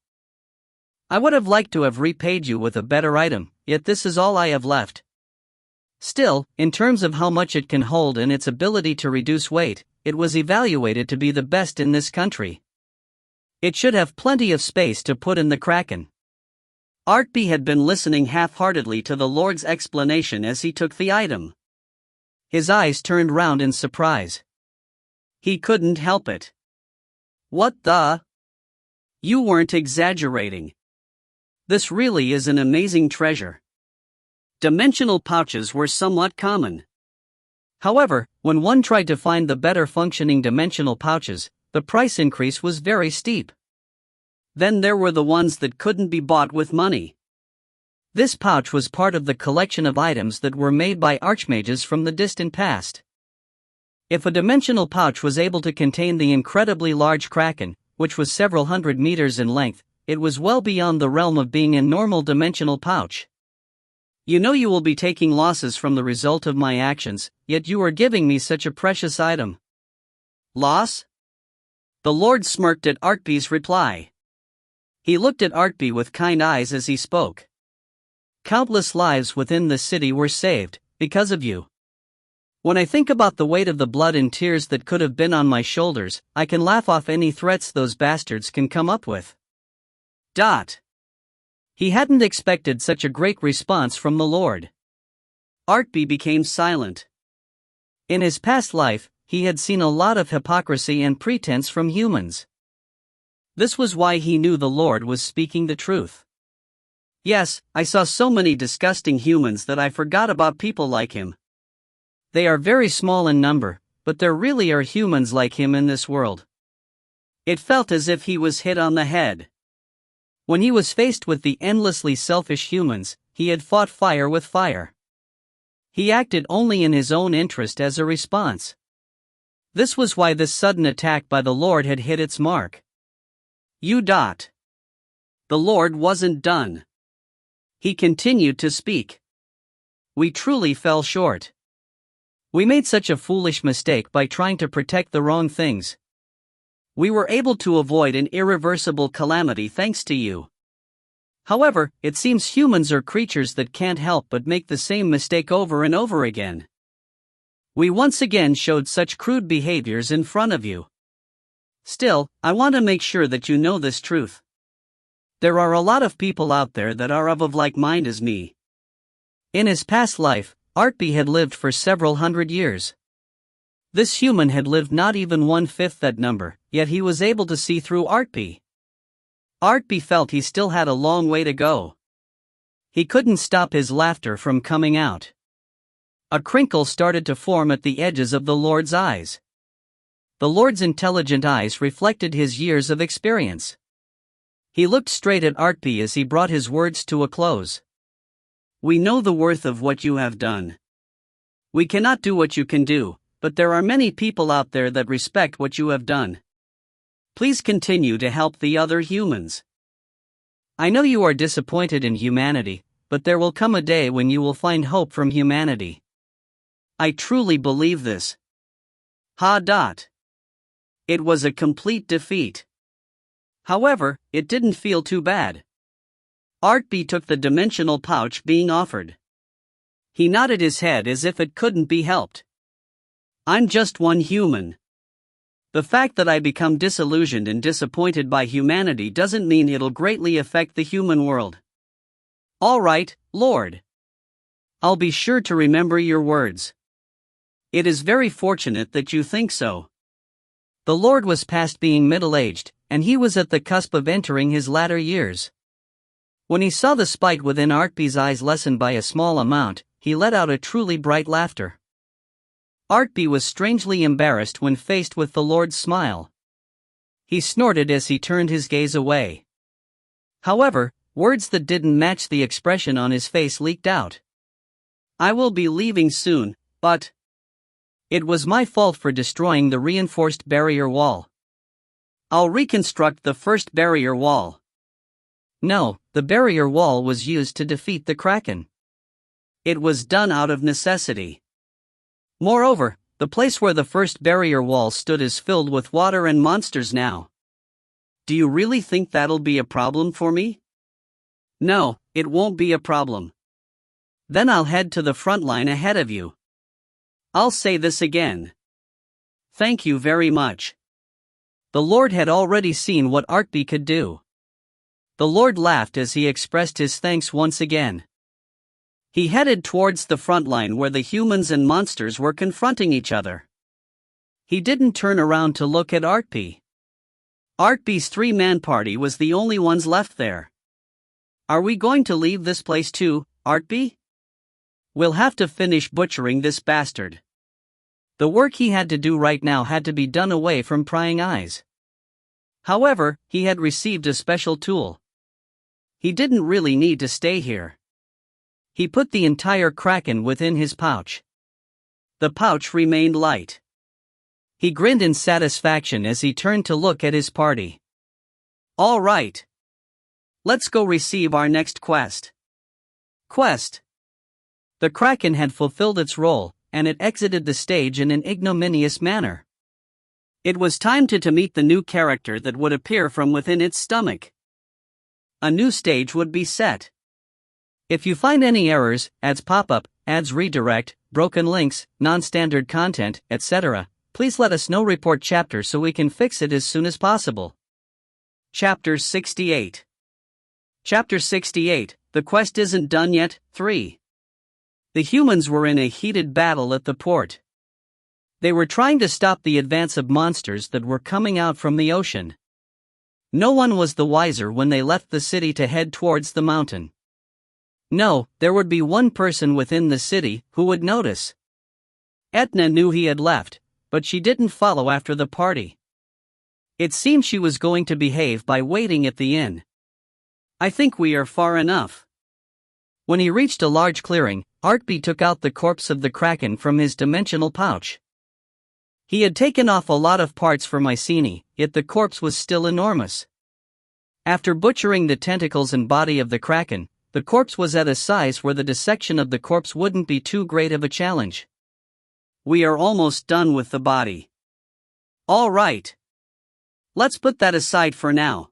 I would have liked to have repaid you with a better item, yet this is all I have left. Still, in terms of how much it can hold and its ability to reduce weight, it was evaluated to be the best in this country. It should have plenty of space to put in the Kraken. Artpe had been listening half-heartedly to the Lord's explanation as he took the item. His eyes turned round in surprise. He couldn't help it. What the? You weren't exaggerating. This really is an amazing treasure. Dimensional pouches were somewhat common. However, when one tried to find the better functioning dimensional pouches, the price increase was very steep. Then there were the ones that couldn't be bought with money. This pouch was part of the collection of items that were made by archmages from the distant past. If a dimensional pouch was able to contain the incredibly large Kraken, which was several hundred meters in length. It was well beyond the realm of being a normal dimensional pouch. You know you will be taking losses from the result of my actions, yet you are giving me such a precious item. Loss? The Lord smirked at Artpe's reply. He looked at Artpe with kind eyes as he spoke. Countless lives within the city were saved, because of you. When I think about the weight of the blood and tears that could have been on my shoulders, I can laugh off any threats those bastards can come up with. He hadn't expected such a great response from the Lord. Artpe became silent. In his past life, he had seen a lot of hypocrisy and pretense from humans. This was why he knew the Lord was speaking the truth. Yes, I saw so many disgusting humans that I forgot about people like him. They are very small in number, but there really are humans like him in this world. It felt as if he was hit on the head. When he was faced with the endlessly selfish humans, he had fought fire with fire. He acted only in his own interest as a response. This was why this sudden attack by the Lord had hit its mark. The Lord wasn't done. He continued to speak. We truly fell short. We made such a foolish mistake by trying to protect the wrong things. We were able to avoid an irreversible calamity thanks to you. However, it seems humans are creatures that can't help but make the same mistake over and over again. We once again showed such crude behaviors in front of you. Still, I want to make sure that you know this truth. There are a lot of people out there that are of like mind as me. In his past life, Artpe had lived for several hundred years. This human had lived not even 1/5 that number, yet he was able to see through Artpe. Artpe felt he still had a long way to go. He couldn't stop his laughter from coming out. A crinkle started to form at the edges of the Lord's eyes. The Lord's intelligent eyes reflected his years of experience. He looked straight at Artpe as he brought his words to a close. We know the worth of what you have done. We cannot do what you can do, but there are many people out there that respect what you have done. Please continue to help the other humans. I know you are disappointed in humanity, but there will come a day when you will find hope from humanity. I truly believe this. It was a complete defeat. However, it didn't feel too bad. Artpe took the dimensional pouch being offered. He nodded his head as if it couldn't be helped. I'm just one human. The fact that I become disillusioned and disappointed by humanity doesn't mean it'll greatly affect the human world. All right, Lord. I'll be sure to remember your words. It is very fortunate that you think so. The Lord was past being middle-aged, and he was at the cusp of entering his latter years. When he saw the spite within Artpe's eyes lessen by a small amount, he let out a truly bright laughter. Artpe was strangely embarrassed when faced with the Lord's smile. He snorted as he turned his gaze away. However, words that didn't match the expression on his face leaked out. I will be leaving soon, but it was my fault for destroying the reinforced barrier wall. I'll reconstruct the first barrier wall. No, the barrier wall was used to defeat the Kraken. It was done out of necessity. Moreover, the place where the first barrier wall stood is filled with water and monsters now. Do you really think that'll be a problem for me? No, it won't be a problem. Then I'll head to the front line ahead of you. I'll say this again. Thank you very much. The Lord had already seen what Artpe could do. The Lord laughed as he expressed his thanks once again. He headed towards the front line where the humans and monsters were confronting each other. He didn't turn around to look at Artpe. Artpe's 3-man party was the only ones left there. Are we going to leave this place too, Artpe? We'll have to finish butchering this bastard. The work he had to do right now had to be done away from prying eyes. However, he had received a special tool. He didn't really need to stay here. He put the entire Kraken within his pouch. The pouch remained light. He grinned in satisfaction as he turned to look at his party. All right. Let's go receive our next quest. Quest. The Kraken had fulfilled its role, and it exited the stage in an ignominious manner. It was time to meet the new character that would appear from within its stomach. A new stage would be set. If you find any errors, ads pop up, ads redirect, broken links, non-standard content, etc., please let us know. Report chapter so we can fix it as soon as possible. Chapter 68. Chapter 68, The Quest Isn't Done Yet, 3. The humans were in a heated battle at the port. They were trying to stop the advance of monsters that were coming out from the ocean. No one was the wiser when they left the city to head towards the mountain. No, there would be one person within the city who would notice. Etna knew he had left, but she didn't follow after the party. It seemed she was going to behave by waiting at the inn. I think we are far enough. When he reached a large clearing, Artpe took out the corpse of the Kraken from his dimensional pouch. He had taken off a lot of parts for Mycenae, yet the corpse was still enormous. After butchering the tentacles and body of the Kraken, the corpse was at a size where the dissection of the corpse wouldn't be too great of a challenge. We are almost done with the body. All right. Let's put that aside for now.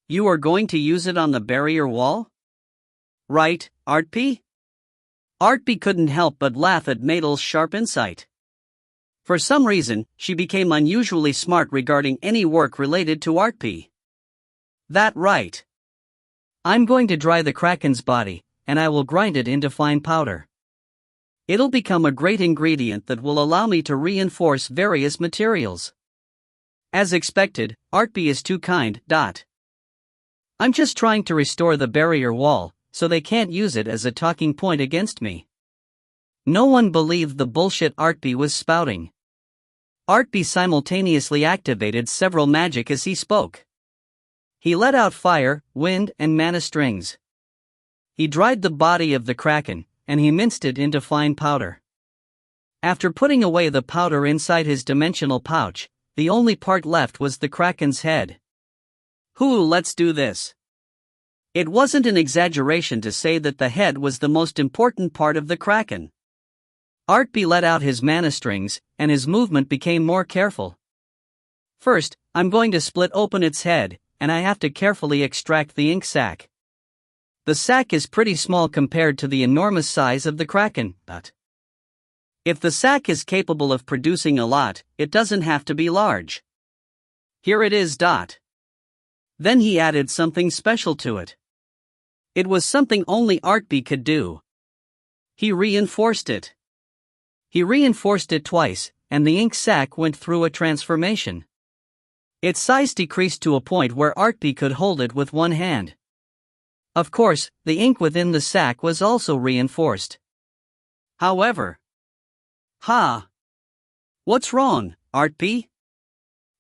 You are going to use it on the barrier wall? Right, Artpe? Artpe couldn't help but laugh at Maetel's sharp insight. For some reason, she became unusually smart regarding any work related to Artpe. That right. I'm going to dry the Kraken's body, and I will grind it into fine powder. It'll become a great ingredient that will allow me to reinforce various materials. As expected, Artpe is too kind. I'm just trying to restore the barrier wall, so they can't use it as a talking point against me. No one believed the bullshit Artpe was spouting. Artpe simultaneously activated several magic as he spoke. He let out fire, wind, and mana strings. He dried the body of the Kraken, and he minced it into fine powder. After putting away the powder inside his dimensional pouch, the only part left was the Kraken's head. Let's do this. It wasn't an exaggeration to say that the head was the most important part of the Kraken. Artpe let out his mana strings, and his movement became more careful. First, I'm going to split open its head, and I have to carefully extract the ink sac. The sac is pretty small compared to the enormous size of the Kraken, but if the sac is capable of producing a lot, it doesn't have to be large. Here it is. Then he added something special to it. It was something only Artpe could do. He reinforced it. He reinforced it twice, and the ink sac went through a transformation. Its size decreased to a point where Artpe could hold it with one hand. Of course, the ink within the sac was also reinforced. However, what's wrong, Artpe?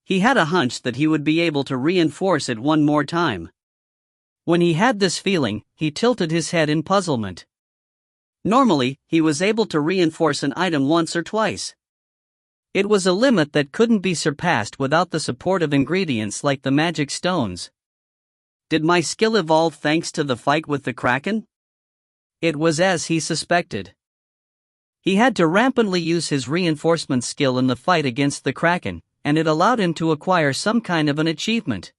He had a hunch that he would be able to reinforce it one more time. When he had this feeling, he tilted his head in puzzlement. Normally, he was able to reinforce an item once or twice. It was a limit that couldn't be surpassed without the support of ingredients like the magic stones. Did my skill evolve thanks to the fight with the Kraken? It was as he suspected. He had to rampantly use his reinforcement skill in the fight against the Kraken, and it allowed him to acquire some kind of an achievement.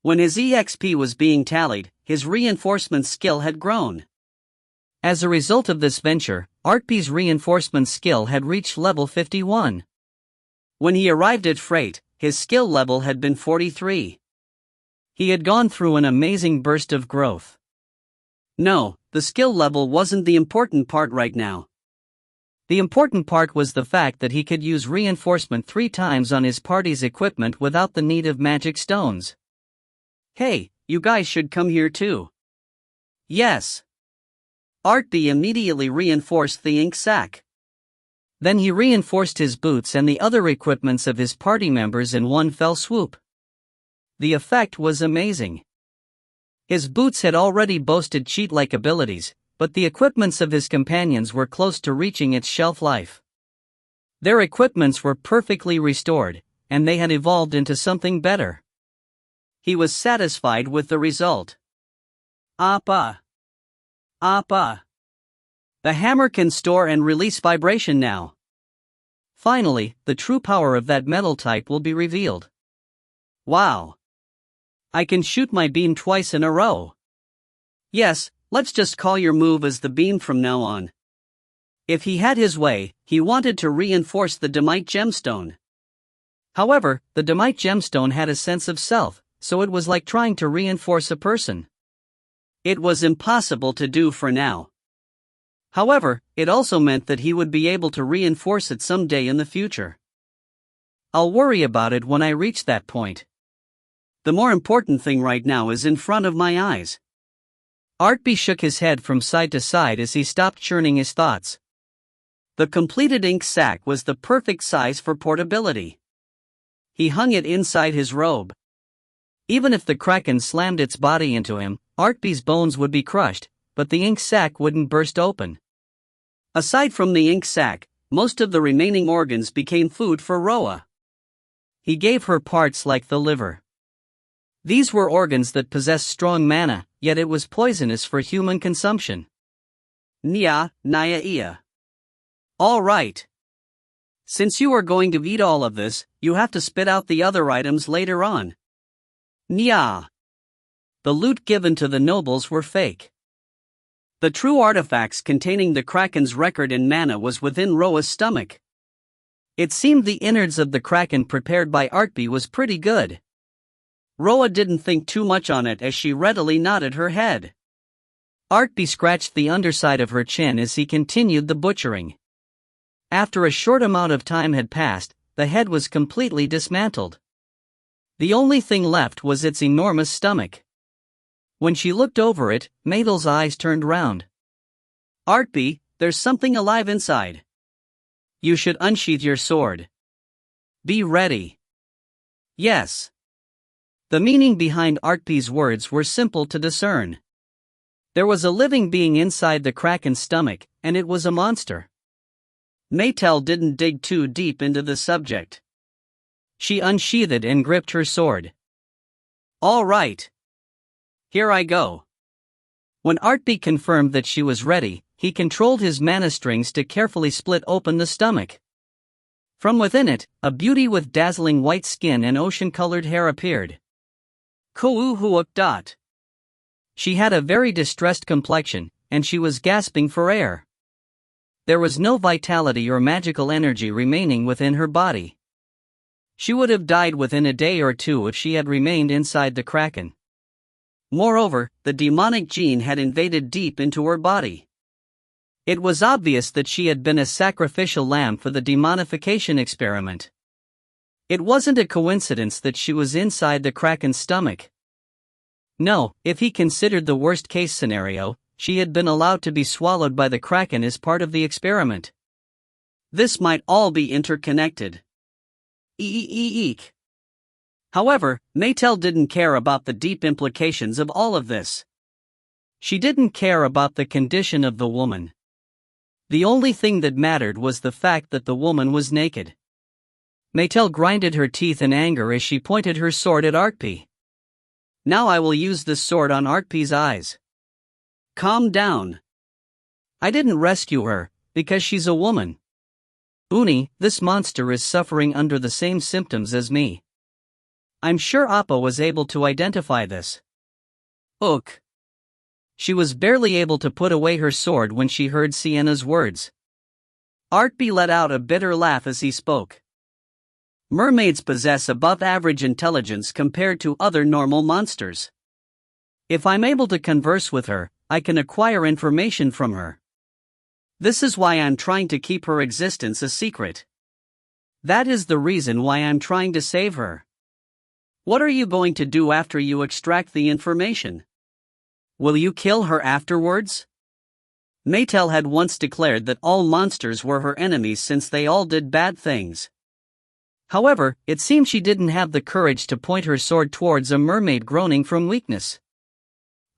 When his EXP was being tallied, his reinforcement skill had grown. As a result of this venture, Artpe's reinforcement skill had reached level 51. When he arrived at Freight, his skill level had been 43. He had gone through an amazing burst of growth. No, the skill level wasn't the important part right now. The important part was the fact that he could use reinforcement 3 times on his party's equipment without the need of magic stones. Hey, you guys should come here too. Yes. Artpe immediately reinforced the ink sac. Then he reinforced his boots and the other equipments of his party members in one fell swoop. The effect was amazing. His boots had already boasted cheat-like abilities, but the equipments of his companions were close to reaching its shelf life. Their equipments were perfectly restored, and they had evolved into something better. He was satisfied with the result. Appa. Appa. The hammer can store and release vibration now. Finally, the true power of that metal type will be revealed. Wow. I can shoot my beam twice in a row. Yes, let's just call your move as the beam from now on. If he had his way, he wanted to reinforce the Demite gemstone. However, the Demite gemstone had a sense of self, so it was like trying to reinforce a person. It was impossible to do for now. However, it also meant that he would be able to reinforce it someday in the future. I'll worry about it when I reach that point. The more important thing right now is in front of my eyes. Artpe shook his head from side to side as he stopped churning his thoughts. The completed ink sac was the perfect size for portability. He hung it inside his robe. Even if the kraken slammed its body into him, Artpe's bones would be crushed, but the ink sac wouldn't burst open. Aside from the ink sac, most of the remaining organs became food for Roa. He gave her parts like the liver. These were organs that possessed strong mana, yet it was poisonous for human consumption. Nya, Naya Ia. All right. Since you are going to eat all of this, you have to spit out the other items later on. Nya. The loot given to the nobles were fake. The true artifacts containing the kraken's record and mana was within Roa's stomach. It seemed the innards of the kraken prepared by Artpe was pretty good. Roa didn't think too much on it as she readily nodded her head. Artpe scratched the underside of her chin as he continued the butchering. After a short amount of time had passed, the head was completely dismantled. The only thing left was its enormous stomach. When she looked over it, Maetel's eyes turned round. Artpe, there's something alive inside. You should unsheath your sword. Be ready. Yes. The meaning behind Artpe's words were simple to discern. There was a living being inside the kraken's stomach, and it was a monster. Maetel didn't dig too deep into the subject. She unsheathed and gripped her sword. All right. Here I go. When Artpe confirmed that she was ready, he controlled his mana strings to carefully split open the stomach. From within it, a beauty with dazzling white skin and ocean-colored hair appeared. Kuuhuuk. She had a very distressed complexion, and she was gasping for air. There was no vitality or magical energy remaining within her body. She would have died within a day or two if she had remained inside the kraken. Moreover, the demonic gene had invaded deep into her body. It was obvious that she had been a sacrificial lamb for the demonification experiment. It wasn't a coincidence that she was inside the kraken's stomach. No, if he considered the worst-case scenario, she had been allowed to be swallowed by the kraken as part of the experiment. This might all be interconnected. Eek. However, Maetel didn't care about the deep implications of all of this. She didn't care about the condition of the woman. The only thing that mattered was the fact that the woman was naked. Maetel grinded her teeth in anger as she pointed her sword at Artpe. Now I will use this sword on Artpe's eyes. Calm down. I didn't rescue her, because she's a woman. Uni, this monster is suffering under the same symptoms as me. I'm sure Appa was able to identify this. Ook. She was barely able to put away her sword when she heard Sienna's words. Artpe let out a bitter laugh as he spoke. Mermaids possess above-average intelligence compared to other normal monsters. If I'm able to converse with her, I can acquire information from her. This is why I'm trying to keep her existence a secret. That is the reason why I'm trying to save her. What are you going to do after you extract the information? Will you kill her afterwards? Maetel had once declared that all monsters were her enemies since they all did bad things. However, it seemed she didn't have the courage to point her sword towards a mermaid groaning from weakness.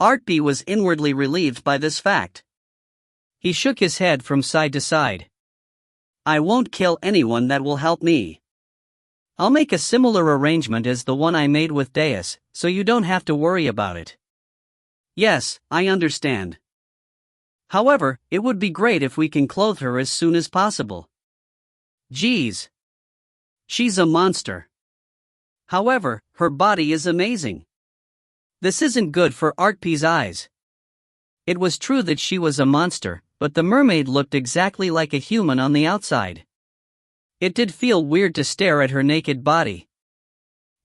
Artpe was inwardly relieved by this fact. He shook his head from side to side. I won't kill anyone that will help me. I'll make a similar arrangement as the one I made with Deus, so you don't have to worry about it. Yes, I understand. However, it would be great if we can clothe her as soon as possible. Geez. She's a monster. However, her body is amazing. This isn't good for Artpe's eyes. It was true that she was a monster, but the mermaid looked exactly like a human on the outside. It did feel weird to stare at her naked body.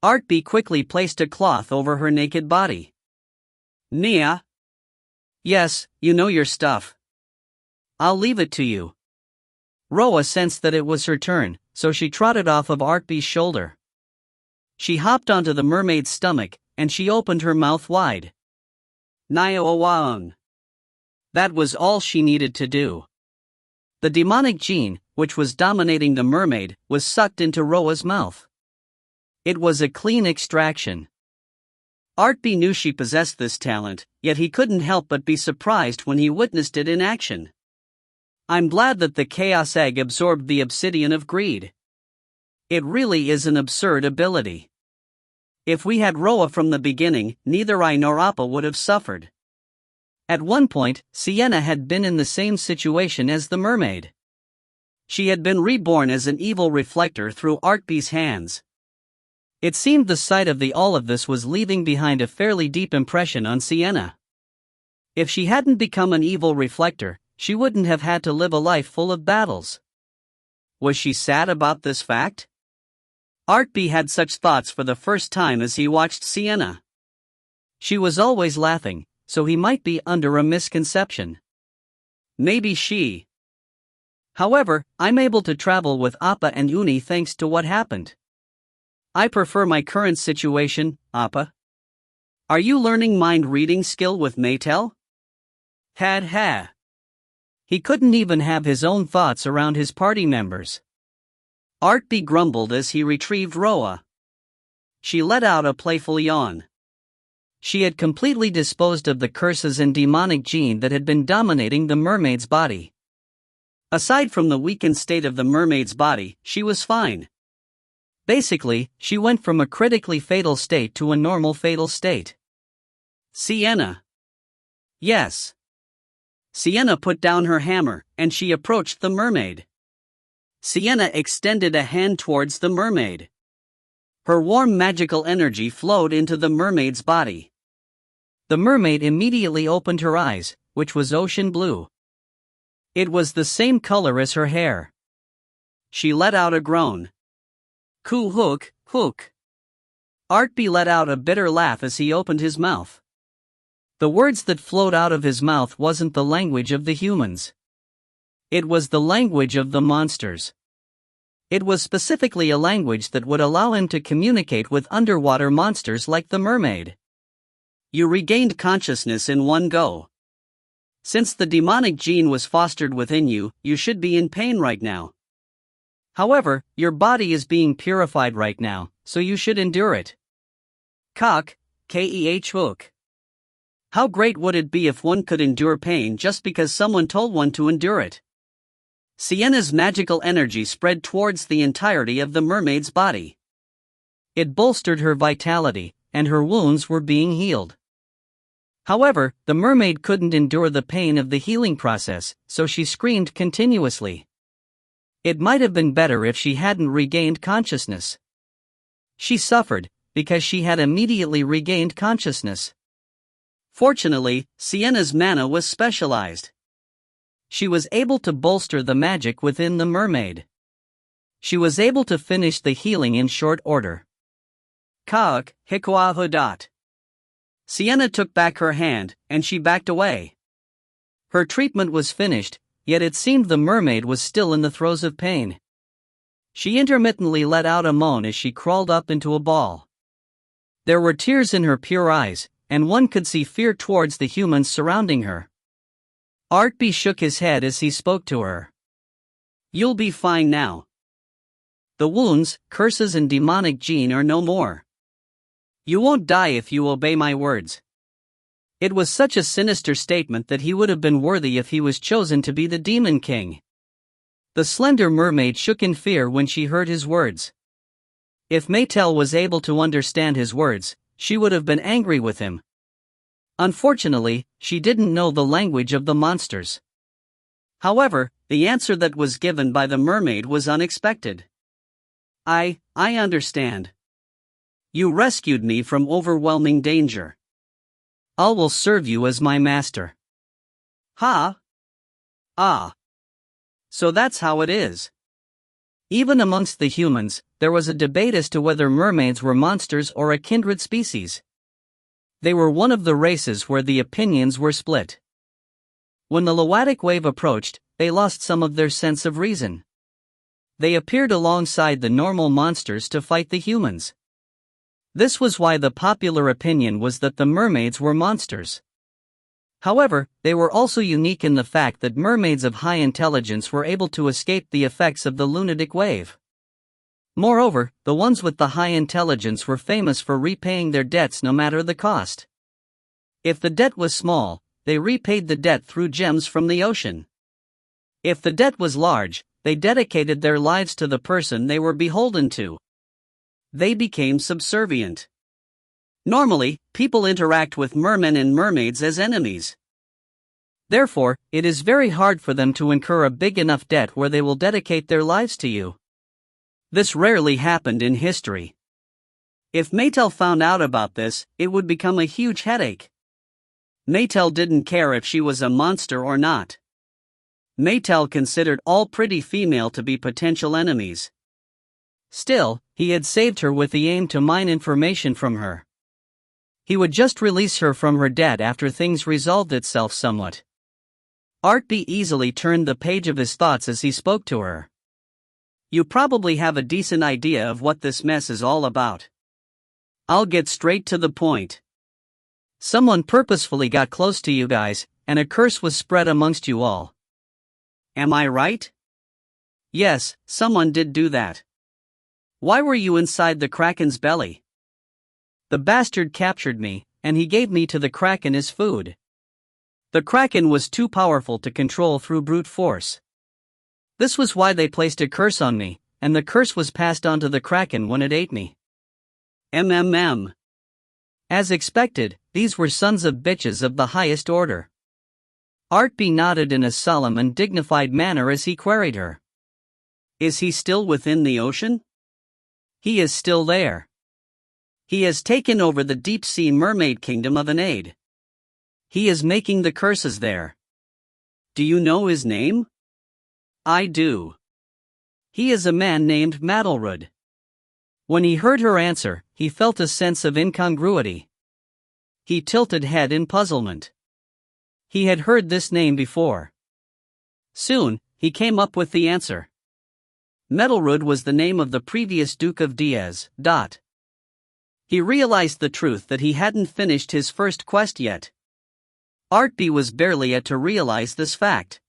Artpe quickly placed a cloth over her naked body. Nia? Yes, you know your stuff. I'll leave it to you. Roa sensed that it was her turn, so she trotted off of Artpe's shoulder. She hopped onto the mermaid's stomach, and she opened her mouth wide. Nia Owaung. That was all she needed to do. The demonic gene, which was dominating the mermaid, was sucked into Roa's mouth. It was a clean extraction. Artpe knew she possessed this talent, yet he couldn't help but be surprised when he witnessed it in action. I'm glad that the Chaos Egg absorbed the obsidian of greed. It really is an absurd ability. If we had Roa from the beginning, neither I nor Appa would have suffered. At one point, Sienna had been in the same situation as the mermaid. She had been reborn as an evil reflector through Artpe's hands. It seemed the sight of all of this was leaving behind a fairly deep impression on Sienna. If she hadn't become an evil reflector, she wouldn't have had to live a life full of battles. Was she sad about this fact? Artpe had such thoughts for the first time as he watched Sienna. She was always laughing, so he might be under a misconception. Maybe she. However, I'm able to travel with Appa and Uni thanks to what happened. I prefer my current situation, Appa. Are you learning mind-reading skill with Maetel? Ha. He couldn't even have his own thoughts around his party members. Artpe grumbled as he retrieved Roa. She let out a playful yawn. She had completely disposed of the curses and demonic gene that had been dominating the mermaid's body. Aside from the weakened state of the mermaid's body, she was fine. Basically, she went from a critically fatal state to a normal fatal state. Sienna. Yes. Sienna put down her hammer, and she approached the mermaid. Sienna extended a hand towards the mermaid. Her warm magical energy flowed into the mermaid's body. The mermaid immediately opened her eyes, which was ocean blue. It was the same color as her hair. She let out a groan. Ku hook. Artpe let out a bitter laugh as he opened his mouth. The words that flowed out of his mouth wasn't the language of the humans. It was the language of the monsters. It was specifically a language that would allow him to communicate with underwater monsters like the mermaid. You regained consciousness in one go. Since the demonic gene was fostered within you, you should be in pain right now. However, your body is being purified right now, so you should endure it. Keh hook. How great would it be if one could endure pain just because someone told one to endure it? Sienna's magical energy spread towards the entirety of the mermaid's body. It bolstered her vitality, and her wounds were being healed. However, the mermaid couldn't endure the pain of the healing process, so she screamed continuously. It might have been better if she hadn't regained consciousness. She suffered, because she had immediately regained consciousness. Fortunately, Sienna's mana was specialized. She was able to bolster the magic within the mermaid. She was able to finish the healing in short order. Kaak hikwahudat. Sienna took back her hand, and she backed away. Her treatment was finished, yet it seemed the mermaid was still in the throes of pain. She intermittently let out a moan as she crawled up into a ball. There were tears in her pure eyes, and one could see fear towards the humans surrounding her. Artpe shook his head as he spoke to her. You'll be fine now. The wounds, curses and demonic gene are no more. You won't die if you obey my words. It was such a sinister statement that he would have been worthy if he was chosen to be the Demon King. The slender mermaid shook in fear when she heard his words. If Maetel was able to understand his words, she would have been angry with him. Unfortunately, she didn't know the language of the monsters. However, the answer that was given by the mermaid was unexpected. I understand. You rescued me from overwhelming danger. I will serve you as my master. Ha! Ah. So that's how it is. Even amongst the humans, there was a debate as to whether mermaids were monsters or a kindred species. They were one of the races where the opinions were split. When the Loatic wave approached, they lost some of their sense of reason. They appeared alongside the normal monsters to fight the humans. This was why the popular opinion was that the mermaids were monsters. However, they were also unique in the fact that mermaids of high intelligence were able to escape the effects of the lunatic wave. Moreover, the ones with the high intelligence were famous for repaying their debts no matter the cost. If the debt was small, they repaid the debt through gems from the ocean. If the debt was large, they dedicated their lives to the person they were beholden to. They became subservient. Normally, people interact with mermen and mermaids as enemies. Therefore, it is very hard for them to incur a big enough debt where they will dedicate their lives to you. This rarely happened in history. If Maetel found out about this, it would become a huge headache. Maetel didn't care if she was a monster or not. Maetel considered all pretty female to be potential enemies. Still, he had saved her with the aim to mine information from her. He would just release her from her debt after things resolved itself somewhat. Artpe easily turned the page of his thoughts as he spoke to her. You probably have a decent idea of what this mess is all about. I'll get straight to the point. Someone purposefully got close to you guys, and a curse was spread amongst you all. Am I right? Yes, someone did do that. Why were you inside the Kraken's belly? The bastard captured me, and he gave me to the Kraken as food. The Kraken was too powerful to control through brute force. This was why they placed a curse on me, and the curse was passed on to the Kraken when it ate me. MMM. As expected, these were sons of bitches of the highest order. Artpe nodded in a solemn and dignified manner as he queried her. Is he still within the ocean? He is still there. He has taken over the deep-sea mermaid kingdom of Anaid. He is making the curses there. Do you know his name? I do. He is a man named Maetel. When he heard her answer, he felt a sense of incongruity. He tilted head in puzzlement. He had heard this name before. Soon, he came up with the answer. Maetel was the name of the previous Duke of Diaz. He realized the truth that he hadn't finished his first quest yet. Artpe was barely yet to realize this fact.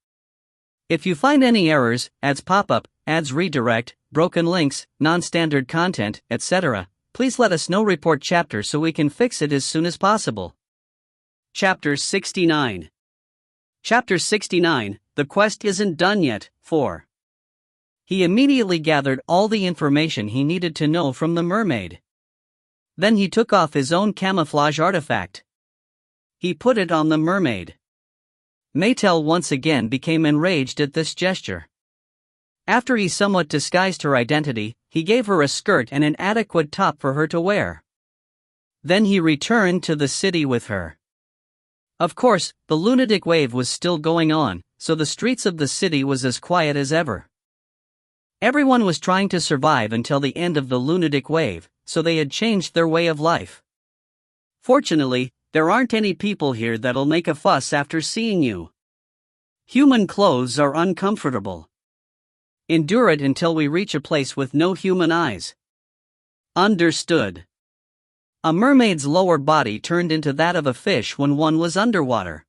If you find any errors, ads pop up, ads redirect, broken links, non-standard content, etc., please let us know. Report chapter so we can fix it as soon as possible. Chapter 69. Chapter 69, The Quest Isn't Done Yet, 4. He immediately gathered all the information he needed to know from the mermaid. Then he took off his own camouflage artifact. He put it on the mermaid. Maetel once again became enraged at this gesture. After he somewhat disguised her identity, he gave her a skirt and an adequate top for her to wear. Then he returned to the city with her. Of course, the lunatic wave was still going on, so the streets of the city was as quiet as ever. Everyone was trying to survive until the end of the lunatic wave, so they had changed their way of life. Fortunately, there aren't any people here that'll make a fuss after seeing you. Human clothes are uncomfortable. Endure it until we reach a place with no human eyes. Understood. A mermaid's lower body turned into that of a fish when one was underwater.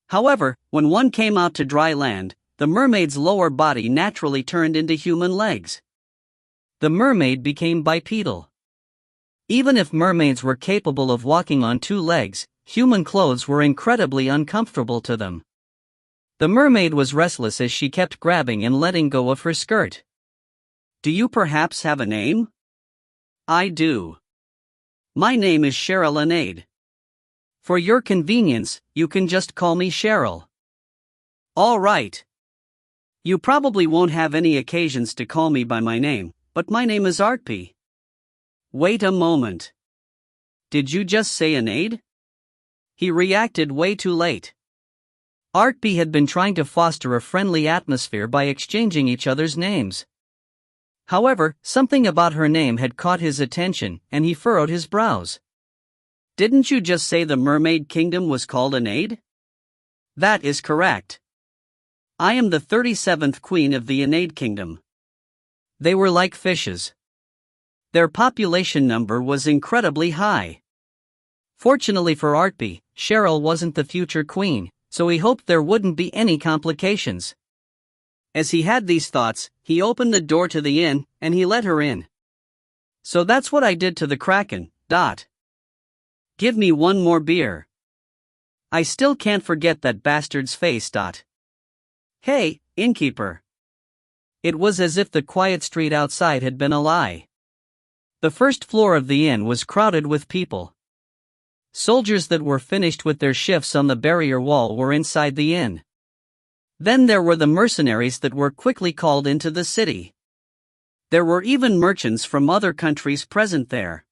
However, when one came out to dry land, the mermaid's lower body naturally turned into human legs. The mermaid became bipedal. Even if mermaids were capable of walking on two legs, human clothes were incredibly uncomfortable to them. The mermaid was restless as she kept grabbing and letting go of her skirt. Do you perhaps have a name? I do. My name is Reincarnated. For your convenience, you can just call me Cheryl. All right. You probably won't have any occasions to call me by my name, but my name is Artpe. Wait a moment. Did you just say an aide? He reacted way too late. Artpe had been trying to foster a friendly atmosphere by exchanging each other's names. However, something about her name had caught his attention, and he furrowed his brows. Didn't you just say the mermaid kingdom was called an aide? That is correct. I am the 37th queen of the Aeneid kingdom. They were like fishes. Their population number was incredibly high. Fortunately for Artpe, Cheryl wasn't the future queen, so he hoped there wouldn't be any complications. As he had these thoughts, he opened the door to the inn, and he let her in. So that's what I did to the Kraken. Give me one more beer. I still can't forget that bastard's face. Hey, innkeeper. It was as if the quiet street outside had been a lie. The first floor of the inn was crowded with people. Soldiers that were finished with their shifts on the barrier wall were inside the inn. Then there were the mercenaries that were quickly called into the city. There were even merchants from other countries present there.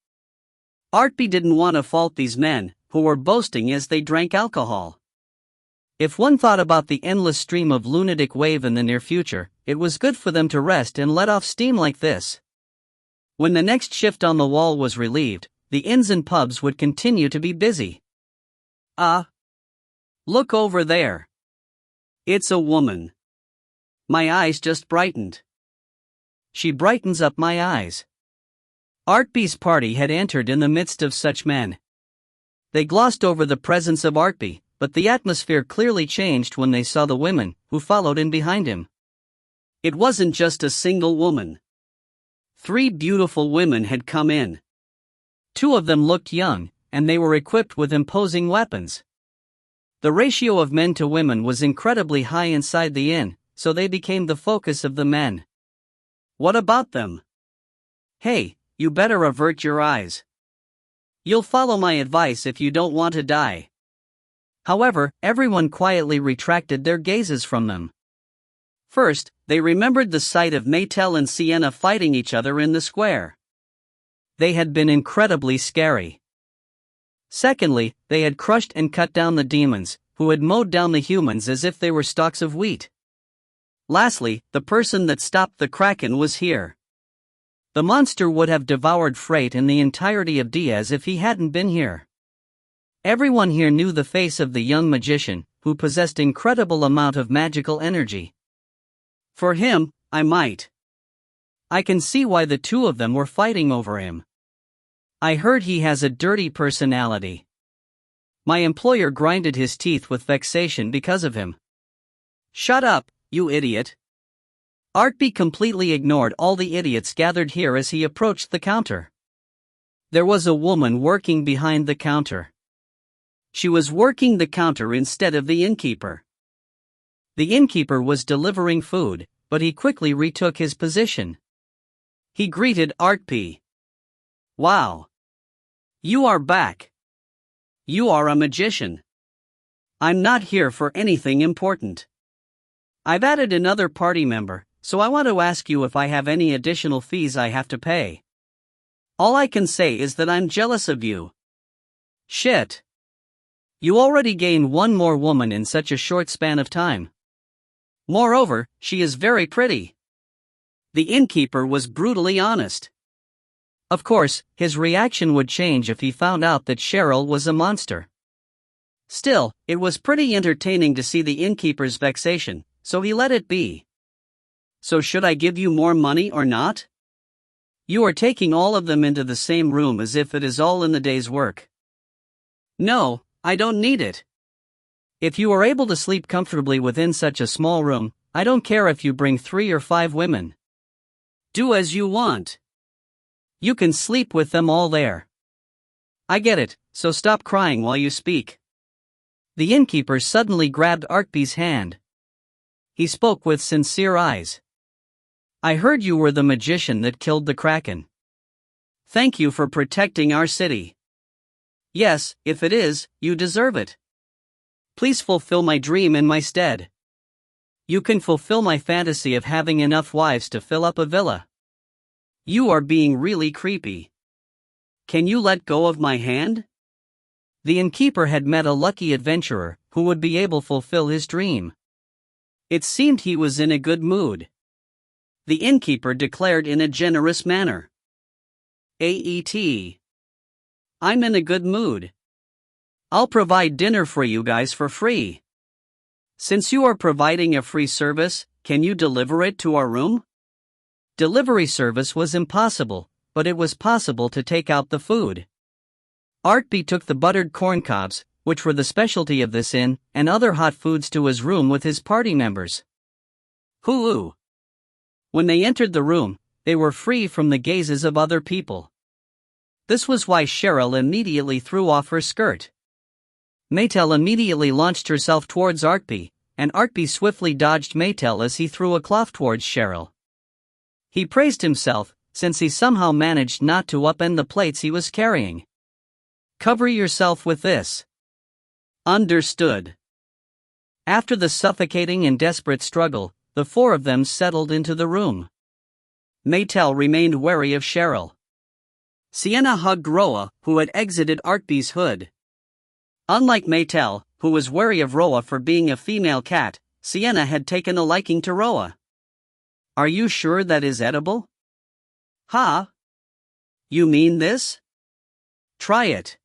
Artpe didn't want to fault these men, who were boasting as they drank alcohol. If one thought about the endless stream of lunatic wave in the near future, it was good for them to rest and let off steam like this. When the next shift on the wall was relieved, the inns and pubs would continue to be busy. Look over there. It's a woman. My eyes just brightened. She brightens up my eyes. Artpe's party had entered in the midst of such men. They glossed over the presence of Artpe, but the atmosphere clearly changed when they saw the women who followed in behind him. It wasn't just a single woman. 3 beautiful women had come in. 2 of them looked young, and they were equipped with imposing weapons. The ratio of men to women was incredibly high inside the inn, so they became the focus of the men. What about them? Hey, you better avert your eyes. You'll follow my advice if you don't want to die. However, everyone quietly retracted their gazes from them. First, they remembered the sight of Maetel and Sienna fighting each other in the square. They had been incredibly scary. Secondly, they had crushed and cut down the demons, who had mowed down the humans as if they were stalks of wheat. Lastly, the person that stopped the Kraken was here. The monster would have devoured Freight and the entirety of Diaz if he hadn't been here. Everyone here knew the face of the young magician, who possessed incredible amount of magical energy. For him, I might. I can see why the 2 of them were fighting over him. I heard he has a dirty personality. My employer grinded his teeth with vexation because of him. Shut up, you idiot. Artpe completely ignored all the idiots gathered here as he approached the counter. There was a woman working behind the counter. She was working the counter instead of the innkeeper. The innkeeper was delivering food, but he quickly retook his position. He greeted Artpe. Wow. You are back. You are a magician. I'm not here for anything important. I've added another party member, so I want to ask you if I have any additional fees I have to pay. All I can say is that I'm jealous of you. Shit. You already gained 1 more woman in such a short span of time. Moreover, she is very pretty. The innkeeper was brutally honest. Of course, his reaction would change if he found out that Cheryl was a monster. Still, it was pretty entertaining to see the innkeeper's vexation, so he let it be. So should I give you more money or not? You are taking all of them into the same room as if it is all in the day's work. No, I don't need it. If you are able to sleep comfortably within such a small room, I don't care if you bring 3 or 5 women. Do as you want. You can sleep with them all there. I get it, so stop crying while you speak. The innkeeper suddenly grabbed Artpe's hand. He spoke with sincere eyes. I heard you were the magician that killed the Kraken. Thank you for protecting our city. Yes, if it is, you deserve it. Please fulfill my dream in my stead. You can fulfill my fantasy of having enough wives to fill up a villa. You are being really creepy. Can you let go of my hand? The innkeeper had met a lucky adventurer who would be able to fulfill his dream. It seemed he was in a good mood. The innkeeper declared in a generous manner. AET. I'm in a good mood. I'll provide dinner for you guys for free. Since you are providing a free service, can you deliver it to our room? Delivery service was impossible, but it was possible to take out the food. Artpe took the buttered corn cobs, which were the specialty of this inn, and other hot foods to his room with his party members. Hoo-oo! When they entered the room, they were free from the gazes of other people. This was why Cheryl immediately threw off her skirt. Maetel immediately launched herself towards Artpe, and Artpe swiftly dodged Maetel as he threw a cloth towards Cheryl. He praised himself, since he somehow managed not to upend the plates he was carrying. Cover yourself with this. Understood. After the suffocating and desperate struggle, the four of them settled into the room. Maetel remained wary of Cheryl. Sienna hugged Roa, who had exited Artpe's hood. Unlike Maetel, who was wary of Roa for being a female cat, Sienna had taken a liking to Roa. Are you sure that is edible? Ha? You mean this? Try it.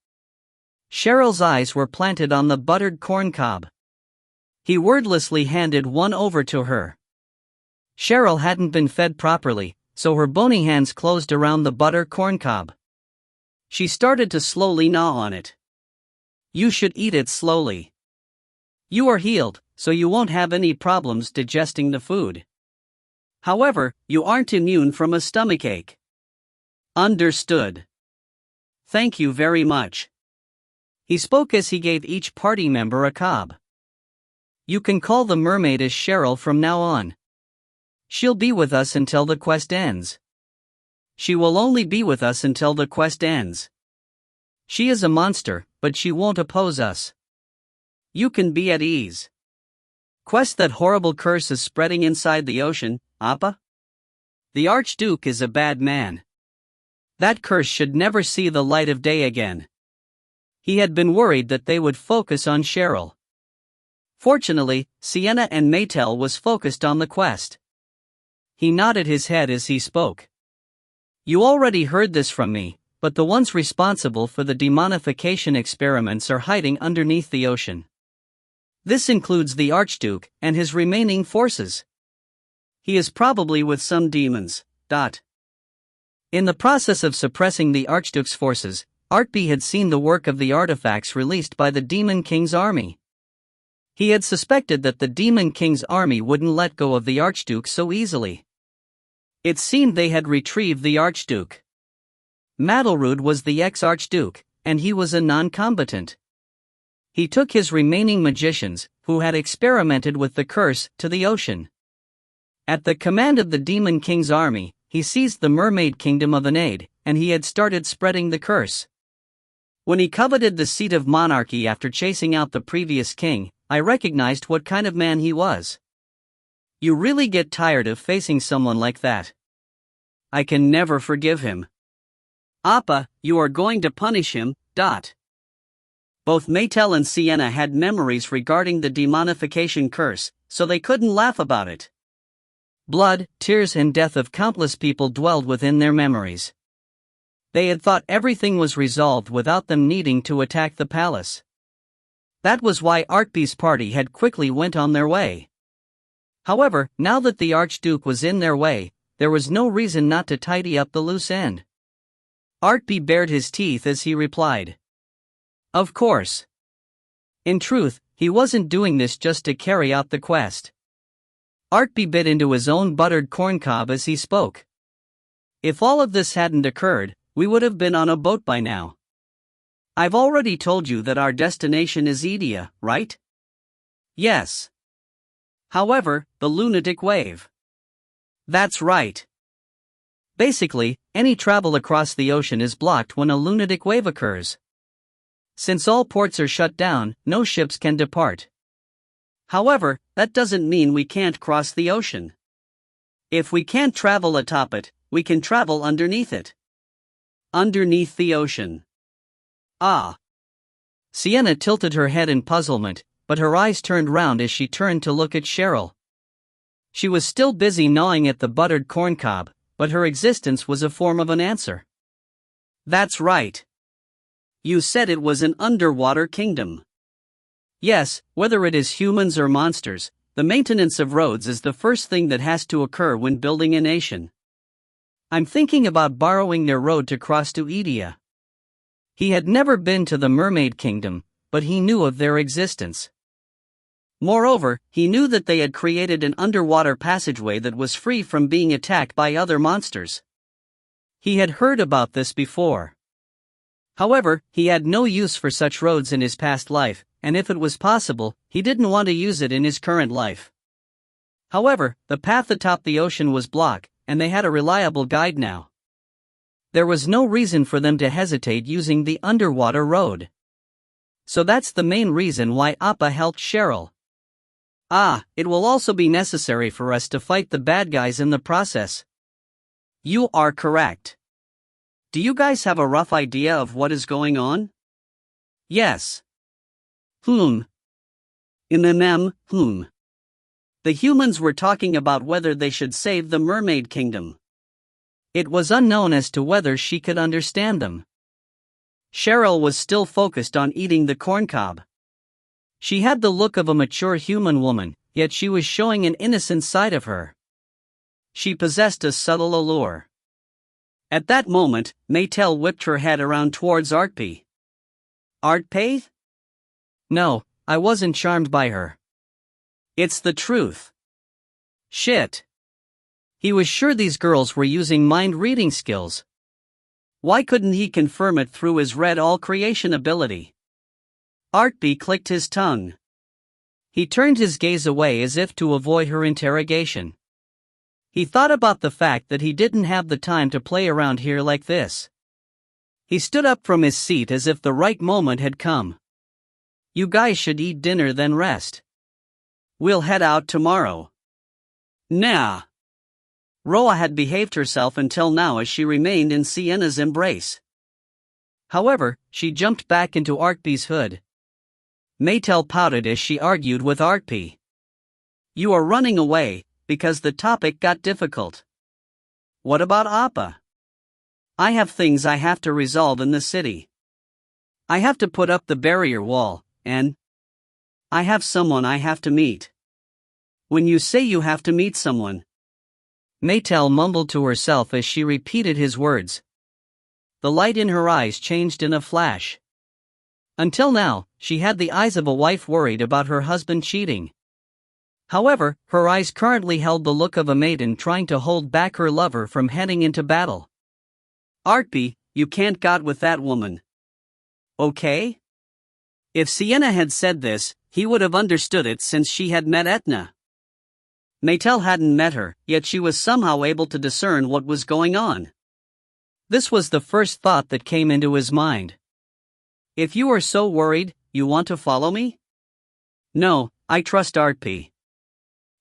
Cheryl's eyes were planted on the buttered corn cob. He wordlessly handed one over to her. Cheryl hadn't been fed properly, so her bony hands closed around the butter corn cob. She started to slowly gnaw on it. You should eat it slowly. You are healed, so you won't have any problems digesting the food. However, you aren't immune from a stomachache. Understood. Thank you very much. He spoke as he gave each party member a cob. You can call the mermaid as Cheryl from now on. She'll be with us until the quest ends. She will only be with us until the quest ends. She is a monster, but she won't oppose us. You can be at ease. Quest that horrible curse is spreading inside the ocean, Appa? The Archduke is a bad man. That curse should never see the light of day again. He had been worried that they would focus on Cheryl. Fortunately, Sienna and Maetel was focused on the quest. He nodded his head as he spoke. You already heard this from me, but the ones responsible for the demonification experiments are hiding underneath the ocean. This includes the Archduke and his remaining forces. He is probably with some demons. In the process of suppressing the Archduke's forces, Artpe had seen the work of the artifacts released by the Demon King's army. He had suspected that the Demon King's army wouldn't let go of the Archduke so easily. It seemed they had retrieved the Archduke. Maetel was the ex-Archduke, and he was a non-combatant. He took his remaining magicians, who had experimented with the curse, to the ocean. At the command of the Demon King's army, he seized the mermaid kingdom of Enade, and he had started spreading the curse. When he coveted the seat of monarchy after chasing out the previous king, I recognized what kind of man he was. You really get tired of facing someone like that. I can never forgive him. Appa, you are going to punish him. Both Maetel and Sienna had memories regarding the demonification curse, so they couldn't laugh about it. Blood, tears and death of countless people dwelled within their memories. They had thought everything was resolved without them needing to attack the palace. That was why Artpe's party had quickly went on their way. However, now that the Archduke was in their way, there was no reason not to tidy up the loose end. Artpe bared his teeth as he replied. Of course. In truth, he wasn't doing this just to carry out the quest. Artpe bit into his own buttered corn cob as he spoke. If all of this hadn't occurred, we would have been on a boat by now. I've already told you that our destination is Edia, right? Yes. However, the lunatic wave. That's right. Basically, any travel across the ocean is blocked when a lunatic wave occurs. Since all ports are shut down, no ships can depart. However, that doesn't mean we can't cross the ocean. If we can't travel atop it, we can travel underneath it. Underneath the ocean. Ah. Sienna tilted her head in puzzlement, but her eyes turned round as she turned to look at Cheryl. She was still busy gnawing at the buttered corncob, but her existence was a form of an answer. That's right. You said it was an underwater kingdom. Yes, whether it is humans or monsters, the maintenance of roads is the first thing that has to occur when building a nation. I'm thinking about borrowing their road to cross to Edea. He had never been to the Mermaid Kingdom, but he knew of their existence. Moreover, he knew that they had created an underwater passageway that was free from being attacked by other monsters. He had heard about this before. However, he had no use for such roads in his past life, and if it was possible, he didn't want to use it in his current life. However, the path atop the ocean was blocked, and they had a reliable guide now. There was no reason for them to hesitate using the underwater road. So that's the main reason why Appa helped Cheryl. It will also be necessary for us to fight the bad guys in the process. You are correct. Do you guys have a rough idea of what is going on? Yes. The humans were talking about whether they should save the Mermaid Kingdom. It was unknown as to whether she could understand them. Cheryl was still focused on eating the corncob. She had the look of a mature human woman, yet she was showing an innocent side of her. She possessed a subtle allure. At that moment, Maetel whipped her head around towards Artpe. Artpe? No, I wasn't charmed by her. It's the truth. Shit. He was sure these girls were using mind-reading skills. Why couldn't he confirm it through his read all creation ability? Artpe clicked his tongue. He turned his gaze away as if to avoid her interrogation. He thought about the fact that he didn't have the time to play around here like this. He stood up from his seat as if the right moment had come. You guys should eat dinner then rest. We'll head out tomorrow. Nah. Roa had behaved herself until now as she remained in Sienna's embrace. However, she jumped back into Artpe's hood. Maetel pouted as she argued with Artpe. You are running away, because the topic got difficult. What about Appa? I have things I have to resolve in the city. I have to put up the barrier wall, and I have someone I have to meet. When you say you have to meet someone, Maetel mumbled to herself as she repeated his words. The light in her eyes changed in a flash. Until now, she had the eyes of a wife worried about her husband cheating. However, her eyes currently held the look of a maiden trying to hold back her lover from heading into battle. Artpe, you can't got with that woman. Okay? If Sienna had said this, he would have understood it since she had met Etna. Maetel hadn't met her, yet she was somehow able to discern what was going on. This was the first thought that came into his mind. If you are so worried, you want to follow me? No, I trust Artpe.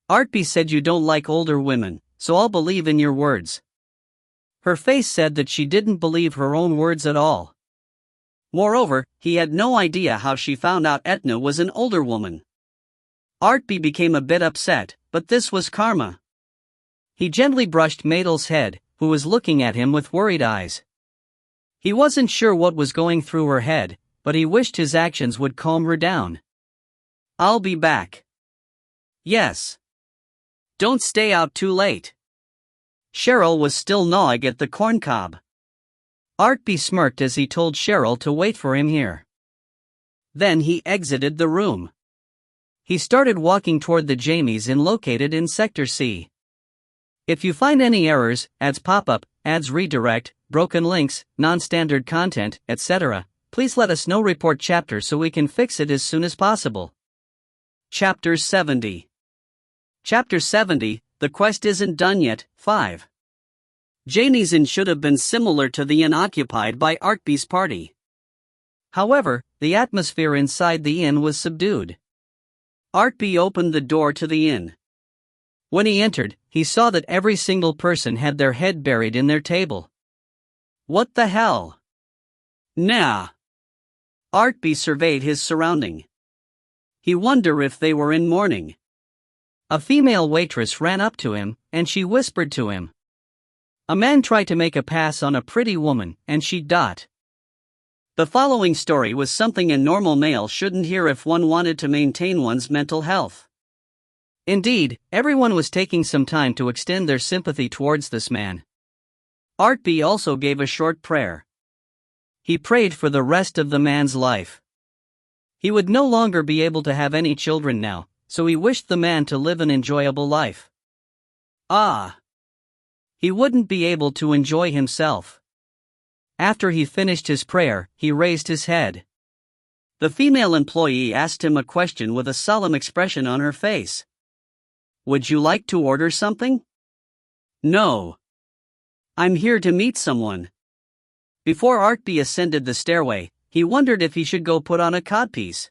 Artpe said you don't like older women, so I'll believe in your words. Her face said that she didn't believe her own words at all. Moreover, he had no idea how she found out Etna was an older woman. Artpe became a bit upset, but this was karma. He gently brushed Maetel's head, who was looking at him with worried eyes. He wasn't sure what was going through her head, but he wished his actions would calm her down. I'll be back. Yes. Don't stay out too late. Cheryl was still gnawing at the corncob. Artpe smirked as he told Cheryl to wait for him here. Then he exited the room. He started walking toward the Jamies Inn located in Sector C. If you find any errors, ads pop up, ads redirect, broken links, non-standard content, etc., please let us know. Report chapter so we can fix it as soon as possible. Chapter 70. Chapter 70, The Quest Isn't Done Yet, 5. Janie's inn should have been similar to the inn occupied by Artpe's party. However, the atmosphere inside the inn was subdued. Artpe opened the door to the inn. When he entered, he saw that every single person had their head buried in their table. What the hell? Nah. Artpe surveyed his surrounding. He wondered if they were in mourning. A female waitress ran up to him, and she whispered to him. A man tried to make a pass on a pretty woman, and she dot. The following story was something a normal male shouldn't hear if one wanted to maintain one's mental health. Indeed, everyone was taking some time to extend their sympathy towards this man. Artpe also gave a short prayer. He prayed for the rest of the man's life. He would no longer be able to have any children now, so he wished the man to live an enjoyable life. He wouldn't be able to enjoy himself. After he finished his prayer, he raised his head. The female employee asked him a question with a solemn expression on her face. Would you like to order something? No. I'm here to meet someone. Before Artpe ascended the stairway, he wondered if he should go put on a codpiece.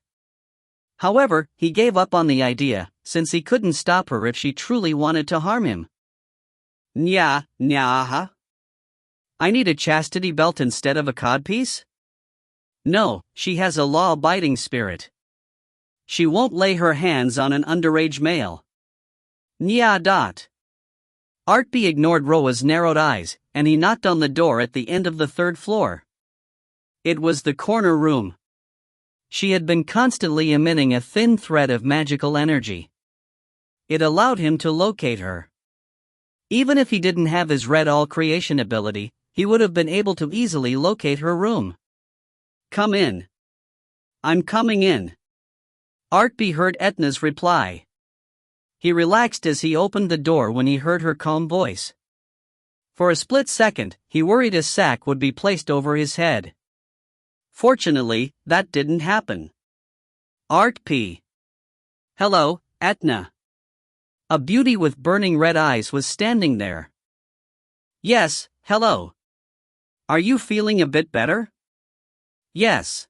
However, he gave up on the idea, since he couldn't stop her if she truly wanted to harm him. I need a chastity belt instead of a codpiece? No, she has a law-abiding spirit. She won't lay her hands on an underage male. Artpe ignored Roa's narrowed eyes, and he knocked on the door at the end of the third floor. It was the corner room. She had been constantly emitting a thin thread of magical energy. It allowed him to locate her. Even if he didn't have his Red All Creation ability, he would have been able to easily locate her room. Come in. I'm coming in. Artpe heard Etna's reply. He relaxed as he opened the door when he heard her calm voice. For a split second, he worried a sack would be placed over his head. Fortunately, that didn't happen. Artpe. Hello, Etna. A beauty with burning red eyes was standing there. Yes, hello. Are you feeling a bit better? Yes.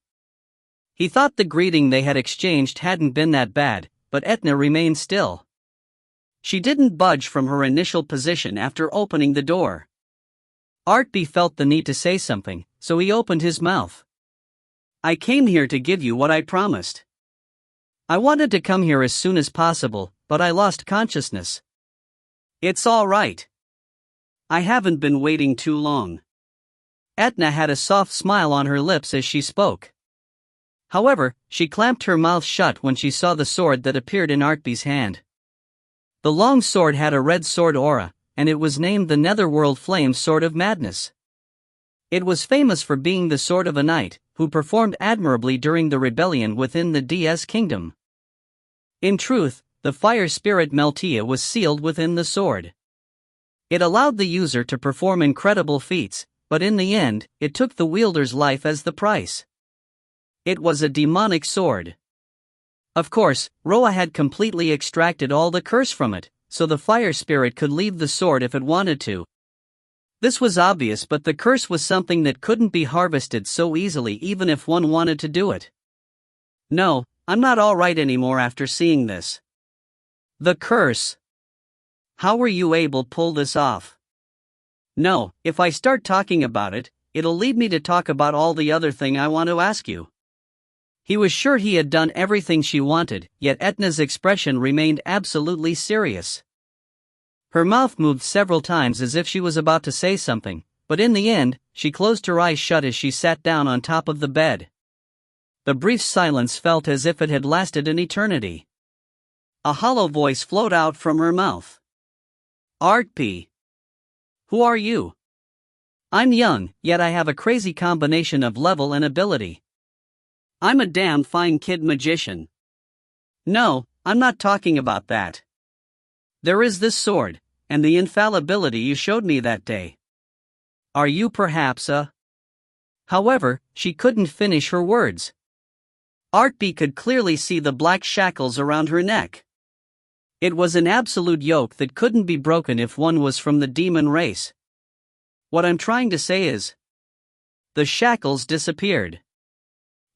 He thought the greeting they had exchanged hadn't been that bad, but Etna remained still. She didn't budge from her initial position after opening the door. Artpe felt the need to say something, so he opened his mouth. I came here to give you what I promised. I wanted to come here as soon as possible, but I lost consciousness. It's all right. I haven't been waiting too long. Etna had a soft smile on her lips as she spoke. However, she clamped her mouth shut when she saw the sword that appeared in Artpe's hand. The long sword had a red sword aura, and it was named the Netherworld Flame Sword of Madness. It was famous for being the sword of a knight, who performed admirably during the rebellion within the DS Kingdom. In truth, the fire spirit Meltia was sealed within the sword. It allowed the user to perform incredible feats, but in the end, it took the wielder's life as the price. It was a demonic sword. Of course, Roa had completely extracted all the curse from it, so the fire spirit could leave the sword if it wanted to. This was obvious, but the curse was something that couldn't be harvested so easily even if one wanted to do it. No, I'm not alright anymore after seeing this. The curse. How were you able to pull this off? No, if I start talking about it, it'll lead me to talk about all the other thing I want to ask you. He was sure he had done everything she wanted, yet Etna's expression remained absolutely serious. Her mouth moved several times as if she was about to say something, but in the end, she closed her eyes shut as she sat down on top of the bed. The brief silence felt as if it had lasted an eternity. A hollow voice flowed out from her mouth. Artpe. Who are you? I'm young, yet I have a crazy combination of level and ability. I'm a damn fine kid magician. No, I'm not talking about that. There is this sword, and the infallibility you showed me that day. Are you perhaps a... However, she couldn't finish her words. Artpe could clearly see the black shackles around her neck. It was an absolute yoke that couldn't be broken if one was from the demon race. What I'm trying to say is, the shackles disappeared.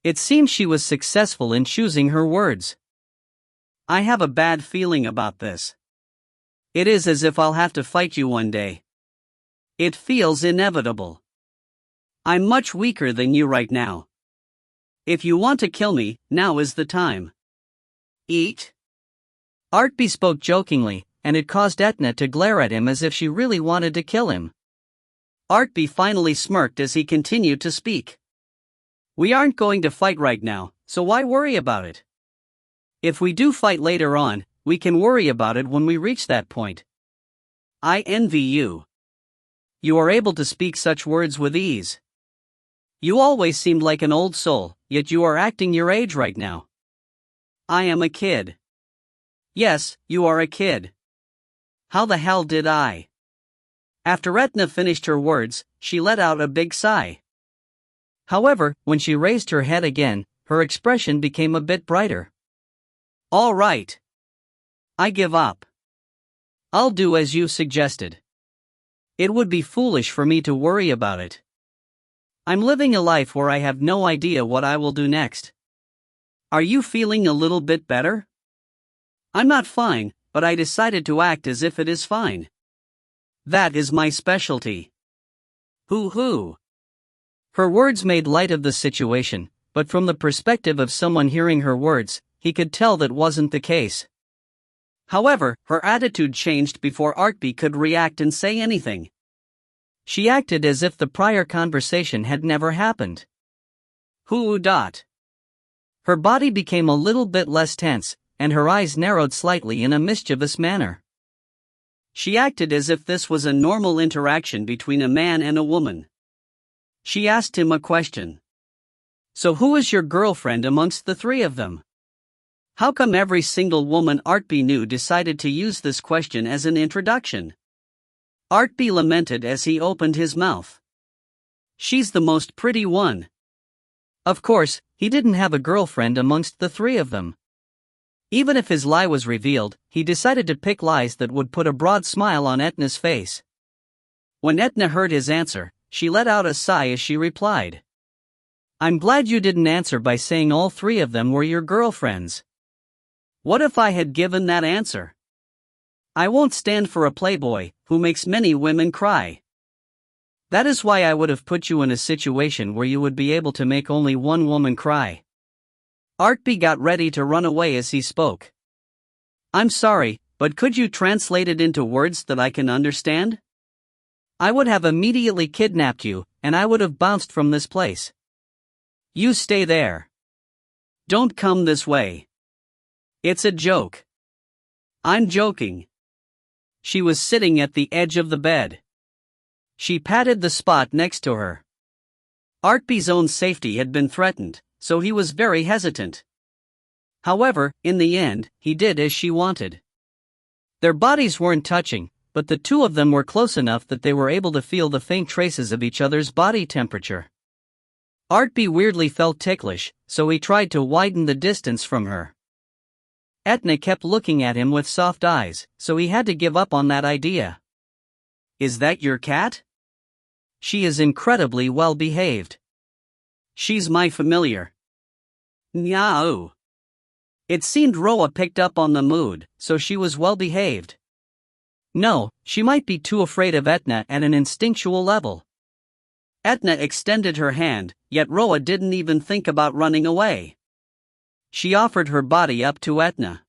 It seems she was successful in choosing her words. I have a bad feeling about this. It is as if I'll have to fight you one day. It feels inevitable. I'm much weaker than you right now. If you want to kill me, now is the time. Eat? Artpe spoke jokingly, and it caused Etna to glare at him as if she really wanted to kill him. Artpe finally smirked as he continued to speak. We aren't going to fight right now, so why worry about it? If we do fight later on, we can worry about it when we reach that point. I envy you. You are able to speak such words with ease. You always seemed like an old soul, yet you are acting your age right now. I am a kid. Yes, you are a kid. How the hell did I? After Etna finished her words, she let out a big sigh. However, when she raised her head again, her expression became a bit brighter. All right. I give up. I'll do as you suggested. It would be foolish for me to worry about it. I'm living a life where I have no idea what I will do next. Are you feeling a little bit better? I'm not fine, but I decided to act as if it is fine. That is my specialty. Hoo-hoo. Her words made light of the situation, but from the perspective of someone hearing her words, he could tell that wasn't the case. However, her attitude changed before Artpe could react and say anything. She acted as if the prior conversation had never happened. Hoo dot. Her body became a little bit less tense, and her eyes narrowed slightly in a mischievous manner. She acted as if this was a normal interaction between a man and a woman. She asked him a question. So who is your girlfriend amongst the three of them? How come every single woman Artpe knew decided to use this question as an introduction? Artpe lamented as he opened his mouth. She's the most pretty one. Of course, he didn't have a girlfriend amongst the three of them. Even if his lie was revealed, he decided to pick lies that would put a broad smile on Etna's face. When Etna heard his answer, she let out a sigh as she replied. I'm glad you didn't answer by saying all three of them were your girlfriends. What if I had given that answer? I won't stand for a playboy who makes many women cry. That is why I would have put you in a situation where you would be able to make only one woman cry. Artpe got ready to run away as he spoke. I'm sorry, but could you translate it into words that I can understand? I would have immediately kidnapped you, and I would have bounced from this place. You stay there. Don't come this way. It's a joke. I'm joking. She was sitting at the edge of the bed. She patted the spot next to her. Artpe's own safety had been threatened, so he was very hesitant. However, in the end, he did as she wanted. Their bodies weren't touching, but the two of them were close enough that they were able to feel the faint traces of each other's body temperature. Artpe weirdly felt ticklish, so he tried to widen the distance from her. Etna kept looking at him with soft eyes, so he had to give up on that idea. Is that your cat? She is incredibly well behaved. She's my familiar. Meow. It seemed Roa picked up on the mood, so she was well behaved. No, she might be too afraid of Etna at an instinctual level. Etna extended her hand, yet Roa didn't even think about running away. She offered her body up to Etna.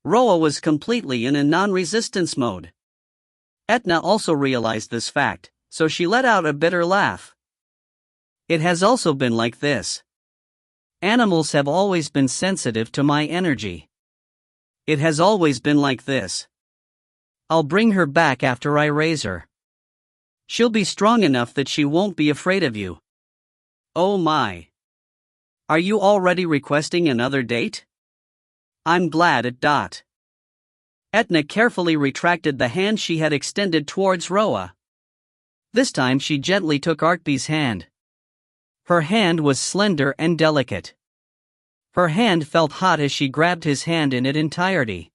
Roa was completely in a non-resistance mode. Etna also realized this fact, so she let out a bitter laugh. It has also been like this. Animals have always been sensitive to my energy. It has always been like this. I'll bring her back after I raise her. She'll be strong enough that she won't be afraid of you. Oh my. Are you already requesting another date? I'm glad it dot. Etna carefully retracted the hand she had extended towards Roa. This time she gently took Artpe's hand. Her hand was slender and delicate. Her hand felt hot as she grabbed his hand in its entirety.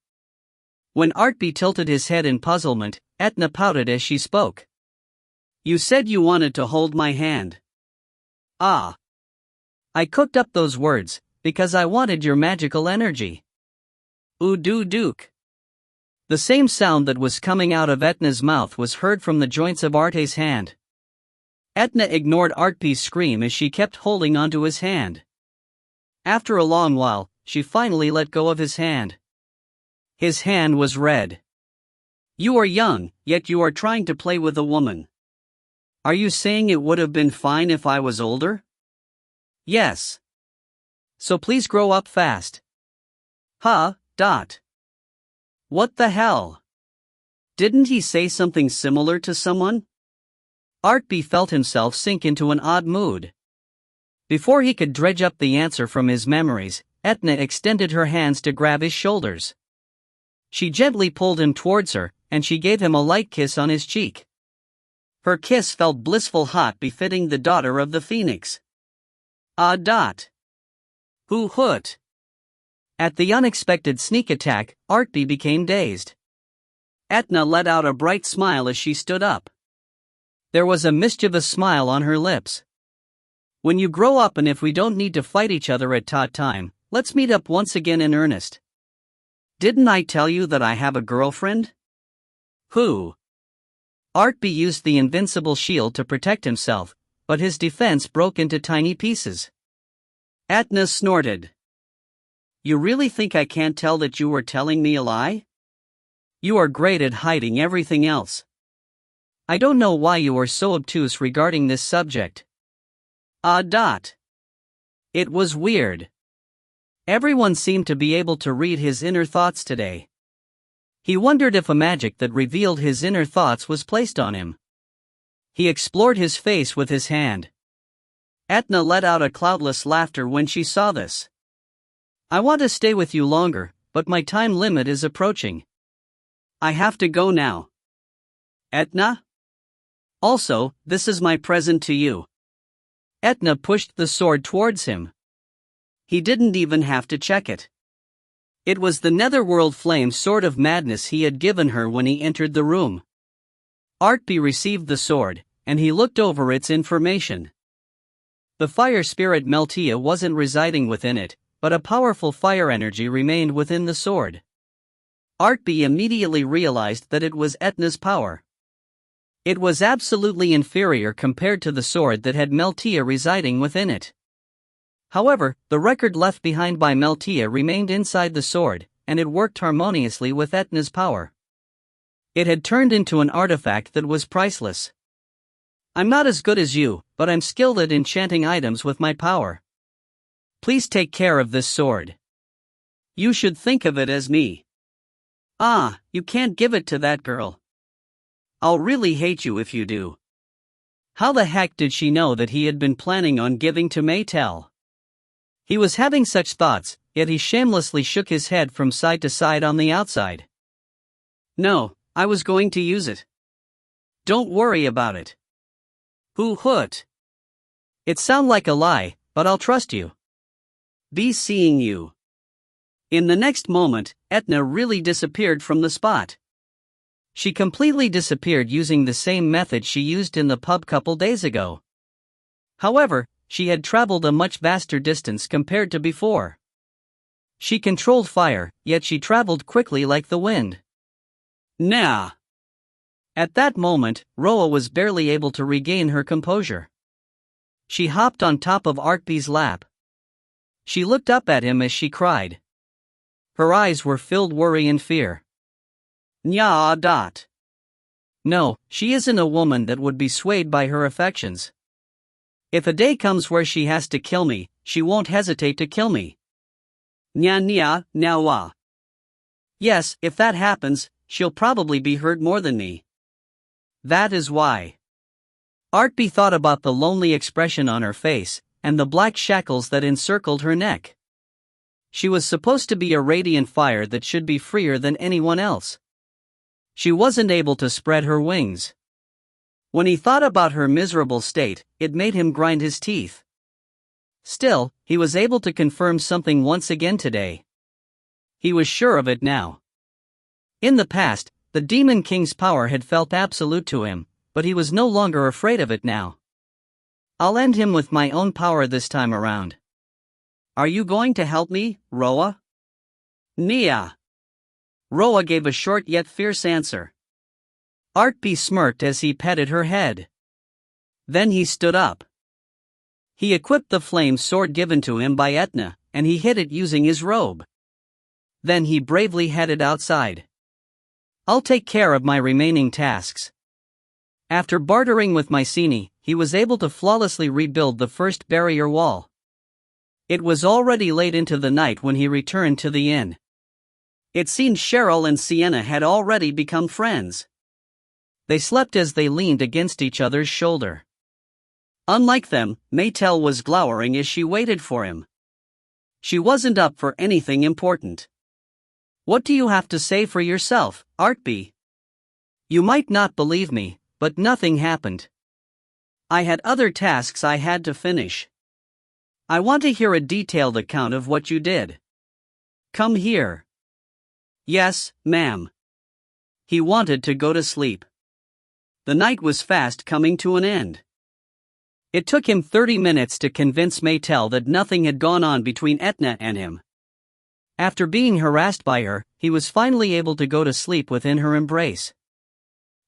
When Artpe tilted his head in puzzlement, Etna pouted as she spoke. You said you wanted to hold my hand. Ah. I cooked up those words, because I wanted your magical energy. Duke. The same sound that was coming out of Etna's mouth was heard from the joints of Arte's hand. Etna ignored Artpe's scream as she kept holding onto his hand. After a long while, she finally let go of his hand. His hand was red. You are young, yet you are trying to play with a woman. Are you saying it would have been fine if I was older? Yes. So please grow up fast. Huh. What the hell? Didn't he say something similar to someone? Artpe felt himself sink into an odd mood. Before he could dredge up the answer from his memories, Etna extended her hands to grab his shoulders. She gently pulled him towards her, and she gave him a light kiss on his cheek. Her kiss felt blissful hot, befitting the daughter of the phoenix. Who hoot? At the unexpected sneak attack, Artpe became dazed. Etna let out a bright smile as she stood up. There was a mischievous smile on her lips. When you grow up and if we don't need to fight each other at time, let's meet up once again in earnest. Didn't I tell you that I have a girlfriend? Who? Artpe used the invincible shield to protect himself, but his defense broke into tiny pieces. Etna snorted. You really think I can't tell that you were telling me a lie? You are great at hiding everything else. I don't know why you are so obtuse regarding this subject. It was weird. Everyone seemed to be able to read his inner thoughts today. He wondered if a magic that revealed his inner thoughts was placed on him. He explored his face with his hand. Etna let out a cloudless laughter when she saw this. I want to stay with you longer, but my time limit is approaching. I have to go now. Etna? Also, this is my present to you. Etna pushed the sword towards him. He didn't even have to check it. It was the netherworld flame sword of madness he had given her when he entered the room. Artpe received the sword, and he looked over its information. The fire spirit Maetel wasn't residing within it, but a powerful fire energy remained within the sword. Artpe immediately realized that it was Etna's power. It was absolutely inferior compared to the sword that had Maetel residing within it. However, the record left behind by Maetel remained inside the sword, and it worked harmoniously with Etna's power. It had turned into an artifact that was priceless. I'm not as good as you, but I'm skilled at enchanting items with my power. Please take care of this sword. You should think of it as me. You can't give it to that girl. I'll really hate you if you do. How the heck did she know that he had been planning on giving to Maetel? He was having such thoughts, yet he shamelessly shook his head from side to side on the outside. No, I was going to use it. Don't worry about it. Who hoot? It sounds like a lie, but I'll trust you. Be seeing you. In the next moment, Etna really disappeared from the spot. She completely disappeared using the same method she used in the pub couple days ago. However, she had traveled a much vaster distance compared to before. She controlled fire, yet she traveled quickly like the wind. Nah. At that moment, Roa was barely able to regain her composure. She hopped on top of Artpe's lap. She looked up at him as she cried. Her eyes were filled worry and fear. No, she isn't a woman that would be swayed by her affections. If a day comes where she has to kill me, she won't hesitate to kill me. Yes, if that happens, she'll probably be hurt more than me. That is why. Artpe thought about the lonely expression on her face, and the black shackles that encircled her neck. She was supposed to be a radiant fire that should be freer than anyone else. She wasn't able to spread her wings. When he thought about her miserable state, it made him grind his teeth. Still, he was able to confirm something once again today. He was sure of it now. In the past, the Demon King's power had felt absolute to him, but he was no longer afraid of it now. I'll end him with my own power this time around. Are you going to help me, Roa? Nia. Roa gave a short yet fierce answer. Artpe smirked as he petted her head. Then he stood up. He equipped the flame sword given to him by Etna, and he hit it using his robe. Then he bravely headed outside. I'll take care of my remaining tasks. After bartering with Mycenae, he was able to flawlessly rebuild the first barrier wall. It was already late into the night when he returned to the inn. It seemed Cheryl and Sienna had already become friends. They slept as they leaned against each other's shoulder. Unlike them, Maetel was glowering as she waited for him. She wasn't up for anything important. What do you have to say for yourself, Artpe? You might not believe me, but nothing happened. I had other tasks I had to finish. I want to hear a detailed account of what you did. Come here. Yes, ma'am. He wanted to go to sleep. The night was fast coming to an end. It took him 30 minutes to convince Maetel that nothing had gone on between Etna and him. After being harassed by her, he was finally able to go to sleep within her embrace.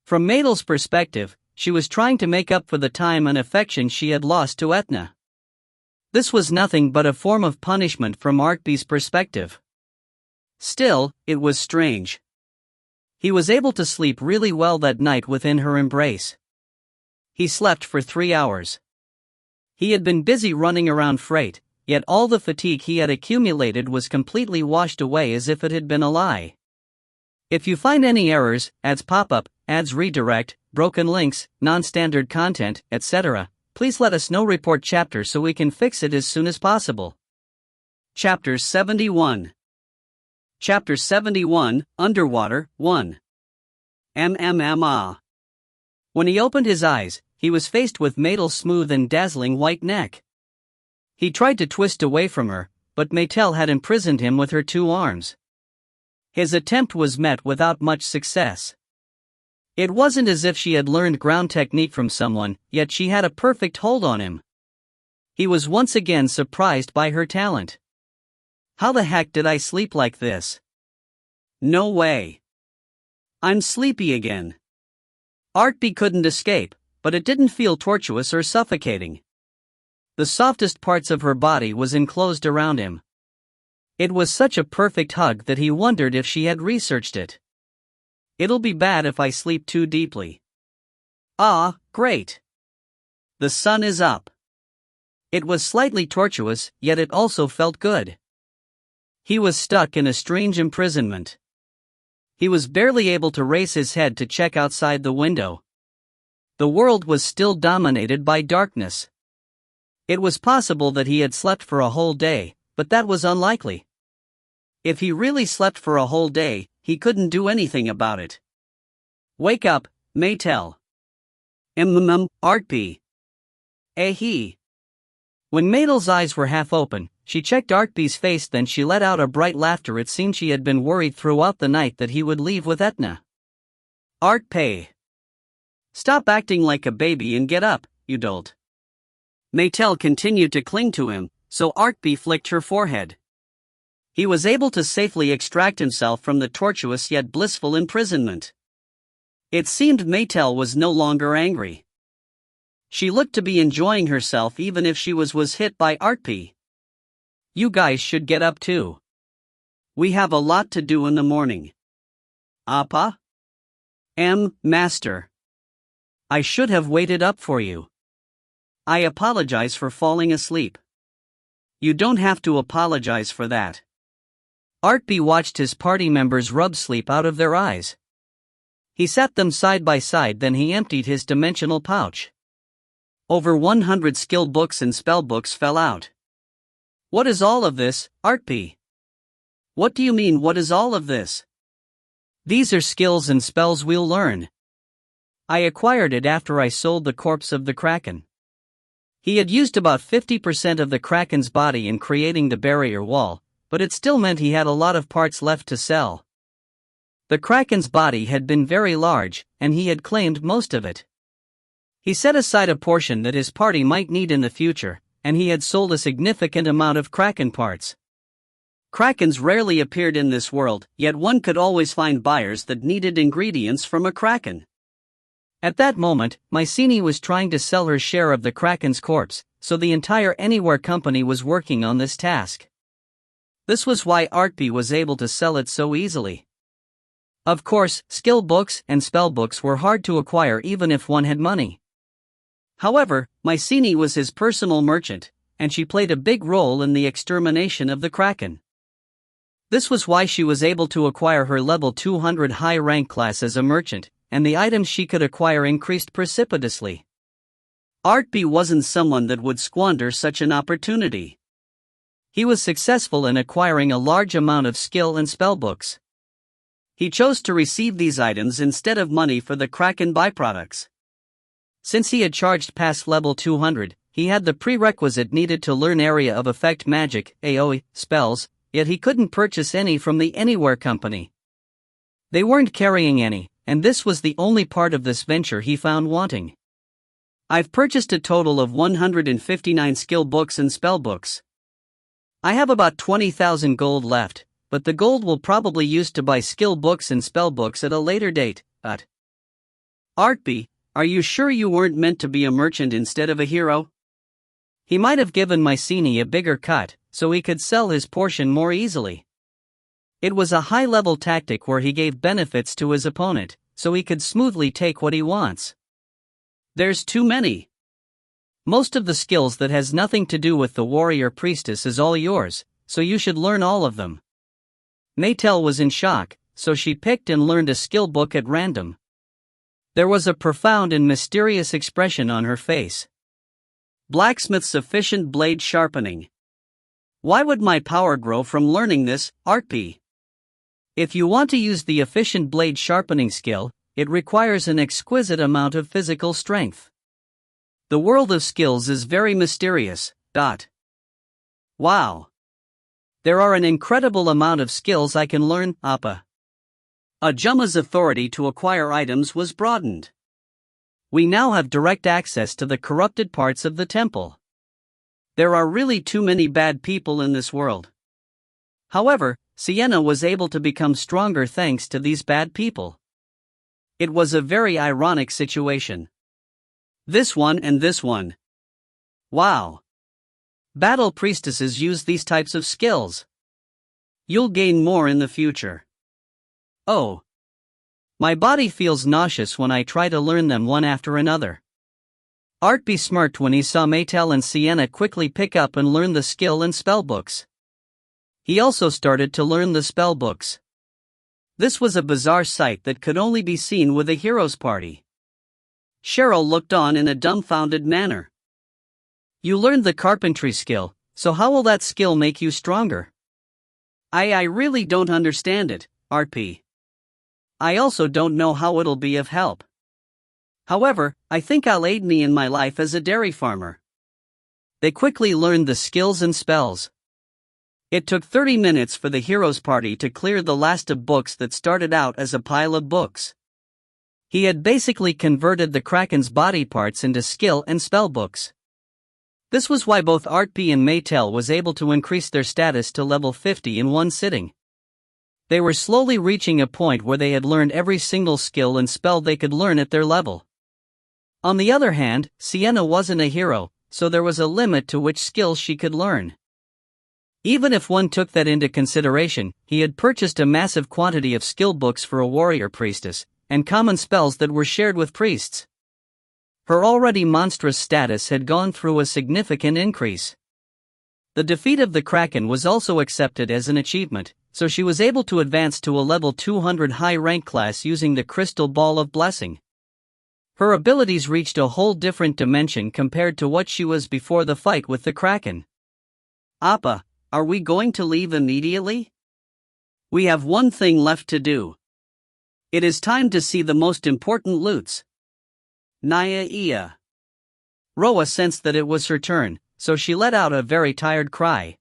From Maetel's perspective, she was trying to make up for the time and affection she had lost to Etna. This was nothing but a form of punishment from Artpe's perspective. Still, it was strange. He was able to sleep really well that night within her embrace. He slept for 3 hours. He had been busy running around freight, yet all the fatigue he had accumulated was completely washed away as if it had been a lie. If you find any errors, ads pop up, ads redirect, broken links, non-standard content, etc., please let us know. Report chapter so we can fix it as soon as possible. Chapter 71. Chapter 71, Underwater, 1. MMMA. When he opened his eyes, he was faced with Maetel's smooth and dazzling white neck. He tried to twist away from her, but Maetel had imprisoned him with her 2 arms. His attempt was met without much success. It wasn't as if she had learned ground technique from someone, yet she had a perfect hold on him. He was once again surprised by her talent. How the heck did I sleep like this? No way. I'm sleepy again. Artpe couldn't escape, but it didn't feel tortuous or suffocating. The softest parts of her body was enclosed around him. It was such a perfect hug that he wondered if she had researched it. It'll be bad if I sleep too deeply. Ah, great. The sun is up. It was slightly tortuous, yet it also felt good. He was stuck in a strange imprisonment. He was barely able to raise his head to check outside the window. The world was still dominated by darkness. It was possible that he had slept for a whole day, but that was unlikely. If he really slept for a whole day, he couldn't do anything about it. Wake up, Maetel. Artpe. He. When Maetel's eyes were half open, she checked Artpe's face, then she let out a bright laughter. It seemed she had been worried throughout the night that he would leave with Etna. Artpe. Stop acting like a baby and get up, you dolt. Maetel continued to cling to him, so Artpe flicked her forehead. He was able to safely extract himself from the tortuous yet blissful imprisonment. It seemed Maetel was no longer angry. She looked to be enjoying herself even if she was hit by Artpe. You guys should get up too. We have a lot to do in the morning. Appa? Master. I should have waited up for you. I apologize for falling asleep. You don't have to apologize for that. Artpe watched his party members rub sleep out of their eyes. He sat them side by side, then he emptied his dimensional pouch. Over 100 skill books and spell books fell out. What is all of this, Artpe? What do you mean, what is all of this? These are skills and spells we'll learn. I acquired it after I sold the corpse of the Kraken. He had used about 50% of the Kraken's body in creating the barrier wall, but it still meant he had a lot of parts left to sell. The Kraken's body had been very large, and he had claimed most of it. He set aside a portion that his party might need in the future, and he had sold a significant amount of kraken parts. Krakens rarely appeared in this world, yet one could always find buyers that needed ingredients from a kraken. At that moment, Mycenae was trying to sell her share of the kraken's corpse, so the entire Anywhere company was working on this task. This was why Artpe was able to sell it so easily. Of course, skill books and spell books were hard to acquire even if one had money. However, Mycenae was his personal merchant, and she played a big role in the extermination of the kraken. This was why she was able to acquire her level 200 high rank class as a merchant, and the items she could acquire increased precipitously. Artpe wasn't someone that would squander such an opportunity. He was successful in acquiring a large amount of skill and spellbooks. He chose to receive these items instead of money for the kraken byproducts. Since he had charged past level 200, he had the prerequisite needed to learn area of effect magic, AoE, spells, yet he couldn't purchase any from the Anywhere company. They weren't carrying any, and this was the only part of this venture he found wanting. I've purchased a total of 159 skill books and spell books. I have about 20,000 gold left, but the gold will probably use to buy skill books and spell books at a later date. Artpe, are you sure you weren't meant to be a merchant instead of a hero? He might have given Mycenae a bigger cut, so he could sell his portion more easily. It was a high-level tactic where he gave benefits to his opponent, so he could smoothly take what he wants. There's too many. Most of the skills that has nothing to do with the warrior priestess is all yours, so you should learn all of them. Maetel was in shock, so she picked and learned a skill book at random. There was a profound and mysterious expression on her face. Blacksmith's efficient blade sharpening. Why would my power grow from learning this, Artpe? If you want to use the efficient blade sharpening skill, it requires an exquisite amount of physical strength. The world of skills is very mysterious. Wow. There are an incredible amount of skills I can learn, Appa. Ajumma's authority to acquire items was broadened. We now have direct access to the corrupted parts of the temple. There are really too many bad people in this world. However, Sienna was able to become stronger thanks to these bad people. It was a very ironic situation. This one and this one. Wow. Battle priestesses use these types of skills. You'll gain more in the future. Oh. My body feels nauseous when I try to learn them one after another. Artpe smirked when he saw Maetel and Sienna quickly pick up and learn the skill and spellbooks. He also started to learn the spellbooks. This was a bizarre sight that could only be seen with a hero's party. Cheryl looked on in a dumbfounded manner. You learned the carpentry skill, so how will that skill make you stronger? I really don't understand it, Artpe. I also don't know how it'll be of help. However, I think I'll aid me in my life as a dairy farmer. They quickly learned the skills and spells. It took 30 minutes for the hero's party to clear the last of books that started out as a pile of books. He had basically converted the kraken's body parts into skill and spell books. This was why both Artpe and Maetel was able to increase their status to level 50 in one sitting. They were slowly reaching a point where they had learned every single skill and spell they could learn at their level. On the other hand, Sienna wasn't a hero, so there was a limit to which skills she could learn. Even if one took that into consideration, he had purchased a massive quantity of skill books for a warrior priestess, and common spells that were shared with priests. Her already monstrous status had gone through a significant increase. The defeat of the kraken was also accepted as an achievement, so she was able to advance to a level 200 high rank class using the crystal ball of blessing. Her abilities reached a whole different dimension compared to what she was before the fight with the kraken. Appa, are we going to leave immediately? We have one thing left to do. It is time to see the most important loots. Naya. Roa sensed that it was her turn, so she let out a very tired cry.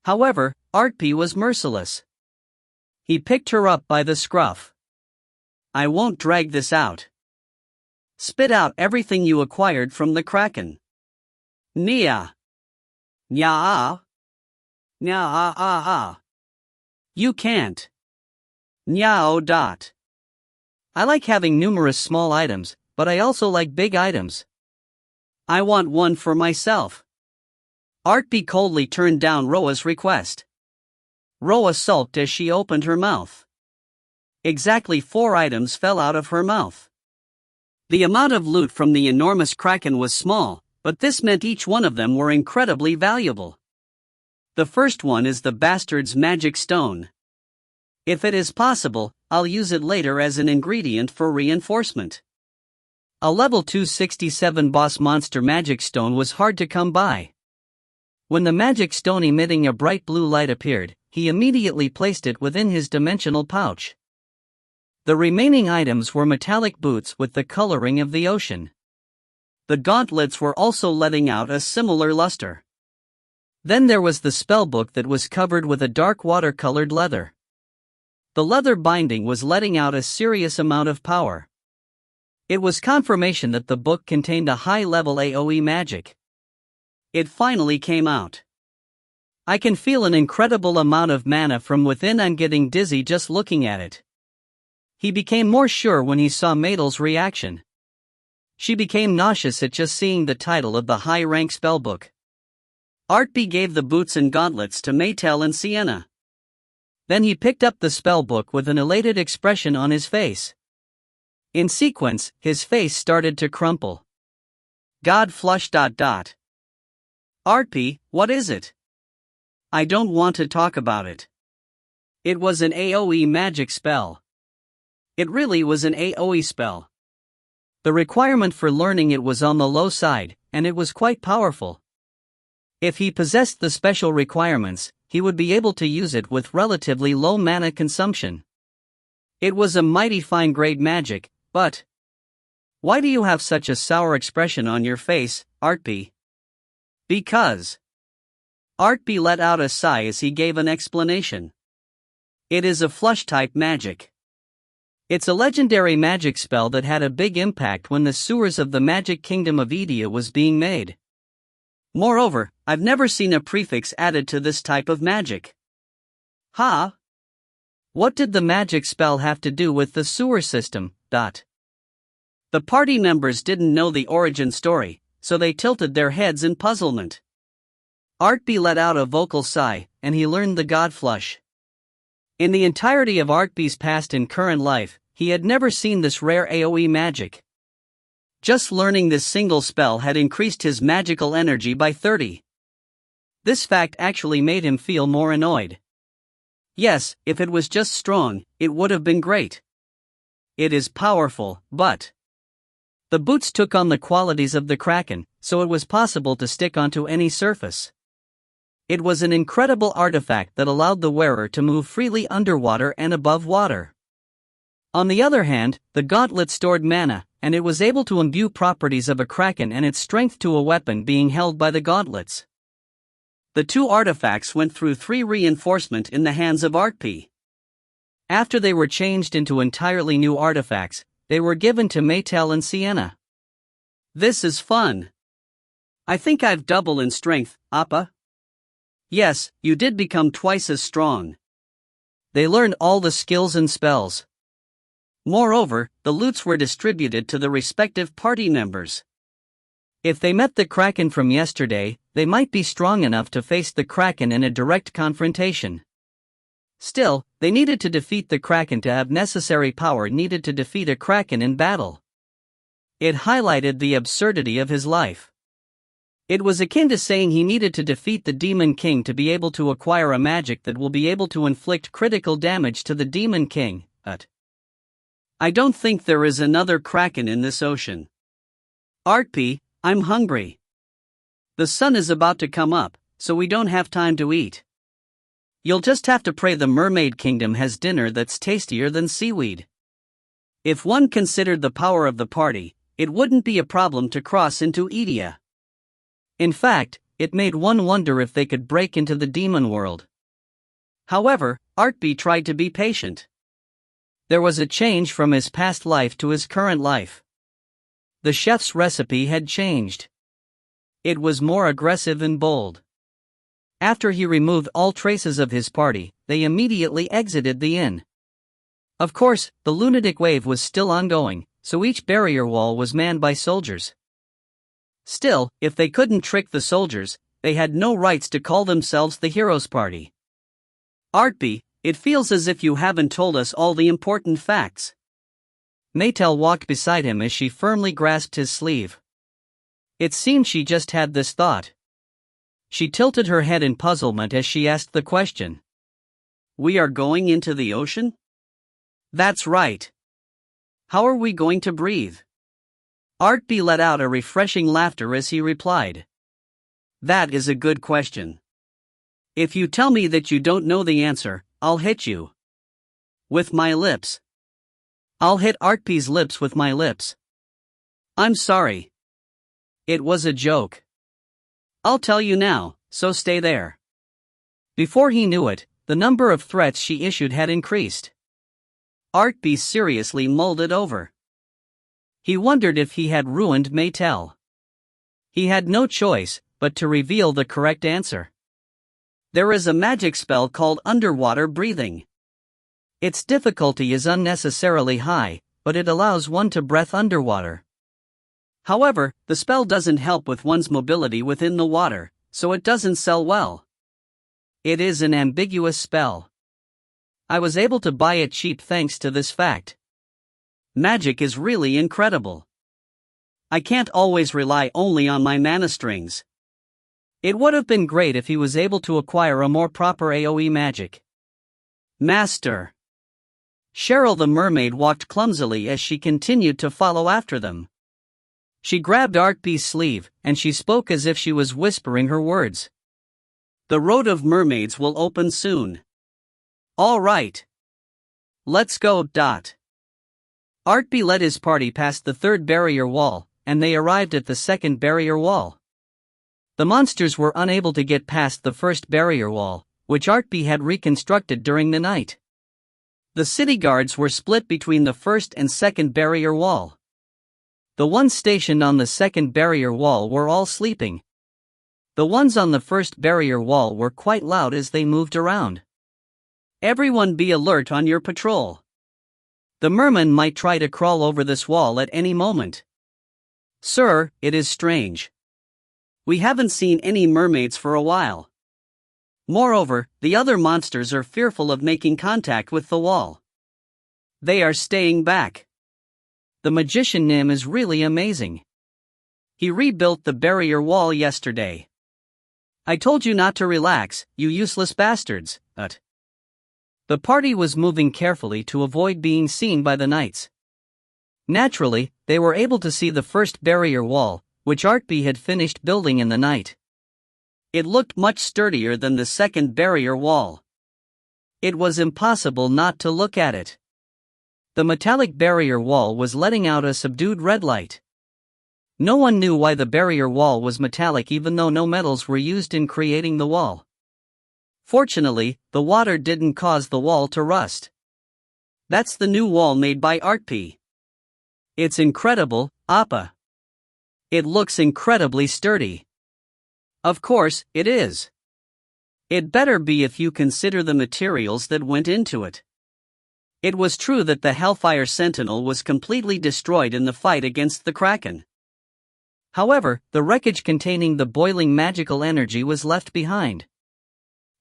However, Artpe was merciless. He picked her up by the scruff. I won't drag this out. Spit out everything you acquired from the Kraken. Nia. Nya. Nya. You can't. Nyao dot. I like having numerous small items, but I also like big items. I want one for myself. Artpe coldly turned down Roa's request. Roa sulked as she opened her mouth. Exactly 4 items fell out of her mouth. The amount of loot from the enormous Kraken was small, but this meant each one of them were incredibly valuable. The first one is the bastard's magic stone. If it is possible, I'll use it later as an ingredient for reinforcement. A level 267 boss monster magic stone was hard to come by. When the magic stone emitting a bright blue light appeared, he immediately placed it within his dimensional pouch. The remaining items were metallic boots with the coloring of the ocean. The gauntlets were also letting out a similar luster. Then there was the spellbook that was covered with a dark water-colored leather. The leather binding was letting out a serious amount of power. It was confirmation that the book contained a high-level AoE magic. It finally came out. I can feel an incredible amount of mana from within. I'm getting dizzy just looking at it. He became more sure when he saw Maetel's reaction. She became nauseous at just seeing the title of the high-rank spellbook. Artpe gave the boots and gauntlets to Maetel and Sienna. Then he picked up the spellbook with an elated expression on his face. In sequence, his face started to crumple. God flush ... Artpe, what is it? I don't want to talk about it. It was an AoE magic spell. It really was an AoE spell. The requirement for learning it was on the low side, and it was quite powerful. If he possessed the special requirements, he would be able to use it with relatively low mana consumption. It was a mighty fine-grade magic, but... Why do you have such a sour expression on your face, Artpe? Because... Artpe let out a sigh as he gave an explanation. It is a flush-type magic. It's a legendary magic spell that had a big impact when the sewers of the magic kingdom of Edia was being made. Moreover, I've never seen a prefix added to this type of magic. Huh? What did the magic spell have to do with the sewer system? The party members didn't know the origin story, so they tilted their heads in puzzlement. Artpe let out a vocal sigh, and he learned the god flush. In the entirety of Artpe's past and current life, he had never seen this rare AoE magic. Just learning this single spell had increased his magical energy by 30. This fact actually made him feel more annoyed. Yes, if it was just strong, it would have been great. It is powerful, but... The boots took on the qualities of the Kraken, so it was possible to stick onto any surface. It was an incredible artifact that allowed the wearer to move freely underwater and above water. On the other hand, the gauntlet stored mana, and it was able to imbue properties of a Kraken and its strength to a weapon being held by the gauntlets. The 2 artifacts went through 3 reinforcement in the hands of Artpe. After they were changed into entirely new artifacts, they were given to Maetel and Sienna. This is fun. I think I've double in strength, Appa. Yes, you did become twice as strong. They learned all the skills and spells. Moreover, the loots were distributed to the respective party members. If they met the Kraken from yesterday, they might be strong enough to face the Kraken in a direct confrontation. Still, they needed to defeat the Kraken to have necessary power needed to defeat a Kraken in battle. It highlighted the absurdity of his life. It was akin to saying he needed to defeat the Demon King to be able to acquire a magic that will be able to inflict critical damage to the Demon King. I don't think there is another Kraken in this ocean. Artpe, I'm hungry. The sun is about to come up, so we don't have time to eat. You'll just have to pray the Mermaid Kingdom has dinner that's tastier than seaweed. If one considered the power of the party, it wouldn't be a problem to cross into Edia. In fact, it made one wonder if they could break into the demon world. However, Artpe tried to be patient. There was a change from his past life to his current life. the chef's recipe had changed. It was more aggressive and bold. After he removed all traces of his party, they immediately exited the inn. Of course, the lunatic wave was still ongoing, so each barrier wall was manned by soldiers. Still, if they couldn't trick the soldiers, they had no rights to call themselves the Heroes Party. Artpe, it feels as if you haven't told us all the important facts. Maetel walked beside him as she firmly grasped his sleeve. It seemed she just had this thought. She tilted her head in puzzlement as she asked the question. We are going into the ocean? That's right. How are we going to breathe? Artpe let out a refreshing laughter as he replied. That is a good question. If you tell me that you don't know the answer, I'll hit you. With my lips. I'll hit Artpe's lips with my lips. I'm sorry. It was a joke. I'll tell you now, so stay there. Before he knew it, the number of threats she issued had increased. Artpe seriously mulled it over. He wondered if he had ruined Maetel. He had no choice but to reveal the correct answer. There is a magic spell called underwater breathing. Its difficulty is unnecessarily high, but it allows one to breathe underwater. However, the spell doesn't help with one's mobility within the water, so it doesn't sell well. It is an ambiguous spell. I was able to buy it cheap thanks to this fact. Magic is really incredible. I can't always rely only on my mana strings. It would have been great if he was able to acquire a more proper AoE magic. Master. Cheryl the mermaid walked clumsily as she continued to follow after them. She grabbed Artpe's sleeve, and she spoke as if she was whispering her words. The road of mermaids will open soon. All right. Let's go. Artpe led his party past the third barrier wall, and they arrived at the second barrier wall. The monsters were unable to get past the first barrier wall, which Artpe had reconstructed during the night. The city guards were split between the first and second barrier wall. The ones stationed on the second barrier wall were all sleeping. The ones on the first barrier wall were quite loud as they moved around. Everyone be alert on your patrol. The merman might try to crawl over this wall at any moment. Sir, it is strange. We haven't seen any mermaids for a while. Moreover, the other monsters are fearful of making contact with the wall. They are staying back. The magician Nim is really amazing. He rebuilt the barrier wall yesterday. I told you not to relax, you useless bastards, but... The party was moving carefully to avoid being seen by the knights. Naturally, they were able to see the first barrier wall, which Artpe had finished building in the night. It looked much sturdier than the second barrier wall. It was impossible not to look at it. The metallic barrier wall was letting out a subdued red light. No one knew why the barrier wall was metallic even though no metals were used in creating the wall. Fortunately, the water didn't cause the wall to rust. That's the new wall made by Artpe. It's incredible, Appa. It looks incredibly sturdy. Of course, it is. It better be if you consider the materials that went into it. It was true that the Hellfire Sentinel was completely destroyed in the fight against the Kraken. However, the wreckage containing the boiling magical energy was left behind.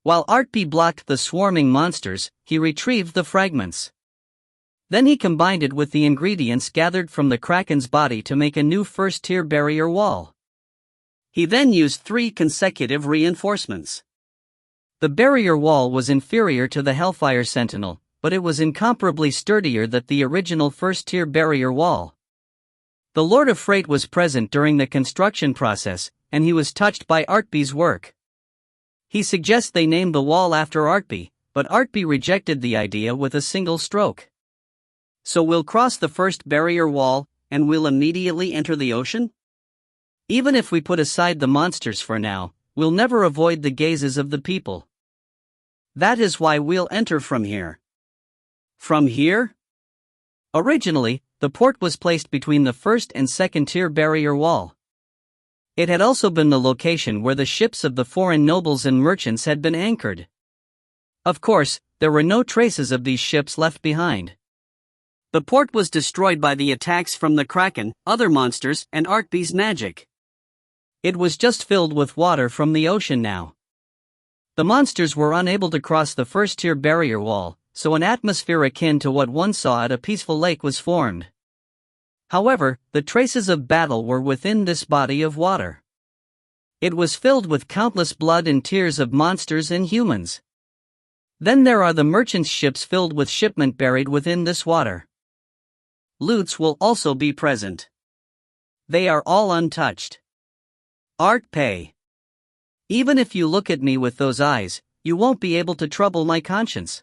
While Artpe blocked the swarming monsters, he retrieved the fragments. Then he combined it with the ingredients gathered from the Kraken's body to make a new first-tier barrier wall. He then used 3 consecutive reinforcements. The barrier wall was inferior to the Hellfire Sentinel, but it was incomparably sturdier than the original first-tier barrier wall. The Lord of Freight was present during the construction process, and he was touched by Artpe's work. He suggests they name the wall after Artpe, but Artpe rejected the idea with a single stroke. So we'll cross the first barrier wall, and we'll immediately enter the ocean? Even if we put aside the monsters for now, we'll never avoid the gazes of the people. That is why we'll enter from here. From here? Originally, the port was placed between the first and second tier barrier wall. It had also been the location where the ships of the foreign nobles and merchants had been anchored. Of course, there were no traces of these ships left behind. The port was destroyed by the attacks from the Kraken, other monsters, and Artpe's magic. It was just filled with water from the ocean now. The monsters were unable to cross the first-tier barrier wall, so an atmosphere akin to what one saw at a peaceful lake was formed. However, the traces of battle were within this body of water. It was filled with countless blood and tears of monsters and humans. Then there are the merchants' ships filled with shipment buried within this water. Loots will also be present. They are all untouched. Artpe. Even if you look at me with those eyes, you won't be able to trouble my conscience.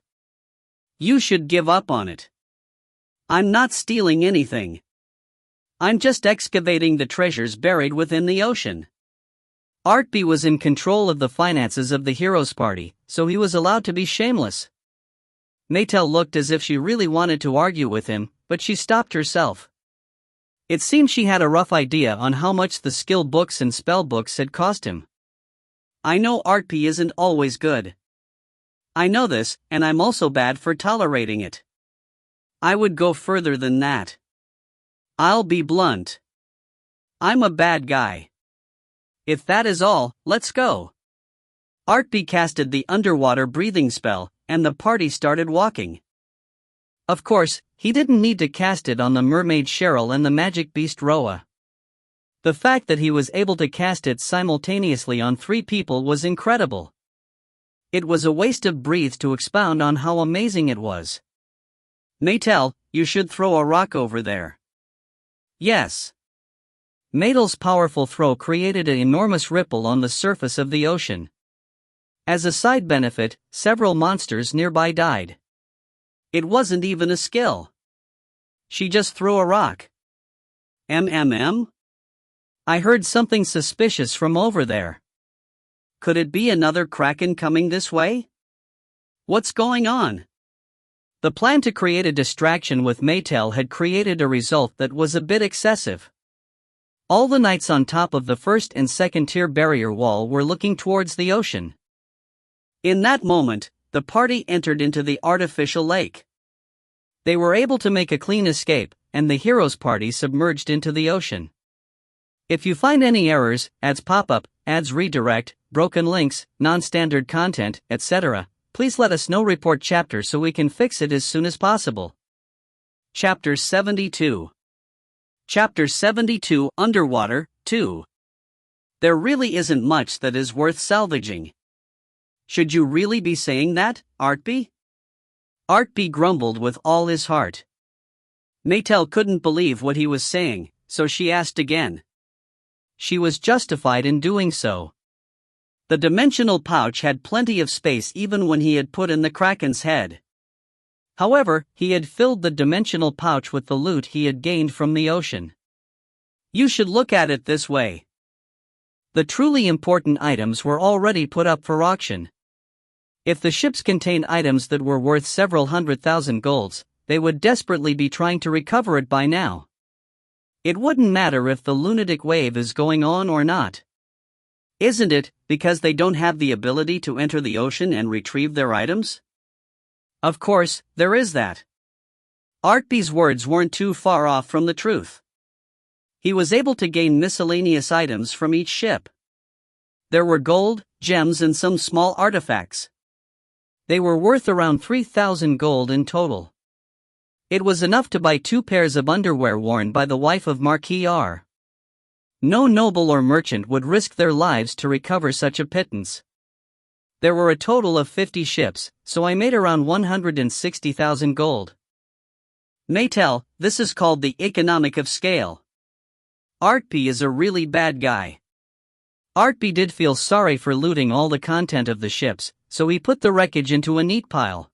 You should give up on it. I'm not stealing anything. I'm just excavating the treasures buried within the ocean. Artpe was in control of the finances of the heroes' party, so he was allowed to be shameless. Maetel looked as if she really wanted to argue with him, but she stopped herself. It seemed she had a rough idea on how much the skill books and spell books had cost him. I know Artpe isn't always good. I know this, and I'm also bad for tolerating it. I would go further than that. I'll be blunt. I'm a bad guy. If that is all, let's go. Artpe casted the underwater breathing spell, and the party started walking. Of course, he didn't need to cast it on the mermaid Cheryl and the magic beast Roa. The fact that he was able to cast it simultaneously on 3 people was incredible. It was a waste of breath to expound on how amazing it was. Maetel, you should throw a rock over there. Yes. Maetel's powerful throw created an enormous ripple on the surface of the ocean. As a side benefit, several monsters nearby died. It wasn't even a skill. She just threw a rock. I heard something suspicious from over there. Could it be another Kraken coming this way? What's going on? The plan to create a distraction with Maetel had created a result that was a bit excessive. All the knights on top of the first and second tier barrier wall were looking towards the ocean. In that moment, the party entered into the artificial lake. They were able to make a clean escape, and the heroes' party submerged into the ocean. If you find any errors, ads pop up, ads redirect, broken links, non-standard content, etc., please let us know. Report chapter so we can fix it as soon as possible. Chapter 72. Chapter 72 Underwater 2. There really isn't much that is worth salvaging. Should you really be saying that, Artpe? Artpe grumbled with all his heart. Maetel couldn't believe what he was saying, so she asked again. She was justified in doing so. The dimensional pouch had plenty of space even when he had put in the Kraken's head. However, he had filled the dimensional pouch with the loot he had gained from the ocean. You should look at it this way. The truly important items were already put up for auction. If the ships contained items that were worth several 100,000 golds, they would desperately be trying to recover it by now. It wouldn't matter if the lunatic wave is going on or not. Isn't it, because they don't have the ability to enter the ocean and retrieve their items? Of course, there is that. Artpe's words weren't too far off from the truth. He was able to gain miscellaneous items from each ship. There were gold, gems and some small artifacts. They were worth around 3,000 gold in total. It was enough to buy 2 pairs of underwear worn by the wife of Marquis R. No noble or merchant would risk their lives to recover such a pittance. There were a total of 50 ships, so I made around 160,000 gold. Maetel, this is called the economic of scale. Artpe is a really bad guy. Artpe did feel sorry for looting all the content of the ships, so he put the wreckage into a neat pile.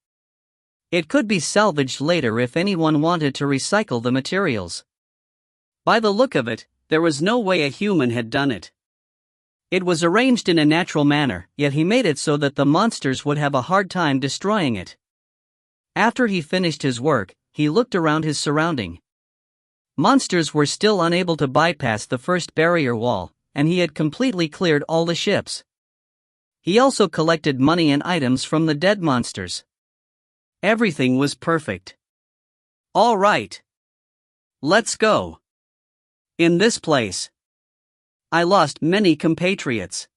It could be salvaged later if anyone wanted to recycle the materials. By the look of it, there was no way a human had done it. It was arranged in a natural manner, yet he made it so that the monsters would have a hard time destroying it. After he finished his work, he looked around his surrounding. Monsters were still unable to bypass the first barrier wall, and he had completely cleared all the ships. He also collected money and items from the dead monsters. Everything was perfect. All right. Let's go. In this place, I lost many compatriots.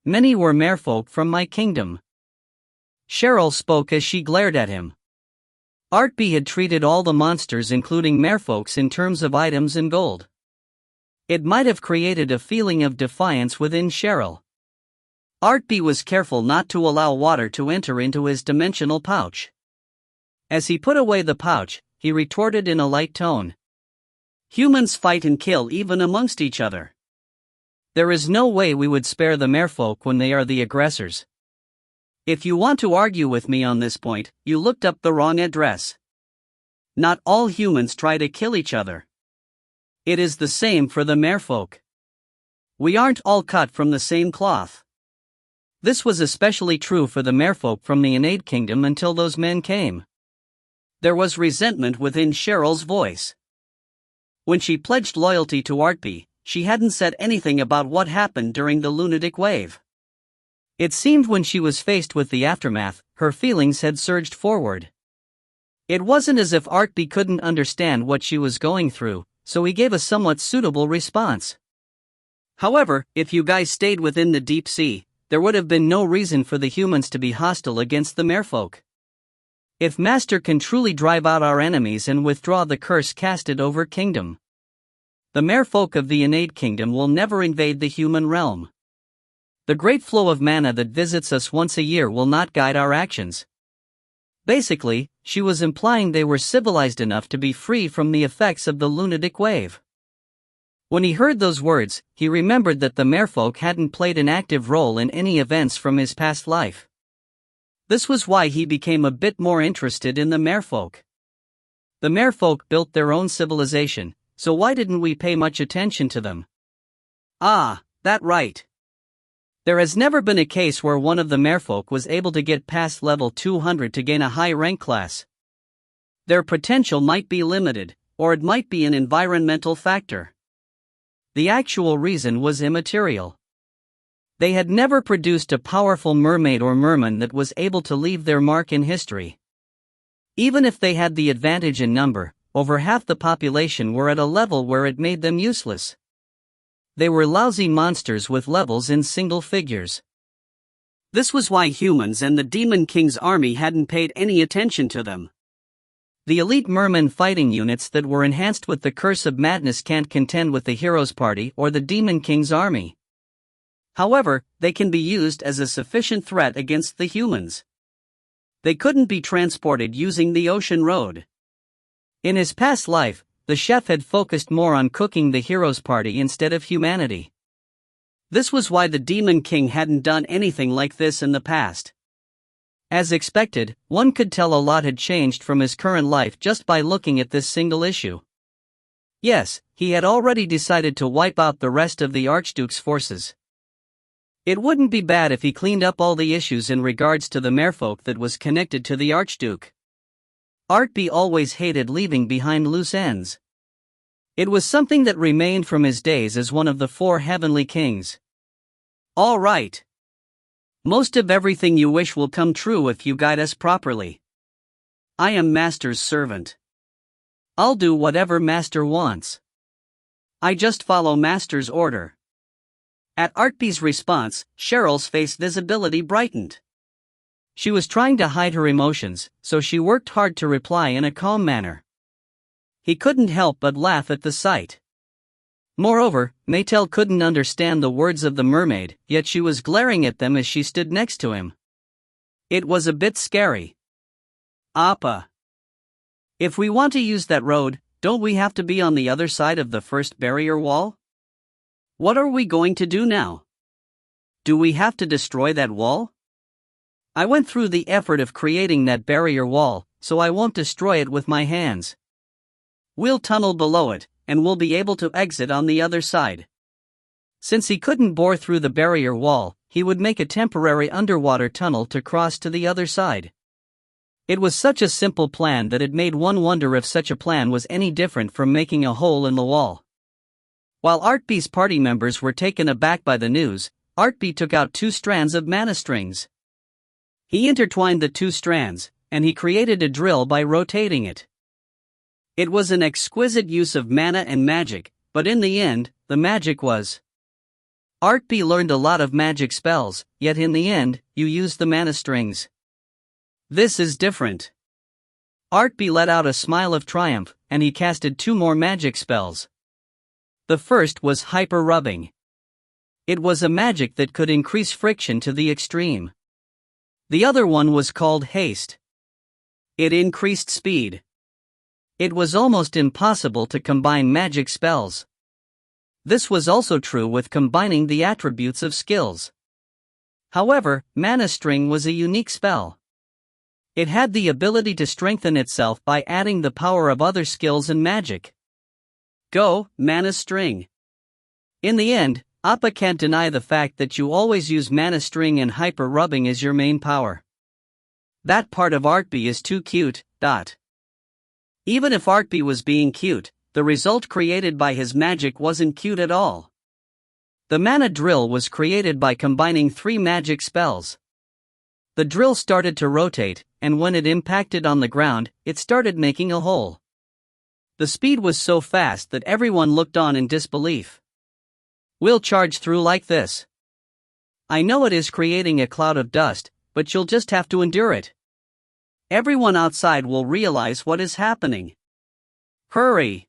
Many were merfolk from my kingdom. Cheryl spoke as she glared at him. Artpe had treated all the monsters, including merfolks, in terms of items and gold. It might have created a feeling of defiance within Cheryl. Artpe was careful not to allow water to enter into his dimensional pouch. As he put away the pouch, he retorted in a light tone. Humans fight and kill even amongst each other. There is no way we would spare the merfolk when they are the aggressors. If you want to argue with me on this point, you looked up the wrong address. Not all humans try to kill each other. It is the same for the merfolk. We aren't all cut from the same cloth. This was especially true for the merfolk from the Innate Kingdom until those men came. There was resentment within Cheryl's voice. When she pledged loyalty to Artpe, she hadn't said anything about what happened during the lunatic wave. It seemed when she was faced with the aftermath, her feelings had surged forward. It wasn't as if Artpe couldn't understand what she was going through, so he gave a somewhat suitable response. However, if you guys stayed within the deep sea, there would have been no reason for the humans to be hostile against the merfolk. If Master can truly drive out our enemies and withdraw the curse casted over kingdom, the merfolk of the Innate Kingdom will never invade the human realm. The great flow of mana that visits us once a year will not guide our actions. Basically, she was implying they were civilized enough to be free from the effects of the lunatic wave. When he heard those words, he remembered that the merfolk hadn't played an active role in any events from his past life. This was why he became a bit more interested in the merfolk. The merfolk built their own civilization, so why didn't we pay much attention to them? Ah, that right. There has never been a case where one of the merfolk was able to get past level 200 to gain a high rank class. Their potential might be limited, or it might be an environmental factor. The actual reason was immaterial. They had never produced a powerful mermaid or merman that was able to leave their mark in history. Even if they had the advantage in number, over half the population were at a level where it made them useless. They were lousy monsters with levels in single figures. This was why humans and the Demon King's army hadn't paid any attention to them. The elite merman fighting units that were enhanced with the Curse of Madness can't contend with the Heroes Party or the Demon King's army. However, they can be used as a sufficient threat against the humans. They couldn't be transported using the ocean road. In his past life, the chef had focused more on cooking the Heroes Party instead of humanity. This was why the Demon King hadn't done anything like this in the past. As expected, one could tell a lot had changed from his current life just by looking at this single issue. Yes, he had already decided to wipe out the rest of the Archduke's forces. It wouldn't be bad if he cleaned up all the issues in regards to the merfolk that was connected to the Archduke. Artpe always hated leaving behind loose ends. It was something that remained from his days as one of the 4 heavenly kings. All right. Most of everything you wish will come true if you guide us properly. I am Master's servant. I'll do whatever Master wants. I just follow Master's order. At Artpe's response, Cheryl's face visibility brightened. She was trying to hide her emotions, so she worked hard to reply in a calm manner. He couldn't help but laugh at the sight. Moreover, Maetel couldn't understand the words of the mermaid, yet she was glaring at them as she stood next to him. It was a bit scary. Appa. If we want to use that road, don't we have to be on the other side of the first barrier wall? What are we going to do now? Do we have to destroy that wall? I went through the effort of creating that barrier wall, so I won't destroy it with my hands. We'll tunnel below it, and we'll be able to exit on the other side. Since he couldn't bore through the barrier wall, he would make a temporary underwater tunnel to cross to the other side. It was such a simple plan that it made one wonder if such a plan was any different from making a hole in the wall. While Artpe's party members were taken aback by the news, Artpe took out 2 strands of mana strings. He intertwined the 2 strands, and he created a drill by rotating it. It was an exquisite use of mana and magic, but in the end, the magic was. Artpe learned a lot of magic spells, yet in the end, you used the mana strings. This is different. Artpe let out a smile of triumph, and he casted 2 more magic spells. The first was hyper rubbing. It was a magic that could increase friction to the extreme. The other one was called haste. It increased speed. It was almost impossible to combine magic spells. This was also true with combining the attributes of skills. However, Mana String was a unique spell. It had the ability to strengthen itself by adding the power of other skills and magic. Go, Mana String. In the end, Appa can't deny the fact that you always use Mana String and hyper rubbing as your main power. That part of Artpe is too cute. Even if Artpe was being cute, the result created by his magic wasn't cute at all. The mana drill was created by combining 3 magic spells. The drill started to rotate, and when it impacted on the ground, it started making a hole. The speed was so fast that everyone looked on in disbelief. We'll charge through like this. I know it is creating a cloud of dust, but you'll just have to endure it. Everyone outside will realize what is happening. Hurry!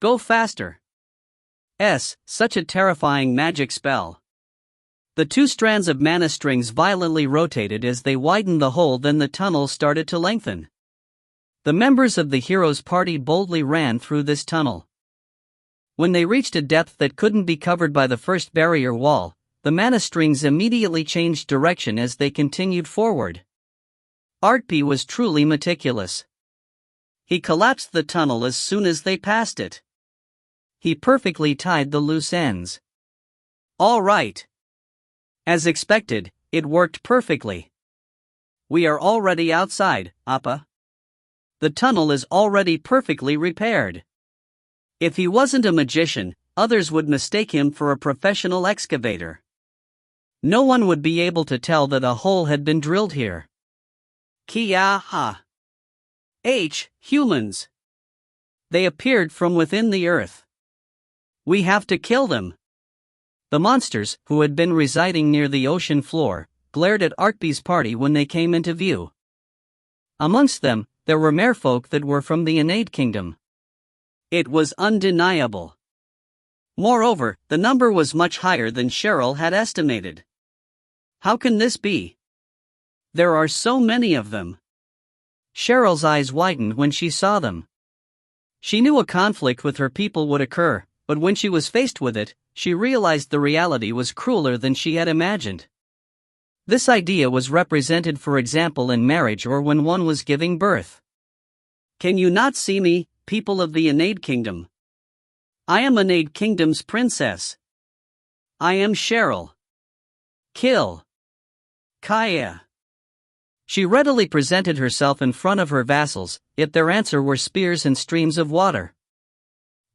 Go faster! Such a terrifying magic spell. The 2 strands of mana strings violently rotated as they widened the hole, then the tunnel started to lengthen. The members of the hero's party boldly ran through this tunnel. When they reached a depth that couldn't be covered by the first barrier wall, the mana strings immediately changed direction as they continued forward. Artpe was truly meticulous. He collapsed the tunnel as soon as they passed it. He perfectly tied the loose ends. All right. As expected, it worked perfectly. We are already outside, Appa. The tunnel is already perfectly repaired. If he wasn't a magician, others would mistake him for a professional excavator. No one would be able to tell that a hole had been drilled here. Kia-ha. Humans. They appeared from within the earth. We have to kill them. The monsters, who had been residing near the ocean floor, glared at Artpe's party when they came into view. Amongst them, there were merfolk that were from the Innate Kingdom. It was undeniable. Moreover, the number was much higher than Cheryl had estimated. How can this be? There are so many of them. Cheryl's eyes widened when she saw them. She knew a conflict with her people would occur, but when she was faced with it, she realized the reality was crueler than she had imagined. This idea was represented, for example, in marriage or when one was giving birth. Can you not see me, people of the Innate Kingdom? I am Innate Kingdom's princess. I am Cheryl. Kill. Kaya. She readily presented herself in front of her vassals, yet their answer were spears and streams of water.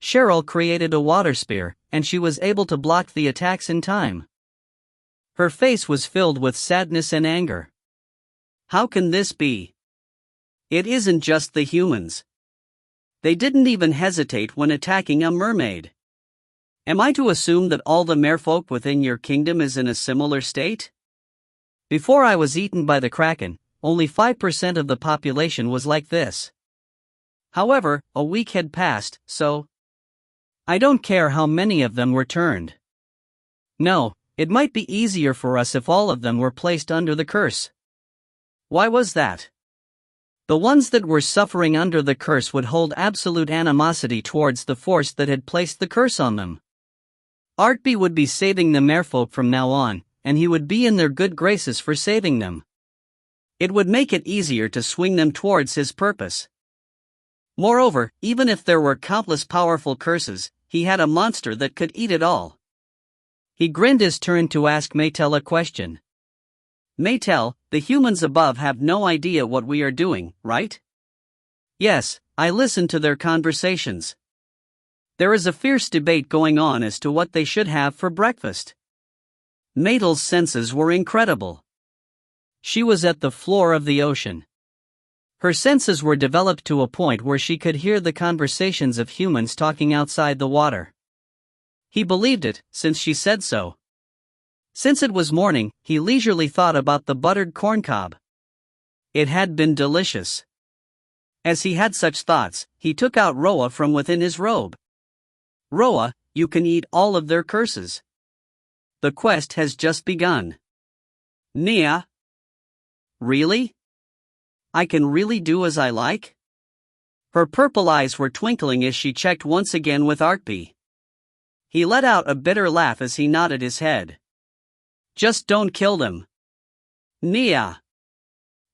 Cheryl created a water spear, and she was able to block the attacks in time. Her face was filled with sadness and anger. How can this be? It isn't just the humans. They didn't even hesitate when attacking a mermaid. Am I to assume that all the merfolk within your kingdom is in a similar state? Before I was eaten by the kraken, only 5% of the population was like this. However, a week had passed, so I don't care how many of them were turned. No, it might be easier for us if all of them were placed under the curse. Why was that? The ones that were suffering under the curse would hold absolute animosity towards the force that had placed the curse on them. Artpe would be saving the merfolk from now on, and he would be in their good graces for saving them. It would make it easier to swing them towards his purpose. Moreover, even if there were countless powerful curses, he had a monster that could eat it all. He grinned his turn to ask Maetel a question. Maetel, the humans above have no idea what we are doing, right? Yes, I listened to their conversations. There is a fierce debate going on as to what they should have for breakfast. Maetel's senses were incredible. She was at the floor of the ocean. Her senses were developed to a point where she could hear the conversations of humans talking outside the water. He believed it, since she said so. Since it was morning, he leisurely thought about the buttered corncob. It had been delicious. As he had such thoughts, he took out Roa from within his robe. Roa, you can eat all of their curses. The quest has just begun. Nia. Really? I can really do as I like? Her purple eyes were twinkling as she checked once again with Artpe. He let out a bitter laugh as he nodded his head. Just don't kill them. Nia.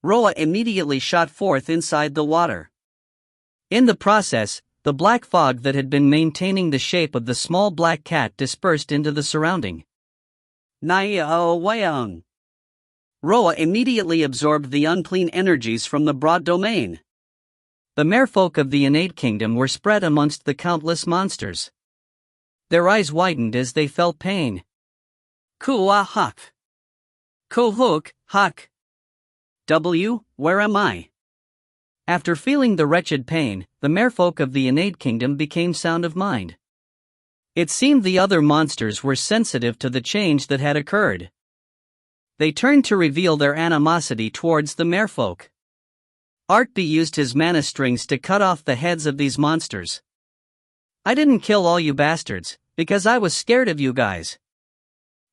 Roa immediately shot forth inside the water. In the process, the black fog that had been maintaining the shape of the small black cat dispersed into the surrounding. Naya Wayang. Roa immediately absorbed the unclean energies from the broad domain. The merfolk of the innate kingdom were spread amongst the countless monsters. Their eyes widened as they felt pain. Kua huk. Kohuk huk. Where am I? After feeling the wretched pain, the merfolk of the innate kingdom became sound of mind. It seemed the other monsters were sensitive to the change that had occurred. They turned to reveal their animosity towards the merfolk. Artpe used his mana strings to cut off the heads of these monsters. I didn't kill all you bastards, because I was scared of you guys.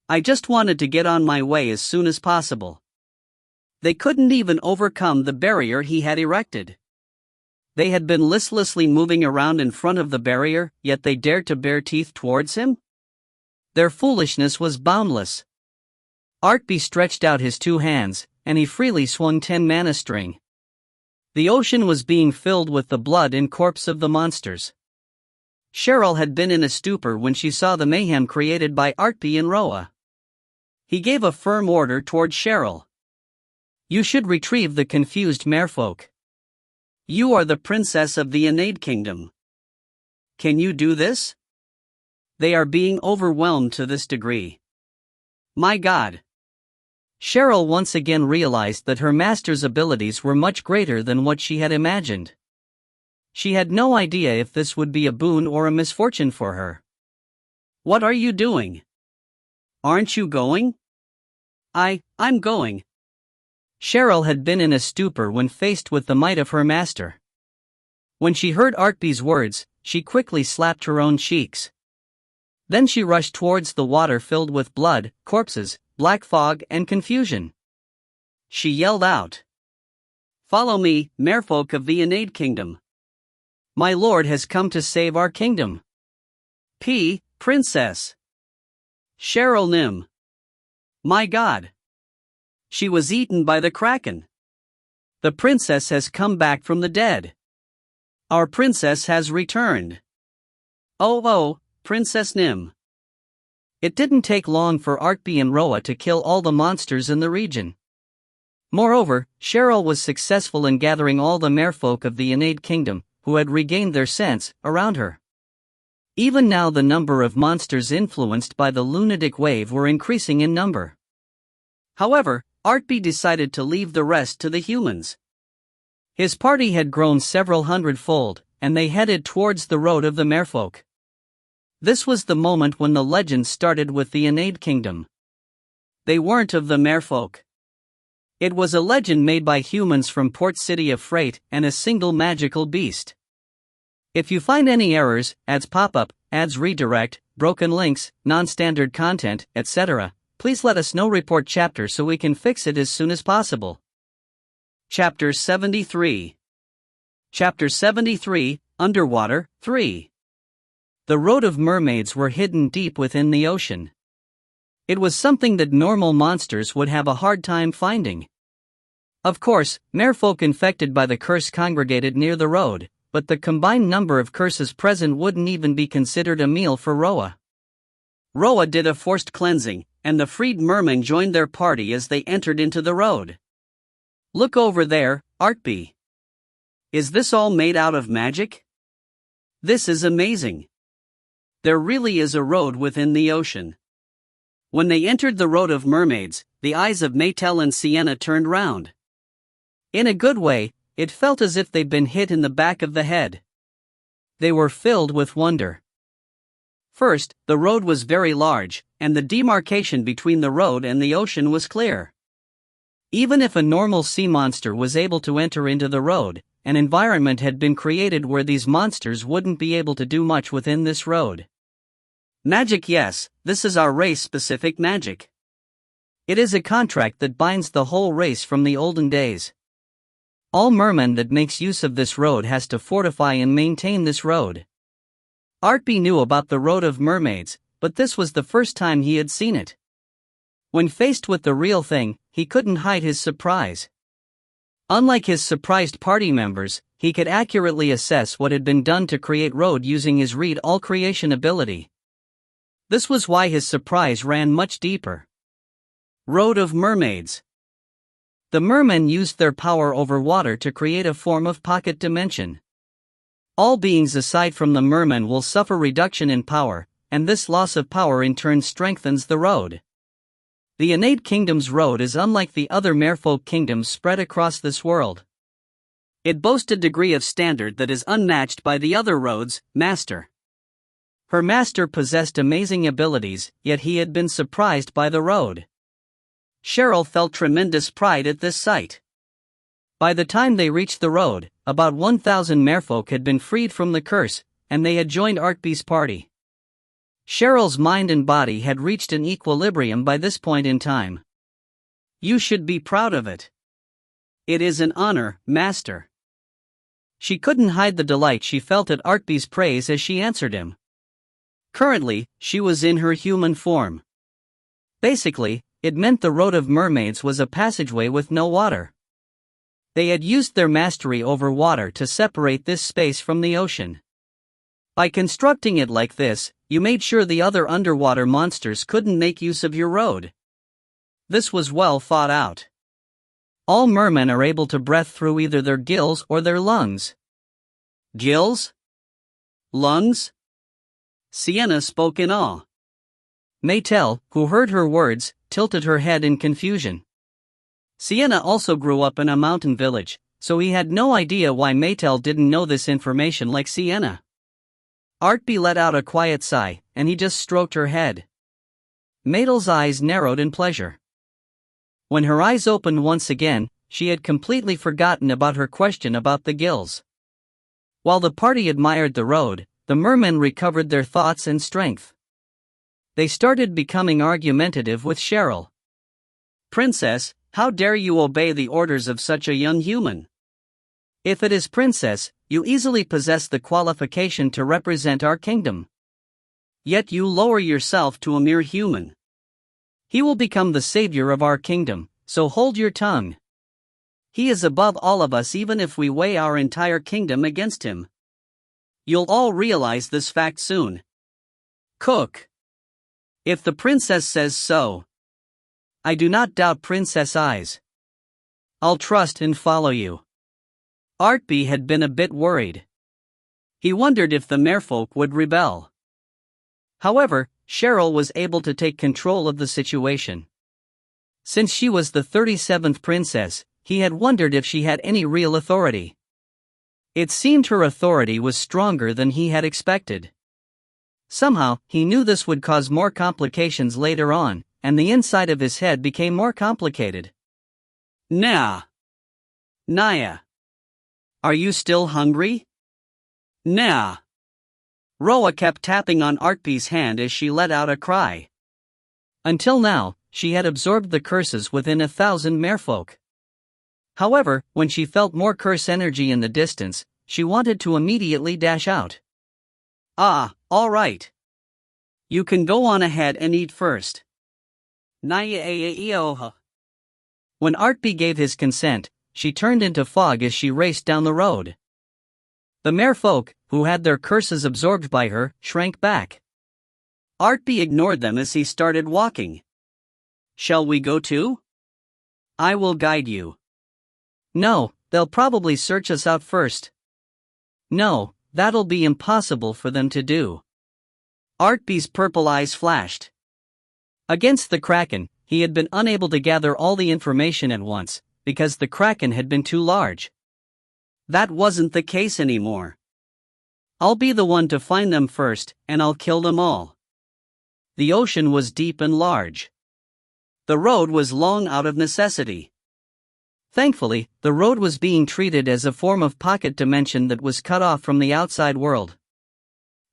I just wanted to get on my way as soon as possible. They couldn't even overcome the barrier he had erected. They had been listlessly moving around in front of the barrier, yet they dared to bare teeth towards him? Their foolishness was boundless. Artpe stretched out his two hands, and he freely swung 10 mana string. The ocean was being filled with the blood and corpse of the monsters. Cheryl had been in a stupor when she saw the mayhem created by Artpe and Roa. He gave a firm order toward Cheryl. You should retrieve the confused merfolk. You are the princess of the innate kingdom. Can you do this? They are being overwhelmed to this degree. My God. Cheryl once again realized that her master's abilities were much greater than what she had imagined. She had no idea if this would be a boon or a misfortune for her. What are you doing? Aren't you going? I'm going. Cheryl had been in a stupor when faced with the might of her master. When she heard Artpe's words, she quickly slapped her own cheeks. Then she rushed towards the water filled with blood, corpses, black fog, and confusion. She yelled out. Follow me, merfolk of the innate kingdom. My lord has come to save our kingdom. Princess. Cheryl Nim. My God. She was eaten by the kraken. The princess has come back from the dead. Our princess has returned. Oh, Princess Nim. It didn't take long for Artpe and Roa to kill all the monsters in the region. Moreover, Cheryl was successful in gathering all the merfolk of the innate kingdom, who had regained their sense, around her. Even now the number of monsters influenced by the lunatic wave were increasing in number. However, Artpe decided to leave the rest to the humans. His party had grown several hundredfold, and they headed towards the road of the merfolk. This was the moment when the legend started with the innate kingdom. They weren't of the merfolk. It was a legend made by humans from Port City of Freight and a single magical beast. If you find any errors, ads pop up, ads redirect, broken links, non-standard content, etc., please let us know. Report chapter so we can fix it as soon as possible. Chapter 73. Chapter 73, Underwater, 3. The road of mermaids were hidden deep within the ocean. It was something that normal monsters would have a hard time finding. Of course, merfolk infected by the curse congregated near the road, but the combined number of curses present wouldn't even be considered a meal for Roa. Roa did a forced cleansing, and the freed merman joined their party as they entered into the road. "Look over there, Artpe. Is this all made out of magic? This is amazing. There really is a road within the ocean." When they entered the road of mermaids, the eyes of Maetel and Sienna turned round. In a good way, it felt as if they'd been hit in the back of the head. They were filled with wonder. First, the road was very large, and the demarcation between the road and the ocean was clear. Even if a normal sea monster was able to enter into the road, an environment had been created where these monsters wouldn't be able to do much within this road. Magic, yes, this is our race-specific magic. It is a contract that binds the whole race from the olden days. All merman that makes use of this road has to fortify and maintain this road. Artpe knew about the road of mermaids, but this was the first time he had seen it. When faced with the real thing, he couldn't hide his surprise. Unlike his surprised party members, he could accurately assess what had been done to create road using his read all creation ability. This was why his surprise ran much deeper. Road of mermaids. The mermen used their power over water to create a form of pocket dimension. All beings aside from the mermen will suffer reduction in power, and this loss of power in turn strengthens the road. The innate kingdom's road is unlike the other merfolk kingdoms spread across this world. It boasts a degree of standard that is unmatched by the other roads. Master. Her master possessed amazing abilities, yet he had been surprised by the road. Cheryl felt tremendous pride at this sight. By the time they reached the road, about 1,000 merfolk had been freed from the curse, and they had joined Artpe's party. Cheryl's mind and body had reached an equilibrium by this point in time. "You should be proud of it. It is an honor, Master." She couldn't hide the delight she felt at Artpe's praise as she answered him. Currently, she was in her human form. Basically, it meant the road of mermaids was a passageway with no water. They had used their mastery over water to separate this space from the ocean. By constructing it like this, you made sure the other underwater monsters couldn't make use of your road. This was well thought out. All mermen are able to breathe through either their gills or their lungs. Gills? Lungs? Sienna spoke in awe. Maetel, who heard her words, tilted her head in confusion. Sienna also grew up in a mountain village, so he had no idea why Maetel didn't know this information like Sienna. Artpe let out a quiet sigh, and he just stroked her head. Maetel's eyes narrowed in pleasure. When her eyes opened once again, she had completely forgotten about her question about the gills. While the party admired the road, the mermen recovered their thoughts and strength. They started becoming argumentative with Cheryl. "Princess, how dare you obey the orders of such a young human? If it is princess, you easily possess the qualification to represent our kingdom. Yet you lower yourself to a mere human. He will become the savior of our kingdom, so hold your tongue. He is above all of us even if we weigh our entire kingdom against him. You'll all realize this fact soon. Cook. If the princess says so. I do not doubt Princess Eyes. I'll trust and follow you." Artpe had been a bit worried. He wondered if the merfolk would rebel. However, Cheryl was able to take control of the situation. Since she was the 37th princess, he had wondered if she had any real authority. It seemed her authority was stronger than he had expected. Somehow, he knew this would cause more complications later on, and the inside of his head became more complicated. Naya. Are you still hungry? Naya. Roa kept tapping on Artpe's hand as she let out a cry. Until now, she had absorbed the curses within 1,000 merfolk. However, when she felt more curse energy in the distance, she wanted to immediately dash out. "Ah, all right. You can go on ahead and eat first." When Artpe gave his consent, she turned into fog as she raced down the road. The merfolk, who had their curses absorbed by her, shrank back. Artpe ignored them as he started walking. Shall we go too? I will guide you. No, they'll probably search us out first. No, that'll be impossible for them to do. Artpe's purple eyes flashed. Against the Kraken, he had been unable to gather all the information at once, because the Kraken had been too large. That wasn't the case anymore. I'll be the one to find them first, and I'll kill them all. The ocean was deep and large. The road was long out of necessity. Thankfully, the road was being treated as a form of pocket dimension that was cut off from the outside world.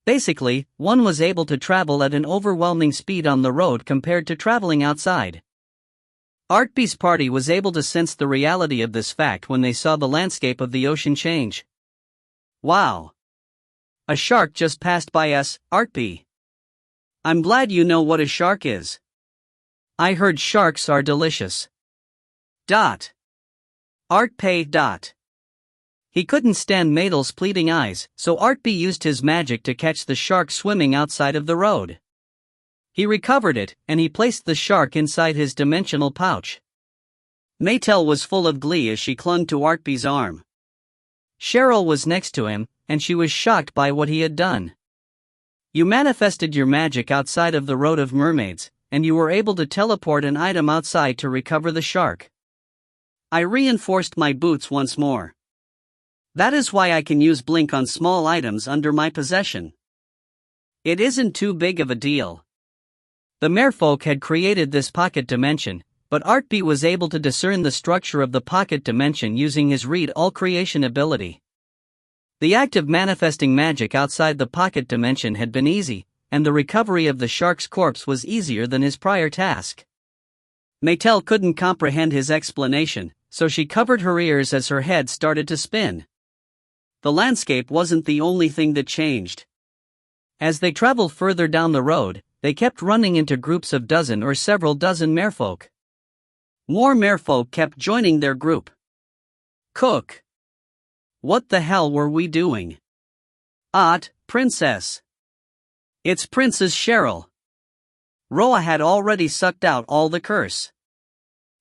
Basically, one was able to travel at an overwhelming speed on the road compared to traveling outside. Artpe's party was able to sense the reality of this fact when they saw the landscape of the ocean change. Wow! A shark just passed by us, Artpe. I'm glad you know what a shark is. I heard sharks are delicious. Artpe. He couldn't stand Maetel's pleading eyes, so Artpe used his magic to catch the shark swimming outside of the road. He recovered it, and he placed the shark inside his dimensional pouch. Maetel was full of glee as she clung to Artpe's arm. Cheryl was next to him, and she was shocked by what he had done. You manifested your magic outside of the Road of Mermaids, and you were able to teleport an item outside to recover the shark. I reinforced my boots once more. That is why I can use blink on small items under my possession. It isn't too big of a deal. The merfolk had created this pocket dimension, but Artpe was able to discern the structure of the pocket dimension using his read all creation ability. The act of manifesting magic outside the pocket dimension had been easy, and the recovery of the shark's corpse was easier than his prior task. Maetel couldn't comprehend his explanation, so she covered her ears as her head started to spin. The landscape wasn't the only thing that changed. As they traveled further down the road, they kept running into groups of dozen or several dozen merfolk. More merfolk kept joining their group. Cook! What the hell were we doing? Princess! It's Princess Cheryl! Roa had already sucked out all the curse.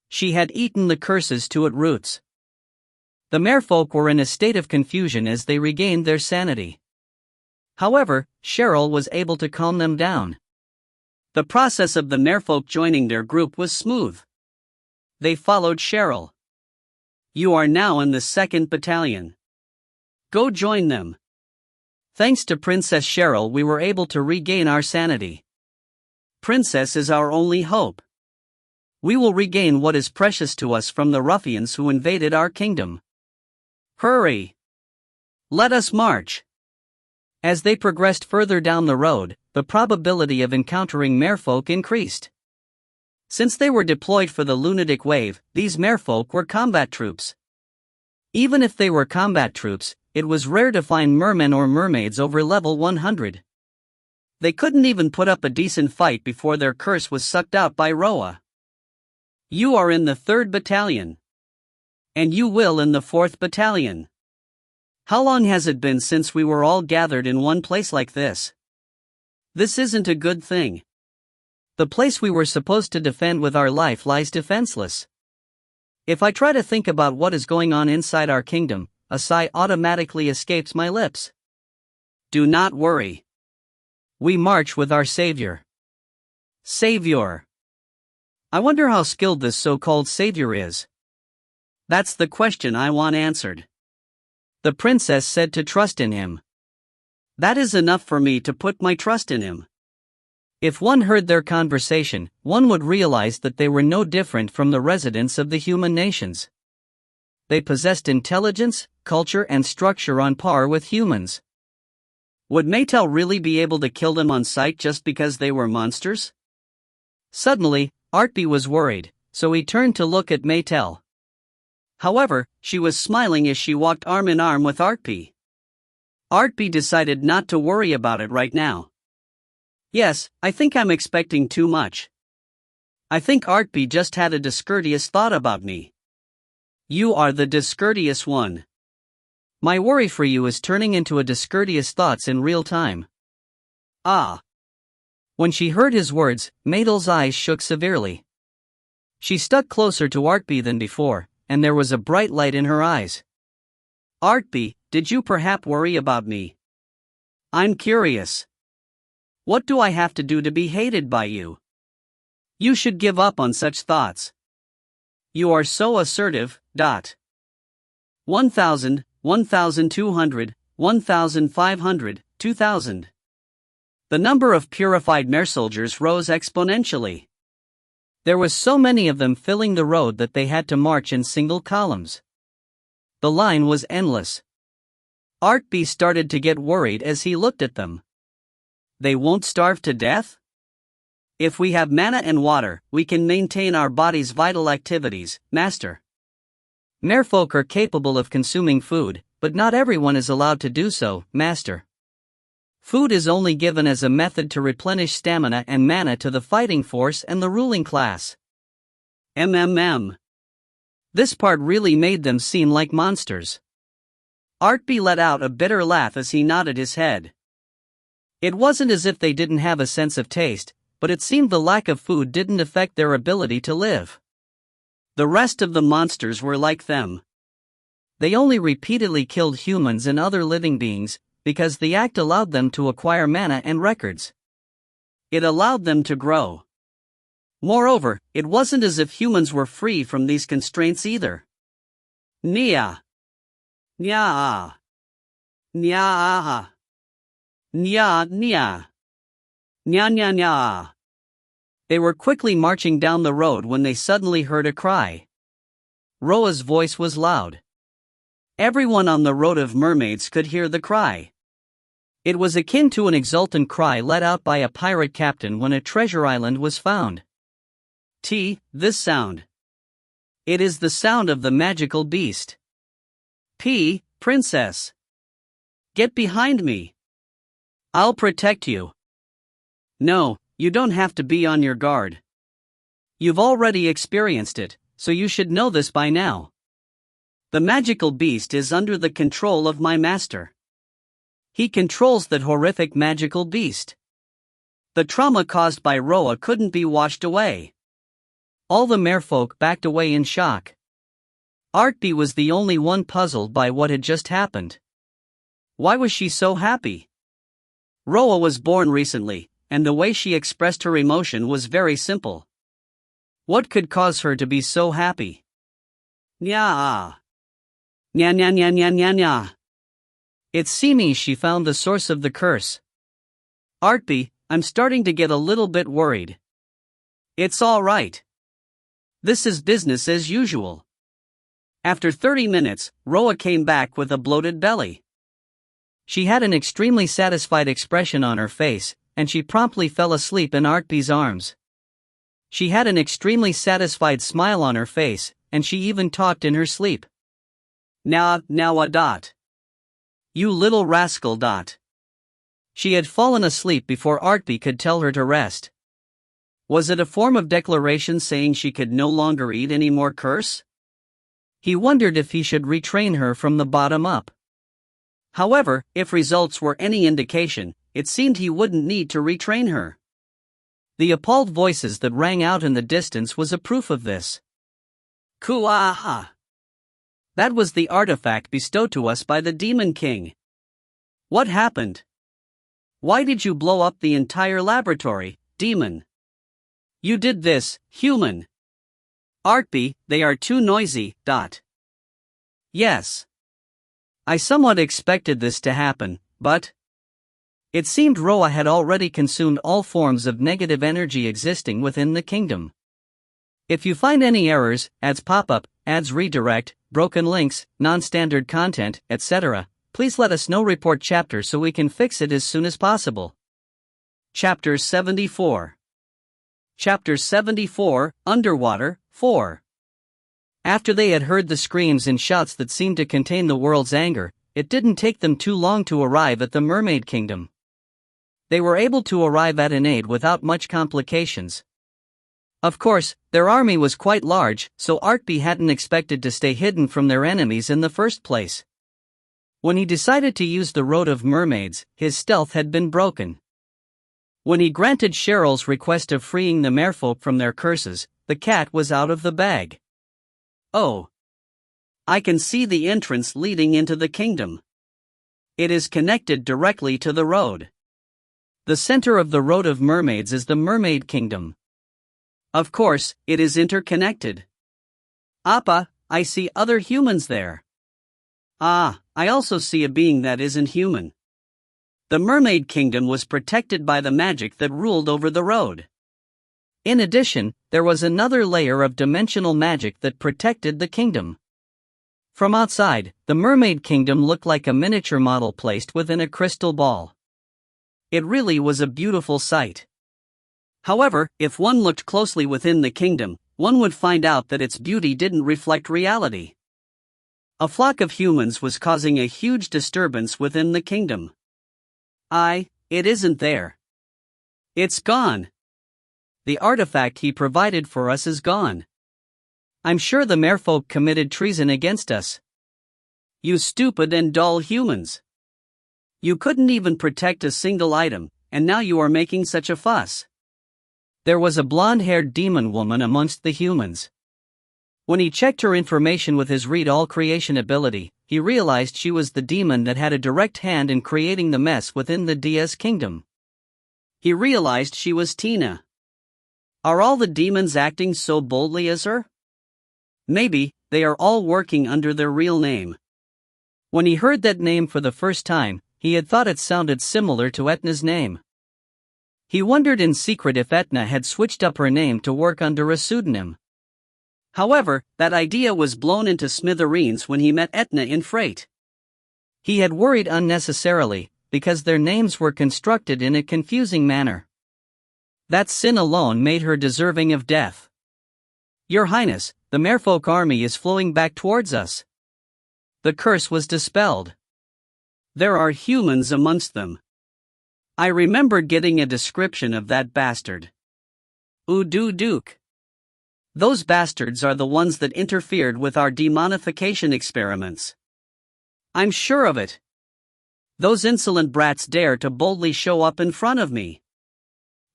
She had eaten the curses to its roots. The merfolk were in a state of confusion as they regained their sanity. However, Cheryl was able to calm them down. The process of the merfolk joining their group was smooth. They followed Cheryl. You are now in the 2nd Battalion. Go join them. Thanks to Princess Cheryl, we were able to regain our sanity. Princess is our only hope. We will regain what is precious to us from the ruffians who invaded our kingdom. Hurry! Let us march! As they progressed further down the road, the probability of encountering merfolk increased. Since they were deployed for the lunatic wave, these merfolk were combat troops. Even if they were combat troops, it was rare to find mermen or mermaids over level 100. They couldn't even put up a decent fight before their curse was sucked out by Roa. You are in the 3rd Battalion. And you will in the 4th Battalion. How long has it been since we were all gathered in one place like this? This isn't a good thing. The place we were supposed to defend with our life lies defenseless. If I try to think about what is going on inside our kingdom, a sigh automatically escapes my lips. Do not worry. We march with our savior. Savior. I wonder how skilled this so-called savior is. That's the question I want answered. The princess said to trust in him. That is enough for me to put my trust in him. If one heard their conversation, one would realize that they were no different from the residents of the human nations. They possessed intelligence, culture, and structure on par with humans. Would Maetel really be able to kill them on sight just because they were monsters? Suddenly, Artpe was worried, so he turned to look at Maetel. However, she was smiling as she walked arm in arm with Artpe. Artpe decided not to worry about it right now. Yes, I think I'm expecting too much. I think Artpe just had a discourteous thought about me. You are the discourteous one. My worry for you is turning into a discourteous thoughts in real time. Ah. When she heard his words, Maetel's eyes shook severely. She stuck closer to Artpe than before, and there was a bright light in her eyes. Artpe, did you perhaps worry about me? I'm curious. What do I have to do to be hated by you? You should give up on such thoughts. You are so assertive. 1000, 1200, 1500, 2000. The number of purified mersoldiers rose exponentially. There was so many of them filling the road that they had to march in single columns. The line was endless. Artpe started to get worried as he looked at them. They won't starve to death? If we have mana and water, we can maintain our body's vital activities, Master. Merfolk are capable of consuming food, but not everyone is allowed to do so, Master. Food is only given as a method to replenish stamina and mana to the fighting force and the ruling class. This part really made them seem like monsters. Artpe let out a bitter laugh as he nodded his head. It wasn't as if they didn't have a sense of taste, but it seemed the lack of food didn't affect their ability to live. The rest of the monsters were like them. They only repeatedly killed humans and other living beings, because the act allowed them to acquire mana and records. It allowed them to grow. Moreover, it wasn't as if humans were free from these constraints either. Nya. Nya. Nya. Nya nya. Nya nya nya. They were quickly marching down the road when they suddenly heard a cry. Roa's voice was loud. Everyone on the Road of Mermaids could hear the cry. It was akin to an exultant cry let out by a pirate captain when a treasure island was found. This sound. It is the sound of the magical beast. Princess. Get behind me. I'll protect you. No, you don't have to be on your guard. You've already experienced it, so you should know this by now. The magical beast is under the control of my master. He controls that horrific magical beast. The trauma caused by Roa couldn't be washed away. All the merfolk backed away in shock. Artpe was the only one puzzled by what had just happened. Why was she so happy? Roa was born recently, and the way she expressed her emotion was very simple. What could cause her to be so happy? Nya. Nya nya nya nya nya nya. It seems she found the source of the curse. Artpe, I'm starting to get a little bit worried. It's all right. This is business as usual. After 30 minutes, Roa came back with a bloated belly. She had an extremely satisfied expression on her face, and she promptly fell asleep in Artpe's arms. She had an extremely satisfied smile on her face, and she even talked in her sleep. Now a. You little rascal. She had fallen asleep before Artpe could tell her to rest. Was it a form of declaration saying she could no longer eat any more curse? He wondered if he should retrain her from the bottom up. However, if results were any indication, it seemed he wouldn't need to retrain her. The appalled voices that rang out in the distance was a proof of this. Kuaha. That was the artifact bestowed to us by the Demon King. What happened? Why did you blow up the entire laboratory, demon? You did this, human. Artpe, they are too noisy. Yes. I somewhat expected this to happen, but it seemed Roa had already consumed all forms of negative energy existing within the kingdom. If you find any errors, ads pop up, ads redirect, broken links, non-standard content, etc., please let us know. Report chapter so we can fix it as soon as possible. Chapter 74. Chapter 74, Underwater, 4. After they had heard the screams and shouts that seemed to contain the world's anger, it didn't take them too long to arrive at the Mermaid Kingdom. They were able to arrive at an aid without much complications. Of course, their army was quite large, so Artpe hadn't expected to stay hidden from their enemies in the first place. When he decided to use the Road of Mermaids, his stealth had been broken. When he granted Cheryl's request of freeing the merfolk from their curses, the cat was out of the bag. Oh! I can see the entrance leading into the kingdom. It is connected directly to the road. The center of the Road of Mermaids is the Mermaid Kingdom. Of course, it is interconnected. Appa, I see other humans there. Ah, I also see a being that isn't human. The Mermaid Kingdom was protected by the magic that ruled over the road. In addition, there was another layer of dimensional magic that protected the kingdom. From outside, the Mermaid Kingdom looked like a miniature model placed within a crystal ball. It really was a beautiful sight. However, if one looked closely within the kingdom, one would find out that its beauty didn't reflect reality. A flock of humans was causing a huge disturbance within the kingdom. It isn't there. It's gone. The artifact he provided for us is gone. I'm sure the merfolk committed treason against us. You stupid and dull humans. You couldn't even protect a single item, and now you are making such a fuss. There was a blonde-haired demon woman amongst the humans. When he checked her information with his Read All Creation ability, he realized she was the demon that had a direct hand in creating the mess within the DS kingdom. He realized she was Tina. Are all the demons acting so boldly as her? Maybe, they are all working under their real name. When he heard that name for the first time, he had thought it sounded similar to Etna's name. He wondered in secret if Etna had switched up her name to work under a pseudonym. However, that idea was blown into smithereens when he met Etna in Freight. He had worried unnecessarily, because their names were constructed in a confusing manner. That sin alone made her deserving of death. Your Highness, the merfolk army is flowing back towards us. The curse was dispelled. There are humans amongst them. I remember getting a description of that bastard. Duke. Those bastards are the ones that interfered with our demonification experiments. I'm sure of it. Those insolent brats dare to boldly show up in front of me.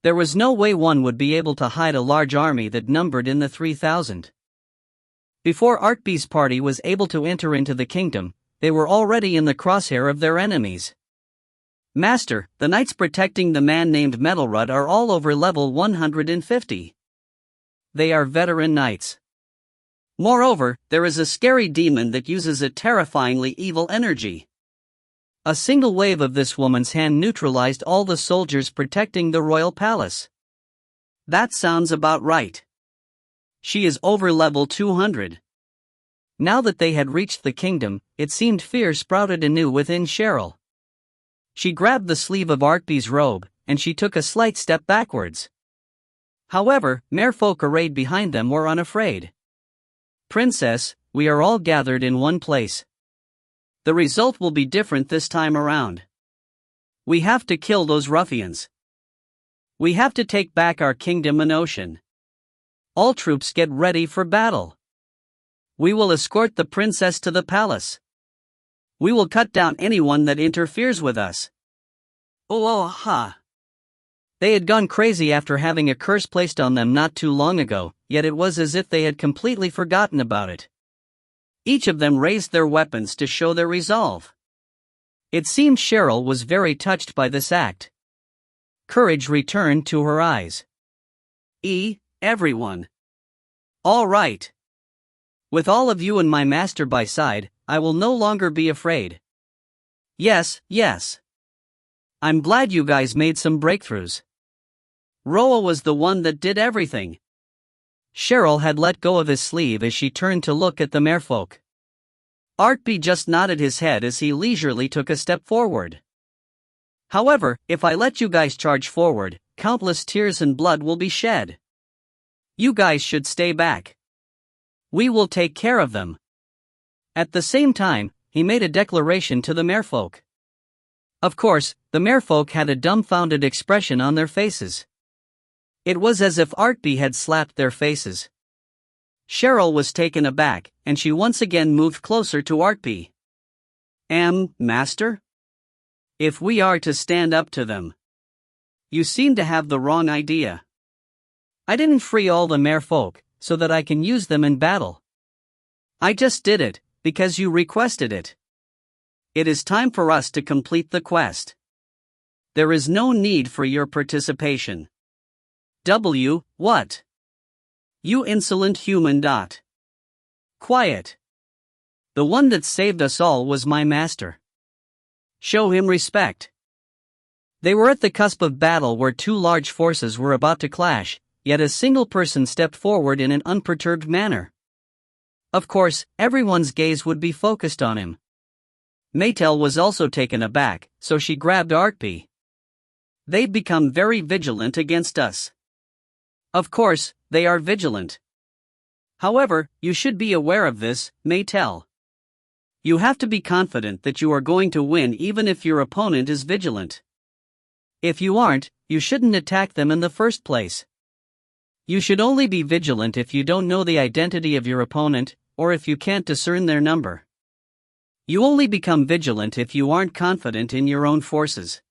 There was no way one would be able to hide a large army that numbered in the 3,000. Before Artpe's party was able to enter into the kingdom, they were already in the crosshair of their enemies. Master, the knights protecting the man named Metalrud are all over level 150. They are veteran knights. Moreover, there is a scary demon that uses a terrifyingly evil energy. A single wave of this woman's hand neutralized all the soldiers protecting the royal palace. That sounds about right. She is over level 200. Now that they had reached the kingdom, it seemed fear sprouted anew within Cheryl. She grabbed the sleeve of Artpe's robe, and she took a slight step backwards. However, merfolk arrayed behind them were unafraid. Princess, we are all gathered in one place. The result will be different this time around. We have to kill those ruffians. We have to take back our kingdom and ocean. All troops get ready for battle. We will escort the princess to the palace. We will cut down anyone that interferes with us. They had gone crazy after having a curse placed on them not too long ago, yet it was as if they had completely forgotten about it. Each of them raised their weapons to show their resolve. It seemed Cheryl was very touched by this act. Courage returned to her eyes. Everyone. All right. With all of you and my master by side, I will no longer be afraid. Yes. I'm glad you guys made some breakthroughs. Roa was the one that did everything. Cheryl had let go of his sleeve as she turned to look at the merfolk. Artpe just nodded his head as he leisurely took a step forward. However, if I let you guys charge forward, countless tears and blood will be shed. You guys should stay back. We will take care of them. At the same time, he made a declaration to the merfolk. Of course, the merfolk had a dumbfounded expression on their faces. It was as if Artpe had slapped their faces. Cheryl was taken aback, and she once again moved closer to Artpe. Master? If we are to stand up to them. You seem to have the wrong idea. I didn't free all the merfolk, so that I can use them in battle. I just did it, because you requested it. It is time for us to complete the quest. There is no need for your participation. What? You insolent human. Quiet. The one that saved us all was my master. Show him respect. They were at the cusp of battle where two large forces were about to clash, yet a single person stepped forward in an unperturbed manner. Of course, everyone's gaze would be focused on him. Maetel was also taken aback, so she grabbed Artpe. They've become very vigilant against us. Of course, they are vigilant. However, you should be aware of this, Maetel. You have to be confident that you are going to win even if your opponent is vigilant. If you aren't, you shouldn't attack them in the first place. You should only be vigilant if you don't know the identity of your opponent, or if you can't discern their number. You only become vigilant if you aren't confident in your own forces.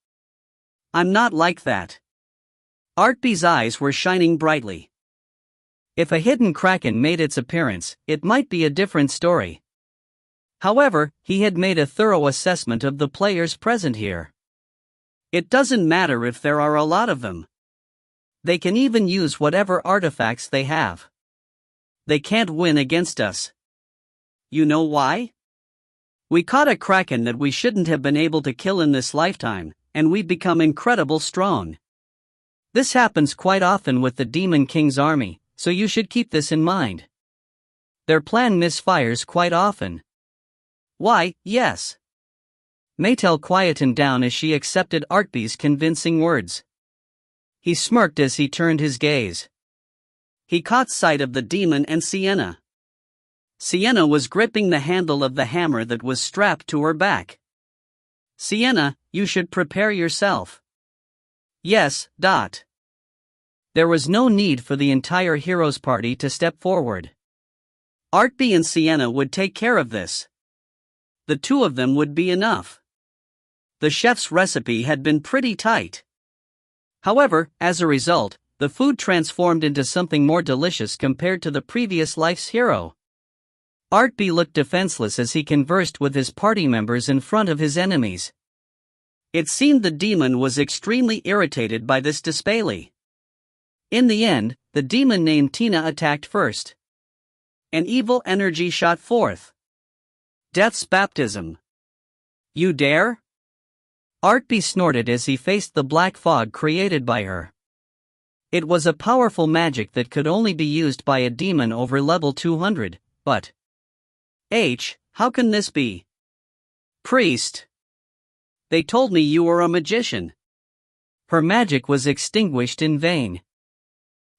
I'm not like that. Artpe's eyes were shining brightly. If a hidden kraken made its appearance, it might be a different story. However, he had made a thorough assessment of the players present here. It doesn't matter if there are a lot of them. They can even use whatever artifacts they have. They can't win against us. You know why? We caught a kraken that we shouldn't have been able to kill in this lifetime, and we've become incredible strong. This happens quite often with the Demon King's army, so you should keep this in mind. Their plan misfires quite often. Why, yes. Maetel quietened down as she accepted Artpe's convincing words. He smirked as he turned his gaze. He caught sight of the demon and Sienna. Sienna was gripping the handle of the hammer that was strapped to her back. Sienna, you should prepare yourself. Yes. There was no need for the entire heroes party to step forward. Artpe and Sienna would take care of this. The two of them would be enough. The chef's recipe had been pretty tight. However, as a result, the food transformed into something more delicious compared to the previous life's hero. Artpe looked defenseless as he conversed with his party members in front of his enemies. It seemed the demon was extremely irritated by this display. In the end, the demon named Tina attacked first. An evil energy shot forth. Death's baptism. You dare? Artpe snorted as he faced the black fog created by her. It was a powerful magic that could only be used by a demon over level 200, but... how can this be? Priest. They told me you were a magician. Her magic was extinguished in vain.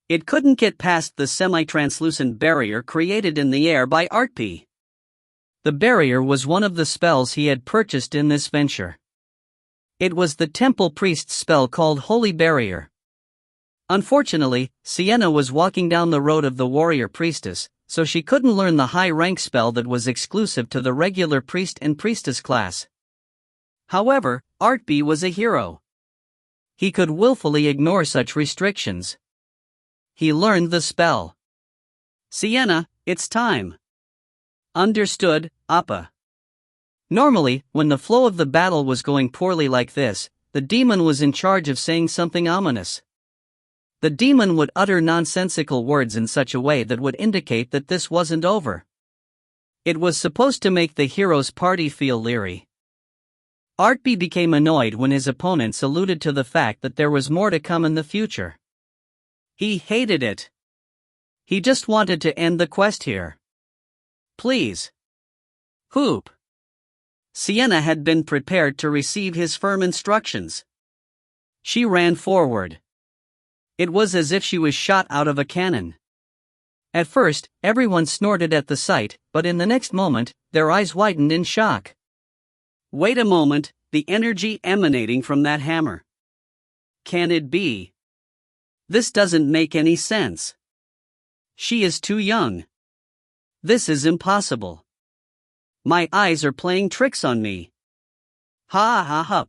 It couldn't get past the semi-translucent barrier created in the air by Artpe. The barrier was one of the spells he had purchased in this venture. It was the temple priest's spell called Holy Barrier. Unfortunately, Sienna was walking down the road of the warrior priestess, so she couldn't learn the high-rank spell that was exclusive to the regular priest and priestess class. However, Artpe was a hero. He could willfully ignore such restrictions. He learned the spell. Sienna, it's time. Understood, Appa. Normally, when the flow of the battle was going poorly like this, the demon was in charge of saying something ominous. The demon would utter nonsensical words in such a way that would indicate that this wasn't over. It was supposed to make the hero's party feel leery. Artpe became annoyed when his opponents alluded to the fact that there was more to come in the future. He hated it. He just wanted to end the quest here. Please. Hoop. Sienna had been prepared to receive his firm instructions. She ran forward. It was as if she was shot out of a cannon. At first, everyone snorted at the sight, but in the next moment, their eyes widened in shock. Wait a moment, the energy emanating from that hammer. Can it be? This doesn't make any sense. She is too young. This is impossible. My eyes are playing tricks on me. Ha.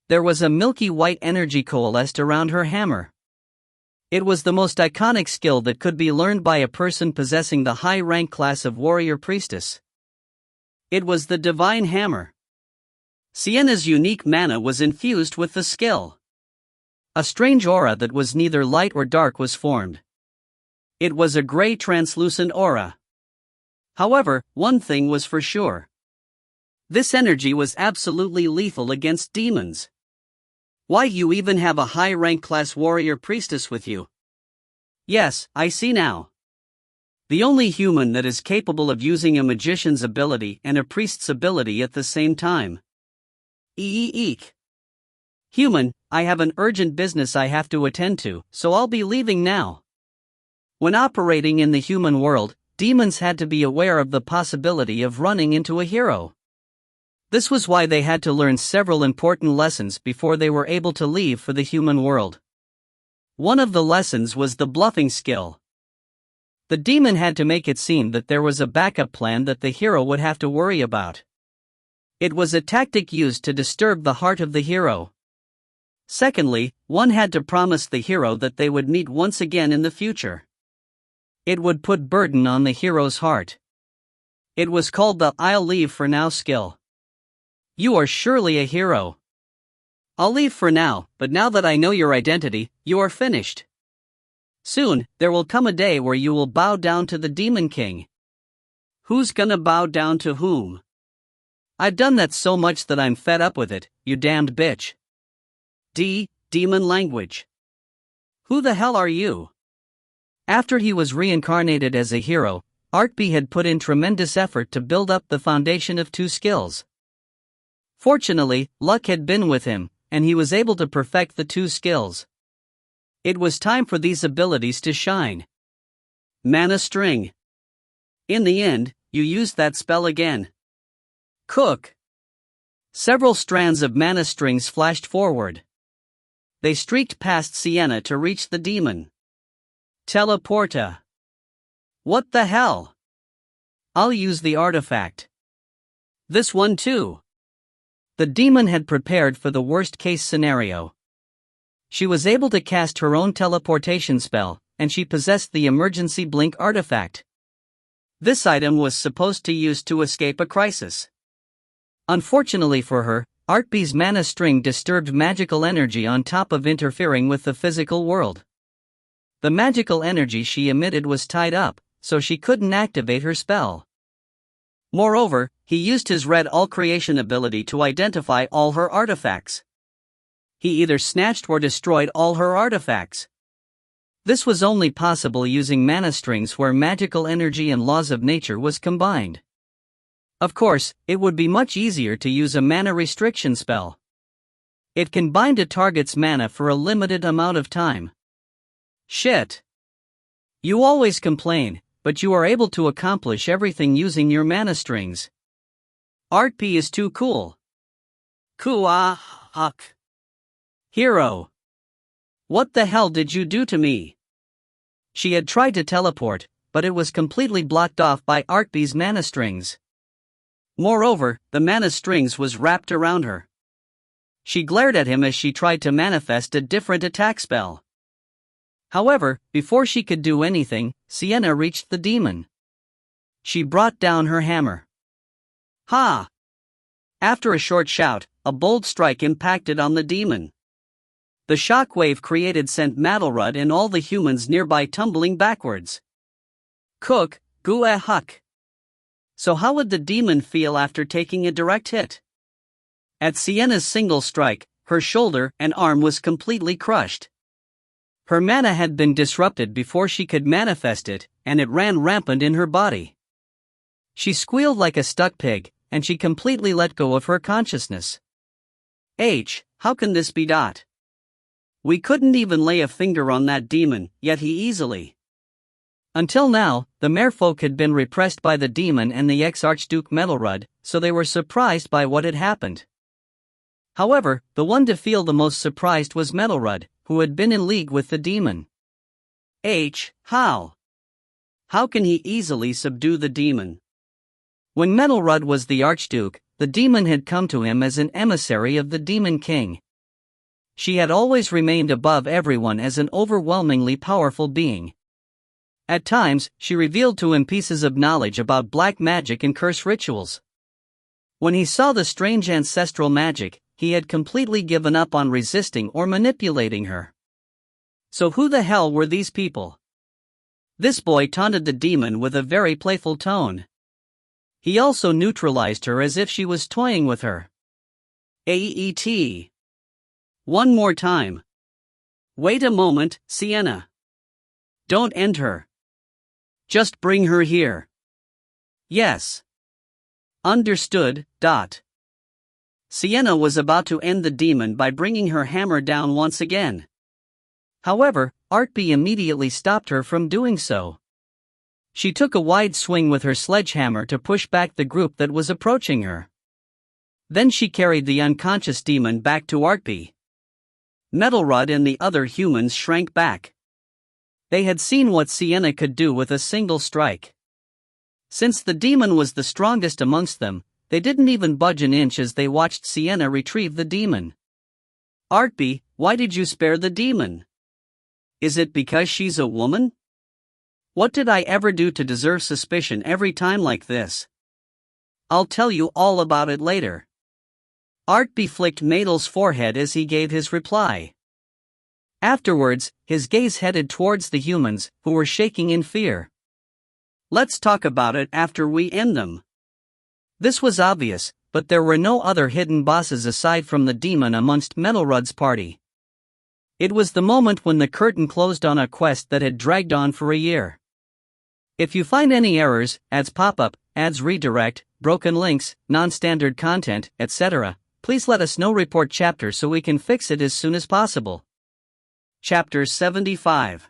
There was a milky white energy coalesced around her hammer. It was the most iconic skill that could be learned by a person possessing the high rank class of warrior priestess. It was the divine hammer. Sienna's unique mana was infused with the skill. A strange aura that was neither light or dark was formed. It was a gray translucent aura. However, one thing was for sure. This energy was absolutely lethal against demons. Why, you even have a high rank class warrior priestess with you? Yes, I see now. The only human that is capable of using a magician's ability and a priest's ability at the same time. Eek. Human, I have an urgent business I have to attend to, so I'll be leaving now. When operating in the human world, demons had to be aware of the possibility of running into a hero. This was why they had to learn several important lessons before they were able to leave for the human world. One of the lessons was the bluffing skill. The demon had to make it seem that there was a backup plan that the hero would have to worry about. It was a tactic used to disturb the heart of the hero. Secondly, one had to promise the hero that they would meet once again in the future. It would put burden on the hero's heart. It was called the "I'll leave for now" skill. You are surely a hero. I'll leave for now, but now that I know your identity, you are finished. Soon, there will come a day where you will bow down to the Demon King. Who's gonna bow down to whom? I've done that so much that I'm fed up with it, you damned bitch. Demon language. Who the hell are you? After he was reincarnated as a hero, Artpe had put in tremendous effort to build up the foundation of 2 skills. Fortunately, luck had been with him, and he was able to perfect the 2 skills. It was time for these abilities to shine. Mana string. In the end, you used that spell again. Cook. Several strands of mana strings flashed forward. They streaked past Sienna to reach the demon. Teleporta. What the hell? I'll use the artifact. This one too. The demon had prepared for the worst-case scenario. She was able to cast her own teleportation spell, and she possessed the emergency blink artifact. This item was supposed to use to escape a crisis. Unfortunately for her, Artpe's mana string disturbed magical energy on top of interfering with the physical world. The magical energy she emitted was tied up, so she couldn't activate her spell. Moreover, he used his red all-creation ability to identify all her artifacts. He either snatched or destroyed all her artifacts. This was only possible using mana strings where magical energy and laws of nature was combined. Of course, it would be much easier to use a mana restriction spell. It can bind a target's mana for a limited amount of time. Shit. You always complain, but you are able to accomplish everything using your mana strings. Artpe is too cool. Huck. Hero. What the hell did you do to me? She had tried to teleport, but it was completely blocked off by Artpe's mana strings. Moreover, the mana strings was wrapped around her. She glared at him as she tried to manifest a different attack spell. However, before she could do anything, Sienna reached the demon. She brought down her hammer. Ha! After a short shout, a bold strike impacted on the demon. The shockwave created sent Maetel and all the humans nearby tumbling backwards. Huck. So how would the demon feel after taking a direct hit? At Sienna's single strike, her shoulder and arm was completely crushed. Her mana had been disrupted before she could manifest it, and it ran rampant in her body. She squealed like a stuck pig, and she completely let go of her consciousness. How can this be? We couldn't even lay a finger on that demon, yet he easily. Until now, the merfolk had been repressed by the demon and the ex-Archduke Maetel, so they were surprised by what had happened. However, the one to feel the most surprised was Maetel, who had been in league with the demon. How? How can he easily subdue the demon? When Maetel was the Archduke, the demon had come to him as an emissary of the Demon King. She had always remained above everyone as an overwhelmingly powerful being. At times, she revealed to him pieces of knowledge about black magic and curse rituals. When he saw the strange ancestral magic, he had completely given up on resisting or manipulating her. So who the hell were these people? This boy taunted the demon with a very playful tone. He also neutralized her as if she was toying with her. AET. One more time. Wait a moment, Sienna. Don't end her. Just bring her here. Yes. Understood. Sienna was about to end the demon by bringing her hammer down once again. However, Artpe immediately stopped her from doing so. She took a wide swing with her sledgehammer to push back the group that was approaching her. Then she carried the unconscious demon back to Artpe. Maetel and the other humans shrank back. They had seen what Sienna could do with a single strike. Since the demon was the strongest amongst them, they didn't even budge an inch as they watched Sienna retrieve the demon. Artpe, why did you spare the demon? Is it because she's a woman? What did I ever do to deserve suspicion every time like this? I'll tell you all about it later. Artpe flicked Maetel's forehead as he gave his reply. Afterwards, his gaze headed towards the humans, who were shaking in fear. Let's talk about it after we end them. This was obvious, but there were no other hidden bosses aside from the demon amongst Maetel's party. It was the moment when the curtain closed on a quest that had dragged on for a year. If you find any errors, ads pop up, ads redirect, broken links, non-standard content, etc., please let us know. Report chapter so we can fix it as soon as possible. Chapter 75.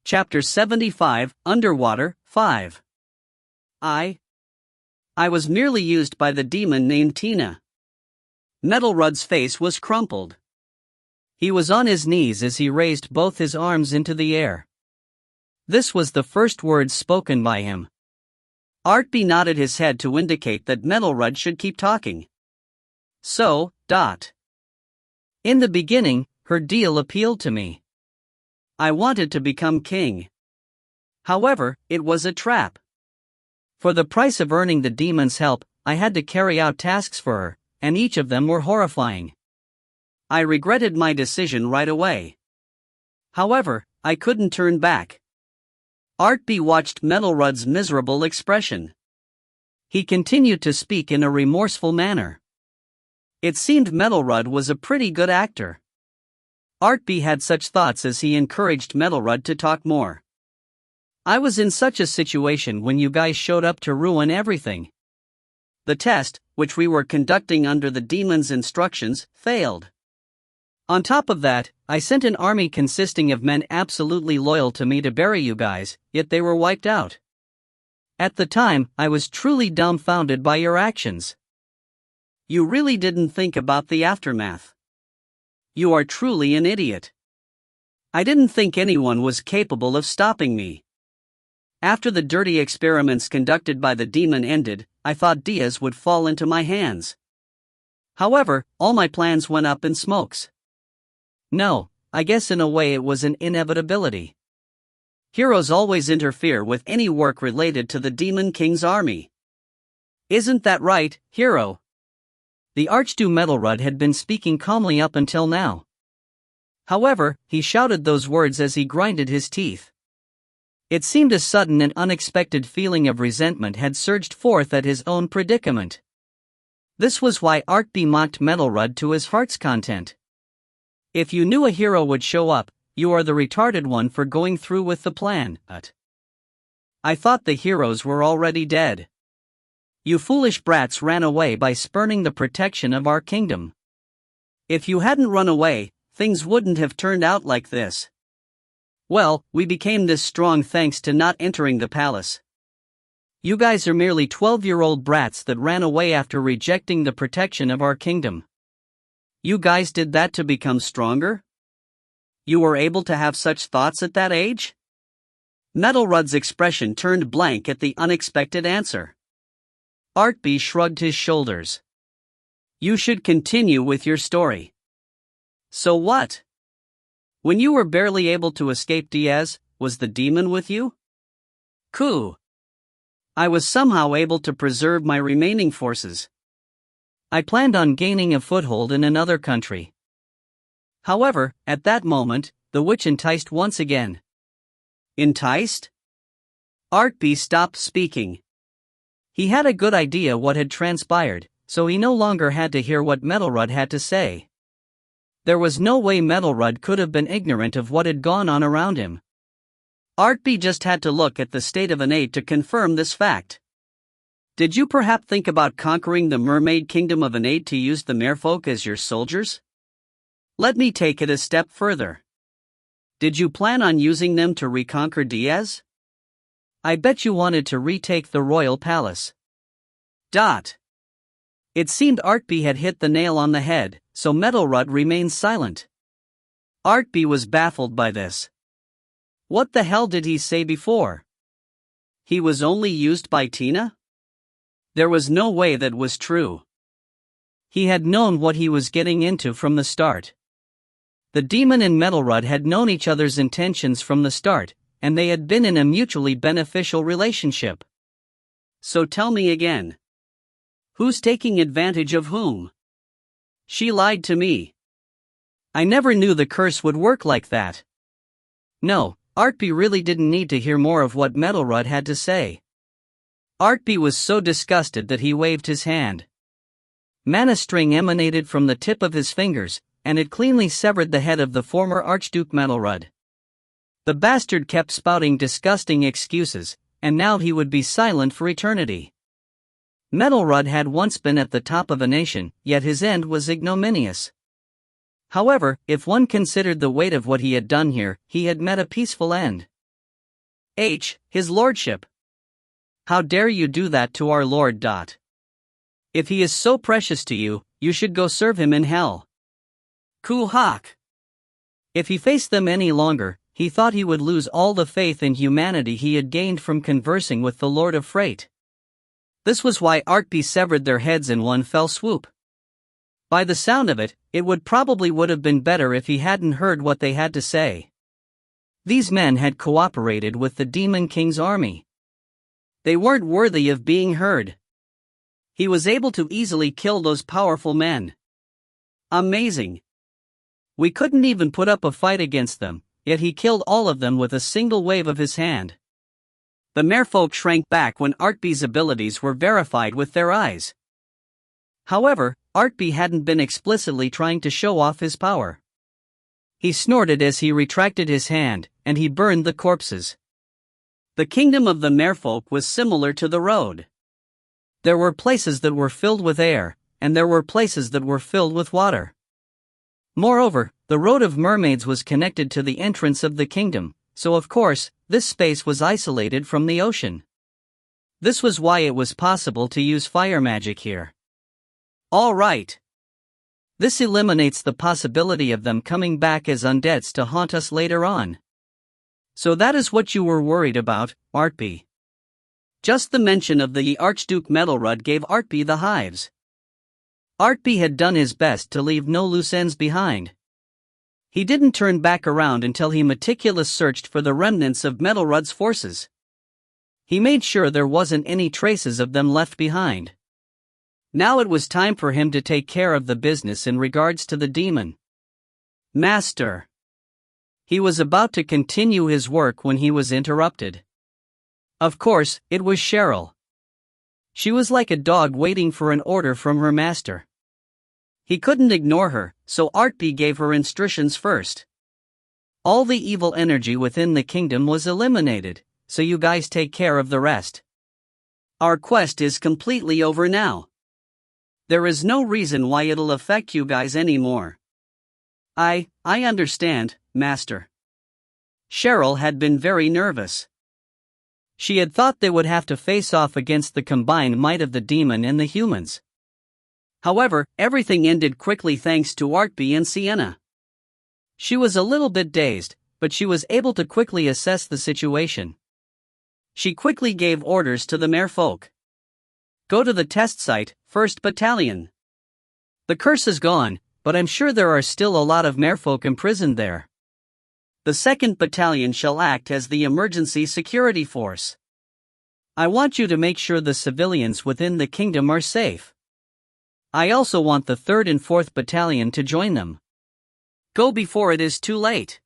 Chapter 75, Underwater, 5. I was merely used by the demon named Tina. Maetel's face was crumpled. He was on his knees as he raised both his arms into the air. This was the first words spoken by him. Artpe nodded his head to indicate that Maetel should keep talking. So, in the beginning, her deal appealed to me. I wanted to become king. However, it was a trap. For the price of earning the demon's help, I had to carry out tasks for her, and each of them were horrifying. I regretted my decision right away. However, I couldn't turn back. Artpe watched Maetel's miserable expression. He continued to speak in a remorseful manner. It seemed Maetel was a pretty good actor. Artpe had such thoughts as he encouraged Maetel to talk more. I was in such a situation when you guys showed up to ruin everything. The test, which we were conducting under the demon's instructions, failed. On top of that, I sent an army consisting of men absolutely loyal to me to bury you guys, yet they were wiped out. At the time, I was truly dumbfounded by your actions. You really didn't think about the aftermath. You are truly an idiot. I didn't think anyone was capable of stopping me. After the dirty experiments conducted by the demon ended, I thought Diaz would fall into my hands. However, all my plans went up in smokes. No, I guess in a way it was an inevitability. Heroes always interfere with any work related to the Demon King's army. Isn't that right, hero? The Archduke Maetel had been speaking calmly up until now. However, he shouted those words as he grinded his teeth. It seemed a sudden and unexpected feeling of resentment had surged forth at his own predicament. This was why Artpe mocked Maetel to his heart's content. If you knew a hero would show up, you are the retarded one for going through with the plan. I thought the heroes were already dead. You foolish brats ran away by spurning the protection of our kingdom. If you hadn't run away, things wouldn't have turned out like this. Well, we became this strong thanks to not entering the palace. You guys are merely 12-year-old brats that ran away after rejecting the protection of our kingdom. You guys did that to become stronger? You were able to have such thoughts at that age? Maetel's expression turned blank at the unexpected answer. Artpe shrugged his shoulders. You should continue with your story. So what? When you were barely able to escape Diaz, was the demon with you? Cool. I was somehow able to preserve my remaining forces. I planned on gaining a foothold in another country. However, at that moment, the witch enticed once again. Enticed? Artpe stopped speaking. He had a good idea what had transpired, so he no longer had to hear what Metalrud had to say. There was no way Metalrud could have been ignorant of what had gone on around him. Artpe just had to look at the state of Anade to confirm this fact. Did you perhaps think about conquering the mermaid kingdom of Anade to use the merfolk as your soldiers? Let me take it a step further. Did you plan on using them to reconquer Diaz? I bet you wanted to retake the royal palace. It seemed Artpe had hit the nail on the head, so Metalrud remained silent. Artpe was baffled by this. What the hell did he say before? He was only used by Tina? There was no way that was true. He had known what he was getting into from the start. The demon and Metalrud had known each other's intentions from the start, and they had been in a mutually beneficial relationship. So tell me again. Who's taking advantage of whom? She lied to me. I never knew the curse would work like that. No, Artpe really didn't need to hear more of what Metalrud had to say. Artpe was so disgusted that he waved his hand. Mana string emanated from the tip of his fingers, and it cleanly severed the head of the former Archduke Metalrud. The bastard kept spouting disgusting excuses, and now he would be silent for eternity. Metalrud had once been at the top of a nation, yet his end was ignominious. However, if one considered the weight of what he had done here, he had met a peaceful end. His lordship. How dare you do that to our lord. If he is so precious to you, you should go serve him in hell. Kuhak. If he faced them any longer, he thought he would lose all the faith in humanity he had gained from conversing with the Lord of Freight. This was why Artpe severed their heads in one fell swoop. By the sound of it, it would have been better if he hadn't heard what they had to say. These men had cooperated with the Demon King's army. They weren't worthy of being heard. He was able to easily kill those powerful men. Amazing. We couldn't even put up a fight against them, yet he killed all of them with a single wave of his hand. The merfolk shrank back when Artpe's abilities were verified with their eyes. However, Artpe hadn't been explicitly trying to show off his power. He snorted as he retracted his hand, and he burned the corpses. The kingdom of the merfolk was similar to the road. There were places that were filled with air, and there were places that were filled with water. Moreover, the road of mermaids was connected to the entrance of the kingdom, so of course, this space was isolated from the ocean. This was why it was possible to use fire magic here. All right. This eliminates the possibility of them coming back as undeads to haunt us later on. So that is what you were worried about, Artpe. Just the mention of the Archduke Metalrud gave Artpe the hives. Artpe had done his best to leave no loose ends behind. He didn't turn back around until he meticulously searched for the remnants of Metalrud's forces. He made sure there wasn't any traces of them left behind. Now it was time for him to take care of the business in regards to the demon. Master. He was about to continue his work when he was interrupted. Of course, it was Cheryl. She was like a dog waiting for an order from her master. He couldn't ignore her, so Artpe gave her instructions first. All the evil energy within the kingdom was eliminated, so you guys take care of the rest. Our quest is completely over now. There is no reason why it'll affect you guys anymore. I understand, Master. Cheryl had been very nervous. She had thought they would have to face off against the combined might of the demon and the humans. However, everything ended quickly thanks to Artpe and Sienna. She was a little bit dazed, but she was able to quickly assess the situation. She quickly gave orders to the merfolk. Go to the test site, 1st Battalion. The curse is gone, but I'm sure there are still a lot of merfolk imprisoned there. The 2nd Battalion shall act as the emergency security force. I want you to make sure the civilians within the kingdom are safe. I also want the 3rd and 4th Battalion to join them. Go before it is too late.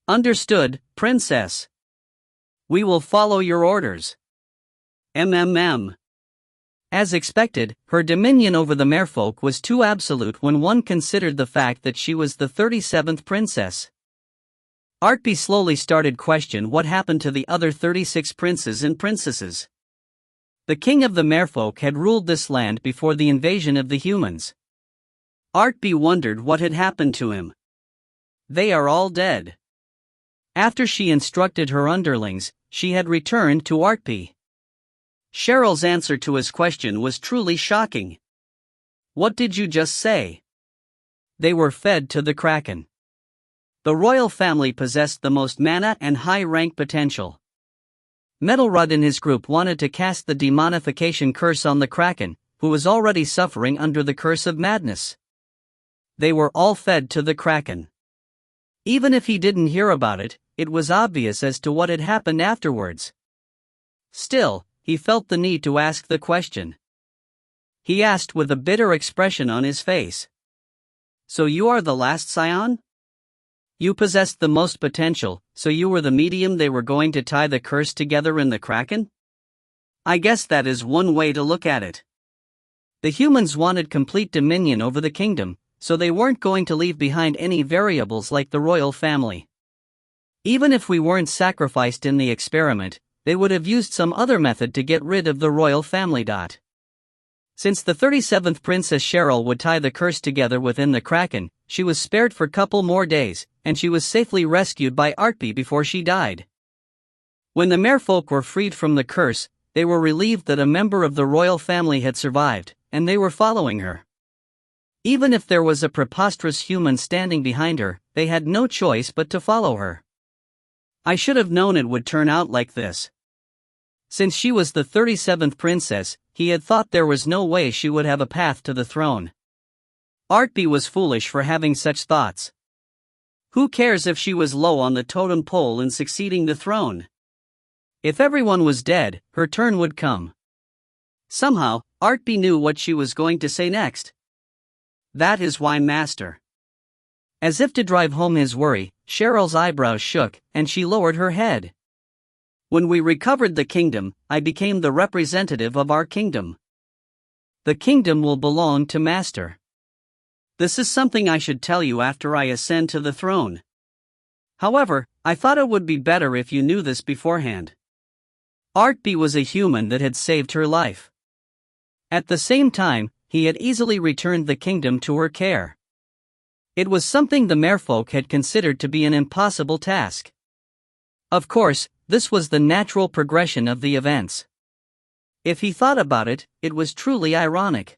Understood, Princess. We will follow your orders. MMM. As expected, her dominion over the merfolk was too absolute when one considered the fact that she was the 37th princess. Artpe slowly started question what happened to the other 36 princes and princesses. The king of the merfolk had ruled this land before the invasion of the humans. Artpe wondered what had happened to him. They are all dead. After she instructed her underlings, she had returned to Artpe. Cheryl's answer to his question was truly shocking. What did you just say? They were fed to the Kraken. The royal family possessed the most mana and high-rank potential. Maetel and his group wanted to cast the demonification curse on the Kraken, who was already suffering under the curse of madness. They were all fed to the Kraken. Even if he didn't hear about it, it was obvious as to what had happened afterwards. Still, he felt the need to ask the question. He asked with a bitter expression on his face. So you are the last scion? You possessed the most potential, so you were the medium they were going to tie the curse together in the Kraken? I guess that is one way to look at it. The humans wanted complete dominion over the kingdom, so they weren't going to leave behind any variables like the royal family. Even if we weren't sacrificed in the experiment, they would have used some other method to get rid of the royal family. Since the 37th Princess Cheryl would tie the curse together within the Kraken, she was spared for couple more days, and she was safely rescued by Artpe before she died. When the merfolk were freed from the curse, they were relieved that a member of the royal family had survived, and they were following her. Even if there was a preposterous human standing behind her, they had no choice but to follow her. I should have known it would turn out like this. Since she was the 37th princess, he had thought there was no way she would have a path to the throne. Artpe was foolish for having such thoughts. Who cares if she was low on the totem pole in succeeding the throne? If everyone was dead, her turn would come. Somehow, Artpe knew what she was going to say next. That is why, Master. As if to drive home his worry, Cheryl's eyebrows shook, and she lowered her head. When we recovered the kingdom, I became the representative of our kingdom. The kingdom will belong to Master. This is something I should tell you after I ascend to the throne. However, I thought it would be better if you knew this beforehand. Artpe was a human that had saved her life. At the same time, he had easily returned the kingdom to her care. It was something the merfolk had considered to be an impossible task. Of course, this was the natural progression of the events. If he thought about it, it was truly ironic.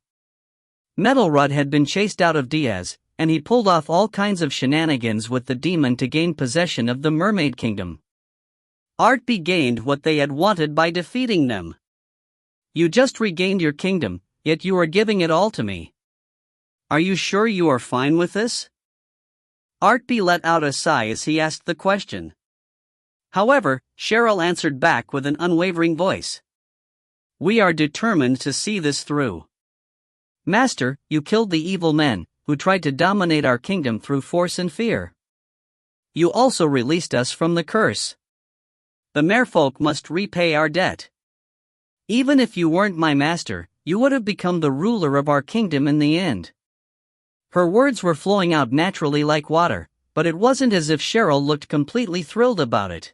Maetel had been chased out of Diaz, and he pulled off all kinds of shenanigans with the demon to gain possession of the Mermaid Kingdom. Artpe gained what they had wanted by defeating them. You just regained your kingdom, yet you are giving it all to me. Are you sure you are fine with this? Artpe let out a sigh as he asked the question. However, Cheryl answered back with an unwavering voice. We are determined to see this through. Master, you killed the evil men, who tried to dominate our kingdom through force and fear. You also released us from the curse. The merfolk must repay our debt. Even if you weren't my master, you would have become the ruler of our kingdom in the end. Her words were flowing out naturally like water, but it wasn't as if Cheryl looked completely thrilled about it.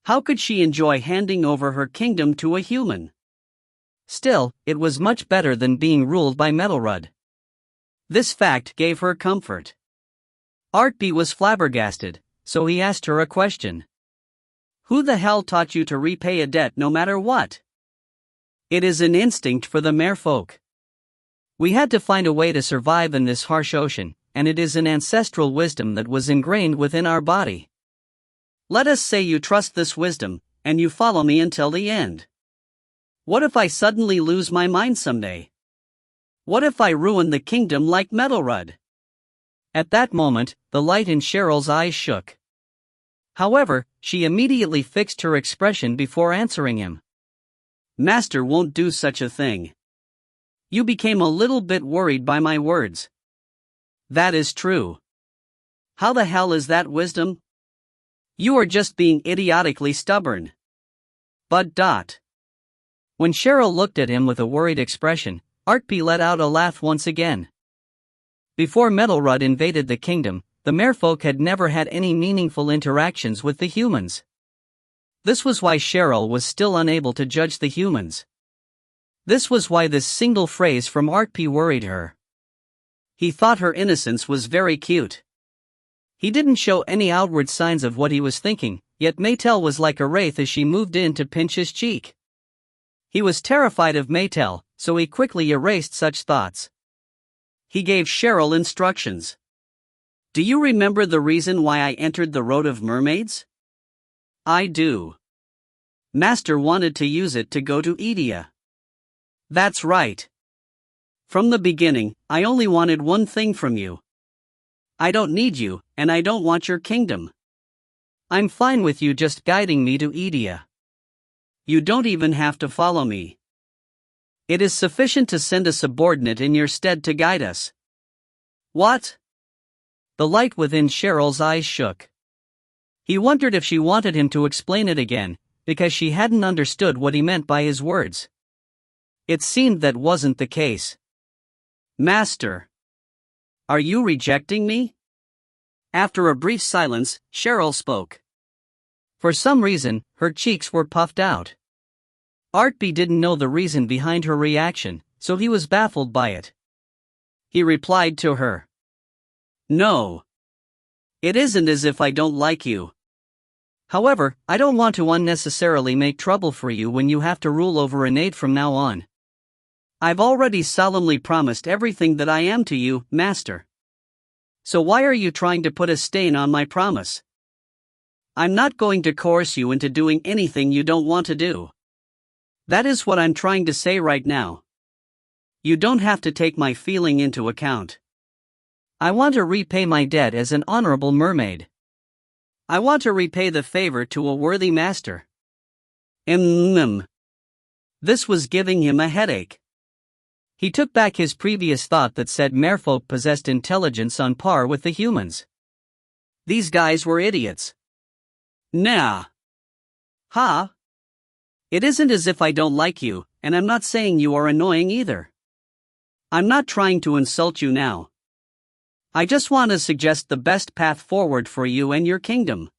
How could she enjoy handing over her kingdom to a human? Still, it was much better than being ruled by Maetel. This fact gave her comfort. Artpe was flabbergasted, so he asked her a question. Who the hell taught you to repay a debt no matter what? It is an instinct for the merfolk. We had to find a way to survive in this harsh ocean, and it is an ancestral wisdom that was ingrained within our body. Let us say you trust this wisdom, and you follow me until the end. What if I suddenly lose my mind someday? What if I ruin the kingdom like Metalrud? At that moment, the light in Cheryl's eyes shook. However, she immediately fixed her expression before answering him. Master won't do such a thing. You became a little bit worried by my words. That is true. How the hell is that wisdom? You are just being idiotically stubborn. But. When Cheryl looked at him with a worried expression, Artpe let out a laugh once again. Before Metalrud invaded the kingdom, the merfolk had never had any meaningful interactions with the humans. This was why Cheryl was still unable to judge the humans. This was why this single phrase from Artpe worried her. He thought her innocence was very cute. He didn't show any outward signs of what he was thinking, yet Maetel was like a wraith as she moved in to pinch his cheek. He was terrified of Maetel, so he quickly erased such thoughts. He gave Cheryl instructions. Do you remember the reason why I entered the Road of Mermaids? I do. Master wanted to use it to go to Edia. That's right. From the beginning, I only wanted one thing from you. I don't need you, and I don't want your kingdom. I'm fine with you just guiding me to Edia. You don't even have to follow me. It is sufficient to send a subordinate in your stead to guide us. What? The light within Cheryl's eyes shook. He wondered if she wanted him to explain it again, because she hadn't understood what he meant by his words. It seemed that wasn't the case. Master. Are you rejecting me? After a brief silence, Cheryl spoke. For some reason, her cheeks were puffed out. Artpe didn't know the reason behind her reaction, so he was baffled by it. He replied to her. No. It isn't as if I don't like you. However, I don't want to unnecessarily make trouble for you when you have to rule over an aide from now on. I've already solemnly promised everything that I am to you, Master. So why are you trying to put a stain on my promise? I'm not going to coerce you into doing anything you don't want to do. That is what I'm trying to say right now. You don't have to take my feeling into account. I want to repay my debt as an honorable mermaid. I want to repay the favor to a worthy master. This was giving him a headache. He took back his previous thought that said merfolk possessed intelligence on par with the humans. These guys were idiots. Nah. Ha? It isn't as if I don't like you, and I'm not saying you are annoying either. I'm not trying to insult you now. I just want to suggest the best path forward for you and your kingdom.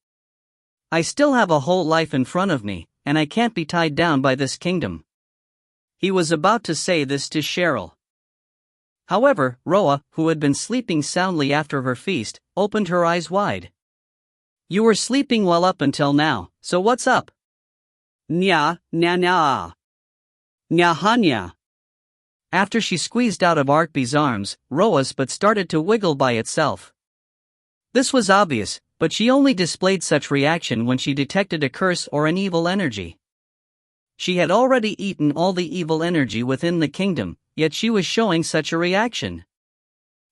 I still have a whole life in front of me, and I can't be tied down by this kingdom. He was about to say this to Cheryl. However, Roa, who had been sleeping soundly after her feast, opened her eyes wide. You were sleeping well up until now, so what's up? Nya, nya nya. Nya hanya. After she squeezed out of Artpe's arms, Roa's butt started to wiggle by itself. This was obvious, but she only displayed such reaction when she detected a curse or an evil energy. She had already eaten all the evil energy within the kingdom, yet she was showing such a reaction.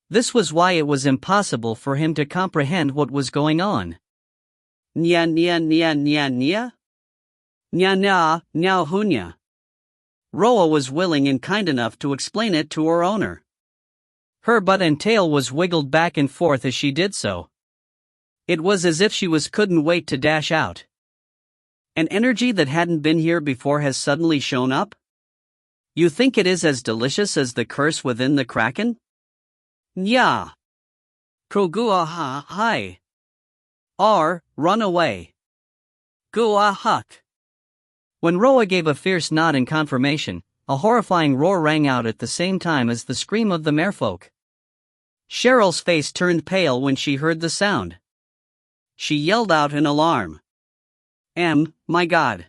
This was why it was impossible for him to comprehend what was going on. Nya nya nya nya nya? Nya nya nya hunya. Roa was willing and kind enough to explain it to her owner. Her butt and tail was wiggled back and forth as she did so. It was as if she couldn't wait to dash out. An energy that hadn't been here before has suddenly shown up? You think it is as delicious as the curse within the kraken? Nya. Kogua ha hai. Run away. Gua huck. When Roa gave a fierce nod in confirmation, a horrifying roar rang out at the same time as the scream of the merfolk. Cheryl's face turned pale when she heard the sound. She yelled out in alarm. My God.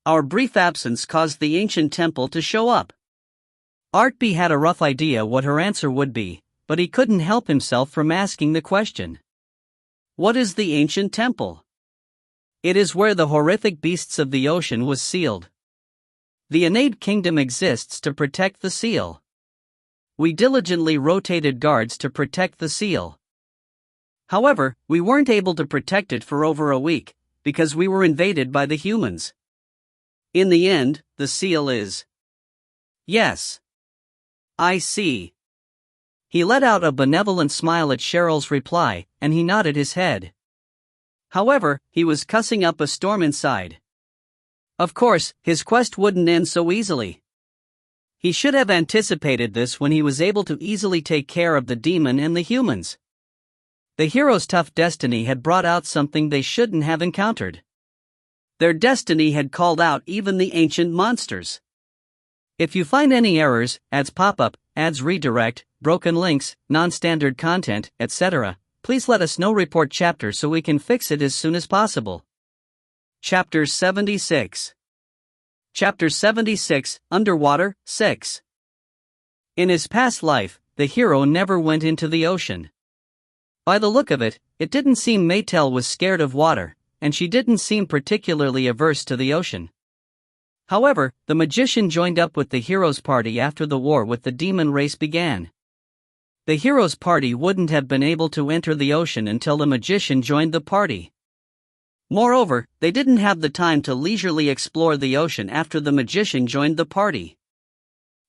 Our brief absence caused the ancient temple to show up. Artpe had a rough idea what her answer would be, but he couldn't help himself from asking the question. What is the ancient temple? It is where the horrific beasts of the ocean was sealed. The Innate Kingdom exists to protect the seal. We diligently rotated guards to protect the seal. However, we weren't able to protect it for over a week, because we were invaded by the humans. In the end, the seal is. Yes. I see. He let out a benevolent smile at Cheryl's reply, and he nodded his head. However, he was cussing up a storm inside. Of course, his quest wouldn't end so easily. He should have anticipated this when he was able to easily take care of the demon and the humans. The hero's tough destiny had brought out something they shouldn't have encountered. Their destiny had called out even the ancient monsters. If you find any errors, ads pop up, ads redirect, broken links, non-standard content, etc., please let us know. Report chapter so we can fix it as soon as possible. Chapter 76. Chapter 76, Underwater, 6. In his past life, the hero never went into the ocean. By the look of it, it didn't seem Maetel was scared of water, and she didn't seem particularly averse to the ocean. However, the magician joined up with the hero's party after the war with the demon race began. The hero's party wouldn't have been able to enter the ocean until the magician joined the party. Moreover, they didn't have the time to leisurely explore the ocean after the magician joined the party.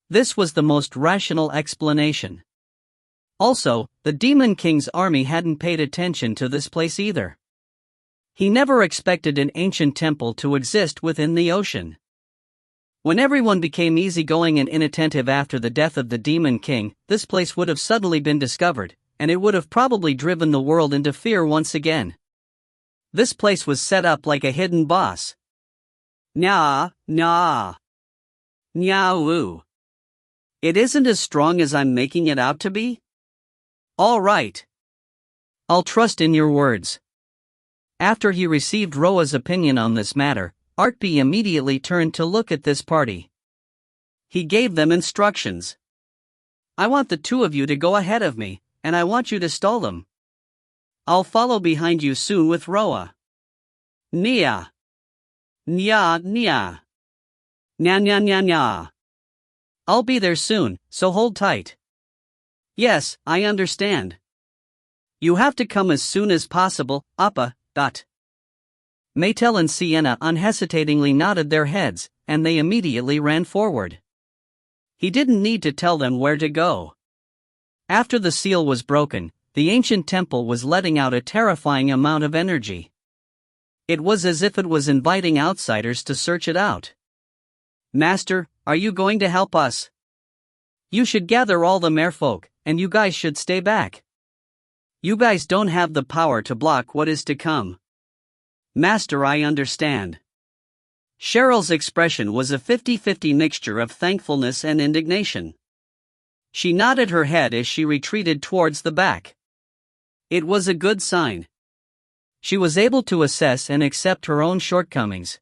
This was the most rational explanation. Also, the Demon King's army hadn't paid attention to this place either. He never expected an ancient temple to exist within the ocean. When everyone became easygoing and inattentive after the death of the Demon King, this place would have suddenly been discovered, and it would have probably driven the world into fear once again. This place was set up like a hidden boss. Nya. Nyawoo. It isn't as strong as I'm making it out to be? All right. I'll trust in your words. After he received Roa's opinion on this matter, Artpe immediately turned to look at this party. He gave them instructions. I want the two of you to go ahead of me, and I want you to stall them. I'll follow behind you soon with Roa. Nya. Nya. Nya, nya, nya, nya. I'll be there soon, so hold tight. Yes, I understand. You have to come as soon as possible, Appa. Maetel and Sienna unhesitatingly nodded their heads, and they immediately ran forward. He didn't need to tell them where to go. After the seal was broken, the ancient temple was letting out a terrifying amount of energy. It was as if it was inviting outsiders to search it out. Master, are you going to help us? You should gather all the merfolk, and you guys should stay back. You guys don't have the power to block what is to come. Master, I understand. Cheryl's expression was a 50-50 mixture of thankfulness and indignation. She nodded her head as she retreated towards the back. It was a good sign. She was able to assess and accept her own shortcomings.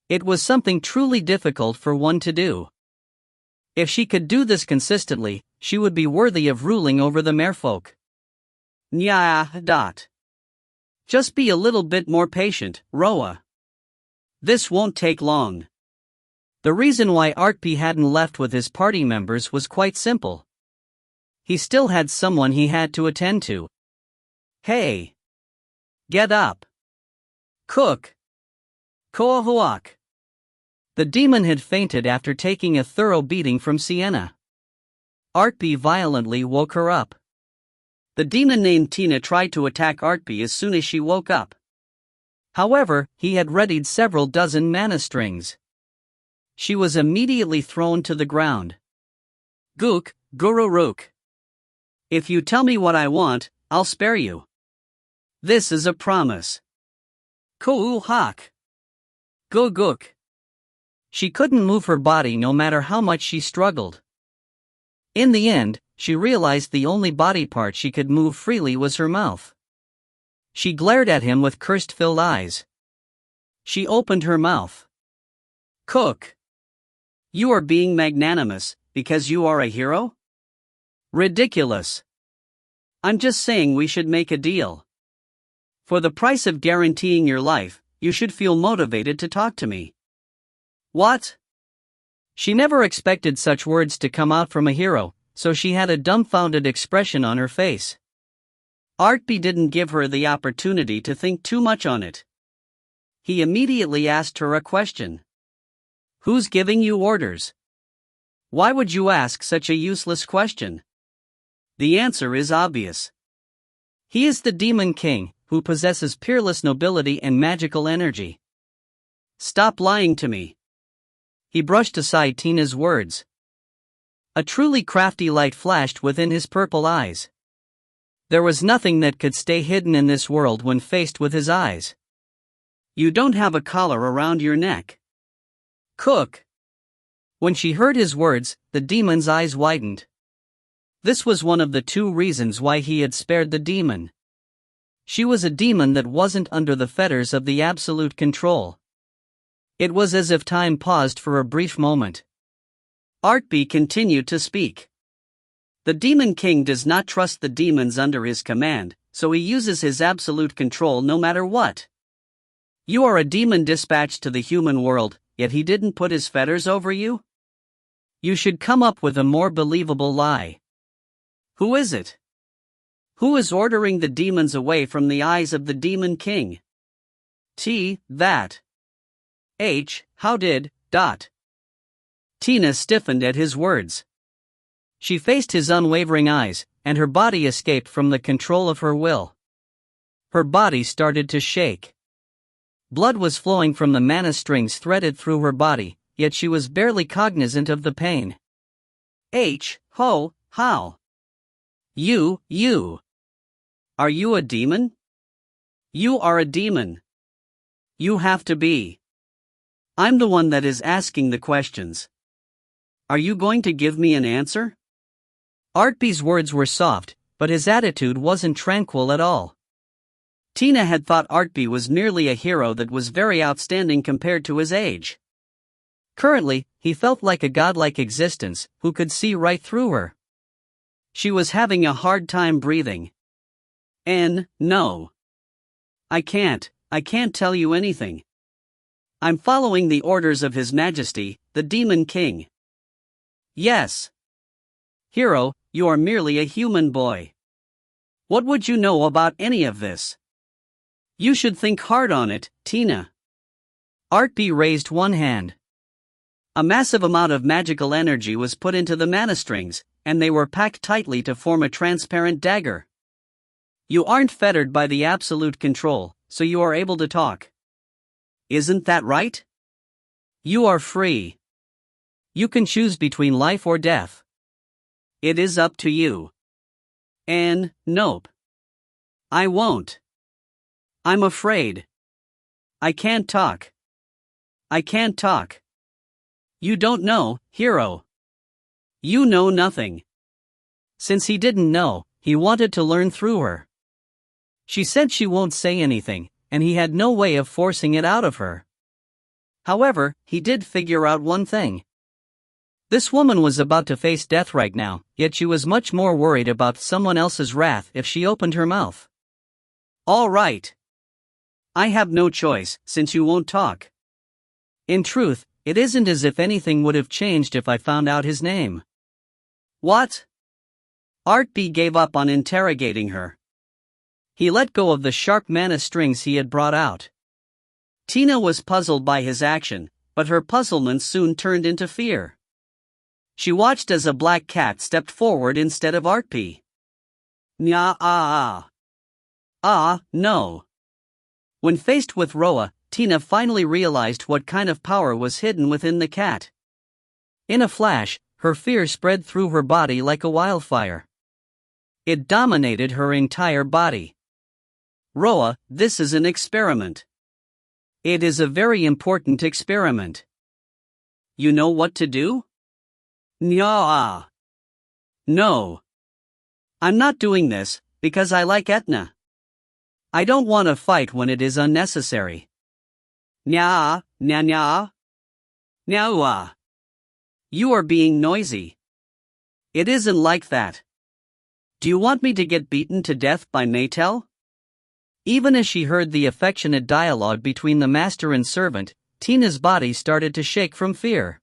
It was something truly difficult for one to do. If she could do this consistently, she would be worthy of ruling over the merfolk. Nya. Just be a little bit more patient, Roa. This won't take long. The reason why Artpe hadn't left with his party members was quite simple. He still had someone he had to attend to. Hey! Get up! Cook! Koahuak! The demon had fainted after taking a thorough beating from Sienna. Artpe violently woke her up. The demon named Tina tried to attack Artpe as soon as she woke up. However, he had readied several dozen mana strings. She was immediately thrown to the ground. Gook, Gururuk. If you tell me what I want, I'll spare you. This is a promise. Ko'uhak. Gook. She couldn't move her body no matter how much she struggled. In the end, she realized the only body part she could move freely was her mouth. She glared at him with curse-filled eyes. She opened her mouth. Cook. You are being magnanimous, because you are a hero? Ridiculous. I'm just saying we should make a deal. For the price of guaranteeing your life, you should feel motivated to talk to me. What? She never expected such words to come out from a hero, so she had a dumbfounded expression on her face. Artpe didn't give her the opportunity to think too much on it. He immediately asked her a question. Who's giving you orders? Why would you ask such a useless question? The answer is obvious. He is the Demon King, who possesses peerless nobility and magical energy. Stop lying to me. He brushed aside Tina's words. A truly crafty light flashed within his purple eyes. There was nothing that could stay hidden in this world when faced with his eyes. You don't have a collar around your neck. Cook. When she heard his words, the demon's eyes widened. This was one of the 2 reasons why he had spared the demon. She was a demon that wasn't under the fetters of the absolute control. It was as if time paused for a brief moment. Artpe continued to speak. The Demon King does not trust the demons under his command, so he uses his absolute control no matter what. You are a demon dispatched to the human world, yet he didn't put his fetters over you? You should come up with a more believable lie. Who is it? Who is ordering the demons away from the eyes of the Demon King? That. How did. Tina stiffened at his words. She faced his unwavering eyes, and her body escaped from the control of her will. Her body started to shake. Blood was flowing from the mana strings threaded through her body, yet she was barely cognizant of the pain. How? You. Are you a demon? You are a demon. You have to be. I'm the one that is asking the questions. Are you going to give me an answer? Artpe's words were soft, but his attitude wasn't tranquil at all. Tina had thought Artpe was merely a hero that was very outstanding compared to his age. Currently, he felt like a godlike existence who could see right through her. She was having a hard time breathing. No. I can't tell you anything. I'm following the orders of His Majesty, the Demon King. Yes. Hero, you are merely a human boy. What would you know about any of this? You should think hard on it, Tina. Artpe raised one hand. A massive amount of magical energy was put into the mana strings, and they were packed tightly to form a transparent dagger. You aren't fettered by the absolute control, so you are able to talk. Isn't that right? You are free. You can choose between life or death. It is up to you. Nope. I won't. I'm afraid. I can't talk. You don't know, hero. You know nothing. Since he didn't know, he wanted to learn through her. She said she won't say anything, and he had no way of forcing it out of her. However, he did figure out one thing. This woman was about to face death right now, yet she was much more worried about someone else's wrath if she opened her mouth. All right. I have no choice, since you won't talk. In truth, it isn't as if anything would have changed if I found out his name. What? Artpe gave up on interrogating her. He let go of the sharp mana strings he had brought out. Tina was puzzled by his action, but her puzzlement soon turned into fear. She watched as a black cat stepped forward instead of Artpe. No. When faced with Roa, Tina finally realized what kind of power was hidden within the cat. In a flash, her fear spread through her body like a wildfire. It dominated her entire body. Roa, this is an experiment. It is a very important experiment. You know what to do? No. I'm not doing this, because I like Etna. I don't want to fight when it is unnecessary. Nya. You are being noisy. It isn't like that. Do you want me to get beaten to death by Maetel? Even as she heard the affectionate dialogue between the master and servant, Tina's body started to shake from fear.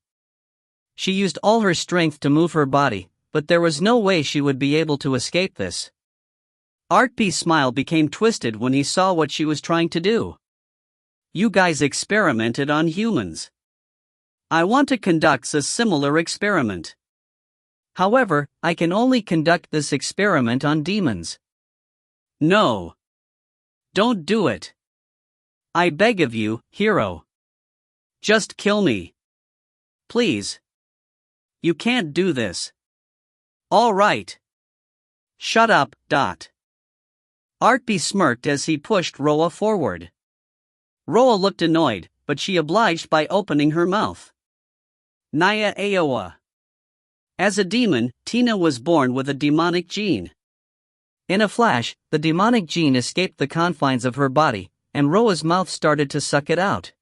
She used all her strength to move her body, but there was no way she would be able to escape this. Artpe's smile became twisted when he saw what she was trying to do. You guys experimented on humans. I want to conduct a similar experiment. However, I can only conduct this experiment on demons. No. Don't do it. I beg of you, hero. Just kill me. Please. You can't do this. All right. Shut up. Artpe smirked as he pushed Roa forward. Roa looked annoyed, but she obliged by opening her mouth. Naya Aoa. As a demon, Tina was born with a demonic gene. In a flash, the demonic gene escaped the confines of her body, and Roa's mouth started to suck it out.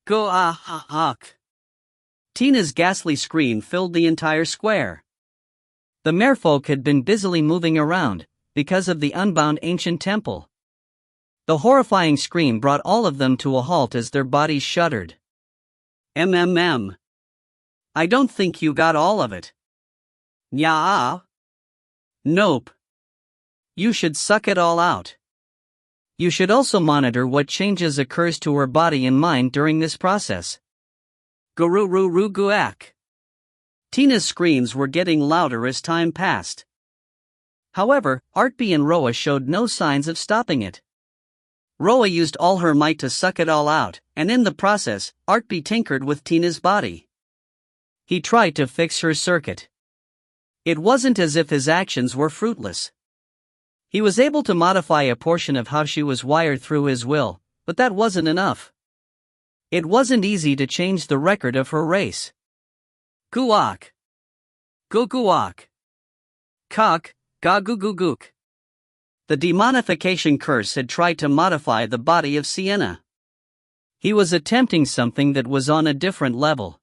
Go-ah-ha-hawk. Tina's ghastly scream filled the entire square. The merfolk had been busily moving around, because of the unbound ancient temple. The horrifying scream brought all of them to a halt as their bodies shuddered. I don't think you got all of it. Nya. Nope. You should suck it all out. You should also monitor what changes occurs to her body and mind during this process. Guru-ru-ru-guak. Tina's screams were getting louder as time passed. However, Artpe and Roa showed no signs of stopping it. Roa used all her might to suck it all out, and in the process, Artpe tinkered with Tina's body. He tried to fix her circuit. It wasn't as if his actions were fruitless. He was able to modify a portion of how she was wired through his will, but that wasn't enough. It wasn't easy to change the record of her race. Guak. Guguak. Kak. Gaguguguk. The demonification curse had tried to modify the body of Sienna. He was attempting something that was on a different level.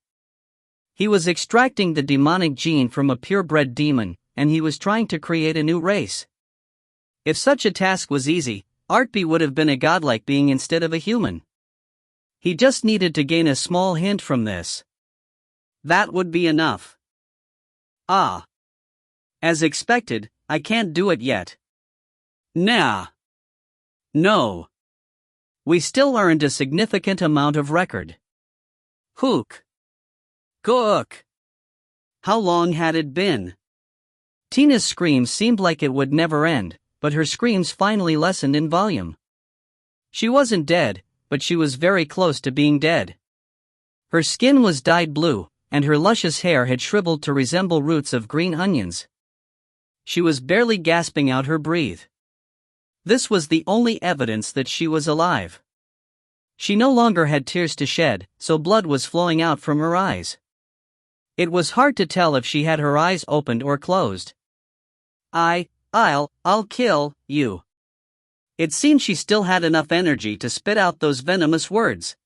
He was extracting the demonic gene from a purebred demon, and he was trying to create a new race. If such a task was easy, Artpe would have been a godlike being instead of a human. He just needed to gain a small hint from this. That would be enough. Ah. As expected, I can't do it yet. Nah. No. We still earned a significant amount of record. Hook. Gook. How long had it been? Tina's screams seemed like it would never end, but her screams finally lessened in volume. She wasn't dead, but she was very close to being dead. Her skin was dyed blue, and her luscious hair had shriveled to resemble roots of green onions. She was barely gasping out her breath. This was the only evidence that she was alive. She no longer had tears to shed, so blood was flowing out from her eyes. It was hard to tell if she had her eyes opened or closed. I'll kill you. It seemed she still had enough energy to spit out those venomous words.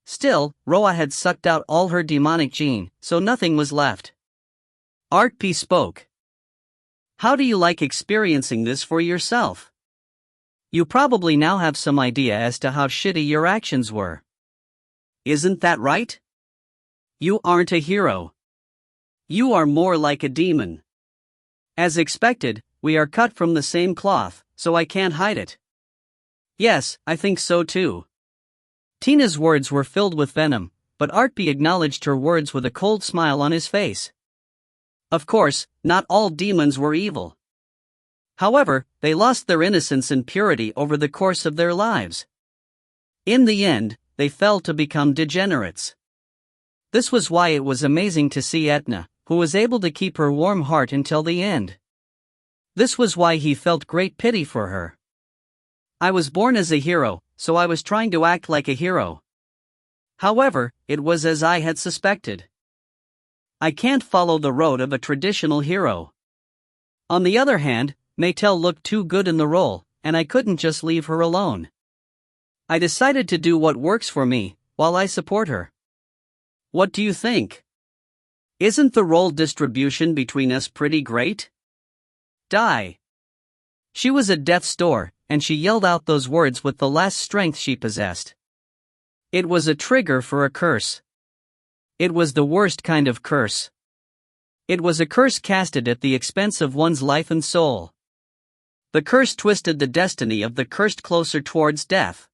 Still, Roa had sucked out all her demonic gene, so nothing was left. Artpe spoke. How do you like experiencing this for yourself? You probably now have some idea as to how shitty your actions were. Isn't that right? You aren't a hero. You are more like a demon. As expected, we are cut from the same cloth, so I can't hide it. Yes, I think so too. Tina's words were filled with venom, but Artpe acknowledged her words with a cold smile on his face. Of course, not all demons were evil. However, they lost their innocence and purity over the course of their lives. In the end, they fell to become degenerates. This was why it was amazing to see Etna, who was able to keep her warm heart until the end. This was why he felt great pity for her. I was born as a hero, so I was trying to act like a hero. However, it was as I had suspected. I can't follow the road of a traditional hero. On the other hand, Maetel looked too good in the role, and I couldn't just leave her alone. I decided to do what works for me, while I support her. What do you think? Isn't the role distribution between us pretty great? Die. She was at death's door, and she yelled out those words with the last strength she possessed. It was a trigger for a curse. It was the worst kind of curse. It was a curse casted at the expense of one's life and soul. The curse twisted the destiny of the cursed closer towards death.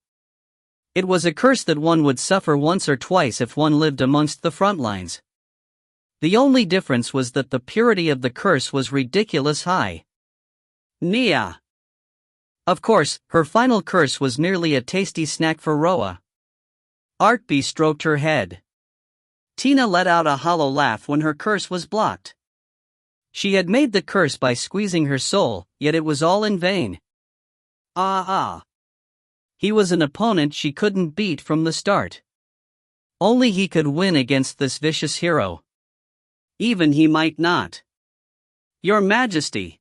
It was a curse that one would suffer once or twice if one lived amongst the front lines. The only difference was that the purity of the curse was ridiculous high. Nia. Of course, her final curse was merely a tasty snack for Roa. Artpe stroked her head. Tina let out a hollow laugh when her curse was blocked. She had made the curse by squeezing her soul, yet it was all in vain. He was an opponent she couldn't beat from the start. Only he could win against this vicious hero. Even he might not. Your Majesty.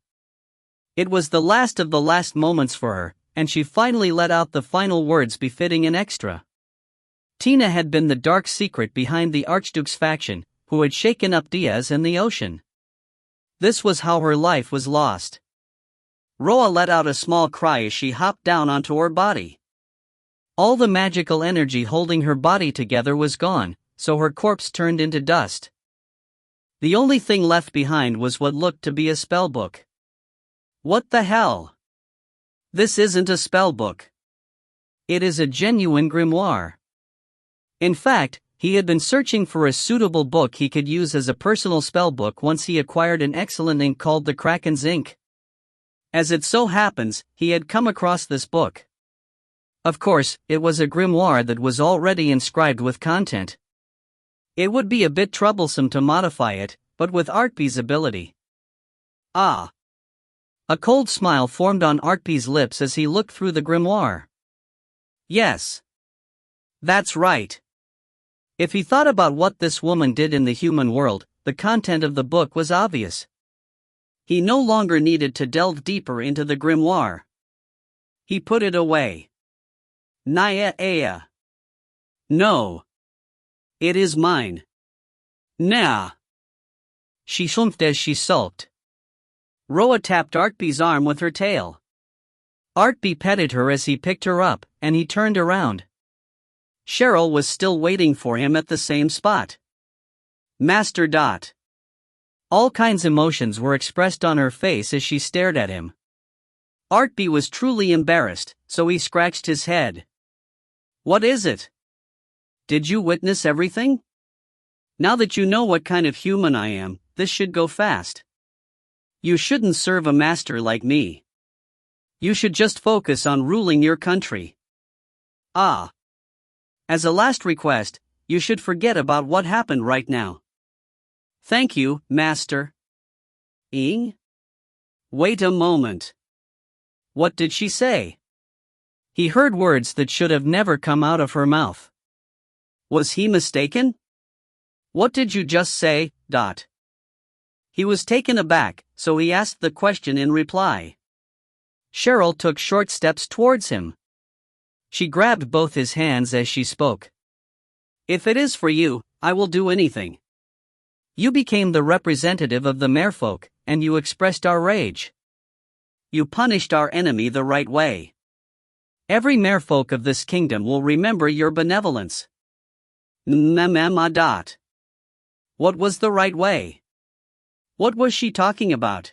It was the last of the last moments for her, and she finally let out the final words befitting an extra. Tina had been the dark secret behind the Archduke's faction, who had shaken up Diaz and the ocean. This was how her life was lost. Roa let out a small cry as she hopped down onto her body. All the magical energy holding her body together was gone, so her corpse turned into dust. The only thing left behind was what looked to be a spellbook. What the hell? This isn't a spellbook. It is a genuine grimoire. In fact, he had been searching for a suitable book he could use as a personal spellbook once he acquired an excellent ink called the Kraken's Ink. As it so happens, he had come across this book. Of course, it was a grimoire that was already inscribed with content. It would be a bit troublesome to modify it, but with Artpe's ability. A cold smile formed on Artpe's lips as he looked through the grimoire. Yes. That's right. If he thought about what this woman did in the human world, the content of the book was obvious. He no longer needed to delve deeper into the grimoire. He put it away. Naya Aya. No. It is mine. Nah. She slumped as she sulked. Roa tapped Artpe's arm with her tail. Artpe petted her as he picked her up, and he turned around. Cheryl was still waiting for him at the same spot. Master. All kinds of emotions were expressed on her face as she stared at him. Artpe was truly embarrassed, so he scratched his head. What is it? Did you witness everything? Now that you know what kind of human I am, this should go fast. You shouldn't serve a master like me. You should just focus on ruling your country. As a last request, you should forget about what happened right now. Thank you, Master. Wait a moment. What did she say? He heard words that should have never come out of her mouth. Was he mistaken? What did you just say? He was taken aback, so he asked the question in reply. Cheryl took short steps towards him. She grabbed both his hands as she spoke. If it is for you, I will do anything. You became the representative of the merfolk, and you expressed our rage. You punished our enemy the right way. Every merfolk of this kingdom will remember your benevolence. What was the right way? What was she talking about?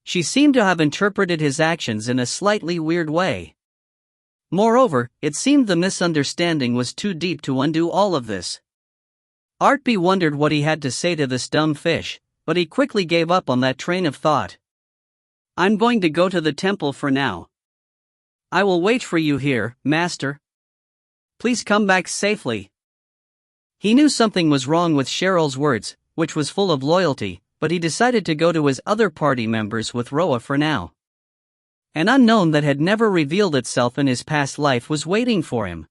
She seemed to have interpreted his actions in a slightly weird way. Moreover, it seemed the misunderstanding was too deep to undo all of this. Artpe wondered what he had to say to this dumb fish, but he quickly gave up on that train of thought. I'm going to go to the temple for now. I will wait for you here, Master. Please come back safely. He knew something was wrong with Cheryl's words, which was full of loyalty, but he decided to go to his other party members with Roa for now. An unknown that had never revealed itself in his past life was waiting for him.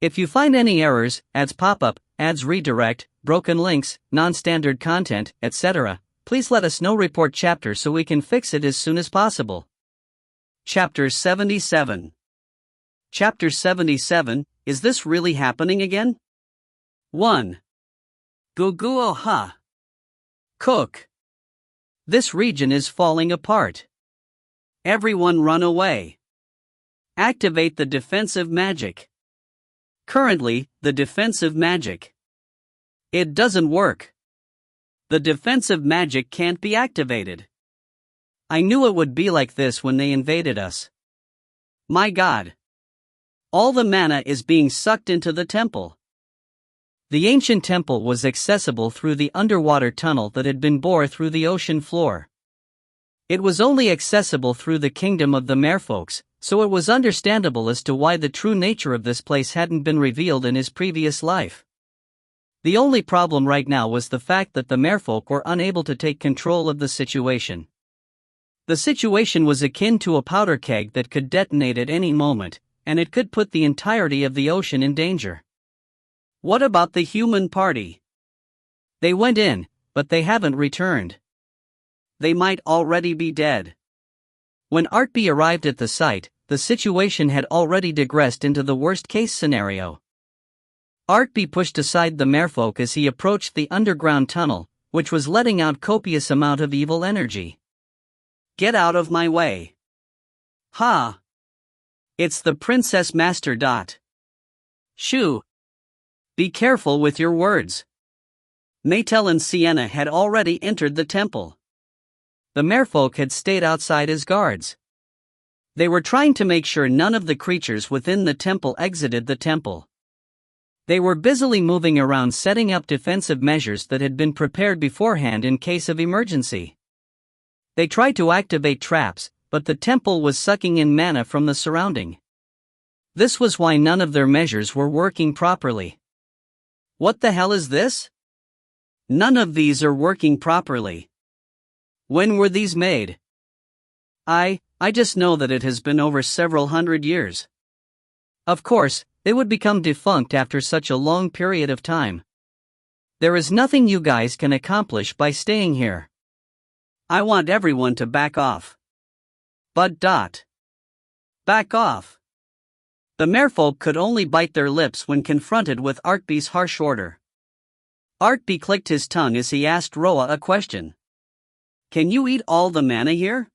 If you find any errors, ads pop-up, ads redirect, broken links, non-standard content, etc., please let us know. Report chapter so we can fix it as soon as possible. Chapter 77. Chapter 77, is this really happening again? 1. Guguo ha. Cook. This region is falling apart. Everyone run away. Activate the defensive magic. Currently, the defensive magic. It doesn't work. The defensive magic can't be activated. I knew it would be like this when they invaded us. My God. All the mana is being sucked into the temple. The ancient temple was accessible through the underwater tunnel that had been bored through the ocean floor. It was only accessible through the kingdom of the merfolks, so it was understandable as to why the true nature of this place hadn't been revealed in his previous life. The only problem right now was the fact that the merfolk were unable to take control of the situation. The situation was akin to a powder keg that could detonate at any moment, and it could put the entirety of the ocean in danger. What about the human party? They went in, but they haven't returned. They might already be dead. When Artpe arrived at the site, the situation had already digressed into the worst-case scenario. Artpe pushed aside the merfolk as he approached the underground tunnel, which was letting out copious amount of evil energy. Get out of my way. Ha! It's the Princess Master. Shoo! Be careful with your words. Maetel and Sienna had already entered the temple. The merfolk had stayed outside as guards. They were trying to make sure none of the creatures within the temple exited the temple. They were busily moving around setting up defensive measures that had been prepared beforehand in case of emergency. They tried to activate traps, but the temple was sucking in mana from the surrounding. This was why none of their measures were working properly. What the hell is this? None of these are working properly. When were these made? I just know that it has been over several hundred years. Of course, they would become defunct after such a long period of time. There is nothing you guys can accomplish by staying here. I want everyone to back off. But back off. The merfolk could only bite their lips when confronted with Artpe's harsh order. Artpe clicked his tongue as he asked Roa a question. Can you eat all the mana here?